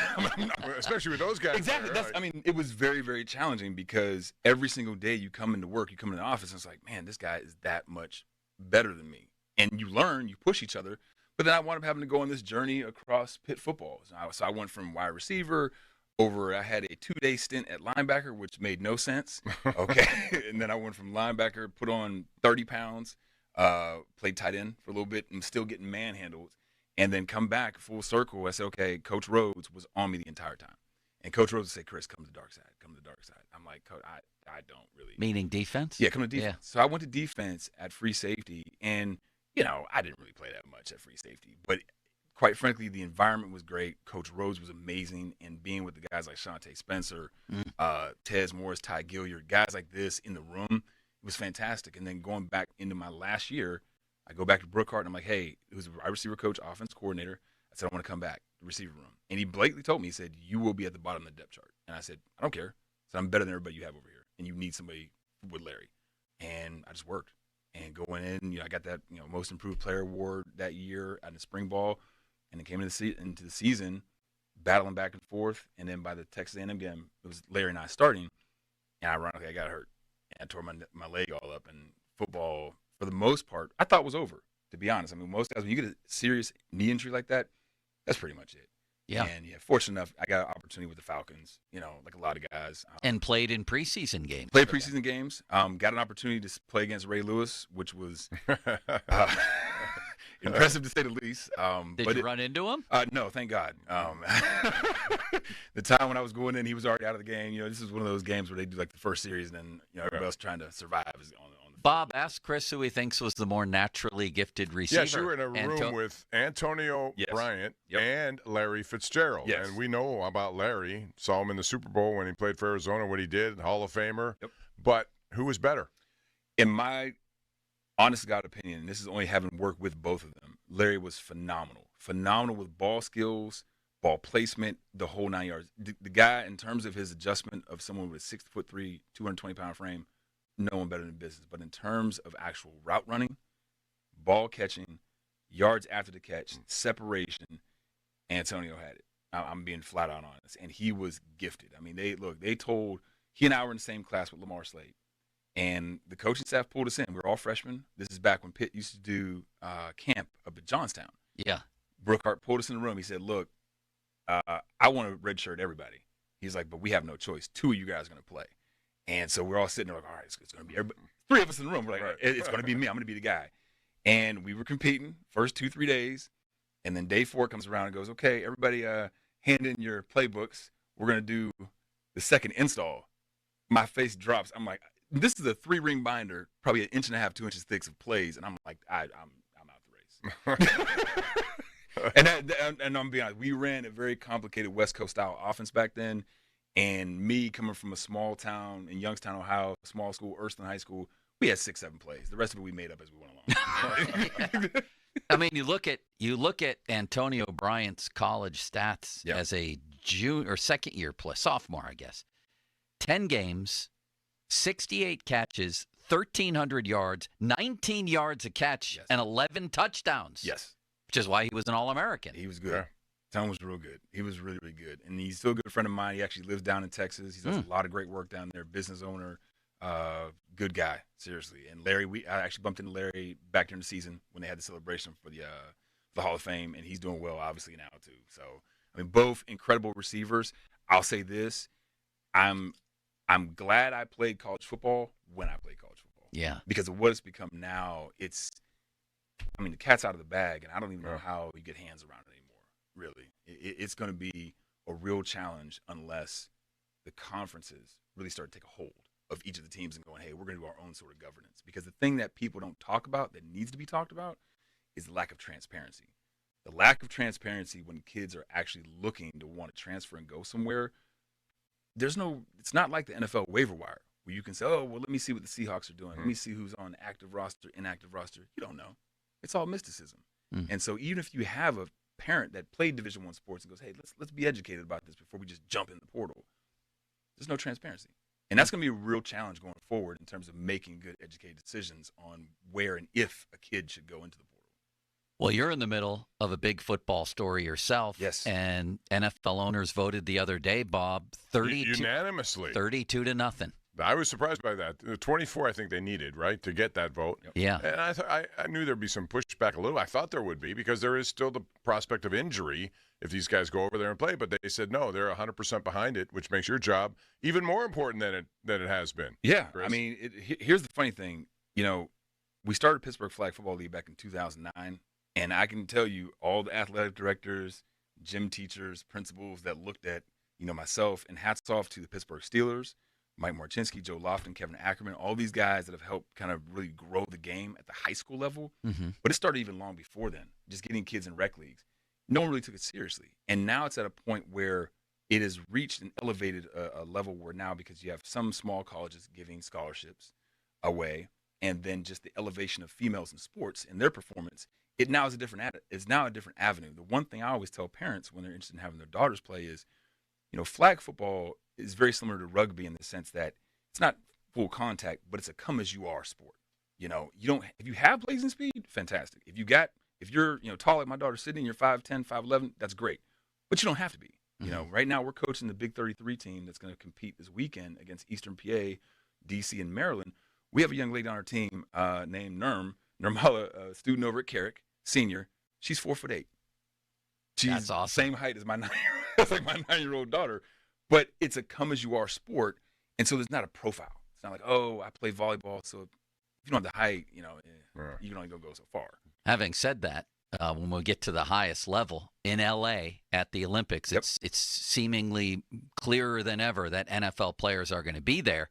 especially with those guys. Exactly. There, right? I mean, it was very, very challenging because every single day you come into work, you come into the office, and it's like, man, this guy is that much better than me. And you learn, you push each other. But then I wound up having to go on this journey across Pitt football. So I went from wide receiver over, I had a 2-day stint at linebacker, which made no sense. Okay. And then I went from linebacker, put on 30 pounds, played tight end for a little bit and still getting manhandled. And then come back full circle. I said, okay, Coach Rhodes was on me the entire time. And Coach Rhodes would say, Chris, come to the dark side. Come to the dark side. I'm like, Coach, I don't really. Meaning defense? Yeah, come to defense. Yeah. So I went to defense at free safety. And, I didn't really play that much at free safety. But quite frankly, the environment was great. Coach Rhodes was amazing. And being with the guys like Shante Spencer, Tez Morris, Ty Gilliard, guys like this in the room, it was fantastic. And then going back into my last year, I go back to Brookhart, and I'm like, hey, it was a wide receiver coach, offense coordinator. I said, I want to come back, the receiver room. And he blatantly told me, he said, you will be at the bottom of the depth chart. And I said, I don't care. I said, I'm better than everybody you have over here. And you need somebody with Larry. And I just worked. And going in, I got that, most improved player award that year at the spring ball. And then came into the season, battling back and forth. And then by the Texas A&M game, it was Larry and I starting. And ironically, I got hurt. And I tore my leg all up. And football, for the most part, I thought was over, to be honest. I mean, most guys, when you get a serious knee injury like that, that's pretty much it. Yeah. And fortunate enough, I got an opportunity with the Falcons, like a lot of guys. And played in preseason games. Played preseason games. Got an opportunity to play against Ray Lewis, which was impressive to say the least. Did you run into him? No, thank God. The time when I was going in, he was already out of the game. This is one of those games where they do like the first series, and then everybody else trying to survive is on the Bob, ask Chris who he thinks was the more naturally gifted receiver. Yes, you were in a room with Antonio Bryant and Larry Fitzgerald. Yes. And we know about Larry. Saw him in the Super Bowl when he played for Arizona, what he did, Hall of Famer. Yep. But who was better? In my honest to God opinion, and this is only having worked with both of them, Larry was phenomenal. Phenomenal with ball skills, ball placement, the whole 9 yards. The guy, in terms of his adjustment of someone with a 6'3", 220-pound frame, no one better in business. But in terms of actual route running, ball catching, yards after the catch, separation, Antonio had it. I'm being flat out honest. And he was gifted. I mean, they told – he and I were in the same class with Lamar Slade. And the coaching staff pulled us in. We were all freshmen. This is back when Pitt used to do camp up at Johnstown. Yeah. Brookhart pulled us in the room. He said, look, I want to redshirt everybody. He's like, but we have no choice. 2 of you guys are going to play. And so we're all sitting there like, all right, it's going to be everybody. 3 of us in the room. We're like, it's going to be me. I'm going to be the guy. And we were competing first 2-3 days. And then day 4 comes around and goes, okay, everybody hand in your playbooks. We're going to do the second install. My face drops. I'm like, this is a 3-ring binder, probably 1.5 inches, 2 inches thick of plays, and I'm like, I'm out the race. and I'm being honest, we ran a very complicated West Coast style offense back then, and me coming from a small town in Youngstown, Ohio, small school, Erston High School, we had 6-7 plays. The rest of it we made up as we went along. I mean, you look at Antonio Bryant's college stats as a junior or second year play, sophomore, I guess. 10 games, 68 catches, 1,300 yards, 19 yards a catch, and 11 touchdowns. Yes. Which is why he was an All-American. He was good. Yeah. Tom was real good. He was really, really good. And he's still a good friend of mine. He actually lives down in Texas. He does a lot of great work down there, business owner, good guy, seriously. And Larry, I actually bumped into Larry back during the season when they had the celebration for the Hall of Fame, and he's doing well, obviously, now, too. So, I mean, both incredible receivers. I'll say this. I'm glad I played college football when I played college football. Yeah. Because of what it's become now, the cat's out of the bag, and I don't even know how you get hands around it anymore, really. It's going to be a real challenge unless the conferences really start to take a hold of each of the teams and going, hey, we're going to do our own sort of governance. Because the thing that people don't talk about that needs to be talked about is the lack of transparency. The lack of transparency when kids are actually looking to want to transfer and go somewhere, it's not like the NFL waiver wire where you can say, oh, well, let me see what the Seahawks are doing. Let me see who's on active roster, inactive roster. You don't know. It's all mysticism. And so even if you have a parent that played Division I sports and goes, hey, let's be educated about this before we just jump in the portal, there's no transparency. And that's going to be a real challenge going forward in terms of making good educated decisions on where and if a kid should go into the portal. Well, you're in the middle of a big football story yourself. Yes. And NFL owners voted the other day, Bob, unanimously. 32-0. I was surprised by that. 24, I think they needed, right, to get that vote. Yeah. And I knew there'd be some pushback a little. I thought there would be because there is still the prospect of injury if these guys go over there and play. But they said, no, they're 100% behind it, which makes your job even more important than it has been. Yeah. Chris. I mean, here's the funny thing. We started Pittsburgh Flag Football League back in 2009. And I can tell you all the athletic directors, gym teachers, principals that looked at, myself, and hats off to the Pittsburgh Steelers, Mike Marchinsky, Joe Lofton, Kevin Ackerman, all these guys that have helped kind of really grow the game at the high school level. Mm-hmm. But it started even long before then, just getting kids in rec leagues. No one really took it seriously. And now it's at a point where it has reached and elevated a level where now, because you have some small colleges giving scholarships away, and then just the elevation of females in sports and their performance, it now is a different avenue. The one thing I always tell parents when they're interested in having their daughters play is, flag football is very similar to rugby in the sense that it's not full contact, but it's a come as you are sport. If you have blazing speed, fantastic. If you're tall like my daughter Sydney and you're 5'10", 5'11", that's great. But you don't have to be. Right now we're coaching the Big 33 team that's going to compete this weekend against Eastern PA, DC, and Maryland. We have a young lady on our team named Nirmala, a student over at Carrick, senior. She's 4'8". She's That's awesome. Same height as my 9-year-old daughter, but it's a come as you are sport, and so there's not a profile. It's not like, oh, I play volleyball, so if you don't have the height, you can only go so far. Having said that, when we get to the highest level in LA at the Olympics, it's seemingly clearer than ever that NFL players are going to be there.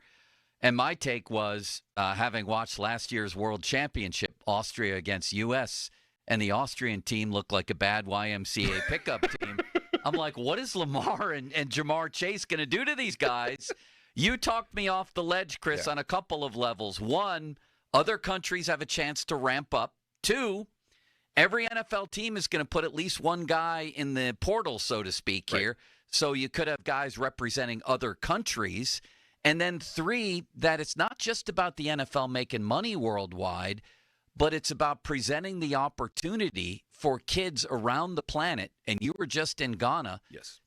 And my take was, having watched last year's World Championship, Austria against U.S., and the Austrian team looked like a bad YMCA pickup team. I'm like, what is Lamar and Jamar Chase going to do to these guys? You talked me off the ledge, Chris, on a couple of levels. One, other countries have a chance to ramp up. Two, every NFL team is going to put at least one guy in the portal, so to speak, here. So you could have guys representing other countries. And then three, that it's not just about the NFL making money worldwide, but it's about presenting the opportunity for kids around the planet, and you were just in Ghana,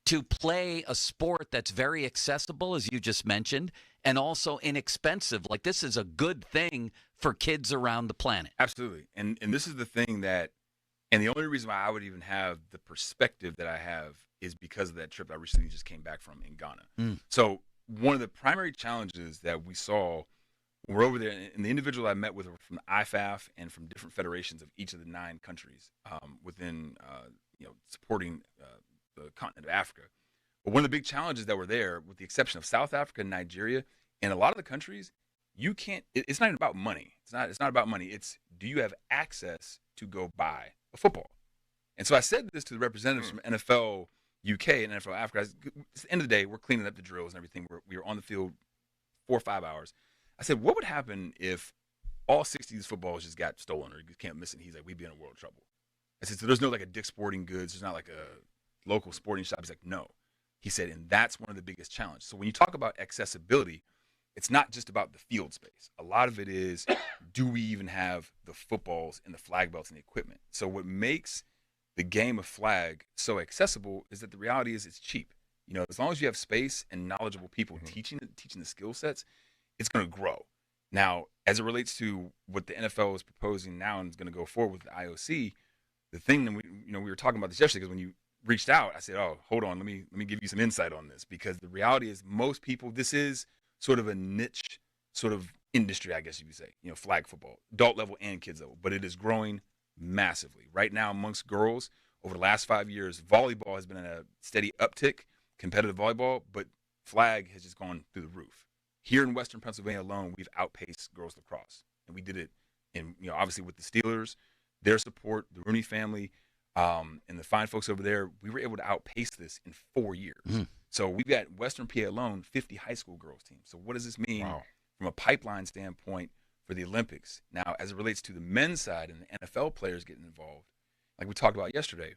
to play a sport that's very accessible, as you just mentioned, and also inexpensive. Like, this is a good thing for kids around the planet. Absolutely. And this is the thing that, and the only reason why I would even have the perspective that I have is because of that trip I recently just came back from in Ghana. So one of the primary challenges that we saw, we're over there, and the individual I met with were from the IFAF and from different federations of each of the 9 countries within, supporting the continent of Africa. But one of the big challenges that were there, with the exception of South Africa and Nigeria, and a lot of the countries, You can't. It's not even about money. It's not about money. It's, do you have access to go buy a football? And so I said this to the representatives from NFL UK and NFL Africa. At the end of the day, we're cleaning up the drills and everything. We were on the field 4 or 5 hours. I said, what would happen if all 60 of these footballs just got stolen or you can't miss it? He's like, we'd be in a world of trouble. I said, so there's no like a Dick's Sporting Goods. There's not like a local sporting shop. He's like, no. He said, and that's one of the biggest challenges. So when you talk about accessibility, it's not just about the field space. A lot of it is, do we even have the footballs and the flag belts and the equipment? So what makes the game of flag so accessible is that the reality is it's cheap. You know, as long as you have space and knowledgeable people teaching the skill sets, it's going to grow. Now, as it relates to what the NFL is proposing now and is going to go forward with the IOC, the thing that we were talking about this yesterday, because when you reached out, I said, oh, hold on, let me give you some insight on this, because the reality is most people, this is sort of a niche sort of industry, I guess you would say, you know, flag football, adult level and kids level, but it is growing massively. Right now amongst girls, over the last 5 years, volleyball has been in a steady uptick, competitive volleyball, but flag has just gone through the roof. Here in Western Pennsylvania alone, we've outpaced girls lacrosse, and we did it in, you know, obviously with the Steelers, their support, the Rooney family, and the fine folks over there. We were able to outpace this in 4 years. So we've got Western PA alone 50 high school girls teams. So what does this mean from a pipeline standpoint for the Olympics? Now, as it relates to the men's side and the NFL players getting involved, like we talked about yesterday,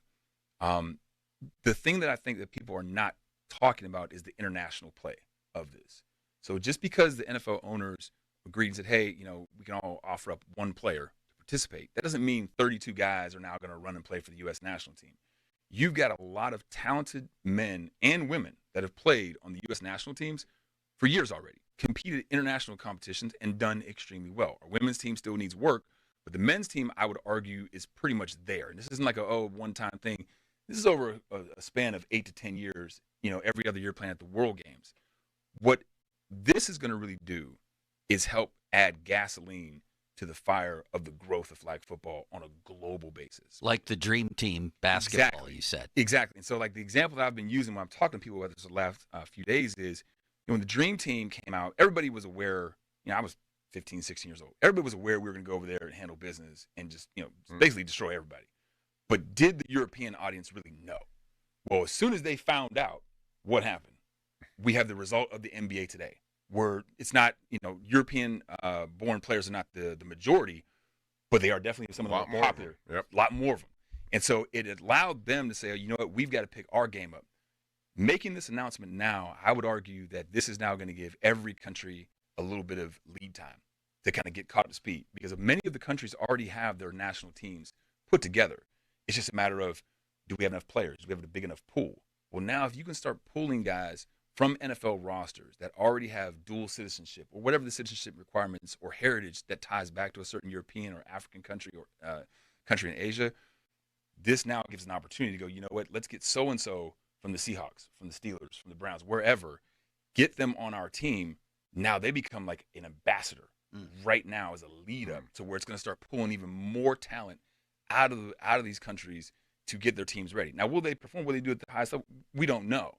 the thing that I think that people are not talking about is the international play of this. So just because the NFL owners agreed and said, hey, you know, we can all offer up one player to participate, that doesn't mean 32 guys are now going to run and play for the U.S. national team. You've got a lot of talented men and women that have played on the U.S. national teams for years already, competed in international competitions and done extremely well. Our women's team still needs work, but the men's team, I would argue, is pretty much there. And this isn't like a one-time thing. This is over a span of 8 to 10 years, you know, every other year playing at the World Games. What this is going to really do is help add gasoline to the fire of the growth of flag football on a global basis. Like the Dream Team basketball, you said. Exactly. And so like the example that I've been using when I'm talking to people about this the last few days is, you know, when the Dream Team came out, everybody was aware, you know, I was 15, 16 years old. Everybody was aware we were going to go over there and handle business and just, you know, basically destroy everybody. But did the European audience really know? Well, as soon as they found out, what happened? We have the result of the NBA today, where it's not, you know, European born players are not the majority, but they are definitely some of the more popular. A lot more of them. And so it allowed them to say, oh, you know what, we've got to pick our game up. Making this announcement now, I would argue that this is now going to give every country a little bit of lead time to kind of get caught up to speed, because many of the countries already have their national teams put together. It's just a matter of, do we have enough players? Do we have a big enough pool? Well, now if you can start pulling guys from NFL rosters that already have dual citizenship or whatever the citizenship requirements or heritage that ties back to a certain European or African country or country in Asia, this now gives an opportunity to go, you know what, let's get so-and-so from the Seahawks, from the Steelers, from the Browns, wherever, get them on our team. Now they become like an ambassador right now as a lead up to where it's going to start pulling even more talent out of these countries to get their teams ready. Now, will they perform? Will they do it at the highest level? We don't know.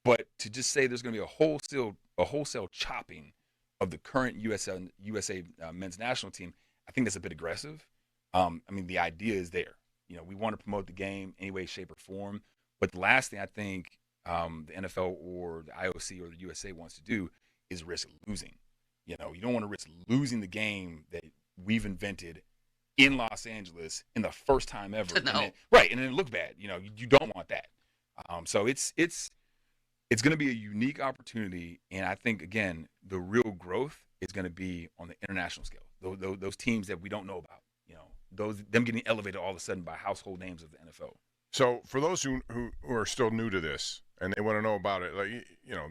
But to just say there's going to be a wholesale chopping of the current USA men's national team, I think that's a bit aggressive. I mean, the idea is there. You know, we want to promote the game any way, shape, or form. But the last thing I think the NFL or the IOC or the USA wants to do is risk losing. You know, you don't want to risk losing the game that we've invented in Los Angeles in the first time ever. No. And then it look bad. You know, you don't want that. So it's going to be a unique opportunity, and I think again the real growth is going to be on the international scale. Those teams that we don't know about, you know, them getting elevated all of a sudden by household names of the NFL. So for those who are still new to this and they want to know about it, like, you know,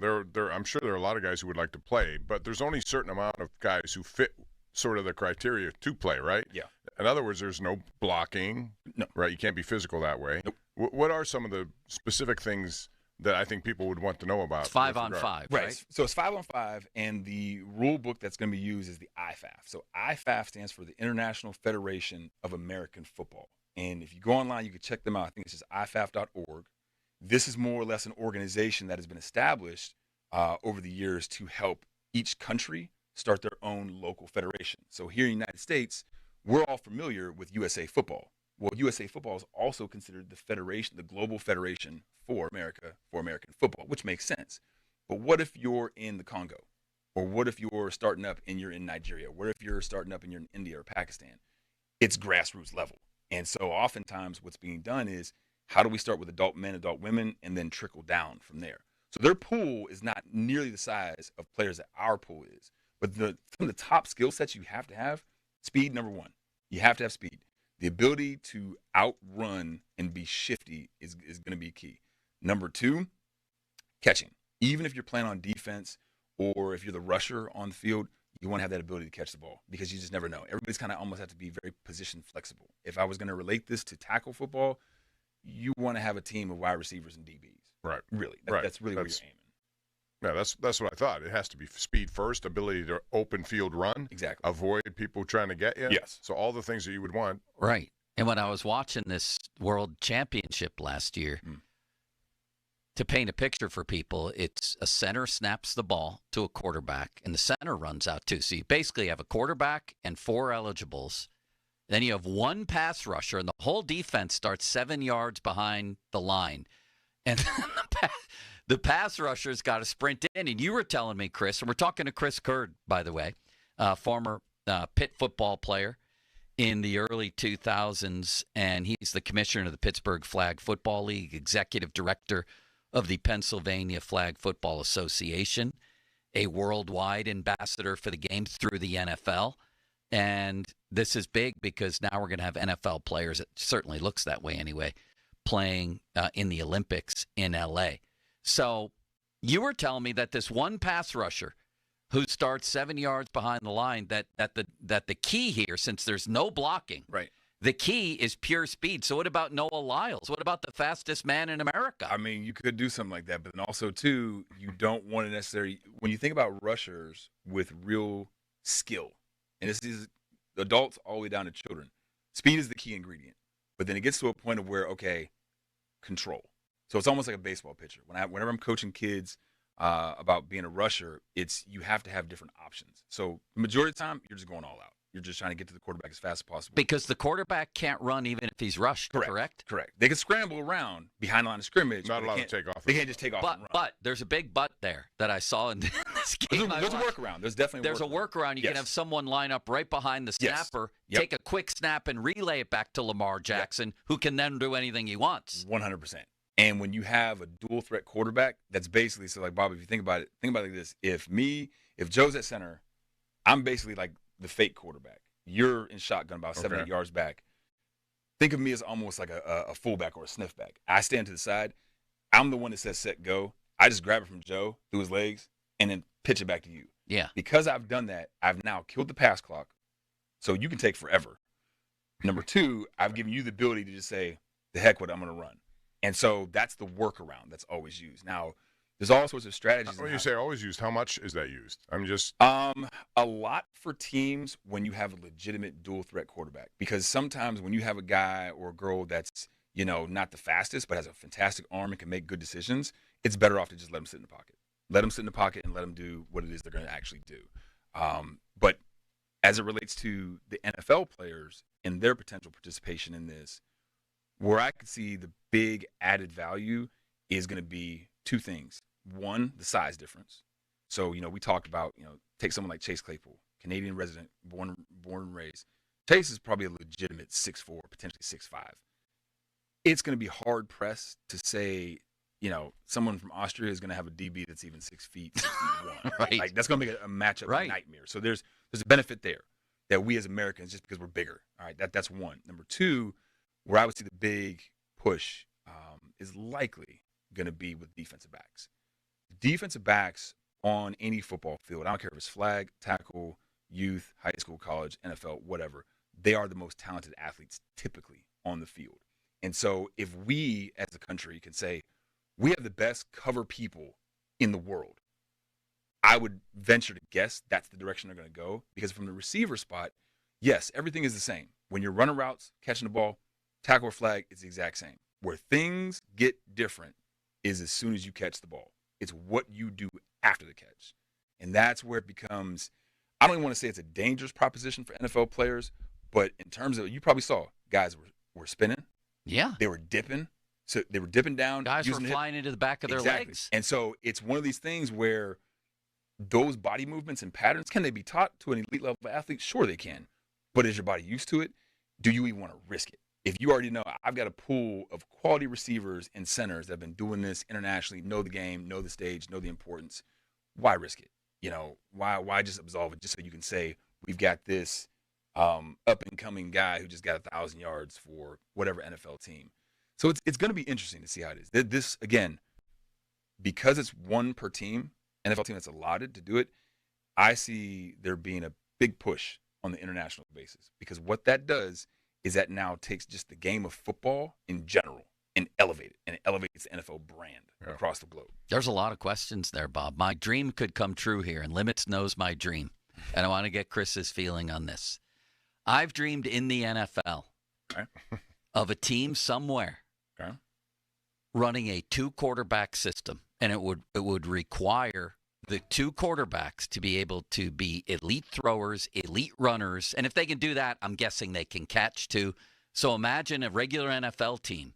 I'm sure there are a lot of guys who would like to play, but there's only a certain amount of guys who fit sort of the criteria to play, right? Yeah. In other words, there's no blocking, right? You can't be physical that way. Nope. What are some of the specific things that I think people would want to know about? It's 5-on-5, right? So it's 5-on-5, and the rule book that's going to be used is the IFAF. So IFAF stands for the International Federation of American Football. And if you go online, you can check them out. I think it's just ifaf.org. This is more or less an organization that has been established over the years to help each country start their own local federation. So here in the United States, we're all familiar with USA Football. Well, USA Football is also considered the federation, the global federation for America, for American football, which makes sense. But what if you're in the Congo? Or what if you're starting up and you're in Nigeria? What if you're starting up and you're in India or Pakistan? It's grassroots level. And so oftentimes what's being done is, how do we start with adult men, adult women, and then trickle down from there? So their pool is not nearly the size of players that our pool is. But some of the top skill sets you have to have, speed, number one. You have to have speed. The ability to outrun and be shifty is going to be key. Number two, catching. Even if you're playing on defense or if you're the rusher on the field, you want to have that ability to catch the ball because you just never know. Everybody's kind of almost have to be very position flexible. If I was going to relate this to tackle football, you want to have a team of wide receivers and DBs. Right. Really. Right. That's really where you're aiming. Yeah, that's what I thought. It has to be speed first, ability to open field run. Exactly. Avoid people trying to get you. Yes. So all the things that you would want. Right. And when I was watching this World Championship last year, to paint a picture for people, it's a center snaps the ball to a quarterback, and the center runs out too. So you basically have a quarterback and 4 eligibles. Then you have 1 pass rusher, and the whole defense starts 7 yards behind the line. And the pass rusher's got to sprint in. And you were telling me, Chris, and we're talking to Chris Kurd, by the way, former Pitt football player in the early 2000s, and he's the commissioner of the Pittsburgh Flag Football League, executive director of the Pennsylvania Flag Football Association, a worldwide ambassador for the game through the NFL. And this is big because now we're going to have NFL players, it certainly looks that way anyway, playing in the Olympics in L.A. So you were telling me that this 1 pass rusher who starts 7 yards behind the line, that the key here, since there's no blocking, right, the key is pure speed. So what about Noah Lyles? What about the fastest man in America? I mean, you could do something like that, but then also, too, you don't want to necessarily – when you think about rushers with real skill, and this is adults all the way down to children, speed is the key ingredient. But then it gets to a point of where, okay, control. So it's almost like a baseball pitcher. Whenever I'm coaching kids about being a rusher, it's you have to have different options. So the majority of the time, you're just going all out. You're just trying to get to the quarterback as fast as possible. Because the quarterback can't run even if he's rushed, correct? Correct. They can scramble around behind the line of scrimmage. Not allowed to take off. They can't just take off and run. But there's a big but there that I saw in this game. There's a workaround. There's definitely a workaround. You can have someone line up right behind the snapper, take a quick snap, and relay it back to Lamar Jackson, who can then do anything he wants. 100%. And when you have a dual threat quarterback, that's basically, so like, Bob, if you think about it like this. If Joe's at center, I'm basically like the fake quarterback. You're in shotgun about 7-8 yards back. Think of me as almost like a fullback or a sniff back. I stand to the side. I'm the one that says set, go. I just grab it from Joe through his legs and then pitch it back to you. Yeah. Because I've done that, I've now killed the pass clock. So you can take forever. Number 2, I've given you the ability to just say, the heck with it, I'm going to run. And so that's the workaround that's always used. Now, there's all sorts of strategies. When you say always used, how much is that used? I'm just a lot for teams when you have a legitimate dual threat quarterback, because sometimes when you have a guy or a girl that's not the fastest but has a fantastic arm and can make good decisions, it's better off to just let them sit in the pocket. Let them sit in the pocket and let them do what it is they're going to actually do. But as it relates to the NFL players and their potential participation in this, where I could see the big added value is going to be 2 things. 1, the size difference. So, we talked about, take someone like Chase Claypool, Canadian resident, born and raised. Chase is probably a legitimate 6'4", potentially 6'5". It's going to be hard pressed to say, someone from Austria is going to have a DB that's even 6 feet, 6 feet 1. Right. Like, that's going to make a matchup a nightmare. So there's a benefit there that we as Americans, just because we're bigger, all right, that's 1. Number 2, where I would see the big push is likely going to be with defensive backs. Defensive backs on any football field, I don't care if it's flag, tackle, youth, high school, college, NFL, whatever, they are the most talented athletes typically on the field. And so if we as a country can say we have the best cover people in the world, I would venture to guess that's the direction they're going to go, because from the receiver spot, yes, everything is the same. When you're running routes, catching the ball, tackle or flag, it's the exact same. Where things get different is as soon as you catch the ball. It's what you do after the catch. And that's where it becomes, I don't even want to say it's a dangerous proposition for NFL players, but in terms of, you probably saw guys were spinning. Yeah. They were dipping. So they were dipping down. Guys were flying into the back of their legs. And so it's one of these things where those body movements and patterns, can they be taught to an elite level athlete? Sure they can. But is your body used to it? Do you even want to risk it? If you already know, I've got a pool of quality receivers and centers that have been doing this internationally, know the game, know the stage, know the importance, why risk it? Why just absolve it just so you can say, we've got this up-and-coming guy who just got 1,000 yards for whatever NFL team. So it's going to be interesting to see how it is. This, again, because it's one per team, NFL team that's allotted to do it, I see there being a big push on the international basis, because what that does is that now takes just the game of football in general and elevate it, and it elevates the NFL brand across the globe. There's a lot of questions there, Bob. My dream could come true here, and Limits knows my dream, and I want to get Chris's feeling on this. I've dreamed in the NFL of a team somewhere running a 2-quarterback system, and it would require the 2 quarterbacks to be able to be elite throwers, elite runners, and if they can do that, I'm guessing they can catch too. So imagine a regular NFL team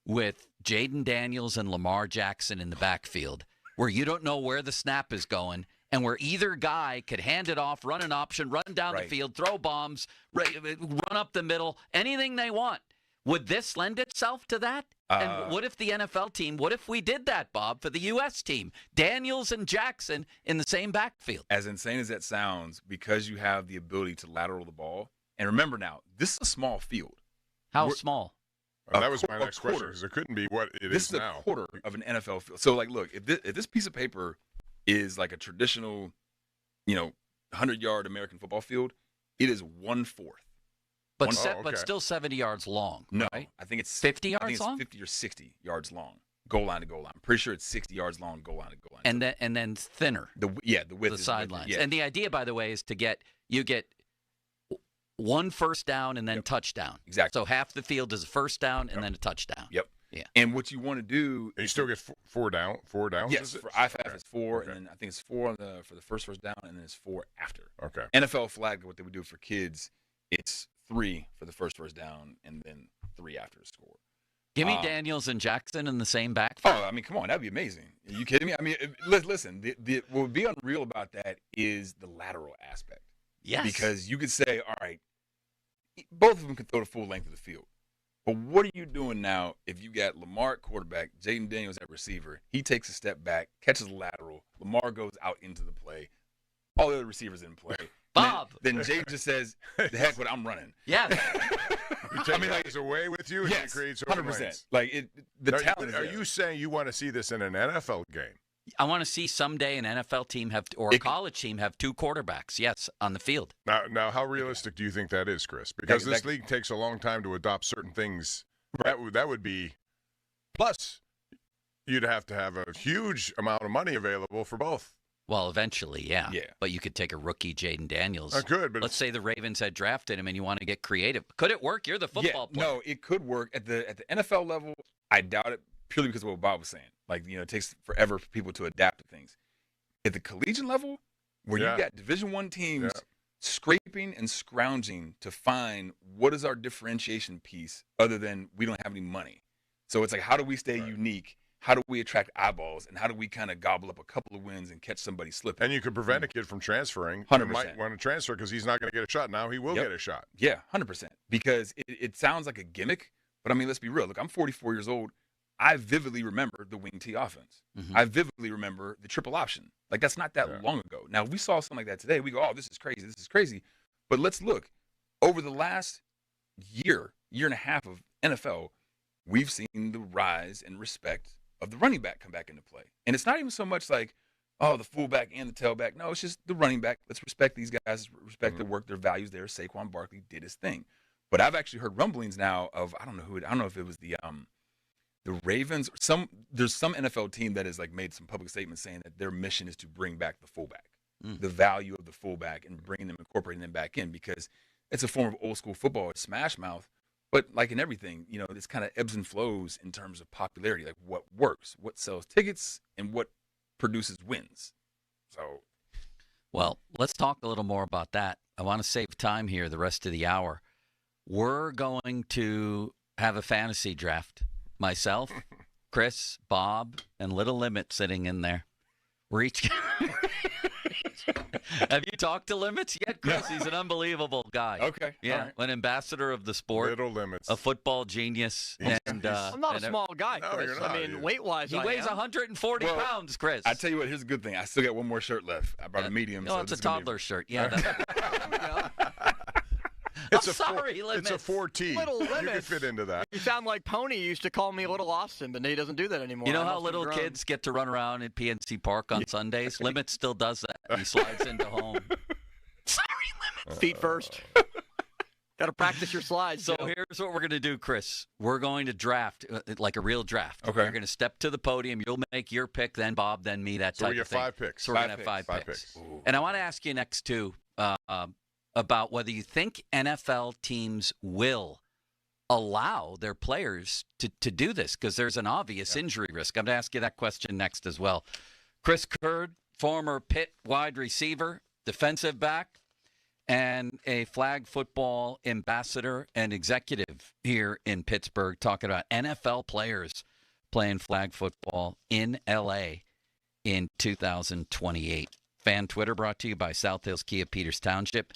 with Jaden Daniels and Lamar Jackson in the backfield, where you don't know where the snap is going, and where either guy could hand it off, run an option, run down the field, throw bombs, run up the middle, anything they want. Would this lend itself to that? And what if the NFL team, what if we did that, Bob, for the U.S. team? Daniels and Jackson in the same backfield. As insane as that sounds, because you have the ability to lateral the ball. And remember now, this is a small field. How small? That was my next question, because it couldn't be what it is now. This is a quarter of an NFL field. So, like, look, if this piece of paper is like a traditional, 100-yard American football field, it is 1/4. But still 70 yards long, no, right? I think it's 50 yards I think it's long? 50 or 60 yards long, goal line to goal line. I'm pretty sure it's 60 yards long, goal line to goal line. And then thinner. The width. The sidelines. Yeah. And the idea, by the way, is to get 1 first down and then touchdown. Exactly. So half the field is a first down and then a touchdown. Yep. Yeah. And what you want to do, and you still get 4 downs. Yes, for IFAF it's 4, and then I think it's 4 for the first down, and then it's 4 after. Okay. NFL flag, what they would do for kids, it's 3 for the first down, and then 3 after the score. Give me Daniels and Jackson in the same backfield. Oh, I mean, come on, that'd be amazing. Are you kidding me? I mean, listen, what would be unreal about that is the lateral aspect. Yes. Because you could say, all right, both of them can throw the full length of the field. But what are you doing now if you got Lamar at quarterback, Jaden Daniels at receiver? He takes a step back, catches a lateral. Lamar goes out into the play. All the other receivers in play. Bob. Then Jaden just says, "The heck with, I'm running." Yeah. You take guys away with you, and yes, you create 100%. Like the talent. Are you saying you want to see this in an NFL game? I want to see someday an NFL team or a college team have 2 quarterbacks, yes, on the field. Now, how realistic do you think that is, Chris? Because this league takes a long time to adopt certain things. That would be – plus, you'd have to have a huge amount of money available for both. Well, eventually, yeah. Yeah. But you could take a rookie, Jaden Daniels. I could, but let's say the Ravens had drafted him and you want to get creative. Could it work? You're the football player. No, it could work. At the NFL level, I doubt it, purely because of what Bob was saying. Like, it takes forever for people to adapt to things. At the collegiate level, where you got Division I teams scraping and scrounging to find what is our differentiation piece other than we don't have any money. So it's like, how do we stay unique? How do we attract eyeballs? And how do we kind of gobble up a couple of wins and catch somebody slipping? And you could prevent a kid from transferring. 100%. He might want to transfer because he's not going to get a shot. Now he will get a shot. Yeah, 100%. Because it sounds like a gimmick, but I mean, let's be real. Look, I'm 44 years old. I vividly remember the wing T offense. Mm-hmm. I vividly remember the triple option. Like, that's not that long ago. Now, if we saw something like that today, we go, oh, this is crazy. This is crazy. But let's look. Over the last year and a half of NFL, we've seen the rise and respect of the running back come back into play. And it's not even so much like, oh, the fullback and the tailback. No, it's just the running back. Let's respect these guys, respect their work, their values there. Saquon Barkley did his thing. But I've actually heard rumblings now of, I don't know if it was the Ravens, there's some NFL team that has like made some public statements saying that their mission is to bring back the fullback, the value of the fullback, and bringing them, incorporating them back in, because it's a form of old school football. It's smash mouth, but like in everything, it's kind of ebbs and flows in terms of popularity, like what works, what sells tickets, and what produces wins. So Well, let's talk a little more about that. I want to save time here the rest of the hour. We're going to have a fantasy draft. Myself, Chris, Bob, and Little Limit sitting in there. We're each. Have you talked to Limits yet, Chris? He's an unbelievable guy. Okay. Yeah, right. an ambassador of the sport. Little Limits. A football genius. And I'm not a small guy, Chris. you're not. I mean, weight-wise, he weighs 140 pounds, Chris. I tell you what, here's a good thing. I still got one more shirt left. I brought a medium. No, so it's a this is gonna toddler be... shirt. Yeah. Sorry, Limits. It's a 4T. Little You can Limits. fit into that. You sound like Pony used to call me Little Austin, but he doesn't do that anymore. You know I how must have little grown. kids get to run around at PNC Park on Sundays? Limits still does that. He slides into home. Sorry, Limits. Feet first. Got to practice your slides. So Joe. here's what we're going to do, Chris. We're going to draft like a real draft. Okay. You're going to step to the podium. You'll make your pick, then Bob, then me, that So type we get of thing. 5 picks. So we're going to have five picks. And I want to ask you next, too, about whether you think NFL teams will allow their players to do this, because there's an obvious injury risk. I'm going to ask you that question next as well. Chris Curd, former Pitt wide receiver, defensive back, and a flag football ambassador and executive here in Pittsburgh, talking about NFL players playing flag football in L.A. in 2028. Fan Twitter brought to you by South Hills Kia Peters Township.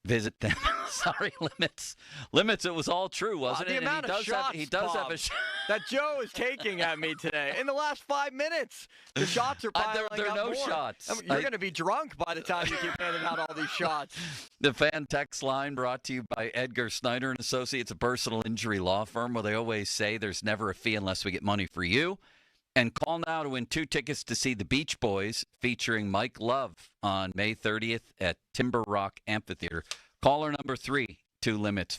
Visit them. Sorry, Limits. Limits, it was all true, wasn't The it? amount of shots, he does Bob, have a shot. that Joe is taking at me today in the last 5 minutes. The shots are piling there are up no more. shots. I mean, you're going to be drunk by the time you keep handing out all these shots. The fan text line brought to you by Edgar Snyder and Associates, a personal injury law firm where they always say there's never a fee unless we get money for you. And call now to win 2 tickets to see the Beach Boys featuring Mike Love on May 30th at Timber Rock Amphitheater. Caller number 3, 2 Limits,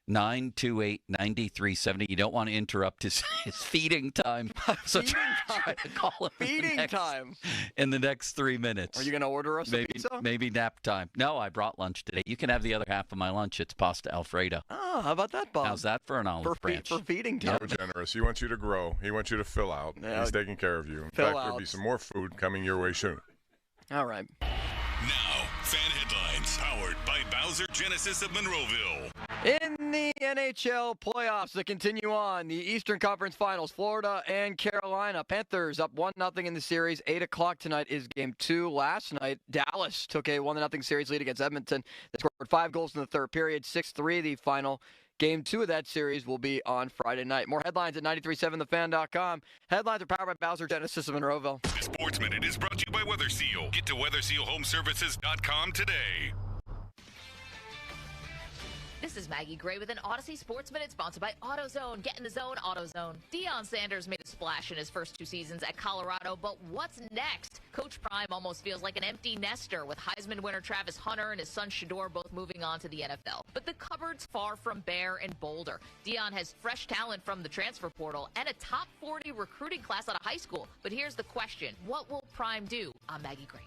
412-928-9370. You don't want to interrupt his feeding time. So try to call him Feeding time. in the next 3 minutes. Are you going to order us a pizza? Maybe nap time. No, I brought lunch today. You can have the other half of my lunch. It's pasta Alfredo. Oh, how about that, Bob? How's that for an olive branch? For feeding time. So generous. He wants you to grow. He wants you to fill out. Yeah. He's taking care of you. In Fill fact, there'll out. be some more food coming your way soon. All right. Now, fan headlines powered by Bowser Genesis of Monroeville. In the NHL playoffs that continue on, the Eastern Conference Finals, Florida and Carolina. Panthers up 1-0 in the series. 8 o'clock tonight is Game 2. Last night, Dallas took a 1-0 series lead against Edmonton. They scored 5 goals in the third period, 6-3 the final. Game 2 of that series will be on Friday night. More headlines at 937thefan.com. Headlines are powered by Bowser Genesis of Monroeville. The Sports Minute is brought to you by Weather Seal. Get to WeatherSealHomeservices.com today. This is Maggie Gray with an Odyssey Sports Minute sponsored by AutoZone. Get in the zone, AutoZone. Deion Sanders made a splash in his first 2 seasons at Colorado, but what's next? Coach Prime almost feels like an empty nester with Heisman winner Travis Hunter and his son Shador both moving on to the NFL. But the cupboard's far from bare in Boulder. Deion has fresh talent from the transfer portal and a top 40 recruiting class out of high school. But here's the question. What will Prime do? I'm Maggie Gray.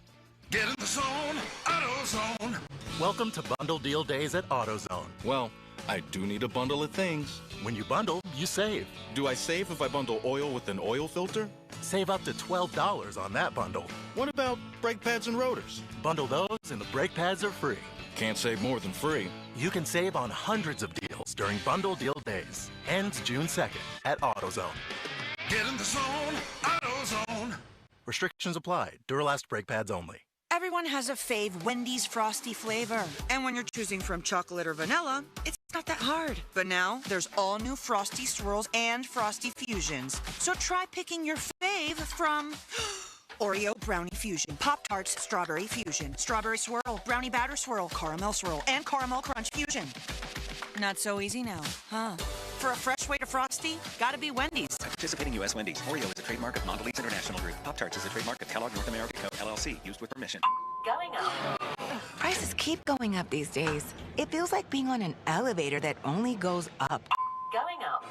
Get in the zone, AutoZone. Welcome to Bundle Deal Days at AutoZone. Well, I do need a bundle of things. When you bundle, you save. Do I save if I bundle oil with an oil filter? Save up to $12 on that bundle. What about brake pads and rotors? Bundle those and the brake pads are free. Can't save more than free. You can save on hundreds of deals during Bundle Deal Days. Ends June 2nd at AutoZone. Get in the zone, AutoZone. Restrictions apply. Duralast brake pads only. Everyone has a fave Wendy's Frosty flavor. And when you're choosing from chocolate or vanilla, it's not that hard. But now, there's all new Frosty Swirls and Frosty Fusions. So try picking your fave from Oreo Brownie Fusion, Pop-Tarts Strawberry Fusion, Strawberry Swirl, Brownie Batter Swirl, Caramel Swirl, and Caramel Crunch Fusion. Not so easy now, huh? For a fresh way to Frosty, gotta be Wendy's. Participating U.S. Wendy's. Oreo is a trademark of Mondelez International Group. Pop-Tarts is a trademark of Kellogg North America Co., LLC. Used with permission. Going up. Prices keep going up these days. It feels like being on an elevator that only goes up. Going up.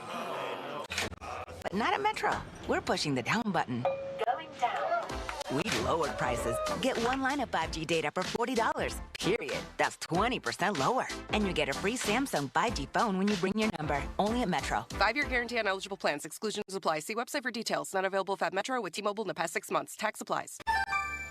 But not at Metro. We're pushing the down button. Going down. We lowered prices. Get 1 line of 5G data for $40. Period. That's 20% lower. And you get a free Samsung 5G phone when you bring your number. Only at Metro. 5-year guarantee on eligible plans. Exclusions apply. See website for details. Not available at Metro with T-Mobile in the past 6 months. Tax applies.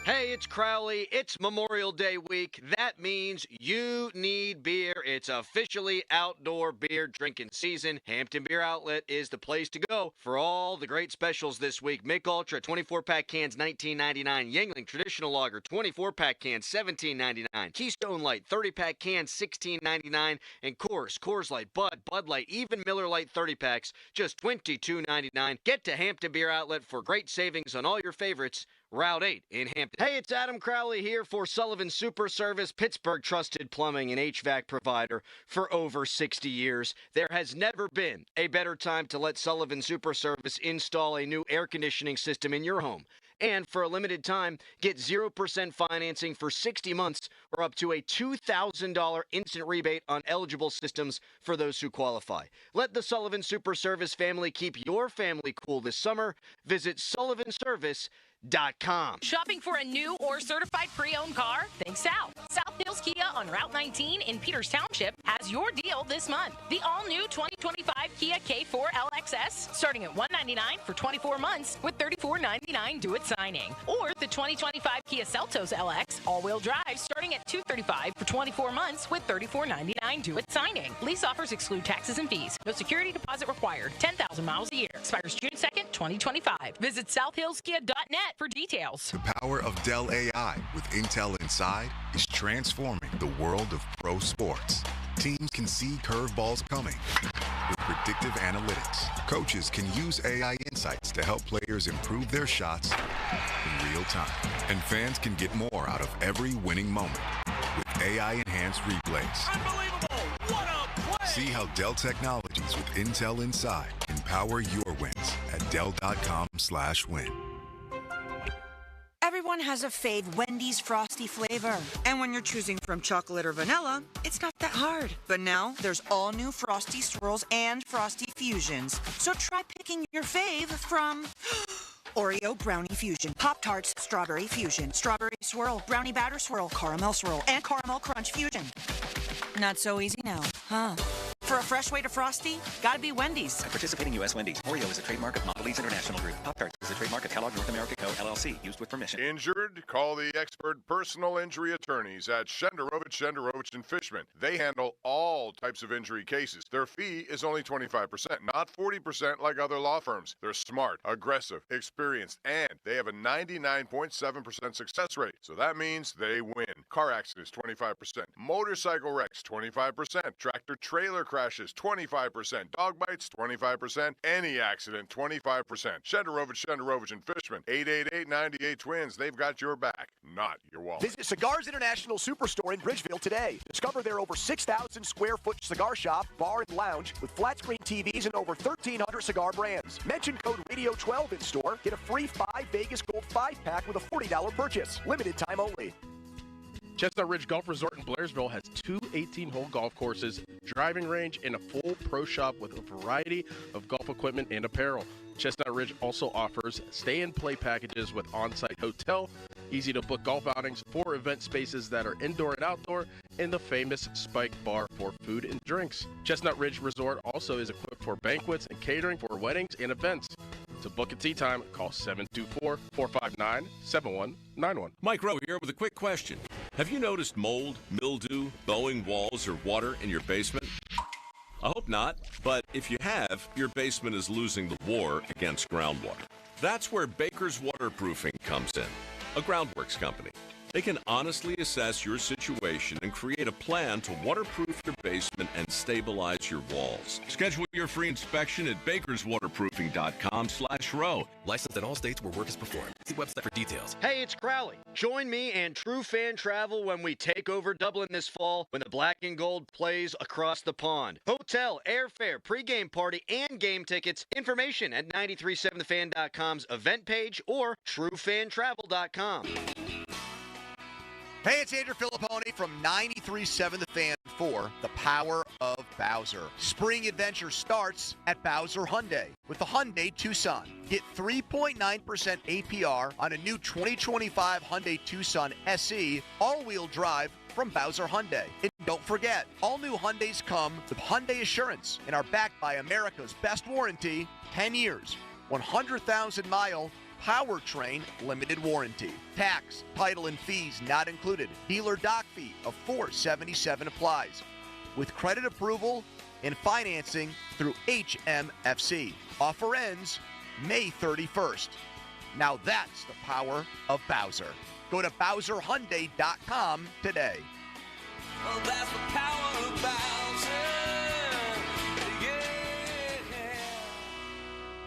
Hey, it's Crowley. It's Memorial Day week. That means you need beer. It's officially outdoor beer drinking season. Hampton Beer Outlet is the place to go for all the great specials this week. Mick Ultra 24-pack cans, $19.99. Yuengling Traditional Lager 24-pack cans, $17.99. Keystone Light 30-pack cans, $16.99. And Coors Light, Bud Light, even Miller Lite 30-packs, just $22.99. Get to Hampton Beer Outlet for great savings on all your favorites. Route 8 in Hampton. Hey, it's Adam Crowley here for Sullivan Super Service, Pittsburgh trusted plumbing and HVAC provider for over 60 years. There has never been a better time to let Sullivan Super Service install a new air conditioning system in your home. And for a limited time, get 0% financing for 60 months or up to a $2,000 instant rebate on eligible systems for those who qualify. Let the Sullivan Super Service family keep your family cool this summer. Visit sullivanservice.com. Shopping for a new or certified pre-owned car? Think South. South Hills Kia on Route 19 in Peters Township has your deal this month. The all-new 2025 Kia K4 LXS starting at $199 for 24 months with $34.99 due at signing. Or the 2025 Kia Seltos LX all-wheel drive starting at $235 for 24 months with $34.99 due at signing. Lease offers exclude taxes and fees. No security deposit required. 10,000 miles a year. Expires June 2nd, 2025. Visit southhillskia.net for details. The power of Dell AI with Intel Inside is transforming the world of pro sports. Teams can see curveballs coming with predictive analytics. Coaches can use AI insights to help players improve their shots in real time. And fans can get more out of every winning moment with AI-enhanced replays. Unbelievable! What a play! See how Dell Technologies with Intel Inside can power your wins at Dell.com/win. Everyone has a fave Wendy's Frosty flavor. And when you're choosing from chocolate or vanilla, it's not that hard. But now, there's all new Frosty Swirls and Frosty Fusions. So try picking your fave from Oreo Brownie Fusion, Pop-Tarts Strawberry Fusion, Strawberry Swirl, Brownie Batter Swirl, Caramel Swirl, and Caramel Crunch Fusion. Not so easy now, huh? For a fresh way to Frosty, gotta be Wendy's. At participating U.S. Wendy's. Oreo is a trademark of Mondelez International Group. Pop-Tarts is a trademark of Kellogg North America Co., LLC. Used with permission. Injured? Call the expert personal injury attorneys at Shenderovich & Fishman. They handle all types of injury cases. Their fee is only 25%, not 40% like other law firms. They're smart, aggressive, experienced, and they have a 99.7% success rate. So that means they win. Car accidents, 25%. Motorcycle wrecks, 25%. Tractor-trailer crashes, 25%. Dog bites, 25%. Any accident, 25%. Shenderovich & Fishman, 888-98-TWINS. They've got your back, not your wallet. Visit Cigars International Superstore in Bridgeville today. Discover their over 6,000 square foot cigar shop, bar, and lounge with flat screen TVs and over 1,300 cigar brands. Mention code Radio12 in store. Get a free 5 Vegas Gold 5-pack with a $40 purchase. Limited time only. Chestnut Ridge Golf Resort in Blairsville has 2 18-hole golf courses, driving range, and a full pro shop with a variety of golf equipment and apparel. Chestnut Ridge also offers stay-and-play packages with on-site hotel, easy-to-book golf outings, 4 event spaces that are indoor and outdoor, and the famous Spike Bar for food and drinks. Chestnut Ridge Resort also is equipped for banquets and catering for weddings and events. To book a tee time, call 724-459-7191. Mike Rowe here with a quick question. Have you noticed mold, mildew, bowing walls, or water in your basement? I hope not, but if you have, your basement is losing the war against groundwater. That's where Baker's Waterproofing comes in, a groundworks company. They can honestly assess your situation and create a plan to waterproof your basement and stabilize your walls. Schedule your free inspection at bakerswaterproofing.com/row. Licensed in all states where work is performed. See website for details. Hey, it's Crowley. Join me and True Fan Travel when we take over Dublin this fall when the Black and Gold plays across the pond. Hotel, airfare, pregame party, and game tickets. Information at 937thefan.com's event page or truefantravel.com. Hey, it's Andrew Filipponi from 93.7 The Fan for The Power of Bowser. Spring adventure starts at Bowser Hyundai with the Hyundai Tucson. Get 3.9% APR on a new 2025 Hyundai Tucson SE all-wheel drive from Bowser Hyundai. And don't forget, all new Hyundais come with Hyundai Assurance and are backed by America's best warranty, 10 years, 100,000-mile powertrain limited warranty. Tax, title, and fees not included. Dealer dock fee of $477 applies. With credit approval and financing through HMFC. Offer ends May 31st. Now that's the power of Bowser. Go to BowserHyundai.com today. Well, that's the power of Bowser.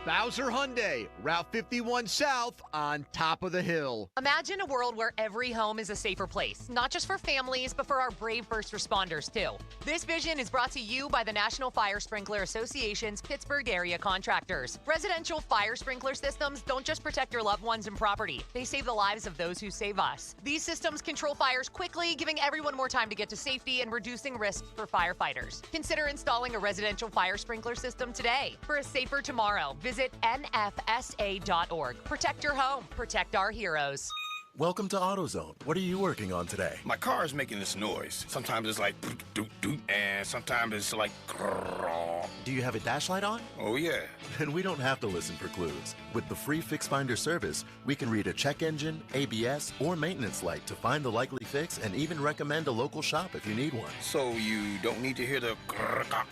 Bowser Hyundai, Route 51 South on top of the hill. Imagine a world where every home is a safer place, not just for families, but for our brave first responders, too. This vision is brought to you by the National Fire Sprinkler Association's Pittsburgh area contractors. Residential fire sprinkler systems don't just protect your loved ones and property, they save the lives of those who save us. These systems control fires quickly, giving everyone more time to get to safety and reducing risks for firefighters. Consider installing a residential fire sprinkler system today. For a safer tomorrow, visit nfsa.org. Protect your home. Protect our heroes. Welcome to AutoZone. What are you working on today? My car is making this noise. Sometimes it's like doot doot, and sometimes it's like grrr. Do you have a dash light on? Oh yeah. Then we don't have to listen for clues. With the free Fix Finder service, we can read a check engine, ABS, or maintenance light to find the likely fix and even recommend a local shop if you need one. So you don't need to hear the grrr.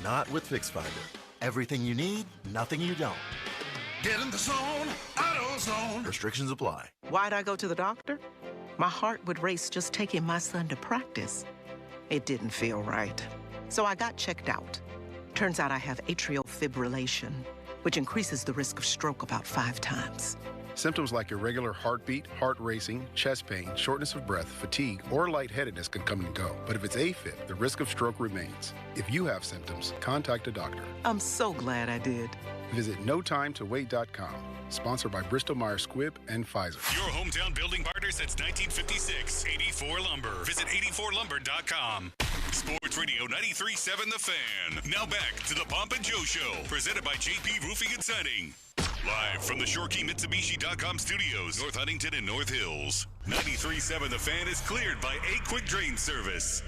Not with Fix Finder. Everything you need, nothing you don't. Get in the zone, AutoZone. Restrictions apply. Why'd I go to the doctor? My heart would race just taking my son to practice. It didn't feel right. So I got checked out. Turns out I have atrial fibrillation, which increases the risk of stroke about 5 times. Symptoms like irregular heartbeat, heart racing, chest pain, shortness of breath, fatigue, or lightheadedness can come and go. But if it's AFib, the risk of stroke remains. If you have symptoms, contact a doctor. I'm so glad I did. Visit NoTimeToWait.com. Sponsored by Bristol-Myers Squibb and Pfizer. Your hometown building partner since 1956, 84 Lumber. Visit 84lumber.com. Sports Radio 93.7 The Fan. Now back to the Pomp and Joe Show, presented by JP Roofing and Siding. Live from the ShoreKeyMitsubishi.com studios, North Huntington and North Hills. 93.7 The Fan is cleared by A Quick Drain Service.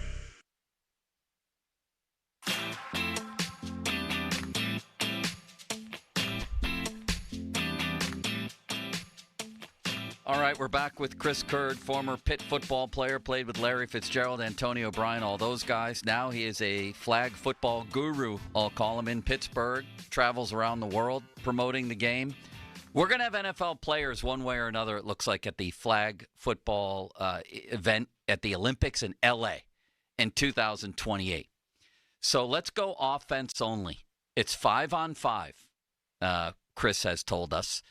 All right, we're back with Chris Kurd, former Pitt football player, played with Larry Fitzgerald, Antonio Bryan, all those guys. Now he is a flag football guru, I'll call him, in Pittsburgh, travels around the world promoting the game. We're going to have NFL players one way or another, it looks like, at the flag football event at the Olympics in L.A. in 2028. So let's go offense only. It's 5-on-5, Chris has told us.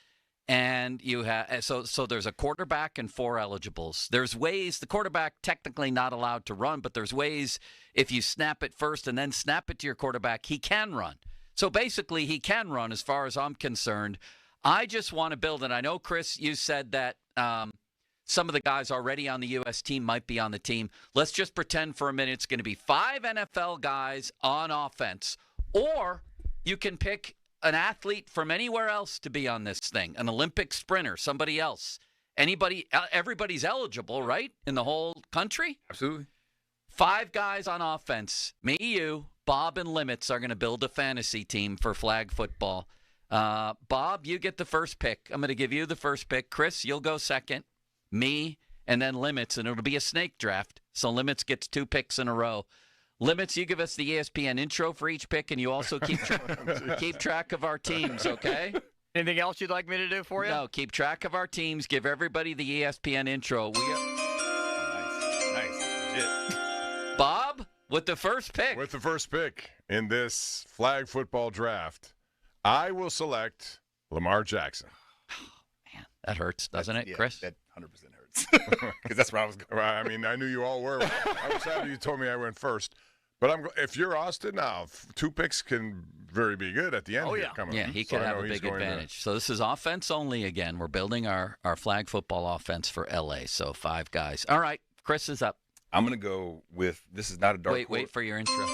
And you have so there's a quarterback and 4 eligibles. There's ways the quarterback technically not allowed to run, but there's ways if you snap it first and then snap it to your quarterback, he can run. So basically he can run as far as I'm concerned. I just want to build, and I know, Chris, you said that some of the guys already on the U.S. team might be on the team. Let's just pretend for a minute it's going to be 5 NFL guys on offense, or you can pick an athlete from anywhere else to be on this thing, an Olympic sprinter, somebody else. Everybody's eligible, right, in the whole country? Absolutely. 5 guys on offense. Me, you, Bob, and Limits are going to build a fantasy team for flag football. Bob, you get the first pick. I'm going to give you the first pick. Chris, you'll go second. Me, and then Limits, and it'll be a snake draft. So Limits gets 2 picks in a row. Limits, you give us the ESPN intro for each pick, and you also keep track of our teams, okay? Anything else you'd like me to do for you? No, keep track of our teams. Give everybody the ESPN intro. Nice. Bob, with the first pick. With the first pick in this flag football draft, I will select Lamar Jackson. Man, that hurts, doesn't it, Chris? That 100% hurts. Because that's where I was going. Well, I mean, I knew you all were. I was happy you told me I went first. But if you're Austin now, 2 picks can very be good at the end. Yeah, he could have a big advantage. So this is offense only again. We're building our flag football offense for L.A., so 5 guys. All right, Chris is up. I'm going to go with, this is not a dark horse. Wait for your intro. With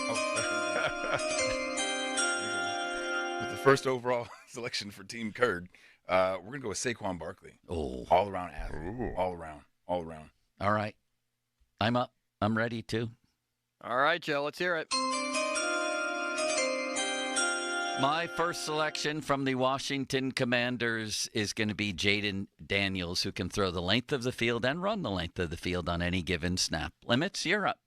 the first overall selection for Team Kurd, we're going to go with Saquon Barkley. Oh. All-around athlete. Ooh. All around. All right. I'm up. I'm ready, too. All right, Joe, let's hear it. My first selection from the Washington Commanders is going to be Jaden Daniels, who can throw the length of the field and run the length of the field on any given snap. Limits, you're up.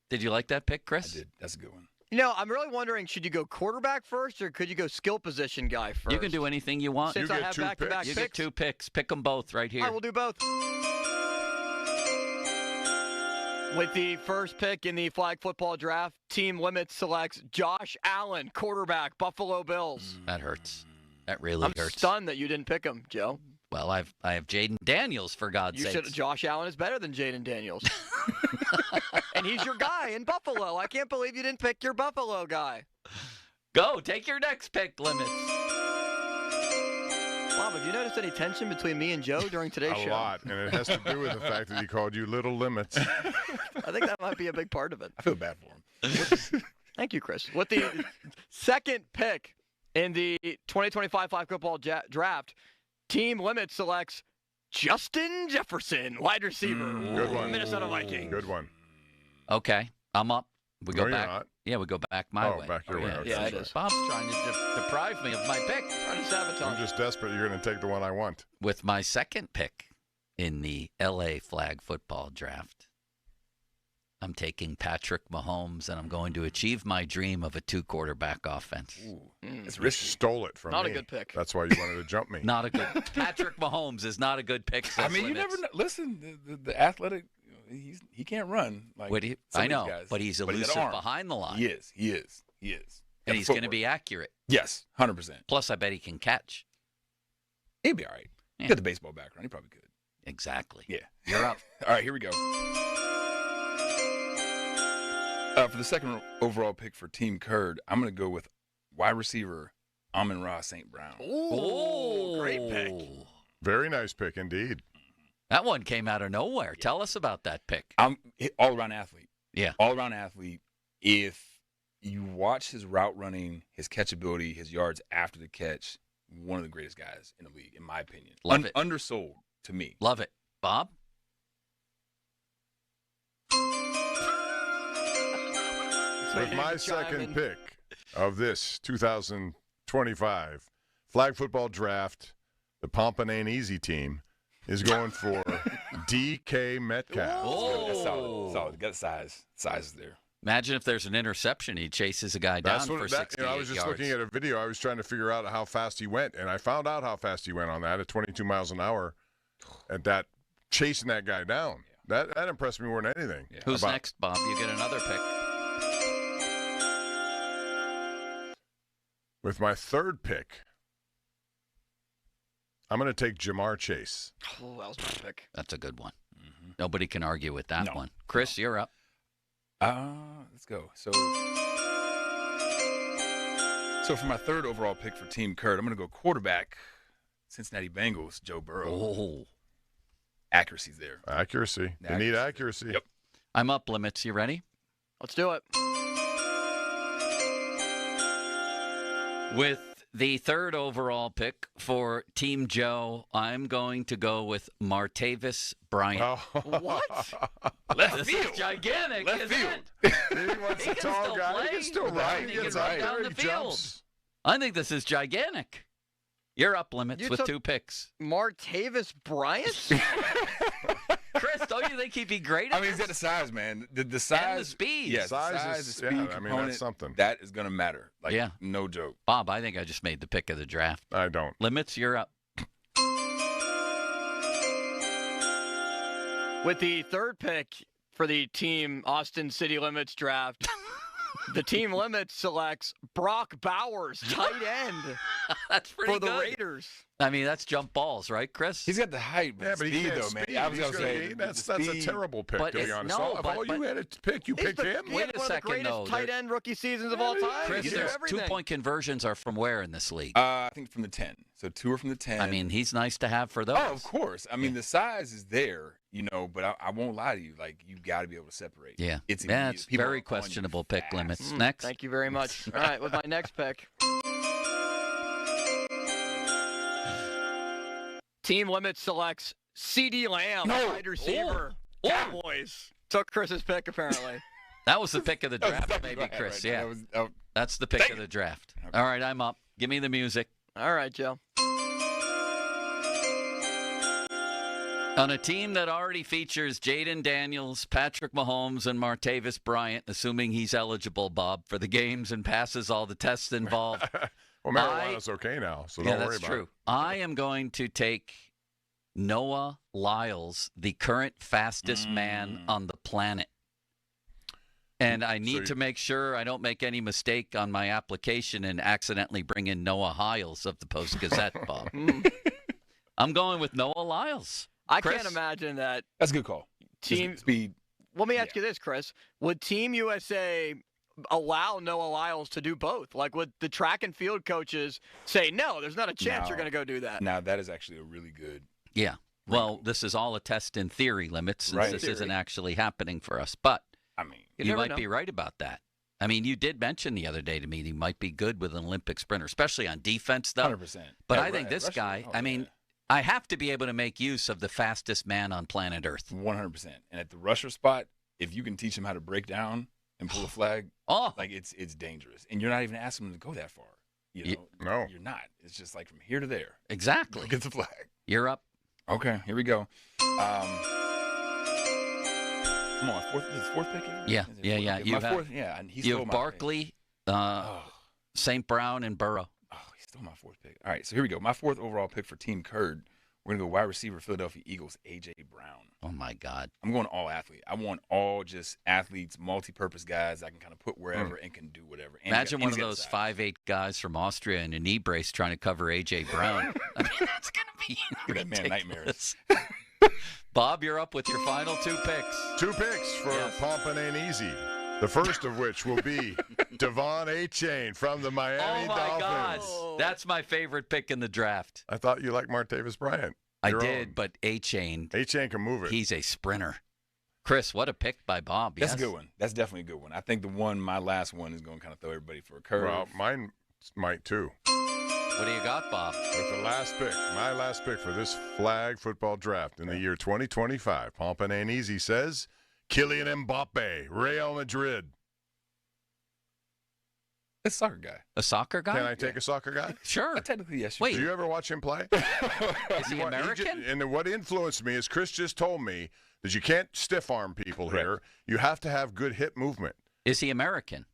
Did you like that pick, Chris? I did. That's a good one. You know, I'm really wondering, should you go quarterback first or could you go skill position guy first? You can do anything you want. Since I have back-to-back You picks. get 2 picks. Pick them both right here. I will do both. With the first pick in the flag football draft, Team Limits selects Josh Allen, quarterback, Buffalo Bills. That hurts. That really I'm hurts. stunned that you didn't pick him, Joe. Well, I have Jaden Daniels, for God's You sake. should. Josh Allen is better than Jaden Daniels. And he's your guy in Buffalo. I can't believe you didn't pick your Buffalo guy. Go, take your next pick, Limits. Bob, have you noticed any tension between me and Joe during today's show? A lot, and it has to do with the fact that he called you Little Limits. I think that might be a big part of it. I feel bad for him. Thank you, Chris. With the second pick in the 2025 flag football draft, Team Limits selects Justin Jefferson, wide receiver, Good one. Minnesota Vikings. Good one. Okay, I'm up. We go No, you're back. not. Yeah, we go back my Oh, way. back your way. Okay, Yeah, that's it is. Bob's trying to deprive me of my pick. Trying to sabotage. I'm just desperate. You're going to take the one I want. With my second pick in the LA flag football draft, I'm taking Patrick Mahomes, and I'm going to achieve my dream of a 2-quarterback offense. It's You risky. stole it from Not me. a good pick. That's why you wanted to jump me. Not a good Patrick Mahomes is not a good pick. I says mean, you Limits. never know. Listen, the athletic, he can't run like What do you- some I of these know, guys. but he's got elusive arm. behind the line. He is. And he's going to be accurate. Yes, 100%. Plus, I bet he can catch. He'd be all right. Yeah. He got the baseball background. He probably could. Exactly. Yeah. You're up. All right, here we go. For the second overall pick for Team Curd, I'm going to go with wide receiver Amon-Ra St. Brown. Ooh, great pick. Very nice pick indeed. That one came out of nowhere. Tell us about that pick. I'm all-around athlete. Yeah. All-around athlete. If you watch his route running, his catchability, his yards after the catch, one of the greatest guys in the league, in my opinion. Love it. Undersold to me. Love it. Bob? With my second pick of this 2025 flag football draft, the Pompin' Ain't Easy team is going for DK Metcalf. That's solid. Got size. Size is there. Imagine if there's an interception. He chases a guy down for 68 I was just yards. looking at a video. I was trying to figure out how fast he went, and I found out how fast he went on that at 22 miles an hour at that, chasing that guy down. That impressed me more than anything. Yeah. Who's next, Bob? You get another pick. With my third pick, I'm going to take Jamar Chase. Oh, that was my pick. That's a good one. Nobody can argue with that one. Chris, you're up. Let's go. So for my third overall pick for Team Curd, I'm going to go quarterback, Cincinnati Bengals, Joe Burrow. Oh. Accuracy's there. Accuracy. They need accuracy. Yep. I'm up, Limits. You ready? Let's do it. With the third overall pick for Team Joe, I'm going to go with Martavis Bryant. What? This is gigantic, Left isn't field. it? He wants a tall guy. He can still run. He gets out down there, the he field. jumps. I think this is gigantic. You're up, Limits, You with took- 2 picks. Martavis Bryant? Chris, don't you think he'd be great? I mean, he's got the size, man. The size. And the speed. Yes, Size the size, is- the speed yeah, I component. mean, that's something. That is going to matter. Like, Yeah. no joke. Bob, I think I just made the pick of the draft. I don't. Limits, you're up. With the third pick for the Team Austin City Limits draft, the Team Limits selects Brock Bowers, tight end, That's pretty for the good. Raiders. I mean, that's jump balls, right, Chris? He's got the height, but Yeah, but he speed, can't though, man. speed. I was He's going to gonna say be- that's the a speed. terrible pick, But to be it's- honest. no, Of but- all you had to pick, you picked him. He Wait had a one second, of the greatest though. tight There- end rookie seasons of all time. Chris, He did there's everything. 2-point conversions are from where in this league? I think from the 10. So 2 are from the 10. I mean, he's nice to have for those. Oh, of course. I mean, the size is there, but I won't lie to you. Like, you got to be able to separate. Yeah. It's Yeah, immediate. it's People are very on you questionable pick, fast. Limits. Next. Thank you very much. All right, with my next pick. Team Limits selects CeeDee Lamb, wide receiver. Oh. Cowboys. Took Chris's pick, apparently. That was the pick of the That was draft, exactly maybe, right, Chris. right. Yeah. That was, That's the pick of the draft. All right, I'm up. Give me the music. All right, Joe. On a team that already features Jaden Daniels, Patrick Mahomes, and Martavis Bryant, assuming he's eligible, Bob, for the games and passes all the tests involved. Well, marijuana's okay now, so don't worry about it. That's true. I am going to take Noah Lyles, the current fastest man on the planet. And I need to make sure I don't make any mistake on my application and accidentally bring in Noah Hiles of the Post-Gazette, Bob. I'm going with Noah Lyles. I Chris? can't imagine that. That's a good call. Team speed. Let me ask you this, Chris. Would Team USA allow Noah Lyles to do both? Like, would the track and field coaches say, no, there's not a chance you're going to go do that? Now, that is actually a really good. Yeah. Well, this is all a test in theory limits since this isn't actually happening for us. But I mean, you might be right about that. I mean, you did mention the other day to me he might be good with an Olympic sprinter, especially on defense, though. 100%. But I think this guy, I have to be able to make use of the fastest man on planet Earth. 100%. And at the rusher spot, if you can teach him how to break down and pull a flag, like it's dangerous. And you're not even asking him to go that far. You know, no, you're not. It's just like from here to there. Exactly. Get the flag. You're up. Okay, here we go. Come on, fourth pick. Yeah. You have Barkley, St. Brown, and Burrow. He stole my fourth pick. All right, so here we go. My fourth overall pick for Team Curd. We're going to go wide receiver, Philadelphia Eagles, A.J. Brown. Oh, my God. I'm going all athlete. I want all just athletes, multi-purpose guys I can kind of put wherever and can do whatever. And imagine one of those 5'8" guys from Austria in a knee brace trying to cover A.J. Brown. I mean, that's going to be ridiculous. Man, nightmares. Bob, you're up with your final 2 picks. 2 picks for Pompin' Ain't Easy. The first of which will be Devon Achane from the Miami Dolphins. God. That's my favorite pick in the draft. I thought you liked Martavis Bryant. I did, but Achane. Achane can move it. He's a sprinter. Chris, what a pick by Bob. That's a good one. That's definitely a good one. I think my last one is going to kind of throw everybody for a curve. Well, mine might too. What do you got, Bob? With the last pick, my last pick for this flag football draft in the year 2025, Pompin' Ain't Easy says Kylian Mbappe, Real Madrid. A soccer guy. A soccer guy? Can I take a soccer guy? Sure. Technically, yes. Wait. Do you ever watch him play? Is he American? And what influenced me is Chris just told me that you can't stiff arm people here. You have to have good hip movement. Is he American?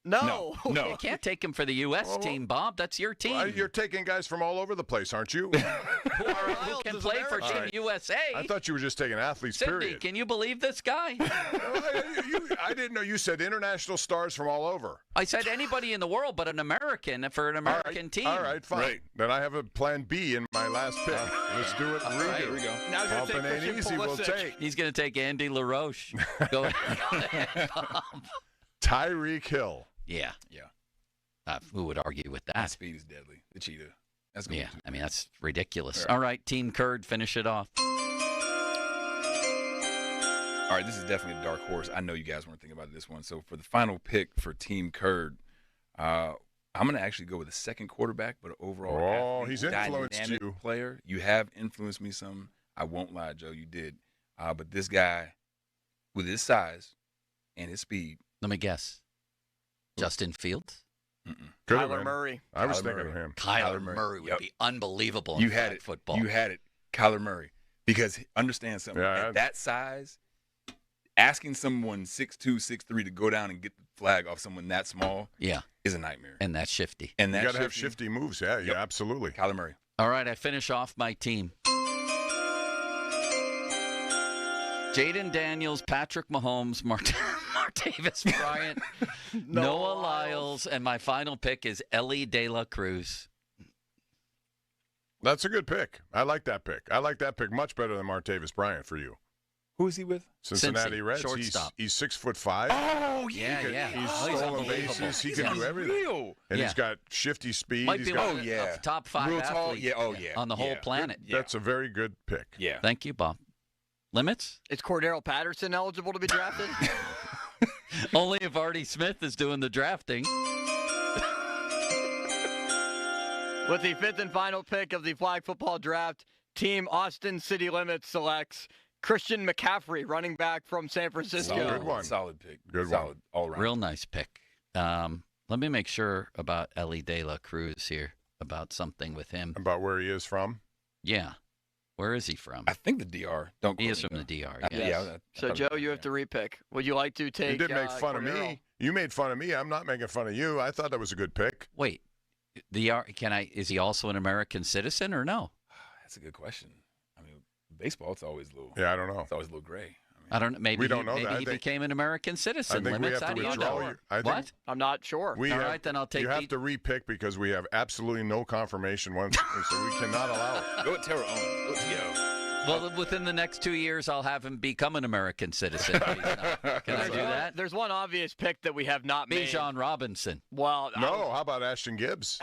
No. You can't take him for the U.S. team, Bob. That's your team. Well, you're taking guys from all over the place, aren't you? who can play for Team USA. I thought you were just taking athletes, Cindy, period. Can you believe this guy? I didn't know you said international stars from all over. I said anybody in the world but an American for an American team. All right, fine. Right. Then I have a plan B in my last pick. Let's do it. Here we go. Now Pompin' Ain't Easy will take. He's going to take Andy LaRoche. Go ahead, Bob. Tyreek Hill. Yeah. Who would argue with that? That speed is deadly. The cheetah. That's good. Yeah, I mean, that's ridiculous. All right, Team Curd, finish it off. All right, this is definitely a dark horse. I know you guys weren't thinking about this one. So for the final pick for Team Curd, I'm going to actually go with a second quarterback, but overall athlete, he's influenced dynamic you. Player. You have influenced me some. I won't lie, Joe, you did. But this guy, with his size and his speed. Let me guess. Justin Fields? Kyler Murray. I was thinking of him. Kyler Murray would be unbelievable You in had flag it. football. You had it. Kyler Murray. Because understand something. At that size, asking someone 6'2", 6'3" to go down and get the flag off someone that small is a nightmare. And that's shifty. You got to have shifty moves. Yeah, absolutely. Kyler Murray. All right, I finish off my team. Jaden Daniels, Patrick Mahomes, Martavis Bryant, Noah Lyles, and my final pick is Ellie De La Cruz. That's a good pick. I like that pick. I like that pick much better than Martavis Bryant for you. Who is he with? Cincinnati Cincy, Reds. shortstop. He's 6'5". Oh, yeah. He's He's stolen bases. He can do everything. Real. And he's got shifty speed. Might He's be got, one of the top 5 Real tall. athletes on the whole planet. That's a very good pick. Yeah. Thank you, Bob. Limits? Is Cordero Patterson eligible to be drafted? Only if Artie Smith is doing the drafting. With the 5th and final pick of the flag football draft, Team Austin City Limits selects Christian McCaffrey, running back from San Francisco. Good one. Solid pick. Good Solid one. all around. Real nice pick. Let me make sure about Ellie De La Cruz here, about something with him. About where he is from? Yeah. Where is he from? I think the DR. He is from the DR. Yes. So, Joe, you have to repick. Would you like to take? You did make fun of Cordero? me. You made fun of me. I'm not making fun of you. I thought that was a good pick. Wait, is he also an American citizen or no? That's a good question. I mean, baseball, it's always a little. Yeah, I don't know. It's always a little gray. I don't know. Maybe we don't know maybe that. he became an American citizen. I think we Limits. have to How do you withdraw know? you. I think What? I'm not sure. We All have, right, then I'll take. You have to repick because we have absolutely no confirmation once, so we cannot allow it. Go with Terrell Owens. Let's go. Well, within the next 2 years, I'll have him become an American citizen. Can I do that? There's one obvious pick that we have not made. Bijan Robinson. Well, No, how about Ashton Gibbs?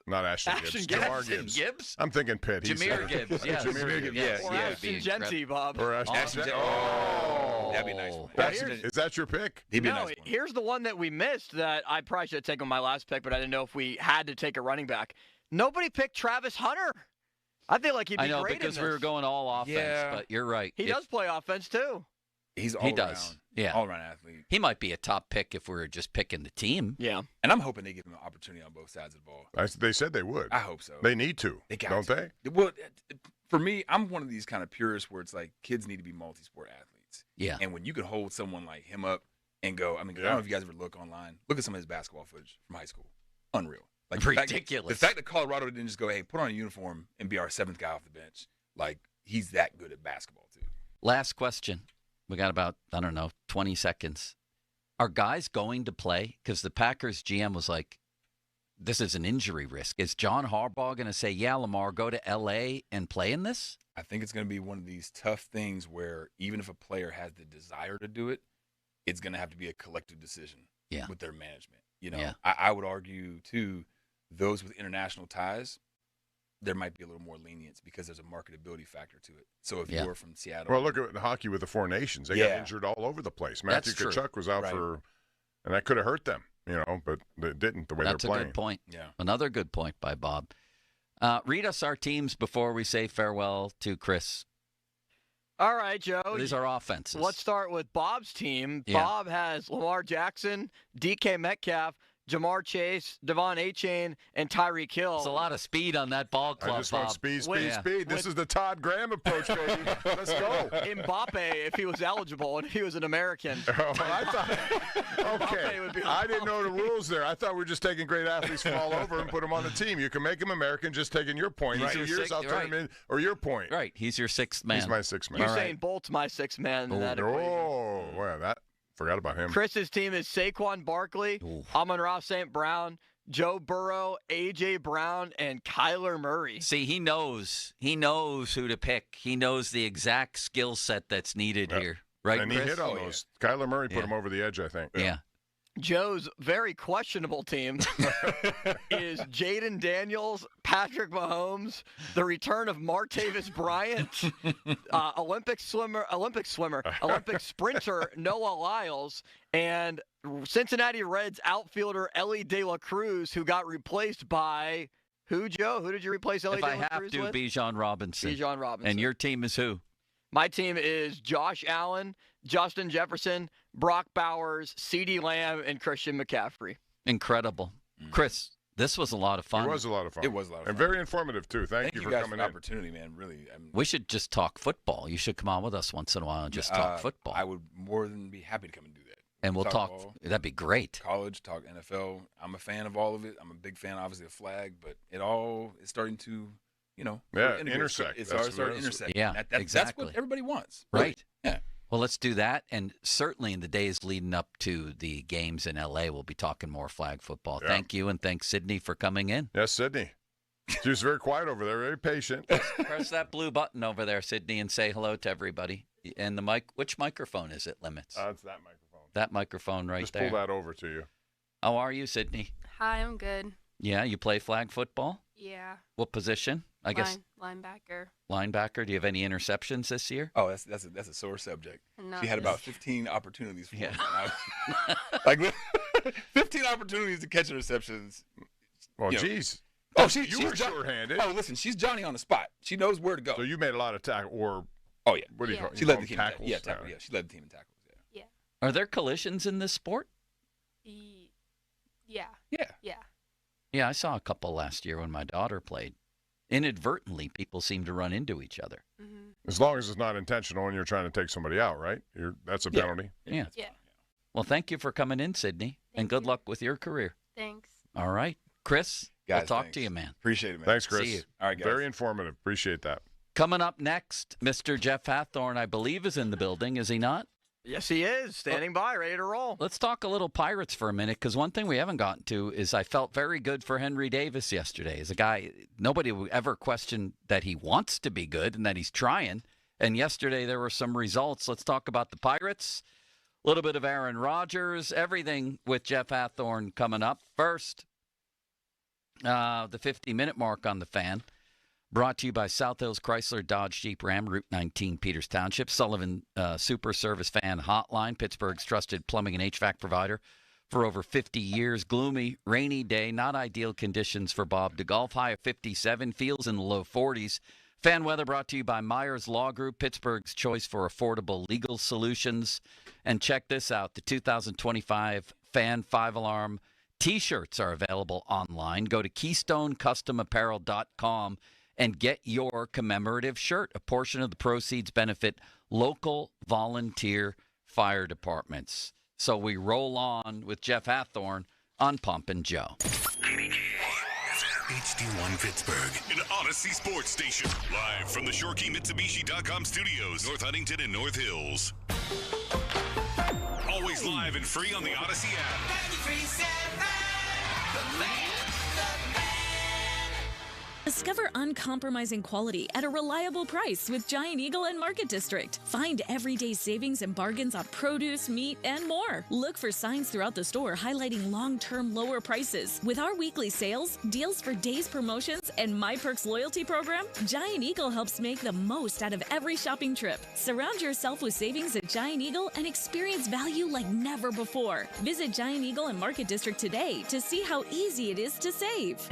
Not Ashton Gibbs. Jamar Gibbs. I'm thinking Pitt. Jameer Gibbs. Yes. Jameer Gibbs. Yes. Or Ashton Genty, Bob. Or Ashton Genty. Oh. That'd be nice. Is that your pick? He'd be a No, nice one. here's the one that we missed that I probably should have taken my last pick, but I didn't know if we had to take a running back. Nobody picked Travis Hunter. I feel like he'd be I know great because in we this. were going all offense, Yeah. but you're right. He does play offense too. He's all He does. around. Yeah. All around athlete. He might be a top pick if we were just picking the team. Yeah. And I'm hoping they give him an opportunity on both sides of the ball. They said they would. I hope so. They need to. They got don't to. they? Well, for me, I'm one of these kind of purists where it's like kids need to be multi-sport athletes. Yeah. And when you can hold someone like him up and go, I mean, I don't know if you guys ever look online. Look at some of his basketball footage from high school. Unreal. Like ridiculous. The fact that Colorado didn't just go, hey, put on a uniform and be our seventh guy off the bench. Like, he's that good at basketball, too. Last question. We got about, 20 seconds. Are guys going to play? Because the Packers GM was like, this is an injury risk. Is John Harbaugh going to say, yeah, Lamar, go to L.A. and play in this? I think it's going to be one of these tough things where even if a player has the desire to do it, it's going to have to be a collective decision with their management. You know, I would argue, too, those with international ties, there might be a little more lenience because there's a marketability factor to it. So if you're from Seattle. Well, look at hockey with the Four Nations. They got injured all over the place. Matthew Tkachuk was out and that could have hurt them, but it didn't the way they're playing. That's a good point. Yeah. Another good point by Bob. Read us our teams before we say farewell to Chris. All right, Joe. These are offenses. Let's start with Bob's team. Yeah. Bob has Lamar Jackson, DK Metcalf, Jamar Chase, Devon Achane, and Tyreek Hill. There's a lot of speed on that ball club, I just Bob. want speed. This is the Todd Graham approach, baby. Let's go. Mbappe, if he was eligible and if he was an American. Oh, I thought. Okay. I didn't know the rules there. I thought we were just taking great athletes from all over and put them on the team. You can make them American, just taking your point. Right. I'll turn him in, or your point. Right. He's your sixth man. He's my sixth man. Usain Bolt's my sixth man in that equation. Oh, well, forgot about him. Chris's team is Saquon Barkley, Amon-Ra St. Brown, Joe Burrow, A.J. Brown, and Kyler Murray. See, he knows who to pick. He knows the exact skill set that's needed here. Right, and Chris? he hit on those. Kyler Murray put him over the edge, I think. Yeah. Joe's very questionable team is Jaden Daniels, Patrick Mahomes, the return of Martavis Bryant, Olympic sprinter Noah Lyles, and Cincinnati Reds outfielder Ellie De La Cruz, who got replaced by who, Joe? Who did you replace Ellie If De I La have Cruz to, with? Bijan Robinson. Bijan Robinson. And your team is who? My team is Josh Allen, Justin Jefferson, Brock Bowers, CeeDee Lamb, and Christian McCaffrey. Incredible. Chris, this was a lot of fun. It was a lot of fun. It was a lot of fun. And very informative, too. Thank you for guys coming for the in. opportunity, man. Really. We should just talk football. You should come on with us once in a while and just talk football. I would more than be happy to come and do that. And we'll talk. That'd be great. College, talk NFL. I'm a fan of all of it. I'm a big fan, obviously, of flag, but it all is starting to, intersect. It's all starting to intersect. Yeah, exactly. That's what everybody wants. Right. Yeah. Well, let's do that. And certainly in the days leading up to the games in L.A., we'll be talking more flag football. Yeah. Thank you, and thanks, Sydney, for coming in. Yes, Sydney. She was very quiet over there, very patient. Press that blue button over there, Sydney, and say hello to everybody. And the mic, which microphone is it, Limits? It's that microphone. That microphone right Just there. pull that over to you. How are you, Sydney? Hi, I'm good. Yeah, you play flag football? Yeah. What position? I guess linebacker. Linebacker. Do you have any interceptions this year? Oh, that's a sore subject. No, she had about 15 opportunities for it. Like 15 opportunities to catch interceptions. Well, geez. Oh, you were short-handed. Oh, listen, she's Johnny on the spot. She knows where to go. So you made a lot of tackle, or oh yeah, what do you call? She led the team. Tackles. Yeah, tackle. Yeah, she led the team in tackles. Yeah. Are there collisions in this sport? Yeah. Yeah. Yeah, I saw a couple last year when my daughter played. Inadvertently, people seem to run into each other. As long as it's not intentional and you're trying to take somebody out, right? That's a penalty. Yeah. Well, thank you for coming in, Sydney, and good luck with your career. Thanks. All right. Chris, Guys, we'll talk thanks. to you, man. Appreciate it, man. Thanks, Chris. See you. All right, guys. Very informative. Appreciate that. Coming up next, Mr. Jeff Hathorn, I believe, is in the building, is he not? Yes, he is. Standing by, ready to roll. Let's talk a little Pirates for a minute, because one thing we haven't gotten to is I felt very good for Henry Davis yesterday. As a guy, nobody would ever question that he wants to be good and that he's trying. And yesterday there were some results. Let's talk about the Pirates, a little bit of Aaron Rodgers, everything with Jeff Hathorn coming up. First, the 50-minute mark on the Fan. Brought to you by South Hills Chrysler Dodge Jeep Ram, Route 19, Peters Township. Sullivan Super Service Fan Hotline, Pittsburgh's trusted plumbing and HVAC provider for over 50 years. Gloomy, rainy day, not ideal conditions for Bob to golf. High of 57, feels in the low 40s. Fan weather brought to you by Myers Law Group, Pittsburgh's choice for affordable legal solutions. And check this out, the 2025 Fan 5-Alarm T-shirts are available online. Go to KeystoneCustomApparel.com and get your commemorative shirt. A portion of the proceeds benefit local volunteer fire departments. So we roll on with Jeff Hathorn on Pump and Joe. HD1 Pittsburgh, an Odyssey sports station. Live from the ShoreKeyMitsubishi.com studios, North Huntington and North Hills. Always live and free on the Odyssey app. 93.7 The Fan. Discover uncompromising quality at a reliable price with Giant Eagle and Market District. Find everyday savings and bargains on produce, meat, and more. Look for signs throughout the store highlighting long-term lower prices. With our weekly sales, deals for days promotions, and My Perks loyalty program, Giant Eagle helps make the most out of every shopping trip. Surround yourself with savings at Giant Eagle and experience value like never before. Visit Giant Eagle and Market District today to see how easy it is to save.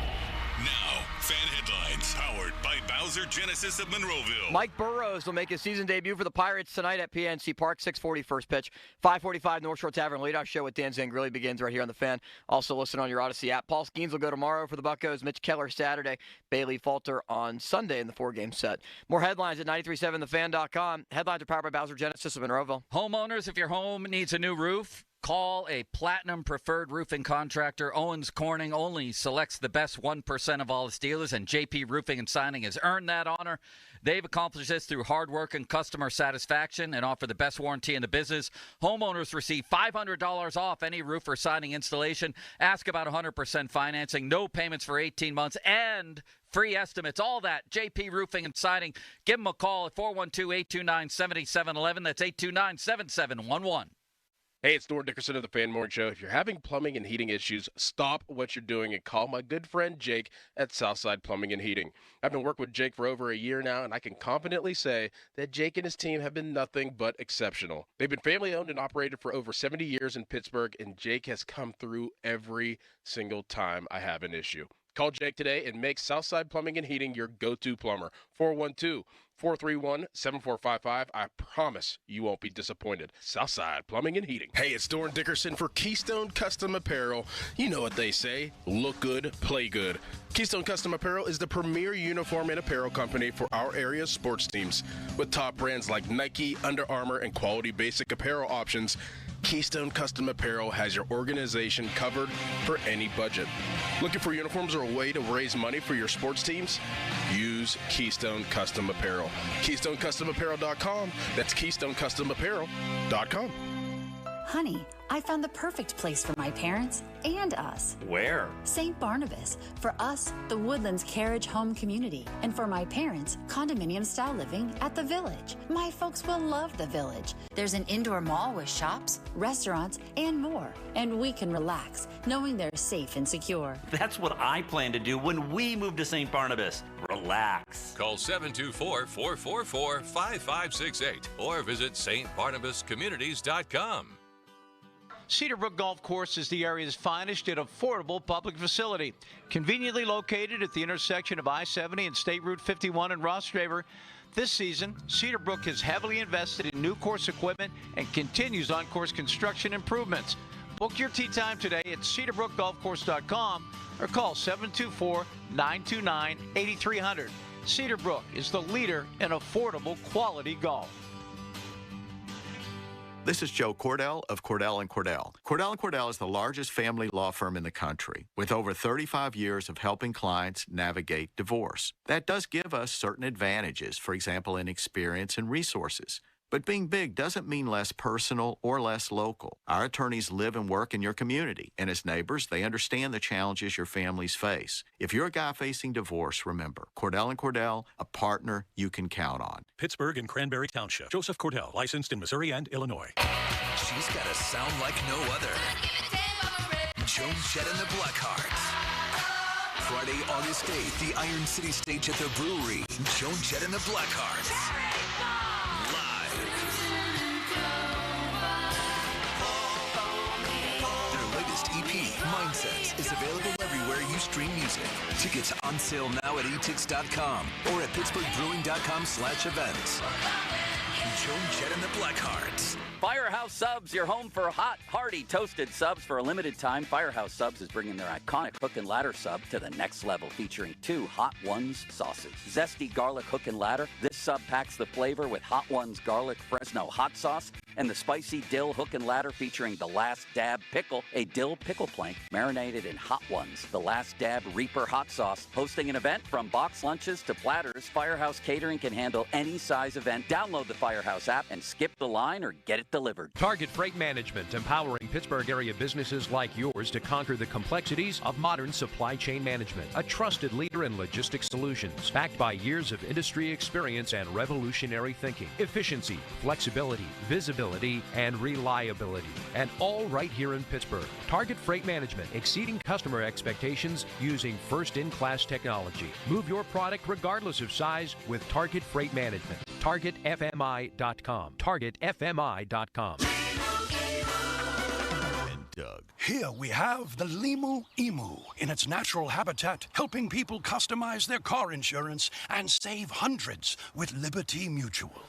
Now, Fan Headlines, powered by Bowser Genesis of Monroeville. Mike Burrows will make his season debut for the Pirates tonight at PNC Park, 6:40 first pitch. 5:45 North Shore Tavern leadoff show with Dan Zangrilli begins right here on the Fan. Also listen on your Odyssey app. Paul Skenes will go tomorrow for the Buccos. Mitch Keller Saturday. Bailey Falter on Sunday in the 4-game set. More headlines at 937thefan.com. Headlines are powered by Bowser Genesis of Monroeville. Homeowners, if your home needs a new roof, call a Platinum Preferred Roofing Contractor. Owens Corning only selects the best 1% of all its dealers, and JP Roofing and Signing has earned that honor. They've accomplished this through hard work and customer satisfaction and offer the best warranty in the business. Homeowners receive $500 off any roof or siding installation. Ask about 100% financing, no payments for 18 months, and free estimates. All that, JP Roofing and Siding. Give them a call at 412-829-7711. That's 829-7711. Hey, it's Thor Dickerson of the Fan Morning Show. If you're having plumbing and heating issues, stop what you're doing and call my good friend Jake at Southside Plumbing and Heating. I've been working with Jake for over a year now, and I can confidently say that Jake and his team have been nothing but exceptional. They've been family-owned and operated for over 70 years in Pittsburgh, and Jake has come through every single time I have an issue. Call Jake today and make Southside Plumbing and Heating your go-to plumber. 412-431-7455. I promise you won't be disappointed. Southside Plumbing and Heating. Hey, it's Doran Dickerson for Keystone Custom Apparel. You know what they say, look good, play good. Keystone Custom Apparel is the premier uniform and apparel company for our area's sports teams. With top brands like Nike, Under Armour, and quality basic apparel options, Keystone Custom Apparel has your organization covered for any budget. Looking for uniforms or a way to raise money for your sports teams? Use Keystone Custom Apparel. KeystoneCustomApparel.com. That's KeystoneCustomApparel.com. Honey, I found the perfect place for my parents and us. Where? St. Barnabas. For us, the Woodlands Carriage Home Community. And for my parents, condominium-style living at the Village. My folks will love the Village. There's an indoor mall with shops, restaurants, and more. And we can relax, knowing they're safe and secure. That's what I plan to do when we move to St. Barnabas. Relax. Call 724-444-5568 or visit stbarnabascommunities.com. Cedarbrook Golf Course is the area's finest and affordable public facility. Conveniently located at the intersection of I-70 and State Route 51 in Ross Draver, this season, Cedarbrook has heavily invested in new course equipment and continues on-course construction improvements. Book your tee time today at cedarbrookgolfcourse.com or call 724-929-8300. Cedarbrook is the leader in affordable quality golf. This is Joe Cordell of Cordell & Cordell. Cordell & Cordell is the largest family law firm in the country with over 35 years of helping clients navigate divorce. That does give us certain advantages, for example, in experience and resources. But being big doesn't mean less personal or less local. Our attorneys live and work in your community, and as neighbors, they understand the challenges your families face. If you're a guy facing divorce, remember, Cordell & Cordell, a partner you can count on. Pittsburgh and Cranberry Township. Joseph Cordell, licensed in Missouri and Illinois. She's got a sound like no other. Joan Jett and the Blackhearts. Friday, August 8th, the Iron City stage at the Brewery. Joan Jett and the Blackhearts. EP, Mindsets, is available everywhere you stream music. Tickets on sale now at etix.com or at pittsburghbrewing.com/events. Joan Jett and the Blackhearts. Firehouse Subs, your home for hot, hearty, toasted subs for a limited time. Firehouse Subs is bringing their iconic hook and ladder sub to the next level, featuring 2 Hot Ones sauces. Zesty garlic hook and ladder. This sub packs the flavor with Hot Ones garlic Fresno hot sauce and the spicy dill hook and ladder featuring the Last Dab pickle, a dill pickle plank marinated in Hot Ones. The Last Dab Reaper hot sauce. Hosting an event from box lunches to platters, Firehouse Catering can handle any size event. Download the Firehouse app and skip the line or get it delivered. Target Freight Management, empowering Pittsburgh area businesses like yours to conquer the complexities of modern supply chain management. A trusted leader in logistics solutions, backed by years of industry experience and revolutionary thinking. Efficiency, flexibility, visibility, and reliability. And all right here in Pittsburgh. Target Freight Management, exceeding customer expectations using first-in-class technology. Move your product regardless of size with Target Freight Management. TargetFMI.com. TargetFMI.com. Doug. Here we have the Limu Emu in its natural habitat, helping people customize their car insurance and save hundreds with Liberty Mutual.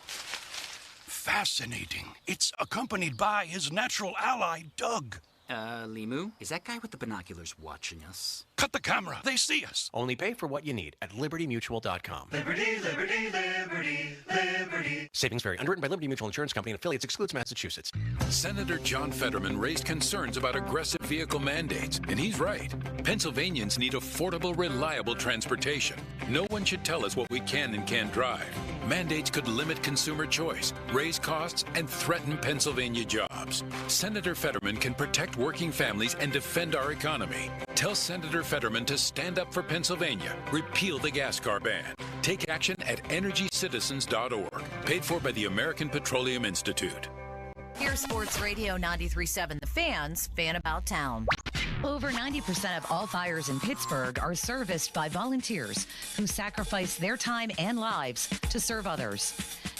Fascinating. It's accompanied by his natural ally, Doug. Limu, is that guy with the binoculars watching us? Cut the camera. They see us. Only pay for what you need at libertymutual.com. Liberty, liberty, liberty, liberty. Savings vary. Underwritten by Liberty Mutual Insurance Company and affiliates. Excludes Massachusetts. Senator John Fetterman raised concerns about aggressive vehicle mandates, and he's right. Pennsylvanians need affordable, reliable transportation. No one should tell us what we can and can't drive. Mandates could limit consumer choice, raise costs, and threaten Pennsylvania jobs. Senator Fetterman can protect working families and defend our economy. Tell Senator Fetterman to stand up for Pennsylvania. Repeal the gas car ban. Take action at energycitizens.org. Paid for by the American Petroleum Institute. Here's Sports Radio 93.7 The Fan's Fan About Town. Over 90% of all fires in Pittsburgh are serviced by volunteers who sacrifice their time and lives to serve others.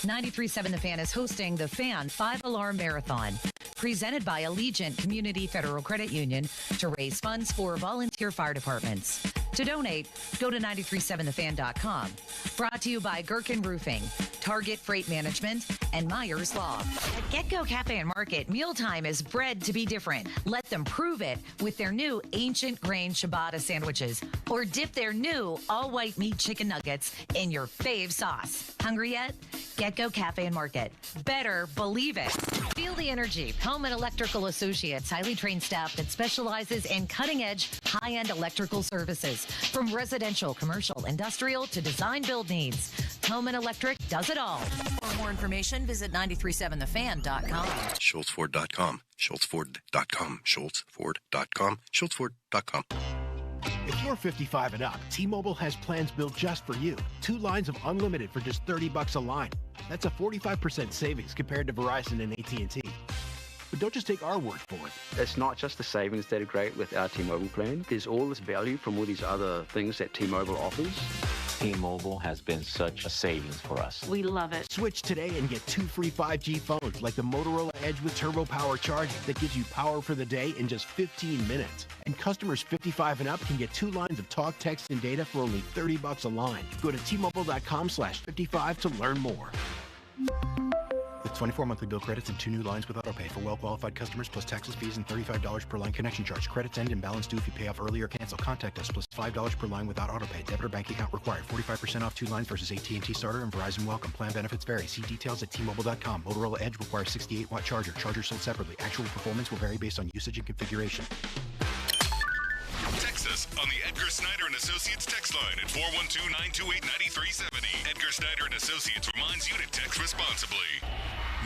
93.7 The Fan is hosting the Fan 5-Alarm Marathon, presented by Allegiant Community Federal Credit Union to raise funds for volunteer fire departments. To donate, go to 937thefan.com. Brought to you by Gherkin Roofing, Target Freight Management, and Myers Law. At Get-Go Cafe and Market, mealtime is bred to be different. Let them prove it with their new Ancient Grain Ciabatta sandwiches, or dip their new all-white meat chicken nuggets in your fave sauce. Hungry yet? Get-Go Cafe and Market. Better believe it. Feel the energy. Home and Electrical Associates, highly trained staff that specializes in cutting-edge, high-end electrical services. From residential, commercial, industrial to design build needs. Home and Electric does it all. For more information, visit 937thefan.com. SchultzFord.com. SchultzFord.com. SchultzFord.com. SchultzFord.com. If you're 55 and up, T-Mobile has plans built just for you. 2 lines of unlimited for just $30 a line. That's a 45% savings compared to Verizon and AT&T. But don't just take our word for it. It's not just the savings that are great with our T-Mobile plan. There's all this value from all these other things that T-Mobile offers. T-Mobile has been such a savings for us. We love it. Switch today and get 2 free 5G phones like the Motorola Edge with Turbo Power charging that gives you power for the day in just 15 minutes. And customers 55 and up can get 2 lines of talk, text, and data for only $30 a line. Go to T-Mobile.com/55 to learn more. The 24 monthly bill credits and 2 new lines with autopay for well-qualified customers plus taxes, fees, and $35 per line connection charge. Credits end and balance due if you pay off early or cancel. Contact us plus $5 per line without autopay. Debit or bank account required. 45% off 2 lines versus AT&T Starter and Verizon Welcome. Plan benefits vary. See details at T-Mobile.com. Motorola Edge requires 68-watt charger. Charger sold separately. Actual performance will vary based on usage and configuration. Text us on the Edgar Snyder and Associates text line at 412-928-9370. Edgar Snyder and Associates reminds you to text responsibly.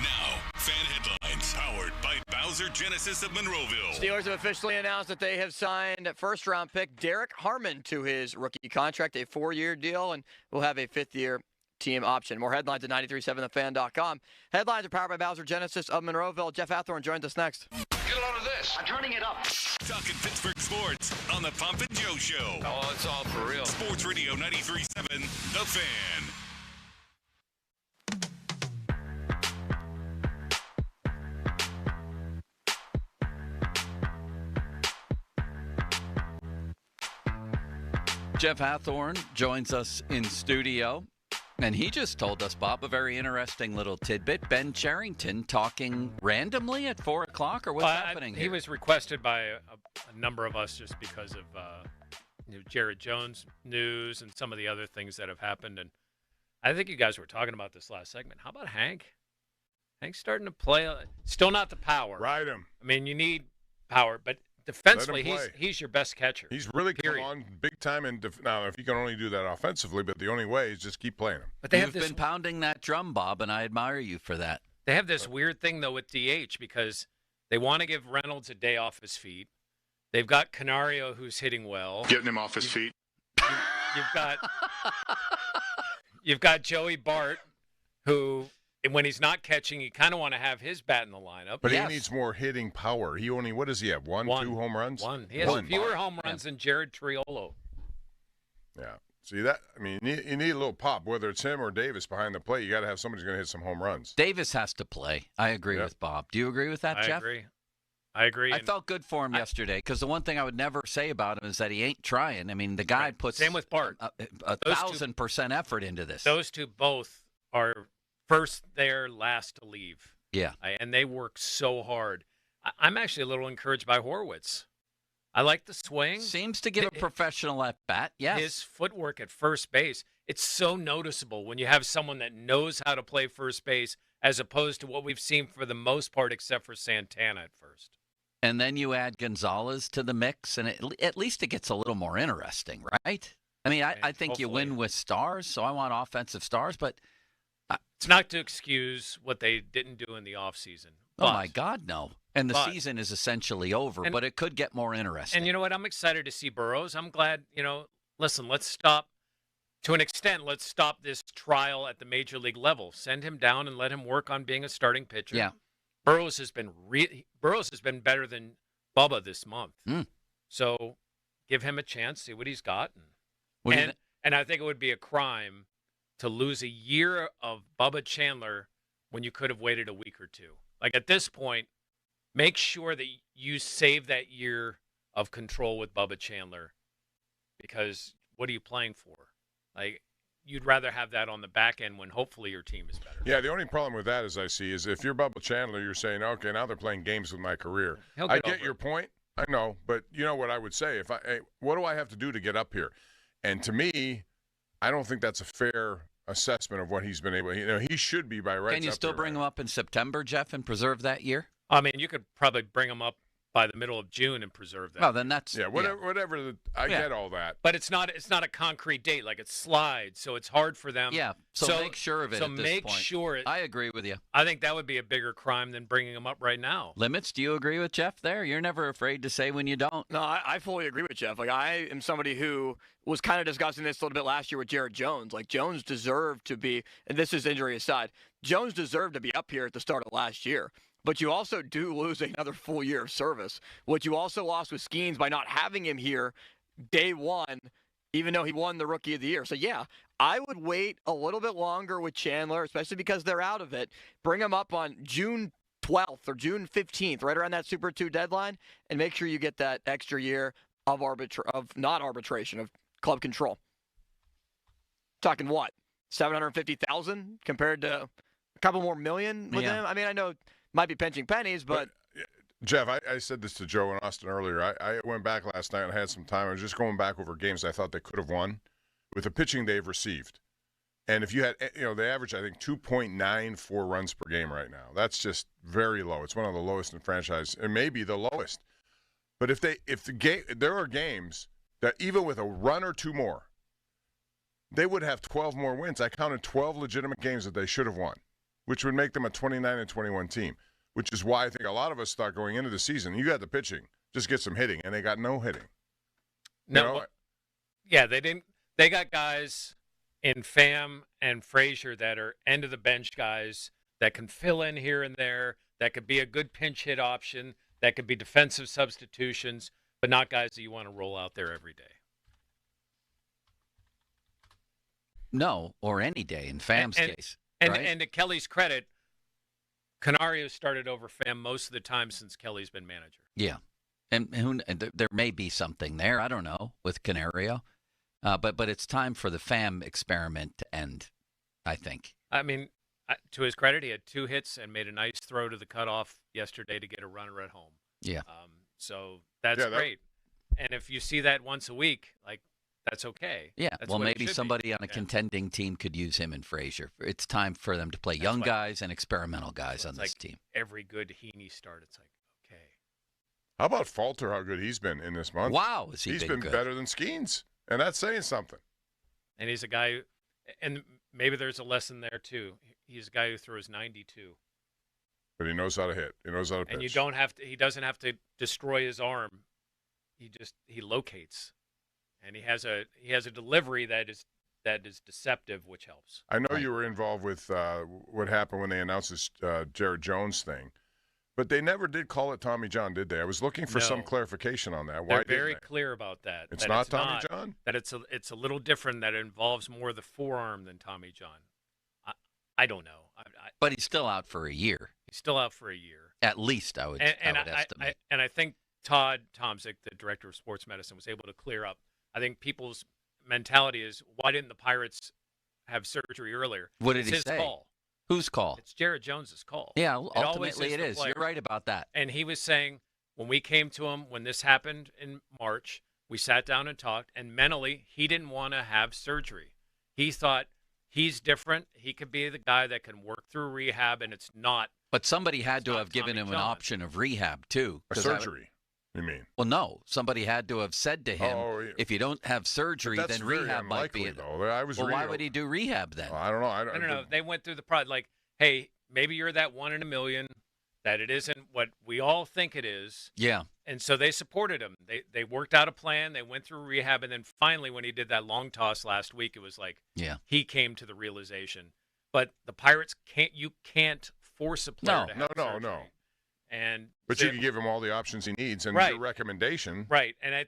Now, fan headlines powered by Bowser Genesis of Monroeville. Steelers have officially announced that they have signed first-round pick Derek Harmon to his rookie contract, a 4-year deal, and will have a 5th-year team option. More headlines at 937thefan.com. Headlines are powered by Bowser Genesis of Monroeville. Jeff Hathorn joins us next. Get a load of this. I'm turning it up. Talking Pittsburgh sports on the Pump and Joe Show. Oh, it's all for real. Sports Radio 93.7, The Fan. Jeff Hathorn joins us in studio. And he just told us, Bob, a very interesting little tidbit. Ben Cherington talking randomly at 4 o'clock, or what's happening here? He was requested by a number of us just because of Jared Jones news and some of the other things that have happened. And I think you guys were talking about this last segment. How about Hank? Hank's starting to play. Still not the power. Ride him. I mean, you need power, but defensively, he's your best catcher. He's really come on big time. Now, if you can only do that offensively, but the only way is just keep playing him. But you've been pounding that drum, Bob, and I admire you for that. They have this weird thing, though, with DH because they want to give Reynolds a day off his feet. They've got Canario, who's hitting well. Getting him off his feet. You've got Joey Bart, who, when he's not catching, you kind of want to have his bat in the lineup. But he needs more hitting power. What does he have? One, 2 home runs? One. He has fewer home runs than Jared Triolo. Yeah. See that? I mean, you need a little pop, whether it's him or Davis behind the plate. You got to have somebody who's going to hit some home runs. Davis has to play. I agree with Bob. Do you agree with that, Jeff? I agree. I felt good for him yesterday because the one thing I would never say about him is that he ain't trying. I mean, the guy puts same with Bart. a 1,000% effort into this. Those two both are first there, last to leave. Yeah. And they work so hard. I'm actually a little encouraged by Horwitz. I like the swing. Seems to give a professional at bat, yes. His footwork at first base, it's so noticeable when you have someone that knows how to play first base as opposed to what we've seen for the most part except for Santana at first. And then you add Gonzalez to the mix, and at least it gets a little more interesting, right? I mean, I think you win with stars, so I want offensive stars, but it's not to excuse what they didn't do in the offseason. Oh, my God, no. And the season is essentially over, but it could get more interesting. And you know what? I'm excited to see Burrows. I'm glad, listen, let's stop, to an extent, let's stop this trial at the major league level. Send him down and let him work on being a starting pitcher. Yeah. Burrows has been better than Bubba this month. So give him a chance, see what he's got. And I think it would be a crime to lose a year of Bubba Chandler when you could have waited a week or two. Like at this point, make sure that you save that year of control with Bubba Chandler, because what are you playing for? Like, you'd rather have that on the back end when hopefully your team is better. Yeah, the only problem with that, as I see, is if you're Bubba Chandler, you're saying, okay, now they're playing games with my career. I get your point. I know, but you know what I would say? What do I have to do to get up here? And to me, I don't think that's a fair assessment of what he's been able. He should be by rights. Can you still bring him up in September, Jeff, and preserve that year? I mean, you could probably bring him up by the middle of June and preserve that. Well, then that's whatever. I get all that, but it's not a concrete date. Like it slides, so it's hard for them. Yeah, so make sure of it. So at this make point. sure it. I agree with you. I think that would be a bigger crime than bringing him up right now. Limits? Do you agree with Jeff there? You're never afraid to say when you don't. No, I fully agree with Jeff. Like I am somebody who was kind of discussing this a little bit last year with Jared Jones. Like Jones deserved to be, and this is injury aside, Jones deserved to be up here at the start of last year. But you also do lose another full year of service. What you also lost with Skenes by not having him here day one, even though he won the Rookie of the Year. So, yeah, I would wait a little bit longer with Chandler, especially because they're out of it. Bring him up on June 12th or June 15th, right around that Super 2 deadline, and make sure you get that extra year of club control. Talking what? $750,000 compared to couple more million with him. I mean, I know it might be pinching pennies, but Jeff, I said this to Joe and Austin earlier. I went back last night and had some time. I was just going back over games I thought they could have won with the pitching they've received. And if you had, they average, I think, 2.94 runs per game right now. That's just very low. It's one of the lowest in franchise. It may be the lowest. But there are games that even with a run or two more, they would have 12 more wins. I counted 12 legitimate games that they should have won, which would make them a 29-21 team. Which is why I think a lot of us thought going into the season, you got the pitching, just get some hitting, and they got no hitting. Yeah, they didn't. They got guys in Pham and Frazier that are end of the bench guys that can fill in here and there, that could be a good pinch hit option, that could be defensive substitutions, but not guys that you want to roll out there every day. No, or any day in Pham's case. And to Kelly's credit, Canario started over Pham most of the time since Kelly's been manager. Yeah, and there may be something there. I don't know with Canario, but it's time for the Pham experiment to end, I think. I mean, to his credit, he had 2 hits and made a nice throw to the cutoff yesterday to get a runner at home. Yeah. So that's great. And if you see that once a week, that's okay. Yeah, that's maybe somebody on a contending team could use him and Frazier. It's time for them to play young guys and experimental guys on this team. Every good Heaney start, it's okay. How about Falter, how good he's been in this month? Wow, he's been better than Skenes, and that's saying something. And he's a guy, and maybe there's a lesson there, too. He's a guy who throws 92. But he knows how to hit. He knows how to pitch. And he doesn't have to destroy his arm. He locates. And he has a delivery that is deceptive, which helps. I know you were involved with what happened when they announced this Jared Jones thing, but they never did call it Tommy John, did they? I was looking for some clarification on that. Why They're very clear about that. It's not Tommy John? That it's a little different, that it involves more the forearm than Tommy John. I don't know. But he's still out for a year. He's still out for a year. At least, I would estimate. And I think Todd Tomczyk, the director of sports medicine, was able to clear up. I think people's mentality is, why didn't the Pirates have surgery earlier? What did he say? Call. Whose call? It's Jared Jones's call. Yeah, ultimately it is. Player. You're right about that. And he was saying, when we came to him, when this happened in March, we sat down and talked, and mentally, he didn't want to have surgery. He thought he's different. He could be the guy that can work through rehab, and it's not. But somebody had to have given him an option of rehab, too. A surgery. You mean? Well, no. Somebody had to have said to him, if you don't have surgery, then rehab might be it. Why would he do rehab then? I don't know. I don't know. They went through the product hey, maybe you're that 1 in a million, that it isn't what we all think it is. Yeah. And so they supported him. They worked out a plan. They went through rehab. And then finally, when he did that long toss last week, it was he came to the realization. But the Pirates can't force a player to have surgery. No. But you can give him all the options he needs, and your recommendation. Right, and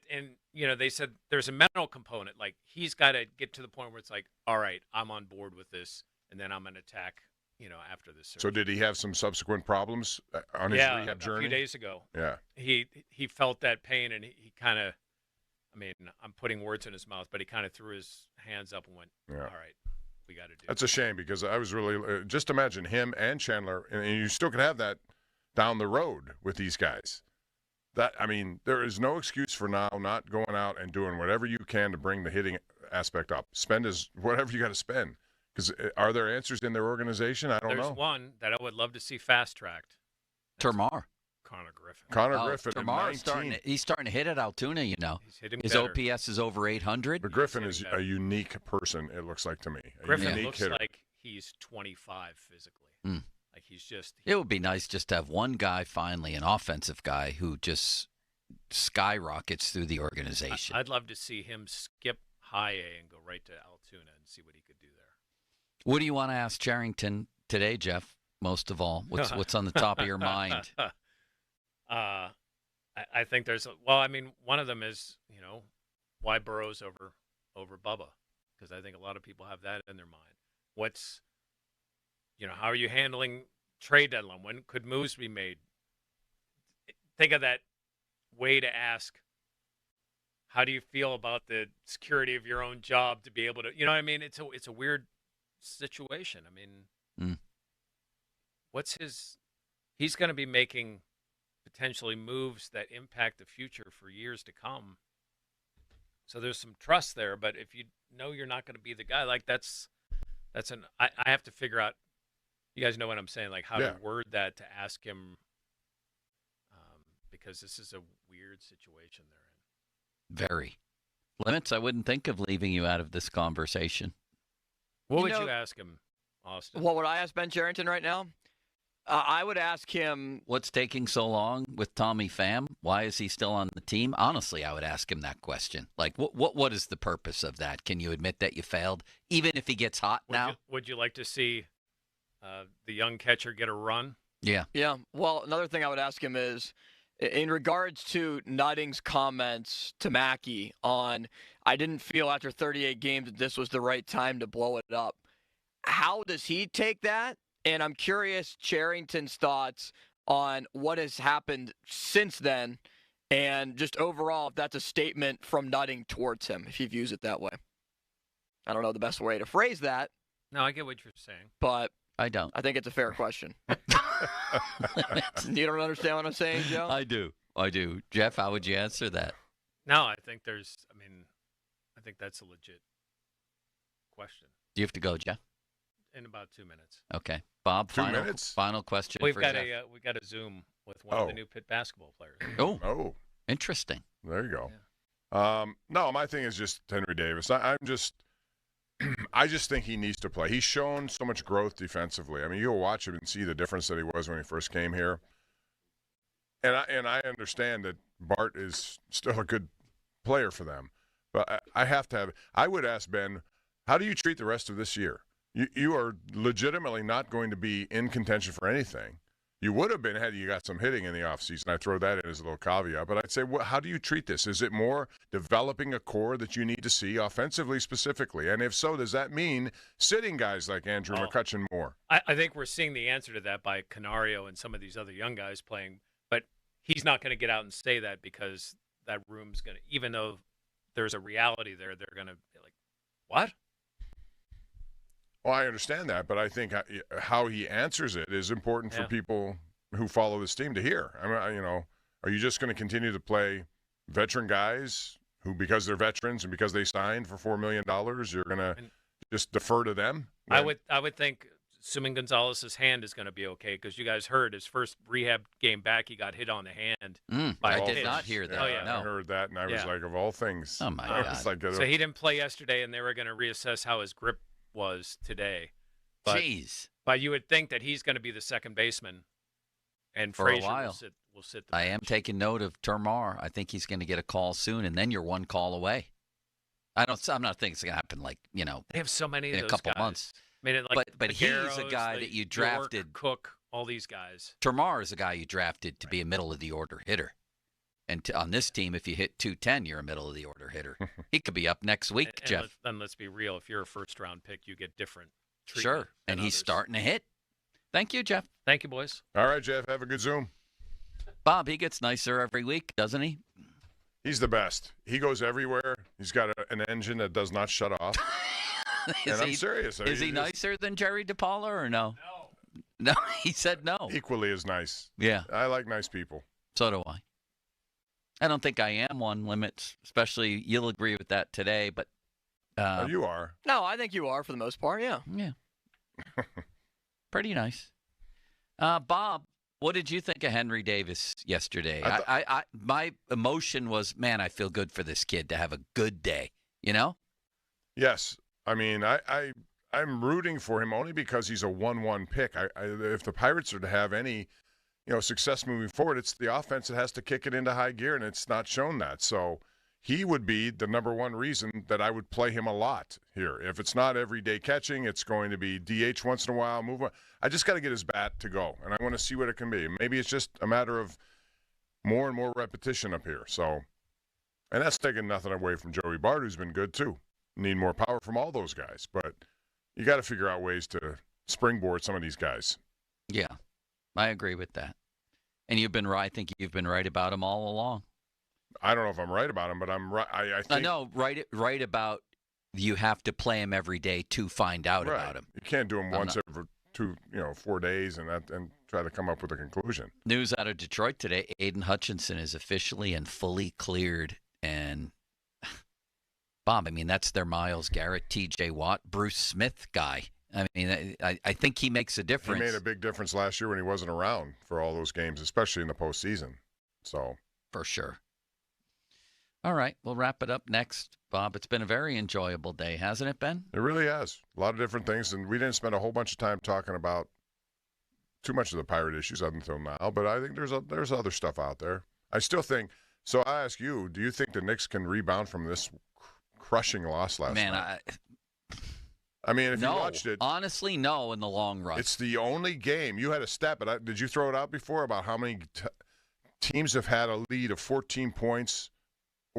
they said there's a mental component. He's got to get to the point where it's all right, I'm on board with this, and then I'm going to attack, after this surgery. So did he have some subsequent problems on his rehab journey? A few days ago. Yeah. He felt that pain, and he kind of, I'm putting words in his mouth, but he kind of threw his hands up and went, all right, we got to do it. That's a shame, because I was really, just imagine him and Chandler, and you still could have that down the road with these guys. There is no excuse for now not going out and doing whatever you can to bring the hitting aspect up. Spend whatever you got to spend. Because are there answers in their organization? I don't know. There's one that I would love to see fast-tracked. Termar. Connor Griffin. Connor Griffin Termar at 19. He's starting to hit at Altoona, He's hitting His better. OPS is over 800. But Griffin is a unique person, it looks like to me. Griffin looks like he's 25 physically. He's just... It would be nice just to have one guy, finally, an offensive guy, who just skyrockets through the organization. I'd love to see him skip high A and go right to Altoona and see what he could do there. What do you want to ask Charrington today, Jeff, most of all? What's on the top of your mind? I think there's... one of them is, why Burrows over Bubba? Because I think a lot of people have that in their mind. How are you handling trade deadline? When could moves be made? Think of that way to ask, how do you feel about the security of your own job to be able to, It's a weird situation. he's going to be making potentially moves that impact the future for years to come. So there's some trust there, but if you know you're not going to be the guy, like I have to figure out, you guys know what I'm saying, like how to word that to ask him, because this is a weird situation they're in. Very. Limits, I wouldn't think of leaving you out of this conversation. What would you ask him, Austin? What would I ask Ben Cherington right now? I would ask him... What's taking so long with Tommy Pham? Why is he still on the team? Honestly, I would ask him that question. Like, what is the purpose of that? Can you admit that you failed, even if he gets hot now? Would you like to see the young catcher get a run? Yeah. Yeah. Well, another thing I would ask him is, in regards to Nutting's comments to Mackey on, I didn't feel after 38 games that this was the right time to blow it up. How does he take that? And I'm curious Cherington's thoughts on what has happened since then, and just overall, if that's a statement from Nutting towards him, if he views it that way. I don't know the best way to phrase that. No, I get what you're saying. But I don't. I think it's a fair question. You don't understand what I'm saying, Joe? I do. Jeff, how would you answer that? No, I think that's a legit question. Do you have to go, Jeff? In about 2 minutes. Okay. Bob, 2 minutes? Final question We've for got Jeff. we got a Zoom with one of the new Pitt basketball players. Oh. Interesting. There you go. Yeah. No, my thing is just Henry Davis. I just think he needs to play. He's shown so much growth defensively. I mean, you'll watch him and see the difference that he was when he first came here. And I understand that Bart is still a good player for them. But I would ask Ben, how do you treat the rest of this year? You are legitimately not going to be in contention for anything. You would have been had you got some hitting in the offseason. I throw that in as a little caveat. But I'd say, how do you treat this? Is it more developing a core that you need to see offensively specifically? And if so, does that mean sitting guys like Andrew McCutchen more? I think we're seeing the answer to that by Canario and some of these other young guys playing. But he's not going to get out and say that, because that room's going to, even though there's a reality there, they're going to be like, what? Well, I understand that, but I think how he answers it is important for people who follow this team to hear. I mean, are you just going to continue to play veteran guys who, because they're veterans and because they signed for $4 million, you're going to just defer to them? I would think, assuming Gonzalez's hand is going to be okay, because you guys heard his first rehab game back, he got hit on the hand. I did not hear that. I heard that, and I was like, of all things. Oh, my God. So he didn't play yesterday, and they were going to reassess how his grip was today. Jeez. But you would think that he's going to be the second baseman, and for Frazier a while will sit I am taking note of Termar. I think he's going to get a call soon, and then you're one call away. I'm not thinking it's going to happen they have so many in of those a couple guys. months. I mean, but he's a guy that you drafted. Cook, all these guys. Termar is a guy you drafted to be a middle of the order hitter. And on this team, if you hit 210, you're a middle of the order hitter. He could be up next week, Jeff. Then let's be real. If you're a first-round pick, you get different treatment. Sure, and he's starting to hit. Thank you, Jeff. Thank you, boys. All right, Jeff. Have a good Zoom. Bob, he gets nicer every week, doesn't he? He's the best. He goes everywhere. He's got an engine that does not shut off. I'm serious. Is he nicer than Jerry DePaula or no? No, he said no. Equally as nice. Yeah. I like nice people. So do I. I don't think I am one, Limits, especially you'll agree with that today, but you are. No, I think you are for the most part, yeah. Yeah. Pretty nice. Bob, what did you think of Henry Davis yesterday? My emotion was, man, I feel good for this kid to have a good day, Yes. I mean, I'm rooting for him only because he's a 1-1 pick. If the Pirates are to have any success moving forward, it's the offense that has to kick it into high gear, and it's not shown that. So he would be the number one reason that I would play him a lot here. If it's not everyday catching, it's going to be DH once in a while, move on. I just got to get his bat to go, and I want to see what it can be. Maybe it's just a matter of more and more repetition up here. So, and that's taking nothing away from Joey Bart, who's been good too. Need more power from all those guys, but you got to figure out ways to springboard some of these guys. Yeah. I agree with that. And you've been right. I think you've been right about him all along. I don't know if I'm right about him, but I'm right. I think. No, right about you have to play him every day to find out about him. You can't do him once every 4 days and try to come up with a conclusion. News out of Detroit today: Aiden Hutchinson is officially and fully cleared. And Bob, I mean, that's their Myles Garrett, T.J. Watt, Bruce Smith guy. I mean, I think he makes a difference. He made a big difference last year when he wasn't around for all those games, especially in the postseason. So for sure. All right, we'll wrap it up next, Bob. It's been a very enjoyable day, hasn't it, Ben? It really has. A lot of different things, and we didn't spend a whole bunch of time talking about too much of the Pirate issues up until now, but I think there's other stuff out there. I still think, so I ask you, do you think the Knicks can rebound from this crushing loss last night? I mean, if you watched it. Honestly, no, in the long run. It's the only game. You had a stat, but did you throw it out before about how many teams have had a lead of 14 points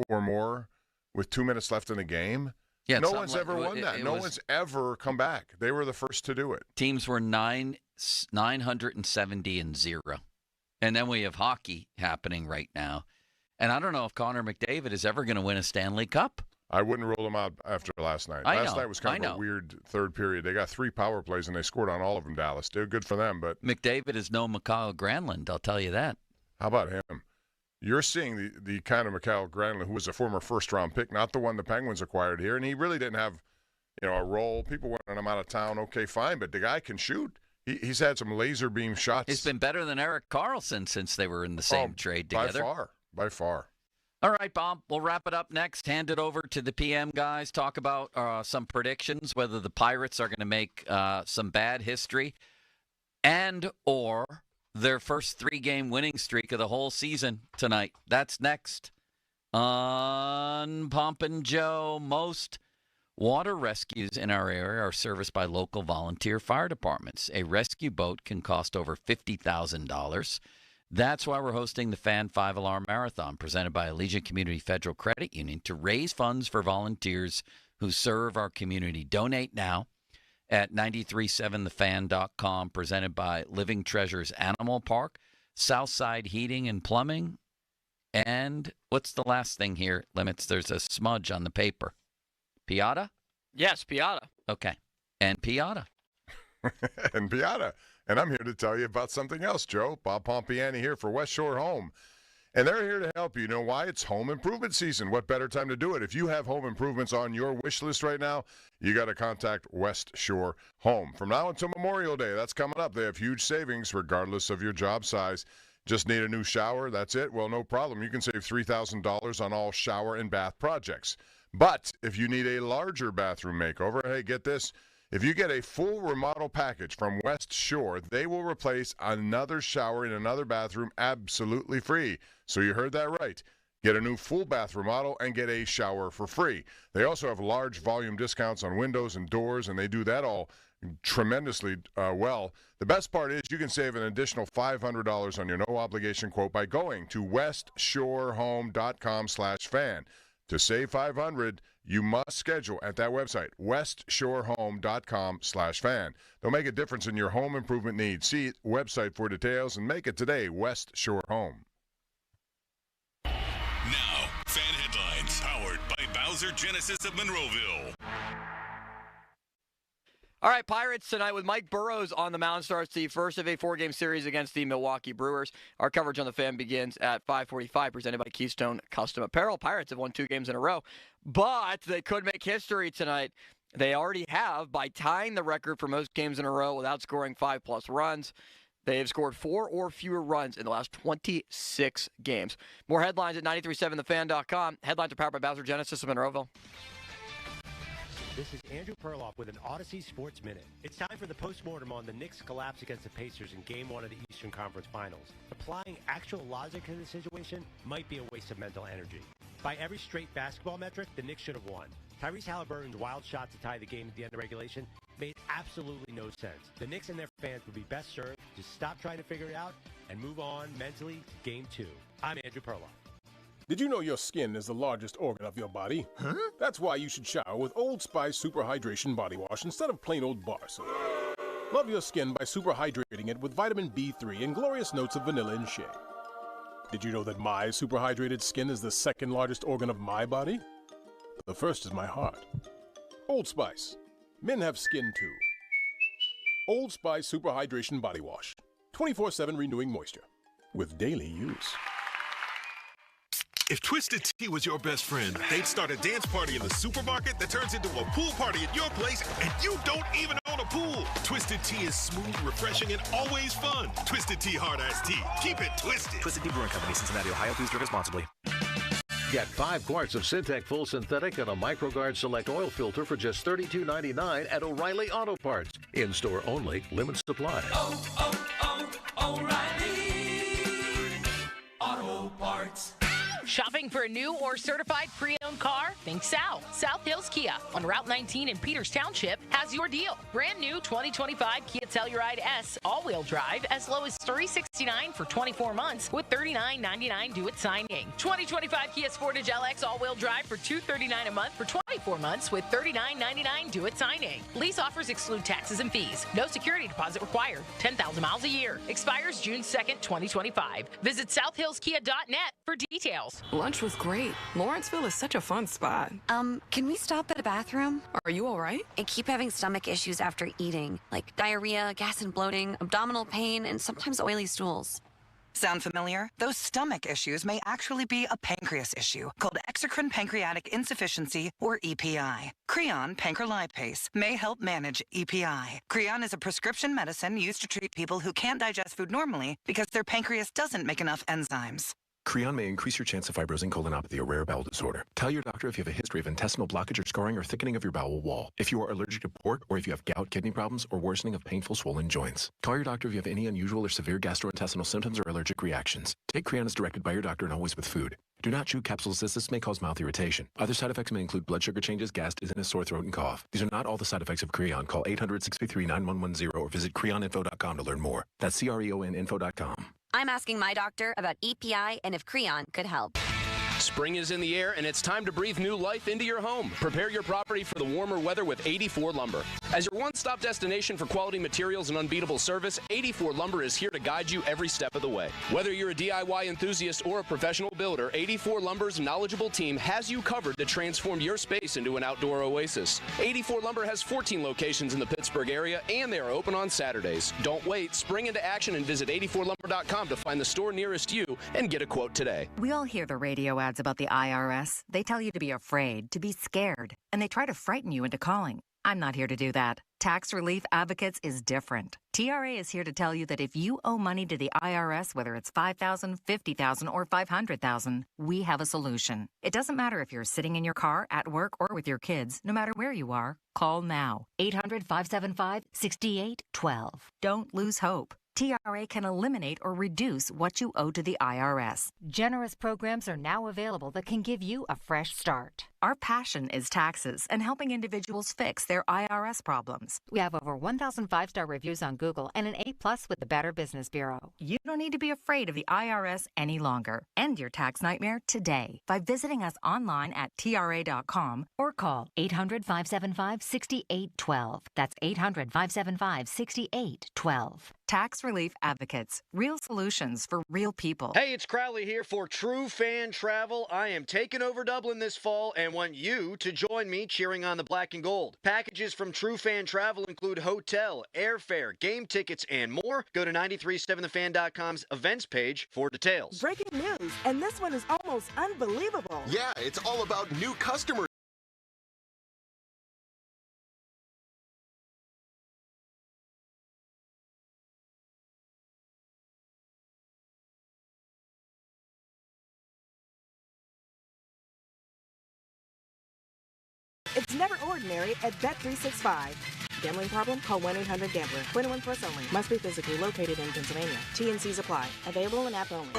or more with 2 minutes left in the game? Yeah, no one's ever won that. No one's ever come back. They were the first to do it. Teams were 970-0. And then we have hockey happening right now. And I don't know if Connor McDavid is ever going to win a Stanley Cup. I wouldn't rule them out after last night. Last night was kind of a weird third period. They got 3 power plays, and they scored on all of them, Dallas. They're good for them. But McDavid is no Mikhail Granlund, I'll tell you that. How about him? You're seeing the kind of Mikhail Granlund who was a former first-round pick, not the one the Penguins acquired here, and he really didn't have a role. People wanted him out of town. Okay, fine, but the guy can shoot. He's had some laser beam shots. He's been better than Erik Karlsson since they were in the same trade together. By far. All right, Bob, we'll wrap it up next. Hand it over to the PM guys. Talk about some predictions, whether the Pirates are going to make some bad history and or their first 3-game winning streak of the whole season tonight. That's next on Pumpin' Joe. Most water rescues in our area are serviced by local volunteer fire departments. A rescue boat can cost over $50,000. That's why we're hosting the Fan 5-Alarm Marathon, presented by Allegiant Community Federal Credit Union, to raise funds for volunteers who serve our community. Donate now at 937thefan.com, presented by Living Treasures Animal Park, Southside Heating and Plumbing, and what's the last thing here, Limits? There's a smudge on the paper. Piata? Yes, Piata. Okay. And Piata. And Piata. And I'm here to tell you about something else, Joe. Bob Pompiani here for West Shore Home. And they're here to help you. You know why? It's home improvement season. What better time to do it? If you have home improvements on your wish list right now, you got to contact West Shore Home. From now until Memorial Day, that's coming up. They have huge savings regardless of your job size. Just need a new shower? That's it? Well, no problem. You can save $3,000 on all shower and bath projects. But if you need a larger bathroom makeover, hey, get this. If you get a full remodel package from West Shore, they will replace another shower in another bathroom absolutely free. So you heard that right. Get a new full bath remodel and get a shower for free. They also have large volume discounts on windows and doors, and they do that all tremendously well. The best part is you can save an additional $500 on your no-obligation quote by going to westshorehome.com/fan. To save $500, you must schedule at that website, westshorehome.com/fan. They'll make a difference in your home improvement needs. See website for details and make it today, West Shore Home. Now, fan headlines powered by Bowser Genesis of Monroeville. All right, Pirates tonight with Mike Burrows on the mound starts the first of a 4-game series against the Milwaukee Brewers. Our coverage on the Fan begins at 5:45, presented by Keystone Custom Apparel. Pirates have won 2 games in a row, but they could make history tonight. They already have by tying the record for most games in a row without scoring 5+ runs. They have scored 4 or fewer runs in the last 26 games. More headlines at 937thefan.com. Headlines are powered by Bowser Genesis of Monroeville. This is Andrew Perloff with an Odyssey Sports Minute. It's time for the postmortem on the Knicks' collapse against the Pacers in Game 1 of the Eastern Conference Finals. Applying actual logic to the situation might be a waste of mental energy. By every straight basketball metric, the Knicks should have won. Tyrese Halliburton's wild shot to tie the game at the end of regulation made absolutely no sense. The Knicks and their fans would be best served to stop trying to figure it out and move on mentally to Game 2. I'm Andrew Perloff. Did you know your skin is the largest organ of your body? Huh? That's why you should shower with Old Spice Super Hydration Body Wash instead of plain old bar soap. Love your skin by super hydrating it with vitamin B3 and glorious notes of vanilla and shea. Did you know that my super hydrated skin is the second largest organ of my body? The first is my heart. Old Spice. Men have skin too. Old Spice Super Hydration Body Wash. 24/7 renewing moisture. With daily use. If Twisted Tea was your best friend, they'd start a dance party in the supermarket that turns into a pool party at your place, and you don't even own a pool. Twisted Tea is smooth, refreshing, and always fun. Twisted Tea Hard Iced Tea. Keep it twisted. Twisted Tea Brewing Company, Cincinnati, Ohio. Please drink responsibly. Get 5 quarts of Syntec Full Synthetic and a MicroGuard Select Oil Filter for just $32.99 at O'Reilly Auto Parts. In-store only. Limited supply. O'Reilly Auto Parts. Shopping for a new or certified pre-owned car? Think South. South Hills Kia on Route 19 in Peters Township has your deal. Brand new 2025 Kia Telluride S all-wheel drive as low as $369 for 24 months with $39.99 due at signing. 2025 Kia Sportage LX all-wheel drive for $239 a month for 24 months with $39.99 due at signing. Lease offers exclude taxes and fees. No security deposit required. 10,000 miles a year. Expires June 2nd, 2025. Visit southhillskia.net for details. Lunch was great. Lawrenceville is such a fun spot. Can we stop at a bathroom? Are you all right? I keep having stomach issues after eating, like diarrhea, gas and bloating, abdominal pain, and sometimes oily stools. Sound familiar? Those stomach issues may actually be a pancreas issue called exocrine pancreatic insufficiency, or EPI. Creon pancrelipase may help manage EPI. Creon is a prescription medicine used to treat people who can't digest food normally because their pancreas doesn't make enough enzymes. Creon may increase your chance of fibrosing colonopathy, a rare bowel disorder. Tell your doctor if you have a history of intestinal blockage or scarring or thickening of your bowel wall. If you are allergic to pork, or if you have gout, kidney problems, or worsening of painful swollen joints. Call your doctor if you have any unusual or severe gastrointestinal symptoms or allergic reactions. Take Creon as directed by your doctor and always with food. Do not chew capsules as this may cause mouth irritation. Other side effects may include blood sugar changes, gas, dizziness, sore throat, and cough. These are not all the side effects of Creon. Call 800-633-9110 or visit creoninfo.com to learn more. That's CREONinfo.com. I'm asking my doctor about EPI and if Creon could help. Spring is in the air, and it's time to breathe new life into your home. Prepare your property for the warmer weather with 84 Lumber. As your one-stop destination for quality materials and unbeatable service, 84 Lumber is here to guide you every step of the way. Whether you're a DIY enthusiast or a professional builder, 84 Lumber's knowledgeable team has you covered to transform your space into an outdoor oasis. 84 Lumber has 14 locations in the Pittsburgh area, and they are open on Saturdays. Don't wait. Spring into action and visit 84lumber.com to find the store nearest you and get a quote today. We all hear the radio ads about the IRS. They tell you to be afraid, to be scared, and they try to frighten you into calling. I'm not here to do that. Tax Relief Advocates is different. TRA is here to tell you that if you owe money to the IRS, whether it's $5,000, $50,000, or $500,000, we have a solution. It doesn't matter if you're sitting in your car, at work, or with your kids. No matter where you are, call now. 800-575-6812. Don't lose hope. TRA can eliminate or reduce what you owe to the IRS. Generous programs are now available that can give you a fresh start. Our passion is taxes and helping individuals fix their IRS problems. We have over 1,000 5-star reviews on Google and an A+ with the Better Business Bureau. You don't need to be afraid of the IRS any longer. End your tax nightmare today by visiting us online at TRA.com or call 800-575-6812. That's 800-575-6812. Tax Relief Advocates. Real solutions for real people. Hey, it's Crowley here for True Fan Travel. I am taking over Dublin this fall and want you to join me cheering on the black and gold. Packages from True Fan Travel include hotel, airfare, game tickets, and more. Go to 937thefan.com's events page for details. Breaking news, and this one is almost unbelievable. Yeah, it's all about new customers. It's never ordinary at Bet365. Gambling problem? Call 1-800-GAMBLER. 21 plus only. Must be physically located in Pennsylvania. T&Cs apply. Available in app only.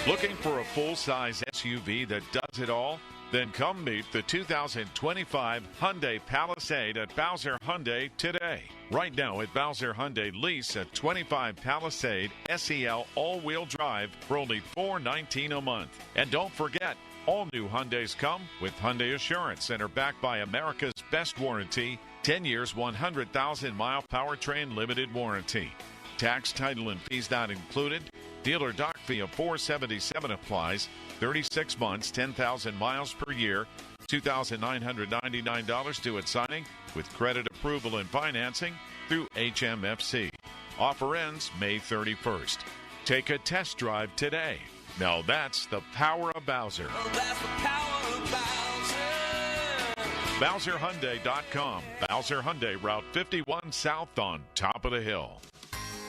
Looking for a full-size SUV that does it all? Then come meet the 2025 Hyundai Palisade at Bowser Hyundai today. Right now at Bowser Hyundai, lease a 25 Palisade SEL all-wheel drive for only $419 a month. And don't forget, all new Hyundais come with Hyundai Assurance and are backed by America's best warranty, 10 years, 100,000-mile powertrain limited warranty. Tax, title, and fees not included. Dealer doc fee of $477 applies. 36 months, 10,000 miles per year. $2,999 due at signing with credit approval and financing through HMFC. Offer ends May 31st. Take a test drive today. Now that's the power of Bowser. Oh, that's the power of Bowser. BowserHyundai.com. Bowser Hyundai, Route 51 South on top of the hill.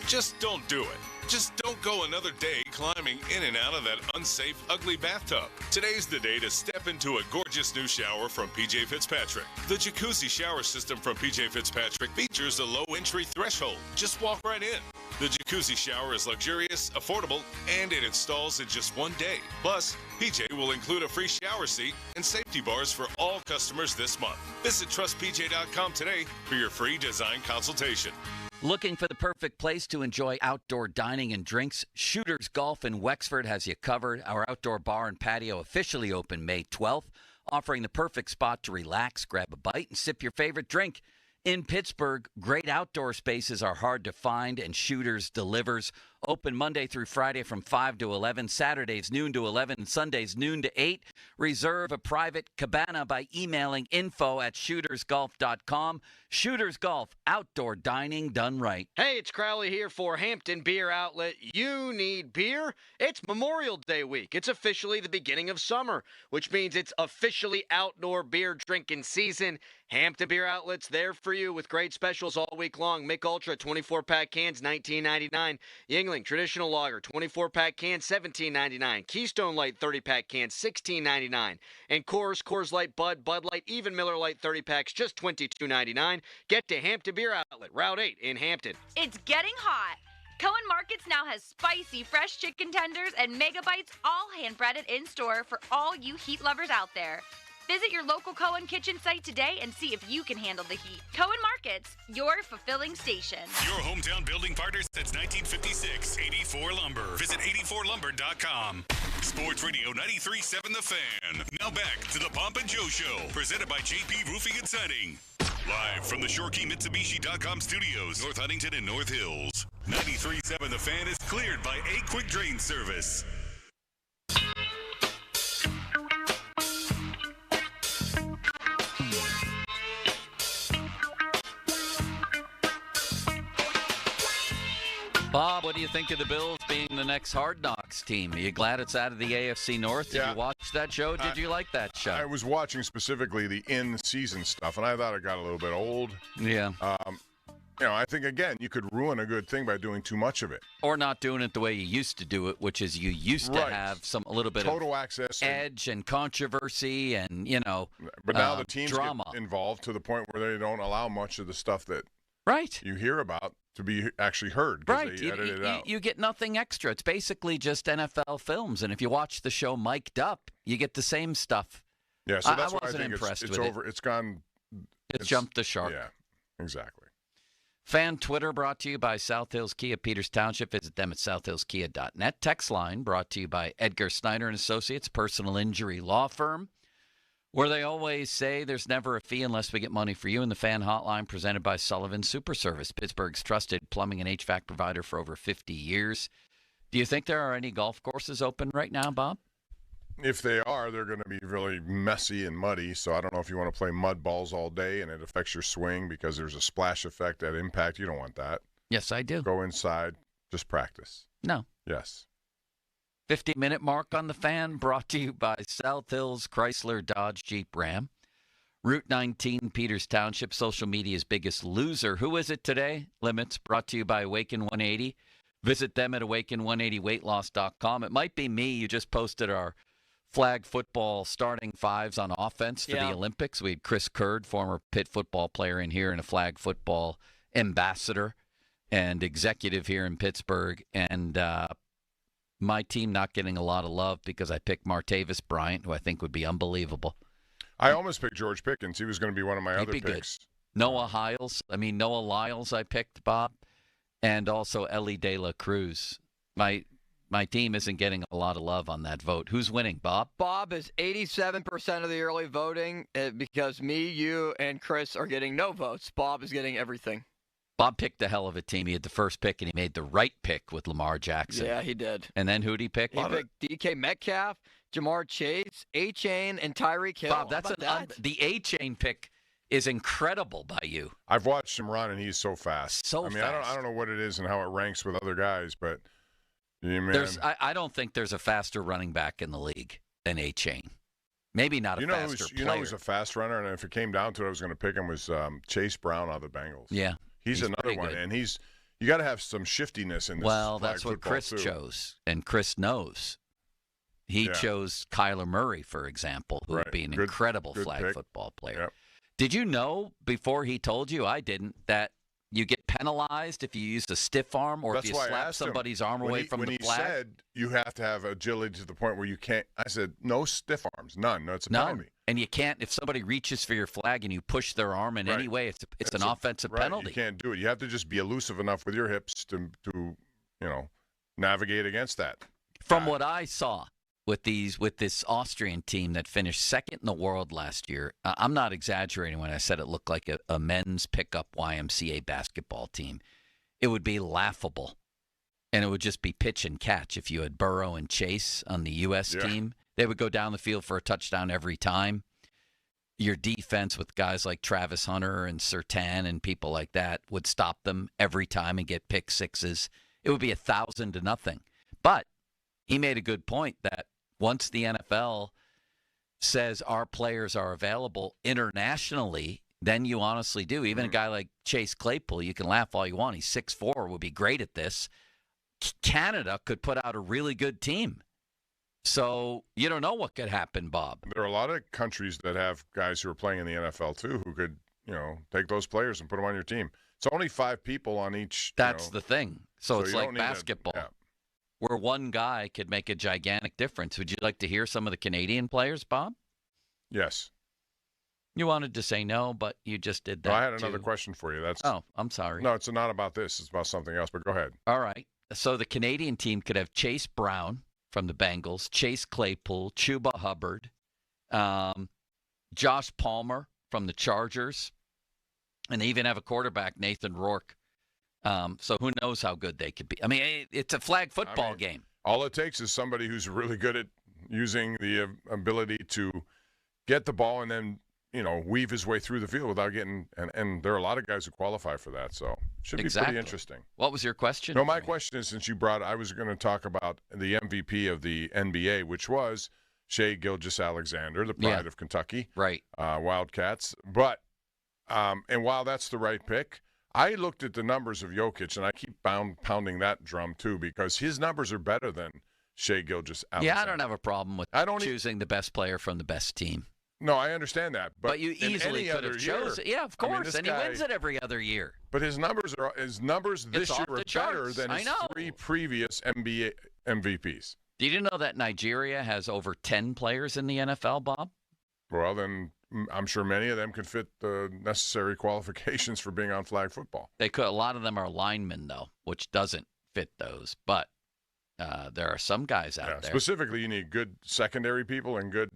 Just don't do it. Just don't go another day climbing in and out of that unsafe, ugly bathtub. Today's the day to step into a gorgeous new shower from PJ Fitzpatrick. The jacuzzi shower system from PJ Fitzpatrick features a low entry threshold. Just walk right in. The jacuzzi shower is luxurious, affordable, and it installs in just one day. Plus, PJ will include a free shower seat and safety bars for all customers this month. Visit trustpj.com today for your free design consultation. Looking for the perfect place to enjoy outdoor dining and drinks? Shooters Golf in Wexford has you covered. Our outdoor bar and patio officially open May 12th, offering the perfect spot to relax, grab a bite, and sip your favorite drink. In Pittsburgh, great outdoor spaces are hard to find, and Shooters delivers. Open Monday through Friday from 5 to 11, Saturdays noon to 11, and Sundays noon to 8. Reserve a private cabana by emailing info@shootersgolf.com. Shooters Golf, outdoor dining done right. Hey, it's Crowley here for Hampton Beer Outlet. You need beer? It's Memorial Day week. It's officially the beginning of summer, which means it's officially outdoor beer drinking season. Hampton Beer Outlet's there for you with great specials all week long. Mick Ultra 24-pack cans, $19.99. Yingling Traditional Lager 24-pack cans, $17.99. Keystone Light 30-pack cans, $16.99. And Coors Light, Bud Light, even Miller Light 30-packs, just $22.99. Get to Hampton Beer Outlet, Route 8 in Hampton. It's getting hot. Cohen Markets now has spicy fresh chicken tenders and mega bites, all hand-breaded in-store for all you heat lovers out there. Visit your local Cohen Kitchen site today and see if you can handle the heat. Cohen Markets, your fulfilling station. Your hometown building partner since 1956, 84 Lumber. Visit 84lumber.com. Sports Radio 93.7 The Fan. Now back to the Pomp and Joe Show, presented by JP Roofing and Siding. Live from the ShoreKeyMitsubishi.com studios, North Huntington and North Hills. 93.7 The Fan is cleared by A Quick Drain Service. Bob, what do you think of the Bills being the next Hard Knocks team? Are you glad it's out of the AFC North? Did you watch that show? Did you like that show? I was watching specifically the in-season stuff, and I thought it got a little bit old. Yeah. I think, again, you could ruin a good thing by doing too much of it. Or not doing it the way you used to do it, which is you used to have a little bit total of access edge and controversy and, But now the teams drama. get involved to the point where they don't allow much of the stuff that you hear about to be actually heard. Right. They edit it out. You get nothing extra. It's basically just NFL films. And if you watch the show mic'd up, you get the same stuff. Yeah, so that's I why wasn't I think impressed it's with over. It's gone. It's jumped the shark. Yeah, exactly. Fan Twitter brought to you by South Hills Kia, Peters Township. Visit them at southhillskia.net. Text line brought to you by Edgar Snyder & Associates, personal injury law firm, where they always say there's never a fee unless we get money for you. And the Fan Hotline presented by Sullivan Super Service, Pittsburgh's trusted plumbing and HVAC provider for over 50 years. Do you think there are any golf courses open right now, Bob? If they are, they're going to be really messy and muddy. So I don't know if you want to play mud balls all day and it affects your swing because there's a splash effect at impact. You don't want that. Yes, I do. Go inside. Just practice. No. Yes. 50-minute mark on the Fan brought to you by South Hills Chrysler Dodge Jeep Ram. Route 19, Peters Township, social media's biggest loser. Who is it today? Limits brought to you by Awaken 180. Visit them at awaken180weightloss.com. It might be me. You just posted our flag football starting fives on offense for the Olympics. We had Chris Curd, former Pitt football player, in here and a flag football ambassador and executive here in Pittsburgh. And my team not getting a lot of love because I picked Martavis Bryant, who I think would be unbelievable. I almost picked George Pickens. He was going to be one of my other picks. Good. Noah Lyles I picked, Bob, and also Ellie De La Cruz. My team isn't getting a lot of love on that vote. Who's winning, Bob? Bob is 87% of the early voting because me, you, and Chris are getting no votes. Bob is getting everything. Bob picked a hell of a team. He had the first pick, and he made the right pick with Lamar Jackson. Yeah, he did. And then who'd he pick? He picked DK Metcalf, Jamar Chase, A-Chain, and Tyreek Hill. Bob, that's the A-Chain pick is incredible by you. I've watched him run, and he's so fast. I don't know what it is and how it ranks with other guys, but man. I don't think there's a faster running back in the league than A-Chain. Maybe not a faster player. You know who's a fast runner, and if it came down to it, I was going to pick him, was Chase Brown out of the Bengals. Yeah. He's another one, good. and you got to have some shiftiness in this. Well, that's what Chris chose, and Chris knows. He chose Kyler Murray, for example, who would be an incredible flag football player. Yep. Did you know, before he told you, I didn't, that you get penalized if you use a stiff arm or if you slap somebody's arm away from the flag? When he said you have to have agility to the point where you can't, I said, no stiff arms, none. No, it's a penalty. And you can't, if somebody reaches for your flag and you push their arm in any way, it's an offensive penalty. You can't do it. You have to just be elusive enough with your hips to navigate against that. From what I saw with this Austrian team that finished second in the world last year, I'm not exaggerating when I said it looked like a men's pickup YMCA basketball team. It would be laughable, and it would just be pitch and catch if you had Burrow and Chase on the U.S. team. They would go down the field for a touchdown every time. Your defense with guys like Travis Hunter and Surtain and people like that would stop them every time and get pick sixes. It would be 1,000-0. But he made a good point that once the NFL says our players are available internationally, then you honestly do. Even a guy like Chase Claypool, you can laugh all you want. He's 6'4", would be great at this. Canada could put out a really good team. So you don't know what could happen, Bob. There are a lot of countries that have guys who are playing in the NFL, too, who could, take those players and put them on your team. It's only 5 people on each. That's the thing. So it's like basketball. Where one guy could make a gigantic difference. Would you like to hear some of the Canadian players, Bob? Yes. You wanted to say no, but you just did that. No, I had another question for you. Oh, I'm sorry. No, it's not about this. It's about something else, but go ahead. All right. So the Canadian team could have Chase Brown from the Bengals, Chase Claypool, Chuba Hubbard, Josh Palmer from the Chargers, and they even have a quarterback, Nathan Rourke. So who knows how good they could be. I mean, it's a flag football game. All it takes is somebody who's really good at using the ability to get the ball and then, weave his way through the field without getting – and there are a lot of guys who qualify for that, so it should be pretty interesting. What was your question? No, my question is, since you brought – I was going to talk about the MVP of the NBA, which was Shai Gilgeous-Alexander, the pride of Kentucky. Right. Wildcats. But and while that's the right pick – I looked at the numbers of Jokic, and I keep pounding that drum, too, because his numbers are better than Shai Gilgeous-Alexander. Yeah, I don't have a problem with choosing the best player from the best team. No, I understand that. But you easily could have chosen. Yeah, of course, and he wins it every other year. But his numbers this year are better than his 3 previous NBA MVPs. Did you know that Nigeria has over 10 players in the NFL, Bob? Well, then I'm sure many of them could fit the necessary qualifications for being on flag football. They could. A lot of them are linemen, though, which doesn't fit those. But there are some guys out there. Specifically, you need good secondary people and good,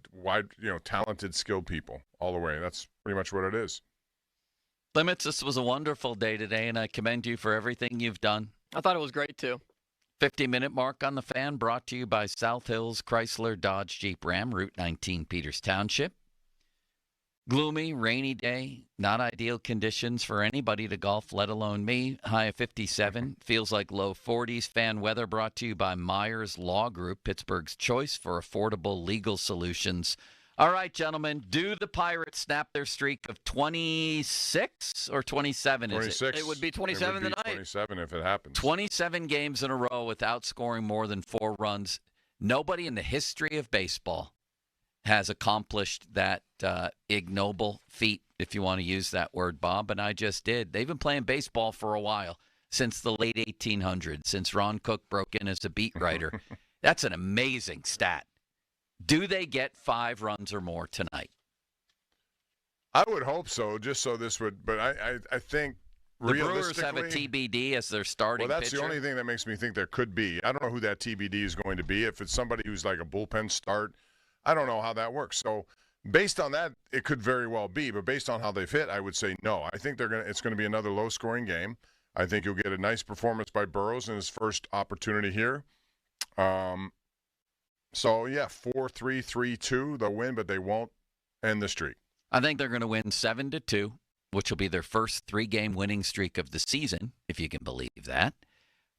talented, skilled people all the way. That's pretty much what it is. Limits, this was a wonderful day today, and I commend you for everything you've done. I thought it was great, too. 50-minute mark on the Fan, brought to you by South Hills Chrysler Dodge Jeep Ram, Route 19, Peters Township. Gloomy, rainy day, not ideal conditions for anybody to golf, let alone me. High of 57, feels like low 40s. Fan weather brought to you by Myers Law Group, Pittsburgh's choice for affordable legal solutions. All right, gentlemen, do the Pirates snap their streak of 26 or 27? 26. It would be 27 tonight. 27 if it happens. 27 games in a row without scoring more than 4 runs. Nobody in the history of baseball has accomplished that ignoble feat, if you want to use that word, Bob, and I just did. They've been playing baseball for a while, since the late 1800s, since Ron Cook broke in as a beat writer. That's an amazing stat. Do they get 5 runs or more tonight? I would hope so, just so this would, but I think the Brewers have a TBD as their starting pitcher. Well, that's the only thing that makes me think there could be. I don't know who that TBD is going to be. If it's somebody who's like a bullpen start, I don't know how that works. So based on that, it could very well be. But based on how they've hit, I would say no. I think it's going to be another low-scoring game. I think you'll get a nice performance by Burrows in his first opportunity here. So, yeah, 4-3, 3-2. They'll win, but they won't end the streak. I think they're going to win 7-2, which will be their first 3-game winning streak of the season, if you can believe that.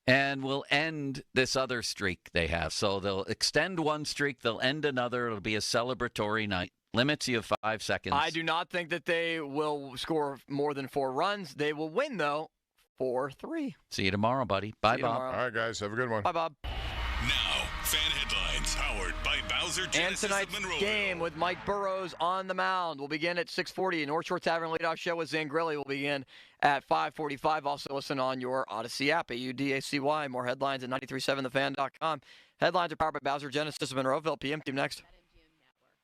And will end this other streak they have. So they'll extend one streak, they'll end another. It'll be a celebratory night. Limits you of 5 seconds. I do not think that they will score more than 4 runs. They will win, though, 4-3. See you tomorrow, buddy. Bye, Bob. All right, guys. Have a good one. Bye, Bob. Now, fan headlines powered by Bowser And Genesis of tonight's Monroeville. game with Mike Burrows on the mound will begin at 6:40. North Shore Tavern leadoff show with Zangrilli will begin at 5:45. Also listen on your Odyssey app, AUDACY. More headlines at 937thefan.com. Headlines are powered by Bowser Genesis of Monroeville. PM team next.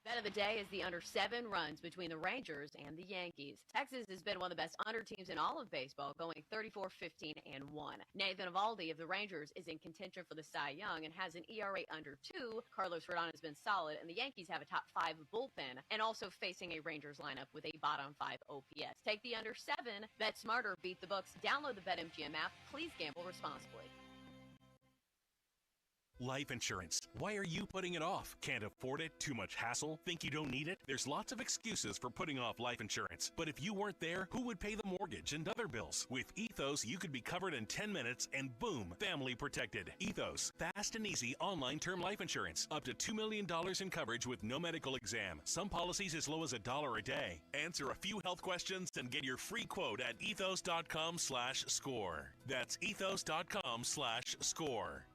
Bet of the day is the under 7 runs between the Rangers and the Yankees. Texas has been one of the best under teams in all of baseball, going 34-15-1. Nathan Eovaldi of the Rangers is in contention for the Cy Young and has an ERA under 2. Carlos Rodon has been solid, and the Yankees have a top 5 bullpen and also facing a Rangers lineup with a bottom 5 OPS. Take the under 7, bet smarter, beat the books. Download the BetMGM app. Please gamble responsibly. Life insurance. Why are you putting it off? Can't afford it? Too much hassle? Think you don't need it? There's lots of excuses for putting off life insurance. But if you weren't there, who would pay the mortgage and other bills? With Ethos, you could be covered in 10 minutes and boom, family protected. Ethos, fast and easy online term life insurance. Up to $2 million in coverage with no medical exam. Some policies as low as $1 a day. Answer a few health questions and get your free quote at ethos.com/score. That's ethos.com/score.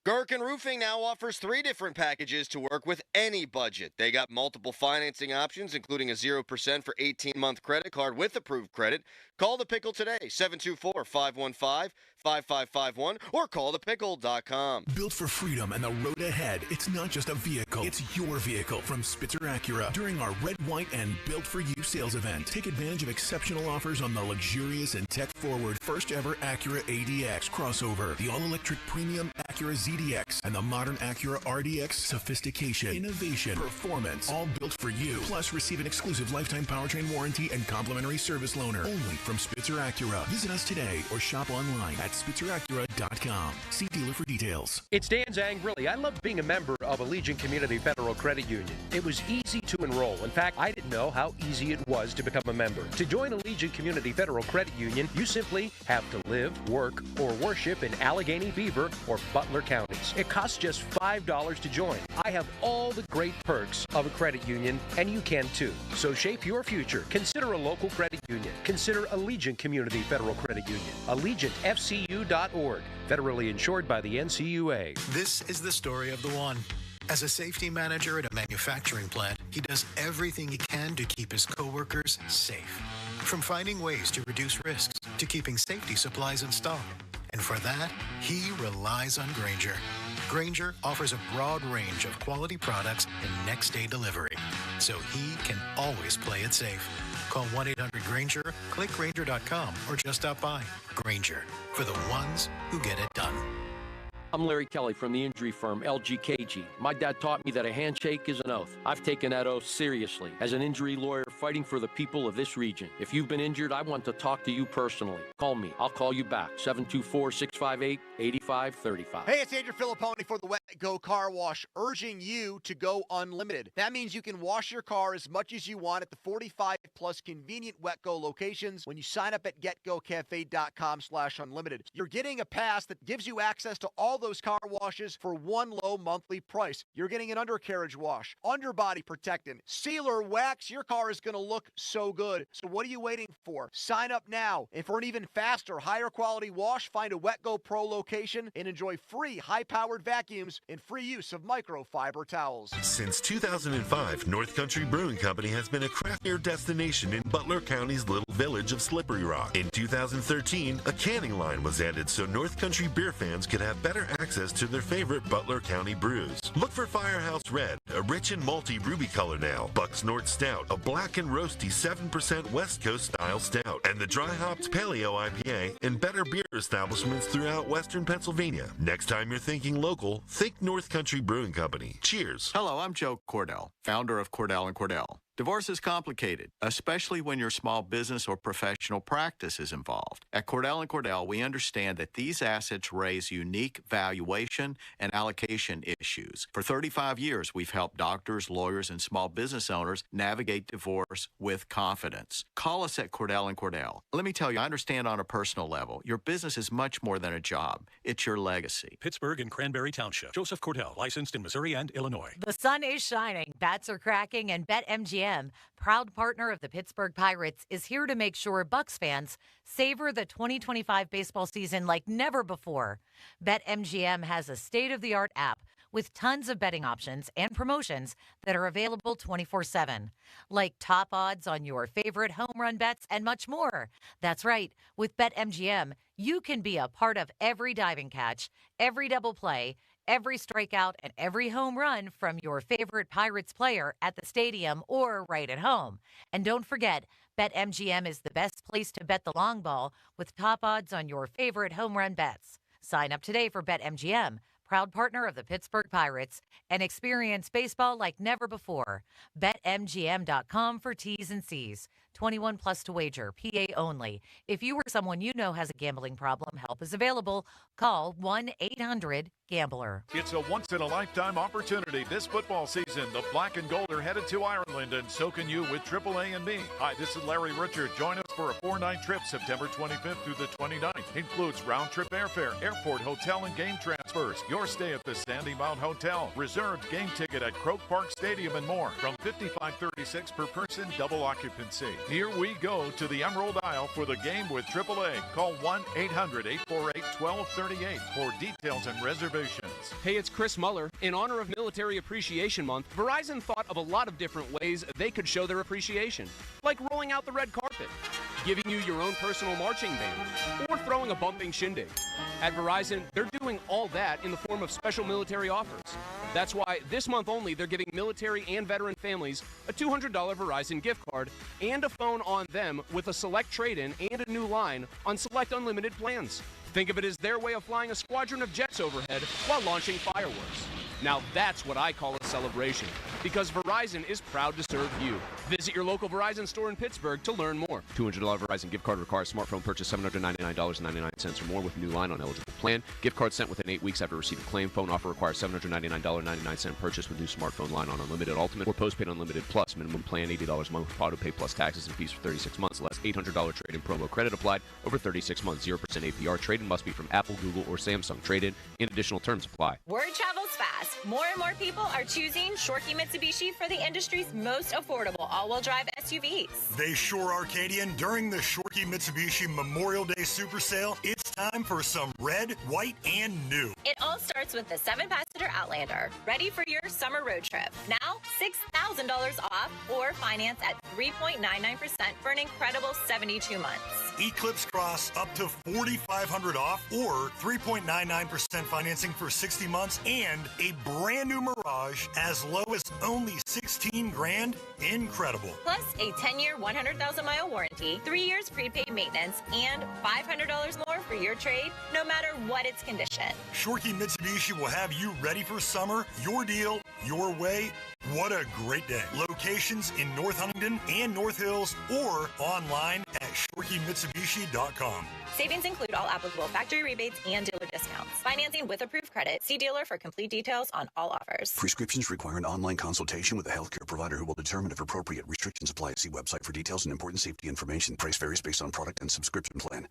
Gherkin Roofing now offers 3 different packages to work with any budget. They got multiple financing options, including a 0% for 18-month credit card with approved credit. Call the Pickle today, 724-515-5551, or call thepickle.com. Built for freedom and the road ahead, it's not just a vehicle, it's your vehicle from Spitzer Acura. During our Red, White, and Built for You sales event, take advantage of exceptional offers on the luxurious and tech-forward first-ever Acura ADX crossover, the all-electric premium Acura ZDX, and the modern Acura RDX. Sophistication, innovation, performance, all built for you. Plus, receive an exclusive lifetime powertrain warranty and complimentary service loaner. Only from Spitzer Acura. Visit us today or shop online at spitzeracura.com. See dealer for details. It's Dan Zangrilli. I love being a member of Allegiant Community Federal Credit Union. It was easy to enroll. In fact, I didn't know how easy it was to become a member. To join Allegiant Community Federal Credit Union, you simply have to live, work, or worship in Allegheny, Beaver, or Butler counties. It costs just $5 to join. I have all the great perks of a credit union, and you can too. So shape your future. Consider a local credit union. Consider Allegiant Community Federal Credit Union. AllegiantFCU.org. Federally insured by the NCUA. This is the story of the one. As a safety manager at a manufacturing plant, he does everything he can to keep his coworkers safe. From finding ways to reduce risks to keeping safety supplies in stock. And for that, he relies on Grainger. Grainger offers a broad range of quality products and next-day delivery, so he can always play it safe. Call 1-800-GRAINGER, click Grainger.com, or just stop by. Grainger, for the ones who get it done. I'm Larry Kelly from the injury firm LGKG. My dad taught me that a handshake is an oath. I've taken that oath seriously as an injury lawyer fighting for the people of this region. If you've been injured, I want to talk to you personally. Call me. I'll call you back. 724-658-8535. Hey, it's Andrew Filipponi for the Wet Go Car Wash, urging you to go unlimited. That means you can wash your car as much as you want at the 45-plus convenient Wet Go locations when you sign up at getgocafe.com/unlimited. You're getting a pass that gives you access to all those car washes for one low monthly price. You're getting an undercarriage wash, underbody protectant, sealer wax. Your car is going to look so good. So what are you waiting for? Sign up now. And for an even faster, higher quality wash, find a Wet Go Pro location and enjoy free high-powered vacuums and free use of microfiber towels. Since 2005, North Country Brewing Company has been a craft beer destination in Butler County's little village of Slippery Rock. In 2013, a canning line was added so North Country beer fans could have better access to their favorite Butler County brews. Look for Firehouse Red, a rich and malty ruby color now, Buck's North Stout, a black and roasty 7% West Coast style stout, and the dry hopped Paleo IPA in better beer establishments throughout Western Pennsylvania. Next time you're thinking local, think North Country Brewing Company. Cheers. Hello, I'm Joe Cordell, founder of Cordell & Cordell. Divorce is complicated, especially when your small business or professional practice is involved. At Cordell & Cordell, we understand that these assets raise unique valuation and allocation issues. For 35 years, we've helped doctors, lawyers, and small business owners navigate divorce with confidence. Call us at Cordell & Cordell. Let me tell you, I understand on a personal level, your business is much more than a job. It's your legacy. Pittsburgh and Cranberry Township. Joseph Cordell, licensed in Missouri and Illinois. The sun is shining, bats are cracking, and BetMGM, proud partner of the Pittsburgh Pirates, is here to make sure Bucs fans savor the 2025 baseball season like never before. BetMGM has a state-of-the-art app with tons of betting options and promotions that are available 24/7, like top odds on your favorite home run bets and much more. That's right. With BetMGM, you can be a part of every diving catch, every double play, every strikeout, and every home run from your favorite Pirates player at the stadium or right at home. And don't forget, BetMGM is the best place to bet the long ball with top odds on your favorite home run bets. Sign up today for BetMGM, proud partner of the Pittsburgh Pirates, and experience baseball like never before. BetMGM.com for T's and C's. 21 plus to wager, PA only. If you or someone you know has a gambling problem, help is available. Call 1-800-GAMBLER. It's a once-in-a-lifetime opportunity this football season. The Black and Gold are headed to Ireland, and so can you with AAA and me. Hi, this is Larry Richard. Join us for a 4-night trip September 25th through the 29th. Includes round-trip airfare, airport, hotel, and game transfers. Your stay at the Sandy Mount Hotel. Reserved game ticket at Croke Park Stadium and more. From $55.36 per person, double occupancy. Here we go to the Emerald Isle for the game with AAA. Call 1-800-848-1238 for details and reservations. Hey, it's Chris Muller. In honor of Military Appreciation Month, Verizon thought of a lot of different ways they could show their appreciation, like rolling out the red carpet, giving you your own personal marching band, or throwing a bumping shindig. At Verizon, they're doing all that in the form of special military offers. That's why this month only they're giving military and veteran families a $200 Verizon gift card and a phone on them with a select trade-in and a new line on select unlimited plans. Think of it as their way of flying a squadron of jets overhead while launching fireworks. Now that's what I call a celebration, because Verizon is proud to serve you. Visit your local Verizon store in Pittsburgh to learn more. $200 Verizon gift card requires smartphone purchase $799.99 or more with a new line on eligible plan. Gift card sent within 8 weeks after receipt of claim. Phone offer requires $799.99 purchase with new smartphone line on Unlimited Ultimate or Postpaid Unlimited Plus. Minimum plan $80 a month with auto pay plus taxes and fees for 36 months. Less $800 trade-in promo credit applied over 36 months. 0% APR. Trade-in must be from Apple, Google, or Samsung. Trade-in and additional terms apply. Word travels fast. More and more people are choosing Shorkey Mitsubishi for the industry's most affordable all-wheel drive SUVs. They sure are, Cadian. During the Shorkey Mitsubishi Memorial Day Super Sale, it's time for some red, white, and new. It all starts with the 7-passenger Outlander, ready for your summer road trip. Now, $6,000 off or finance at 3.99% for an incredible 72 months. Eclipse Cross up to $4,500 off or 3.99% financing for 60 months and a brand new Mirage as low as only $16,000. Incredible. Plus a 10-year, 100,000-mile warranty, 3 years prepaid maintenance, and $500 more for your trade, no matter what its condition. Shorkey Mitsubishi will have you ready for summer. Your deal, your way. What a great day. Locations in North Huntington and North Hills or online at ShorkeyMitsubishi.com. Savings include all applicable factory rebates and dealer discounts. Financing with approved credit. See dealer for complete details on all offers. Prescriptions require an online consultation with a healthcare provider who will determine if appropriate. Restrictions apply. See website for details and important safety information. Price varies based on product and subscription plan.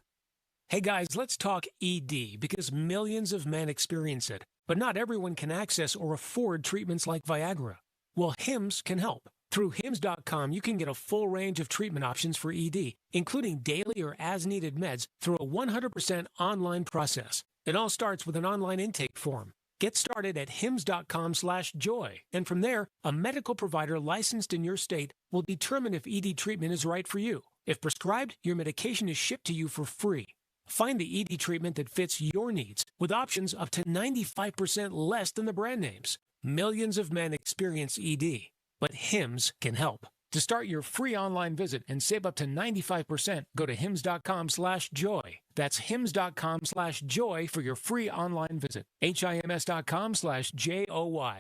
Hey guys, let's talk ED because millions of men experience it, but not everyone can access or afford treatments like Viagra. Well, Hims can help. Through Hims.com, you can get a full range of treatment options for ED, including daily or as-needed meds through a 100% online process. It all starts with an online intake form. Get started at hims.com/joy, and from there, a medical provider licensed in your state will determine if ED treatment is right for you. If prescribed, your medication is shipped to you for free. Find the ED treatment that fits your needs with options up to 95% less than the brand names. Millions of men experience ED, but Hims can help. To start your free online visit and save up to 95%, go to hims.com/joy. That's hims.com/joy for your free online visit. HIMS.com/JOY.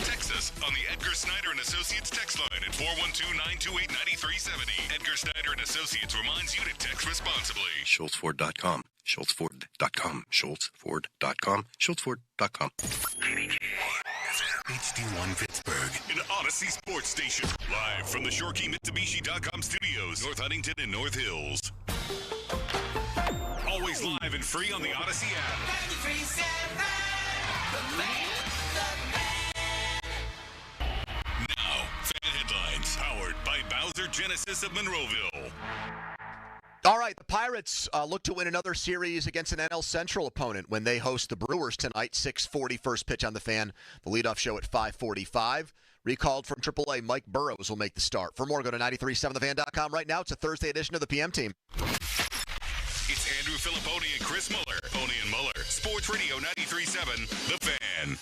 Texas us on the Edgar Snyder and Associates text line at 412-928-9370. Edgar Snyder and Associates reminds you to text responsibly. SchultzFord.com. SchultzFord.com. SchultzFord.com. SchultzFord.com. HD1 Pittsburgh, an Odyssey sports station. Live from the ShoreKeyMitsubishi.com studios, North Huntington and North Hills. Always live and free on the Odyssey app. Now, fan headlines powered by Bowser Genesis of Monroeville. All right, the Pirates look to win another series against an NL Central opponent when they host the Brewers tonight, 6:40 first pitch on the Fan. The leadoff show at 5:45. Recalled from AAA, Mike Burrows will make the start. For more, go to 937thefan.com right now. It's a Thursday edition of the PM Team. It's Andrew Filipponi and Chris Muller. Pony and Muller. Sports Radio 93.7, The Fan.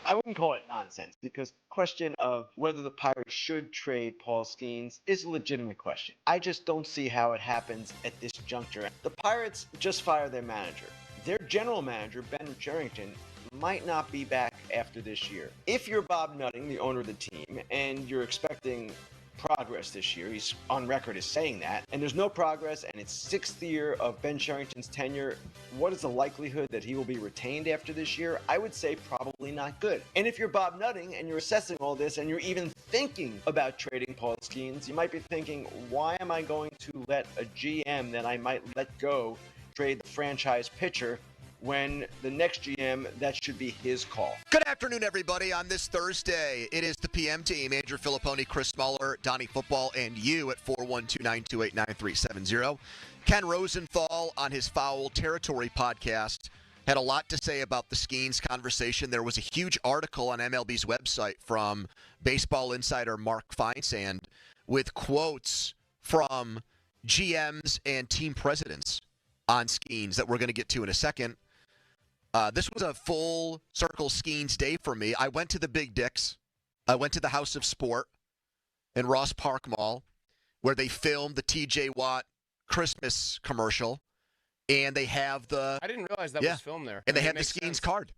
I wouldn't call it nonsense because question of whether the Pirates should trade Paul Skenes is a legitimate question. I just don't see how it happens at this juncture. The Pirates just fired their manager. Their general manager, Ben Cherington, might not be back after this year. If you're Bob Nutting, the owner of the team, and you're expecting progress this year, he's on record as saying that, and there's no progress, and it's 6th year of Ben Cherington's tenure, what is the likelihood that he will be retained after this year? I would say probably not good. And if you're Bob Nutting and you're assessing all this and you're even thinking about trading Paul Skenes, you might be thinking, why am I going to let a GM that I might let go trade the franchise pitcher when the next GM, that should be his call. Good afternoon, everybody. On this Thursday, it is the PM Team. Andrew Filipponi, Chris Muller, Donnie Football, and you at 412-928-9370. Ken Rosenthal on his Foul Territory podcast had a lot to say about the Skenes conversation. There was a huge article on MLB's website from Baseball Insider Mark Feinsand with quotes from GMs and team presidents on Skenes that we're going to get to in a second. This was a full circle Skenes day for me. I went to the Big Dicks. I went to the House of Sport in Ross Park Mall where they filmed the TJ Watt Christmas commercial, and they have the... I didn't realize that was filmed there. And they have the Skenes card.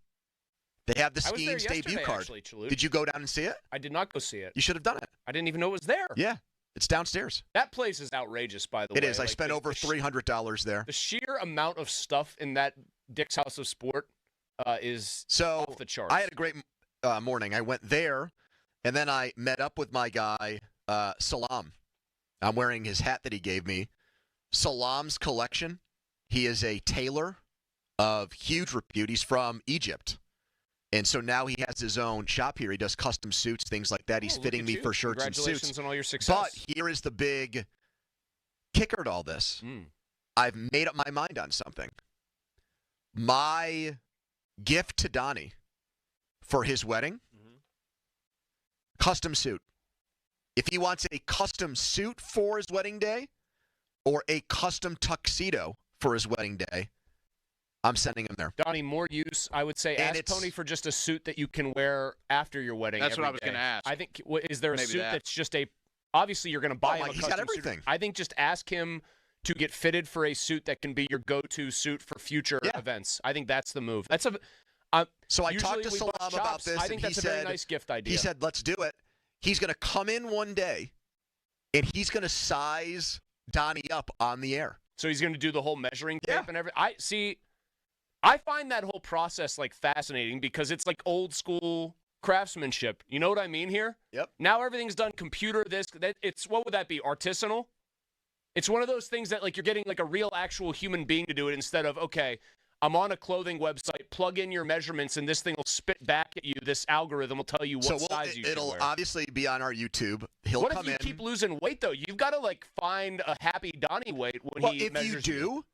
They have the Skenes debut card. Actually, did you go down and see it? I did not go see it. You should have done it. I didn't even know it was there. Yeah. It's downstairs. That place is outrageous, by the way. It is. I spent over $300 there. The sheer amount of stuff in that Dick's House of Sport is off the charts. I had a great morning. I went there, and then I met up with my guy, Salam. I'm wearing his hat that he gave me. Salam's collection. He is a tailor of huge repute. He's from Egypt. And so now he has his own shop here. He does custom suits, things like that. He's fitting me for shirts and suits. Congratulations on all your success. But here is the big kicker to all this. I've made up my mind on something. My gift to Donnie for his wedding, custom suit. If he wants a custom suit for his wedding day or a custom tuxedo for his wedding day, I'm sending him there. Donnie, more use, I would say, ask Tony for just a suit that you can wear after your wedding. That's what I was going to ask. I think, is there a suit that's just a, obviously you're going to buy him a custom he's got everything. suit. I think just ask him to get fitted for a suit that can be your go-to suit for future events. I think that's the move. That's a. So I talked to Salam about this. I think that's a very nice gift idea. He said, let's do it. He's going to come in one day, and he's going to size Donnie up on the air. So he's going to do the whole measuring tape and everything. I find that whole process fascinating because it's like old school craftsmanship. You know what I mean here? Yep. Now everything's done computer. It's what would that be? Artisanal? It's one of those things that you're getting a real actual human being to do it instead of, okay, I'm on a clothing website, plug in your measurements, and this thing will spit back at you. This algorithm will tell you what size you should wear. It'll obviously be on our YouTube. He'll come in. What if you keep losing weight, though? You've got to find a happy Donnie weight when he measures if you do,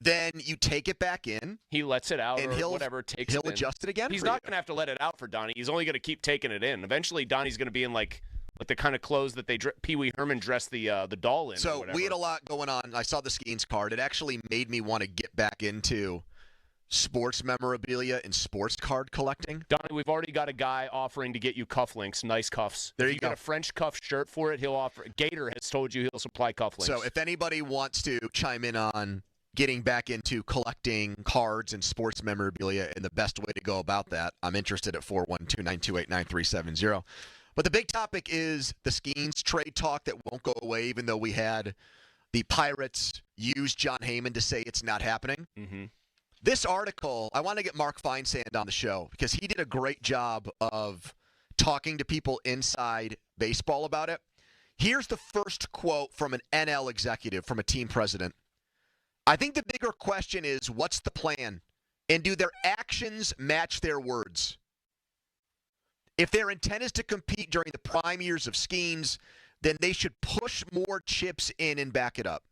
then you take it back in. He lets it out and or whatever takes he'll it in. adjust it again. He's not going to have to let it out for Donnie. He's only going to keep taking it in. Eventually, Donnie's going to be in the kind of clothes that Pee Wee Herman dressed the doll in. So we had a lot going on. I saw the Skenes card. It actually made me want to get back into sports memorabilia and sports card collecting. Donnie, we've already got a guy offering to get you cufflinks, nice cuffs. There if you go. Get a French cuff shirt for it, he'll offer. Gator has told you he'll supply cufflinks. So if anybody wants to chime in on getting back into collecting cards and sports memorabilia and the best way to go about that, I'm interested at 412-928-9370. But the big topic is the Skenes trade talk that won't go away, even though we had the Pirates use John Heyman to say it's not happening. Mm-hmm. This article, I want to get Mark Feinsand on the show because he did a great job of talking to people inside baseball about it. Here's the first quote from an NL executive, from a team president. I think the bigger question is, what's the plan? And do their actions match their words? If their intent is to compete during the prime years of Skenes, then they should push more chips in and back it up.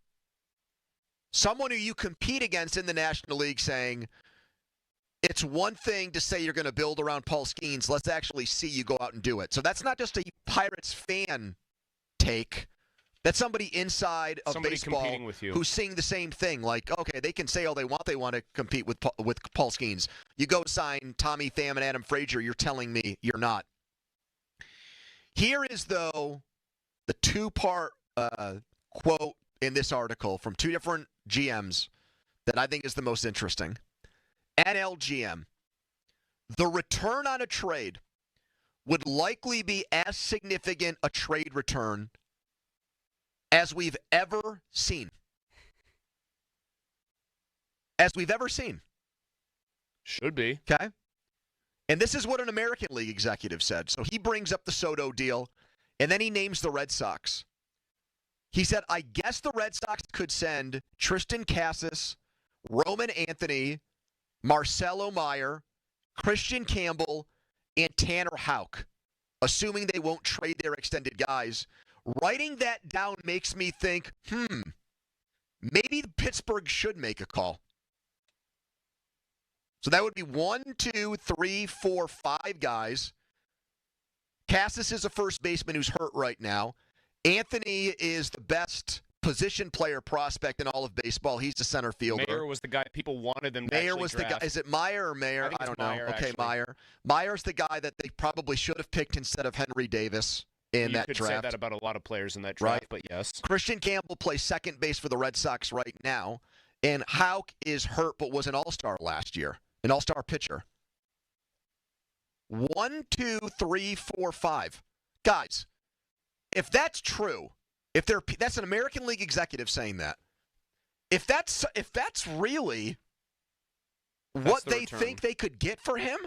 Someone who you compete against in the National League saying, it's one thing to say you're going to build around Paul Skenes. Let's actually see you go out and do it. So that's not just a Pirates fan take. That's somebody inside of baseball with you, who's seeing the same thing. Like, okay, they can say all they want. They want to compete with Paul Skenes. You go sign Tommy Pham and Adam Frazier. You're telling me you're not. Here is, though, the two-part quote in this article from two different GMs that I think is the most interesting. NL GM, the return on a trade would likely be as significant a trade return as we've ever seen. As we've ever seen. Should be. Okay? And this is what an American League executive said. So he brings up the Soto deal, and then he names the Red Sox. He said, I guess the Red Sox could send Tristan Casas, Roman Anthony, Marcelo Meyer, Christian Campbell, and Tanner Houck, assuming they won't trade their extended guys. Writing that down makes me think, maybe Pittsburgh should make a call. So that would be 1, 2, 3, 4, 5 guys. Casas is a first baseman who's hurt right now. Anthony is the best position player prospect in all of baseball. He's the center fielder. Mayer was the guy people wanted them to Mayer was draft. the guy. Is it Meyer or Mayer? I don't know. Meyer, okay, actually. Meyer. Meyer's the guy that they probably should have picked instead of Henry Davis in that draft. You could say that about a lot of players in that draft, right? But yes. Christian Campbell plays second base for the Red Sox right now, and Houck is hurt but was an all-star last year, an all-star pitcher. 1, 2, 3, 4, 5. Guys, if that's true, that's an American League executive saying that. If that's really what they think they could get for him,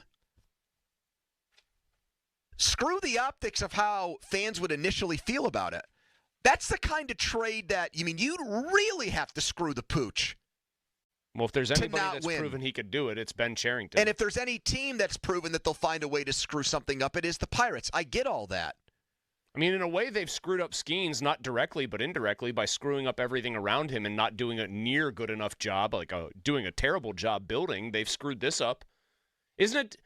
screw the optics of how fans would initially feel about it. That's the kind of trade that, you'd really have to screw the pooch. Well, if there's anybody that's proven he could do it, it's Ben Cherington. And if there's any team that's proven that they'll find a way to screw something up, it is the Pirates. I get all that. I mean, in a way, they've screwed up Skenes, not directly, but indirectly, by screwing up everything around him and not doing a near good enough job, doing a terrible job building. They've screwed this up. Isn't it?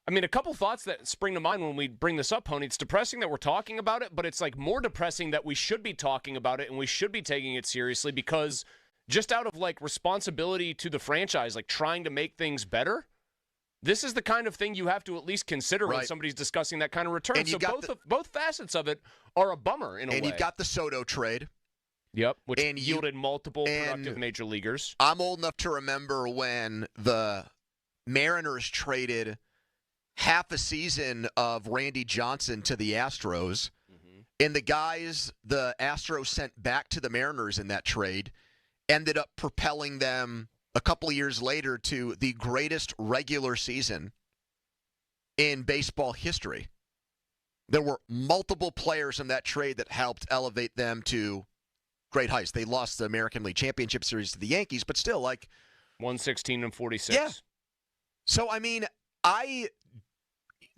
I mean, a couple thoughts that spring to mind when we bring this up, Pony. It's depressing that we're talking about it, but it's like more depressing that we should be talking about it and we should be taking it seriously because just out of like responsibility to the franchise, like trying to make things better, this is the kind of thing you have to at least consider when somebody's discussing that kind of return. So both facets of it are a bummer in a way. And you've got the Soto trade. Yep, which yielded multiple productive major leaguers. I'm old enough to remember when the Mariners traded half a season of Randy Johnson to the Astros, and the guys the Astros sent back to the Mariners in that trade ended up propelling them a couple of years later to the greatest regular season in baseball history. There were multiple players in that trade that helped elevate them to great heights. They lost the American League Championship Series to the Yankees, but still, 116-46. Yeah. So,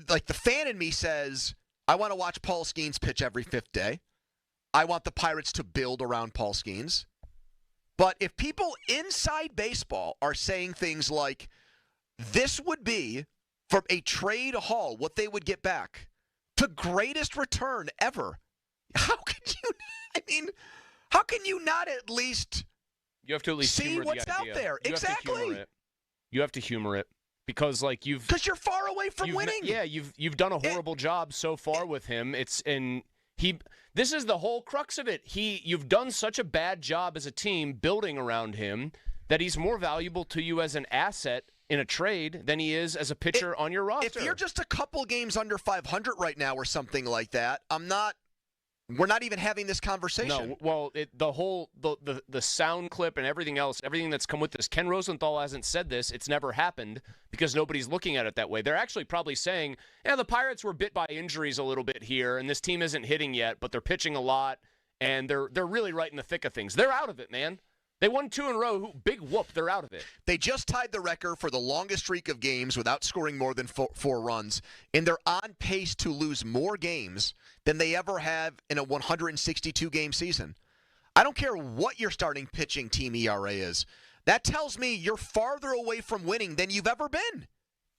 the fan in me says, I want to watch Paul Skenes pitch every fifth day. I want the Pirates to build around Paul Skenes. But if people inside baseball are saying things like, this would be, from a trade haul, what they would get back, the greatest return ever, how can you not at least you have to at least see humor what's the idea. out there? You exactly. You have to humor it because you're far away from winning. Yeah, you've done a horrible job so far with him. This is the whole crux of it. You've done such a bad job as a team building around him that he's more valuable to you as an asset in a trade than he is as a pitcher on your roster. If you're just a couple games under 500 right now or something like that, we're not even having this conversation. No, well, the sound clip and everything else, everything that's come with this, Ken Rosenthal hasn't said this. It's never happened because nobody's looking at it that way. They're actually probably saying, yeah, the Pirates were bit by injuries a little bit here, and this team isn't hitting yet, but they're pitching a lot, and they're really right in the thick of things. They're out of it, man. They won 2 in a row. Big whoop. They're out of it. They just tied the record for the longest streak of games without scoring more than 4 runs, and they're on pace to lose more games than they ever have in a 162-game season. I don't care what your starting pitching team ERA is. That tells me you're farther away from winning than you've ever been.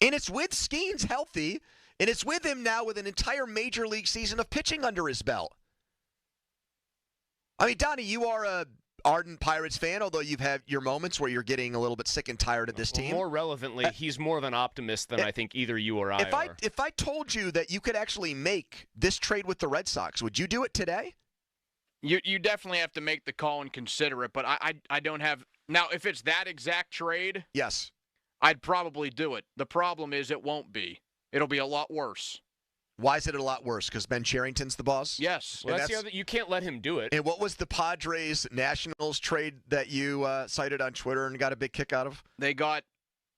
And it's with Skenes healthy, and it's with him now with an entire major league season of pitching under his belt. I mean, Donnie, you are a ardent Pirates fan, although you've had your moments where you're getting a little bit sick and tired of this team. More relevantly, he's more of an optimist than I think either you or I are. If I told you that you could actually make this trade with the Red Sox, would you do it today? You definitely have to make the call and consider it, but I don't have – now, if it's that exact trade, yes, I'd probably do it. The problem is it won't be. It'll be a lot worse. Why is it a lot worse? Because Ben Cherington's the boss? Yes. Well, you can't let him do it. And what was the Padres-Nationals trade that you cited on Twitter and got a big kick out of? They got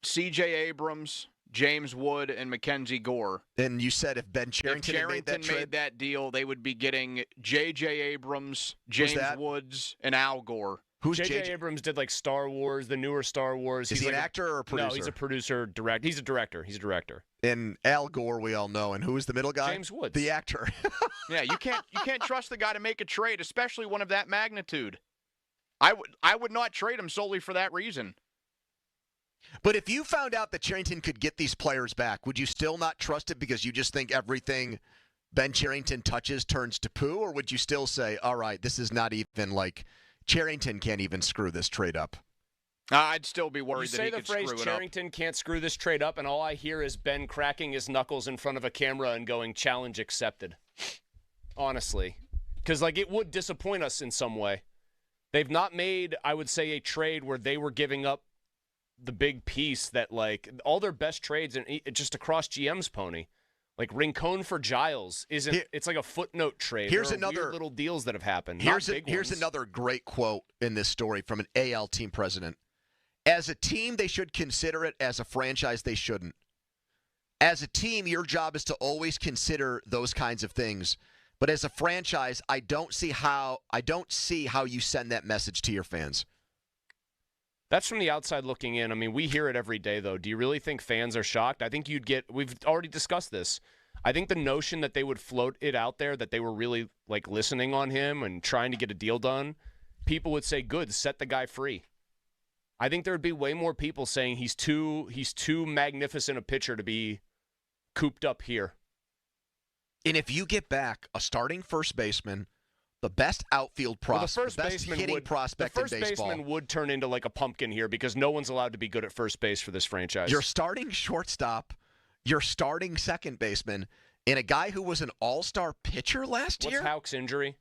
C.J. Abrams, James Wood, and Mackenzie Gore. And you said if Ben Cherington made that deal, they would be getting J.J. Abrams, James Woods, and Al Gore. Who's J.J. Abrams did Star Wars, the newer Star Wars. Is he an actor or a producer? No, he's a producer, director. He's a director. And Al Gore, we all know. And who is the middle guy? James Woods. The actor. Yeah, you can't trust the guy to make a trade, especially one of that magnitude. I would not trade him solely for that reason. But if you found out that Cherington could get these players back, would you still not trust it because you just think everything Ben Cherington touches turns to poo? Or would you still say, all right, this is not even Cherington can't even screw this trade up? I'd still be worried that he could screw it up. You say the phrase Cherington can't screw this trade up, and all I hear is Ben cracking his knuckles in front of a camera and going, challenge accepted. Honestly. Because, it would disappoint us in some way. They've not made, I would say, a trade where they were giving up the big piece that, all their best trades, and just across GM's pony. Rincon for Giles it's like a footnote trade. Here's there are another weird little deals that have happened. Here's another great quote in this story from an AL team president. As a team, they should consider it. As a franchise, they shouldn't. As a team, your job is to always consider those kinds of things. But as a franchise, I don't see how you send that message to your fans. That's from the outside looking in. I mean, we hear it every day, though. Do you really think fans are shocked? I think we've already discussed this. I think the notion that they would float it out there, that they were really, listening on him and trying to get a deal done, people would say, good, set the guy free. I think there would be way more people saying he's too magnificent a pitcher to be cooped up here. And if you get back a starting first baseman, the best outfield prospect, the best hitting prospect in baseball. The first baseman would turn into a pumpkin here because no one's allowed to be good at first base for this franchise. Your starting shortstop, your starting second baseman, and a guy who was an all-star pitcher last year? What's Houck's injury?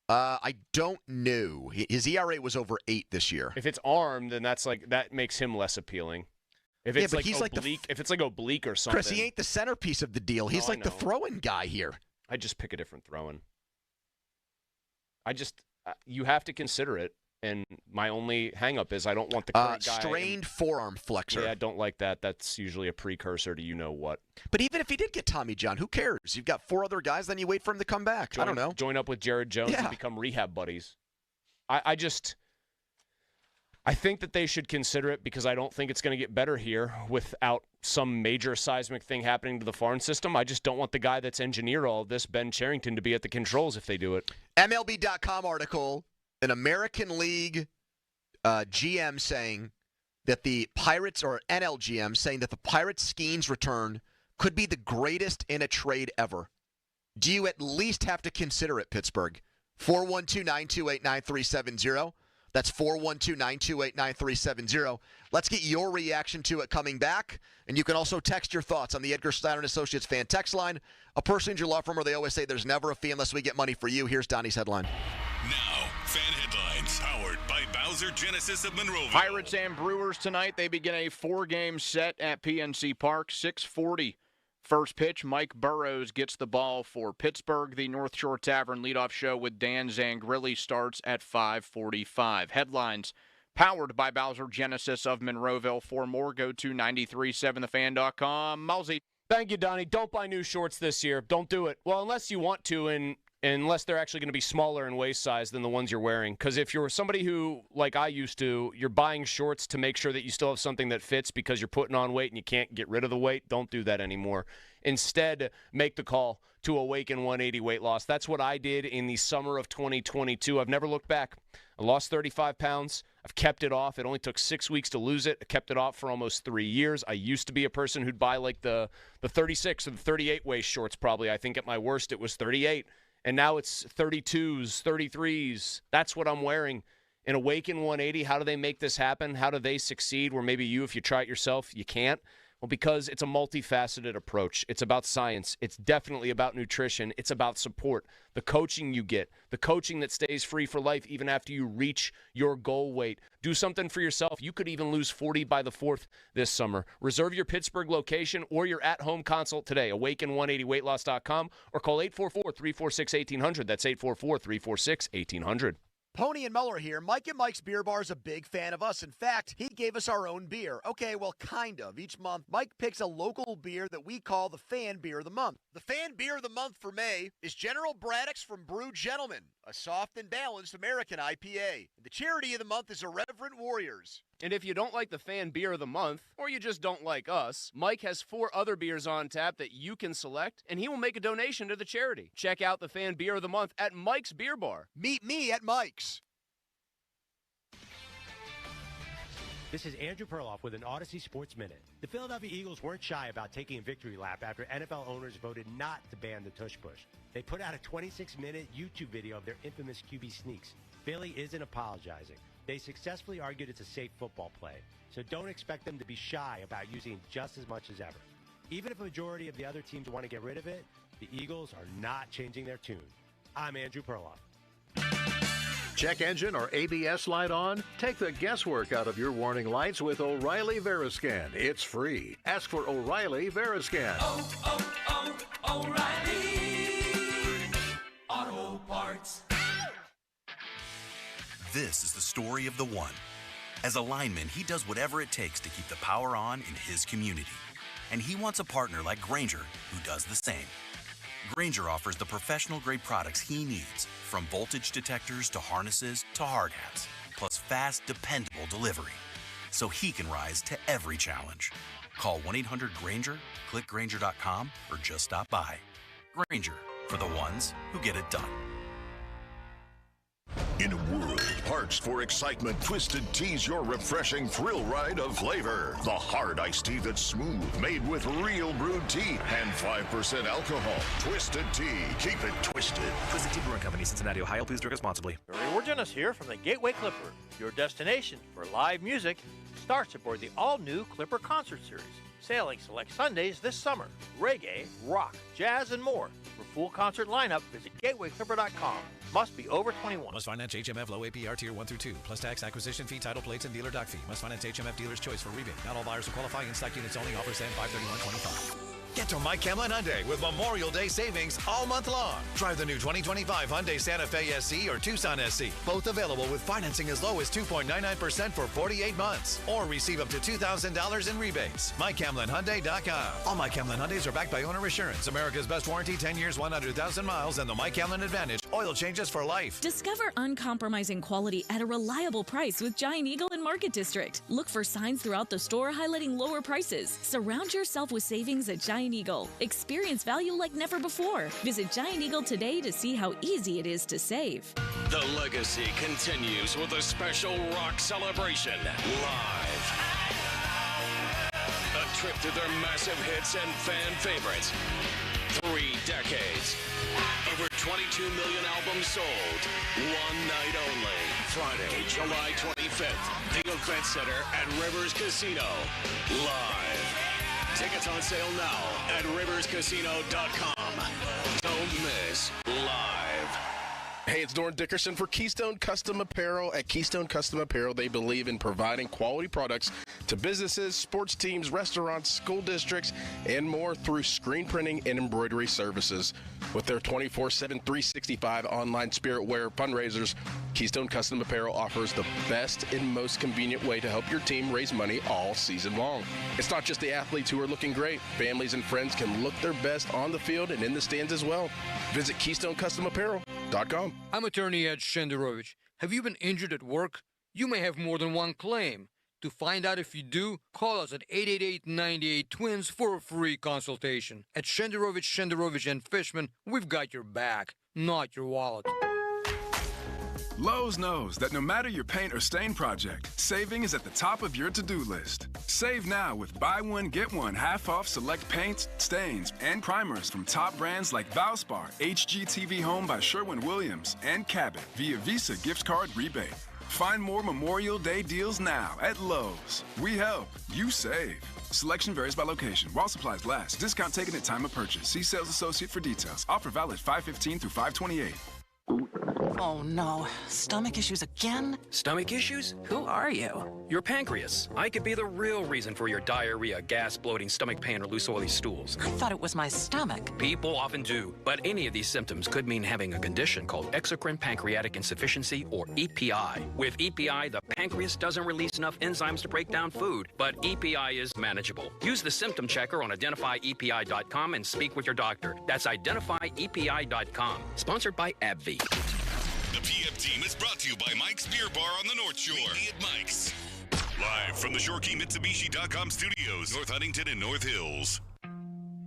I don't know. His ERA was over 8 this year. If it's arm, then that makes him less appealing. If it's if it's oblique or something. Chris, he ain't the centerpiece of the deal. He's the throw-in guy here. I just pick a different throw-in. You have to consider it, and my only hang-up is I don't want the current guy. Strained forearm flexor. Yeah, I don't like that. That's usually a precursor to you-know-what. But even if he did get Tommy John, who cares? You've got 4 other guys, then you wait for him to come back. I don't know. Join up with Jared Jones and become rehab buddies. I think that they should consider it because I don't think it's going to get better here without some major seismic thing happening to the farm system. I just don't want the guy that's engineered all of this, Ben Cherington, to be at the controls if they do it. MLB.com article, an American League GM saying that the Pirates, or NL GM saying that the Pirates' Skenes return could be the greatest in a trade ever. Do you at least have to consider it, Pittsburgh? 412-928-9370. That's 412-928-9370. Let's get your reaction to it coming back. And you can also text your thoughts on the Edgar Steiner & Associates fan text line. A person in your law firm where they always say there's never a fee unless we get money for you. Here's Donnie's headline. Now, fan headlines powered by Bowser Genesis of Monroeville. Pirates and Brewers tonight. They begin a 4-game set at PNC Park, 6:40. First pitch, Mike Burrows gets the ball for Pittsburgh. The North Shore Tavern leadoff show with Dan Zangrilli starts at 5:45. Headlines powered by Bowser Genesis of Monroeville. For more, go to 937thefan.com. Mulsey. Thank you, Donnie. Don't buy new shorts this year. Don't do it. Well, unless you want to, and unless they're actually going to be smaller in waist size than the ones you're wearing. Because if you're somebody who, like I used to, you're buying shorts to make sure that you still have something that fits because you're putting on weight and you can't get rid of the weight, don't do that anymore. Instead, make the call to Awaken 180 weight loss. That's what I did in the summer of 2022. I've never looked back. I lost 35 pounds. I've kept it off. It only took 6 weeks to lose it. I kept it off for almost 3 years. I used to be a person who'd buy like the 36 or the 38 waist shorts probably. I think at my worst it was 38. And now it's 32s, 33s. That's what I'm wearing. In Awaken 180, how do they make this happen? How do they succeed where maybe you, if you try it yourself, you can't? Well, because it's a multifaceted approach. It's about science. It's definitely about nutrition. It's about support. The coaching you get, the coaching that stays free for life even after you reach your goal weight. Do something for yourself. You could even lose 40 by the 4th this summer. Reserve your Pittsburgh location or your at-home consult today. Awaken180weightloss.com or call 844-346-1800. That's 844-346-1800. Pony and Muller here. Mike and Mike's Beer Bar is a big fan of us. In fact, he gave us our own beer. Okay, well, kind of. Each month, Mike picks a local beer that we call the Fan Beer of the Month. The Fan Beer of the Month for May is General Braddock's from Brew Gentleman, a soft and balanced American IPA. The charity of the month is Irreverent Warriors. And if you don't like the Fan Beer of the Month, or you just don't like us, Mike has 4 other beers on tap that you can select, and he will make a donation to the charity. Check out the Fan Beer of the Month at Mike's Beer Bar. Meet me at Mike's. This is Andrew Perloff with an Odyssey Sports Minute. The Philadelphia Eagles weren't shy about taking a victory lap after NFL owners voted not to ban the tush push. They put out a 26-minute YouTube video of their infamous QB sneaks. Philly isn't apologizing. They successfully argued it's a safe football play, so don't expect them to be shy about using it just as much as ever. Even if a majority of the other teams want to get rid of it, the Eagles are not changing their tune. I'm Andrew Perloff. Check engine or ABS light on? Take the guesswork out of your warning lights with O'Reilly Veriscan. It's free. Ask for O'Reilly Veriscan. O'Reilly Auto Parts. This is the story of the one. As a lineman, he does whatever it takes to keep the power on in his community. And he wants a partner like Grainger who does the same. Grainger offers the professional-grade products he needs, from voltage detectors to harnesses to hard hats, plus fast, dependable delivery, so he can rise to every challenge. Call 1-800-GRAINGER, click Grainger.com, or just stop by. Grainger, for the ones who get it done. In a world parched for excitement, Twisted Tea's your refreshing thrill ride of flavor. The hard iced tea that's smooth, made with real brewed tea and 5% alcohol. Twisted Tea. Keep it twisted. Twisted Tea Brewing Company, Cincinnati, Ohio. Please drink responsibly. Barry Dennis here from the Gateway Clipper. Your destination for live music starts aboard the all-new Clipper Concert Series. Sailing select Sundays this summer. Reggae, rock, jazz, and more. For full concert lineup, visit gatewayclipper.com. Must be over 21. Must finance HMF low APR tier 1 through 2, plus tax, acquisition fee, title plates, and dealer dock fee. Must finance HMF dealer's choice for rebate. Not all buyers will qualify. In-stock units only. Offers end 5/31/25. Get to Mike Hamlin Hyundai with Memorial Day savings all month long. Drive the new 2025 Hyundai Santa Fe SC or Tucson SC. Both available with financing as low as 2.99% for 48 months. Or receive up to $2,000 in rebates. MikeHamlinHyundai.com. All Mike Hamlin Hyundais are backed by owner assurance. America's best warranty, 10 years, 100,000 miles, and the Mike Hamlin Advantage. Oil changes for life. Discover uncompromising quality at a reliable price with Giant Eagle and Market District. Look for signs throughout the store highlighting lower prices. Surround yourself with savings at Giant Eagle. Experience value like never before. Visit Giant Eagle today to see how easy it is to save. The legacy continues with a special rock celebration live. A trip to their massive hits and fan favorites. 3 decades. Over 22 million albums sold. One night only. Friday, July 25th. The Event Center at Rivers Casino. Live. Tickets on sale now at riverscasino.com. Don't miss Live. Hey, it's Dorn Dickerson for Keystone Custom Apparel. At Keystone Custom Apparel, they believe in providing quality products to businesses, sports teams, restaurants, school districts, and more through screen printing and embroidery services. With their 24/7, 365 online spirit wear fundraisers, Keystone Custom Apparel offers the best and most convenient way to help your team raise money all season long. It's not just the athletes who are looking great. Families and friends can look their best on the field and in the stands as well. Visit KeystoneCustomApparel.com. I'm attorney Ed Shenderovich. Have you been injured at work? You may have more than one claim. To find out if you do, call us at 888-98-TWINS for a free consultation. At Shenderovich, and Fishman, we've got your back, not your wallet. Lowe's knows that no matter your paint or stain project, saving is at the top of your to-do list. Save now with buy one, get one half off select paints, stains, and primers from top brands like Valspar, HGTV Home by Sherwin-Williams, and Cabot via Visa gift card rebate. Find more Memorial Day deals now at Lowe's. We help, you save. Selection varies by location. While supplies last. Discount taken at time of purchase. See sales associate for details. Offer valid 5/15 through 5/28. Oh no, stomach issues again? Stomach issues? Who are you? Your pancreas. I could be the real reason for your diarrhea, gas, bloating, stomach pain, or loose oily stools. I thought it was my stomach. People often do, but any of these symptoms could mean having a condition called exocrine pancreatic insufficiency, or EPI. With EPI, the pancreas doesn't release enough enzymes to break down food, but EPI is manageable. Use the symptom checker on identifyepi.com and speak with your doctor. That's identifyepi.com. Sponsored by AbbVie. The PM team is brought to you by Mike's Beer Bar on the North Shore. Meet me at Mike's. Live from the ShoreKeyMitsubishi.com studios, North Huntington and North Hills.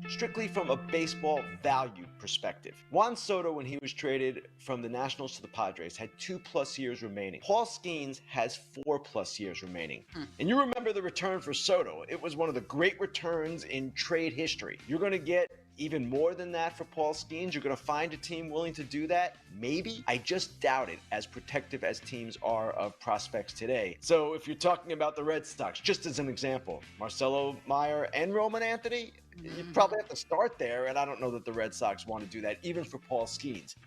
Strictly from a baseball value perspective, Juan Soto, when he was traded from the Nationals to the Padres, had 2+ years remaining. Paul Skenes has 4+ years remaining. And you remember the return for Soto. It was one of the great returns in trade history. You're going to get even more than that for Paul Skenes. You're going to find a team willing to do that? Maybe. I just doubt it, as protective as teams are of prospects today. So if you're talking about the Red Sox, just as an example, Marcelo Meyer and Roman Anthony, you probably have to start there, and I don't know that the Red Sox want to do that, even for Paul Skenes.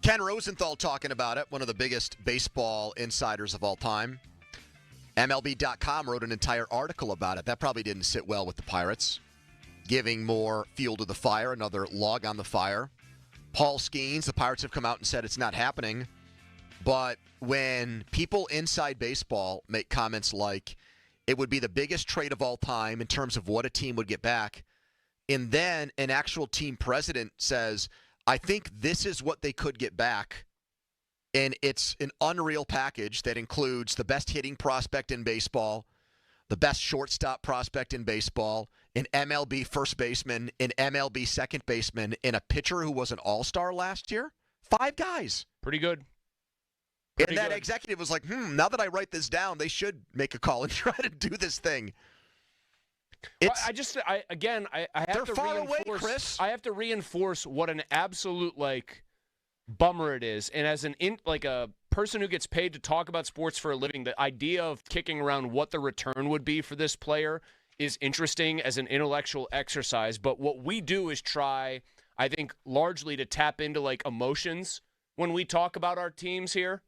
Ken Rosenthal talking about it, one of the biggest baseball insiders of all time. MLB.com wrote an entire article about it. That probably didn't sit well with the Pirates. Giving more fuel to the fire, another log on the fire. Paul Skenes, the Pirates have come out and said it's not happening. But when people inside baseball make comments like, it would be the biggest trade of all time in terms of what a team would get back, and then an actual team president says, I think this is what they could get back, and it's an unreal package that includes the best hitting prospect in baseball, the best shortstop prospect in baseball, an MLB first baseman, an MLB second baseman, and a pitcher who was an all-star last year. 5 guys. Pretty good. And that executive was like, now that I write this down, they should make a call and try to do this thing. I have to far reinforce, away, Chris. I have to reinforce what an absolute bummer it is. And as a person who gets paid to talk about sports for a living, the idea of kicking around what the return would be for this player is interesting as an intellectual exercise. But what we do is try, I think, largely to tap into emotions when we talk about our teams here.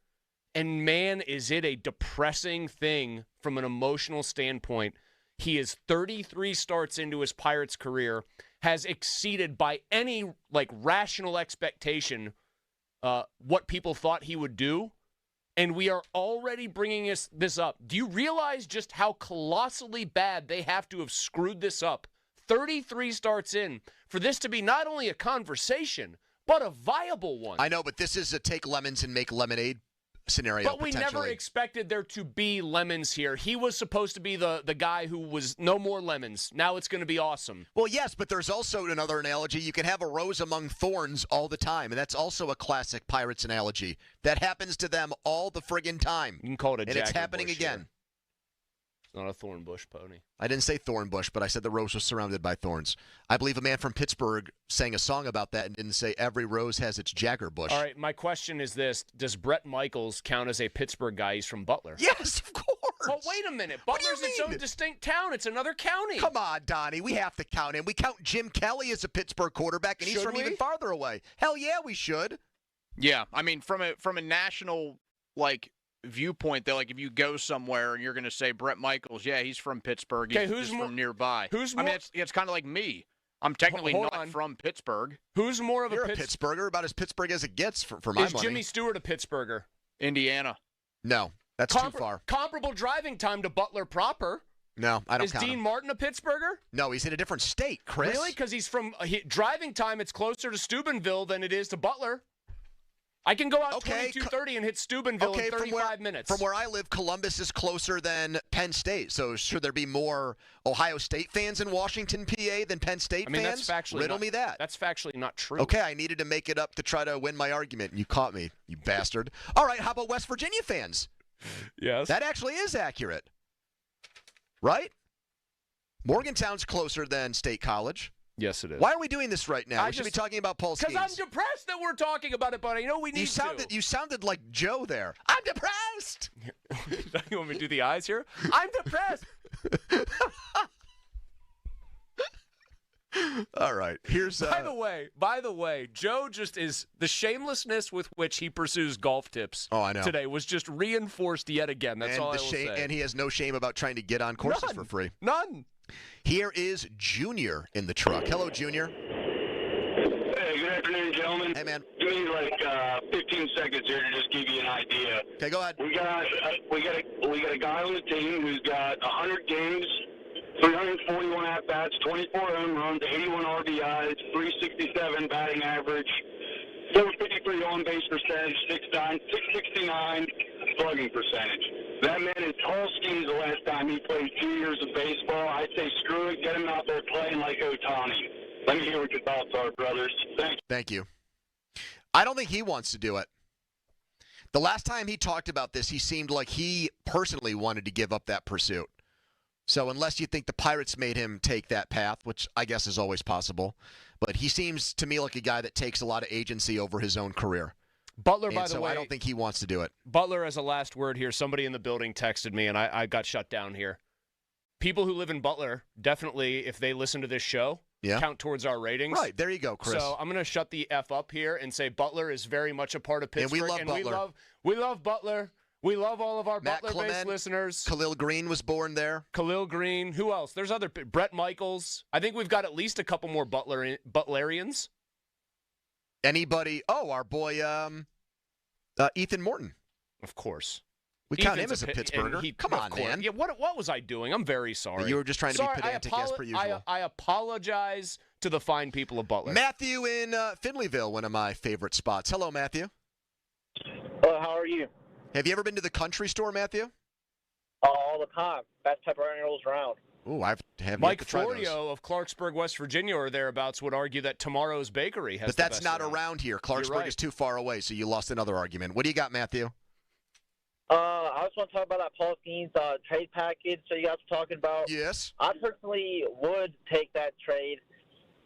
And man, is it a depressing thing from an emotional standpoint. He is 33 starts into his Pirates career, has exceeded by any rational expectation what people thought he would do. And we are already bringing this up. Do you realize just how colossally bad they have to have screwed this up? 33 starts in for this to be not only a conversation, but a viable one. I know, but this is a take lemons and make lemonade scenario. But we never expected there to be lemons here. He was supposed to be the guy who was no more lemons. Now it's going to be awesome. Well, yes, but there's also another analogy. You can have a rose among thorns all the time, and that's also a classic Pirates analogy. That happens to them all the friggin' time. You can call it a and it's happening again. Not a thorn bush pony. I didn't say thorn bush, but I said the rose was surrounded by thorns. I believe a man from Pittsburgh sang a song about that and didn't say every rose has its Jagger bush. All right, my question is this. Does Brett Michaels count as a Pittsburgh guy? He's from Butler. Yes, of course. Well, wait a minute. Butler's its own distinct town. It's another county. Come on, Donnie. We have to count him. We count Jim Kelly as a Pittsburgh quarterback, and he's Should from we? even farther away. Hell yeah, we should. Yeah, I mean, from a national, viewpoint, though, if you go somewhere and you're going to say Brett Michaels, yeah, he's from Pittsburgh. He's just from nearby. I mean, it's kind of like me. I'm technically not from Pittsburgh. Who's more of You're a Pittsburgher, about as Pittsburgh as it gets for my money. Is Jimmy Stewart a Pittsburgher? Indiana. No, that's too far. Comparable driving time to Butler proper. No, I don't Is count Dean him. Martin a Pittsburgher? No, he's in a different state, Chris. Really? Because he's from driving time, it's closer to Steubenville than it is to Butler. I can go out 22:30 and hit Steubenville in 35 minutes. From where I live, Columbus is closer than Penn State. So should there be more Ohio State fans in Washington, PA than Penn State fans? That's factually Riddle me that. That's factually not true. Okay, I needed to make it up to try to win my argument, and you caught me, you bastard. All right, how about West Virginia fans? Yes. That actually is accurate. Right? Morgantown's closer than State College. Yes, it is. Why are we doing this right now? We should be talking about Paul Skenes. Because I'm depressed that we're talking about it, but I know we need to. You sounded like Joe there. I'm depressed. You want me to do the eyes here? I'm depressed. All right. Here's By the way, Joe just is the shamelessness with which he pursues golf tips. Oh, I know. Today was just reinforced yet again. That's all I will say. And he has no shame about trying to get on courses for free. None. Here is Junior in the truck. Hello, Junior. Hey, good afternoon, gentlemen. Hey, man. Give me 15 seconds here to just give you an idea. Okay, go ahead. We got a guy on the team who's got 100 games, 341 at bats, 24 home runs, 81 RBIs, 367 batting average, 453 on base percentage, 669 slugging percentage. That man is Paul Skenes the last time he played 2 years of baseball. I'd say screw it, get him out there playing like Ohtani. Let me hear what your thoughts are, brothers. Thank you. I don't think he wants to do it. The last time he talked about this, he seemed like he personally wanted to give up that pursuit. So unless you think the Pirates made him take that path, which I guess is always possible, but he seems to me like a guy that takes a lot of agency over his own career. Butler, by the way, I don't think he wants to do it. Butler, as a last word here, somebody in the building texted me, and I got shut down here. People who live in Butler, definitely, if they listen to this show, count towards our ratings. Right, there you go, Chris. So I'm going to shut the F up here and say Butler is very much a part of Pittsburgh. And we love Butler. We love Butler. We love all of our Butler-based listeners. Khalil Green was born there. Khalil Green. Who else? There's other. Brett Michaels. I think we've got at least a couple more Butlerians. Anybody? Oh, our boy Ethan Morton. Of course. We count him as a Pittsburgher. Come on, man. Yeah, what was I doing? I'm very sorry. You were just trying to be pedantic as per usual. I apologize to the fine people of Butler. Matthew in Finleyville, one of my favorite spots. Hello, Matthew. How are you? Have you ever been to the country store, Matthew? All the time. Best pepperoni rolls around. Ooh, I have Mike yet to try Florio of Clarksburg, West Virginia, or therethereabouts, would argue that Tomorrow's Bakery has. But that's not around here. Clarksburg is too far away, so you lost another argument. What do you got, Matthew? I just want to talk about that Paul Skenes trade package that you guys were talking about. Yes. I personally would take that trade.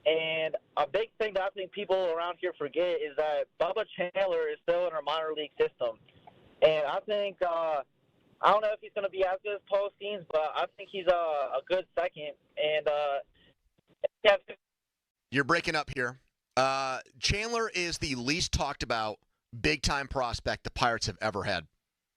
And a big thing that I think people around here forget is that Bubba Chandler is still in our minor league system. And I think, I don't know if he's going to be as good as Paul Skenes, but I think he's a good second. And You're breaking up here. Chandler is the least talked about big-time prospect the Pirates have ever had.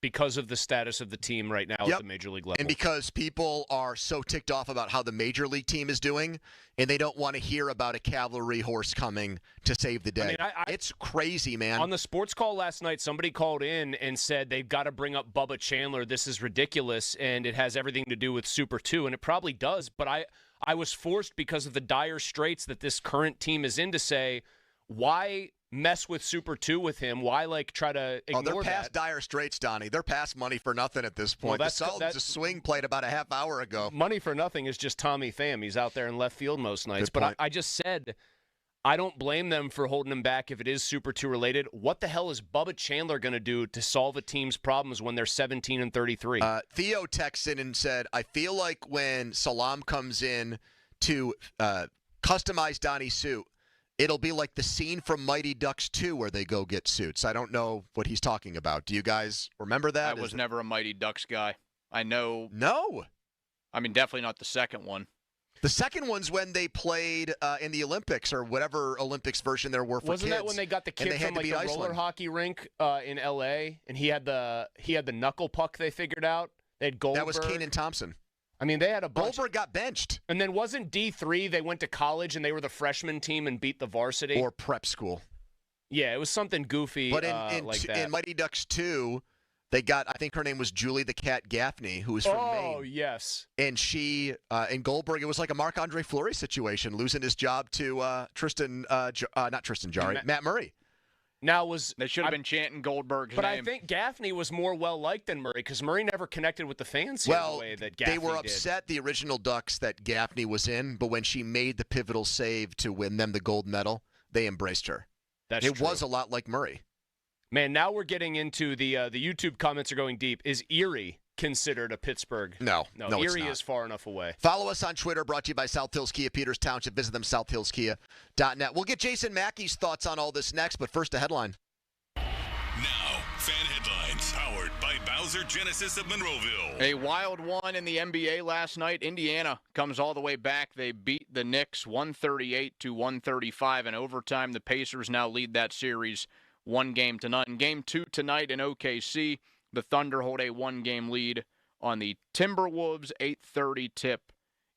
Because of the status of the team right now at the major league level. And because people are so ticked off about how the major league team is doing, and they don't want to hear about a cavalry horse coming to save the day. It's crazy, man. On the sports call last night, somebody called in and said they've got to bring up Bubba Chandler. This is ridiculous, and it has everything to do with Super 2, and it probably does. But I was forced because of the dire straits that this current team is in to say, why mess with Super 2 with him? Why, try to ignore that? They're past dire straits, Donnie. They're past money for nothing at this point. Well, that's a swing played about a half hour ago. Money for nothing is just Tommy Pham. He's out there in left field most nights. But I just said, I don't blame them for holding him back if it is Super 2 related. What the hell is Bubba Chandler going to do to solve a team's problems when they're 17 and 33? Theo texted in and said, I feel like when Salam comes in to customize Donnie's suit, it'll be like the scene from Mighty Ducks 2 where they go get suits. I don't know what he's talking about. Do you guys remember that? I was never a Mighty Ducks guy. I know. No. I mean, definitely not the second one. The second one's when they played in the Olympics or whatever Olympics version there were for Wasn't kids. That when they got the kid from like the roller hockey rink in L.A. and he had the knuckle puck they figured out? They had Goldberg. That was Kenan Thompson. I mean, they had a bunch. Goldberg got benched. And then wasn't D3, they went to college and they were the freshman team and beat the varsity? Or prep school. Yeah, it was something goofy but like that. In Mighty Ducks 2, they got, I think her name was Julie the Cat Gaffney, who was from Maine. Oh, yes. And she, in Goldberg, it was like a Marc-Andre Fleury situation, losing his job to Matt Murray. Now they should have been chanting Goldberg's name. I think Gaffney was more well-liked than Murray because Murray never connected with the fans the way that Gaffney did. They were upset, the original Ducks, that Gaffney was in, but when she made the pivotal save to win them the gold medal, they embraced her. It was a lot like Murray. Man, now we're getting into the YouTube comments are going deep. Is Erie considered a Pittsburgh? No, Erie is far enough away. Follow us on Twitter, brought to you by South Hills Kia, Peters Township. Visit them, southhillskia.net. We'll get Jason Mackey's thoughts on all this next, but first a headline. Now, fan headlines, powered by Bowser Genesis of Monroeville. A wild one in the NBA last night. Indiana comes all the way back. They beat the Knicks 138-135 in overtime. The Pacers now lead that series 1-0. Game 2 tonight in OKC. The Thunder hold a 1-game lead on the Timberwolves. 8:30 tip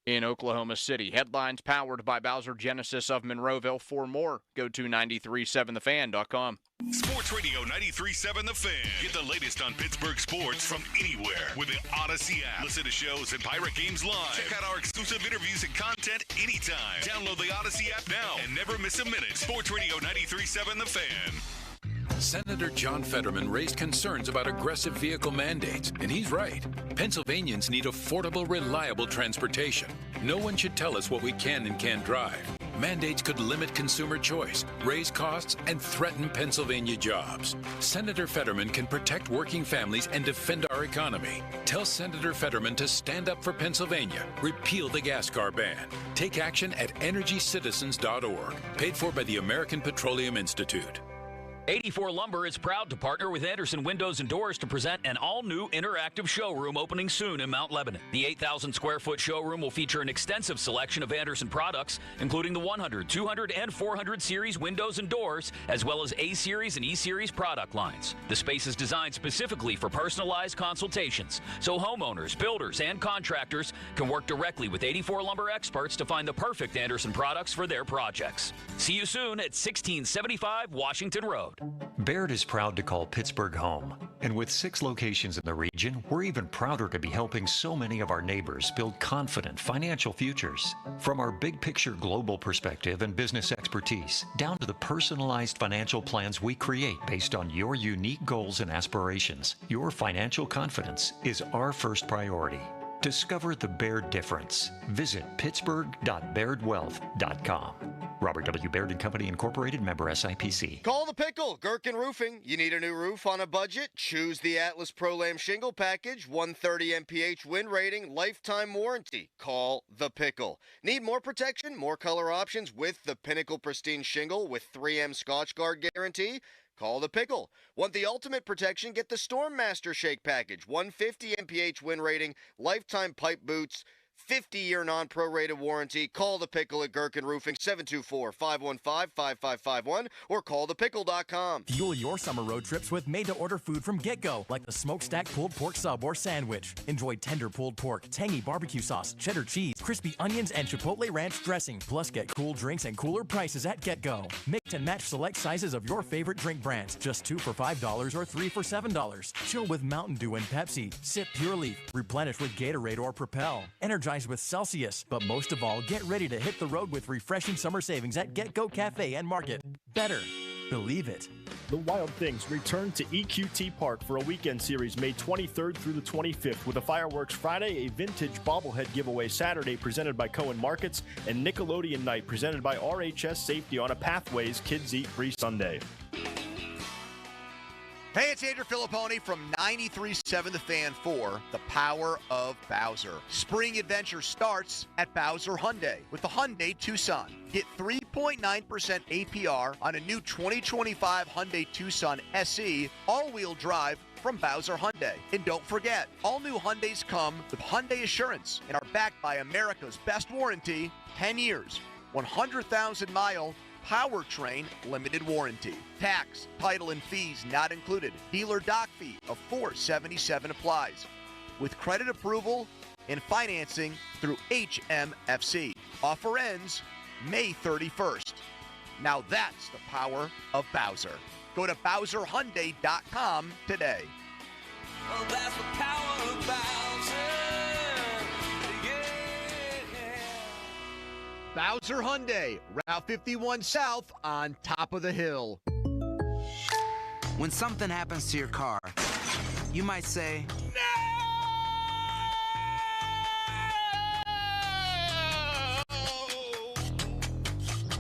in Oklahoma City. Headlines powered by Bowser Genesis of Monroeville. For more, go to 937thefan.com. Sports Radio 93.7 The Fan. Get the latest on Pittsburgh sports from anywhere with the Odyssey app. Listen to shows and Pirate Games live. Check out our exclusive interviews and content anytime. Download the Odyssey app now and never miss a minute. Sports Radio 93.7 The Fan. Senator John Fetterman raised concerns about aggressive vehicle mandates, and he's right. Pennsylvanians need affordable, reliable transportation. No one should tell us what we can and can't drive. Mandates could limit consumer choice, raise costs, and threaten Pennsylvania jobs. Senator Fetterman can protect working families and defend our economy. Tell Senator Fetterman to stand up for Pennsylvania, repeal the gas car ban. Take action at EnergyCitizens.org, paid for by the American Petroleum Institute. 84 Lumber is proud to partner with Anderson Windows and Doors to present an all-new interactive showroom opening soon in Mount Lebanon. The 8,000-square-foot showroom will feature an extensive selection of Anderson products, including the 100, 200, and 400 series windows and doors, as well as A-series and E-series product lines. The space is designed specifically for personalized consultations, so homeowners, builders, and contractors can work directly with 84 Lumber experts to find the perfect Anderson products for their projects. See you soon at 1675 Washington Road. Baird is proud to call Pittsburgh home. And with 6 locations in the region, we're even prouder to be helping so many of our neighbors build confident financial futures. From our big picture global perspective and business expertise, down to the personalized financial plans we create based on your unique goals and aspirations, your financial confidence is our first priority. Discover the Baird difference. Visit pittsburgh.bairdwealth.com. Robert W. Baird & Company, Incorporated, member SIPC. Call the Pickle, Gherkin Roofing. You need a new roof on a budget? Choose the Atlas Pro-Lam Shingle Package, 130 MPH wind rating, lifetime warranty. Call the Pickle. Need more protection, more color options with the Pinnacle Pristine Shingle with 3M Scotch Guard guarantee? Call the Pickle. Want the ultimate protection? Get the Storm Master Shake Package, 150 MPH wind rating, lifetime pipe boots, 50-year non-prorated warranty. Call the Pickle at Gherkin Roofing, 724-515-5551, or callthepickle.com. Fuel your summer road trips with made-to-order food from GetGo, like the smokestack pulled pork sub or sandwich. Enjoy tender pulled pork, tangy barbecue sauce, cheddar cheese, crispy onions, and chipotle ranch dressing. Plus, get cool drinks and cooler prices at GetGo. Mix and match select sizes of your favorite drink brands. Just 2 for $5 or 3 for $7. Chill with Mountain Dew and Pepsi. Sip Pure Leaf. Replenish with Gatorade or Propel. Energize with Celsius. But most of all, get ready to hit the road with refreshing summer savings at GetGo Cafe and Market. Better, believe it. The Wild Things return to EQT Park for a weekend series May 23rd through the 25th with a fireworks Friday, a vintage bobblehead giveaway Saturday presented by Cohen Markets, and Nickelodeon Night presented by RHS Safety on a Pathways Kids Eat Free Sunday. Hey, it's Andrew Filipponi from 93.7 The Fan for The Power of Bowser. Spring adventure starts at Bowser Hyundai with the Hyundai Tucson. Get 3.9% APR on a new 2025 Hyundai Tucson SE all-wheel drive from Bowser Hyundai. And don't forget, all new Hyundais come with Hyundai Assurance and are backed by America's best warranty, 10 years, 100,000-mile powertrain limited warranty. Tax, title, and fees not included. Dealer dock fee of $477 applies. With credit approval and financing through HMFC. Offer ends May 31st. Now that's the power of Bowser. Go to BowserHyundai.com today. Oh, that's the power of Bowser. Bowser Hyundai, Route 51 South on top of the hill. When something happens to your car, you might say,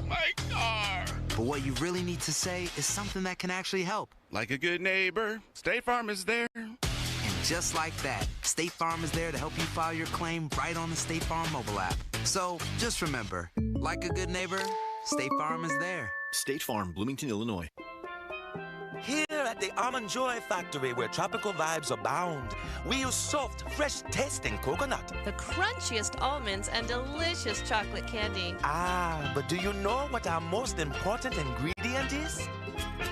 My car. but what you really need to say is something that can actually help. Like a good neighbor, State Farm is there. And just like that, State Farm is there to help you file your claim right on the State Farm mobile app. So just remember, like a good neighbor, State Farm is there. State Farm, Bloomington, Illinois. Here at the Almond Joy Factory, where tropical vibes abound, we use soft, fresh-tasting coconut. The crunchiest almonds and delicious chocolate candy. Ah, but do you know what our most important ingredient is?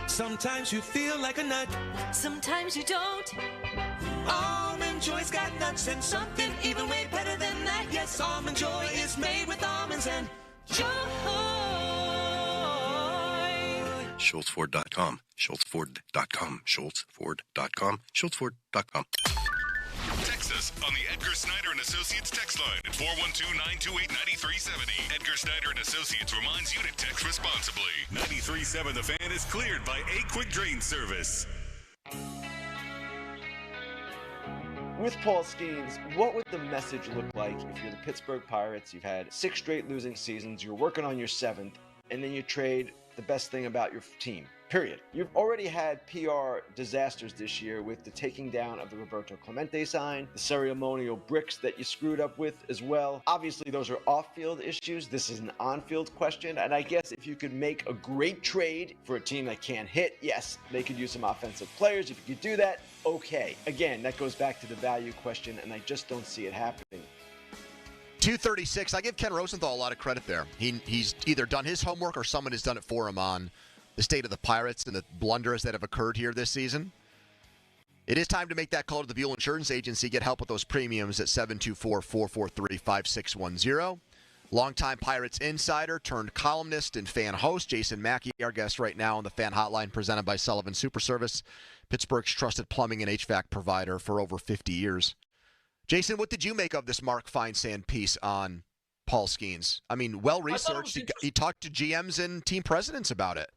Sometimes you feel like a nut. Sometimes you don't. Almond Joy's got nuts and something even way better than that. Yes, Almond Joy is made with almonds and joy. SchultzFord.com, SchultzFord.com, SchultzFord.com, SchultzFord.com. Text us on the Edgar Snyder & Associates text line at 412-928-9370. Edgar Snyder & Associates reminds you to text responsibly. 93.7 The Fan is cleared by A Quick Drain Service. With Paul Skenes, what would the message look like if you're the Pittsburgh Pirates? You've had 6 straight losing seasons, you're working on your 7th, and then you trade the best thing about your team, period. You've already had PR disasters this year with the taking down of the Roberto Clemente sign, the ceremonial bricks that you screwed up with as well. Obviously, those are off-field issues. This is an on-field question, and I guess if you could make a great trade for a team that can't hit, yes, they could use some offensive players. If you could do that, okay. Again, that goes back to the value question, and I just don't see it happening. 236. I give Ken Rosenthal a lot of credit there. He's either done his homework or someone has done it for him on the state of the Pirates and the blunders that have occurred here this season. It is time to make that call to the Buell Insurance Agency. Get help with those premiums at 724-443-5610. Longtime Pirates insider turned columnist and fan host Jason Mackey, our guest right now on the Fan Hotline presented by Sullivan Super Service, Pittsburgh's trusted plumbing and HVAC provider for over 50 years. Jason, what did you make of this Mark Feinsand piece on Paul Skenes? I mean, well-researched. He talked to GMs and team presidents about it.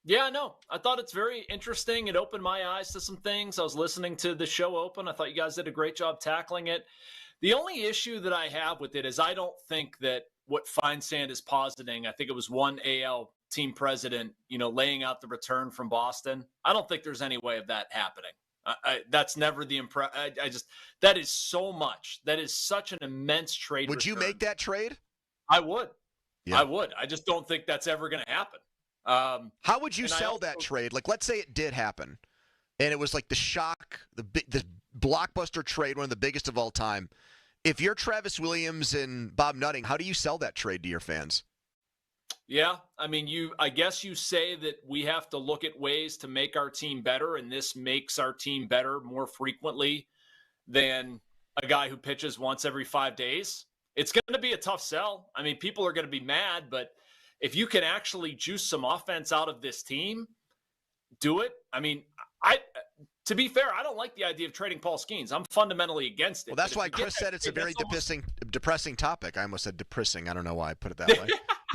Yeah, no, I thought it's very interesting. It opened my eyes to some things. I was listening to the show open. I thought you guys did a great job tackling it. The only issue that I have with it is I don't think that what Feinsand is positing, I think it was one AL team president, laying out the return from Boston. I don't think there's any way of that happening. That's never the impression. That is so much. That is such an immense trade. Would you make that trade? I would. Yeah. I would. I just don't think that's ever going to happen. How would you sell that trade? Like, let's say it did happen, and it was like the shock, the blockbuster trade, one of the biggest of all time. If you're Travis Williams and Bob Nutting, how do you sell that trade to your fans? Yeah, I mean, I guess you say that we have to look at ways to make our team better, and this makes our team better more frequently than a guy who pitches once every 5 days. It's going to be a tough sell. I mean, people are going to be mad, but if you can actually juice some offense out of this team, do it. I mean, to be fair, I don't like the idea of trading Paul Skenes. I'm fundamentally against it. Well, that's why Chris said it's a very depressing topic. I almost said depressing. I don't know why I put it that way.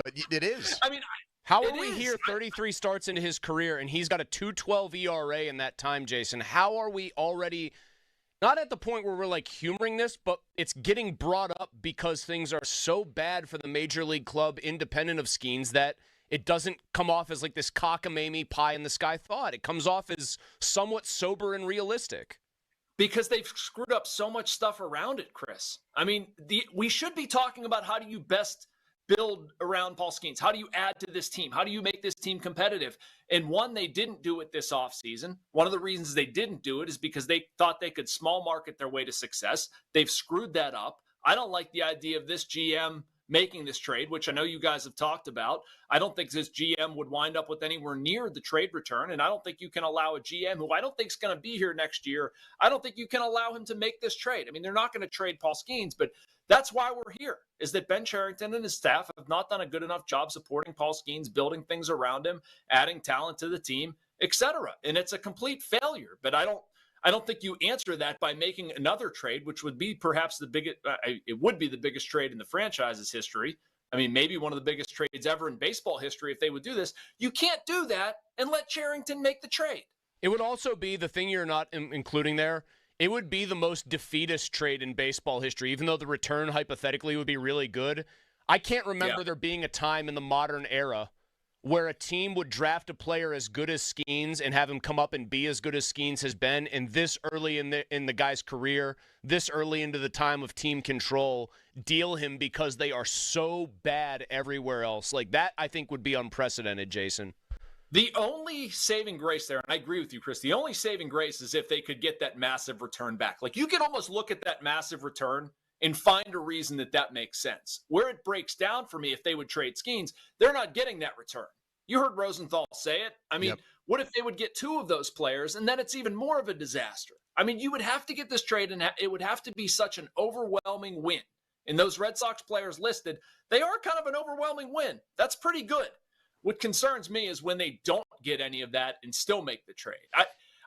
But it is. I mean, How are we here 33 starts into his career, and he's got a 2.12 ERA in that time, Jason? How are we already not at the point where we're, like, humoring this, but it's getting brought up because things are so bad for the Major League club, independent of Skenes, that it doesn't come off as, like, this cockamamie pie-in-the-sky thought. It comes off as somewhat sober and realistic. Because they've screwed up so much stuff around it, Chris. I mean, we should be talking about how do you best build around Paul Skenes? How do you add to this team? How do you make this team competitive? And one, they didn't do it this offseason. One of the reasons they didn't do it is because they thought they could small market their way to success. They've screwed that up. I don't like the idea of this GM making this trade, which I know you guys have talked about. I don't think this GM would wind up with anywhere near the trade return, and I don't think you can allow a GM who I don't think is going to be here next year, I don't think you can allow him to make this trade. I mean, they're not going to trade Paul Skenes, but that's why we're here, is that Ben Cherington and his staff have not done a good enough job supporting Paul Skenes, building things around him, adding talent to the team, etc. And it's a complete failure, but I don't think you answer that by making another trade, which would be perhaps the biggest. It would be the biggest trade in the franchise's history. I mean, maybe one of the biggest trades ever in baseball history if they would do this. You can't do that and let Cherington make the trade. It would also be the thing you're not including there. It would be the most defeatist trade in baseball history, even though the return hypothetically would be really good. I can't remember there being a time in the modern era where a team would draft a player as good as Skenes and have him come up and be as good as Skenes has been, and this early in the guy's career, this early into the time of team control, deal him because they are so bad everywhere else. Like that, I think, would be unprecedented, Jason. The only saving grace there, and I agree with you, Chris, the only saving grace is if they could get that massive return back. Like, you can almost look at that massive return and find a reason that makes sense. Where it breaks down for me, if they would trade Skenes, they're not getting that return. You heard Rosenthal say it. I mean, What if they would get two of those players, and then it's even more of a disaster? I mean, you would have to get this trade, and it would have to be such an overwhelming win. And those Red Sox players listed, they are kind of an overwhelming win. That's pretty good. What concerns me is when they don't get any of that and still make the trade.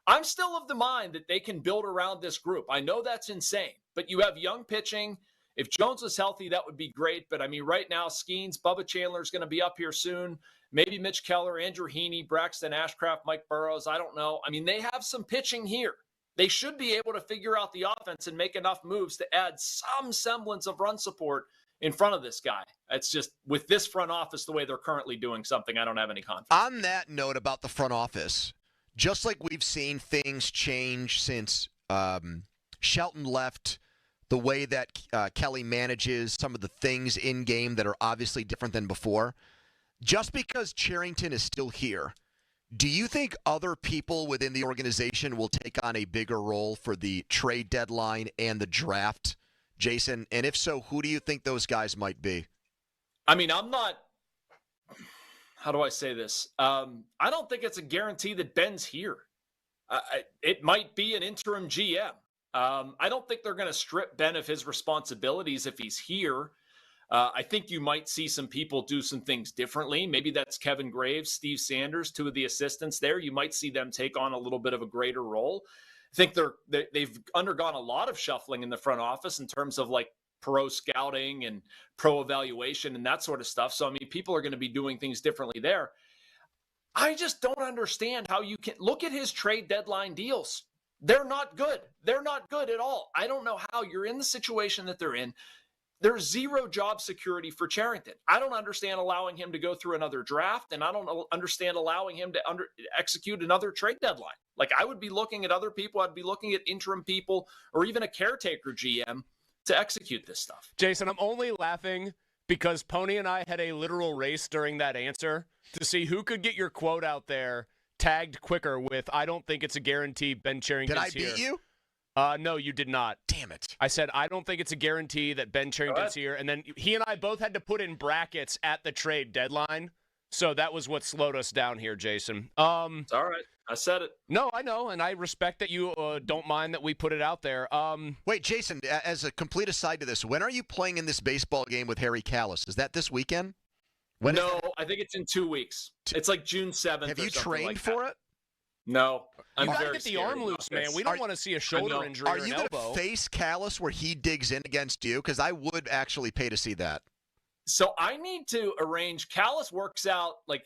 I'm still of the mind that they can build around this group. I know that's insane, but you have young pitching. If Jones was healthy, that would be great. But, I mean, right now, Skenes, Bubba Chandler is going to be up here soon. Maybe Mitch Keller, Andrew Heaney, Braxton Ashcraft, Mike Burrows. I don't know. I mean, they have some pitching here. They should be able to figure out the offense and make enough moves to add some semblance of run support in front of this guy. It's just, with this front office, the way they're currently doing something, I don't have any confidence. On that note about the front office, just like we've seen things change since Shelton left, the way that Kelly manages some of the things in-game that are obviously different than before, just because Cherington is still here, do you think other people within the organization will take on a bigger role for the trade deadline and the draft, Jason? And if so, who do you think those guys might be? I mean, I'm not – how do I say this? I don't think it's a guarantee that Ben's here. It might be an interim GM. I don't think they're going to strip Ben of his responsibilities if he's here. I think you might see some people do some things differently. Maybe that's Kevin Graves, Steve Sanders, two of the assistants there. You might see them take on a little bit of a greater role. I think they've undergone a lot of shuffling in the front office in terms of like pro scouting and pro evaluation and that sort of stuff. So, I mean, people are going to be doing things differently there. I just don't understand how you can look at his trade deadline deals. They're not good. They're not good at all. I don't know how you're in the situation that they're in. There's zero job security for Cherington. I don't understand allowing him to go through another draft, and I don't understand allowing him to execute another trade deadline. Like, I would be looking at other people. I'd be looking at interim people or even a caretaker GM to execute this stuff. Jason, I'm only laughing because Pony and I had a literal race during that answer to see who could get your quote out there tagged quicker with, I don't think it's a guarantee Ben Cherington's here. Did I beat you? No, you did not. Damn it. I said, I don't think it's a guarantee that Ben Cherington's here. And then he and I both had to put in brackets at the trade deadline. So that was what slowed us down here, Jason. It's all right. I said it. No, I know. And I respect that you don't mind that we put it out there. Wait, Jason, as a complete aside to this, when are you playing in this baseball game with Harry Callis? Is that this weekend? No, I think it's in 2 weeks. It's like June 7th. Have you trained for it? No. You got to get the arm loose, man. We don't want to see a shoulder injury or an elbow. Are you going to face Callis where he digs in against you? Because I would actually pay to see that. So I need to arrange. Callis works out like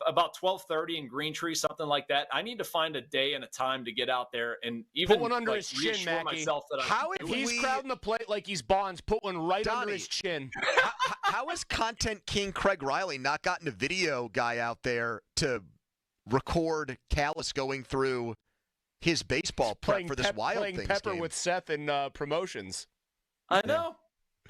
about 12:30 in Green Tree, something like that. I need to find a day and a time to get out there and even put one under his chin, reassure Mackie. myself that how if he's crowding the plate like he's Bonds, put one right under his chin. How has Content King Craig Riley not gotten a video guy out there to record Callis going through his baseball prep for this Wild playing Things Pepper game? with Seth in promotions? I know.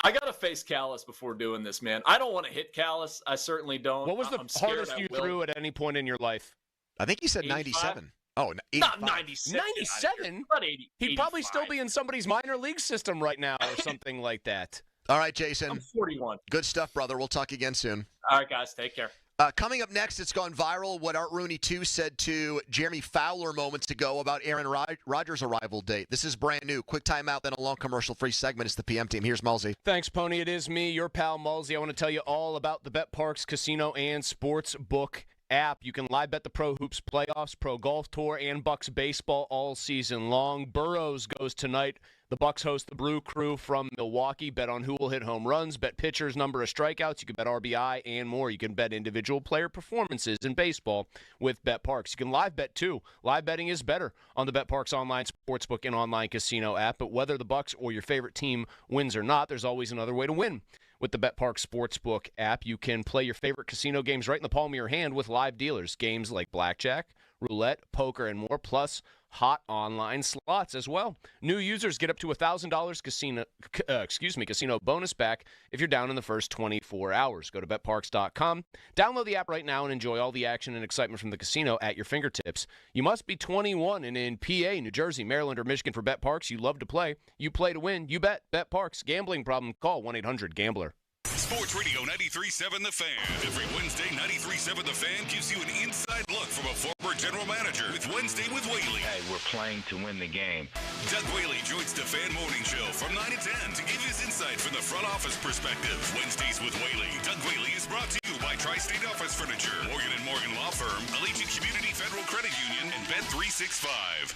I got to face Callis before doing this, man. I don't want to hit Callis. I certainly don't. What was the hardest you threw at any point in your life? I think he said 97. Oh, 85. Not 97. 97? Not 80. He'd probably still be in somebody's minor league system right now or something like that. All right, Jason. I'm 41. Good stuff, brother. We'll talk again soon. All right, guys. Take care. Coming up next, it's gone viral what Art Rooney 2 said to Jeremy Fowler moments ago about Aaron Rodgers' arrival date. This is brand new. Quick timeout, then a long commercial-free segment. It's the PM team. Here's Mulsey. Thanks, Pony. It is me, your pal Mulsey. I want to tell you all about the BetParx Casino and Sportsbook app. You can live bet the Pro Hoops playoffs, Pro Golf Tour, and Bucks baseball all season long. Burrows goes tonight. The Bucks host the Brew Crew from Milwaukee. Bet on who will hit home runs, bet pitchers' number of strikeouts. You can bet RBI and more. You can bet individual player performances in baseball with BetParx. You can live bet too. Live betting is better on the BetParx online sportsbook and online casino app. But whether the Bucks or your favorite team wins or not, there's always another way to win. With the BetParx Sportsbook app, you can play your favorite casino games right in the palm of your hand with live dealers. Games like blackjack, roulette, poker, and more, plus hot online slots as well. New users get up to $1,000 casino bonus back if you're down in the first 24 hours. Go to betparx.com. Download the app right now and enjoy all the action and excitement from the casino at your fingertips. You must be 21 and in PA, New Jersey, Maryland, or Michigan for BetParx. You love to play. You play to win. You bet. BetParx. Gambling problem? Call 1-800-GAMBLER. Sports Radio 93.7 The Fan. Every Wednesday, 93.7 The Fan gives you an inside look from a former general manager with Wednesday with Whaley. Hey, we're playing to win the game. Doug Whaley joins the Fan Morning Show from 9 to 10 to give his insight from the front office perspective. Wednesdays with Whaley. Doug Whaley is brought to you by Tri-State Office Furniture, Morgan & Morgan Law Firm, Allegiant Community Federal Credit Union, and Bet365.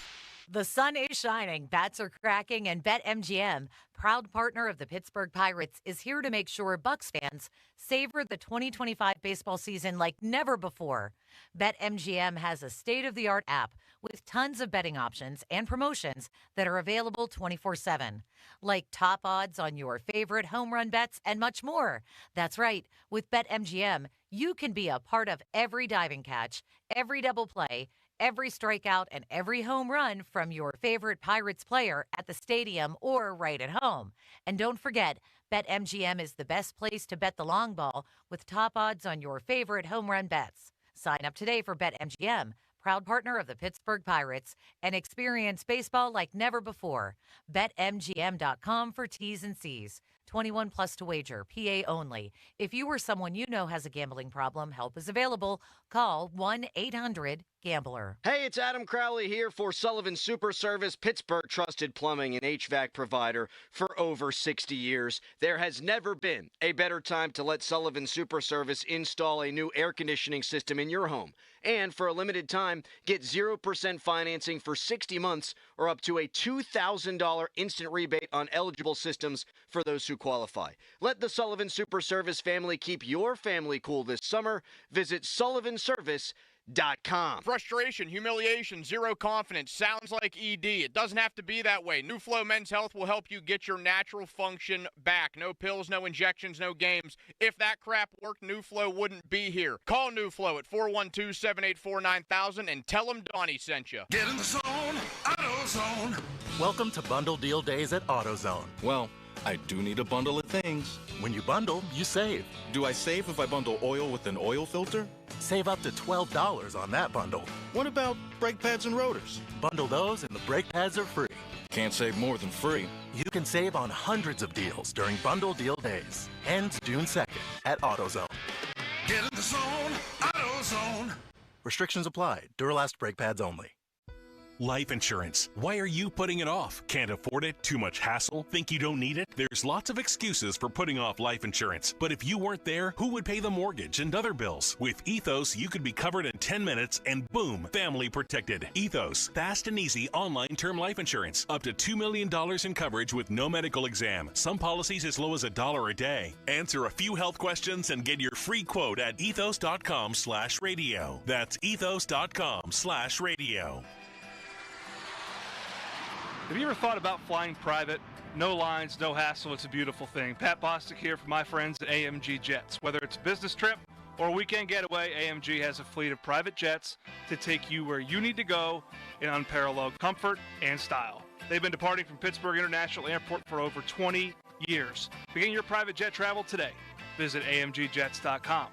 The sun is shining, bats are cracking, and BetMGM, proud partner of the Pittsburgh Pirates, is here to make sure Bucks fans savor the 2025 baseball season like never before. BetMGM has a state-of-the-art app with tons of betting options and promotions that are available 24/7, like top odds on your favorite home run bets and much more. That's right, with BetMGM, you can be a part of every diving catch, every double play, every strikeout, and every home run from your favorite Pirates player at the stadium or right at home. And don't forget, BetMGM is the best place to bet the long ball with top odds on your favorite home run bets. Sign up today for BetMGM, proud partner of the Pittsburgh Pirates, and experience baseball like never before. BetMGM.com for T's and C's. 21 plus to wager, PA only. If you or someone you know has a gambling problem, help is available. Call 1-800-GAMBLER. Hey, it's Adam Crowley here for Sullivan Super Service, Pittsburgh trusted plumbing and HVAC provider for over 60 years. There has never been a better time to let Sullivan Super Service install a new air conditioning system in your home. And for a limited time, get 0% financing for 60 months or up to a $2,000 instant rebate on eligible systems for those who qualify. Let the Sullivan Super Service family keep your family cool this summer. Visit sullivanservice.com. Frustration, humiliation, zero confidence. Sounds like ED. It doesn't have to be that way. New Flow Men's Health will help you get your natural function back. No pills, no injections, no games. If that crap worked, New Flow wouldn't be here. Call New Flow at 412-784-9000 and tell them Donnie sent you. Get in the zone, AutoZone. Welcome to Bundle Deal Days at AutoZone. Well, I do need a bundle of things. When you bundle, you save. Do I save if I bundle oil with an oil filter? Save up to $12 on that bundle. What about brake pads and rotors? Bundle those and the brake pads are free. Can't save more than free. You can save on hundreds of deals during Bundle Deal Days. Ends June 2nd at AutoZone. Get in the zone, AutoZone. Restrictions apply. Duralast brake pads only. Life insurance. Why are you putting it off? Can't afford it? Too much hassle? Think you don't need it? There's lots of excuses for putting off life insurance. But if you weren't there, who would pay the mortgage and other bills? With Ethos, you could be covered in 10 minutes and boom, family protected. Ethos, fast and easy online term life insurance. Up to $2 million in coverage with no medical exam. Some policies as low as $1 a day. Answer a few health questions and get your free quote at ethos.com/radio. That's ethos.com/radio. Have you ever thought about flying private? No lines, no hassle, it's a beautiful thing. Pat Bostic here from my friends at AMG Jets. Whether it's a business trip or a weekend getaway, AMG has a fleet of private jets to take you where you need to go in unparalleled comfort and style. They've been departing from Pittsburgh International Airport for over 20 years. Begin your private jet travel today. Visit AMGjets.com.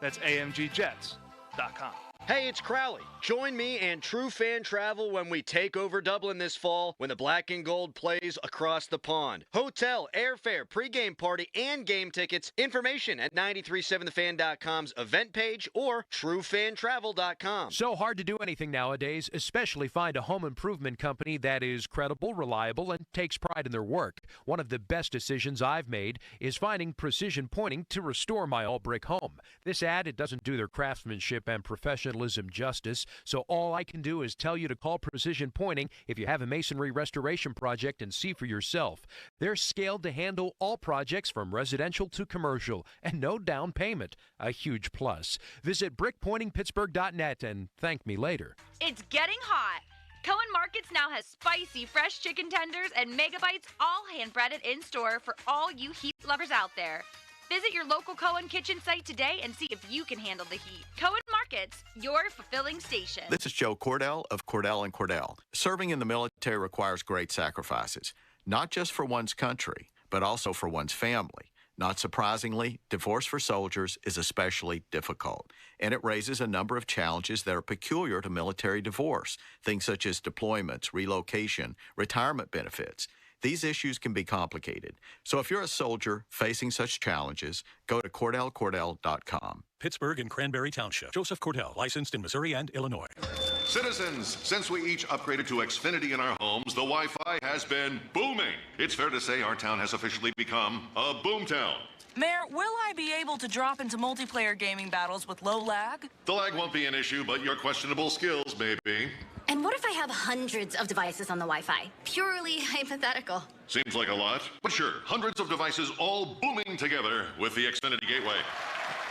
That's AMGjets.com. Hey, it's Crowley. Join me and True Fan Travel when we take over Dublin this fall when the Black and Gold plays across the pond. Hotel, airfare, pregame party, and game tickets. Information at 937thefan.com's event page or truefantravel.com. So hard to do anything nowadays, especially find a home improvement company that is credible, reliable, and takes pride in their work. One of the best decisions I've made is finding Precision Pointing to restore my all-brick home. This ad, it doesn't do their craftsmanship and professionalism justice, so all I can do is tell you to call Precision Pointing if you have a masonry restoration project and see for yourself. They're scaled to handle all projects from residential to commercial and no down payment. A huge plus. Visit brickpointingpittsburgh.net and thank me later. It's getting hot. Cohen Markets now has spicy fresh chicken tenders and mega bites, all hand breaded in store for all you heat lovers out there. Visit your local Cohen Kitchen site today and see if you can handle the heat. Cohen Markets, your fulfilling station. This is Joe Cordell of Cordell & Cordell. Serving in the military requires great sacrifices, not just for one's country, but also for one's family. Not surprisingly, divorce for soldiers is especially difficult, and it raises a number of challenges that are peculiar to military divorce, things such as deployments, relocation, retirement benefits. These issues can be complicated. So if you're a soldier facing such challenges, go to CordellCordell.com. Pittsburgh and Cranberry Township. Joseph Cordell, licensed in Missouri and Illinois. Citizens, since we each upgraded to Xfinity in our homes, the Wi-Fi has been booming. It's fair to say our town has officially become a boomtown. Mayor, will I be able to drop into multiplayer gaming battles with low lag? The lag won't be an issue, but your questionable skills may be. And what if I have hundreds of devices on the Wi-Fi? Purely hypothetical. Seems like a lot, but sure, hundreds of devices all booming together with the Xfinity Gateway.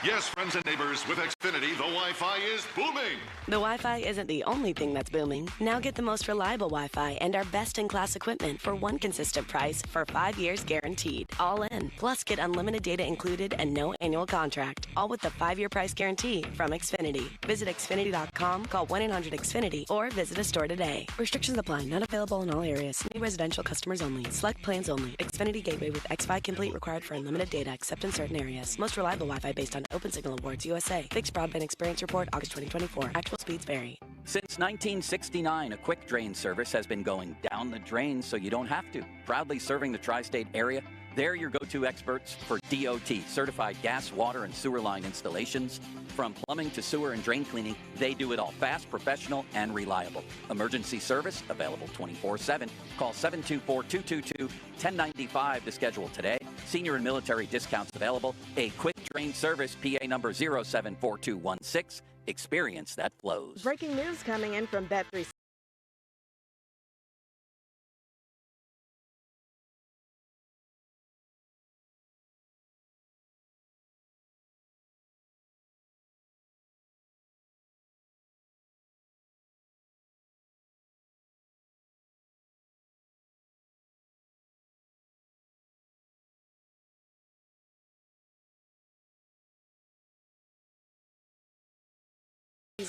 Yes, friends and neighbors, with Xfinity, the Wi-Fi is booming. The Wi-Fi isn't the only thing that's booming. Now get the most reliable Wi-Fi and our best-in-class equipment for one consistent price for 5 years guaranteed. All in. Plus, get unlimited data included and no annual contract. All with the 5-year price guarantee from Xfinity. Visit Xfinity.com, call 1-800-XFINITY, or visit a store today. Restrictions apply. Not available in all areas. New residential customers only. Select plans only. Xfinity Gateway with X-Fi Complete required for unlimited data except in certain areas. Most reliable Wi-Fi based on Open Signal Awards USA. Fixed Broadband Experience Report, August 2024. Actual speeds vary. Since 1969, a quick drain service has been going down the drain so you don't have to. Proudly serving the tri-state area, they're your go-to experts for DOT, certified gas, water, and sewer line installations. From plumbing to sewer and drain cleaning, they do it all fast, professional, and reliable. Emergency service available 24/7. Call 724-222-1095 to schedule today. Senior and military discounts available. A quick drain service, PA number 074216. Experience that flows. Breaking news coming in from Bet3.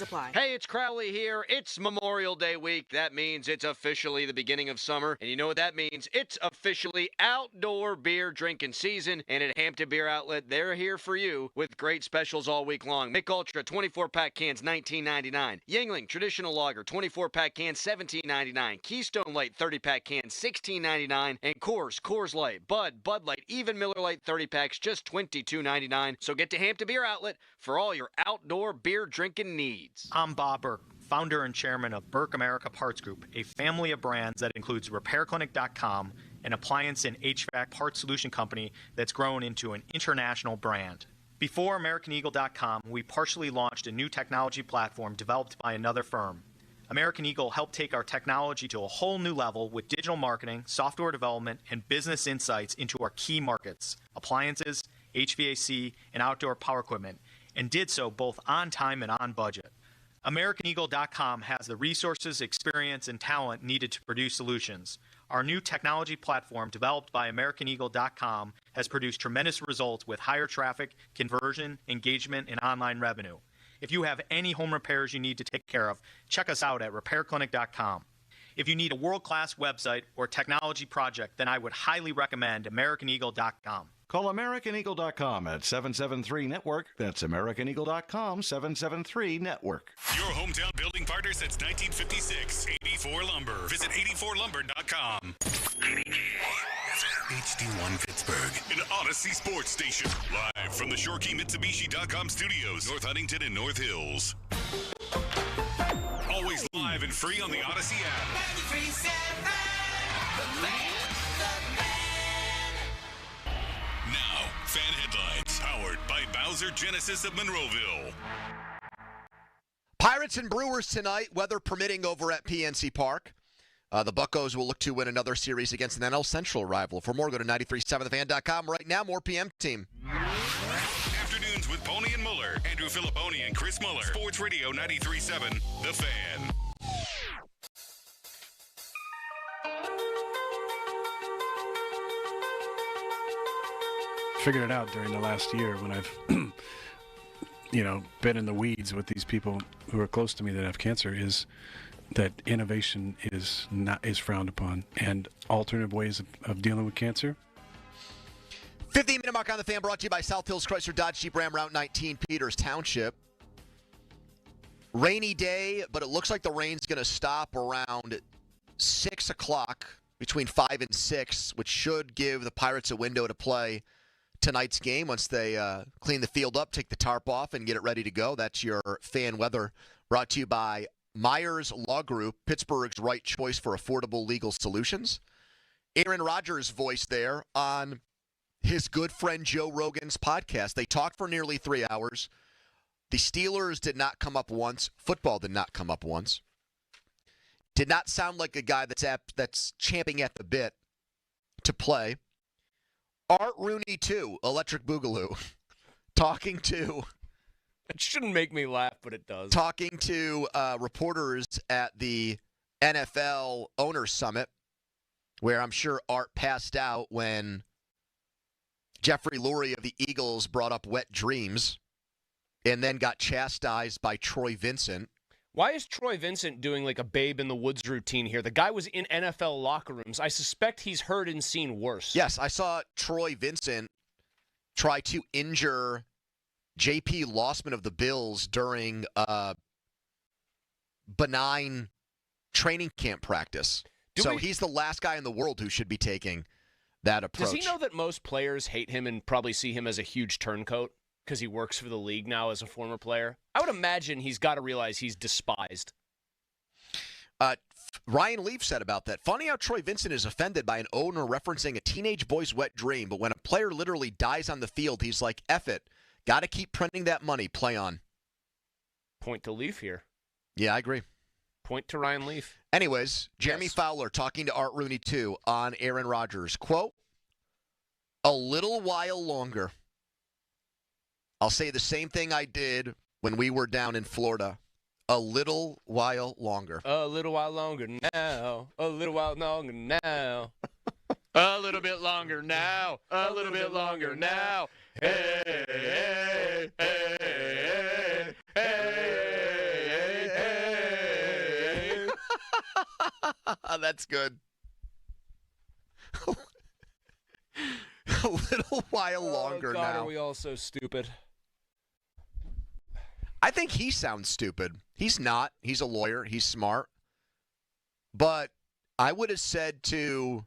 Apply. Hey, it's Crowley here. It's Memorial Day week. That means it's officially the beginning of summer. And you know what that means? It's officially outdoor beer drinking season. And at Hampton Beer Outlet, they're here for you with great specials all week long. Mick Ultra 24-pack cans, $19.99. Yuengling Traditional Lager 24-pack cans, $17.99. Keystone Light 30-pack cans, $16.99. And Coors Light, Bud Light, even Miller Lite 30-packs, just $22.99. So get to Hampton Beer Outlet for all your outdoor beer drinking needs. I'm Bob Burke, founder and chairman of Burke America Parts Group, a family of brands that includes RepairClinic.com, an appliance and HVAC parts solution company that's grown into an international brand. Before AmericanEagle.com, we partially launched a new technology platform developed by another firm. American Eagle helped take our technology to a whole new level with digital marketing, software development, and business insights into our key markets, appliances, HVAC, and outdoor power equipment, and did so both on time and on budget. AmericanEagle.com has the resources, experience, and talent needed to produce solutions. Our new technology platform, developed by AmericanEagle.com, has produced tremendous results with higher traffic, conversion, engagement, and online revenue. If you have any home repairs you need to take care of, check us out at RepairClinic.com. If you need a world-class website or technology project, then I would highly recommend AmericanEagle.com. Call AmericanEagle.com at 773-NETWORK. That's AmericanEagle.com, 773-NETWORK. Your hometown building partner since 1956, 84 Lumber. Visit 84lumber.com. HD1 Pittsburgh, an Odyssey sports station. Live from the ShoreKeyMitsubishi.com studios, North Huntington and North Hills. Always live and free on the Odyssey app. Now, fan headlines, powered by Bowser Genesis of Monroeville. Pirates and Brewers tonight, weather permitting, over at PNC Park. The Buccos will look to win another series against an NL Central rival. For more, go to 937thefan.com. Right now, more PM Team. Afternoons with Pony and Muller. Andrew Filipponi and Chris Muller. Sports Radio 93.7, The Fan. Figured it out during the last year when I've been in the weeds with these people who are close to me that have cancer, is that innovation is frowned upon, and alternative ways of dealing with cancer. 15-minute mark on the Fan, brought to you by South Hills Chrysler Dodge Jeep Ram, Route 19, Peters Township. Rainy day, but it looks like the rain's going to stop around 6 o'clock, between 5 and 6, which should give the Pirates a window to play tonight's game once they clean the field up, take the tarp off, and get it ready to go. That's your fan weather, brought to you by Myers Law Group, Pittsburgh's right choice for affordable legal solutions. Aaron Rodgers' voice there on his good friend Joe Rogan's podcast. They talked for nearly 3 hours. The Steelers did not come up once. Football did not come up once. Did not sound like a guy that's champing at the bit to play. Art Rooney, too, Electric Boogaloo, talking to... It shouldn't make me laugh, but it does. Talking to reporters at the NFL Owners Summit, where I'm sure Art passed out when Jeffrey Lurie of the Eagles brought up wet dreams and then got chastised by Troy Vincent. Why is Troy Vincent doing like a Babe in the Woods routine here? The guy was in NFL locker rooms. I suspect he's heard and seen worse. Yes, I saw Troy Vincent try to injure J.P. Lossman of the Bills during benign training camp practice. He's the last guy in the world who should be taking that approach. Does he know that most players hate him and probably see him as a huge turncoat because he works for the league now as a former player? I would imagine he's got to realize he's despised. Ryan Leaf said about that, funny how Troy Vincent is offended by an owner referencing a teenage boy's wet dream, but when a player literally dies on the field, he's like, F it. Got to keep printing that money. Play on. Point to Leaf here. Yeah, I agree. Point to Ryan Leaf. Anyways, Jeremy Fowler talking to Art Rooney, too, on Aaron Rodgers. Quote, a little while longer. I'll say the same thing I did when we were down in Florida. A little while longer. A little while longer now. A little while longer now. A little bit longer now. A little bit longer now. Hey, hey, hey, hey, hey, hey. That's good. A little while longer God, now. Are we all so stupid? I think he sounds stupid. He's not. He's a lawyer. He's smart. But I would have said to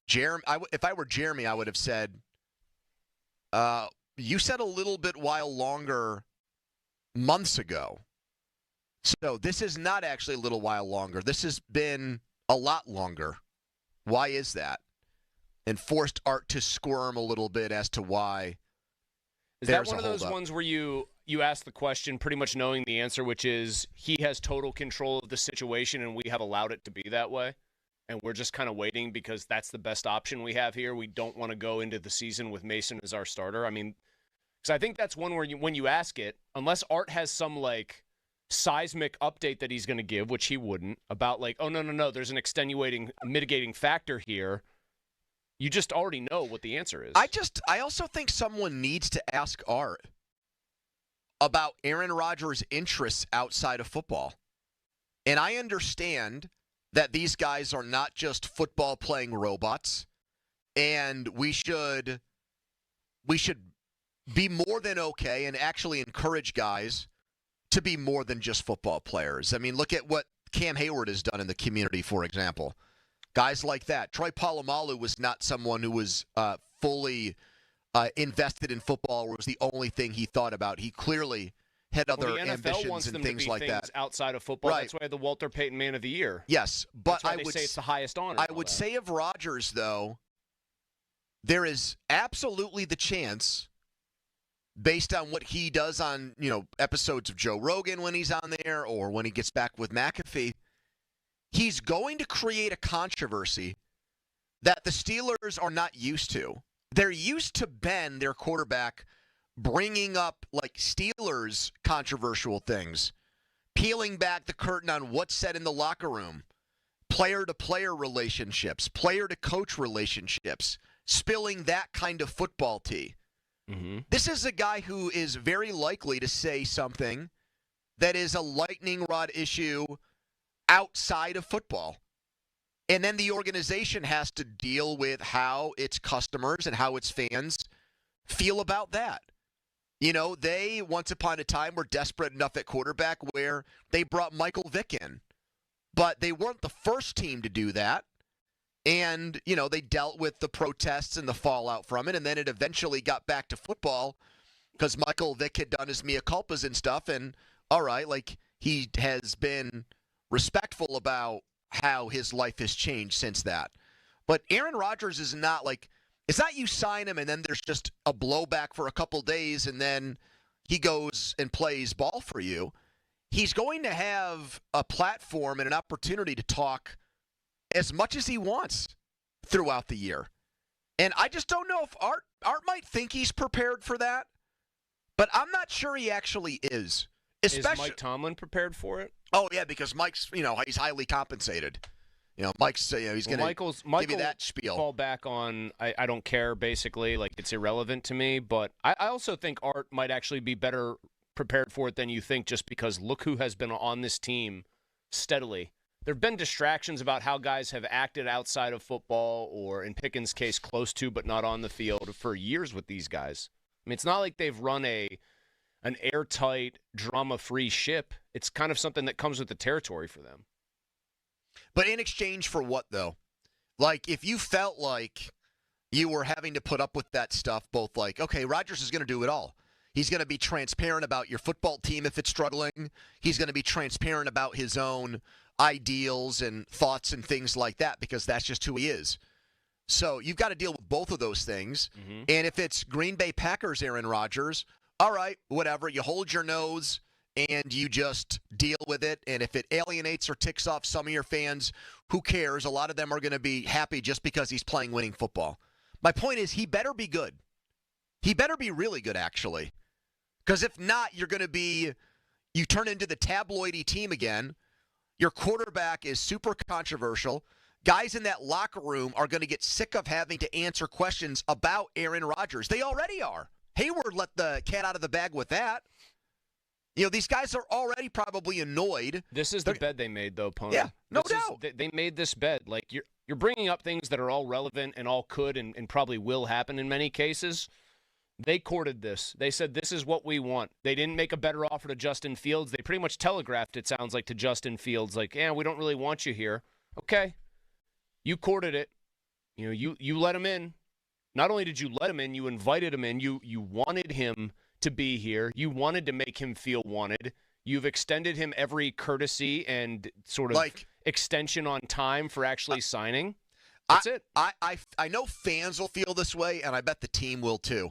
Jeremy, if I were Jeremy, I would have said, you said a little bit while longer months ago. So this is not actually a little while longer. This has been a lot longer. Why is that? And forced Art to squirm a little bit as to why. Is that one of those ones where you ask the question pretty much knowing the answer, which is he has total control of the situation and we have allowed it to be that way? And we're just kind of waiting because that's the best option we have here. We don't want to go into the season with Mason as our starter. I mean, because I think that's one where when you ask it, unless Art has some like seismic update that he's going to give, which he wouldn't, about like, oh, no, there's an mitigating factor here. You just already know what the answer is. I also think someone needs to ask Art about Aaron Rodgers' interests outside of football. And I understand that these guys are not just football-playing robots, and we should be more than okay and actually encourage guys to be more than just football players. I mean, look at what Cam Hayward has done in the community, for example. Guys like that. Troy Polamalu was not someone who was fully invested in football or was the only thing he thought about. He clearly had other ambitions and things like that. Outside of football, right. That's why the Walter Payton Man of the Year. Yes, but I would say it's the highest honor. I would say of Rodgers, though, there is absolutely the chance, based on what he does on episodes of Joe Rogan when he's on there or when he gets back with McAfee, he's going to create a controversy that the Steelers are not used to. They're used to Ben, their quarterback, bringing up like Steelers controversial things, peeling back the curtain on what's said in the locker room, player-to-player relationships, player-to-coach relationships, spilling that kind of football tea. Mm-hmm. This is a guy who is very likely to say something that is a lightning rod issue outside of football. And then the organization has to deal with how its customers and how its fans feel about that. They, once upon a time, were desperate enough at quarterback where they brought Michael Vick in. But they weren't the first team to do that. And, they dealt with the protests and the fallout from it. And then it eventually got back to football because Michael Vick had done his mea culpas and stuff. And, all right, like, he has been respectful about how his life has changed since that. But Aaron Rodgers is not like, it's not you sign him and then there's just a blowback for a couple days and then he goes and plays ball for you. He's going to have a platform and an opportunity to talk as much as he wants throughout the year. And I just don't know if Art might think he's prepared for that, but I'm not sure he actually is. Is Mike Tomlin prepared for it? Oh, yeah, because Mike's, he's highly compensated. Mike's, he's going to give you that spiel. Fall back on, I don't care, basically. Like, it's irrelevant to me. But I also think Art might actually be better prepared for it than you think, just because look who has been on this team steadily. There have been distractions about how guys have acted outside of football or, in Pickens' case, close to but not on the field for years with these guys. I mean, it's not like they've run an airtight, drama-free ship. It's kind of something that comes with the territory for them. But in exchange for what, though? Like, if you felt like you were having to put up with that stuff, both like, okay, Rodgers is going to do it all. He's going to be transparent about your football team if it's struggling. He's going to be transparent about his own ideals and thoughts and things like that because that's just who he is. So you've got to deal with both of those things. Mm-hmm. And if it's Green Bay Packers Aaron Rodgers, all right, whatever. You hold your nose and you just deal with it. And if it alienates or ticks off some of your fans, who cares? A lot of them are going to be happy just because he's playing winning football. My point is he better be good. He better be really good, actually. Because if not, you turn into the tabloidy team again. Your quarterback is super controversial. Guys in that locker room are going to get sick of having to answer questions about Aaron Rodgers. They already are. Hayward let the cat out of the bag with that. These guys are already probably annoyed. This is the bed they made, though, Pony. Yeah, no doubt. They made this bed. Like, you're bringing up things that are all relevant and all could and probably will happen in many cases. They courted this. They said, this is what we want. They didn't make a better offer to Justin Fields. They pretty much telegraphed, it sounds like, to Justin Fields, like, we don't really want you here. Okay. You courted it. You let him in. Not only did you let him in, you invited him in. You wanted him to be here. You wanted to make him feel wanted. You've extended him every courtesy and sort of extension on time for actually signing. That's it. I know fans will feel this way, and I bet the team will too.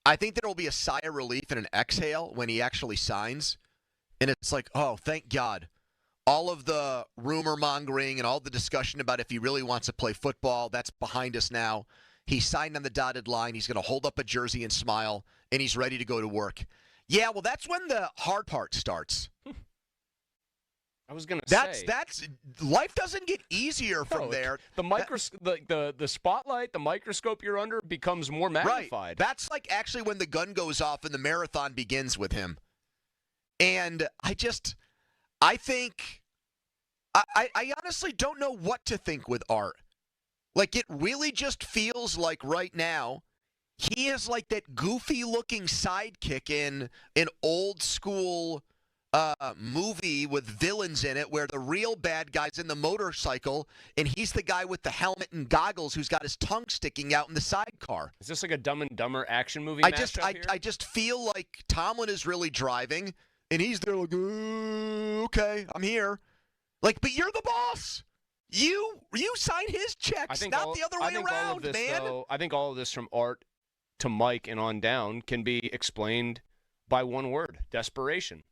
I think there will be a sigh of relief and an exhale when he actually signs. And it's like, oh, thank God. All of the rumor mongering and all the discussion about if he really wants to play football, that's behind us now. He signed on the dotted line. He's going to hold up a jersey and smile, and he's ready to go to work. Yeah, well, that's when the hard part starts. I was going to say. That's life doesn't get easier from there. The spotlight, the microscope you're under becomes more magnified. Right. That's like actually when the gun goes off and the marathon begins with him. And I honestly don't know what to think with Art. Like, it really just feels like right now he is like that goofy-looking sidekick in an old-school movie with villains in it where the real bad guy's in the motorcycle and he's the guy with the helmet and goggles who's got his tongue sticking out in the sidecar. Is this like a Dumb and Dumber action movie I just feel like Tomlin is really driving, and he's there like, okay, I'm here. Like, but you're the boss. You sign his checks, not the other way around, man. I think all of this from Art to Mike and on down can be explained by one word: desperation.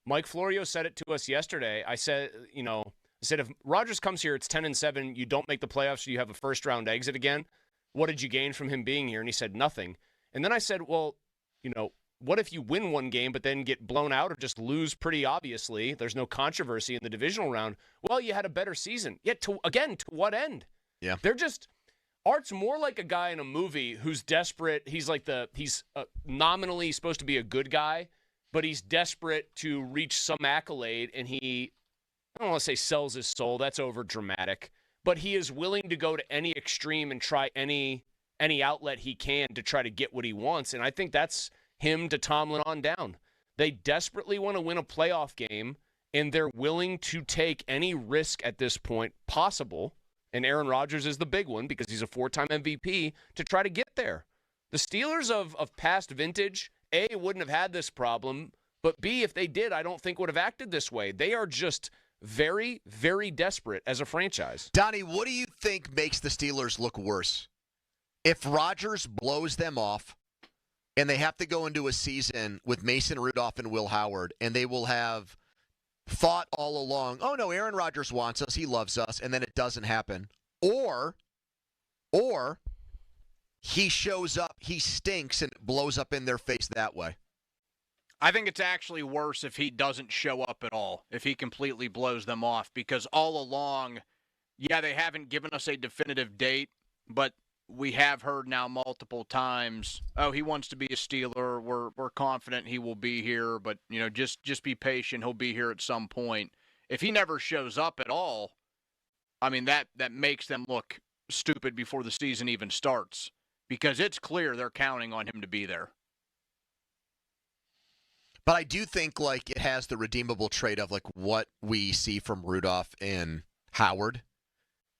Mike Florio said it to us yesterday. I said if Rodgers comes here, it's 10-7, you don't make the playoffs, you have a first-round exit again. What did you gain from him being here? And he said nothing. And then I said, well, what if you win one game but then get blown out or just lose pretty obviously? There's no controversy in the divisional round. Well, you had a better season. Yet, to what end? Yeah. Art's more like a guy in a movie who's desperate. He's nominally supposed to be a good guy, but he's desperate to reach some accolade, and I don't want to say sells his soul. That's over dramatic. But he is willing to go to any extreme and try any outlet he can to try to get what he wants. And I think that's him to Tomlin on down. They desperately want to win a playoff game, and they're willing to take any risk at this point possible. And Aaron Rodgers is the big one because he's a 4-time MVP to try to get there. The Steelers of past vintage, A, wouldn't have had this problem, but B, if they did, I don't think would have acted this way. They are just very, very desperate as a franchise. Donnie, what do you think makes the Steelers look worse? If Rodgers blows them off, and they have to go into a season with Mason Rudolph and Will Howard, and they will have thought all along, oh, no, Aaron Rodgers wants us, he loves us, and then it doesn't happen. Or he shows up, he stinks, and blows up in their face that way. I think it's actually worse if he doesn't show up at all, if he completely blows them off, because all along, yeah, they haven't given us a definitive date, but we have heard now multiple times, oh, he wants to be a Steeler. We're confident he will be here, but just be patient. He'll be here at some point. If he never shows up at all, I mean that makes them look stupid before the season even starts, because it's clear they're counting on him to be there. But I do think like it has the redeemable trait of like what we see from Rudolph and Howard.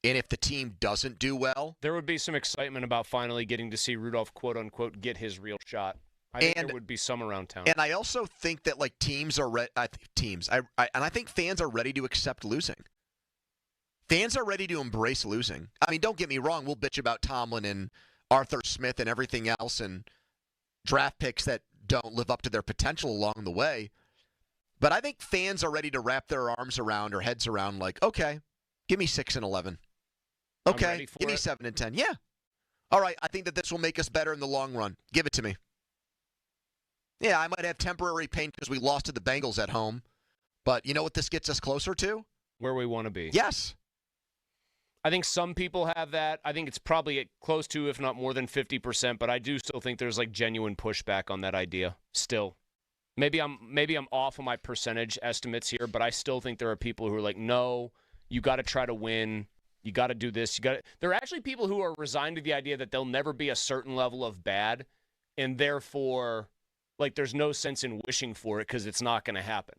And if the team doesn't do well, there would be some excitement about finally getting to see Rudolph, quote unquote, get his real shot. I think there would be some around town. And I also think that like teams are I think fans are ready to accept losing. Fans are ready to embrace losing. I mean, don't get me wrong. We'll bitch about Tomlin and Arthur Smith and everything else and draft picks that don't live up to their potential along the way. But I think fans are ready to wrap their arms around or heads around like, okay, give me 6-11. Okay, give me 7-10. Yeah. All right, I think that this will make us better in the long run. Give it to me. Yeah, I might have temporary pain because we lost to the Bengals at home. But you know what this gets us closer to? Where we want to be. Yes. I think some people have that. I think it's probably close to, if not more than 50%, but I do still think there's like genuine pushback on that idea still. Maybe I'm off on my percentage estimates here, but I still think there are people who are like, no, you got to try to win. You got to do this. There are actually people who are resigned to the idea that there'll never be a certain level of bad, and therefore, like, there's no sense in wishing for it because it's not going to happen.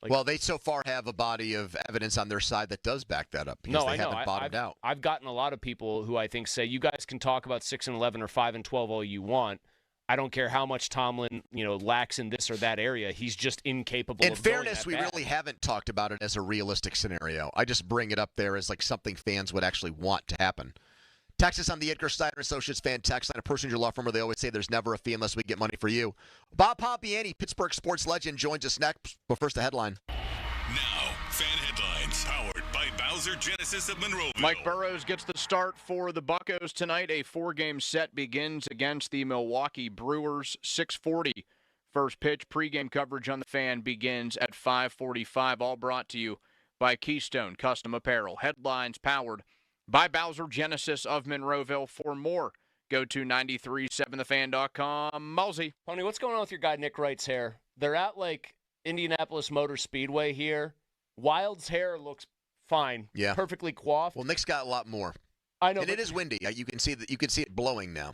Like, well, they so far have a body of evidence on their side that does back that up because they haven't bottomed out. I've gotten a lot of people who I think say, you guys can talk about 6-11 or 5-12 all you want. I don't care how much Tomlin, lacks in this or that area. He's just incapable of going that bad. In fairness, we really haven't talked about it as a realistic scenario. I just bring it up there as like something fans would actually want to happen. Text us on the Edgar Steiner Associates fan text line. A person in your law firm where they always say there's never a fee unless we get money for you. Bob Pompiani, Pittsburgh sports legend, joins us next. But first, the headline. Now, fan headlines powered by Bowser Genesis of Monroeville. Mike Burrows gets the start for the Buccos tonight. A 4-game set begins against the Milwaukee Brewers. 6:40 first pitch. Pre-game coverage on the Fan begins at 5:45. All brought to you by Keystone Custom Apparel. Headlines powered by Bowser Genesis of Monroeville. For more, go to 937thefan.com. Mulsey. Tony, what's going on with your guy Nick Wright's hair? They're at Indianapolis Motor Speedway here. Wild's hair looks fine. Yeah. Perfectly coiffed. Well, Nick's got a lot more. I know. And it is windy. You can see it blowing now.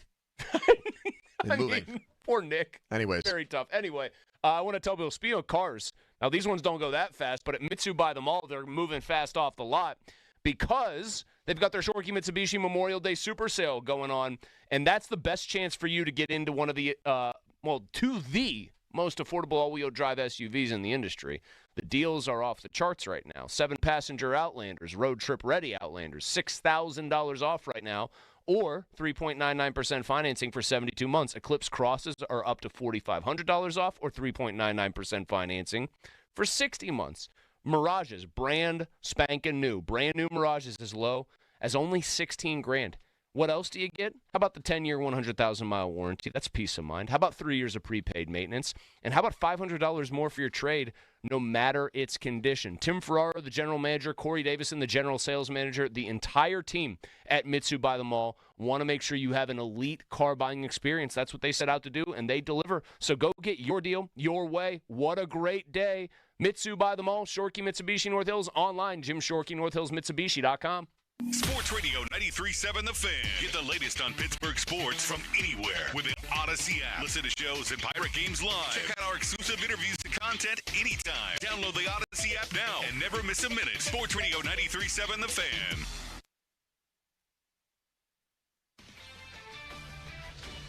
Moving. Poor Nick. Anyways. Very tough. Anyway, I want to tell people, speaking of cars, now these ones don't go that fast, but at Mitsu by the Mall, they're moving fast off the lot because they've got their Shorkey Mitsubishi Memorial Day Super Sale going on, and that's the best chance for you to get into one of the, to the most affordable all-wheel drive SUVs in the industry. The deals are off the charts right now. 7-passenger Outlanders, road trip ready Outlanders, $6,000 off right now, or 3.99% financing for 72 months. Eclipse Crosses are up to $4,500 off, or 3.99% financing for 60 months. Mirages, brand spanking new. Brand new Mirages as low as only $16,000. What else do you get? How about the 10-year, 100,000-mile warranty? That's peace of mind. How about 3 years of prepaid maintenance? And how about $500 more for your trade, no matter its condition? Tim Ferraro, the general manager, Corey Davison, the general sales manager, the entire team at Mitsu by the Mall want to make sure you have an elite car buying experience. That's what they set out to do, and they deliver. So go get your deal your way. What a great day. Mitsu by the Mall, Shorkey Mitsubishi North Hills, online, Jim Shorkey, NorthHillsMitsubishi.com. Sports Radio 93.7 The Fan. Get the latest on Pittsburgh sports from anywhere with the Odyssey app. Listen to shows and Pirate Games live. Check out our exclusive interviews and content anytime. Download the Odyssey app now and never miss a minute. Sports Radio 93.7 The Fan.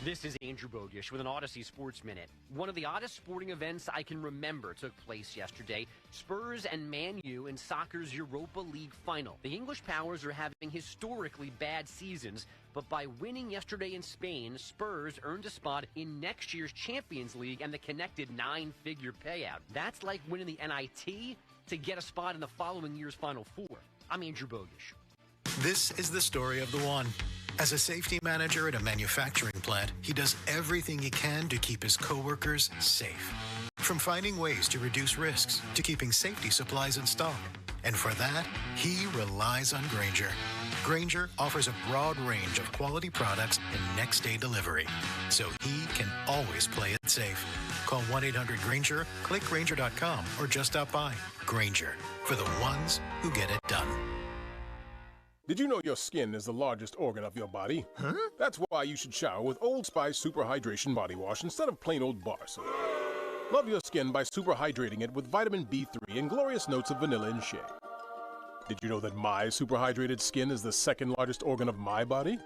This is Andrew Bogish with an Odyssey Sports Minute. One of the oddest sporting events I can remember took place yesterday. Spurs and Man U in soccer's Europa League final. The English powers are having historically bad seasons, but by winning yesterday in Spain, Spurs earned a spot in next year's Champions League and the connected 9-figure payout. That's like winning the NIT to get a spot in the following year's Final Four. I'm Andrew Bogish. This is the story of the one. As a safety manager at a manufacturing plant, he does everything he can to keep his coworkers safe. From finding ways to reduce risks to keeping safety supplies in stock. And for that, he relies on Grainger. Grainger offers a broad range of quality products and next-day delivery, so he can always play it safe. Call 1-800-GRAINGER, click Grainger.com, or just stop by. Grainger, for the ones who get it done. Did you know your skin is the largest organ of your body? Huh? That's why you should shower with Old Spice Super Hydration Body Wash instead of plain old bar soap. Love your skin by super hydrating it with vitamin B3 and glorious notes of vanilla and shea. Did you know that my super hydrated skin is the second largest organ of my body?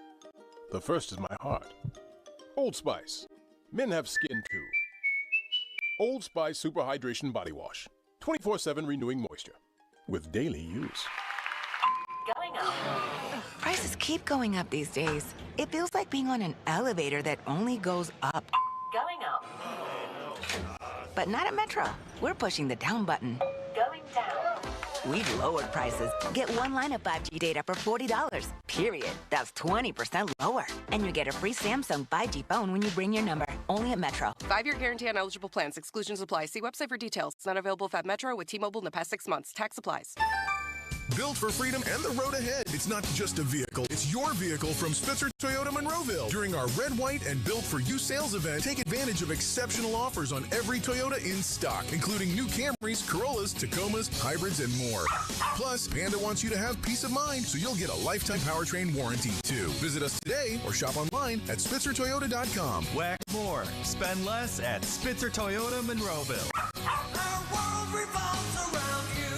The first is my heart. Old Spice. Men have skin too. Old Spice Super Hydration Body Wash. 24/7 renewing moisture. With daily use. Going up. Prices keep going up these days. It feels like being on an elevator that only goes up. Going up. But not at Metro. We're pushing the down button. Going down. We've lowered prices. Get one line of 5G data for $40. Period. That's 20% lower. And you get a free Samsung 5G phone when you bring your number. Only at Metro. 5-year guarantee on eligible plans. Exclusions apply. See website for details. It's not available at Metro with T-Mobile in the past 6 months. Tax applies. Built for freedom and the road ahead. It's not just a vehicle, it's your vehicle from Spitzer Toyota Monroeville. During our Red, White, and Built for You sales event, take advantage of exceptional offers on every Toyota in stock, including new Camrys, Corollas, Tacomas, hybrids, and more. Plus, Panda wants you to have peace of mind, so you'll get a lifetime powertrain warranty, too. Visit us today or shop online at SpitzerToyota.com. Wax more, spend less at Spitzer Toyota Monroeville.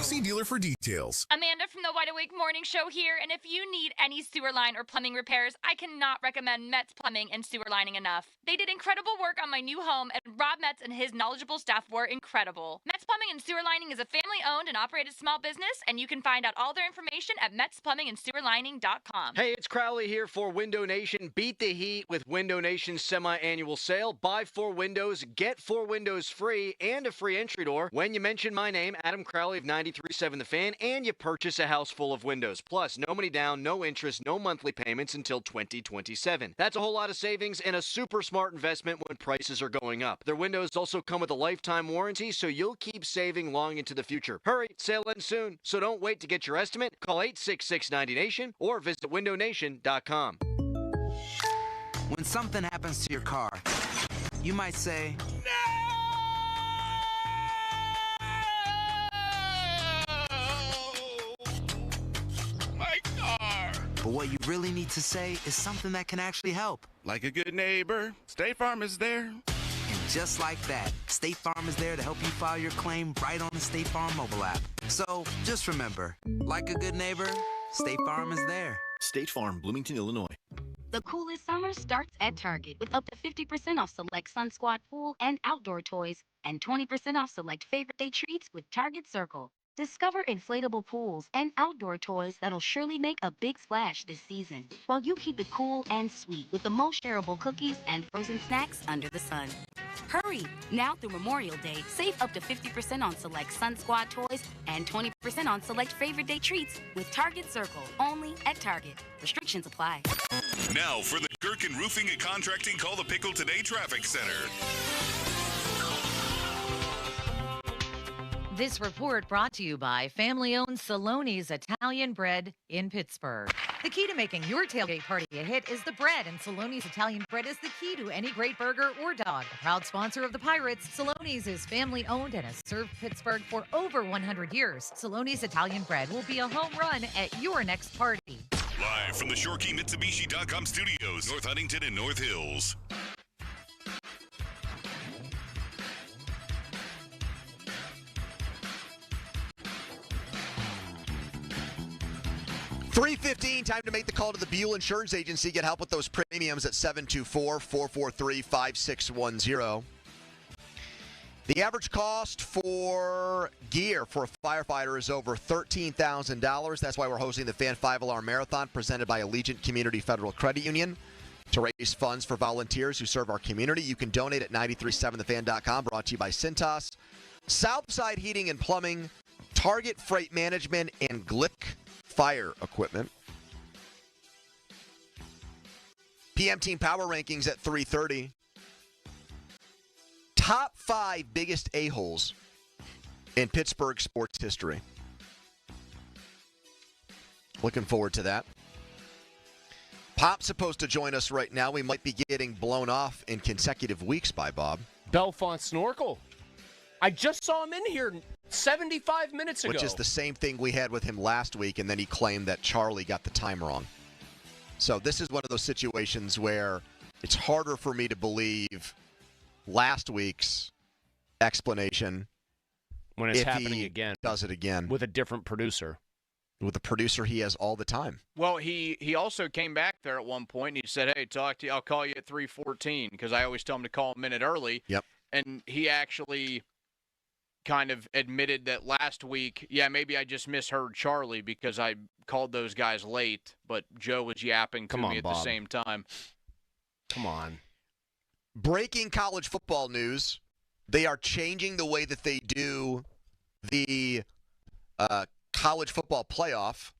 See dealer for details. Amanda from the White Awake Morning Show here, and if you need any sewer line or plumbing repairs, I cannot recommend Metz Plumbing and Sewer Lining enough. They did incredible work on my new home, and Rob Metz and his knowledgeable staff were incredible. Metz Plumbing and Sewer Lining is a family-owned and operated small business, and you can find out all their information at metzplumbingandsewerlining.com. Hey, it's Crowley here for Window Nation. Beat the heat with Window Nation's semi-annual sale. Buy 4 windows, get 4 windows free, and a free entry door when you mention my name, Adam Crowley of 93.7 The Fan, and you purchase a house full of windows. Plus, no money down, no interest, no monthly payments until 2027. That's a whole lot of savings and a super smart investment when prices are going up. Their windows also come with a lifetime warranty, so you'll keep saving long into the future. Hurry, sale ends soon, so don't wait to get your estimate. Call 866-90Nation or visit windownation.com. When something happens to your car, you might say, My car! but what you really need to say is something that can actually help. Like a good neighbor, State Farm is there. And just like that, State Farm is there to help you file your claim right on the State Farm mobile app. So just remember, like a good neighbor, State Farm is there. State Farm, Bloomington, Illinois. The coolest summer starts at Target with up to 50% off select Sun Squad pool and outdoor toys and 20% off select favorite day treats with Target Circle. Discover inflatable pools and outdoor toys that'll surely make a big splash this season, while you keep it cool and sweet with the most shareable cookies and frozen snacks under the sun. Hurry! Now through Memorial Day, save up to 50% on select Sun Squad toys and 20% on select favorite day treats with Target Circle, only at Target. Restrictions apply. Now for the Gherkin Roofing and Contracting Call the Pickle Today Traffic Center. This report brought to you by family-owned Saloni's Italian Bread in Pittsburgh. The key to making your tailgate party a hit is the bread, and Saloni's Italian Bread is the key to any great burger or dog. A proud sponsor of the Pirates, Saloni's is family-owned and has served Pittsburgh for over 100 years. Saloni's Italian Bread will be a home run at your next party. Live from the ShoreKeyMitsubishi.com studios, North Huntington and North Hills. $3:15, time to make the call to the Buell Insurance Agency. Get help with those premiums at 724-443-5610. The average cost for gear for a firefighter is over $13,000. That's why we're hosting the Fan 5-Alarm Marathon presented by Allegiant Community Federal Credit Union to raise funds for volunteers who serve our community. You can donate at 937thefan.com, brought to you by Cintas, Southside Heating and Plumbing, Target Freight Management, and Glick Fire Equipment. PM Team Power Rankings at 3:30. Top 5 biggest a-holes in Pittsburgh sports history. Looking forward to that. Pop's supposed to join us right now. We might be getting blown off in consecutive weeks by Bob. Belfont Snorkel. I just saw him in here 75 minutes ago. Which is the same thing we had with him last week, and then he claimed that Charlie got the time wrong. So this is one of those situations where it's harder for me to believe last week's explanation when it's if happening he again. Does it again. With a different producer. With a producer he has all the time. Well, he also came back there at one point and he said, "Hey, talk to you. I'll call you at 3:14," because I always tell him to call a minute early. Yep. And he actually kind of admitted that last week, yeah, maybe I just misheard Charlie because I called those guys late, but Joe was yapping to me at the same time. Come on. Breaking college football news. They are changing the way that they do the college football playoff.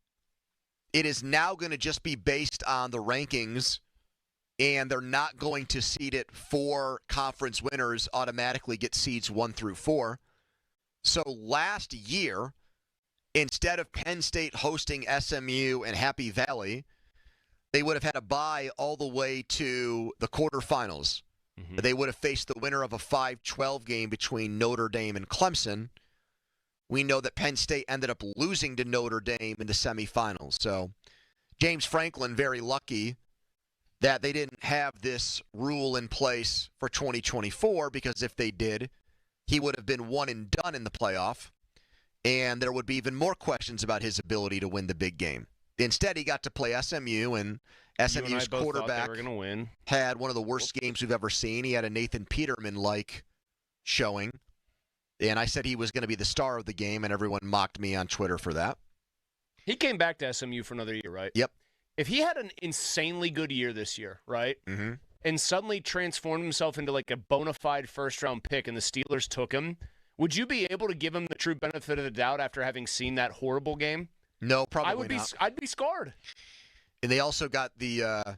It is now going to just be based on the rankings, and they're not going to seed it. 4 conference winners automatically get seeds 1 through 4. So last year, instead of Penn State hosting SMU and Happy Valley, they would have had a bye all the way to the quarterfinals. Mm-hmm. They would have faced the winner of a 5-12 game between Notre Dame and Clemson. We know that Penn State ended up losing to Notre Dame in the semifinals. So James Franklin, very lucky that they didn't have this rule in place for 2024, because if they did, he would have been one and done in the playoff. and there would be even more questions about his ability to win the big game. Instead, he got to play SMU, and SMU's quarterback had one of the worst games we've ever seen. He had a Nathan Peterman-like showing, and I said he was going to be the star of the game, and everyone mocked me on Twitter for that. He came back to SMU for another year, right? Yep. If he had an insanely good year this year, right, and suddenly transformed himself into like a bona fide first-round pick and the Steelers took him, would you be able to give him the true benefit of the doubt after having seen that horrible game? No, probably not. I'd be scarred. And they also got the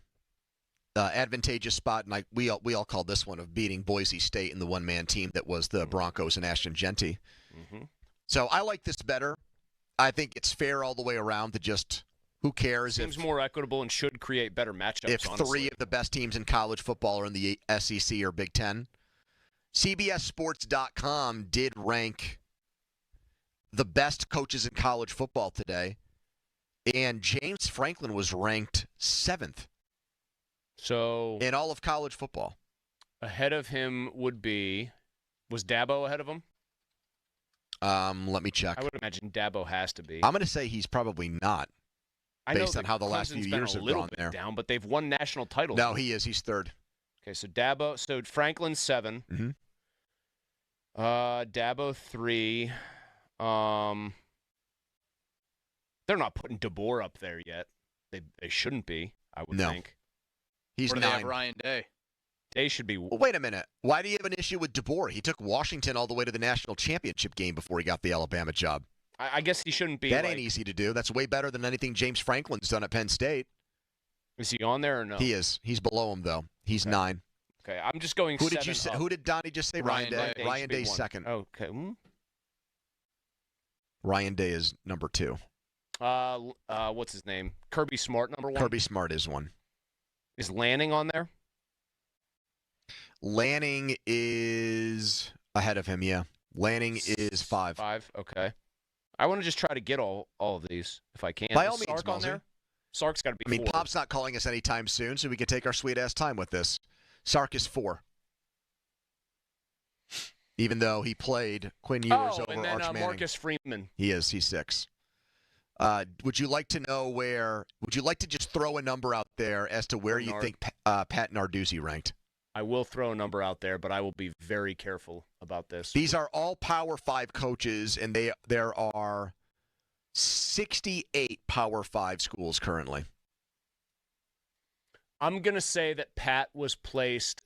advantageous spot, and we all called this one, of beating Boise State in the one-man team that was the Broncos and Ashton Genty. So I like this better. I think it's fair all the way around to just, who cares? Seems more equitable and should create better matchups, if honestly. 3 of the best teams in college football are in the SEC or Big Ten. CBSSports.com did rank the best coaches in college football today, and James Franklin was ranked 7th. So in all of college football. Ahead of him would be, was Dabo ahead of him? Let me check. I would imagine Dabo has to be. I'm going to say he's probably not, based on how the last few years have gone there. Down, but they've won national titles. No, he is. He's 3rd. Okay, so Dabo. So Franklin's 7. Dabo 3. They're not putting DeBoer up there yet. They shouldn't be, I would think. He's or 9. They have Ryan Day. Day should be. Well, wait a minute. Why do you have an issue with DeBoer? He took Washington all the way to the national championship game before he got the Alabama job. I guess he shouldn't be. That ain't easy to do. That's way better than anything James Franklin's done at Penn State. Is he on there or no? He is. He's below him, though. He's 9. Okay, I'm just going. Who did you say? Who did Donnie just say? Ryan Day. Ryan Day's 2nd. Okay. Ryan Day is number 2. What's his name? Kirby Smart, number 1. Kirby Smart is 1. Is Lanning on there? Lanning is ahead of him, yeah. Lanning is 5. 5, okay. I want to just try to get all of these if I can. By all means, Sark on there? Sark's got to be 4. I mean, Pop's not calling us anytime soon, so we can take our sweet-ass time with this. Sark is 4. Even though he played Quinn Ewers over and then, Arch Manning. Marcus Freeman. He is. He's 6. Would you like to know where? Would you like to just throw a number out there as to where you think Pat Narduzzi ranked? I will throw a number out there, but I will be very careful about this. These are all Power 5 coaches, and there are 68 Power 5 schools currently. I'm going to say that Pat was placed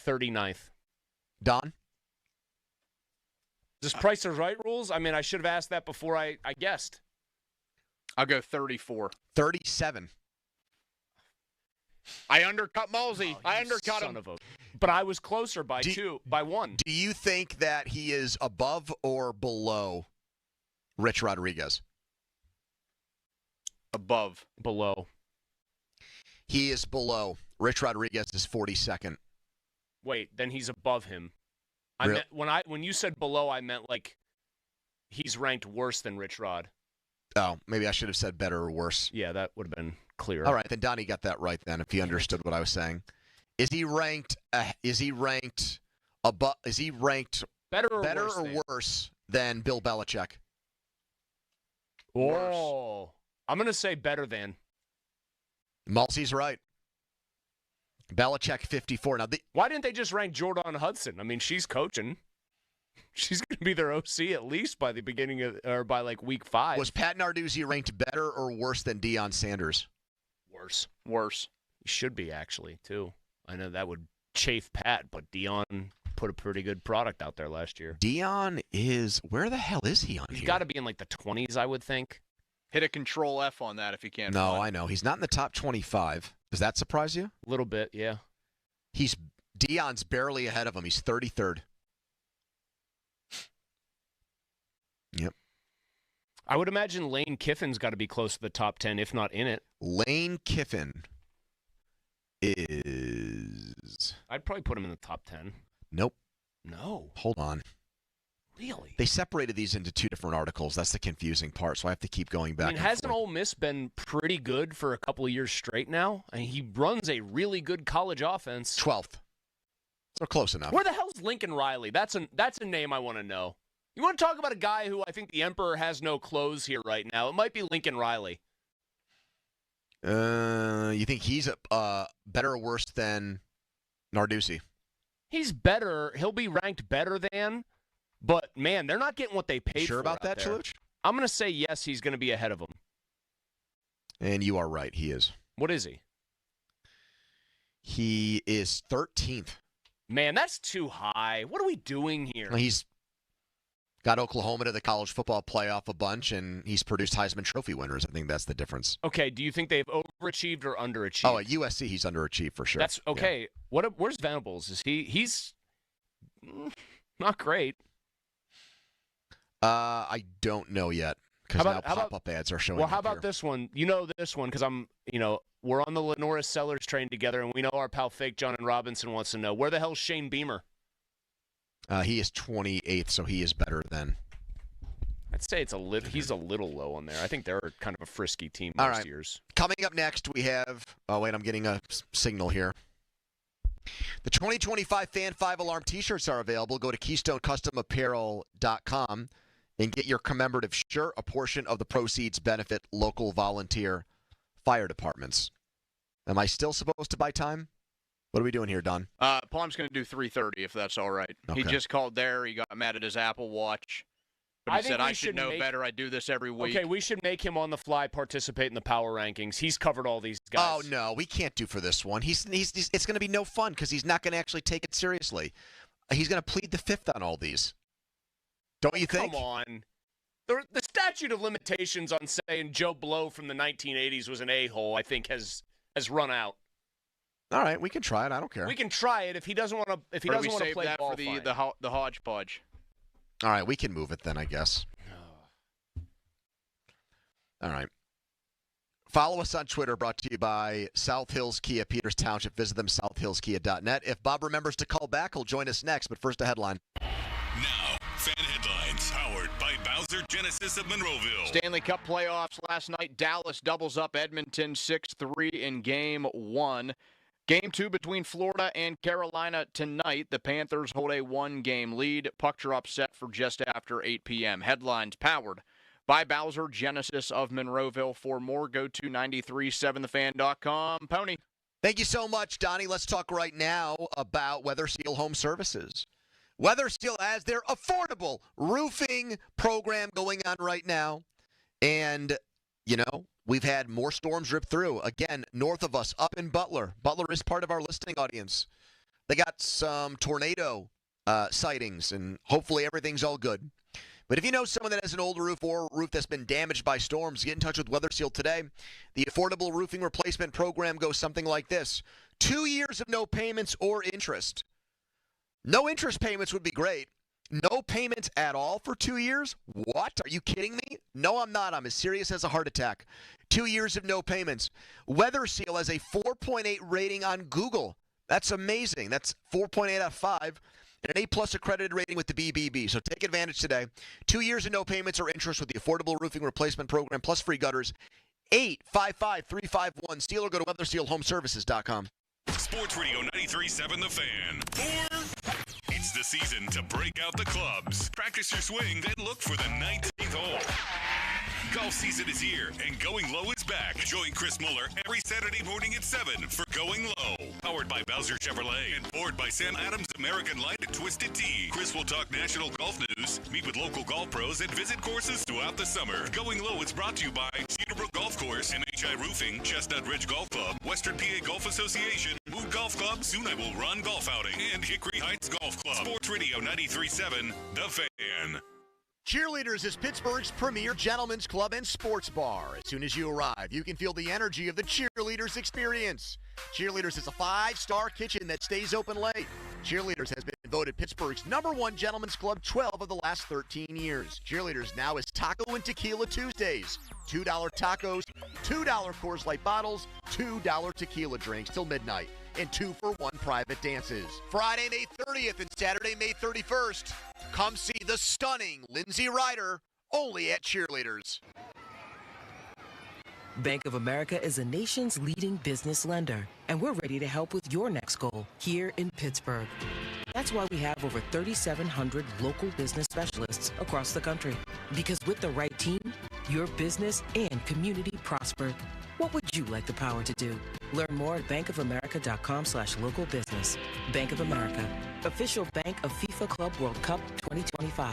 39th. Don? Does Price is Right rules? I mean, I should have asked that before I guessed. I'll go 34. 37. I undercut Malsey. I undercut him. But I was closer by 1. Do you think that he is above or below Rich Rodriguez? Above. Below. He is below. Rich Rodriguez is 42nd. Wait, then he's above him. I meant when you said below, I meant like he's ranked worse than Rich Rod. Oh, maybe I should have said better or worse. Yeah, that would have been clear. All right, then Donnie got that right then if he understood what I was saying. Is he ranked above? Is he ranked better or worse than Bill Belichick? Oh, I'm going to say better than. Malsey's right. Belichick 54. Now, why didn't they just rank Jordan Hudson? I mean, she's coaching. She's going to be their OC at least by the beginning of, or by like week 5. Was Pat Narduzzi ranked better or worse than Deion Sanders? Worse. He should be actually too. I know that would chafe Pat, but Deion put a pretty good product out there last year. Deion is, where the hell is he on He's here? got to be in like the 20s, I would think. Hit a Control F on that if you can. No, I know. He's not in the top 25. Does that surprise you? A little bit, yeah. Deion's barely ahead of him. He's 33rd. Yep. I would imagine Lane Kiffin's got to be close to the top 10, if not in it. Lane Kiffin is... I'd probably put him in the top 10. Nope. No. Hold on. Really? They separated these into 2 different articles. That's the confusing part, so I have to keep going back. I mean, hasn't Ole Miss been pretty good for a couple of years straight now? I mean, he runs a really good college offense. 12th. So close enough. Where the hell's Lincoln Riley? That's a name I want to know. You want to talk about a guy who I think the Emperor has no clothes here right now? It might be Lincoln Riley. You think he's better or worse than Narduzzi? He's better. He'll be ranked better than, but, man, they're not getting what they paid for. Sure about that, Chaluch? I'm going to say yes, he's going to be ahead of him. And you are right, he is. What is he? He is 13th. Man, that's too high. What are we doing here? He's got Oklahoma to the college football playoff a bunch, and he's produced Heisman Trophy winners. I think that's the difference. Okay, do you think they've overachieved or underachieved? Oh, at USC, he's underachieved for sure. That's okay. Yeah. Where's Venables? Is he's not great. I don't know yet because now pop-up ads are showing. Well, how about this one? You know this one because we're on the Lenora Sellers train together, and we know our pal Fake John and Robinson wants to know where the hell's Shane Beamer? He is 28th, so he is better than. I'd say he's a little low on there. I think they're kind of a frisky team All most right. years. Coming up next, we have. Oh wait, I'm getting a signal here. The 2025 Fan 5 Alarm T-shirts are available. Go to KeystoneCustomApparel.com and get your commemorative shirt. A portion of the proceeds benefit local volunteer fire departments. Am I still supposed to buy time? What are we doing here, Don? Palm's going to do 3:30 if that's all right. Okay. He just called there. He got mad at his Apple Watch. But he said, I should know better. I do this every week. Okay, we should make him on the fly participate in the power rankings. He's covered all these guys. Oh, no, we can't do for this one. It's going to be no fun because he's not going to actually take it seriously. He's going to plead the fifth on all these. Don't you think? Come on. The statute of limitations on saying Joe Blow from the 1980s was an a-hole, I think, has run out. All right, we can try it. I don't care. We can try it if he doesn't want to. If he doesn't want to play that ball, for the hodgepodge. All right, we can move it then, I guess. All right. Follow us on Twitter, brought to you by South Hills Kia, Peters Township. Visit them, southhillskia.net. If Bob remembers to call back, he'll join us next. But first, a headline. Now, fan headlines powered by Bowser Genesis of Monroeville. Stanley Cup playoffs last night. Dallas doubles up Edmonton 6-3 in Game 1. Game 2 between Florida and Carolina tonight. The Panthers hold a one-game lead. Puck drop set for just after 8 p.m. Headlines powered by Bowser Genesis of Monroeville. For more, go to 937thefan.com. Pony. Thank you so much, Donnie. Let's talk right now about Weather Seal Home Services. Weather Seal has their affordable roofing program going on right now. And, we've had more storms rip through. Again, north of us, up in Butler. Butler is part of our listening audience. They got some tornado sightings, and hopefully everything's all good. But if you know someone that has an old roof or a roof that's been damaged by storms, get in touch with Weather Seal today. The affordable roofing replacement program goes something like this. 2 years of no payments or interest. No interest payments would be great. No payments at all for 2 years? What? Are you kidding me? No, I'm not. I'm as serious as a heart attack. 2 years of no payments. Weather Seal has a 4.8 rating on Google. That's amazing. That's 4.8 out of 5. And an A-plus accredited rating with the BBB. So take advantage today. 2 years of no payments or interest with the affordable roofing replacement program plus free gutters. 855-351. Seal or go to weathersealhomeservices.com. Sports Radio 93.7 The Fan. It's the season to break out the clubs. Practice your swing, then look for the 19th hole. Golf season is here, and Going Low is back. Join Chris Muller every Saturday morning at 7 for Going Low. Powered by Bowser Chevrolet and powered by Sam Adams American Light at Twisted Tea. Chris will talk national golf news, meet with local golf pros, and visit courses throughout the summer. Going Low is brought to you by Cedarbrook Golf Course, MHI Roofing, Chestnut Ridge Golf Club, Western PA Golf Association, Mood Golf Club, Soon I Will Run Golf Outing, and Hickory Heights Golf Club. Sports Radio 93.7 The Fan. Cheerleaders is Pittsburgh's premier gentlemen's club and sports bar. As soon as you arrive, you can feel the energy of the Cheerleaders experience. Cheerleaders is a 5-star kitchen that stays open late. Cheerleaders has been voted Pittsburgh's #1 gentlemen's club 12 of the last 13 years. Cheerleaders now is Taco and Tequila Tuesdays. $2 tacos, $2 Coors Light bottles, $2 tequila drinks till midnight, and 2-for-1 private dances. Friday, May 30th and Saturday, May 31st. Come see the stunning Lindsay Ryder, only at Cheerleaders. Bank of America is the nation's leading business lender, and we're ready to help with your next goal here in Pittsburgh. That's why we have over 3,700 local business specialists across the country. Because with the right team, your business and community prosper. What would you like the power to do? Learn more at bankofamerica.com/local business. Bank of America, official bank of FIFA Club World Cup 2025.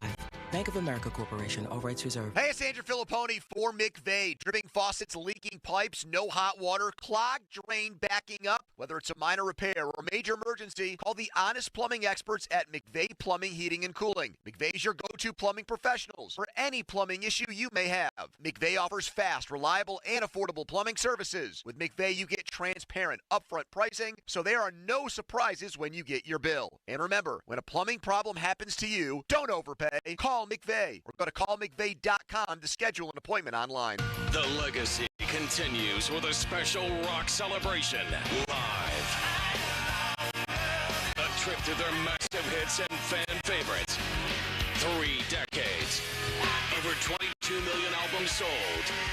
Bank of America Corporation, all rights reserved. Hey, it's Andrew Filipponi for McVay. Dripping faucets, leaking pipes, no hot water, clogged drain backing up. Whether it's a minor repair or a major emergency, call the honest plumbing experts at McVay Plumbing, Heating, and Cooling. McVay's your go-to plumbing professionals for any plumbing issue you may have. McVay offers fast, reliable, and affordable plumbing services. With McVay, you get transparent, upfront pricing, so there are no surprises when you get your bill. And remember, when a plumbing problem happens to you, don't overpay. Call McVay or go to callmcvay.com to schedule an appointment online. The legacy continues with a special rock celebration live. A trip to their massive hits and fan favorites. 3 decades. Over 22 million albums sold.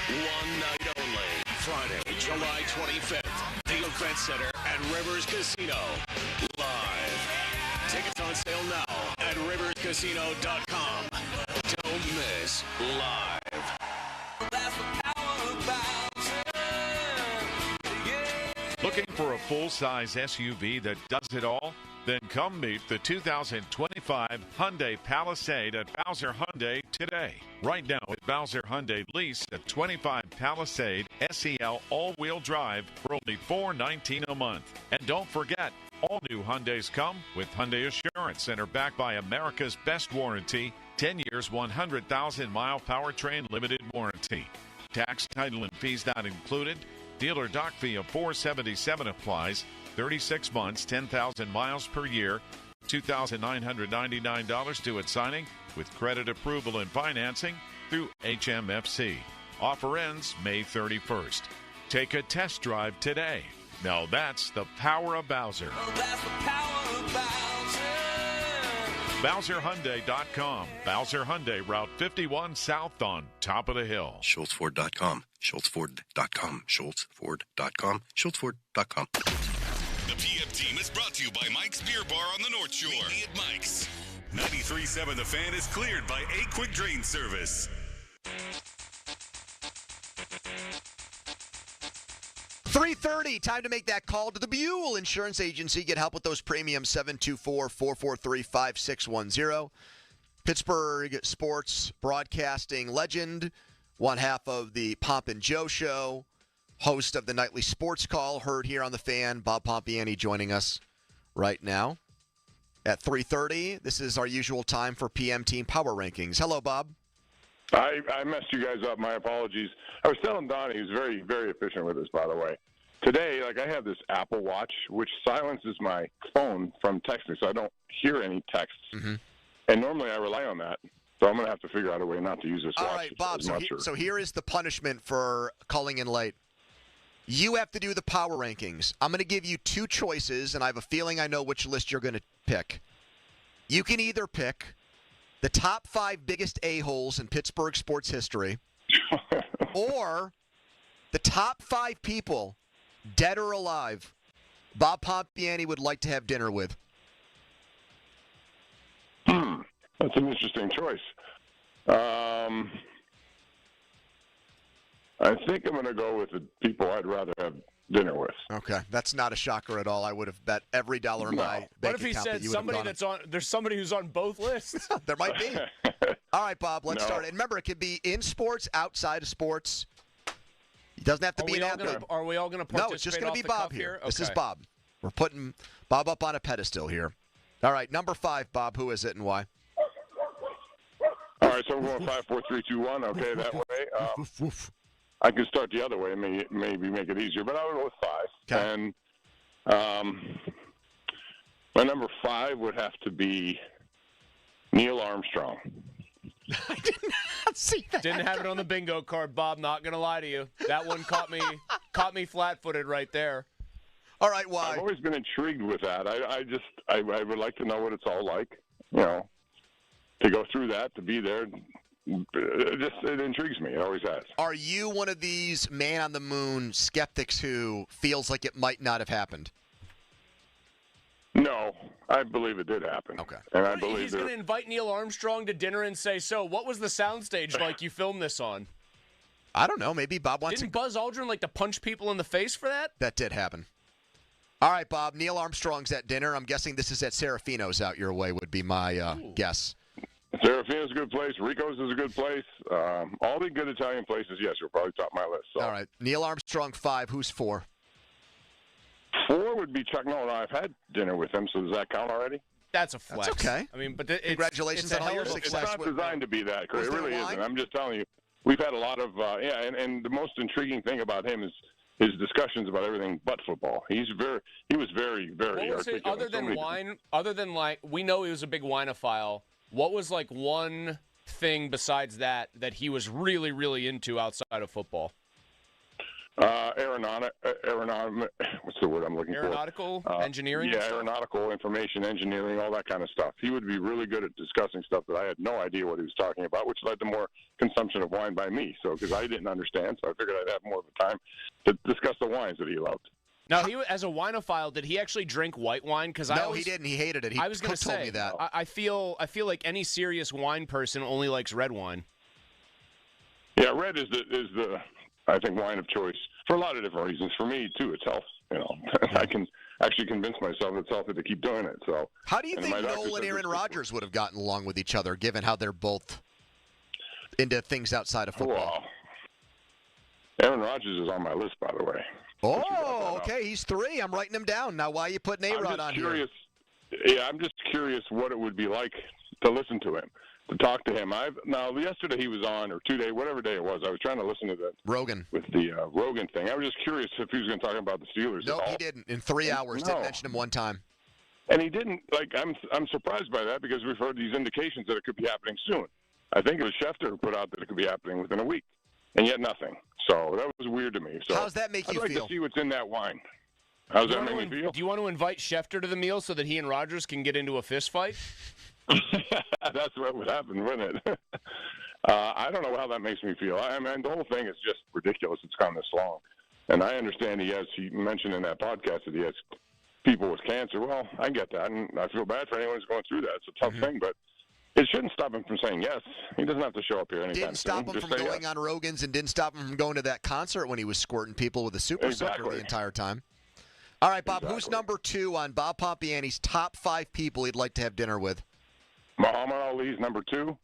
One night only. Friday, July 25th. The Event Center at Rivers Casino. Live. Tickets on sale now at riverscasino.com. Don't miss Live. Looking for a full-size SUV that does it all? Then come meet the 2025 Hyundai Palisade at Bowser Hyundai today. Right now at Bowser Hyundai, lease a 25 Palisade SEL all-wheel drive for only $419 a month. And don't forget, all new Hyundais come with Hyundai Assurance and are backed by America's best warranty, 10 years, 100,000-mile powertrain limited warranty. Tax, title, and fees not included. Dealer dock fee of $477 applies. 36 months, 10,000 miles per year, $2,999 due at signing with credit approval and financing through HMFC. Offer ends May 31st. Take a test drive today. Now that's the power of Bowser. BowserHyundai.com. Bowser Hyundai, Route 51 South on top of the hill. SchultzFord.com. SchultzFord.com. SchultzFord.com. SchultzFord.com. The PM team is brought to you by Mike's Beer Bar on the North Shore. Meet me at Mike's. 93.7 The Fan is cleared by A Quick Drain Service. 3:30, time to make that call to the Buell Insurance Agency. Get help with those premiums, 724-443-5610. Pittsburgh sports broadcasting legend, one half of the Pomp and Joe Show, host of the nightly sports call, heard here on The Fan, Bob Pompiani joining us right now at 3:30. This is our usual time for PM Team Power Rankings. Hello, Bob. I messed you guys up. My apologies. I was telling Donnie, he was very, very efficient with this, by the way. Today, I have this Apple Watch, which silences my phone from texting, so I don't hear any texts. Mm-hmm. And normally I rely on that. So I'm going to have to figure out a way not to use this watch. All right, Bob, so here is the punishment for calling in late. You have to do the power rankings. I'm going to give you 2 choices, and I have a feeling I know which list you're going to pick. You can either pick the top 5 biggest a-holes in Pittsburgh sports history, or the top 5 people, dead or alive, Bob Pompiani would like to have dinner with. That's an interesting choice. I think I'm going to go with the people I'd rather have dinner with. Okay, that's not a shocker at all. I would have bet every dollar in my bank account. What if he said somebody that's on? There's somebody who's on both lists. There might be. All right, Bob. Let's start. And remember, it could be in sports, outside of sports. It doesn't have to be an athlete. Are we all going to participate? No, it's just going to be Bob here. Okay. This is Bob. We're putting Bob up on a pedestal here. All right, number 5, Bob. Who is it and why? All right, so we're going 5, 4, 3, 2, 1. Okay, that way. I can start the other way and maybe make it easier, but I'll go with 5. Okay. And my number 5 would have to be Neil Armstrong. I did not see that. Didn't have it on the bingo card, Bob. Not going to lie to you. That one caught me flat-footed right there. All right, why? I've always been intrigued with that. I would like to know what it's all like, to go through that, to be there. It intrigues me. It always has. Are you one of these man-on-the-moon skeptics who feels like it might not have happened? No, I believe it did happen. Okay. And I believe he's going to invite Neil Armstrong to dinner and say, so what was the soundstage like you filmed this on? I don't know. Maybe Bob wants Didn't Buzz Aldrin like to punch people in the face for that? That did happen. All right, Bob. Neil Armstrong's at dinner. I'm guessing this is at Serafino's out your way would be my guess. Serafino's a good place. Rico's is a good place. All the good Italian places, yes, you're probably top of my list. So. All right. Neil Armstrong, 5. Who's 4? 4 would be Chuck Noll. I've had dinner with him, so does that count already? That's a flex. That's okay. I mean, but congratulations on all your success. It's not designed to be that, Chris. It really isn't. I'm just telling you. We've had a lot of and the most intriguing thing about him is his discussions about everything but football. He was very, very what was it, articulate. other than wine, other than like we know he was a big winophile. What was like one thing besides that he was really, really into outside of football? What's the word I'm looking for? Aeronautical engineering? Yeah, aeronautical information engineering, all that kind of stuff. He would be really good at discussing stuff that I had no idea what he was talking about, which led to more consumption of wine by me. So, because I didn't understand, so I figured I'd have more of a time to discuss the wines that he loved. Now, as a winophile, did he actually drink white wine? Because he didn't. He hated it. I was going to say, told me that. I feel like any serious wine person only likes red wine. Yeah, red is the I think wine of choice for a lot of different reasons. For me too, it's health. You know, I can actually convince myself it's healthy to keep doing it. So, how do you think Noel and Aaron Rodgers would have gotten along with each other, given how they're both into things outside of football? Well, Aaron Rodgers is on my list, by the way. Oh, okay. He's 3. I'm writing him down. Now, why are you putting A-Rod on curious, here? Yeah, I'm just curious what it would be like to listen to him, to talk to him. Yesterday he was on, or 2 days, whatever day it was. I was trying to listen to the Rogan with the Rogan thing. I was just curious if he was going to talk about the Steelers. Nope, at all. he didn't. In 3 hours, didn't mention him one time. And he didn't. Like, I'm surprised by that because we've heard these indications that it could be happening soon. I think it was Schefter who put out that it could be happening within a week, and yet nothing. So that was weird to me. So how does that make you feel? I'd like to see what's in that wine. How does that make me feel? Do you want to invite Schefter to the meal so that he and Rodgers can get into a fist fight? That's what would happen, wouldn't it? I don't know how that makes me feel. I mean, the whole thing is just ridiculous. It's gone this long. And I understand he mentioned in that podcast that he has people with cancer. Well, I get that, and I feel bad for anyone who's going through that. It's a tough thing, but it shouldn't stop him from saying yes. He doesn't have to show up here anytime Didn't stop soon. him Just from say going yes. on Rogan's and didn't stop him from going to that concert when he was squirting people with a super soaker the entire time. All right, Bob, who's number 2 on Bob Pompiani's top 5 people he'd like to have dinner with? Muhammad Ali's number 2.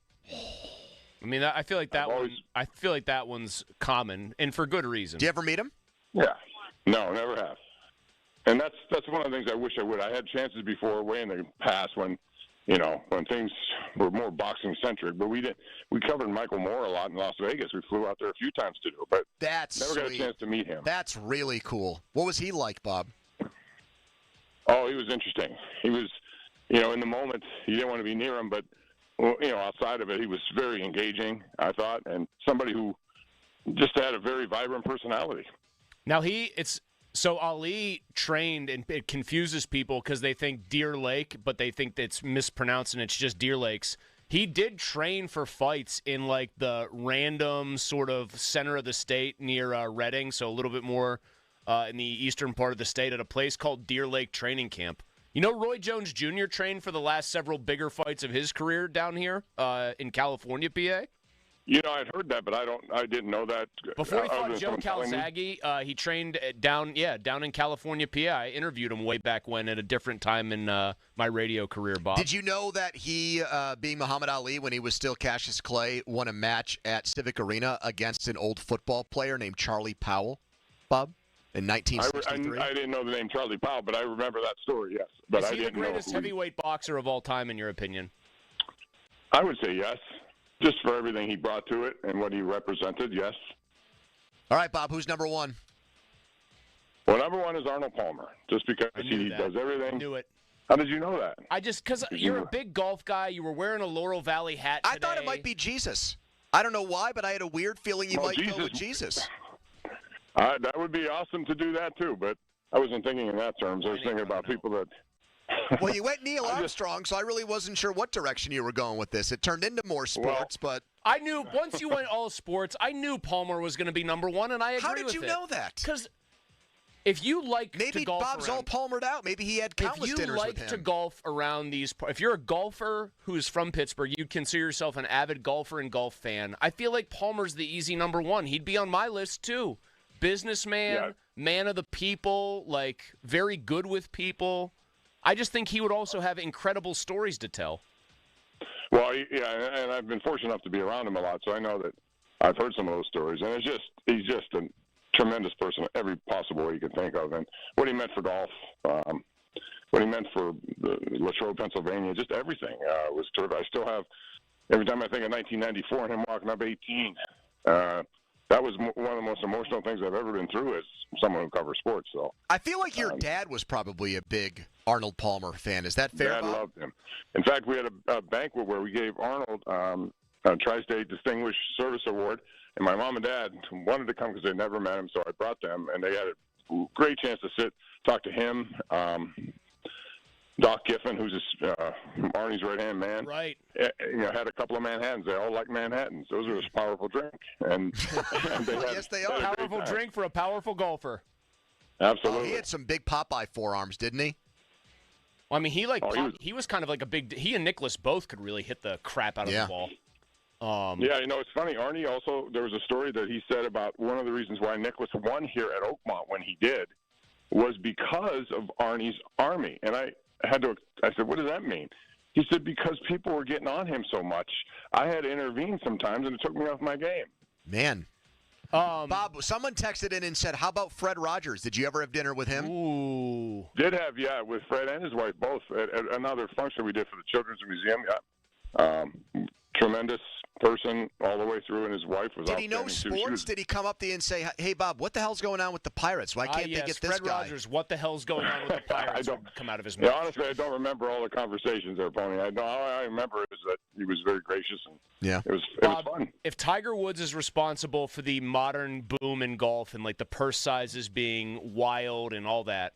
I mean, I feel like that one's common, and for good reason. Did you ever meet him? Yeah. No, never have. And that's one of the things I wish I would. I had chances before, way in the past, when things were more boxing centric. But we covered Michael Moore a lot in Las Vegas. We flew out there a few times to do it, but never got a chance to meet him. That's really cool. What was he like, Bob? Oh, he was interesting. He was, in the moment, you didn't want to be near him, but outside of it, he was very engaging, I thought, and somebody who just had a very vibrant personality. Now So Ali trained, and it confuses people because they think Deer Lake, but they think it's mispronounced and it's just Deer Lakes. He did train for fights in like the random sort of center of the state near Reading, so a little bit more in the eastern part of the state at a place called Deer Lake Training Camp. You know, Roy Jones Jr. trained for the last several bigger fights of his career down here in California, PA. I'd heard that, but I didn't know that. Before he fought Joe Calzaghe, he trained down in California, PA. I interviewed him way back when at a different time in my radio career, Bob. Did you know that he, being Muhammad Ali, when he was still Cassius Clay, won a match at Civic Arena against an old football player named Charlie Powell, Bob, in 1963? I didn't know the name Charlie Powell, but I remember that story, yes. But Is he the greatest heavyweight boxer of all time, in your opinion? I would say yes. Just for everything he brought to it and what he represented, yes. All right, Bob, who's number 1? Well, number 1 is Arnold Palmer, just because he does everything. I knew it. How did you know that? Because you're a big golf guy. You were wearing a Laurel Valley hat today. I thought it might be Jesus. I don't know why, but I had a weird feeling you might go with Jesus. That would be awesome to do that, too, but I wasn't thinking in that terms. I was thinking about people that... Well, you went Neil Armstrong, so I really wasn't sure what direction you were going with this. It turned into more sports, but... I knew, once you went all sports, I knew Palmer was going to be number 1, and I agree with it. How did you know that? Because If you like maybe to golf Bob's all palmered out. Maybe he had countless dinners with him. If you like to golf around these, if you're a golfer who's from Pittsburgh, you'd consider yourself an avid golfer and golf fan. I feel like Palmer's the easy number one. He'd be on my list too. Businessman, man of the people, like very good with people. I just think he would also have incredible stories to tell. Well, yeah, and I've been fortunate enough to be around him a lot, so I know that I've heard some of those stories. And he's just a tremendous person in every possible way you can think of. And what he meant for golf, what he meant for Latrobe, Pennsylvania, just everything was terrific. I still have, every time I think of 1994 and him walking up 18, that was one of the most emotional things I've ever been through as someone who covers sports. So I feel like your dad was probably a big Arnold Palmer fan. Is that fair? Dad loved him. In fact, we had a banquet where we gave Arnold a Tri-State Distinguished Service Award, and my mom and dad wanted to come because they never met him, so I brought them, and they had a great chance to talk to him. Doc Giffen, who's Arnie's right-hand man, right? Had a couple of Manhattans. They all like Manhattans. Those are a powerful drink, and yes, they are. Powerful drink for a powerful golfer. Absolutely. He had some big Popeye forearms, didn't he? Well, I mean, he was kind of like a big. He and Nicholas both could really hit the crap out of the ball. Yeah, it's funny. Arnie also, there was a story that he said about one of the reasons why Nicholas won here at Oakmont when he did was because of Arnie's Army. And I said, what does that mean? He said, because people were getting on him so much, I had to intervene sometimes, and it took me off my game. Man. Bob, someone texted in and said, how about Fred Rogers? Did you ever have dinner with him? Ooh. Did have, with Fred and his wife both at another function we did for the Children's Museum. Yeah. Tremendous person all the way through, and his wife was Did he know sports? Did he come up to you and say, hey, Bob, what the hell's going on with the Pirates? Why can't they get this Fred guy? Rogers, what the hell's going on with the Pirates? Come out of his mouth. Yeah, honestly, I don't remember all the conversations there, Pony. All I remember is that he was very gracious, and it was fun. If Tiger Woods is responsible for the modern boom in golf and like the purse sizes being wild and all that,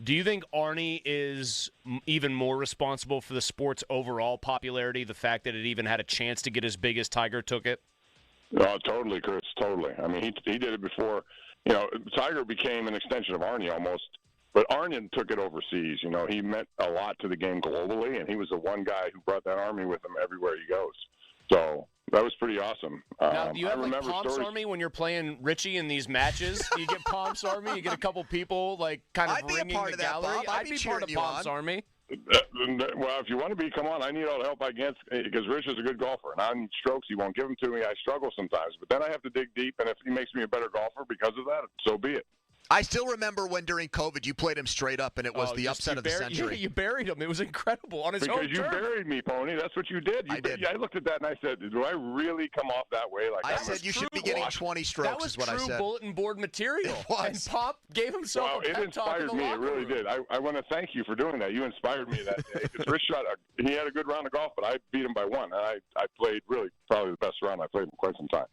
do you think Arnie is even more responsible for the sport's overall popularity, the fact that it even had a chance to get as big as Tiger took it? No, totally, Chris, totally. I mean, he did it before. Tiger became an extension of Arnie almost, but Arnie took it overseas. He meant a lot to the game globally, and he was the one guy who brought that Army with him everywhere he goes. So that was pretty awesome. Now, do you have like Pomps Army when you're playing Richie in these matches? You get Pomps Army, you get a couple people like kind of ringing the gallery. I'd be part of Pomps Army. Well, if you want to be, come on. I need all the help I can because Rich is a good golfer, and I need strokes. He won't give them to me. I struggle sometimes, but then I have to dig deep, and if he makes me a better golfer because of that, so be it. I still remember when during COVID you played him straight up, and it was the upset of the century. Yeah, you buried him. It was incredible on his own Because you buried me, Pony. That's what you did. I did. I looked at that and I said, "Do I really come off that way?" Like I said, you should be getting 20 strokes. That was is what I said. true bulletin board material. It was. And Pop gave himself a pep talk in the locker room. It inspired me. It really did. I want to thank you for doing that. You inspired me that day. Because Rich he had a good round of golf, but I beat him by one. And I played really probably the best round I played in quite some time.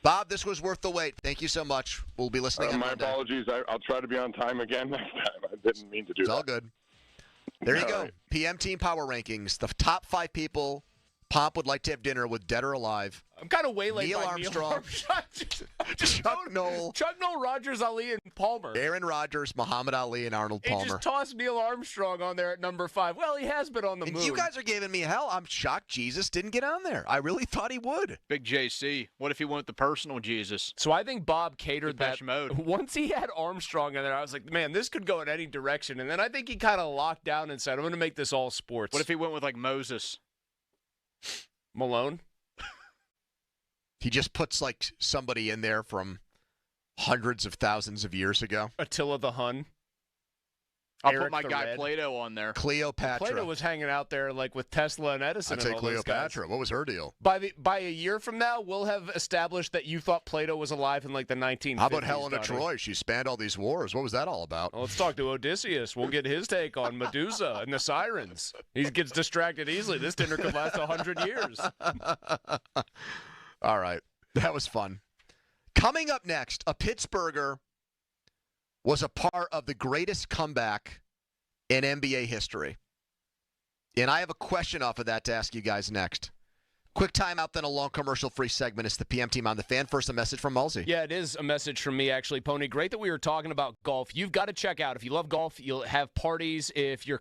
Bob, this was worth the wait. Thank you so much. We'll be listening on My Monday. apologies. I'll try to be on time again next time. I didn't mean to do that. It's all good. There you go. Right. PM Team Power Rankings. The top 5 people Pomp would like to have dinner with, dead or alive. I'm kind of waylaid Neil by Armstrong. Chuck Noll, Rogers, Ali, and Palmer. Aaron Rodgers, Muhammad Ali, and Arnold Palmer. He just tossed Neil Armstrong on there at number 5. Well, he has been on the moon. You guys are giving me hell. I'm shocked Jesus didn't get on there. I really thought he would. Big JC. What if he went the personal Jesus? So I think Bob catered that. Mode. Once he had Armstrong in there, I was like, man, this could go in any direction. And then I think he kind of locked down and said, I'm going to make this all sports. What if he went with, like, Moses? Malone? He just puts, like, somebody in there from hundreds of thousands of years ago. Attila the Hun. I'll put my guy Plato on there. Cleopatra. Plato was hanging out there like with Tesla and Edison. I'd say Cleopatra. What was her deal? By a year from now, we'll have established that you thought Plato was alive in like the 1950s. How about Helena Troy? She spanned all these wars. What was that all about? Well, let's talk to Odysseus. We'll get his take on Medusa and the sirens. He gets distracted easily. This dinner could last 100 years. All right. That was fun. Coming up next, a Pittsburgher was a part of the greatest comeback in NBA history. And I have a question off of that to ask you guys next. Quick timeout, then a long commercial-free segment. It's the PM team on the Fan. First, a message from Mulsey. Yeah, it is a message from me, actually, Pony. Great that we were talking about golf. You've got to check out. If you love golf, you'll have parties. If you're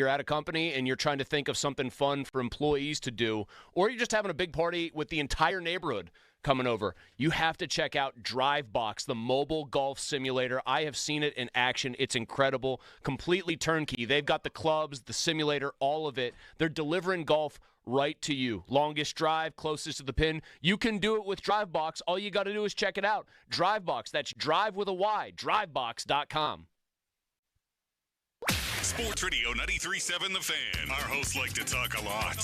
at a company and you're trying to think of something fun for employees to do, or you're just having a big party with the entire neighborhood coming over, you have to check out DriveBox, the mobile golf simulator. I have seen it in action. It's incredible. Completely turnkey. They've got the clubs, the simulator, all of it. They're delivering golf right to you. Longest drive, closest to the pin. You can do it with DriveBox. All you got to do is check it out. DriveBox. That's drive with a Y. DriveBox.com. Sports Radio 93.7 The Fan. Our hosts like to talk a lot.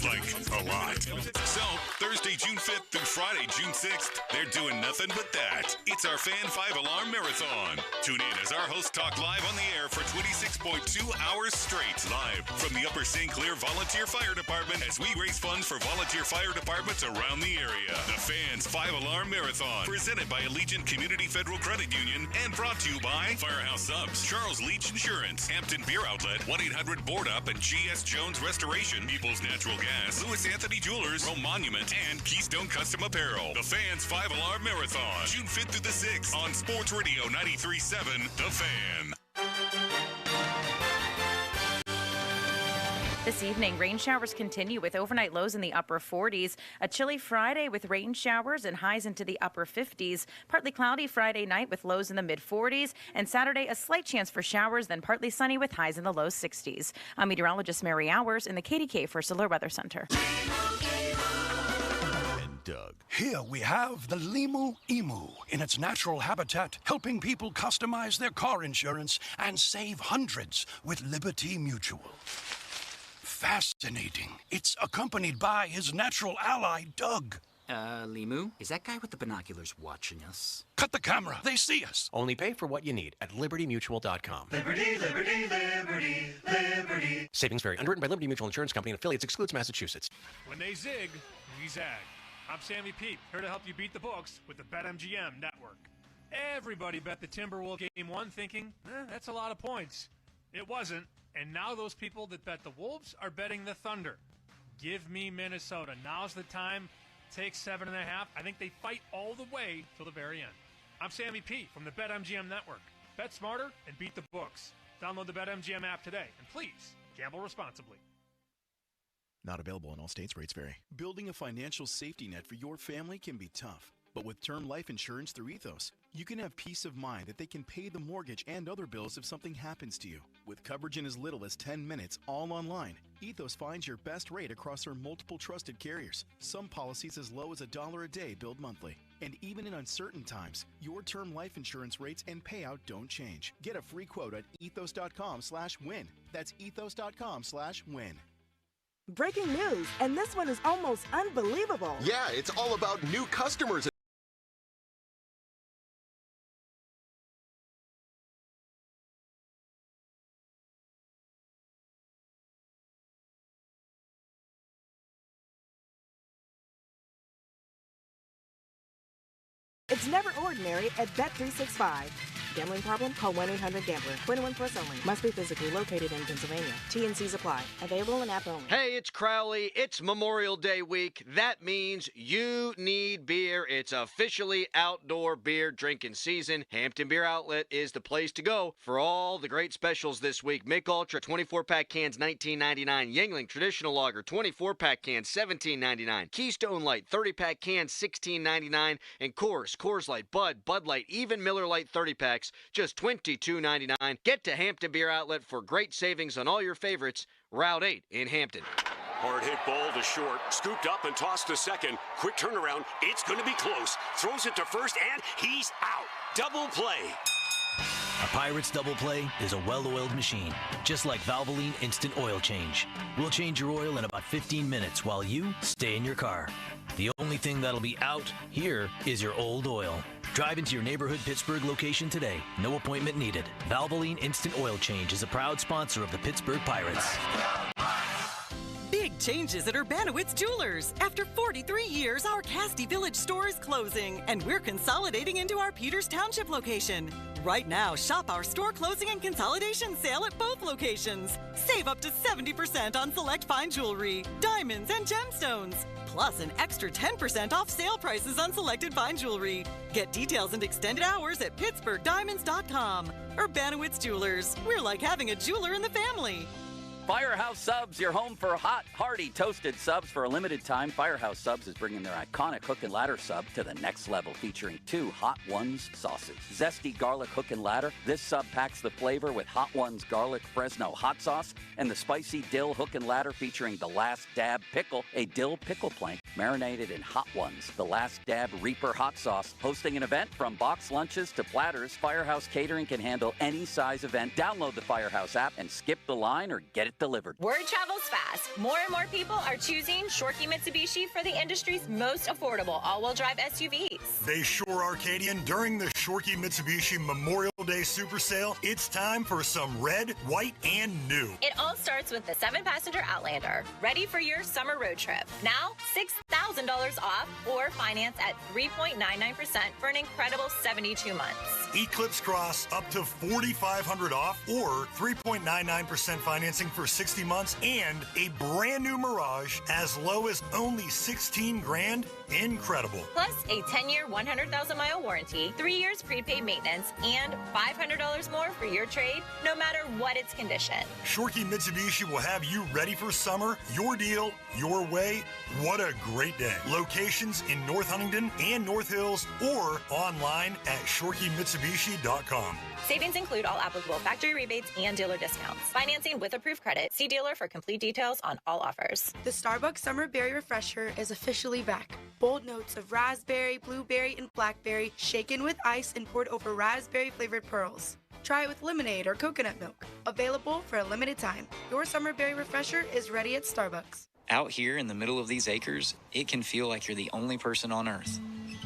Like, a lot. So, Thursday, June 5th through Friday, June 6th, they're doing nothing but that. It's our Fan 5-Alarm Marathon. Tune in as our hosts talk live on the air for 26.2 hours straight. Live from the Upper St. Clair Volunteer Fire Department as we raise funds for volunteer fire departments around the area. The Fan's 5-Alarm Marathon, presented by Allegiant Community Federal Credit Union and brought to you by Firehouse Subs, Charles Leach Insurance, Hampton Beer Outlet, 1-800-BOARD-UP, and G.S. Jones Restoration, People's Natural Gas, Louis Anthony Jewelers, Rome Monument, and Keystone Custom Apparel. The Fan's 5-Alarm Marathon, June 5th through the 6th on Sports Radio 93.7 The Fan. This evening, rain showers continue with overnight lows in the upper 40s. A chilly Friday with rain showers and highs into the upper 50s. Partly cloudy Friday night with lows in the mid-40s. And Saturday, a slight chance for showers, then partly sunny with highs in the low 60s. I'm meteorologist Mary Hours in the KDK First Alert Weather Center. Doug. Here we have the Limu Emu in its natural habitat, helping people customize their car insurance and save hundreds with Liberty Mutual. Fascinating. It's accompanied by his natural ally, Doug. Limu, is that guy with the binoculars watching us? Cut the camera. They see us. Only pay for what you need at libertymutual.com. Liberty, liberty, liberty, liberty. Savings vary. Underwritten by Liberty Mutual Insurance Company and affiliates. Excludes Massachusetts. When they zig, we zag. I'm Sammy Peep, here to help you beat the books with the BetMGM network. Everybody bet the Timberwolves game one thinking, that's a lot of points. It wasn't, and now those people that bet the Wolves are betting the Thunder. Give me Minnesota. Now's the time. Take 7.5. I think they fight all the way till the very end. I'm Sammy P from the BetMGM network. Bet smarter and beat the books. Download the BetMGM app today, and please, gamble responsibly. Not available in all states. Rates vary. Building a financial safety net for your family can be tough. But with term life insurance through Ethos, you can have peace of mind that they can pay the mortgage and other bills if something happens to you. With coverage in as little as 10 minutes, all online, Ethos finds your best rate across their multiple trusted carriers. Some policies as low as $1 a day billed monthly. And even in uncertain times, your term life insurance rates and payout don't change. Get a free quote at ethos.com/win. That's ethos.com/win. Breaking news, and this one is almost unbelievable. Yeah, it's all about new customers. It's never ordinary at Bet365. Gambling problem? Call 1-800-GAMBLER. 21 plus only. Must be physically located in Pennsylvania. T&Cs apply. Available in app only. Hey, it's Crowley. It's Memorial Day week. That means you need beer. It's officially outdoor beer drinking season. Hampton Beer Outlet is the place to go for all the great specials this week. Mick Ultra 24-pack cans $19.99. Yuengling Traditional Lager 24-pack cans $17.99. Keystone Light 30-pack cans $16.99. And Coors Light, Bud Light, even Miller Lite 30-packs, just $22.99. Get to Hampton Beer Outlet for great savings on all your favorites. Route 8 in Hampton. Hard hit ball to short, scooped up and tossed to second. Quick turnaround, it's going to be close. Throws it to first, and he's out. Double play. A Pirates double play is a well-oiled machine, just like Valvoline Instant Oil Change. We'll change your oil in about 15 minutes while you stay in your car. The only thing that'll be out here is your old oil. Drive into your neighborhood Pittsburgh location today. No appointment needed. Valvoline Instant Oil Change is a proud sponsor of the Pittsburgh Pirates. Big Big changes at Urbanowitz Jewelers. After 43 years, our Casti Village store is closing, and we're consolidating into our Peters Township location. Right now, shop our store closing and consolidation sale at both locations. Save up to 70% on select fine jewelry, diamonds, and gemstones. Plus an extra 10% off sale prices on selected fine jewelry. Get details and extended hours at PittsburghDiamonds.com. Urbanowitz Jewelers. We're like having a jeweler in the family. Firehouse Subs, your home for hot, hearty, toasted subs. For a limited time, Firehouse Subs is bringing their iconic hook and ladder sub to the next level, featuring 2 Hot Ones sauces. Zesty garlic hook and ladder. This sub packs the flavor with Hot Ones garlic Fresno hot sauce and the spicy dill hook and ladder featuring the Last Dab pickle, a dill pickle plank marinated in Hot Ones. The Last Dab Reaper hot sauce. Hosting an event from box lunches to platters, Firehouse Catering can handle any size event. Download the Firehouse app and skip the line or get it delivered. Word travels fast. More and more people are choosing Shorkey Mitsubishi for the industry's most affordable all-wheel drive SUVs. They sure are, Cadian. During the Shorkey Mitsubishi Memorial Day Super Sale, it's time for some red, white, and new. It all starts with the 7-passenger Outlander, ready for your summer road trip. Now, $6,000 off or finance at 3.99% for an incredible 72 months. Eclipse Cross up to $4,500 off or 3.99% financing for 60 months, and a brand new Mirage as low as only $16,000. Incredible. Plus a 10-year, 100,000-mile warranty, 3 years prepaid maintenance, and $500 more for your trade, no matter what its condition. Shorkey Mitsubishi will have you ready for summer. Your deal, your way. What a great day. Locations in North Huntington and North Hills or online at ShorkeyMitsubishi.com. Savings include all applicable factory rebates and dealer discounts. Financing with approved credit. See dealer for complete details on all offers. The Starbucks Summer Berry Refresher is officially back. Bold notes of raspberry, blueberry, and blackberry shaken with ice and poured over raspberry-flavored pearls. Try it with lemonade or coconut milk. Available for a limited time. Your Summer Berry Refresher is ready at Starbucks. Out here in the middle of these acres, it can feel like you're the only person on Earth.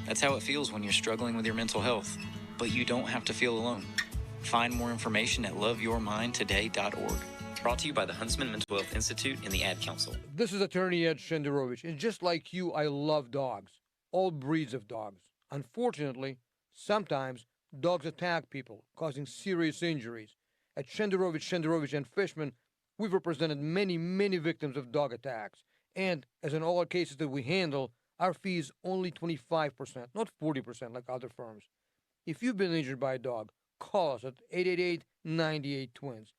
That's how it feels when you're struggling with your mental health. But you don't have to feel alone. Find more information at loveyourmindtoday.org. Brought to you by the Huntsman Mental Health Institute and the Ad Council. This is attorney Ed Shenderovich, and just like you, I love dogs. All breeds of dogs. Unfortunately, sometimes dogs attack people, causing serious injuries. At Shenderovich, and Fishman, we've represented many, many victims of dog attacks. And as in all cases that we handle, our fee is only 25%, not 40% like other firms. If you've been injured by a dog, call us at 888-98-TWINS.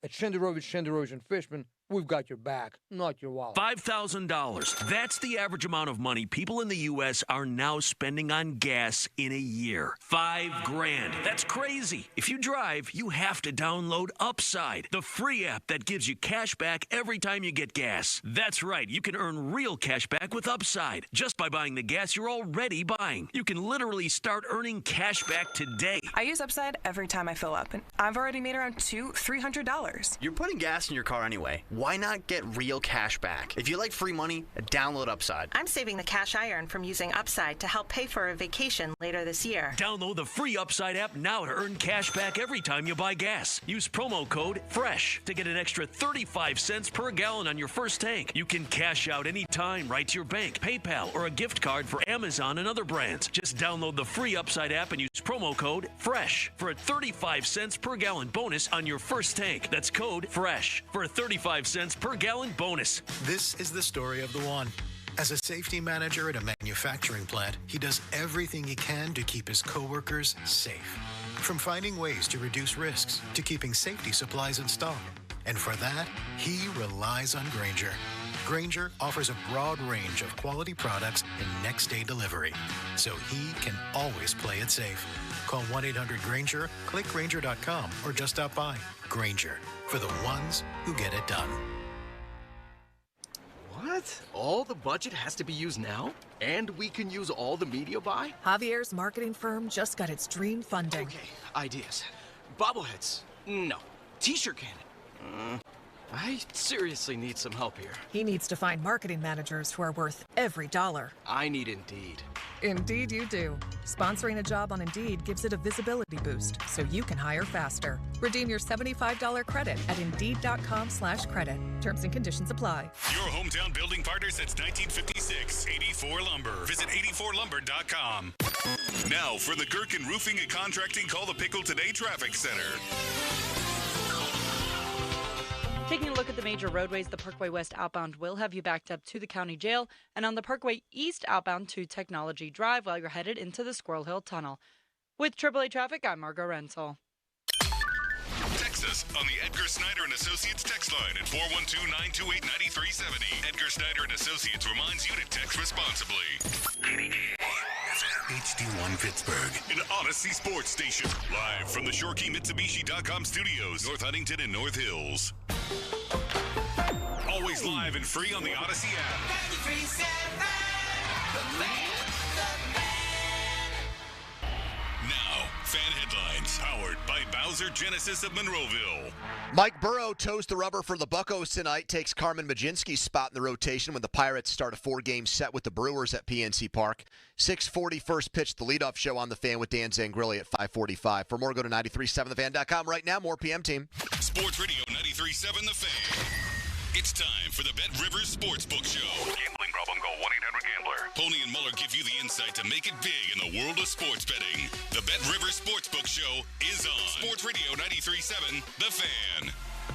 At Shenderovich, and Fishman, we've got your back, not your wallet. $5,000. That's the average amount of money people in the U.S. are now spending on gas in a year. $5,000. That's crazy. If you drive, you have to download Upside, the free app that gives you cash back every time you get gas. That's right. You can earn real cash back with Upside just by buying the gas you're already buying. You can literally start earning cash back today. I use Upside every time I fill up, and I've already made around $200-300. You're putting gas in your car anyway. Why not get real cash back? If you like free money, download Upside. I'm saving the cash I earn from using Upside to help pay for a vacation later this year. Download the free Upside app now to earn cash back every time you buy gas. Use promo code FRESH to get an extra 35 cents per gallon on your first tank. You can cash out anytime right to your bank, PayPal, or a gift card for Amazon and other brands. Just download the free Upside app and use promo code FRESH for a 35 cents per gallon bonus on your first tank. That's code FRESH for a 35 cents per gallon bonus. This is the story of the one. As a safety manager at a manufacturing plant, he does everything he can to keep his coworkers safe. From finding ways to reduce risks to keeping safety supplies in stock. And for that, he relies on Grainger. Grainger offers a broad range of quality products and next-day delivery, so he can always play it safe. Call 1-800-GRAINGER, click Grainger.com, or just stop by. Grainger, for the ones who get it done. What? All the budget has to be used now? And we can use all the media buy? Javier's marketing firm just got its dream funding. Okay, ideas. Bobbleheads. No. T-shirt cannon. I seriously need some help here. He needs to find marketing managers who are worth every dollar. I need Indeed. Indeed, you do. Sponsoring a job on Indeed gives it a visibility boost so you can hire faster. Redeem your $75 credit at Indeed.com/credit. Terms and conditions apply. Your hometown building partner since 1956. 84 Lumber. Visit 84lumber.com. Now for the Gherkin Roofing and Contracting Call the Pickle Today Traffic Center. Taking a look at the major roadways, the Parkway West outbound will have you backed up to the county jail, and on the Parkway East outbound to Technology Drive while you're headed into the Squirrel Hill Tunnel. With AAA Traffic, I'm Margo Renzel. Text us on the Edgar Snyder & Associates text line at 412-928-9370. Edgar Snyder & Associates reminds you to text responsibly. HD1 Pittsburgh, an Odyssey sports station. Live from the ShoreKeyMitsubishi.com studios, North Huntington and North Hills. Always live and free on the Odyssey app. Now, fan headlines powered by Bowser Genesis of Monroeville. Mike Burrow toes the rubber for the Buccos tonight, takes Carmen Majinski's spot in the rotation when the Pirates start a 4-game set with the Brewers at PNC Park. 6:40 first pitch, the leadoff show on The Fan with Dan Zangrilli at 5:45. For more, go to 937thefan.com right now. More PM Team. Sports Radio 93.7 The Fan. It's time for the Bet Rivers Sportsbook Show. Gambling problem? Call 1-800-GAMBLER. Pony and Muller give you the insight to make it big in the world of sports betting. The Bet Rivers Sportsbook Show is on Sports Radio 93.7 The Fan.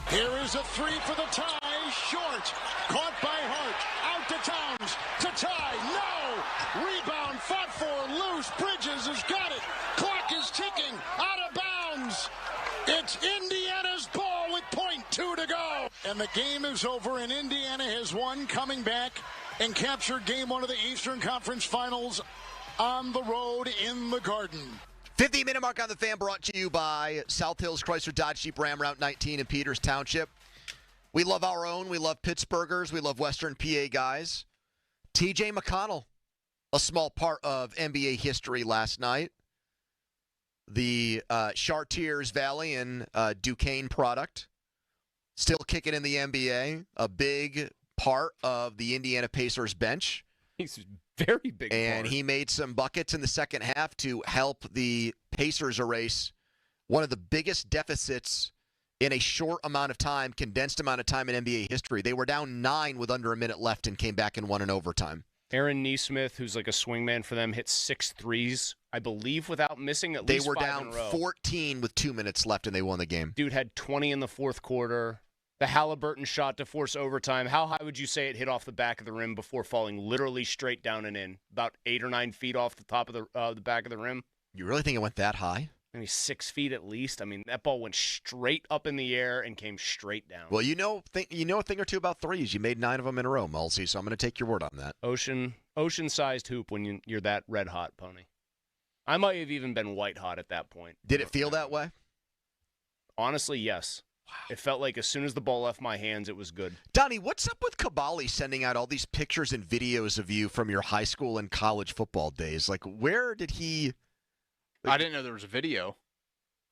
Here is a three for the tie. Short. Caught by Hart. Out to Towns. To tie. No. Rebound. Fought for. Loose. Bridges has got it. Clock is ticking. Out of bounds. It's Indiana's ball with .2 to go. And the game is over, and Indiana has won, coming back and captured game one of the Eastern Conference Finals on the road in the Garden. 50-minute mark on The Fan brought to you by South Hills Chrysler Dodge Jeep Ram Route 19 in Peters Township. We love our own. We love Pittsburghers. We love Western PA guys. TJ McConnell, a small part of NBA history last night. The Chartiers Valley and Duquesne product. Still kicking in the NBA. A big part of the Indiana Pacers bench. He's very big. And he made some buckets in the second half to help the Pacers erase one of the biggest deficits in a short amount of time, condensed amount of time in NBA history. They were down 9 with under a minute left and came back and won in overtime. Aaron Nesmith, who's like a swingman for them, hit 6 threes, I believe, without missing at least 5 in a row. They were down 14 with 2 minutes left, and they won the game. Dude had 20 in the fourth quarter. The Halliburton shot to force overtime. How high would you say it hit off the back of the rim before falling literally straight down and in? About 8 or 9 feet off the top of the back of the rim. You really think it went that high? Maybe 6 feet at least. I mean, that ball went straight up in the air and came straight down. Well, you know a thing or two about threes. You made 9 of them in a row, Mulsey, so I'm going to take your word on that. Ocean-sized hoop when you're that red hot, Pony. I might have even been white hot at that point. Did it feel that way? Honestly, yes. Wow. It felt like as soon as the ball left my hands, it was good. Donnie, what's up with Caballi sending out all these pictures and videos of you from your high school and college football days? Like, where did he... I didn't know there was a video.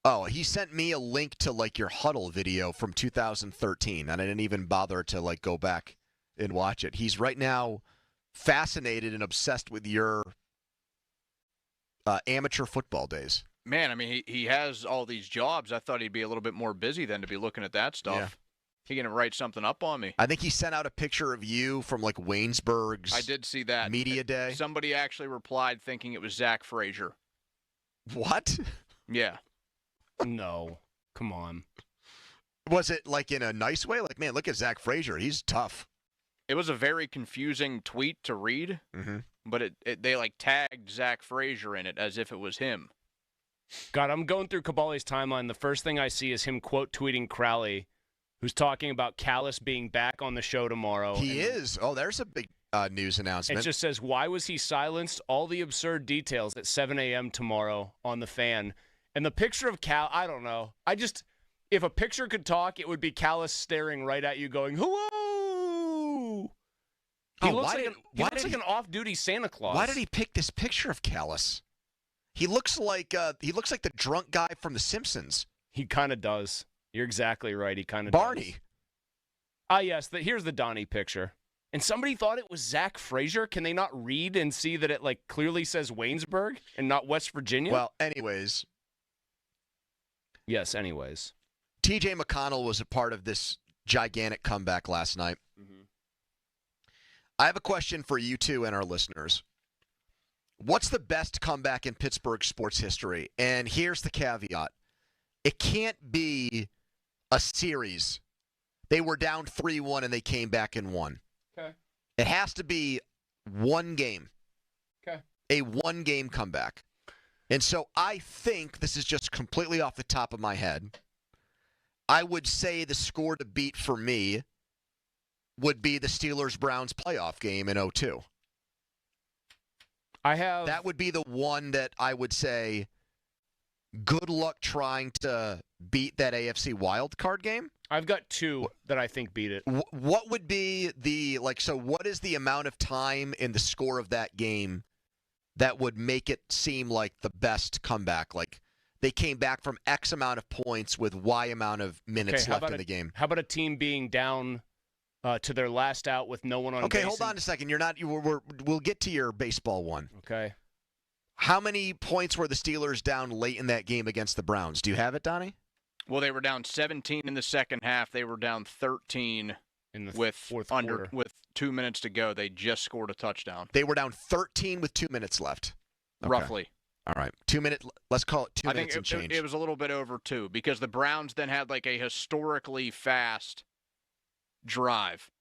Oh, he sent me a link to, like, your huddle video from 2013, and I didn't even bother to, like, go back and watch it. He's right now fascinated and obsessed with your amateur football days. Man, I mean, he has all these jobs. I thought he'd be a little bit more busy than to be looking at that stuff. Yeah. He going to write something up on me. I think he sent out a picture of you from, like, Waynesburg's I did see that. Media Day. Somebody actually replied thinking it was Zach Frazier. What? Yeah. No. Come on. Was it, like, in a nice way? Like, man, look at Zach Frazier. He's tough. It was a very confusing tweet to read, but they, like, tagged Zach Frazier in it as if it was him. God, I'm going through Caballi's timeline. The first thing I see is him quote tweeting Crowley, who's talking about Callis being back on the show tomorrow. He is. Oh, there's a big news announcement. It just says, why was he silenced? All the absurd details at 7 a.m. tomorrow on The Fan. And the picture of Cal, I don't know. If a picture could talk, it would be Callis staring right at you going, hello! He looks like an off-duty Santa Claus. Why did he pick this picture of Callis? He looks like the drunk guy from The Simpsons. He kind of does. You're exactly right. He kind of Barney. Does. Yes. Here's the Donnie picture. and somebody thought it was Zach Frazier. Can they not read and see that it clearly says Waynesburg and not West Virginia? Well, anyways. Yes, anyways. TJ McConnell was a part of this gigantic comeback last night. Mm-hmm. I have a question for you two and our listeners. What's the best comeback in Pittsburgh sports history? And here's the caveat. It can't be a series. They were down 3-1 and they came back and won. Okay. It has to be one game. Okay. A one-game comeback. And so I think, this is just completely off the top of my head, I would say the score to beat for me would be the Steelers-Browns playoff game in 2002. That would be the one that I would say, good luck trying to beat that AFC wild card game. I've got two that I think beat it. What would be what is the amount of time in the score of that game that would make it seem like the best comeback? Like they came back from X amount of points with Y amount of minutes left in the game. How about a team being down to their last out with no one on base? Okay, hold on a second. We'll get to your baseball one. Okay. How many points were the Steelers down late in that game against the Browns? Do you have it, Donnie? Well, they were down 17 in the second half. They were down 13 in the fourth quarter. With 2 minutes to go. They just scored a touchdown. They were down 13 with 2 minutes left. Okay. Roughly. All right. 2 minutes. Let's call it 2 minutes and change. It was a little bit over 2 because the Browns then had a historically fast drive.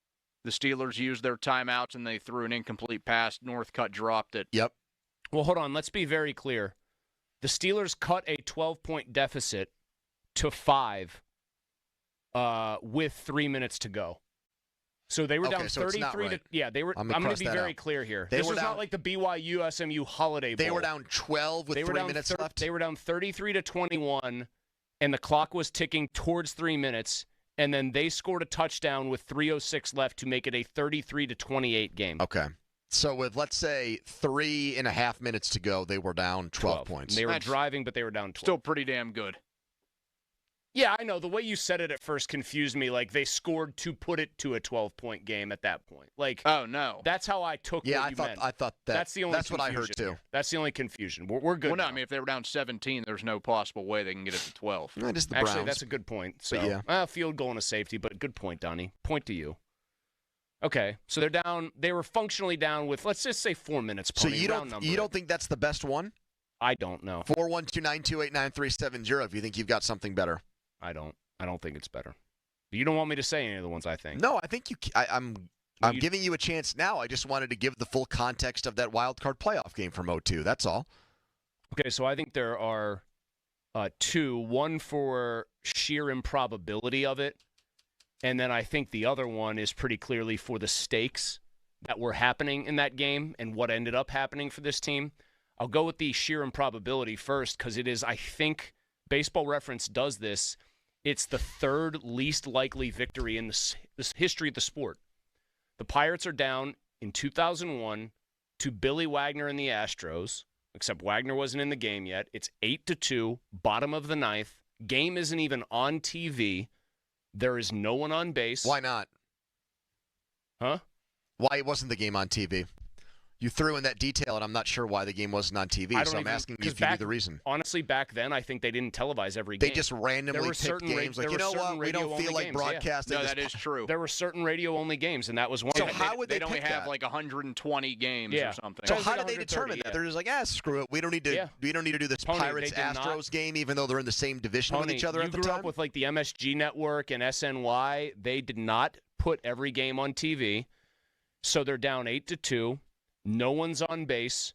The Steelers used their timeouts and they threw an incomplete pass. Northcutt dropped it. Yep. Well, hold on. Let's be very clear. The Steelers cut a 12-point deficit to 5 with 3 minutes to go. So they were down 33 to they were. I'm going to be very clear here. This was not like the BYU SMU Holiday Bowl. They were down 12 with 3 minutes left. They were down 33 to 21 and the clock was ticking towards 3 minutes and then they scored a touchdown with 3:06 left to make it a 33 to 28 game. Okay. So with, let's say, 3.5 minutes to go, they were down 12 points. They were driving, but they were down 12. Still pretty damn good. Yeah, I know. The way you said it at first confused me. Like, they scored to put it to a 12-point game at that point. Like, oh, no. That's how I took what you meant. I thought that. That's the only That's what I heard, too. Here. That's the only confusion. We're good Well, no, now. I mean, if they were down 17, there's no possible way they can get it to 12. It is the Actually, Browns. that's a good point. So, yeah. Field goal and a safety, but good point, Donnie. Point to you. Okay, so they're down. They were functionally down with, let's just say, 4 minutes. Pony, so you don't think that's the best one? I don't know. 412-928-9370 if you think you've got something better. I don't think it's better. You don't want me to say any of the ones I think. No, I think I'm giving you a chance now. I just wanted to give the full context of that wild card playoff game from 2002. That's all. Okay, so I think there are two. One for sheer improbability of it, and then I think the other one is pretty clearly for the stakes that were happening in that game and what ended up happening for this team. I'll go with the sheer improbability first because it is, I think, Baseball Reference does this. It's the third least likely victory in the history of the sport. The Pirates are down in 2001 to Billy Wagner and the Astros, except Wagner wasn't in the game yet. It's 8-2, bottom of the ninth. Game isn't even on TV. There is no one on base. Why not? Huh? Why wasn't the game on TV? You threw in that detail, and I'm not sure why the game wasn't on TV, so I'm asking you if you knew the reason. Honestly, back then, I think they didn't televise every game. They just randomly picked games. Like, you know what? We don't feel like broadcasting. No, that is true. There were certain radio-only games, and that was one so of them. How would they only pick have that? like 120 games or something. So how did they determine that? They're just like, screw it. We don't need to. We don't need to do this Pony, Pirates-Astros game, even though they're in the same division with each other at the time. You grew up with like the MSG Network and SNY. They did not put every game on TV, so they're down 8-2. No one's on base.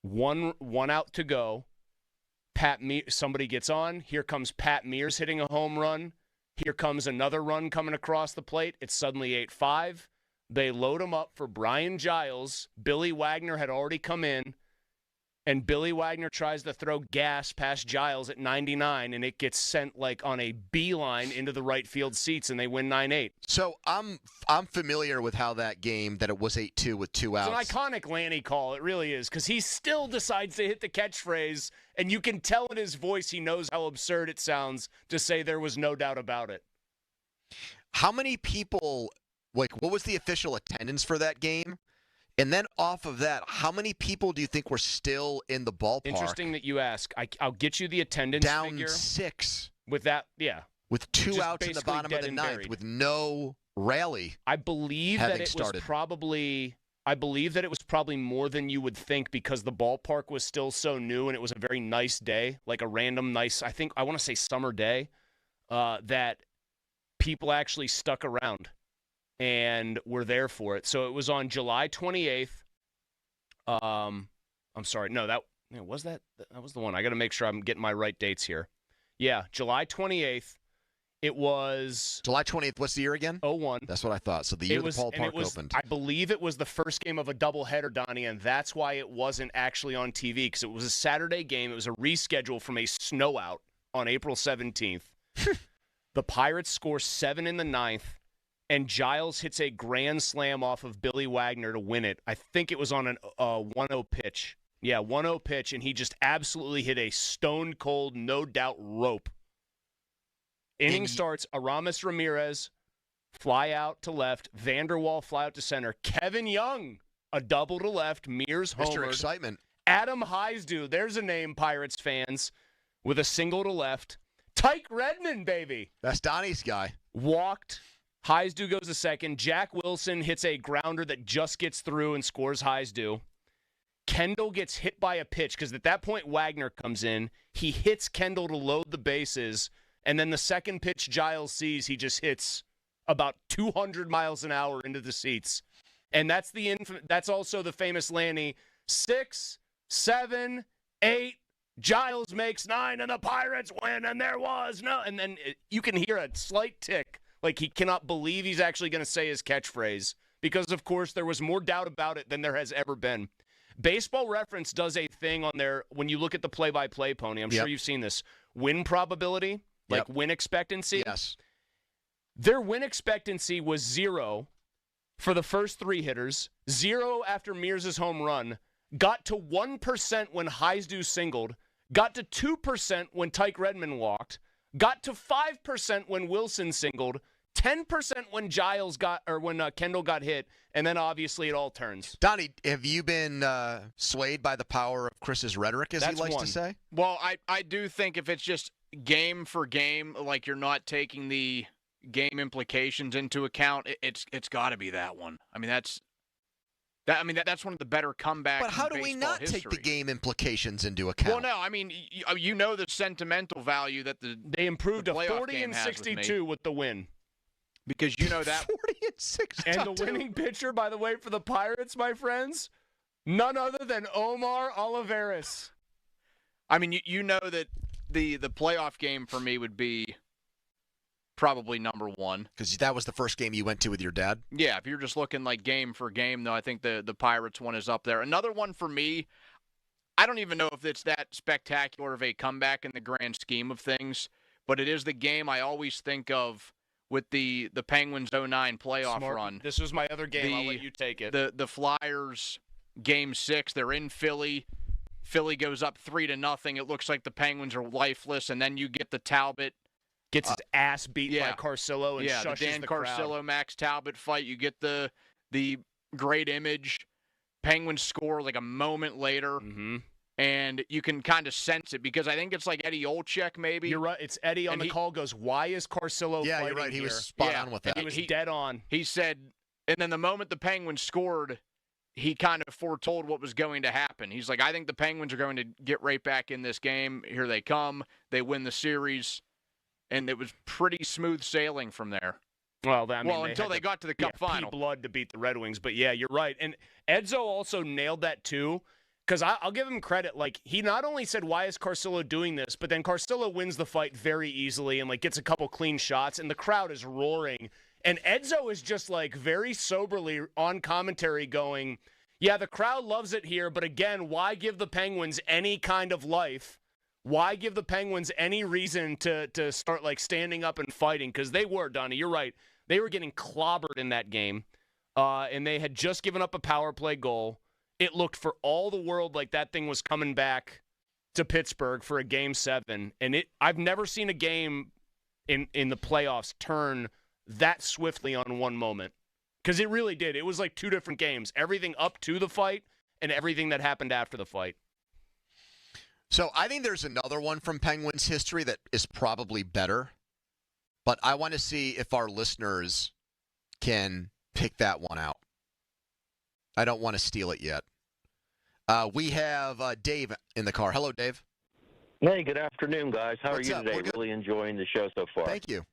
One out to go. Somebody gets on. Here comes Pat Mears hitting a home run. Here comes another run coming across the plate. It's suddenly 8-5. They load him up for Brian Giles. Billy Wagner had already come in. And Billy Wagner tries to throw gas past Giles at 99, and it gets sent like on a beeline into the right field seats, and they win 9-8. So I'm familiar with how that game, that it was 8-2 with 2 outs. It's an iconic Lanny call. It really is, because he still decides to hit the catchphrase, and you can tell in his voice he knows how absurd it sounds to say there was no doubt about it. How many people Like, what was the official attendance for that game? And then off of that, how many people do you think were still in the ballpark? Interesting that you ask. I'll get you the attendance down figure. 6. With that, yeah. With 2 Just outs in the bottom of the ninth, buried. with no rally. I believe that it was probably more than you would think because the ballpark was still so new and it was a very nice day, like a random nice, I want to say summer day, that people actually stuck around and were there for it. So it was on July 28th. I'm sorry. No, that was the one. I got to make sure I'm getting my right dates here. Yeah, July 28th. It was July 20th. What's the year again? 01. That's what I thought. So the year the ballpark opened. I believe it was the first game of a doubleheader, Donnie, and that's why it wasn't actually on TV because it was a Saturday game. It was a reschedule from a snow out on April 17th. The Pirates score 7 in the ninth, and Giles hits a grand slam off of Billy Wagner to win it. I think it was on a 1-0 pitch. Yeah, 1-0 pitch, and he just absolutely hit a stone-cold, no-doubt rope. Inning starts, Aramis Ramirez, fly out to left, Vanderwall fly out to center, Kevin Young, a double to left, Mears homered. Mr. Excitement. Adam Heisdu, there's a name, Pirates fans, with a single to left. Tyke Redmond, baby. That's Donnie's guy. Walked. Heisdu goes to second. Jack Wilson hits a grounder that just gets through and scores Heisdu. Kendall gets hit by a pitch because at that point Wagner comes in. He hits Kendall to load the bases. And then the second pitch Giles sees, he just hits about 200 miles an hour into the seats. And that's also the famous Lanny. 6, 7, 8, Giles makes 9, and the Pirates win, and there was no. And then you can hear a slight tick, like he cannot believe he's actually going to say his catchphrase. Because, of course, there was more doubt about it than there has ever been. Baseball Reference does a thing on there when you look at the play-by-play, Pony. I'm sure you've seen this. Win probability. Like win expectancy? Yes. Their win expectancy was 0 for the first 3 hitters, 0 after Mears' home run, got to 1% when Heisdu singled, got to 2% when Tyke Redmond walked, got to 5% when Wilson singled, 10% when when Kendall got hit, and then obviously it all turns. Donnie, have you been swayed by the power of Chris's rhetoric, as he likes to say? Well, I do think if it's just game for game, like you're not taking the game implications into account, it's got to be that one. I mean, that's one of the better comebacks. But how do we not take the game implications into account? Well, no, I mean, you know the sentimental value that they improved to 40 and 62 with the win. Because you know that 40 and 62. And the winning pitcher, by the way, for the Pirates, my friends, none other than Omar Olivares. I mean, you know that the playoff game for me would be probably number 1. Because that was the first game you went to with your dad? Yeah, if you're just looking like game for game, though, I think the Pirates one is up there. Another one for me, I don't even know if it's that spectacular of a comeback in the grand scheme of things, but it is the game I always think of with the Penguins 09 playoff run. This was my other game. I'll let you take it. The Flyers Game 6, they're in Philly. Philly goes up 3-0. It looks like the Penguins are lifeless, and then you get the Talbot. Gets his ass beat by Carcillo and shushes the Dan Carcillo, crowd. Max Talbot fight. You get the great image. Penguins score like a moment later. Mm-hmm. And you can kind of sense it because I think it's like Eddie Olczyk maybe. You're right. It's Eddie on the call goes, why is Carcillo fighting you're right. He here? was spot on with that. He was dead on. He said, and then the moment the Penguins scored, he kind of foretold what was going to happen. He's like, I think the Penguins are going to get right back in this game. Here they come. They win the series. And it was pretty smooth sailing from there. Well, until they got to the Cup final. Blood to beat the Red Wings. But, yeah, you're right. And Edzo also nailed that, too. Because I'll give him credit. Like, he not only said, why is Carcillo doing this? But then Carcillo wins the fight very easily and, like, gets a couple clean shots. And the crowd is roaring. And Edzo is just, like, very soberly on commentary going, yeah, the crowd loves it here. But, again, why give the Penguins any kind of life? Why give the Penguins any reason to start, like, standing up and fighting? Because they were, Donnie, you're right. They were getting clobbered in that game. And they had just given up a power play goal. It looked for all the world like that thing was coming back to Pittsburgh for a Game 7. And I've never seen a game in the playoffs turn that swiftly on one moment. Because it really did. It was like two different games. Everything up to the fight and everything that happened after the fight. So I think there's another one from Penguins history that is probably better. But I want to see if our listeners can pick that one out. I don't want to steal it yet. We have Dave in the car. Hello, Dave. Hey, good afternoon, guys. How What's are you up? today? Really enjoying the show so far. Thank you.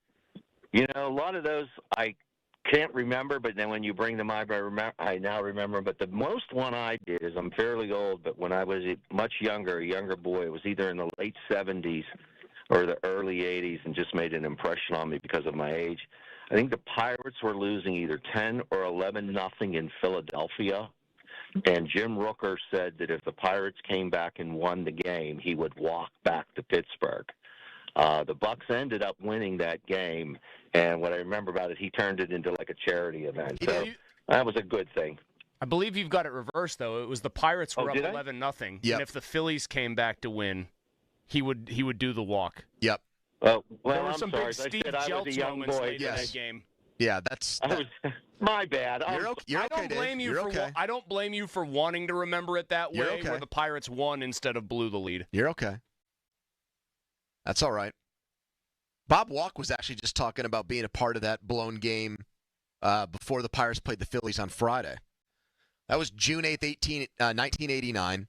You know, a lot of those I can't remember, but then when you bring them up, I now remember. But the most one I did is, I'm fairly old, but when I was much younger, a younger boy, it was either in the late 70s or the early 80s, and just made an impression on me because of my age. I think the Pirates were losing either 10 or 11-0 in Philadelphia. And Jim Rooker said that if the Pirates came back and won the game, he would walk back to Pittsburgh. The Bucks ended up winning that game, and what I remember about it, he turned it into like a charity event. So that was a good thing. I believe you've got it reversed, though. It was the Pirates were up did I? 11-0, Yep. and if the Phillies came back to win, he would do the walk. Yep. Well, there were I'm some sorry. big As I Steve said, I was a Jeltz young moments boy. late in that game. Yeah, that's my bad. You're okay, I don't blame you for okay. I don't blame you for wanting to remember it that You're way, okay. where the Pirates won instead of blew the lead. You're okay. That's all right. Bob Walk was actually just talking about being a part of that blown game before the Pirates played the Phillies on Friday. That was June 8th, 1989.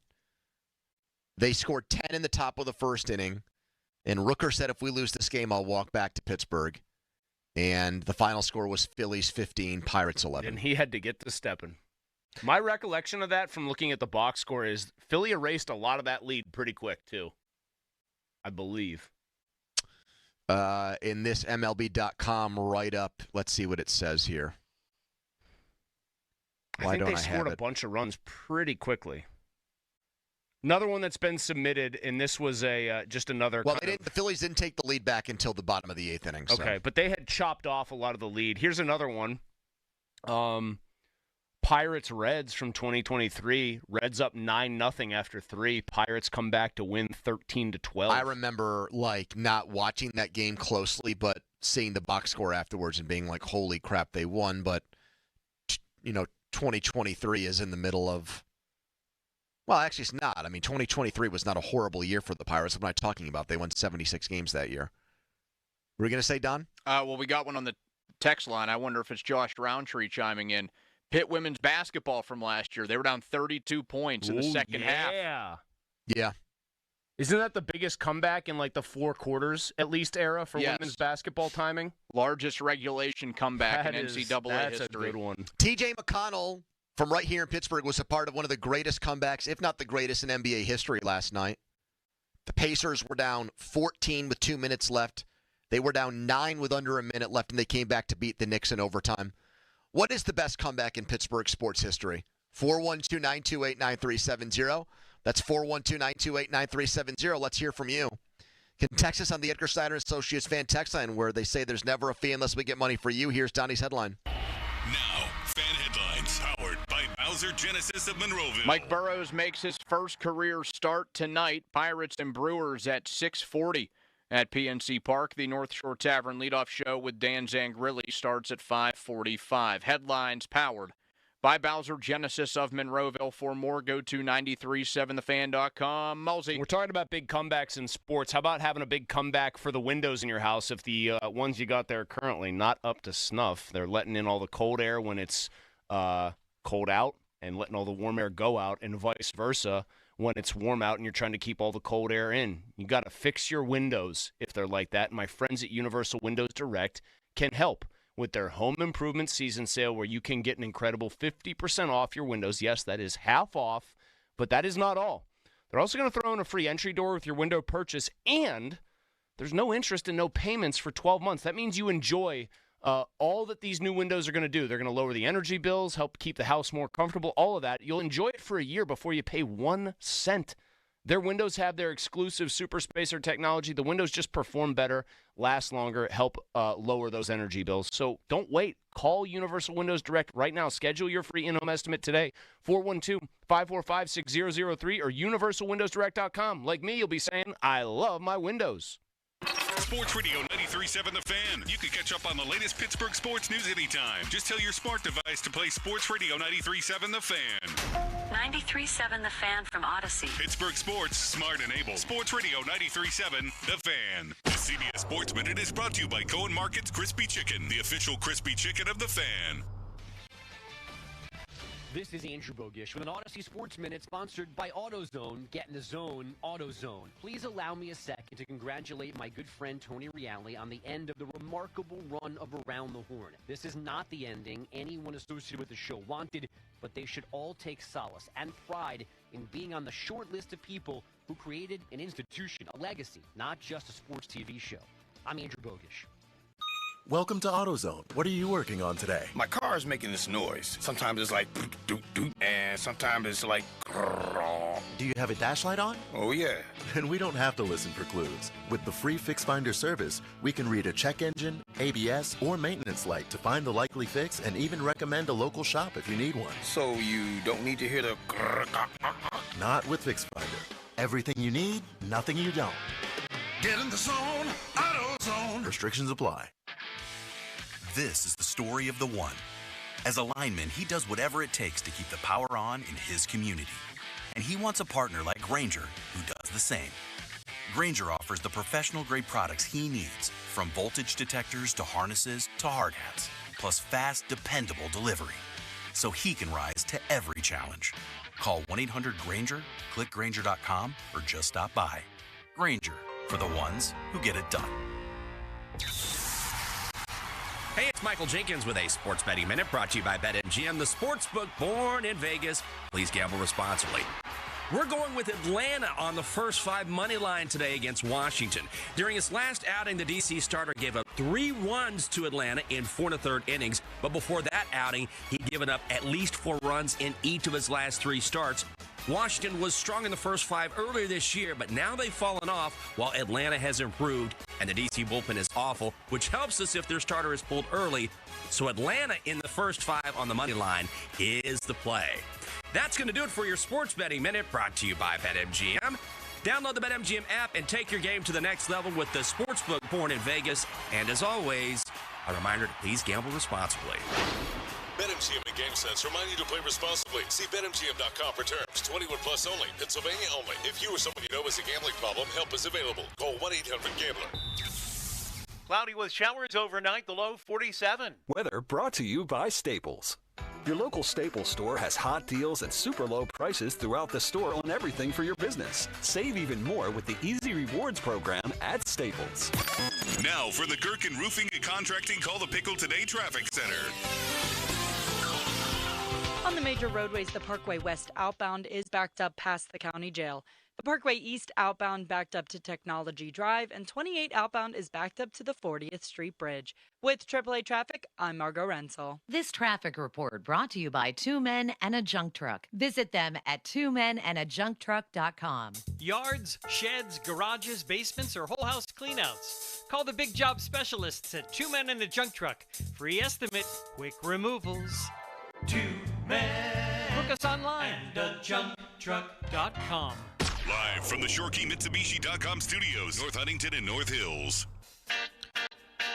They scored 10 in the top of the first inning, and Rooker said, if we lose this game, I'll walk back to Pittsburgh. And the final score was Phillies 15, Pirates 11. And he had to get to stepping. My recollection of that from looking at the box score is Philly erased a lot of that lead pretty quick, too. I believe. In this MLB.com write-up, let's see what it says here. I think they scored a bunch of runs pretty quickly. Another one that's been submitted, and this was just another. Well, the Phillies didn't take the lead back until the bottom of the eighth inning. So. Okay, but they had chopped off a lot of the lead. Here's another one. Pirates Reds from 2023. Reds up 9-0 after 3. Pirates come back to win 13-12. I remember not watching that game closely, but seeing the box score afterwards and being like, "Holy crap, they won!" But 2023 is in the middle of. Well, actually, it's not. I mean, 2023 was not a horrible year for the Pirates. I'm not talking about. They won 76 games that year. Were you going to say, Don? Well, we got one on the text line. I wonder if it's Josh Roundtree chiming in. Pitt women's basketball from last year. They were down 32 points in the second half. Yeah. Isn't that the biggest comeback in like the 4 quarters, at least, era for women's basketball timing? Largest regulation comeback in NCAA that's history. A good one. T.J. McConnell from right here in Pittsburgh was a part of one of the greatest comebacks, if not the greatest, in NBA history last night. The Pacers were down 14 with 2 minutes left. They were down 9 with under a minute left, and they came back to beat the Knicks in overtime. What is the best comeback in Pittsburgh sports history? 412-928-9370. That's 412-928-9370. Let's hear from you. You can text us on the Edgar Steiner Associates fan text line, where they say there's never a fee unless we get money for you. Here's Donnie's headline. Now, fan headlines powered by Bowser Genesis of Monroeville. Mike Burrows makes his first career start tonight. Pirates and Brewers at 6:40 at PNC Park. The North Shore Tavern leadoff show with Dan Zangrilli starts at 5:45. Headlines powered by Bowser Genesis of Monroeville. For more, go to 937thefan.com. Mulsey. We're talking about big comebacks in sports. How about having a big comeback for the windows in your house if the ones you got there currently not up to snuff? They're letting in all the cold air when it's cold out and letting all the warm air go out, and vice versa when it's warm out and you're trying to keep all the cold air in. You got to fix your windows if they're like that. And my friends at Universal Windows Direct can help with their home improvement season sale, where you can get an incredible 50% off your windows. Yes, that is half off, but that is not all. They're also going to throw in a free entry door with your window purchase, and there's no interest and no payments for 12 months. That means you enjoy all that these new windows are going to do. They're going to lower the energy bills, help keep the house more comfortable, all of that. You'll enjoy it for a year before you pay 1 cent. Their windows have their exclusive super spacer technology. The windows just perform better, last longer, help lower those energy bills. So don't wait. Call Universal Windows Direct right now. Schedule your free in-home estimate today, 412-545-6003 or universalwindowsdirect.com. Like me, you'll be saying, I love my windows. Sports Radio 93.7 The Fan. You can catch up on the latest Pittsburgh sports news anytime. Just tell your smart device to play Sports Radio 93.7 The Fan. 93.7 The Fan from Odyssey. Pittsburgh sports, smart and able. Sports Radio 93.7 The Fan. The CBS Sports Minute is brought to you by Cohen Market's Crispy Chicken, the official crispy chicken of The Fan. This is Andrew Bogish with an Odyssey Sports Minute sponsored by AutoZone. Get in the zone, AutoZone. Please allow me a second to congratulate my good friend Tony Reale on the end of the remarkable run of Around the Horn. This is not the ending anyone associated with the show wanted, but they should all take solace and pride in being on the short list of people who created an institution, a legacy, not just a sports TV show. I'm Andrew Bogish. Welcome to AutoZone. What are you working on today? My car is making this noise. Sometimes it's like doot doot, and sometimes it's like grrr. Do you have a dash light on? Oh yeah. Then we don't have to listen for clues. With the free Fix Finder service, we can read a check engine, ABS, or maintenance light to find the likely fix and even recommend a local shop if you need one. So you don't need to hear the grrr. Not with Fix Finder. Everything you need, nothing you don't. Get in the zone, AutoZone. Restrictions apply. This is the story of the one. As a lineman, he does whatever it takes to keep the power on in his community. And he wants a partner like Grainger who does the same. Grainger offers the professional-grade products he needs, from voltage detectors to harnesses to hard hats, plus fast, dependable delivery, so he can rise to every challenge. Call 1-800-GRAINGER, click Grainger.com, or just stop by. Grainger, for the ones who get it done. Hey, it's Michael Jenkins with a Sports Betting Minute brought to you by BetMGM, the sportsbook born in Vegas. Please gamble responsibly. We're going with Atlanta on the first 5 money line today against Washington. During his last outing, the D.C. starter gave up 3 runs to Atlanta in 4 1/3 innings. But before that outing, he'd given up at least 4 runs in each of his last 3 starts. Washington was strong in the first 5 earlier this year, but now they've fallen off while Atlanta has improved, and the D.C. bullpen is awful, which helps us if their starter is pulled early. So Atlanta in the first 5 on the money line is the play. That's going to do it for your Sports Betting Minute, brought to you by BetMGM. Download the BetMGM app and take your game to the next level with the sportsbook born in Vegas. And as always, a reminder to please gamble responsibly. BetMGM and GameSense remind you to play responsibly. See BetMGM.com for terms. 21 plus only. Pennsylvania only. If you or someone you know has a gambling problem, help is available. Call 1-800-GAMBLER. Cloudy with showers overnight, the low 47. Weather brought to you by Staples. Your local Staples store has hot deals and super low prices throughout the store on everything for your business. Save even more with the Easy Rewards program at Staples. Now for the Gherkin Roofing and Contracting, call the Pickle Today Traffic Center. On the major roadways, the Parkway West outbound is backed up past the county jail. The Parkway East outbound backed up to Technology Drive, and 28 outbound is backed up to the 40th Street Bridge. With AAA Traffic, I'm Margot Rensel. This traffic report brought to you by 2 Men and a Junk Truck. Visit them at 2menandajuncktruck.com. Yards, sheds, garages, basements, or whole house cleanouts. Call the big job specialists at 2 Men and a Junk Truck. Free estimate, quick removals. 2 Men. Book us online at junktruck.com. Live from the ShoreKeyMitsubishi.com studios, North Huntington and North Hills.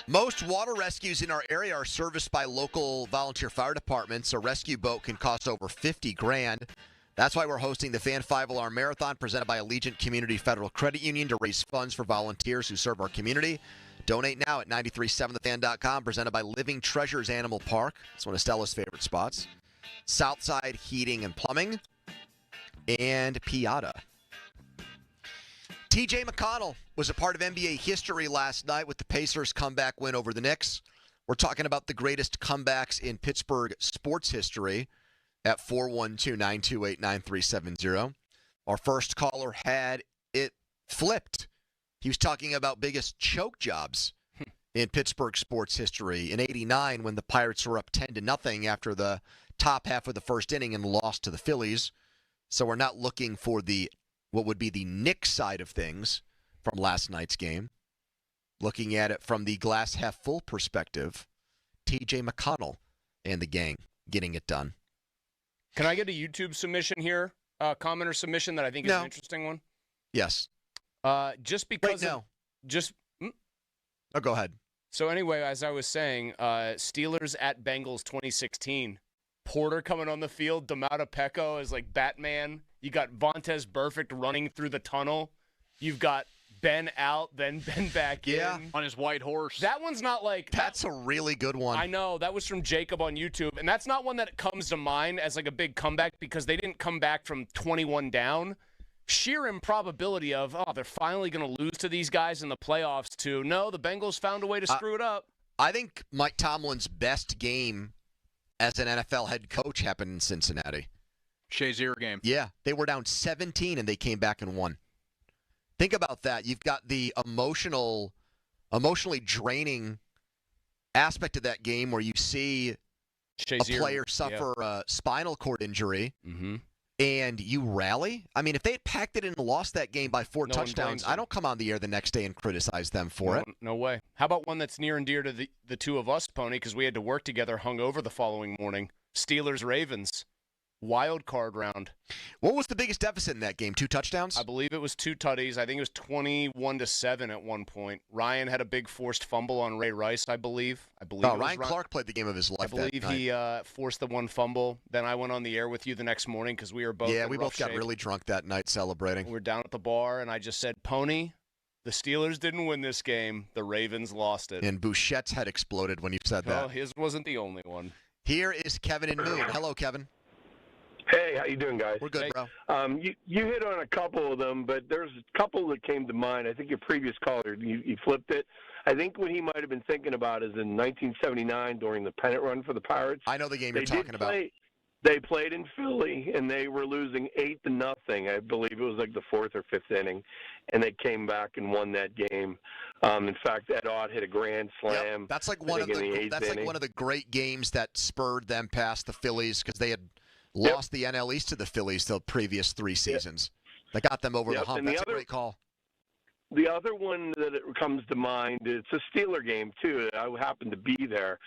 Most water rescues in our area are serviced by local volunteer fire departments. A rescue boat can cost over $50,000. That's why we're hosting the Fan 5-Alarm Marathon presented by Allegiant Community Federal Credit Union to raise funds for volunteers who serve our community. Donate now at 937thefan.com, presented by Living Treasures Animal Park. It's one of Stella's favorite spots. Southside Heating and Plumbing, and Piata. TJ McConnell was a part of NBA history last night with the Pacers' comeback win over the Knicks. We're talking about the greatest comebacks in Pittsburgh sports history at 412-928-9370. Our first caller had it flipped. He was talking about biggest choke jobs in Pittsburgh sports history in '89 when the Pirates were up 10-0 after the top half of the first inning and lost to the Phillies. So we're not looking for what would be the Knicks side of things from last night's game. Looking at it from the glass half full perspective, TJ McConnell and the gang getting it done. Can I get a YouTube submission here? Commenter submission that I think is an interesting one? Yes. Just because Oh, go ahead. So anyway, as I was saying, Steelers at Bengals 2016. Porter coming on the field. Damata Pecco is like Batman. You got Vontaze Burfict running through the tunnel. You've got Ben out, then Ben back in. On his white horse. That one's not like... That's a really good one. I know. That was from Jacob on YouTube. And that's not one that comes to mind as like a big comeback because they didn't come back from 21 down. Sheer improbability of, they're finally going to lose to these guys in the playoffs to, no, the Bengals found a way to screw it up. I think Mike Tomlin's best game as an NFL head coach happened in Cincinnati. Shazier game. Yeah. They were down 17 and they came back and won. Think about that. You've got the emotionally draining aspect of that game where you see Shazier, a player suffer a spinal cord injury, and you rally. I mean, if they had packed it in and lost that game by 4 touchdowns, I don't come on the air the next day and criticize them for it. No way. How about one that's near and dear to the two of us, Pony, because we had to work together hungover the following morning. Steelers-Ravens. Wild card round. What was the biggest deficit in that game? 2 touchdowns? I believe it was 2 tutties. I think it was 21-7 at one point. Ryan had a big forced fumble on Ray Rice, I believe. Ryan Clark played the game of his life. I believe he forced the one fumble. Then I went on the air with you the next morning because we were both we both got really drunk that night celebrating. We were down at the bar, and I just said, Pony, the Steelers didn't win this game. The Ravens lost it. And Bouchette's head exploded when you said that. Well, his wasn't the only one. Here is Kevin in Moon. Hello, Kevin. Hey, how you doing, guys? We're good, bro. You hit on a couple of them, but there's a couple that came to mind. I think your previous caller, you flipped it. I think what he might have been thinking about is in 1979 during the pennant run for the Pirates. I know the game you're talking about. They played in Philly, and they were losing 8-0. I believe it was like the 4th or 5th inning, and they came back and won that game. In fact, Ed Ott hit a grand slam. Yep. That's like one of the great games that spurred them past the Phillies because they had lost the NL East to the Phillies the previous 3 seasons. That got them over the hump. That's a great call. The other one that comes to mind, it's a Steeler game, too. I happened to be there,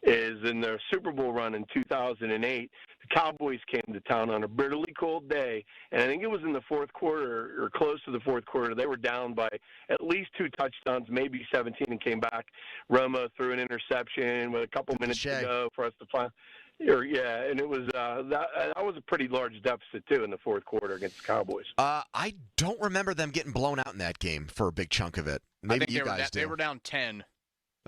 is in their Super Bowl run in 2008. The Cowboys came to town on a bitterly cold day, and I think it was in the fourth quarter or close to the fourth quarter. They were down by at least 2 touchdowns, maybe 17, and came back. Romo threw an interception with a couple minutes to go for us to find. And it was that was a pretty large deficit too in the fourth quarter against the Cowboys. I don't remember them getting blown out in that game for a big chunk of it. Maybe you guys do. They were down 10.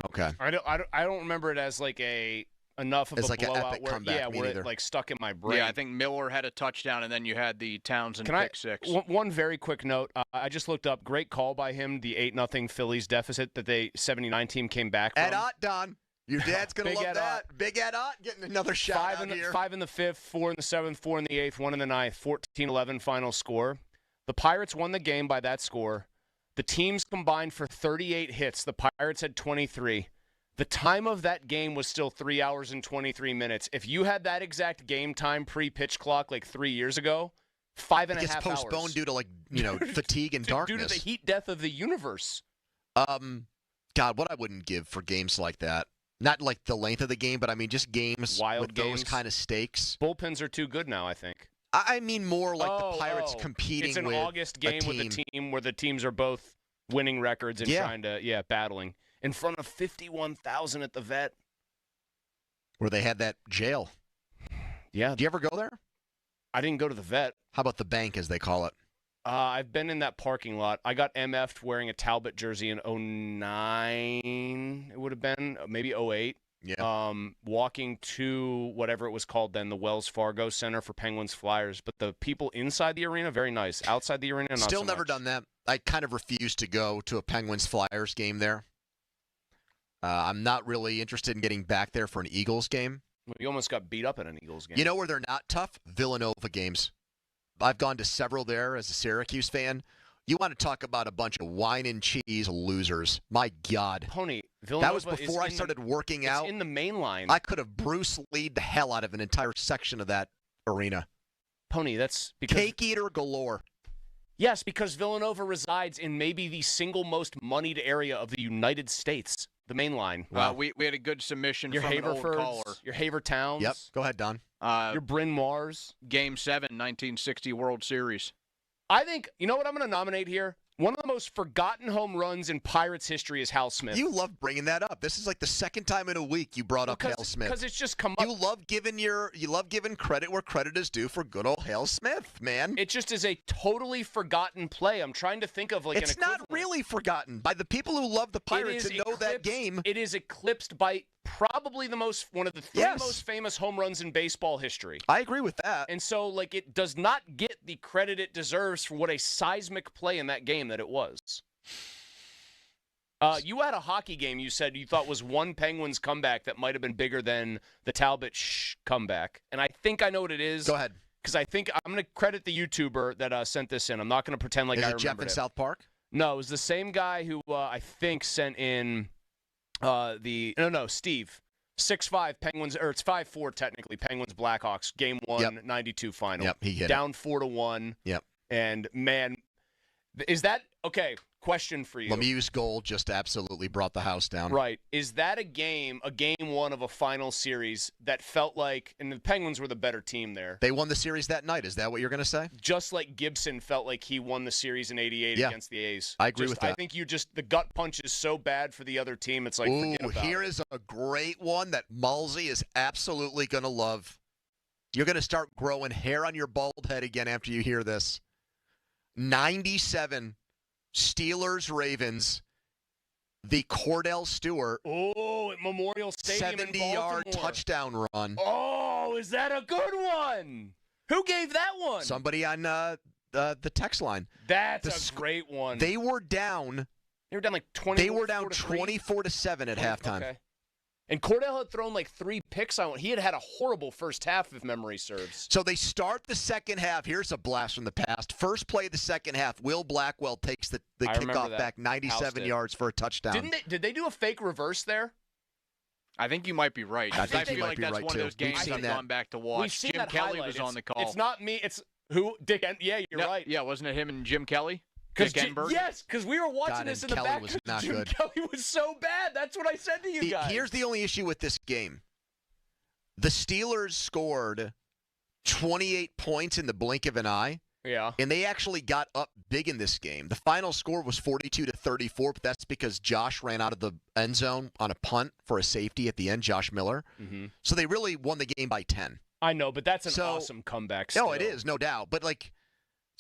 Okay. I don't remember it as like enough of a like blowout an epic comeback, where it like stuck in my brain. Yeah, I think Miller had a touchdown, and then you had the Townsend pick six. One very quick note. I just looked up. Great call by him. The 8-0 Phillies deficit that the 79 team came back from. Ed Ott, Don. Your dad's going to love that. Big Ed Ott getting another shot here. 5 in the 5th, 4 in the 7th, 4 in the 8th, 1 in the 9th, 14-11 final score. The Pirates won the game by that score. The teams combined for 38 hits. The Pirates had 23. The time of that game was still 3 hours and 23 minutes. If you had that exact game time pre-pitch clock like 3 years ago, 5.5 hours. It gets postponed due to fatigue and darkness. Due to the heat death of the universe. God, what I wouldn't give for games like that. Not like the length of the game, but I mean just games with those kind of stakes. Bullpens are too good now, I think. I mean more like the Pirates competing with It's an August game with a team where the teams are both winning records and trying to, battling. In front of 51,000 at the Vet. Where they had that jail. Yeah. Did you ever go there? I didn't go to the Vet. How about the bank, as they call it? I've been in that parking lot. I got MF'd wearing a Talbot jersey in 2009, it would have been, maybe 2008. Yeah. Walking to whatever it was called then, the Wells Fargo Center for Penguins Flyers. But the people inside the arena, very nice. Outside the arena, not Still so never much. done that. I kind of refuse to go to a Penguins Flyers game there. I'm not really interested in getting back there for an Eagles game. You almost got beat up at an Eagles game. You know where they're not tough? Villanova games. I've gone to several there as a Syracuse fan. You want to talk about a bunch of wine and cheese losers. My God. Pony, Villanova that was before I started working out. It's in the main line. I could have Bruce Lee'd the hell out of an entire section of that arena. Pony, that's because... Cake eater galore. Yes, because Villanova resides in maybe the single most moneyed area of the United States, the main line. Wow. We had a good submission from an old caller. Your Haver Towns. Yep. Go ahead, Don. Your Bryn Mawrs. Game 7, 1960 World Series. I think, you know what I'm going to nominate here? One of the most forgotten home runs in Pirates history is Hal Smith. You love bringing that up. This is like the second time in a week you brought up Hal Smith. Because it's just come up. You love giving credit where credit is due for good old Hal Smith, man. It just is a totally forgotten play. I'm trying to think of It's not really forgotten by the people who love the Pirates and know that game. It is eclipsed by probably one of the three most famous home runs in baseball history. I agree with that. And so, it does not get the credit it deserves for what a seismic play in that game that it was. You had a hockey game you said you thought was one Penguins comeback that might have been bigger than the Talbot comeback. And I think I know what it is. Go ahead. Because I think I'm going to credit the YouTuber that sent this in. I'm not going to pretend like I remember it. Is it Jeff in South Park? No, it was the same guy who I think sent in Steve. 6-5 Penguins, or it's 5-4 technically. Penguins Blackhawks game 1, 92 final. Yep, he hit down 4-1. Yep. And man, is that okay? Question for you. Lemieux's goal just absolutely brought the house down. Right. Is that a game 1 of a final series that felt like, and the Penguins were the better team there. They won the series that night. Is that what you're going to say? Just like Gibson felt like he won the series in '88 against the A's. I agree with that. I think the gut punch is so bad for the other team. It's like, forget about here it. Is a great one that Malsey is absolutely going to love. You're going to start growing hair on your bald head again after you hear this. 97 Steelers-Ravens, the Cordell Stewart. Oh, at Memorial Stadium 70-yard touchdown run. Oh, is that a good one? Who gave that one? Somebody on the text line. That's a great one. They were down. They were down like 20. They were down 24-7 at halftime. Okay. And Cordell had thrown 3 picks on. He had a horrible first half, if memory serves. So they start the second half. Here's a blast from the past. First play of the second half, Will Blackwell takes the kickoff back 97 yards for a touchdown. Did they do a fake reverse there? I think you might be right. I think feel like that's one of those games I've gone back to watch. We've seen Jim that Kelly highlight. was on the call. It's not me. It's who? Dick. Yeah, you're right. Yeah, wasn't it him and Jim Kelly? Yes, because we were watching this in the back. Was not Jim good. Kelly was so bad. That's what I said to you guys. Here's the only issue with this game. The Steelers scored 28 points in the blink of an eye. Yeah. And they actually got up big in this game. The final score was 42-34, but that's because Josh ran out of the end zone on a punt for a safety at the end, Josh Miller. Mm-hmm. So they really won the game by 10. I know, but that's an awesome comeback still. No, it is, no doubt. But,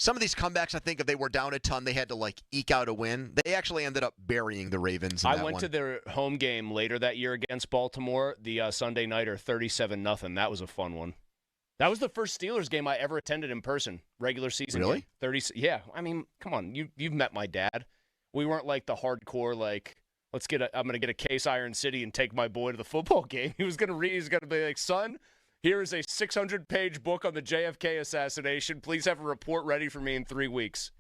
some of these comebacks, I think if they were down a ton, they had to, eke out a win. They actually ended up burying the Ravens in that I went to their home game later that year against Baltimore, the Sunday nighter, 37-0. That was a fun one. That was the first Steelers game I ever attended in person, regular season. Really? Game. Yeah. I mean, come on. You've met my dad. We weren't the hardcore, I'm going to get a case Iron City and take my boy to the football game. He was going to read. He's going to be like, son, here is a 600-page book on the JFK assassination. Please have a report ready for me in 3 weeks.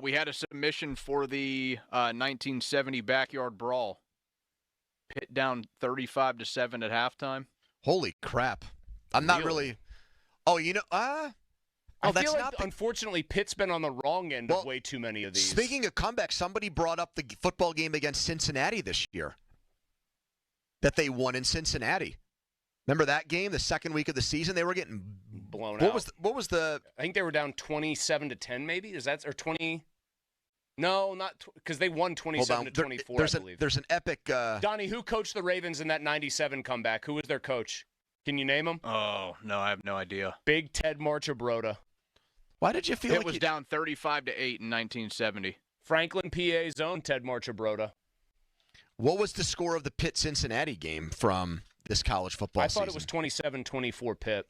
We had a submission for the 1970 Backyard Brawl. Pitt down 35-7 at halftime. Holy crap. I'm not really. Oh, I feel like, unfortunately, Pitt's been on the wrong end of way too many of these. Speaking of comebacks, somebody brought up the football game against Cincinnati this year that they won in Cincinnati. Remember that game, the second week of the season? They were getting blown out. What was the? I think they were down 27-10, maybe. Is that or 20? No, not because they won 27-24. I believe. There's an epic. Donnie, who coached the Ravens in that '97 comeback? Who was their coach? Can you name him? Oh no, I have no idea. Big Ted Marchibroda. Why did you feel it was down 35-8 in 1970? Franklin, PA's own Ted Marchibroda. What was the score of the Pitt-Cincinnati game from this college football season? I thought it was 27-24 Pitt.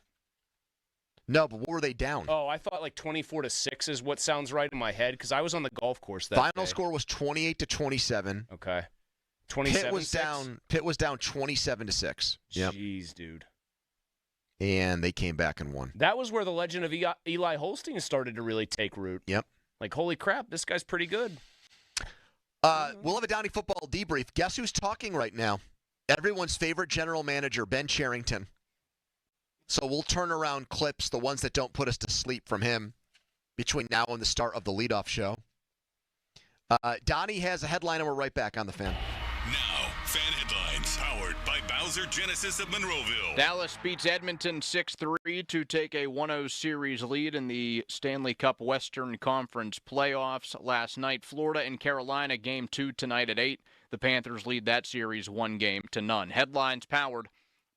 No, but what were they down? Oh, I thought 24-6 is what sounds right in my head because I was on the golf course that day. Final score was 28-27. Okay. 27-6? Pitt was down 27-6. Yep. Jeez, dude. And they came back and won. That was where the legend of Eli Holstein started to really take root. Yep. Holy crap, this guy's pretty good. We'll have a Downey football debrief. Guess who's talking right now? Everyone's favorite general manager, Ben Cherington. So we'll turn around clips, the ones that don't put us to sleep from him, between now and the start of the leadoff show. Donnie has a headline, and we're right back on The Fan. Now, Fan Headlines. Powered by Bowser Genesis of Monroeville. Dallas beats Edmonton 6-3 to take a 1-0 series lead in the Stanley Cup Western Conference playoffs last night. Florida and Carolina, Game 2 tonight at 8. The Panthers lead that series 1-0. Headlines powered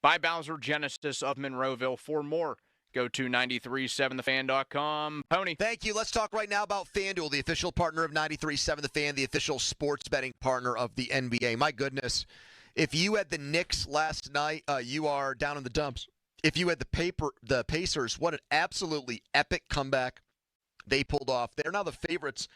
by Bowser Genesis of Monroeville. For more, go to 937thefan.com. Pony. Thank you. Let's talk right now about FanDuel, the official partner of 93.7 The Fan, the official sports betting partner of the NBA. My goodness, if you had the Knicks last night, you are down in the dumps. If you had the Pacers, what an absolutely epic comeback they pulled off. They're now the favorites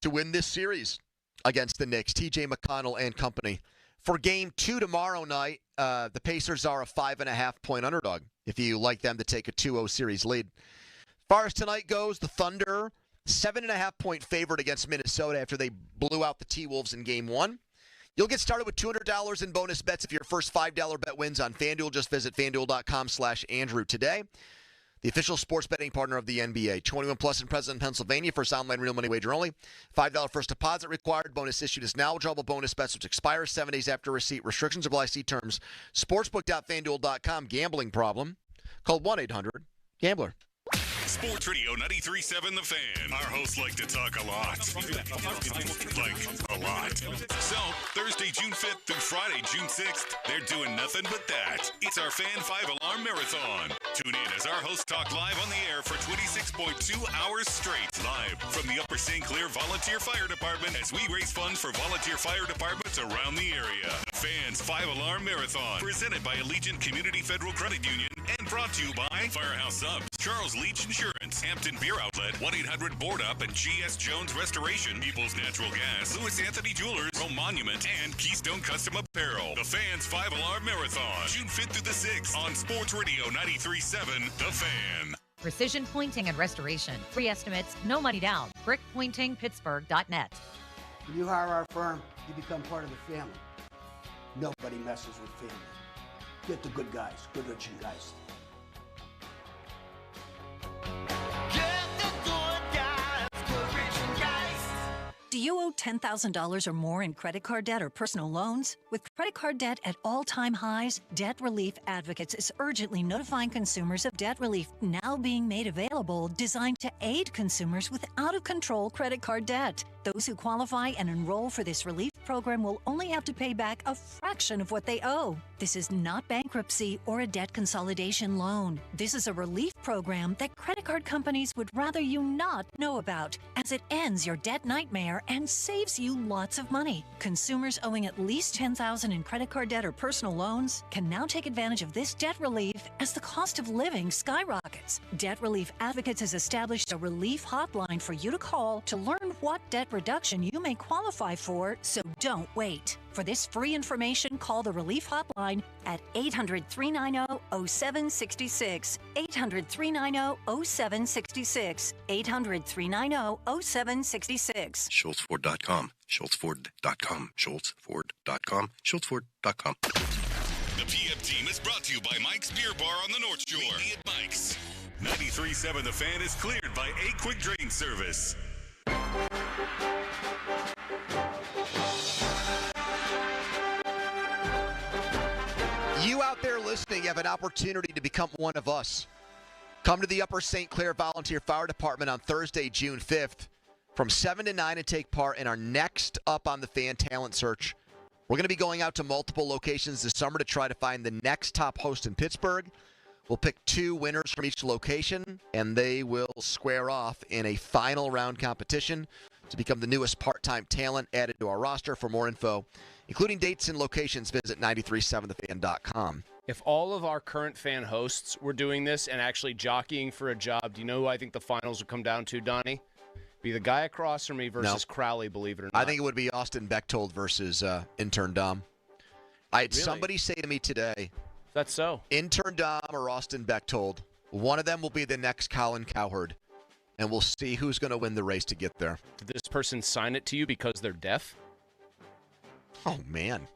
to win this series against the Knicks, TJ McConnell and company. For Game 2 tomorrow night, the Pacers are a 5.5-point underdog if you like them to take a 2-0 series lead. As far as tonight goes, the Thunder, 7.5-point favorite against Minnesota after they blew out the T-Wolves in Game 1. You'll get started with $200 in bonus bets if your first $5 bet wins on FanDuel. Just visit FanDuel.com/Andrew today. The official sports betting partner of the NBA. 21 plus and present in Pennsylvania. First online real money wager only. $5 first deposit required. Bonus issued is now. Withdrawable bonus bets which expire 7 days after receipt. Restrictions apply. See terms. Sportsbook.fanduel.com. Gambling problem? Call 1-800-GAMBLER. Sports Radio 93.7 The Fan. Our hosts like to talk a lot. Like, a lot. So, Thursday, June 5th through Friday, June 6th, they're doing nothing but that. It's our Fan 5-Alarm Marathon. Tune in as our hosts talk live on the air for 26.2 hours straight. Live from the Upper St. Clair Volunteer Fire Department as we raise funds for volunteer fire departments around the area. The Fans 5-Alarm Marathon. Presented by Allegiant Community Federal Credit Union and brought to you by Firehouse Subs, Charles Leach Insurance, Hampton Beer Outlet, 1-800-BOARD-UP, and G.S. Jones Restoration, People's Natural Gas, Louis Anthony Jewelers, Rome Monument, and Keystone Custom Apparel. The Fans 5-Alarm Marathon, June 5th through the 6th on Sports Radio 93.7 The Fan. Precision Pointing and Restoration. Free estimates, no money down. BrickPointingPittsburgh.net. When you hire our firm, you become part of the family. Nobody messes with family. Get the good guys, good-looking guys. Do you owe $10,000 or more in credit card debt or personal loans? With credit card debt at all-time highs, Debt Relief Advocates is urgently notifying consumers of debt relief now being made available, designed to aid consumers with out-of-control credit card debt. Those who qualify and enroll for this relief program will only have to pay back a fraction of what they owe. This is not bankruptcy or a debt consolidation loan. This is a relief program that credit card companies would rather you not know about, as it ends your debt nightmare and saves you lots of money. Consumers owing at least $10,000 in credit card debt or personal loans can now take advantage of this debt relief as the cost of living skyrockets. Debt Relief Advocates has established a relief hotline for you to call to learn what debt reduction you may qualify for, so don't wait. For this free information, call the Relief Hotline at 800-390-0766, 800-390-0766, 800-390-0766. SchultzFord.com, SchultzFord.com, SchultzFord.com, SchultzFord.com. The PM team is brought to you by Mike's Beer Bar on the North Shore. Meet me at Mike's. 93.7 The Fan is cleared by A Quick Drain Service. You out there listening have an opportunity to become one of us. Come to the Upper St. Clair Volunteer Fire Department on Thursday, June 5th from 7 to 9 and take part in our next Up on the Fan talent search. We're going to be going out to multiple locations this summer to try to find the next top host in Pittsburgh. We'll pick 2 winners from each location, and they will square off in a final round competition to become the newest part-time talent added to our roster. For more info, including dates and locations, visit 937thefan.com. If all of our current fan hosts were doing this and actually jockeying for a job, do you know who I think the finals would come down to, Donnie? Be the guy across from me versus Crowley, believe it or not. I think it would be Austin Bechtold versus intern Dom. I had somebody say to me today, that's so. Intern Dom or Austin Bechtold, one of them will be the next Colin Cowherd, and we'll see who's going to win the race to get there. Did this person sign it to you because they're deaf? Oh, man.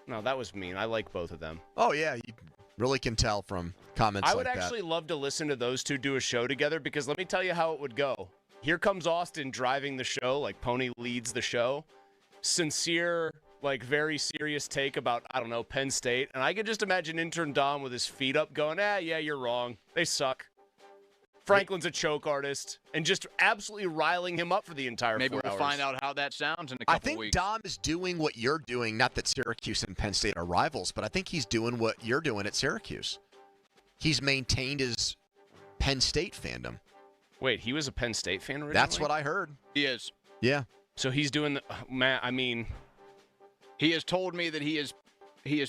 No, that was mean. I like both of them. Oh, yeah. You really can tell from comments like that. I would actually love to listen to those two do a show together, because let me tell you how it would go. Here comes Austin driving the show, like Pony leads the show. Sincere like, very serious take about, I don't know, Penn State. And I could just imagine intern Dom with his feet up going, yeah, you're wrong. They suck. Franklin's a choke artist, and just absolutely riling him up for the entire 4 hours. Maybe we'll find out how that sounds in a couple I think weeks. Dom is doing what you're doing. Not that Syracuse and Penn State are rivals, but I think he's doing what you're doing at Syracuse. He's maintained his Penn State fandom. Wait, he was a Penn State fan originally? That's what I heard. He is. Yeah. So he's doing the he has told me that he is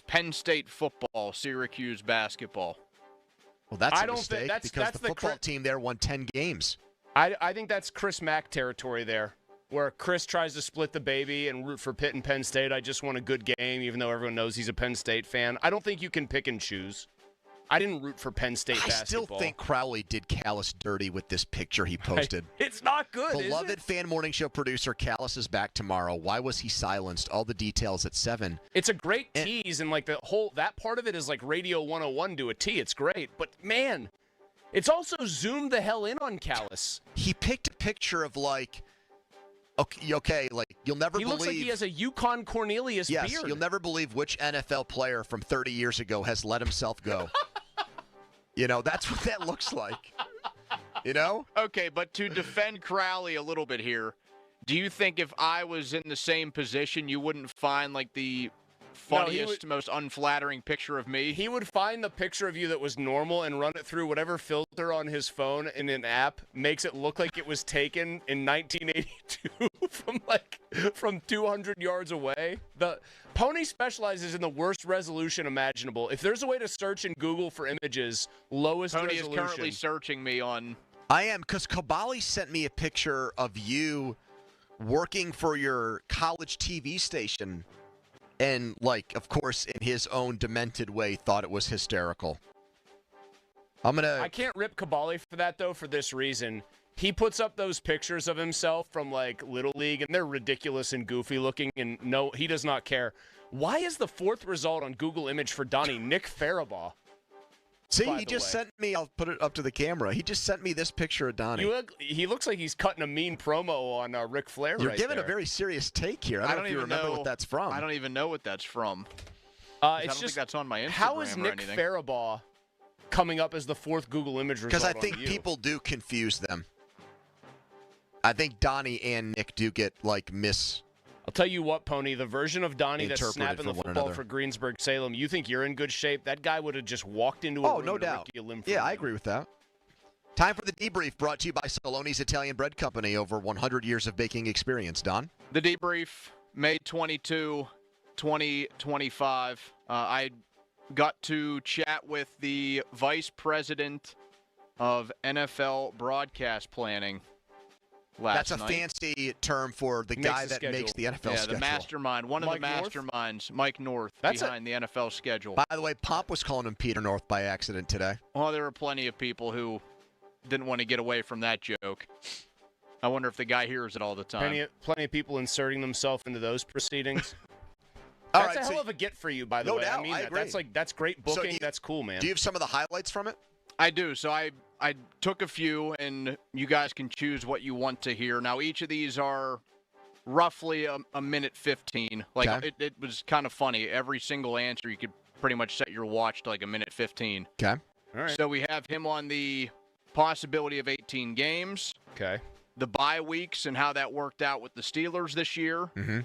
Penn State football, Syracuse basketball. Well, that's a mistake because the football team there won 10 games. I think that's Chris Mack territory there, where Chris tries to split the baby and root for Pitt and Penn State. I just want a good game, even though everyone knows he's a Penn State fan. I don't think you can pick and choose. I didn't root for Penn State basketball. I still think Crowley did Callis dirty with this picture he posted. It's not good, Beloved is it? Fan Morning Show producer Callis is back tomorrow. Why was he silenced? All the details at 7. It's a great tease, and like that part of it is like Radio 101 to a T. It's great, but man, it's also zoomed the hell in on Callis. He picked a picture of like, okay, like you'll never believe. He looks like he has a Yukon Cornelius beard. Yes, you'll never believe which NFL player from 30 years ago has let himself go. You know, that's what that looks like. You know? Okay, but to defend Crowley a little bit here, do you think if I was in the same position, you wouldn't find, like, the funniest, most unflattering picture of me? He would find the picture of you that was normal and run it through whatever filter on his phone in an app makes it look like it was taken in 1982 from 200 yards away. The Pony specializes in the worst resolution imaginable. If there's a way to search in Google for images, lowest Pony resolution. Pony is currently searching me on... I am, because Kabali sent me a picture of you working for your college TV station and, like, of course, in his own demented way, thought it was hysterical. I can't rip Kabali for that, though, for this reason. He puts up those pictures of himself from, like, Little League, and they're ridiculous and goofy looking, and no, he does not care. Why is the fourth result on Google Image for Donnie Nick Faribaugh? See, he just sent me, I'll put it up to the camera, he just sent me this picture of Donnie. He looks like he's cutting a mean promo on Ric Flair You're giving a very serious take here. I don't know if you remember what that's from. I don't even know what that's from. I don't think that's on my Instagram how is Nick Faribaugh coming up as the fourth Google Image result? Because I think people do confuse them. I think Donnie and Nick do get, like, I'll tell you what, Pony, the version of Donnie that's interpreted snapping the for one football another. for Greensburg-Salem, you think you're in good shape? That guy would have just walked into a room no and doubt. ripped you a limb from Yeah, him. I agree with that. Time for the debrief, brought to you by Saloni's Italian Bread Company, over 100 years of baking experience. Don? The debrief, May 22, 2025. I got to chat with the vice president of NFL broadcast planning last That's a night. fancy term for the guy that makes the NFL schedule. Yeah, the mastermind. One of the masterminds, Mike North, behind the NFL schedule. By the way, Pomp was calling him Peter North by accident today. Well, there were plenty of people who didn't want to get away from that joke. I wonder if the guy hears it all the time. Plenty of people inserting themselves into those proceedings. All That's right, a so hell of a get for you, by the no way. doubt, I mean, I agree. that's great booking. That's cool, man. Do you have some of the highlights from it? I do. So I took a few, and you guys can choose what you want to hear. Now, each of these are roughly a minute 15. Like, Okay. it was kind of funny. Every single answer, you could pretty much set your watch to like a minute 15. Okay. All right. So we have him on the possibility of 18 games. Okay. The bye weeks and how that worked out with the Steelers this year. Mm-hmm.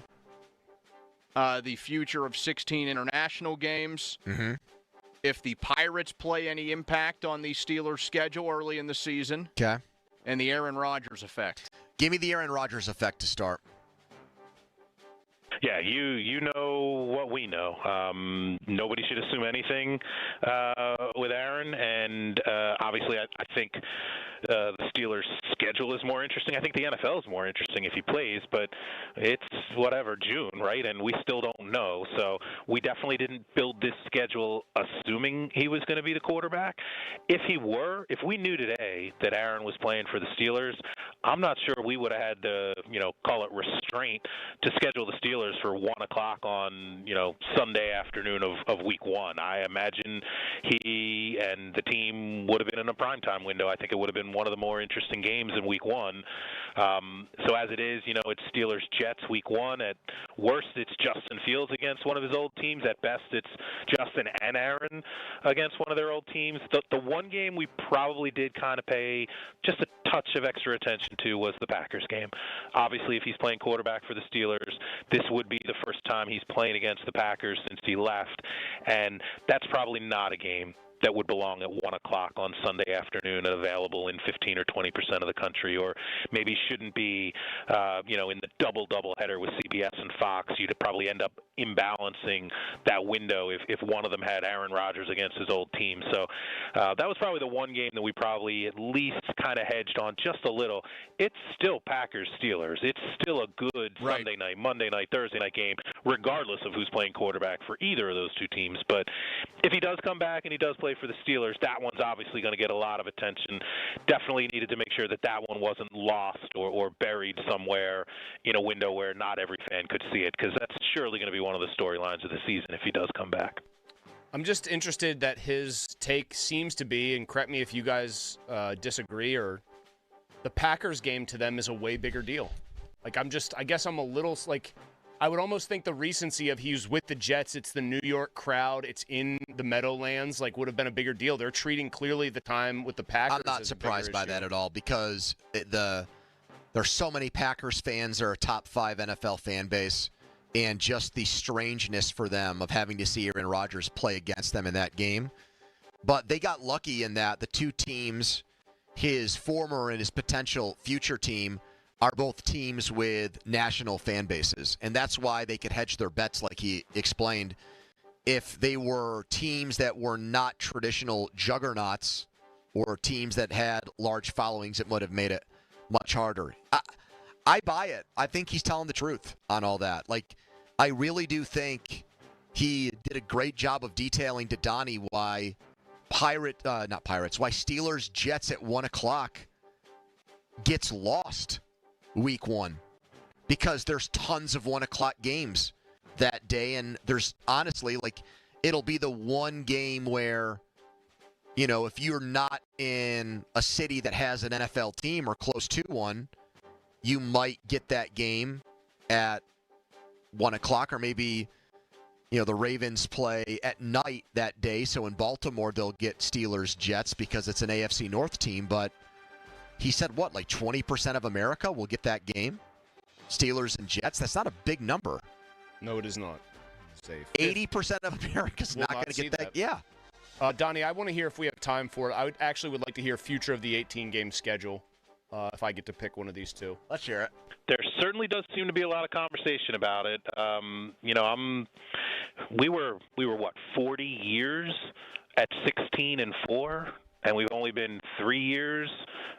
The future of 16 international games. Mm-hmm. If the Pirates play any impact on the Steelers' schedule early in the season. Okay. And the Aaron Rodgers effect. Give me the Aaron Rodgers effect to start. Yeah, you know what we know. Nobody should assume anything with Aaron, and obviously I think the Steelers' schedule is more interesting. I think the NFL is more interesting if he plays, but it's June, right? And we still don't know. So we definitely didn't build this schedule assuming he was going to be the quarterback. If we knew today that Aaron was playing for the Steelers, I'm not sure we would have had to, call it restraint to schedule the Steelers for 1 o'clock on, Sunday afternoon of week 1. I imagine he and the team would have been in a primetime window. I think it would have been and one of the more interesting games in Week 1. So as it is, it's Steelers-Jets Week 1. At worst, it's Justin Fields against one of his old teams. At best, it's Justin and Aaron against one of their old teams. The one game we probably did kind of pay just a touch of extra attention to was the Packers game. Obviously, if he's playing quarterback for the Steelers, this would be the first time he's playing against the Packers since he left, and that's probably not a game that would belong at 1 o'clock on Sunday afternoon and available in 15 or 20% of the country, or maybe shouldn't be, in the double header with CBS and Fox. You'd probably end up imbalancing that window if one of them had Aaron Rodgers against his old team. So that was probably the one game that we probably at least kind of hedged on just a little. It's still Packers-Steelers. It's still a good Sunday night, Monday night, Thursday night game, regardless of who's playing quarterback for either of those two teams. But if he does come back and he does play for the Steelers, that one's obviously going to get a lot of attention. Definitely needed to make sure that one wasn't lost or buried somewhere in a window where not every fan could see it, because that's surely going to be one of the storylines of the season if he does come back. I'm just interested that his take seems to be, and correct me if you guys disagree, or the Packers game to them is a way bigger deal. I guess I'm a little I would almost think the recency of he's with the Jets, it's the New York crowd, it's in the Meadowlands, would have been a bigger deal. They're treating clearly the time with the Packers. I'm not surprised by that at all, because there's so many Packers fans. They're a top 5 NFL fan base, and just the strangeness for them of having to see Aaron Rodgers play against them in that game. But they got lucky in that the two teams, his former and his potential future team, are both teams with national fan bases, and that's why they could hedge their bets, like he explained. If they were teams that were not traditional juggernauts or teams that had large followings, it would have made it much harder. I buy it. I think he's telling the truth on all that. I really do think he did a great job of detailing to Donnie why why Steelers-Jets at 1 o'clock gets lost Week 1, because there's tons of 1 o'clock games that day, and there's honestly it'll be the one game where if you're not in a city that has an NFL team or close to one, you might get that game at 1 o'clock, or maybe the Ravens play at night that day, so in Baltimore they'll get Steelers-Jets because it's an AFC North team. But he said, 20% of America will get that game? Steelers and Jets? That's not a big number. No, it is not. Safe. 80% of America's not going to get that. Yeah. Donnie, I want to hear if we have time for it. I would like to hear future of the 18-game schedule, if I get to pick one of these two. Let's hear it. There certainly does seem to be a lot of conversation about it. We were 40 years at 16-4. And we've only been 3 years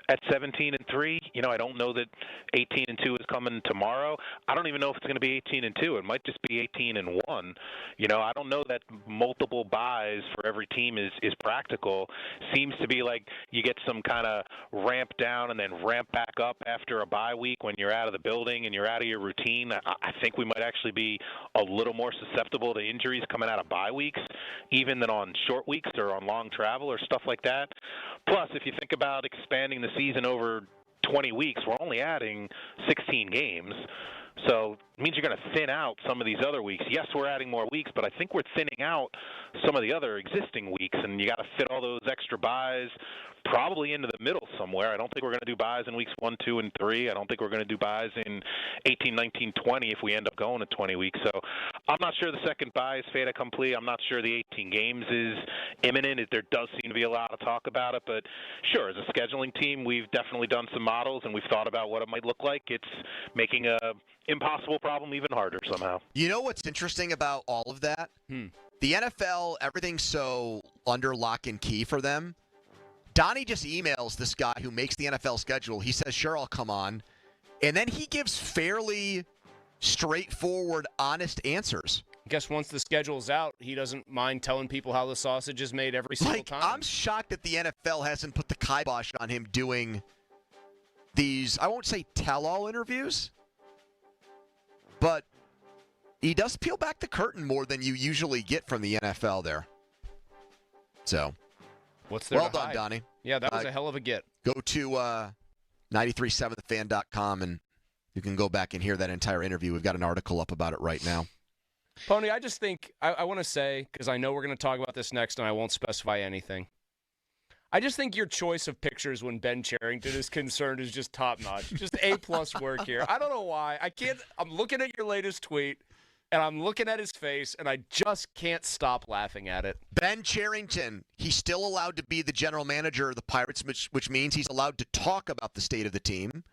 at 17-3. I don't know that 18-2 is coming tomorrow. I don't even know if it's going to be 18-2. It might just be 18-1. I don't know that multiple buys for every team is practical. Seems to be like you get some kind of ramp down and then ramp back up after a bye week when you're out of the building and you're out of your routine. I think we might actually be a little more susceptible to injuries coming out of bye weeks, even than on short weeks or on long travel or stuff like that. Plus, if you think about expanding the season over 20 weeks, we're only adding 16 games. So it means you're going to thin out some of these other weeks. Yes, we're adding more weeks, but I think we're thinning out some of the other existing weeks, and you got to fit all those extra buys probably into the middle somewhere. I don't think we're going to do buys in weeks 1, 2, and 3. I don't think we're going to do buys in 18, 19, 20 if we end up going to 20 weeks. So I'm not sure the second buy is fait accompli. I'm not sure the 18 games is imminent. There does seem to be a lot of talk about it. But sure, as a scheduling team, we've definitely done some models, and we've thought about what it might look like. It's making a impossible problem even harder somehow. You know what's interesting about all of that? The NFL, everything's so under lock and key for them. Donnie just emails this guy who makes the NFL schedule. He says, sure, I'll come on. And then he gives fairly straightforward, honest answers. I guess once the schedule's out, he doesn't mind telling people how the sausage is made every single time. I'm shocked that the NFL hasn't put the kibosh on him doing these, I won't say tell-all interviews, but he does peel back the curtain more than you usually get from the NFL there. So, what's there well to done, hide? Donnie. Yeah, that was a hell of a get. Go to 937thefan.com, and you can go back and hear that entire interview. We've got an article up about it right now. Pony, I just think, I want to say, because I know we're going to talk about this next and I won't specify anything. I just think your choice of pictures when Ben Cherington is concerned is just top-notch. Just A-plus work here. I don't know why. I'm looking at your latest tweet, and I'm looking at his face, and I just can't stop laughing at it. Ben Cherington, he's still allowed to be the general manager of the Pirates, which means he's allowed to talk about the state of the team.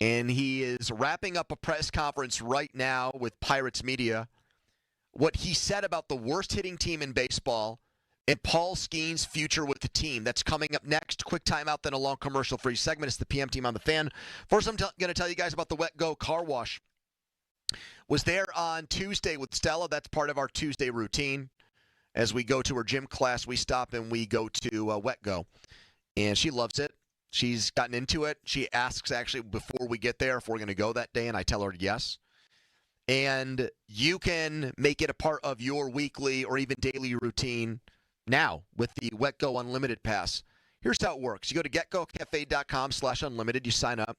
And he is wrapping up a press conference right now with Pirates media. What he said about the worst-hitting team in baseball and Paul Skenes' future with the team. That's coming up next. Quick timeout, then a long commercial-free segment. It's the PM Team on the Fan. First, I'm going to tell you guys about the Wet Go Car Wash. Was there on Tuesday with Stella. That's part of our Tuesday routine. As we go to her gym class, we stop and we go to Wet Go. And she loves it. She's gotten into it. She asks, actually, before we get there if we're going to go that day, and I tell her yes. And you can make it a part of your weekly or even daily routine now with the Wet Go Unlimited Pass. Here's how it works. You go to getgocafe.com/unlimited. You sign up.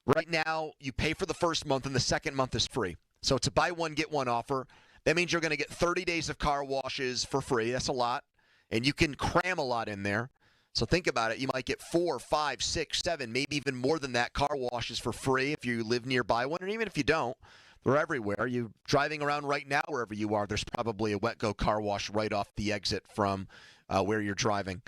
Right now, you pay for the first month, and the second month is free. So it's a buy one, get one offer. That means you're going to get 30 days of car washes for free. That's a lot. And you can cram a lot in there. So think about it. You might get 4, 5, 6, 7, maybe even more than that car washes for free if you live nearby one, or even if you don't. They're everywhere. You driving around right now, wherever you are, there's probably a Wet Go car wash right off the exit from where you're driving.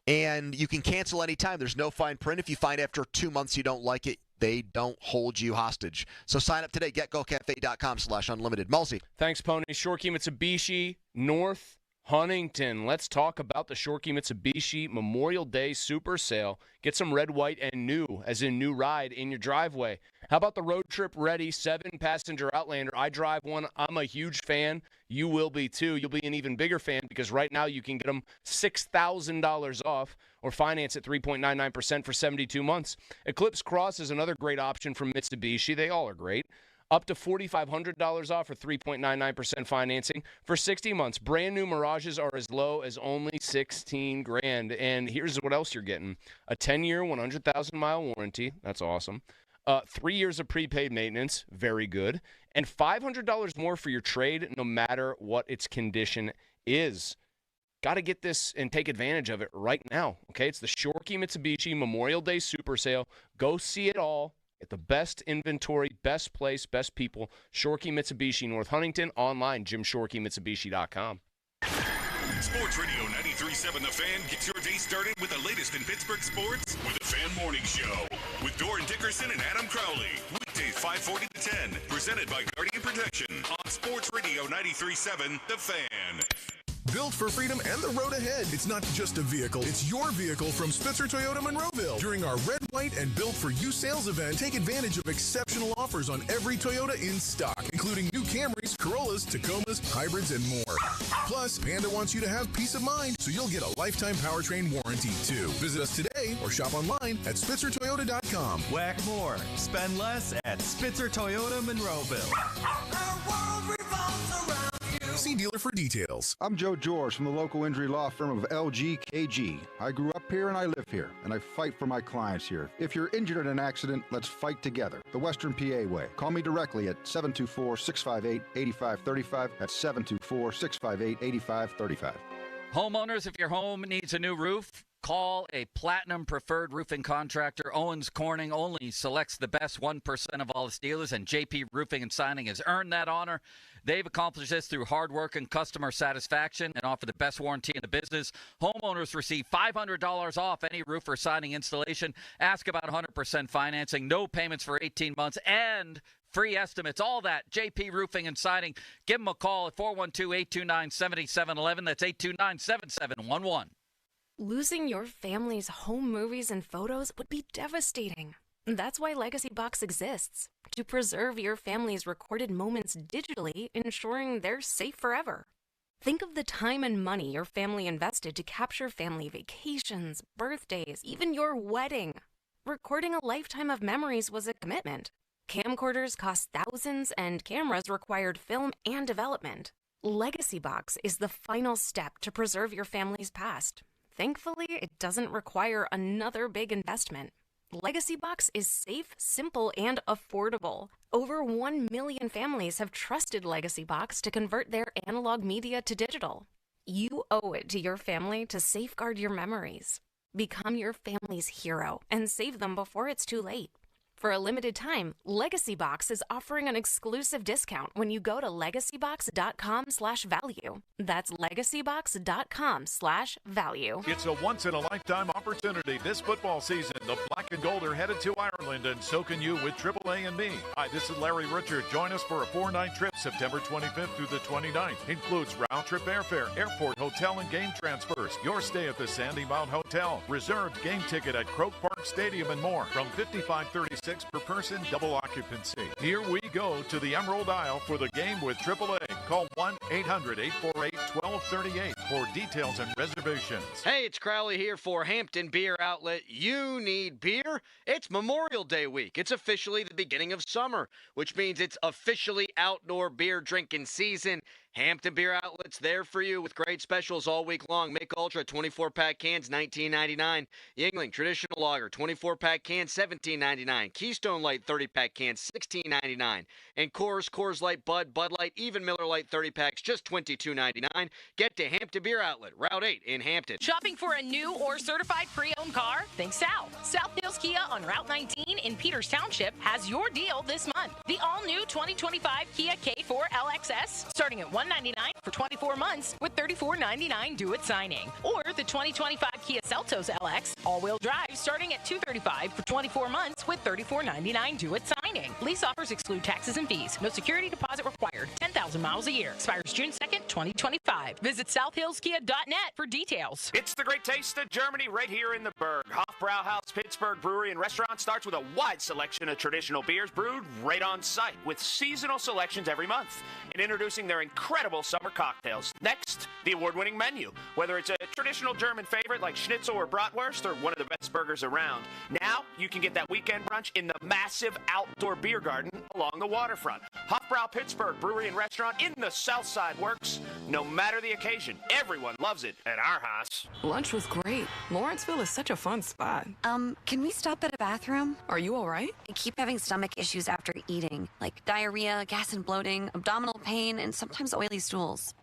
And you can cancel anytime. There's no fine print. If you find after 2 months you don't like it, they don't hold you hostage. So sign up today. GetGoCafe.com/unlimited. Mulsey. Thanks, Pony. Shorkey Mitsubishi, North Huntington. Let's talk about the Shorkey Mitsubishi Memorial Day Super Sale. Get some red, white, and new, as in new ride, in your driveway. How about the road trip ready 7-passenger Outlander? I drive one. I'm a huge fan. You will be too. You'll be an even bigger fan because right now you can get them $6,000 off or finance at 3.99% for 72 months. Eclipse Cross is another great option from Mitsubishi. They all are great. Up to $4,500 off for 3.99% financing for 60 months. Brand new Mirages are as low as only $16,000. And here's what else you're getting: a 10-year, 100,000-mile warranty. That's awesome. 3 years of prepaid maintenance. Very good. And $500 more for your trade, no matter what its condition is. Got to get this and take advantage of it right now. Okay, it's the Shorkey Mitsubishi Memorial Day Super Sale. Go see it all. At the best inventory, best place, best people. Shorkey Mitsubishi, North Huntington. Online, JimShorkeyMitsubishi.com. Sports Radio 93.7 The Fan gets your day started with the latest in Pittsburgh sports with the Fan Morning Show with Doran Dickerson and Adam Crowley. Weekdays 5:40 to 10. Presented by Guardian Protection on Sports Radio 93.7 The Fan. Built for freedom and the road ahead. It's not just a vehicle, it's your vehicle from Spitzer Toyota Monroeville. During our Red, White, and Built for You sales event, take advantage of exceptional offers on every Toyota in stock, including new Camrys, Corollas, Tacomas, hybrids, and more. Plus, Panda wants you to have peace of mind, so you'll get a lifetime powertrain warranty, too. Visit us today or shop online at SpitzerToyota.com. Whack more. Spend less at Spitzer Toyota Monroeville. Our world revolves around you. See dealer for details. I'm Joe George from the local injury law firm of LGKG. I grew up here and I live here, and I fight for my clients here. If you're injured in an accident, let's fight together. The Western PA way. Call me directly at 724-658-8535. That's 724-658-8535. Homeowners, if your home needs a new roof, call a Platinum Preferred Roofing Contractor. Owens Corning only selects the best 1% of all its dealers, and JP Roofing and Signing has earned that honor. They've accomplished this through hard work and customer satisfaction and offer the best warranty in the business. Homeowners receive $500 off any roof or siding installation. Ask about 100% financing, no payments for 18 months, and free estimates. All that, JP Roofing and Siding. Give them a call at 412-829-7711. That's 829-7711. Losing your family's home movies and photos would be devastating. That's why Legacy Box exists, to preserve your family's recorded moments digitally, ensuring they're safe forever. Think of the time and money your family invested to capture family vacations, birthdays, even your wedding. Recording a lifetime of memories was a commitment. Camcorders cost thousands, and cameras required film and development. Legacy Box is the final step to preserve your family's past. Thankfully, it doesn't require another big investment. Legacy Box is safe, simple, and affordable. Over 1 million families have trusted Legacy Box to convert their analog media to digital. You owe it to your family to safeguard your memories. Become your family's hero and save them before it's too late. For a limited time, Legacy Box is offering an exclusive discount when you go to legacybox.com/value. That's legacybox.com/value. It's a once-in-a-lifetime opportunity this football season. The Black and Gold are headed to Ireland, and so can you with AAA and me. Hi, this is Larry Richard. Join us for a 4-night trip September 25th through the 29th. Includes round-trip airfare, airport, hotel, and game transfers. Your stay at the Sandy Mount Hotel. Reserved game ticket at Croke Park Stadium and more. From $55.36 per person, double occupancy. Here we go to the Emerald Isle for the game with AAA. Call 1-800-848-1238 for details and reservations. Hey, it's Crowley here for Hampton Beer Outlet. You need beer? It's Memorial Day week. It's officially the beginning of summer, which means it's officially outdoor beer drinking season. Hampton Beer Outlet's there for you with great specials all week long. Mick Ultra 24-pack cans, $19.99. Yuengling Traditional Lager 24-pack cans, $17.99. Keystone Light 30-pack cans, $16.99. And Coors Light, Bud Light, even Miller Lite 30-packs, just $22.99. Get to Hampton Beer Outlet, Route 8 in Hampton. Shopping for a new or certified pre-owned car? Think South. South Hills Kia on Route 19 in Peters Township has your deal this month. The all-new 2025 Kia K4 LXS, starting at $199 for 24 months with $34.99 due at signing. Or the 2025 Kia Seltos LX, all-wheel drive, starting at $235 for 24 months with $34.99 due at signing. Lease offers exclude taxes and fees. No security deposit required. 10,000 miles a year. Expires June 2nd, 2025. Visit southhillskia.net for details. It's the great taste of Germany right here in the Berg. Hofbrauhaus Pittsburgh Brewery and Restaurant starts with a wide selection of traditional beers brewed right on site with seasonal selections every month. And introducing their incredible summer cocktails. Next, the award-winning menu. Whether it's a traditional German favorite like schnitzel or bratwurst or one of the best burgers around. Now, you can get that weekend brunch in the massive outdoor beer garden along the waterfront. Hofbrau Pittsburgh Brewery and Restaurant in the South Side works. No matter the occasion, everyone loves it at our house. Lunch was great. Lawrenceville is such a fun spot. Can we stop at a bathroom? Are you all right? I keep having stomach issues after eating, like diarrhea, gas and bloating, abdominal pain, and sometimes oily stools.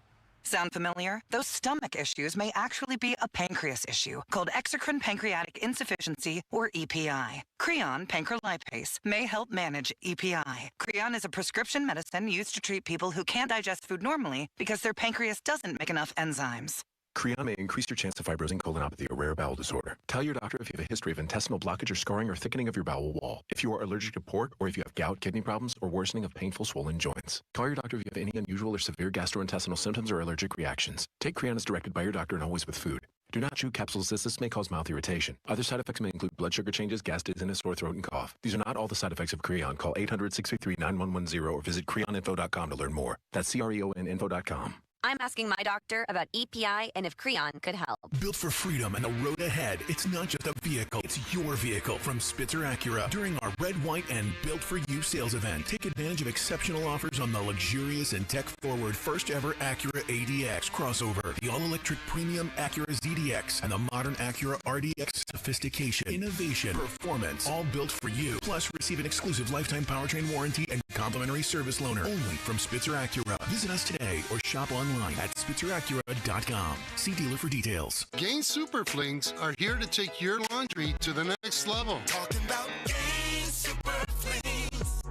Sound familiar? Those stomach issues may actually be a pancreas issue called exocrine pancreatic insufficiency, or EPI. Creon pancrelipase may help manage EPI. Creon is a prescription medicine used to treat people who can't digest food normally because their pancreas doesn't make enough enzymes. Creon may increase your chance of fibrosing colonopathy, a rare bowel disorder. Tell your doctor if you have a history of intestinal blockage or scarring or thickening of your bowel wall. If you are allergic to pork, or if you have gout, kidney problems, or worsening of painful swollen joints. Call your doctor if you have any unusual or severe gastrointestinal symptoms or allergic reactions. Take Creon as directed by your doctor and always with food. Do not chew capsules as this may cause mouth irritation. Other side effects may include blood sugar changes, gas, dizziness, sore throat, and cough. These are not all the side effects of Creon. Call 800-633-9110 or visit creoninfo.com to learn more. That's CREONinfo.com. I'm asking my doctor about EPI and if Creon could help. Built for freedom and the road ahead, it's not just a vehicle, it's your vehicle from Spitzer Acura. During our Red, White, and Built for You sales event, take advantage of exceptional offers on the luxurious and tech-forward first-ever Acura ADX crossover, the all-electric premium Acura ZDX, and the modern Acura RDX. Sophistication, innovation, performance, all built for you. Plus, receive an exclusive lifetime powertrain warranty and complimentary service loaner only from Spitzer Acura. Visit us today or shop online at spitzeracura.com. See dealer for details. Gain Super Flings are here to take your laundry to the next level. Talking about Gain Super Flings.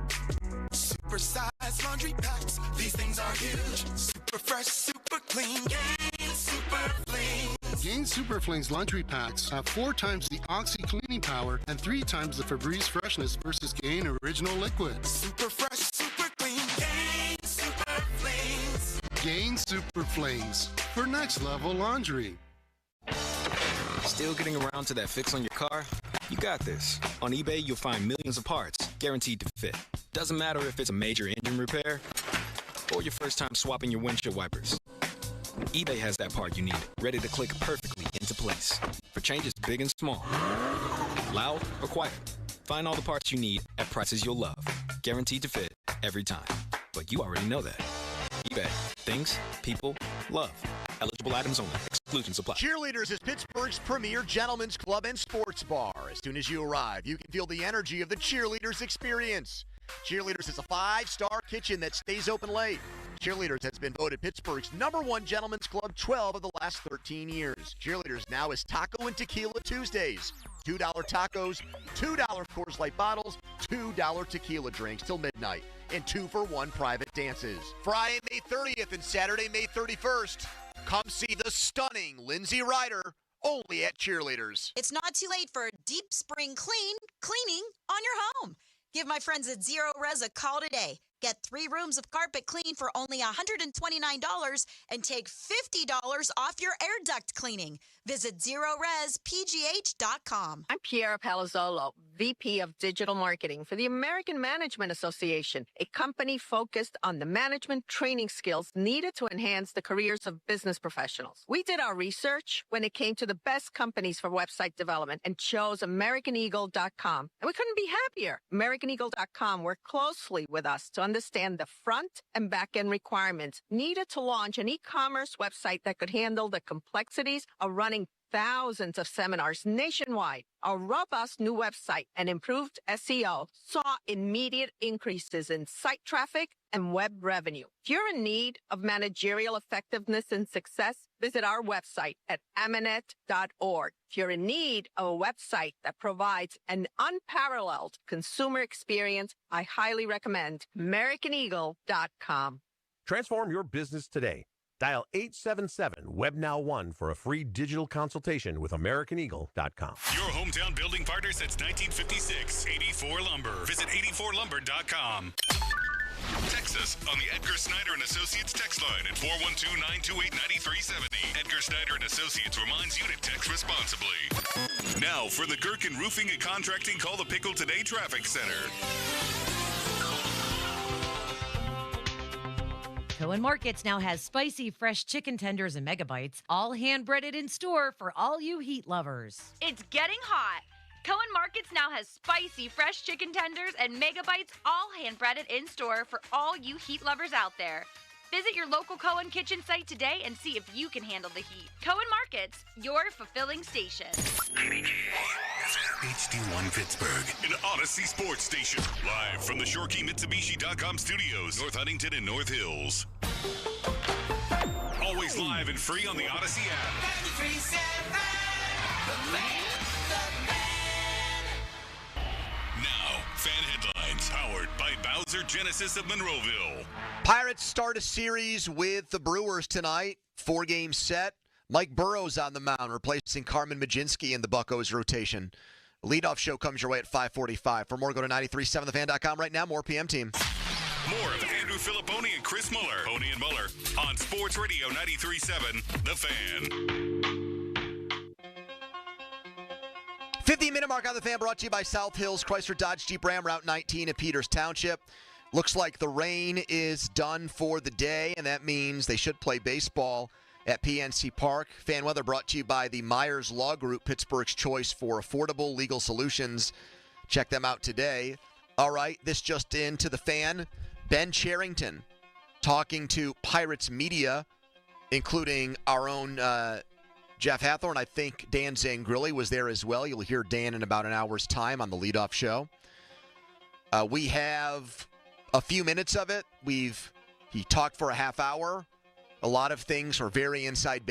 Super size laundry packs. These things are huge. Super fresh, super clean. Gain Super Flings. Gain Super Flings laundry packs have 4 times the Oxy cleaning power and 3 times the Febreze freshness versus Gain Original Liquid. Super fresh, super clean. Gain Super Flings. Gain Super Flings for next level laundry. Still getting around to that fix on your car? You got this. On eBay, you'll find millions of parts guaranteed to fit. Doesn't matter if it's a major engine repair or your first time swapping your windshield wipers. eBay has that part you need, ready to click perfectly into place for changes big and small, loud or quiet. Find all the parts you need at prices you'll love, guaranteed to fit every time. But you already know that. eBay. Things people love. Eligible items only. Exclusions apply. Cheerleaders is Pittsburgh's premier gentlemen's club and sports bar. As soon as you arrive, you can feel the energy of the Cheerleaders experience. Cheerleaders is a 5-star kitchen that stays open late. Cheerleaders has been voted Pittsburgh's #1 gentlemen's club 12 of the last 13 years. Cheerleaders now is Taco and Tequila Tuesdays. $2 tacos, $2 Coors Light bottles, $2 tequila drinks till midnight, and 2-for-1 private dances. Friday, May 30th and Saturday, May 31st. Come see the stunning Lindsay Ryder, only at Cheerleaders. It's not too late for a deep spring cleaning on your home. Give my friends at Zero Res a call today. Get 3 rooms of carpet clean for only $129 and take $50 off your air duct cleaning. Visit ZeroResPGH.com. I'm Piera Palazzolo, VP of Digital Marketing for the American Management Association, a company focused on the management training skills needed to enhance the careers of business professionals. We did our research when it came to the best companies for website development and chose AmericanEagle.com. And we couldn't be happier. AmericanEagle.com worked closely with us to understand the front and back end requirements needed to launch an e-commerce website that could handle the complexities of running thousands of seminars nationwide. Our robust new website and improved SEO saw immediate increases in site traffic and web revenue. If you're in need of managerial effectiveness and success, visit our website at amanet.org. If you're in need of a website that provides an unparalleled consumer experience, I highly recommend AmericanEagle.com. Transform your business today. Dial 877-WEBNOW1 for a free digital consultation with AmericanEagle.com. Your hometown building partner since 1956, 84 Lumber. Visit 84lumber.com. Text us on the Edgar Snyder and Associates text line at 412-928-9370. Edgar Snyder and Associates reminds you to text responsibly. Now for the Gherkin Roofing and Contracting Call the Pickle Today Traffic Center. Cohen Markets now has spicy, fresh chicken tenders and megabites, all hand-breaded in store for all you heat lovers. It's getting hot. Cohen Markets now has spicy, fresh chicken tenders and megabites, all hand-breaded in store for all you heat lovers out there. Visit your local Cohen Kitchen site today and see if you can handle the heat. Cohen Markets, your fulfilling station. HD1 Pittsburgh, an Odyssey sports station. Live from the ShoreKeyMitsubishi.com studios, North Huntington and North Hills. Always live and free on the Odyssey app. Now, fan headlines powered by Bowser Genesis of Monroeville. Pirates start a series with the Brewers tonight. 4-game set. Mike Burrow's on the mound, replacing Carmen Majinski in the Buccos rotation. Leadoff show comes your way at 5:45. For more, go to 937thefan.com right now. More PM Team. More of Andrew Filipponi and Chris Muller. Pony and Muller on Sports Radio 93.7 The Fan. 15-minute mark on the Fan, brought to you by South Hills Chrysler Dodge Jeep Ram, Route 19 in Peters Township. Looks like the rain is done for the day, and that means they should play baseball at PNC Park. Fan weather brought to you by the Myers Law Group, Pittsburgh's choice for affordable legal solutions. Check them out today. All right, this just in to the Fan. Ben Cherington talking to Pirates media, including our own Jeff Hathorn. I think Dan Zangrilli was there as well. You'll hear Dan in about an hour's time on the leadoff show. We have a few minutes of it. He talked for a half hour. A lot of things are very inside